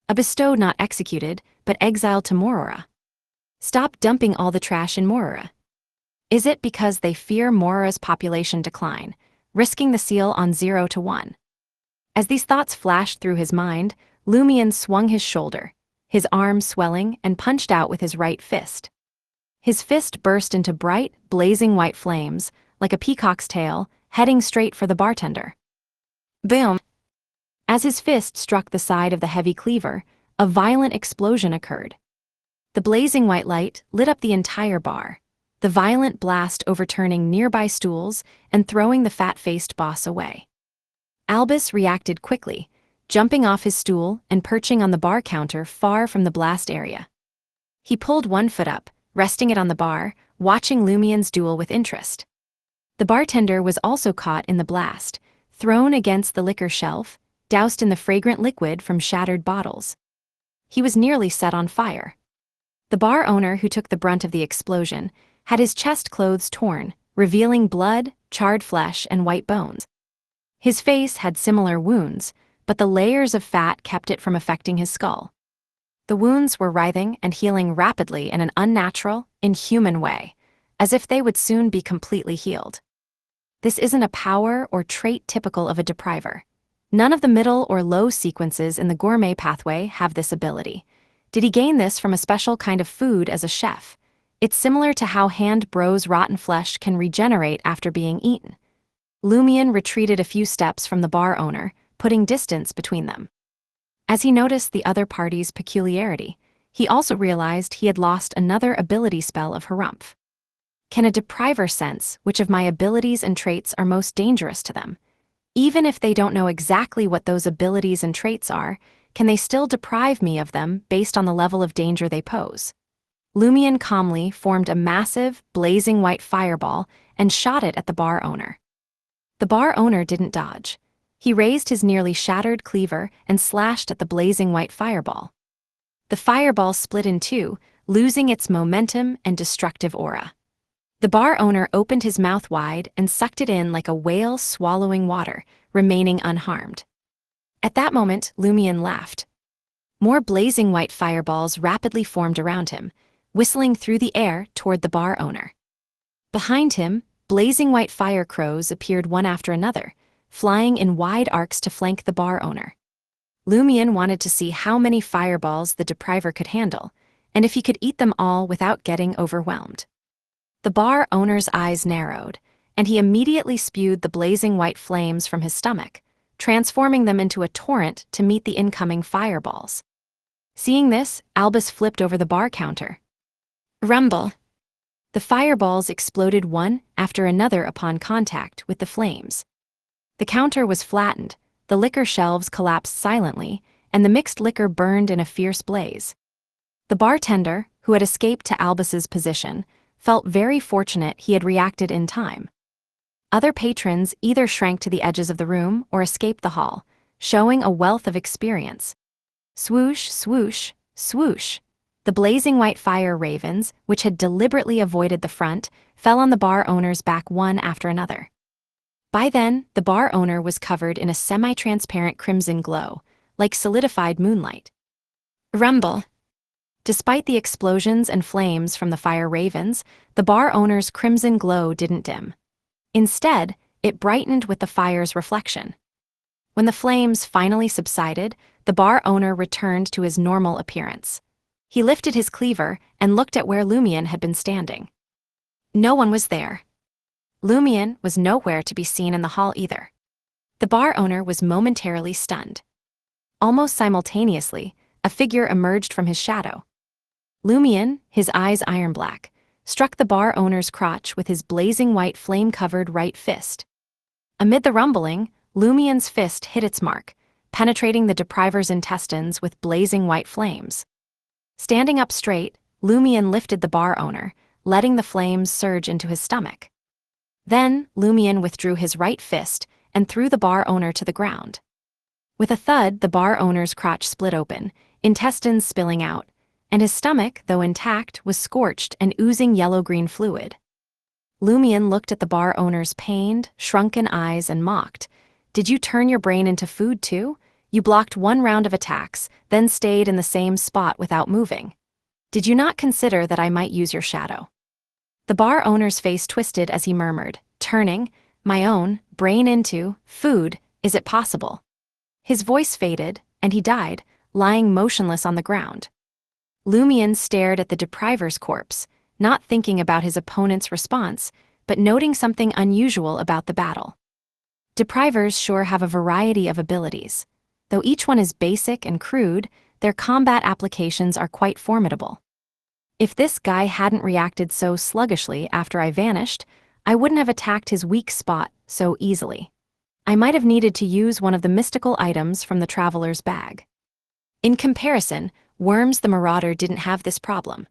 A bestowed not executed, but exiled to Morora. Stop dumping all the trash in Morora. Is it because they fear Morora's population decline, risking the seal on 0 to 1? As these thoughts flashed through his mind, Lumion swung his shoulder, his arm swelling, and punched out with his right fist. His fist burst into bright, blazing white flames, like a peacock's tail, heading straight for the bartender. Boom! As his fist struck the side of the heavy cleaver, a violent explosion occurred. The blazing white light lit up the entire bar, the violent blast overturning nearby stools and throwing the fat-faced boss away. Albus reacted quickly, jumping off his stool and perching on the bar counter far from the blast area. He pulled one foot up, resting it on the bar, watching Lumion's duel with interest. The bartender was also caught in the blast, thrown against the liquor shelf, doused in the fragrant liquid from shattered bottles. He was nearly set on fire. The bar owner who took the brunt of the explosion had his chest clothes torn, revealing blood, charred flesh, and white bones. His face had similar wounds, but the layers of fat kept it from affecting his skull. The wounds were writhing and healing rapidly in an unnatural, inhuman way, as if they would soon be completely healed. This isn't a power or trait typical of a depriver. None of the middle or low sequences in the gourmet pathway have this ability. Did he gain this from a special kind of food as a chef? It's similar to how hand bros rotten flesh can regenerate after being eaten. Lumion retreated a few steps from the bar owner, putting distance between them. As he noticed the other party's peculiarity, he also realized he had lost another ability spell of Harumph. Can a depriver sense which of my abilities and traits are most dangerous to them? Even if they don't know exactly what those abilities and traits are, can they still deprive me of them based on the level of danger they pose? Lumion calmly formed a massive, blazing white fireball and shot it at the bar owner. The bar owner didn't dodge. He raised his nearly shattered cleaver and slashed at the blazing white fireball. The fireball split in two, losing its momentum and destructive aura. The bar owner opened his mouth wide and sucked it in like a whale swallowing water, remaining unharmed. At that moment, Lumion laughed. More blazing white fireballs rapidly formed around him, whistling through the air toward the bar owner. Behind him, blazing white fire crows appeared one after another, flying in wide arcs to flank the bar owner. Lumion wanted to see how many fireballs the depriver could handle, and if he could eat them all without getting overwhelmed. The bar owner's eyes narrowed, and he immediately spewed the blazing white flames from his stomach, transforming them into a torrent to meet the incoming fireballs. Seeing this, Albus flipped over the bar counter. Rumble! The fireballs exploded one after another upon contact with the flames. The counter was flattened, the liquor shelves collapsed silently, and the mixed liquor burned in a fierce blaze. The bartender, who had escaped to Albus's position, felt very fortunate he had reacted in time. Other patrons either shrank to the edges of the room or escaped the hall, showing a wealth of experience. Swoosh, swoosh, swoosh. The blazing white fire ravens, which had deliberately avoided the front, fell on the bar owner's back one after another. By then, the bar owner was covered in a semi-transparent crimson glow, like solidified moonlight. Rumble! Despite the explosions and flames from the fire ravens, the bar owner's crimson glow didn't dim. Instead, it brightened with the fire's reflection. When the flames finally subsided, the bar owner returned to his normal appearance. He lifted his cleaver and looked at where Lumion had been standing. No one was there. Lumion was nowhere to be seen in the hall either. The bar owner was momentarily stunned. Almost simultaneously, a figure emerged from his shadow. Lumion, his eyes iron black, struck the bar owner's crotch with his blazing white flame-covered right fist. Amid the rumbling, Lumion's fist hit its mark, penetrating the depriver's intestines with blazing white flames. Standing up straight, Lumion lifted the bar owner, letting the flames surge into his stomach. Then, Lumion withdrew his right fist and threw the bar owner to the ground. With a thud, the bar owner's crotch split open, intestines spilling out, and his stomach, though intact, was scorched and oozing yellow-green fluid. Lumion looked at the bar owner's pained, shrunken eyes and mocked. "Did you turn your brain into food too? You blocked one round of attacks, then stayed in the same spot without moving. Did you not consider that I might use your shadow?" The bar owner's face twisted as he murmured, "Turning my own brain into food, is it possible?" His voice faded, and he died, lying motionless on the ground. Lumion stared at the depriver's corpse, not thinking about his opponent's response, but noting something unusual about the battle. Deprivers sure have a variety of abilities. Though each one is basic and crude, their combat applications are quite formidable. If this guy hadn't reacted so sluggishly after I vanished, I wouldn't have attacked his weak spot so easily. I might have needed to use one of the mystical items from the traveler's bag. In comparison, Worms the Marauder didn't have this problem.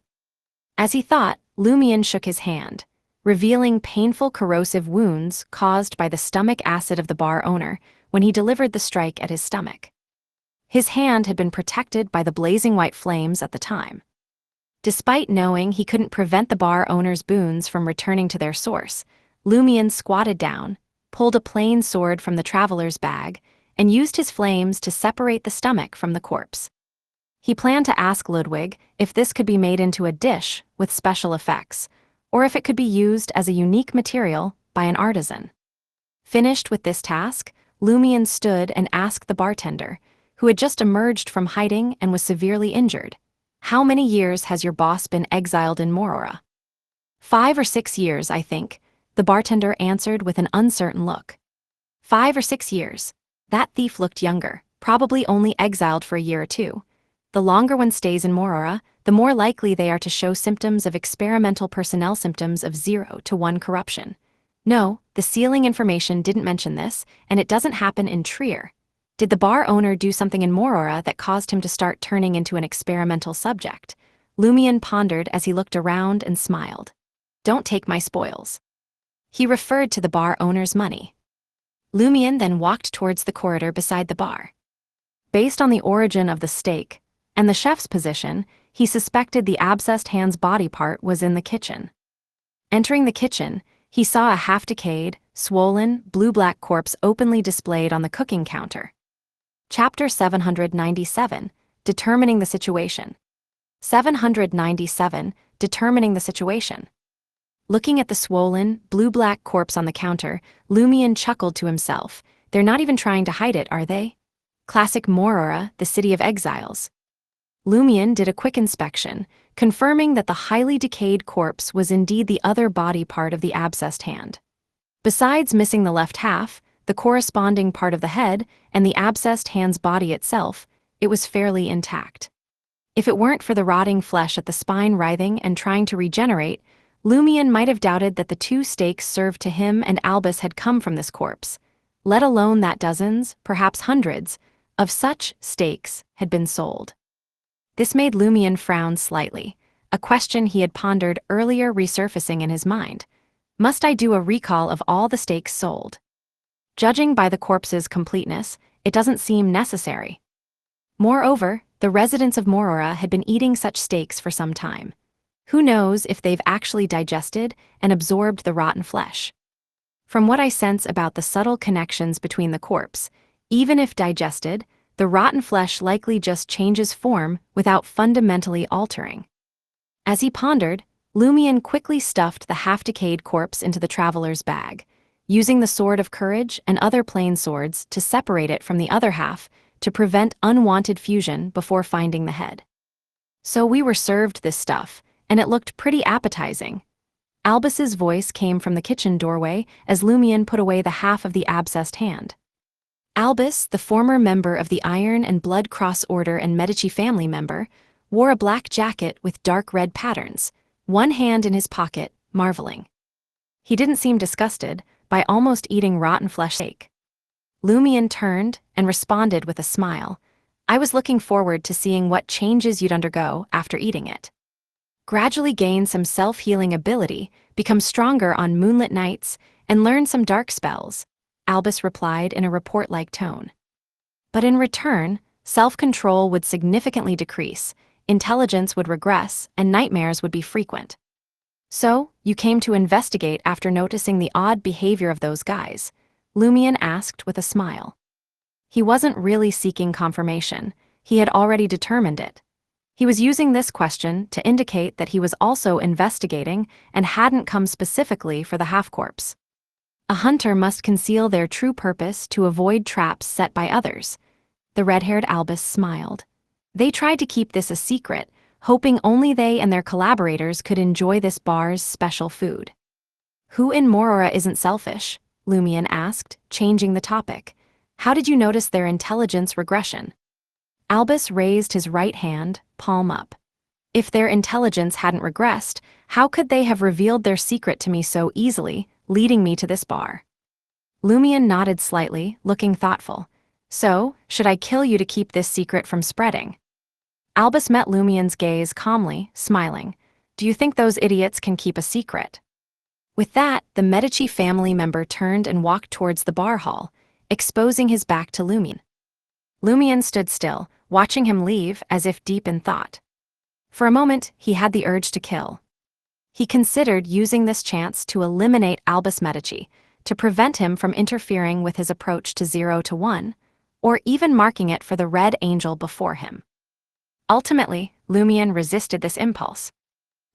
As he thought, Lumion shook his hand, revealing painful corrosive wounds caused by the stomach acid of the bar owner when he delivered the strike at his stomach. His hand had been protected by the blazing white flames at the time. Despite knowing he couldn't prevent the bar owner's boons from returning to their source, Lumion squatted down, pulled a plain sword from the traveler's bag, and used his flames to separate the stomach from the corpse. He planned to ask Ludwig if this could be made into a dish with special effects, or if it could be used as a unique material by an artisan. Finished with this task, Lumion stood and asked the bartender, who had just emerged from hiding and was severely injured, "How many years has your boss been exiled in Morora?" 5 or 6 years, I think," the bartender answered with an uncertain look. 5 or 6 years. That thief looked younger, probably only exiled for a year or two. The longer one stays in Morora, the more likely they are to show symptoms of experimental personnel symptoms of 0 to 1 corruption. No, the sealing information didn't mention this, and it doesn't happen in Trier. Did the bar owner do something in Morora that caused him to start turning into an experimental subject? Lumion pondered as he looked around and smiled. Don't take my spoils. He referred to the bar owner's money. Lumion then walked towards the corridor beside the bar. Based on the origin of the steak and the chef's position, he suspected the abscessed hand's body part was in the kitchen. Entering the kitchen, he saw a half-decayed, swollen, blue-black corpse openly displayed on the cooking counter. Chapter 797, Determining the Situation. 797, Determining the Situation. Looking at the swollen, blue-black corpse on the counter, Lumion chuckled to himself. They're not even trying to hide it, are they? Classic Morora, the city of exiles. Lumion did a quick inspection, confirming that the highly decayed corpse was indeed the other body part of the abscessed hand. Besides missing the left half, the corresponding part of the head, and the abscessed hand's body itself, it was fairly intact. If it weren't for the rotting flesh at the spine writhing and trying to regenerate, Lumion might have doubted that the 2 steaks served to him and Albus had come from this corpse, let alone that dozens, perhaps hundreds, of such steaks had been sold. This made Lumion frown slightly, a question he had pondered earlier resurfacing in his mind. Must I do a recall of all the steaks sold? Judging by the corpse's completeness, it doesn't seem necessary. Moreover, the residents of Morora had been eating such steaks for some time. Who knows if they've actually digested and absorbed the rotten flesh? From what I sense about the subtle connections between the corpse, even if digested, the rotten flesh likely just changes form without fundamentally altering. As he pondered, Lumion quickly stuffed the half-decayed corpse into the traveler's bag, using the Sword of Courage and other plain swords to separate it from the other half to prevent unwanted fusion before finding the head. So we were served this stuff, and it looked pretty appetizing. Albus's voice came from the kitchen doorway as Lumion put away the half of the abscessed hand. Albus, the former member of the Iron and Blood Cross Order and Medici family member, wore a black jacket with dark red patterns, one hand in his pocket, marveling. He didn't seem disgusted by almost eating rotten flesh steak. Lumion turned and responded with a smile. I was looking forward to seeing what changes you'd undergo after eating it. Gradually gain some self-healing ability, become stronger on moonlit nights, and learn some dark spells, Albus replied in a report-like tone. But in return, self-control would significantly decrease, intelligence would regress, and nightmares would be frequent. So, you came to investigate after noticing the odd behavior of those guys? Lumion asked with a smile. He wasn't really seeking confirmation, he had already determined it. He was using this question to indicate that he was also investigating and hadn't come specifically for the half-corpse. A hunter must conceal their true purpose to avoid traps set by others. The red-haired Albus smiled. They tried to keep this a secret, hoping only they and their collaborators could enjoy this bar's special food. Who in Morora isn't selfish? Lumion asked, changing the topic. How did you notice their intelligence regression? Albus raised his right hand, palm up. If their intelligence hadn't regressed, how could they have revealed their secret to me so easily, leading me to this bar? Lumion nodded slightly, looking thoughtful. So, should I kill you to keep this secret from spreading? Albus met Lumion's gaze calmly, smiling. Do you think those idiots can keep a secret? With that, the Medici family member turned and walked towards the bar hall, exposing his back to Lumion. Lumion stood still, watching him leave as if deep in thought. For a moment, he had the urge to kill. He considered using this chance to eliminate Albus Medici, to prevent him from interfering with his approach to 0 to 1, or even marking it for the Red Angel before him. Ultimately, Lumion resisted this impulse.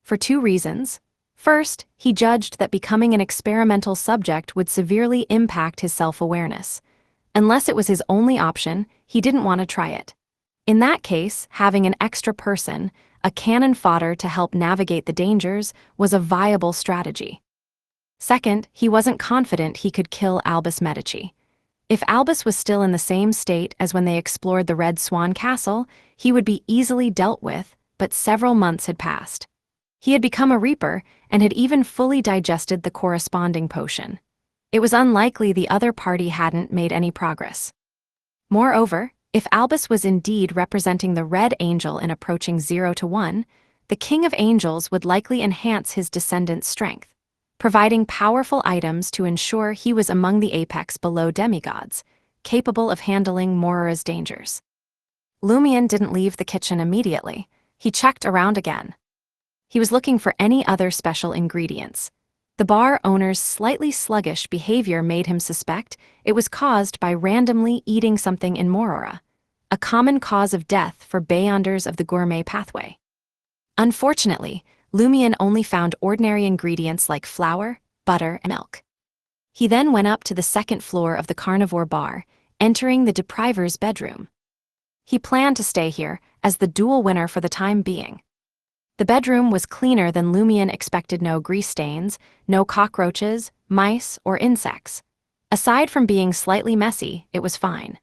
For 2 reasons. First, he judged that becoming an experimental subject would severely impact his self-awareness. Unless it was his only option, he didn't want to try it. In that case, having an extra person, a cannon fodder to help navigate the dangers, was a viable strategy. Second, he wasn't confident he could kill Albus Medici. If Albus was still in the same state as when they explored the Red Swan Castle, he would be easily dealt with, but several months had passed. He had become a Reaper and had even fully digested the corresponding potion. It was unlikely the other party hadn't made any progress. Moreover, if Albus was indeed representing the Red Angel in approaching 0 to 1, the King of Angels would likely enhance his descendant's strength, providing powerful items to ensure he was among the apex below demigods, capable of handling Morora's dangers. Lumion didn't leave the kitchen immediately. He checked around again. He was looking for any other special ingredients. The bar owner's slightly sluggish behavior made him suspect it was caused by randomly eating something in Morora, a common cause of death for Beyonders of the gourmet pathway. Unfortunately, Lumion only found ordinary ingredients like flour, butter, and milk. He then went up to the second floor of the carnivore bar, entering the depriver's bedroom. He planned to stay here as the duel winner for the time being. The bedroom was cleaner than Lumion expected. No grease stains, no cockroaches, mice, or insects. Aside from being slightly messy, it was fine.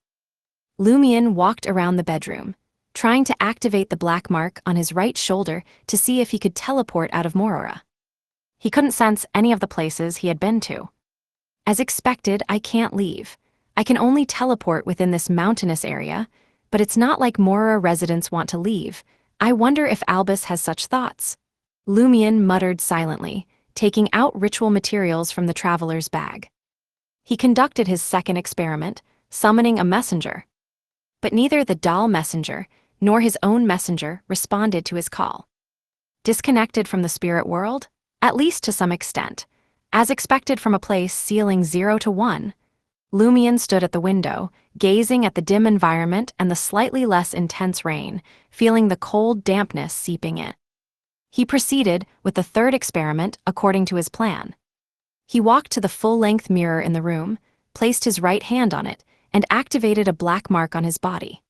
Lumion walked around the bedroom, trying to activate the black mark on his right shoulder to see if he could teleport out of Morora. He couldn't sense any of the places he had been to. As expected, I can't leave. I can only teleport within this mountainous area, but it's not like Morora residents want to leave. I wonder if Albus has such thoughts. Lumion muttered silently, taking out ritual materials from the traveler's bag. He conducted his second experiment, summoning a messenger. But neither the doll messenger nor his own messenger responded to his call. Disconnected from the spirit world? At least to some extent. As expected from a place ceiling 0 to 1, Lumion stood at the window, gazing at the dim environment and the slightly less intense rain, feeling the cold dampness seeping in. He proceeded with the third experiment according to his plan. He walked to the full-length mirror in the room, placed his right hand on it, and activated a black mark on his body.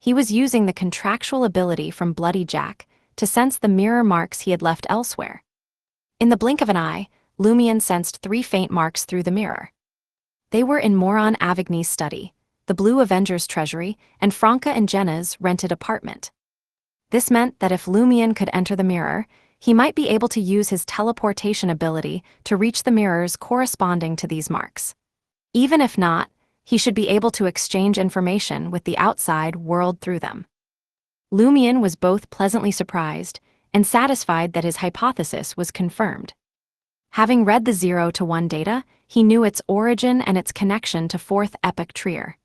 He was using the contractual ability from Bloody Jack to sense the mirror marks he had left elsewhere. In the blink of an eye, Lumion sensed 3 faint marks through the mirror. They were in Moron Avigny's study, the Blue Avenger's treasury, and Franca and Jenna's rented apartment. This meant that if Lumion could enter the mirror, he might be able to use his teleportation ability to reach the mirrors corresponding to these marks. Even if not, he should be able to exchange information with the outside world through them. Lumion was both pleasantly surprised and satisfied that his hypothesis was confirmed. Having read the 0 to 1 data, he knew its origin and its connection to 4th Epic Trier.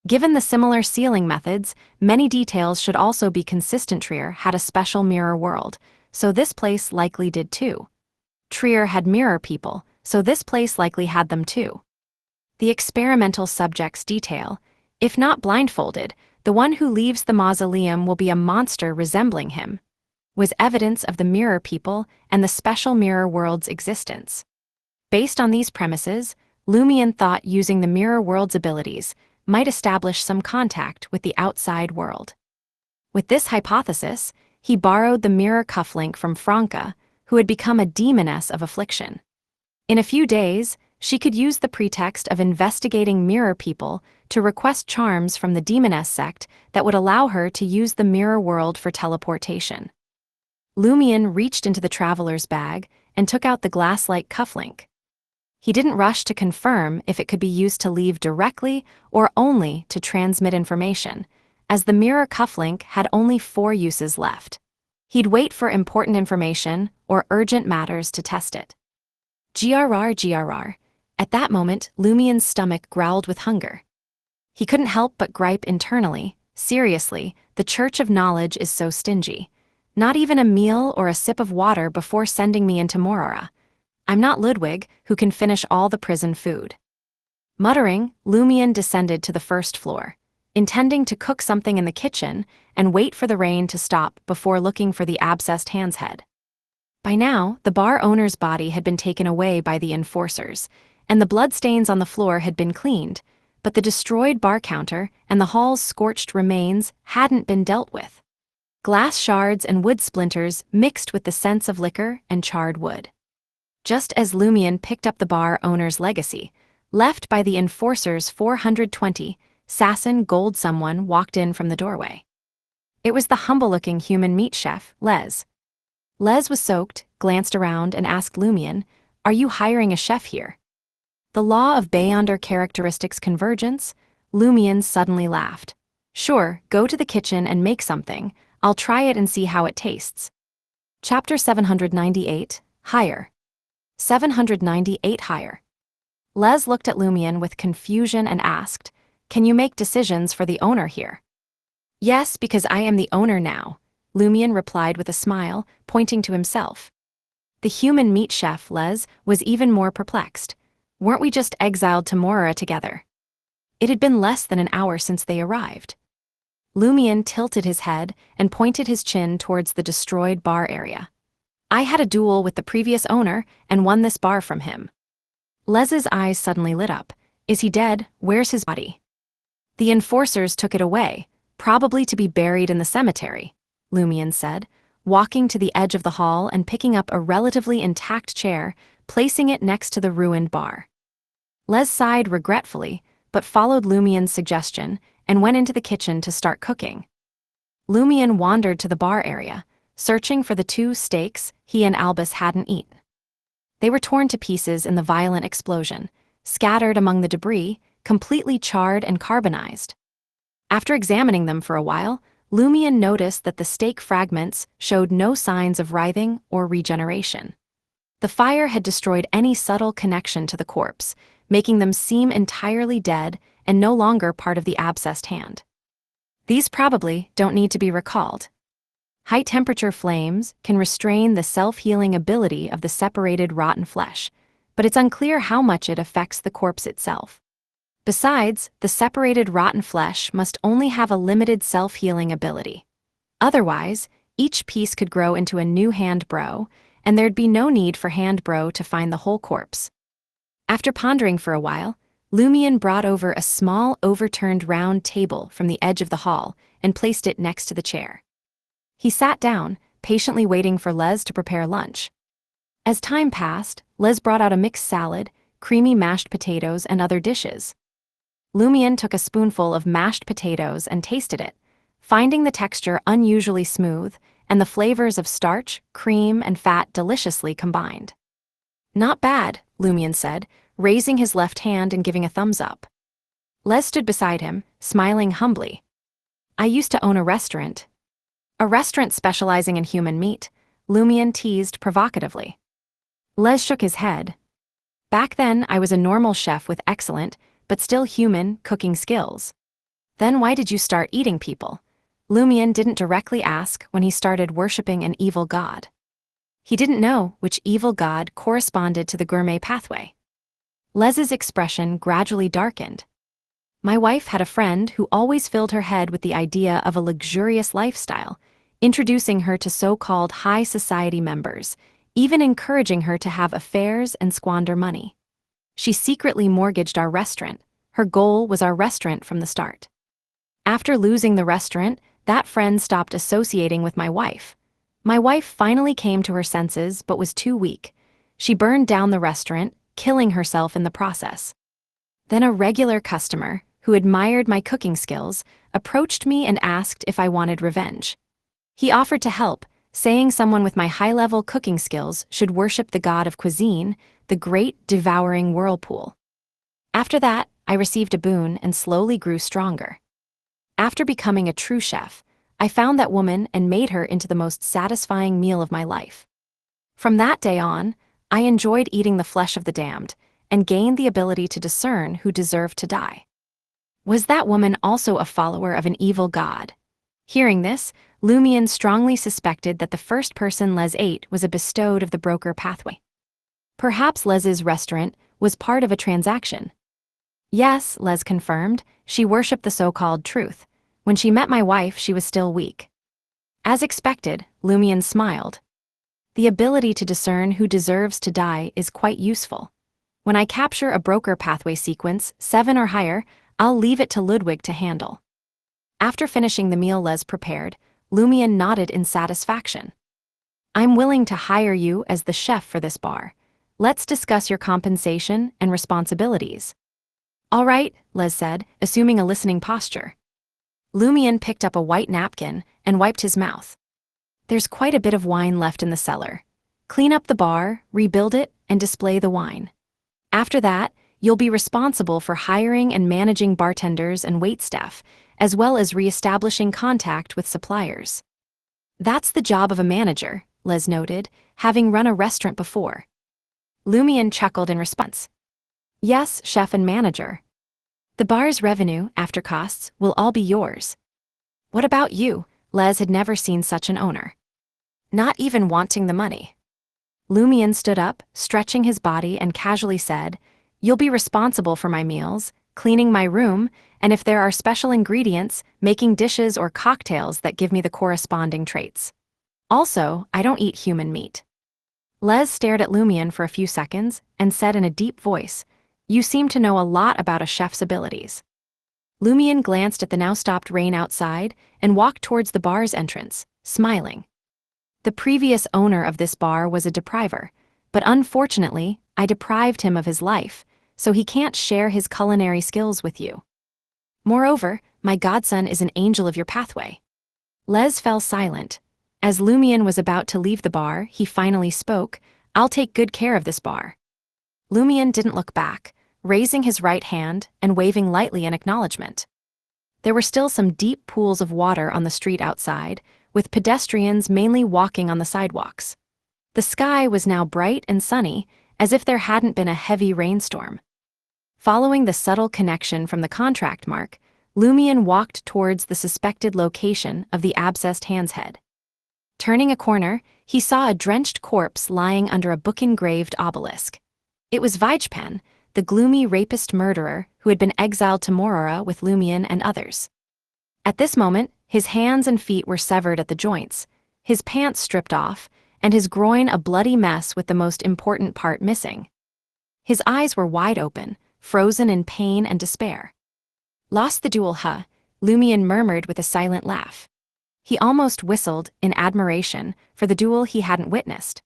Given the similar sealing methods, many details should also be consistent. Trier had a special mirror world, so this place likely did too. Trier had mirror people, so this place likely had them too. The experimental subjects detail, if not blindfolded, the one who leaves the mausoleum will be a monster resembling him, was evidence of the mirror people and the special mirror world's existence. Based on these premises, Lumion thought using the mirror world's abilities might establish some contact with the outside world. With this hypothesis, he borrowed the mirror cufflink from Franca, who had become a demoness of affliction. In a few days, she could use the pretext of investigating mirror people to request charms from the demoness sect that would allow her to use the mirror world for teleportation. Lumion reached into the traveler's bag and took out the glass-like cufflink. He didn't rush to confirm if it could be used to leave directly or only to transmit information, as the mirror cufflink had only 4 uses left. He'd wait for important information or urgent matters to test it. GRR. At that moment, Lumion's stomach growled with hunger. He couldn't help but gripe internally. Seriously, the Church of Knowledge is so stingy. Not even a meal or a sip of water before sending me into Morora. I'm not Ludwig, who can finish all the prison food. Muttering, Lumion descended to the first floor, intending to cook something in the kitchen and wait for the rain to stop before looking for the abscessed hand's head. By now, the bar owner's body had been taken away by the enforcers, and the bloodstains on the floor had been cleaned, but the destroyed bar counter and the hall's scorched remains hadn't been dealt with. Glass shards and wood splinters mixed with the scents of liquor and charred wood. Just as Lumion picked up the bar owner's legacy, left by the enforcer's 420, Sasson gold someone walked in from the doorway. It was the humble-looking human meat chef, Les. Les was soaked, glanced around, and asked Lumion, "Are you hiring a chef here?" The law of Beyonder characteristics convergence? Lumion suddenly laughed. "Sure, go to the kitchen and make something. I'll try it and see how it tastes." Chapter 798, Higher. 798 Higher. Les looked at Lumion with confusion and asked, "Can you make decisions for the owner here?" "Yes, because I am the owner now," Lumion replied with a smile, pointing to himself. The human meat chef, Les, was even more perplexed. Weren't we just exiled to Morora together? It had been less than an hour since they arrived. Lumion tilted his head and pointed his chin towards the destroyed bar area. "I had a duel with the previous owner and won this bar from him." Les's eyes suddenly lit up. "Is he dead? Where's his body?" "The enforcers took it away, probably to be buried in the cemetery," Lumion said, walking to the edge of the hall and picking up a relatively intact chair, placing it next to the ruined bar. Les sighed regretfully, but followed Lumion's suggestion and went into the kitchen to start cooking. Lumion wandered to the bar area, searching for the 2 steaks he and Albus hadn't eaten. They were torn to pieces in the violent explosion, scattered among the debris, completely charred and carbonized. After examining them for a while, Lumion noticed that the steak fragments showed no signs of writhing or regeneration. The fire had destroyed any subtle connection to the corpse, making them seem entirely dead and no longer part of the abscessed hand. These probably don't need to be recalled. High-temperature flames can restrain the self-healing ability of the separated rotten flesh, but it's unclear how much it affects the corpse itself. Besides, the separated rotten flesh must only have a limited self-healing ability. Otherwise, each piece could grow into a new hand bro, and there'd be no need for hand bro to find the whole corpse. After pondering for a while, Lumion brought over a small overturned round table from the edge of the hall and placed it next to the chair. He sat down, patiently waiting for Les to prepare lunch. As time passed, Les brought out a mixed salad, creamy mashed potatoes, and other dishes. Lumion took a spoonful of mashed potatoes and tasted it, finding the texture unusually smooth and the flavors of starch, cream, and fat deliciously combined. "Not bad," Lumion said, raising his left hand and giving a thumbs up. Les stood beside him, smiling humbly. "I used to own a restaurant." "A restaurant specializing in human meat," Lumion teased provocatively. Les shook his head. "Back then, I was a normal chef with excellent, but still human, cooking skills." "Then why did you start eating people?" Lumion didn't directly ask when he started worshipping an evil god. He didn't know which evil god corresponded to the gourmet pathway. Les's expression gradually darkened. "My wife had a friend who always filled her head with the idea of a luxurious lifestyle, introducing her to so-called high society members, even encouraging her to have affairs and squander money. She secretly mortgaged our restaurant. Her goal was our restaurant from the start. After losing the restaurant, that friend stopped associating with my wife. My wife finally came to her senses but was too weak. She burned down the restaurant, killing herself in the process. Then a regular customer, who admired my cooking skills, approached me and asked if I wanted revenge. He offered to help, saying someone with my high-level cooking skills should worship the god of cuisine, the great devouring whirlpool. After that, I received a boon and slowly grew stronger. After becoming a true chef, I found that woman and made her into the most satisfying meal of my life. From that day on, I enjoyed eating the flesh of the damned and gained the ability to discern who deserved to die." Was that woman also a follower of an evil god? Hearing this, Lumion strongly suspected that the first person Les ate was a bestowed of the broker pathway. Perhaps Les's restaurant was part of a transaction. "Yes," Les confirmed, "she worshipped the so-called truth. When she met my wife, she was still weak." As expected, Lumion smiled. "The ability to discern who deserves to die is quite useful. When I capture a broker pathway sequence, 7 or higher, I'll leave it to Ludwig to handle." After finishing the meal Les prepared, Lumion nodded in satisfaction. "I'm willing to hire you as the chef for this bar. Let's discuss your compensation and responsibilities." "All right," Les said, assuming a listening posture. Lumion picked up a white napkin and wiped his mouth. "There's quite a bit of wine left in the cellar. Clean up the bar, rebuild it, and display the wine. After that, you'll be responsible for hiring and managing bartenders and waitstaff, as well as re-establishing contact with suppliers. That's the job of a manager, Les noted, having run a restaurant before. Lumian chuckled in response. Yes, chef and manager. The bar's revenue, after costs, will all be yours. What about you? Les had never seen such an owner. Not even wanting the money. Lumian stood up, stretching his body, and casually said, You'll be responsible for my meals, cleaning my room, and if there are special ingredients, making dishes or cocktails that give me the corresponding traits. Also, I don't eat human meat. Les stared at Lumian for a few seconds and said in a deep voice, You seem to know a lot about a chef's abilities. Lumian glanced at the now stopped rain outside and walked towards the bar's entrance, smiling. The previous owner of this bar was a depriver, but unfortunately, I deprived him of his life, so he can't share his culinary skills with you. Moreover, my godson is an angel of your pathway. Les fell silent. As Lumian was about to leave the bar, he finally spoke, I'll take good care of this bar. Lumian didn't look back, raising his right hand and waving lightly in acknowledgement. There were still some deep pools of water on the street outside, with pedestrians mainly walking on the sidewalks. The sky was now bright and sunny, as if there hadn't been a heavy rainstorm. Following the subtle connection from the contract mark, Lumian walked towards the suspected location of the abscessed hand's head. Turning a corner, he saw a drenched corpse lying under a book-engraved obelisk. It was Vajpan, the gloomy rapist-murderer who had been exiled to Morora with Lumian and others. At this moment, his hands and feet were severed at the joints, his pants stripped off, and his groin a bloody mess with the most important part missing. His eyes were wide open, frozen in pain and despair. Lost the duel, huh? Lumian murmured with a silent laugh. He almost whistled in admiration for the duel he hadn't witnessed.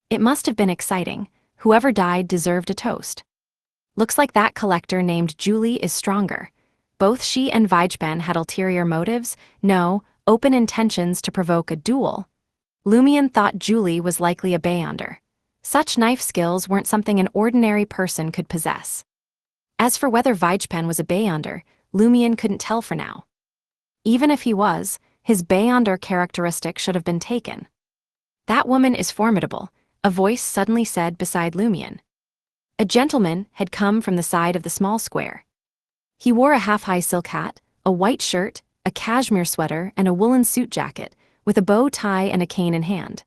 It must have been exciting. Whoever died deserved a toast. Looks like that collector named Julie is stronger. Both she and Vajpan had ulterior motives, no, open intentions to provoke a duel. Lumian thought Julie was likely a Beyonder. Such knife skills weren't something an ordinary person could possess. As for whether Vajpan was a Beyonder, Lumian couldn't tell for now. Even if he was, his Beyonder characteristic should have been taken. That woman is formidable, a voice suddenly said beside Lumian. A gentleman had come from the side of the small square. He wore a half-high silk hat, a white shirt, a cashmere sweater, and a woolen suit jacket, with a bow tie and a cane in hand.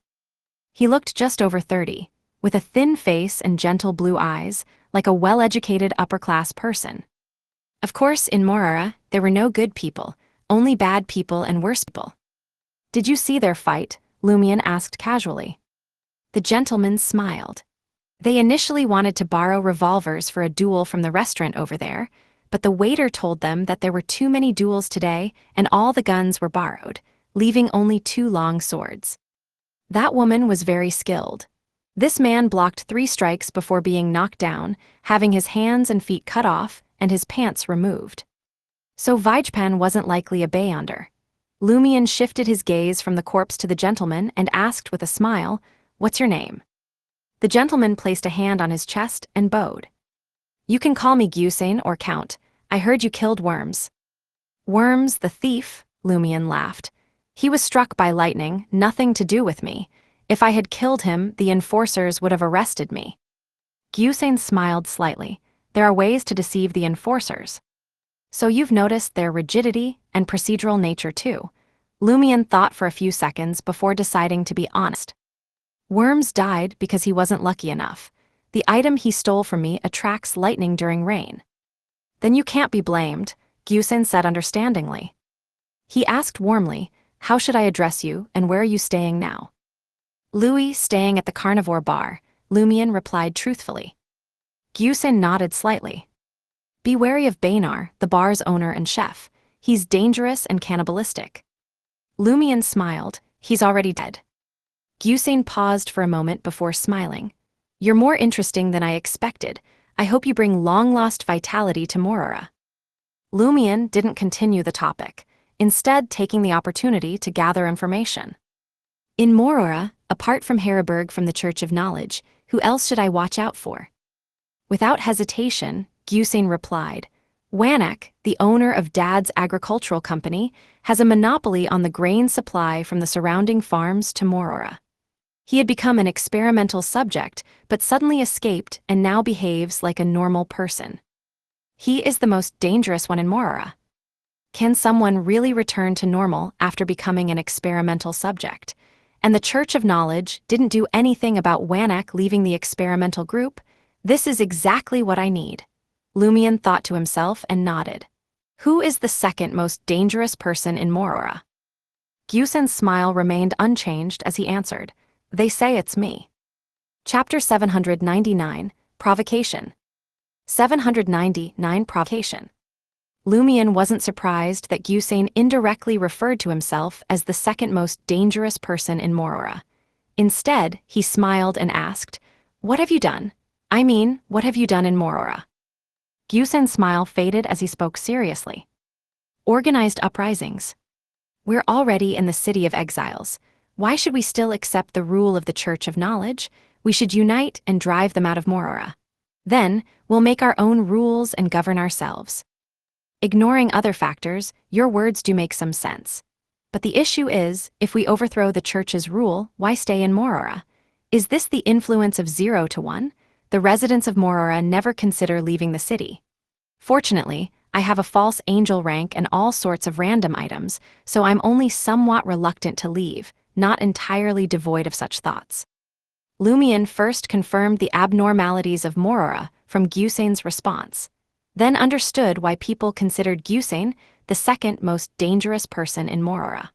He looked just over 30, with a thin face and gentle blue eyes, like a well-educated upper-class person. Of course, in Morora, there were no good people, only bad people and worse people. Did you see their fight? Lumian asked casually. The gentleman smiled. They initially wanted to borrow revolvers for a duel from the restaurant over there, but the waiter told them that there were too many duels today and all the guns were borrowed, leaving only 2 long swords. That woman was very skilled. This man blocked 3 strikes before being knocked down, having his hands and feet cut off and his pants removed. So Vajpan wasn't likely a Beyonder. Lumian shifted his gaze from the corpse to the gentleman and asked with a smile, What's your name? The gentleman placed a hand on his chest and bowed. You can call me Gusain or Count. I heard you killed Worms. Worms, the thief, Lumian laughed. He was struck by lightning, nothing to do with me. If I had killed him, the enforcers would have arrested me. Gusain smiled slightly. There are ways to deceive the enforcers. So you've noticed their rigidity and procedural nature too. Lumian thought for a few seconds before deciding to be honest. Worms died because he wasn't lucky enough. The item he stole from me attracts lightning during rain. Then you can't be blamed, Gusain said understandingly. He asked warmly, How should I address you and where are you staying now? Louis, staying at the carnivore bar, Lumian replied truthfully. Gusain nodded slightly. Be wary of Bainar, the bar's owner and chef. He's dangerous and cannibalistic. Lumian smiled. He's already dead. Gusain paused for a moment before smiling. You're more interesting than I expected. I hope you bring long-lost vitality to Morora. Lumian didn't continue the topic, instead taking the opportunity to gather information. In Morora, apart from Heriberg from the Church of Knowledge, who else should I watch out for? Without hesitation, Gusain replied, Wanek, the owner of Dad's agricultural company, has a monopoly on the grain supply from the surrounding farms to Morora. He had become an experimental subject, but suddenly escaped and now behaves like a normal person. He is the most dangerous one in Morora. Can someone really return to normal after becoming an experimental subject? And the Church of Knowledge didn't do anything about Wanak leaving the experimental group? This is exactly what I need. Lumion thought to himself and nodded. Who is the second most dangerous person in Morora? Gyusen's smile remained unchanged as he answered, They say it's me. Chapter 799, Provocation. 799 Provocation. Lumion wasn't surprised that Gyusen indirectly referred to himself as the second most dangerous person in Morora. Instead, he smiled and asked, What have you done? I mean, what have you done in Morora? Gyusen's smile faded as he spoke seriously. Organized uprisings. We're already in the City of Exiles. Why should we still accept the rule of the Church of Knowledge? We should unite and drive them out of Morora. Then, we'll make our own rules and govern ourselves. Ignoring other factors, your words do make some sense. But the issue is, if we overthrow the Church's rule, why stay in Morora? Is this the influence of 0 to 1? The residents of Morora never consider leaving the city. Fortunately, I have a false angel rank and all sorts of random items, so I'm only somewhat reluctant to leave, not entirely devoid of such thoughts. Lumion first confirmed the abnormalities of Morora from Gyusen's response, then understood why people considered Gyusen the second most dangerous person in Morora.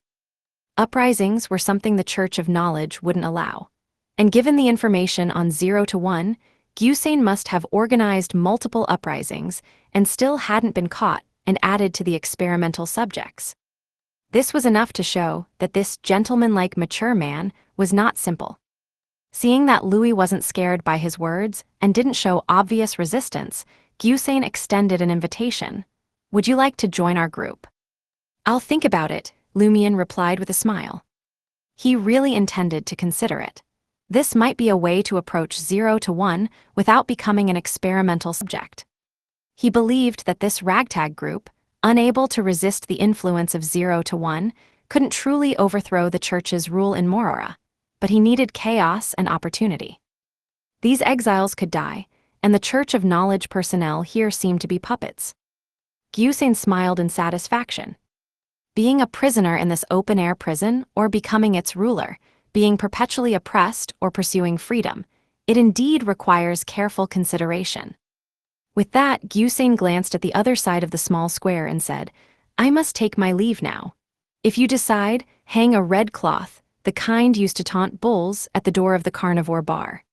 Uprisings were something the Church of Knowledge wouldn't allow. And given the information on 0 to 1, Gyusen must have organized multiple uprisings and still hadn't been caught and added to the experimental subjects. This was enough to show that this gentleman-like mature man was not simple. Seeing that Louis wasn't scared by his words and didn't show obvious resistance, Gyusen extended an invitation. Would you like to join our group? I'll think about it, Lumion replied with a smile. He really intended to consider it. This might be a way to approach 0 to 1 without becoming an experimental subject. He believed that this ragtag group, unable to resist the influence of 0 to 1, couldn't truly overthrow the Church's rule in Morora, but he needed chaos and opportunity. These exiles could die, and the Church of Knowledge personnel here seemed to be puppets. Gyusen smiled in satisfaction. Being a prisoner in this open-air prison or becoming its ruler, being perpetually oppressed or pursuing freedom, it indeed requires careful consideration. With that, Gyusen glanced at the other side of the small square and said, I must take my leave now. If you decide, hang a red cloth, the kind used to taunt bulls, at the door of the carnivore bar.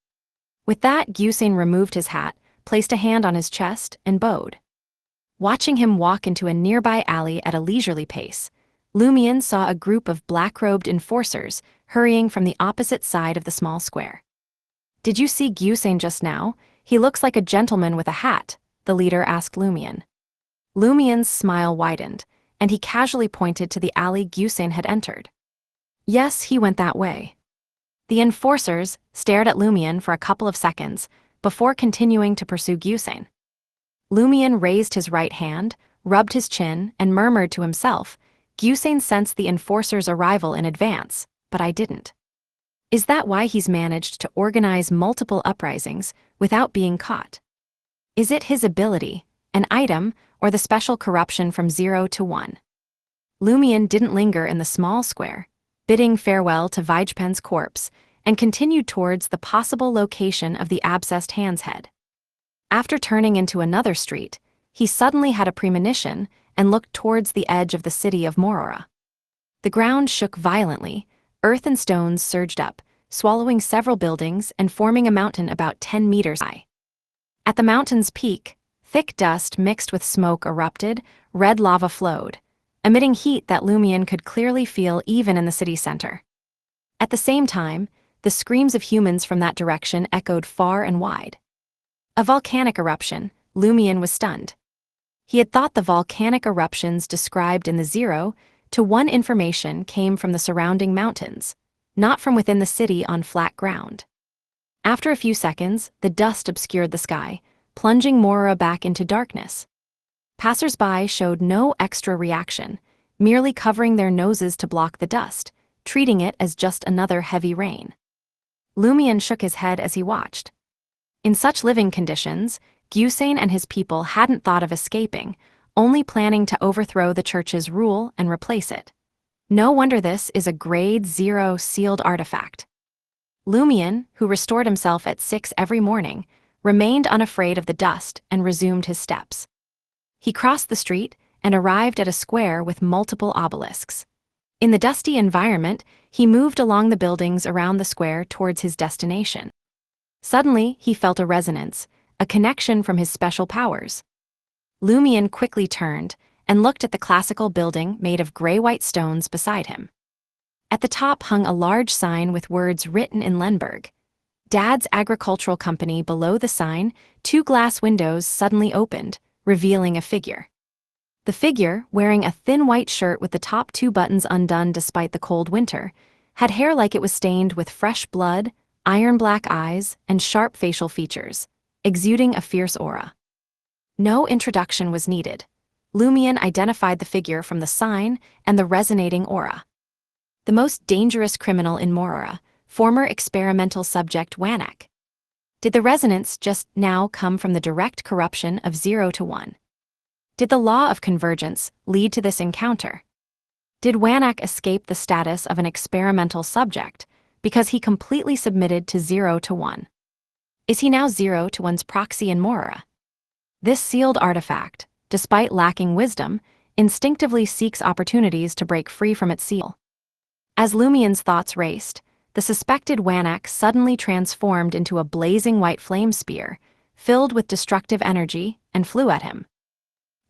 With that, Gyusen removed his hat, placed a hand on his chest, and bowed. Watching him walk into a nearby alley at a leisurely pace, Lumion saw a group of black-robed enforcers hurrying from the opposite side of the small square. Did you see Gyusen just now? He looks like a gentleman with a hat, the leader asked Lumion. Lumion's smile widened, and he casually pointed to the alley Gyusen had entered. Yes, he went that way. The enforcers stared at Lumion for a couple of seconds before continuing to pursue Gyusen. Lumion raised his right hand, rubbed his chin, and murmured to himself, Gyusen sensed the enforcer's arrival in advance, but I didn't. Is that why he's managed to organize multiple uprisings without being caught? Is it his ability, an item, or the special corruption from 0 to 1? Lumion didn't linger in the small square, bidding farewell to Vijpen's corpse, and continued towards the possible location of the abscessed hand's head. After turning into another street, he suddenly had a premonition and looked towards the edge of the city of Morora. The ground shook violently, earth and stones surged up, swallowing several buildings and forming a mountain about 10 meters high. At the mountain's peak, thick dust mixed with smoke erupted, red lava flowed, emitting heat that Lumion could clearly feel even in the city center. At the same time, the screams of humans from that direction echoed far and wide. A volcanic eruption, Lumion was stunned. He had thought the volcanic eruptions described in the 0 to 1 information came from the surrounding mountains, not from within the city on flat ground. After a few seconds, the dust obscured the sky, plunging Morora back into darkness. Passers-by showed no extra reaction, merely covering their noses to block the dust, treating it as just another heavy rain. Lumion shook his head as he watched. In such living conditions, Gusane and his people hadn't thought of escaping, only planning to overthrow the church's rule and replace it. No wonder this is a Grade 0 sealed artifact. Lumion, who restored himself at 6 every morning, remained unafraid of the dust and resumed his steps. He crossed the street and arrived at a square with multiple obelisks. In the dusty environment, he moved along the buildings around the square towards his destination. Suddenly, he felt a resonance, a connection from his special powers. Lumion quickly turned and looked at the classical building made of gray-white stones beside him. At the top hung a large sign with words written in Lemberg. Dad's Agricultural Company. Below the sign, 2 glass windows suddenly opened, revealing a figure. The figure, wearing a thin white shirt with the top 2 buttons undone despite the cold winter, had hair like it was stained with fresh blood, iron-black eyes, and sharp facial features, exuding a fierce aura. No introduction was needed. Lumion identified the figure from the sign and the resonating aura. The most dangerous criminal in Morora, former experimental subject Wanak. Did the resonance just now come from the direct corruption of 0 to 1? Did the law of convergence lead to this encounter? Did Wanak escape the status of an experimental subject because he completely submitted to 0 to 1? Is he now 0 to 1's proxy in Morora? This sealed artifact, despite lacking wisdom, instinctively seeks opportunities to break free from its seal. As Lumion's thoughts raced, the suspected Wanak suddenly transformed into a blazing white flame spear, filled with destructive energy, and flew at him.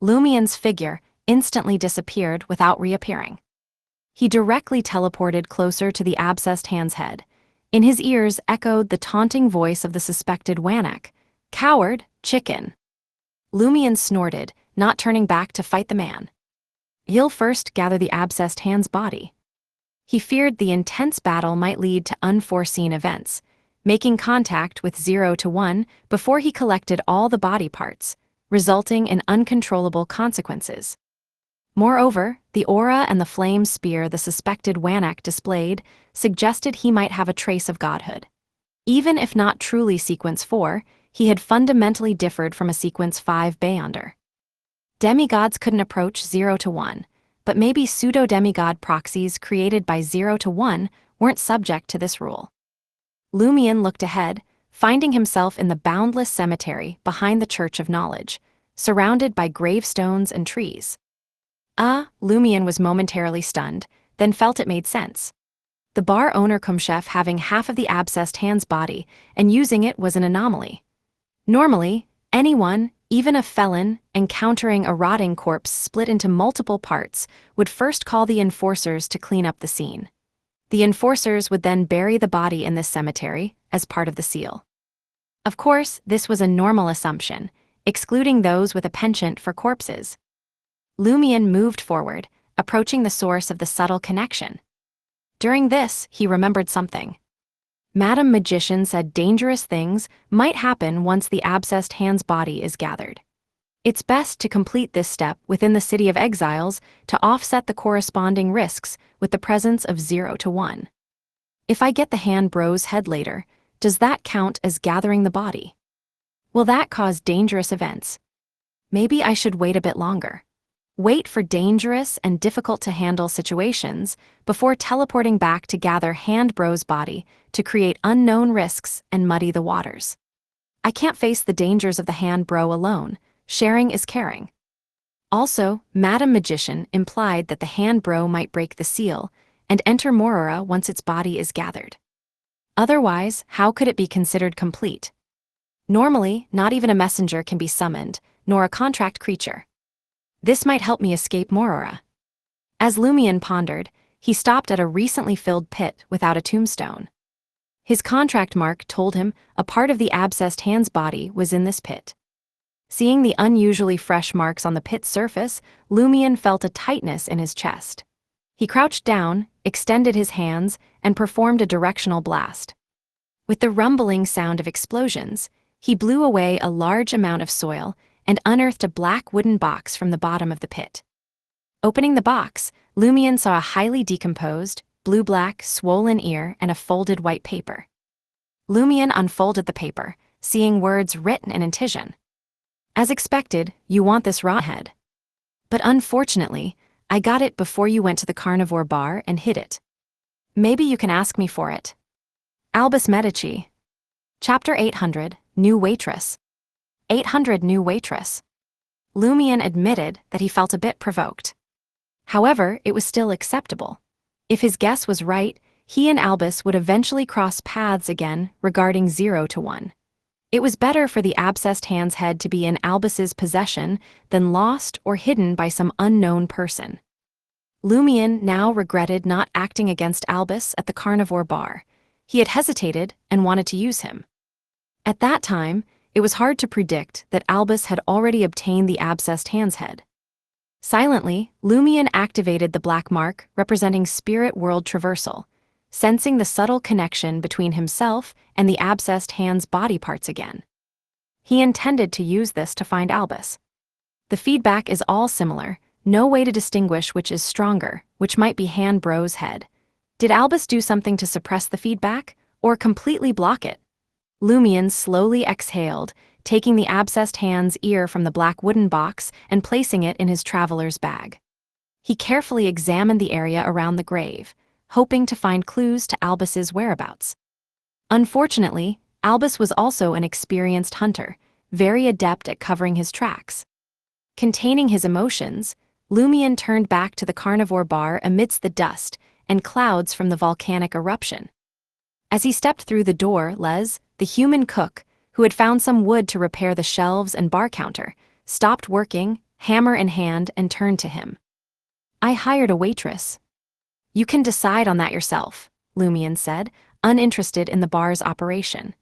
Lumion's figure instantly disappeared without reappearing. He directly teleported closer to the abscessed hand's head. In his ears echoed the taunting voice of the suspected Wanak. "Coward, chicken." Lumion snorted, not turning back to fight the man. He'll first gather the abscessed hand's body. He feared the intense battle might lead to unforeseen events, making contact with 0 to 1 before he collected all the body parts, resulting in uncontrollable consequences. Moreover, the aura and the flame spear the suspected Wanak displayed suggested he might have a trace of godhood. Even if not truly Sequence 4, he had fundamentally differed from a Sequence 5 Beyonder. Demigods couldn't approach 0 to 1, but maybe pseudo-demigod proxies created by 0 to 1 weren't subject to this rule. Lumion looked ahead, finding himself in the boundless cemetery behind the Church of Knowledge, surrounded by gravestones and trees. Lumion was momentarily stunned, then felt it made sense. The bar owner Kumchef having half of the abscessed hand's body and using it was an anomaly. Normally, anyone, even a felon, encountering a rotting corpse split into multiple parts would first call the enforcers to clean up the scene. The enforcers would then bury the body in this cemetery as part of the seal. Of course, this was a normal assumption, excluding those with a penchant for corpses. Lumion moved forward, approaching the source of the subtle connection. During this, he remembered something. Madam Magician said dangerous things might happen once the abscessed hand's body is gathered. It's best to complete this step within the City of Exiles to offset the corresponding risks with the presence of 0 to 1. If I get the hand bro's head later, does that count as gathering the body? Will that cause dangerous events? Maybe I should wait a bit longer. Wait for dangerous and difficult-to-handle situations before teleporting back to gather Hand Bro's body to create unknown risks and muddy the waters. I can't face the dangers of the Hand Bro alone. Sharing is caring. Also, Madam Magician implied that the Hand Bro might break the seal and enter Morora once its body is gathered. Otherwise, how could it be considered complete? Normally, not even a messenger can be summoned, nor a contract creature. This might help me escape Morora. As Lumion pondered, he stopped at a recently filled pit without a tombstone. His contract mark told him a part of the abscessed hand's body was in this pit. Seeing the unusually fresh marks on the pit's surface, Lumion felt a tightness in his chest. He crouched down, extended his hands, and performed a directional blast. With the rumbling sound of explosions, he blew away a large amount of soil and unearthed a black wooden box from the bottom of the pit. Opening the box, Lumion saw a highly decomposed, blue-black, swollen ear and a folded white paper. Lumion unfolded the paper, seeing words written in incision. As expected, you want this raw head. But unfortunately, I got it before you went to the carnivore bar and hid it. Maybe you can ask me for it. Albus Medici. Chapter 800, New Waitress. 800 New Waitress. Lumion admitted that he felt a bit provoked. However, it was still acceptable. If his guess was right, he and Albus would eventually cross paths again regarding 0 to 1. It was better for the abscessed hand's head to be in Albus's possession than lost or hidden by some unknown person. Lumion now regretted not acting against Albus at the carnivore bar. He had hesitated and wanted to use him. At that time, it was hard to predict that Albus had already obtained the abscessed hand's head. Silently, Lumion activated the black mark representing spirit world traversal, sensing the subtle connection between himself and the abscessed hand's body parts again. He intended to use this to find Albus. The feedback is all similar, no way to distinguish which is stronger, which might be Hand Bro's head. Did Albus do something to suppress the feedback, or completely block it? Lumion slowly exhaled, taking the abscessed hand's ear from the black wooden box and placing it in his traveler's bag. He carefully examined the area around the grave, hoping to find clues to Albus's whereabouts. Unfortunately, Albus was also an experienced hunter, very adept at covering his tracks. Containing his emotions, Lumion turned back to the carnivore bar amidst the dust and clouds from the volcanic eruption. As he stepped through the door, Les, the human cook, who had found some wood to repair the shelves and bar counter, stopped working, hammer in hand, and turned to him. I hired a waitress. You can decide on that yourself, Lumion said, uninterested in the bar's operation.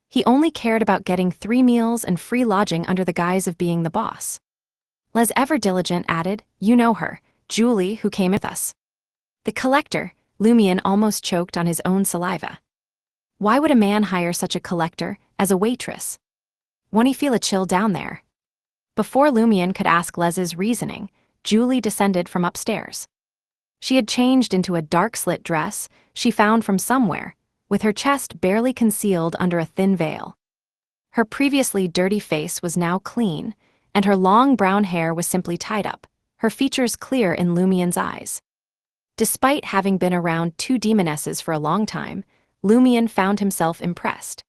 He only cared about getting 3 meals and free lodging under the guise of being the boss. Les ever diligent added, you know her, Julie, who came with us. The collector, Lumion almost choked on his own saliva. Why would a man hire such a collector as a waitress? Won't he feel a chill down there? Before Lumion could ask Les's reasoning, Julie descended from upstairs. She had changed into a dark-slit dress she found from somewhere, with her chest barely concealed under a thin veil. Her previously dirty face was now clean, and her long brown hair was simply tied up, her features clear in Lumion's eyes. Despite having been around 2 demonesses for a long time, Lumion found himself impressed.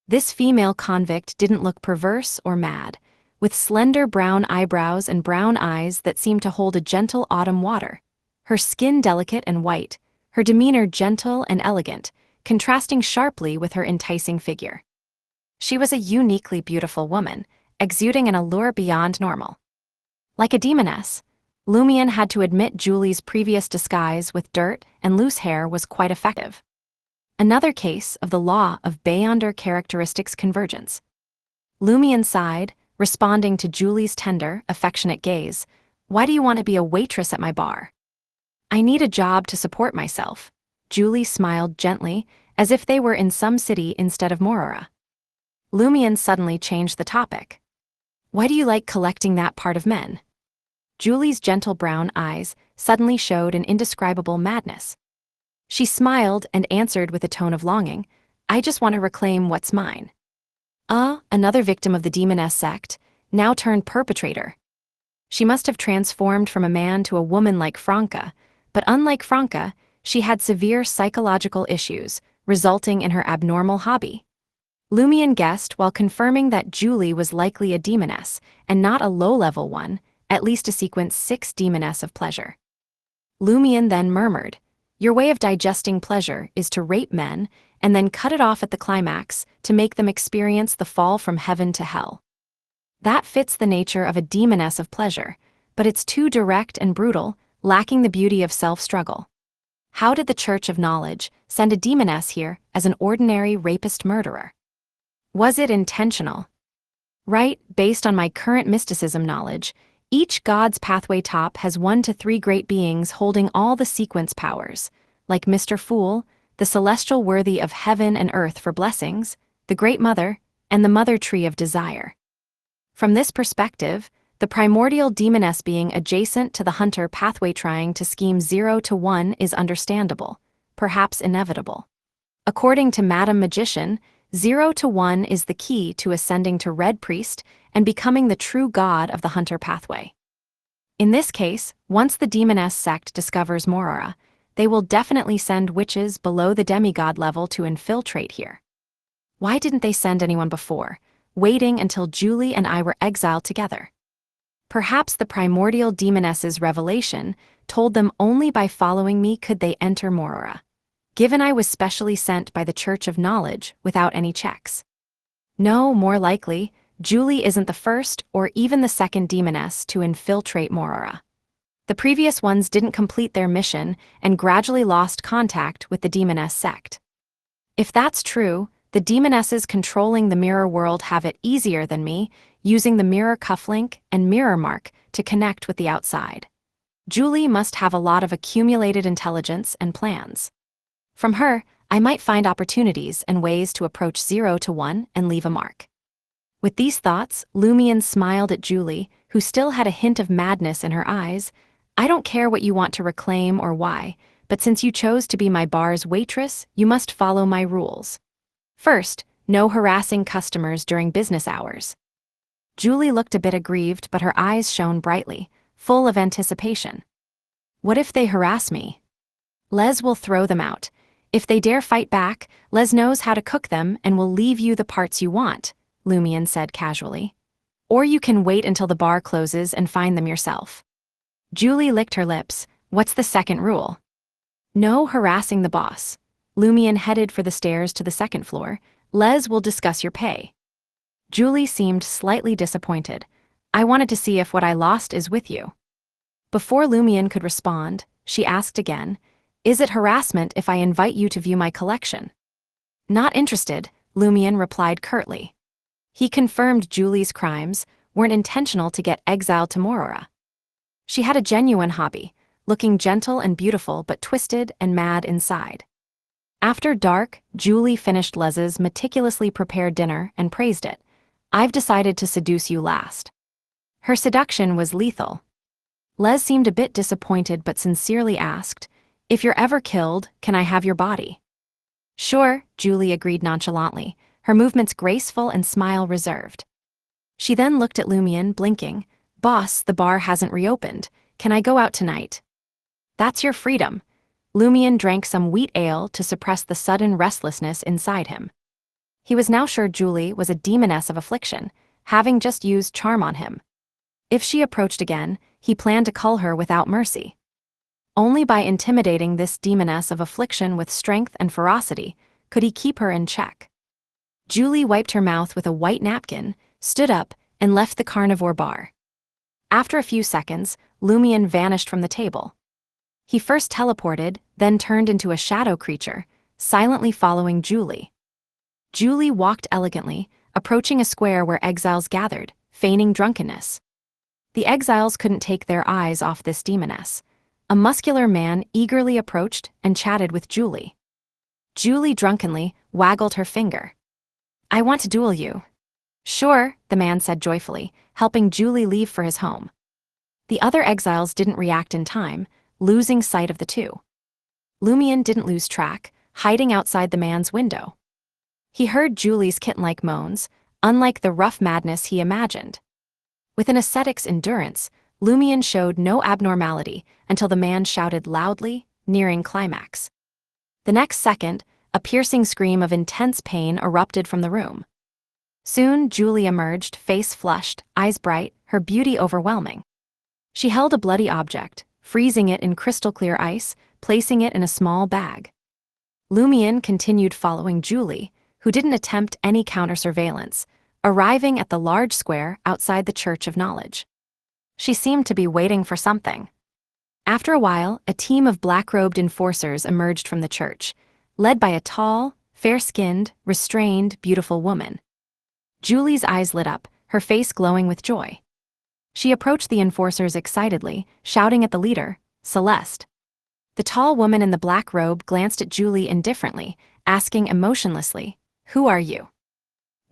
This female convict didn't look perverse or mad, with slender brown eyebrows and brown eyes that seemed to hold a gentle autumn water. Her skin delicate and white, her demeanor gentle and elegant, contrasting sharply with her enticing figure. She was a uniquely beautiful woman, exuding an allure beyond normal. Like a demoness, Lumion had to admit Julie's previous disguise with dirt and loose hair was quite effective. Another case of the law of Beyonder characteristics convergence. Lumion sighed, responding to Julie's tender, affectionate gaze. Why do you want to be a waitress at my bar? I need a job to support myself. Julie smiled gently, as if they were in some city instead of Morora. Lumion suddenly changed the topic. Why do you like collecting that part of men? Julie's gentle brown eyes suddenly showed an indescribable madness. She smiled and answered with a tone of longing, I just want to reclaim what's mine. Another victim of the demoness sect, now turned perpetrator. She must have transformed from a man to a woman like Franca, but unlike Franca, she had severe psychological issues, resulting in her abnormal hobby. Lumion guessed while confirming that Julie was likely a demoness, and not a low-level one, at least a sequence 6 demoness of pleasure. Lumion then murmured, your way of digesting pleasure is to rape men, and then cut it off at the climax to make them experience the fall from heaven to hell. That fits the nature of a demoness of pleasure, but it's too direct and brutal, lacking the beauty of self-struggle. How did the Church of Knowledge send a demoness here as an ordinary rapist murderer? Was it intentional? Right, based on my current mysticism knowledge, each god's pathway top has 1 to 3 great beings holding all the sequence powers, like Mr. Fool, the celestial worthy of heaven and earth for blessings, the Great Mother, and the Mother Tree of Desire. From this perspective, the primordial demoness being adjacent to the hunter pathway trying to scheme 0 to 1 is understandable, perhaps inevitable. According to Madam Magician, 0 to 1 is the key to ascending to Red Priest and becoming the true god of the hunter pathway. In this case, once the Demoness sect discovers Morora, they will definitely send witches below the demigod level to infiltrate here. Why didn't they send anyone before, waiting until Julie and I were exiled together? Perhaps the primordial demoness's revelation told them only by following me could they enter Morora, given I was specially sent by the Church of Knowledge without any checks. No, more likely, Julie isn't the first or even the second demoness to infiltrate Morora. The previous ones didn't complete their mission and gradually lost contact with the demoness sect. If that's true, the demonesses controlling the mirror world have it easier than me, using the mirror cufflink and mirror mark to connect with the outside. Julie must have a lot of accumulated intelligence and plans. From her, I might find opportunities and ways to approach 0 to 1 and leave a mark. With these thoughts, Lumion smiled at Julie, who still had a hint of madness in her eyes. I don't care what you want to reclaim or why, but since you chose to be my bar's waitress, you must follow my rules. First, no harassing customers during business hours. Julie looked a bit aggrieved, but her eyes shone brightly, full of anticipation. What if they harass me? Les will throw them out. If they dare fight back, Les knows how to cook them and will leave you the parts you want, Lumion said casually. Or you can wait until the bar closes and find them yourself. Julie licked her lips. What's the second rule? No harassing the boss. Lumion headed for the stairs to the second floor. Les will discuss your pay. Julie seemed slightly disappointed. I wanted to see if what I lost is with you. Before Lumion could respond, she asked again, is it harassment if I invite you to view my collection? Not interested, Lumion replied curtly. He confirmed Julie's crimes weren't intentional to get exiled to Morora. She had a genuine hobby, looking gentle and beautiful but twisted and mad inside. After dark, Julie finished Les's meticulously prepared dinner and praised it. I've decided to seduce you last. Her seduction was lethal. Les seemed a bit disappointed but sincerely asked, if you're ever killed, can I have your body? Sure, Julie agreed nonchalantly, her movements graceful and smile reserved. She then looked at Lumion, blinking. Boss, the bar hasn't reopened. Can I go out tonight? That's your freedom. Lumion drank some wheat ale to suppress the sudden restlessness inside him. He was now sure Julie was a demoness of affliction, having just used charm on him. If she approached again, he planned to cull her without mercy. Only by intimidating this demoness of affliction with strength and ferocity could he keep her in check. Julie wiped her mouth with a white napkin, stood up, and left the carnivore bar. After a few seconds, Lumion vanished from the table. He first teleported, then turned into a shadow creature, silently following Julie. Julie walked elegantly, approaching a square where exiles gathered, feigning drunkenness. The exiles couldn't take their eyes off this demoness. A muscular man eagerly approached and chatted with Julie. Julie drunkenly waggled her finger. I want to duel you. Sure, the man said joyfully, helping Julie leave for his home. The other exiles didn't react in time, losing sight of the two. Lumion didn't lose track, hiding outside the man's window. He heard Julie's kitten-like moans, unlike the rough madness he imagined. With an ascetic's endurance, Lumion showed no abnormality until the man shouted loudly, nearing climax. The next second, a piercing scream of intense pain erupted from the room. Soon, Julie emerged, face flushed, eyes bright, her beauty overwhelming. She held a bloody object, freezing it in crystal-clear ice, placing it in a small bag. Lumion continued following Julie, who didn't attempt any counter-surveillance, arriving at the large square outside the Church of Knowledge. She seemed to be waiting for something. After a while, a team of black-robed enforcers emerged from the church, led by a tall, fair-skinned, restrained, beautiful woman. Julie's eyes lit up, her face glowing with joy. She approached the enforcers excitedly, shouting at the leader, Celeste. The tall woman in the black robe glanced at Julie indifferently, asking emotionlessly, Who are you?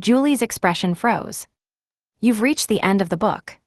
Julie's expression froze. You've reached the end of the book.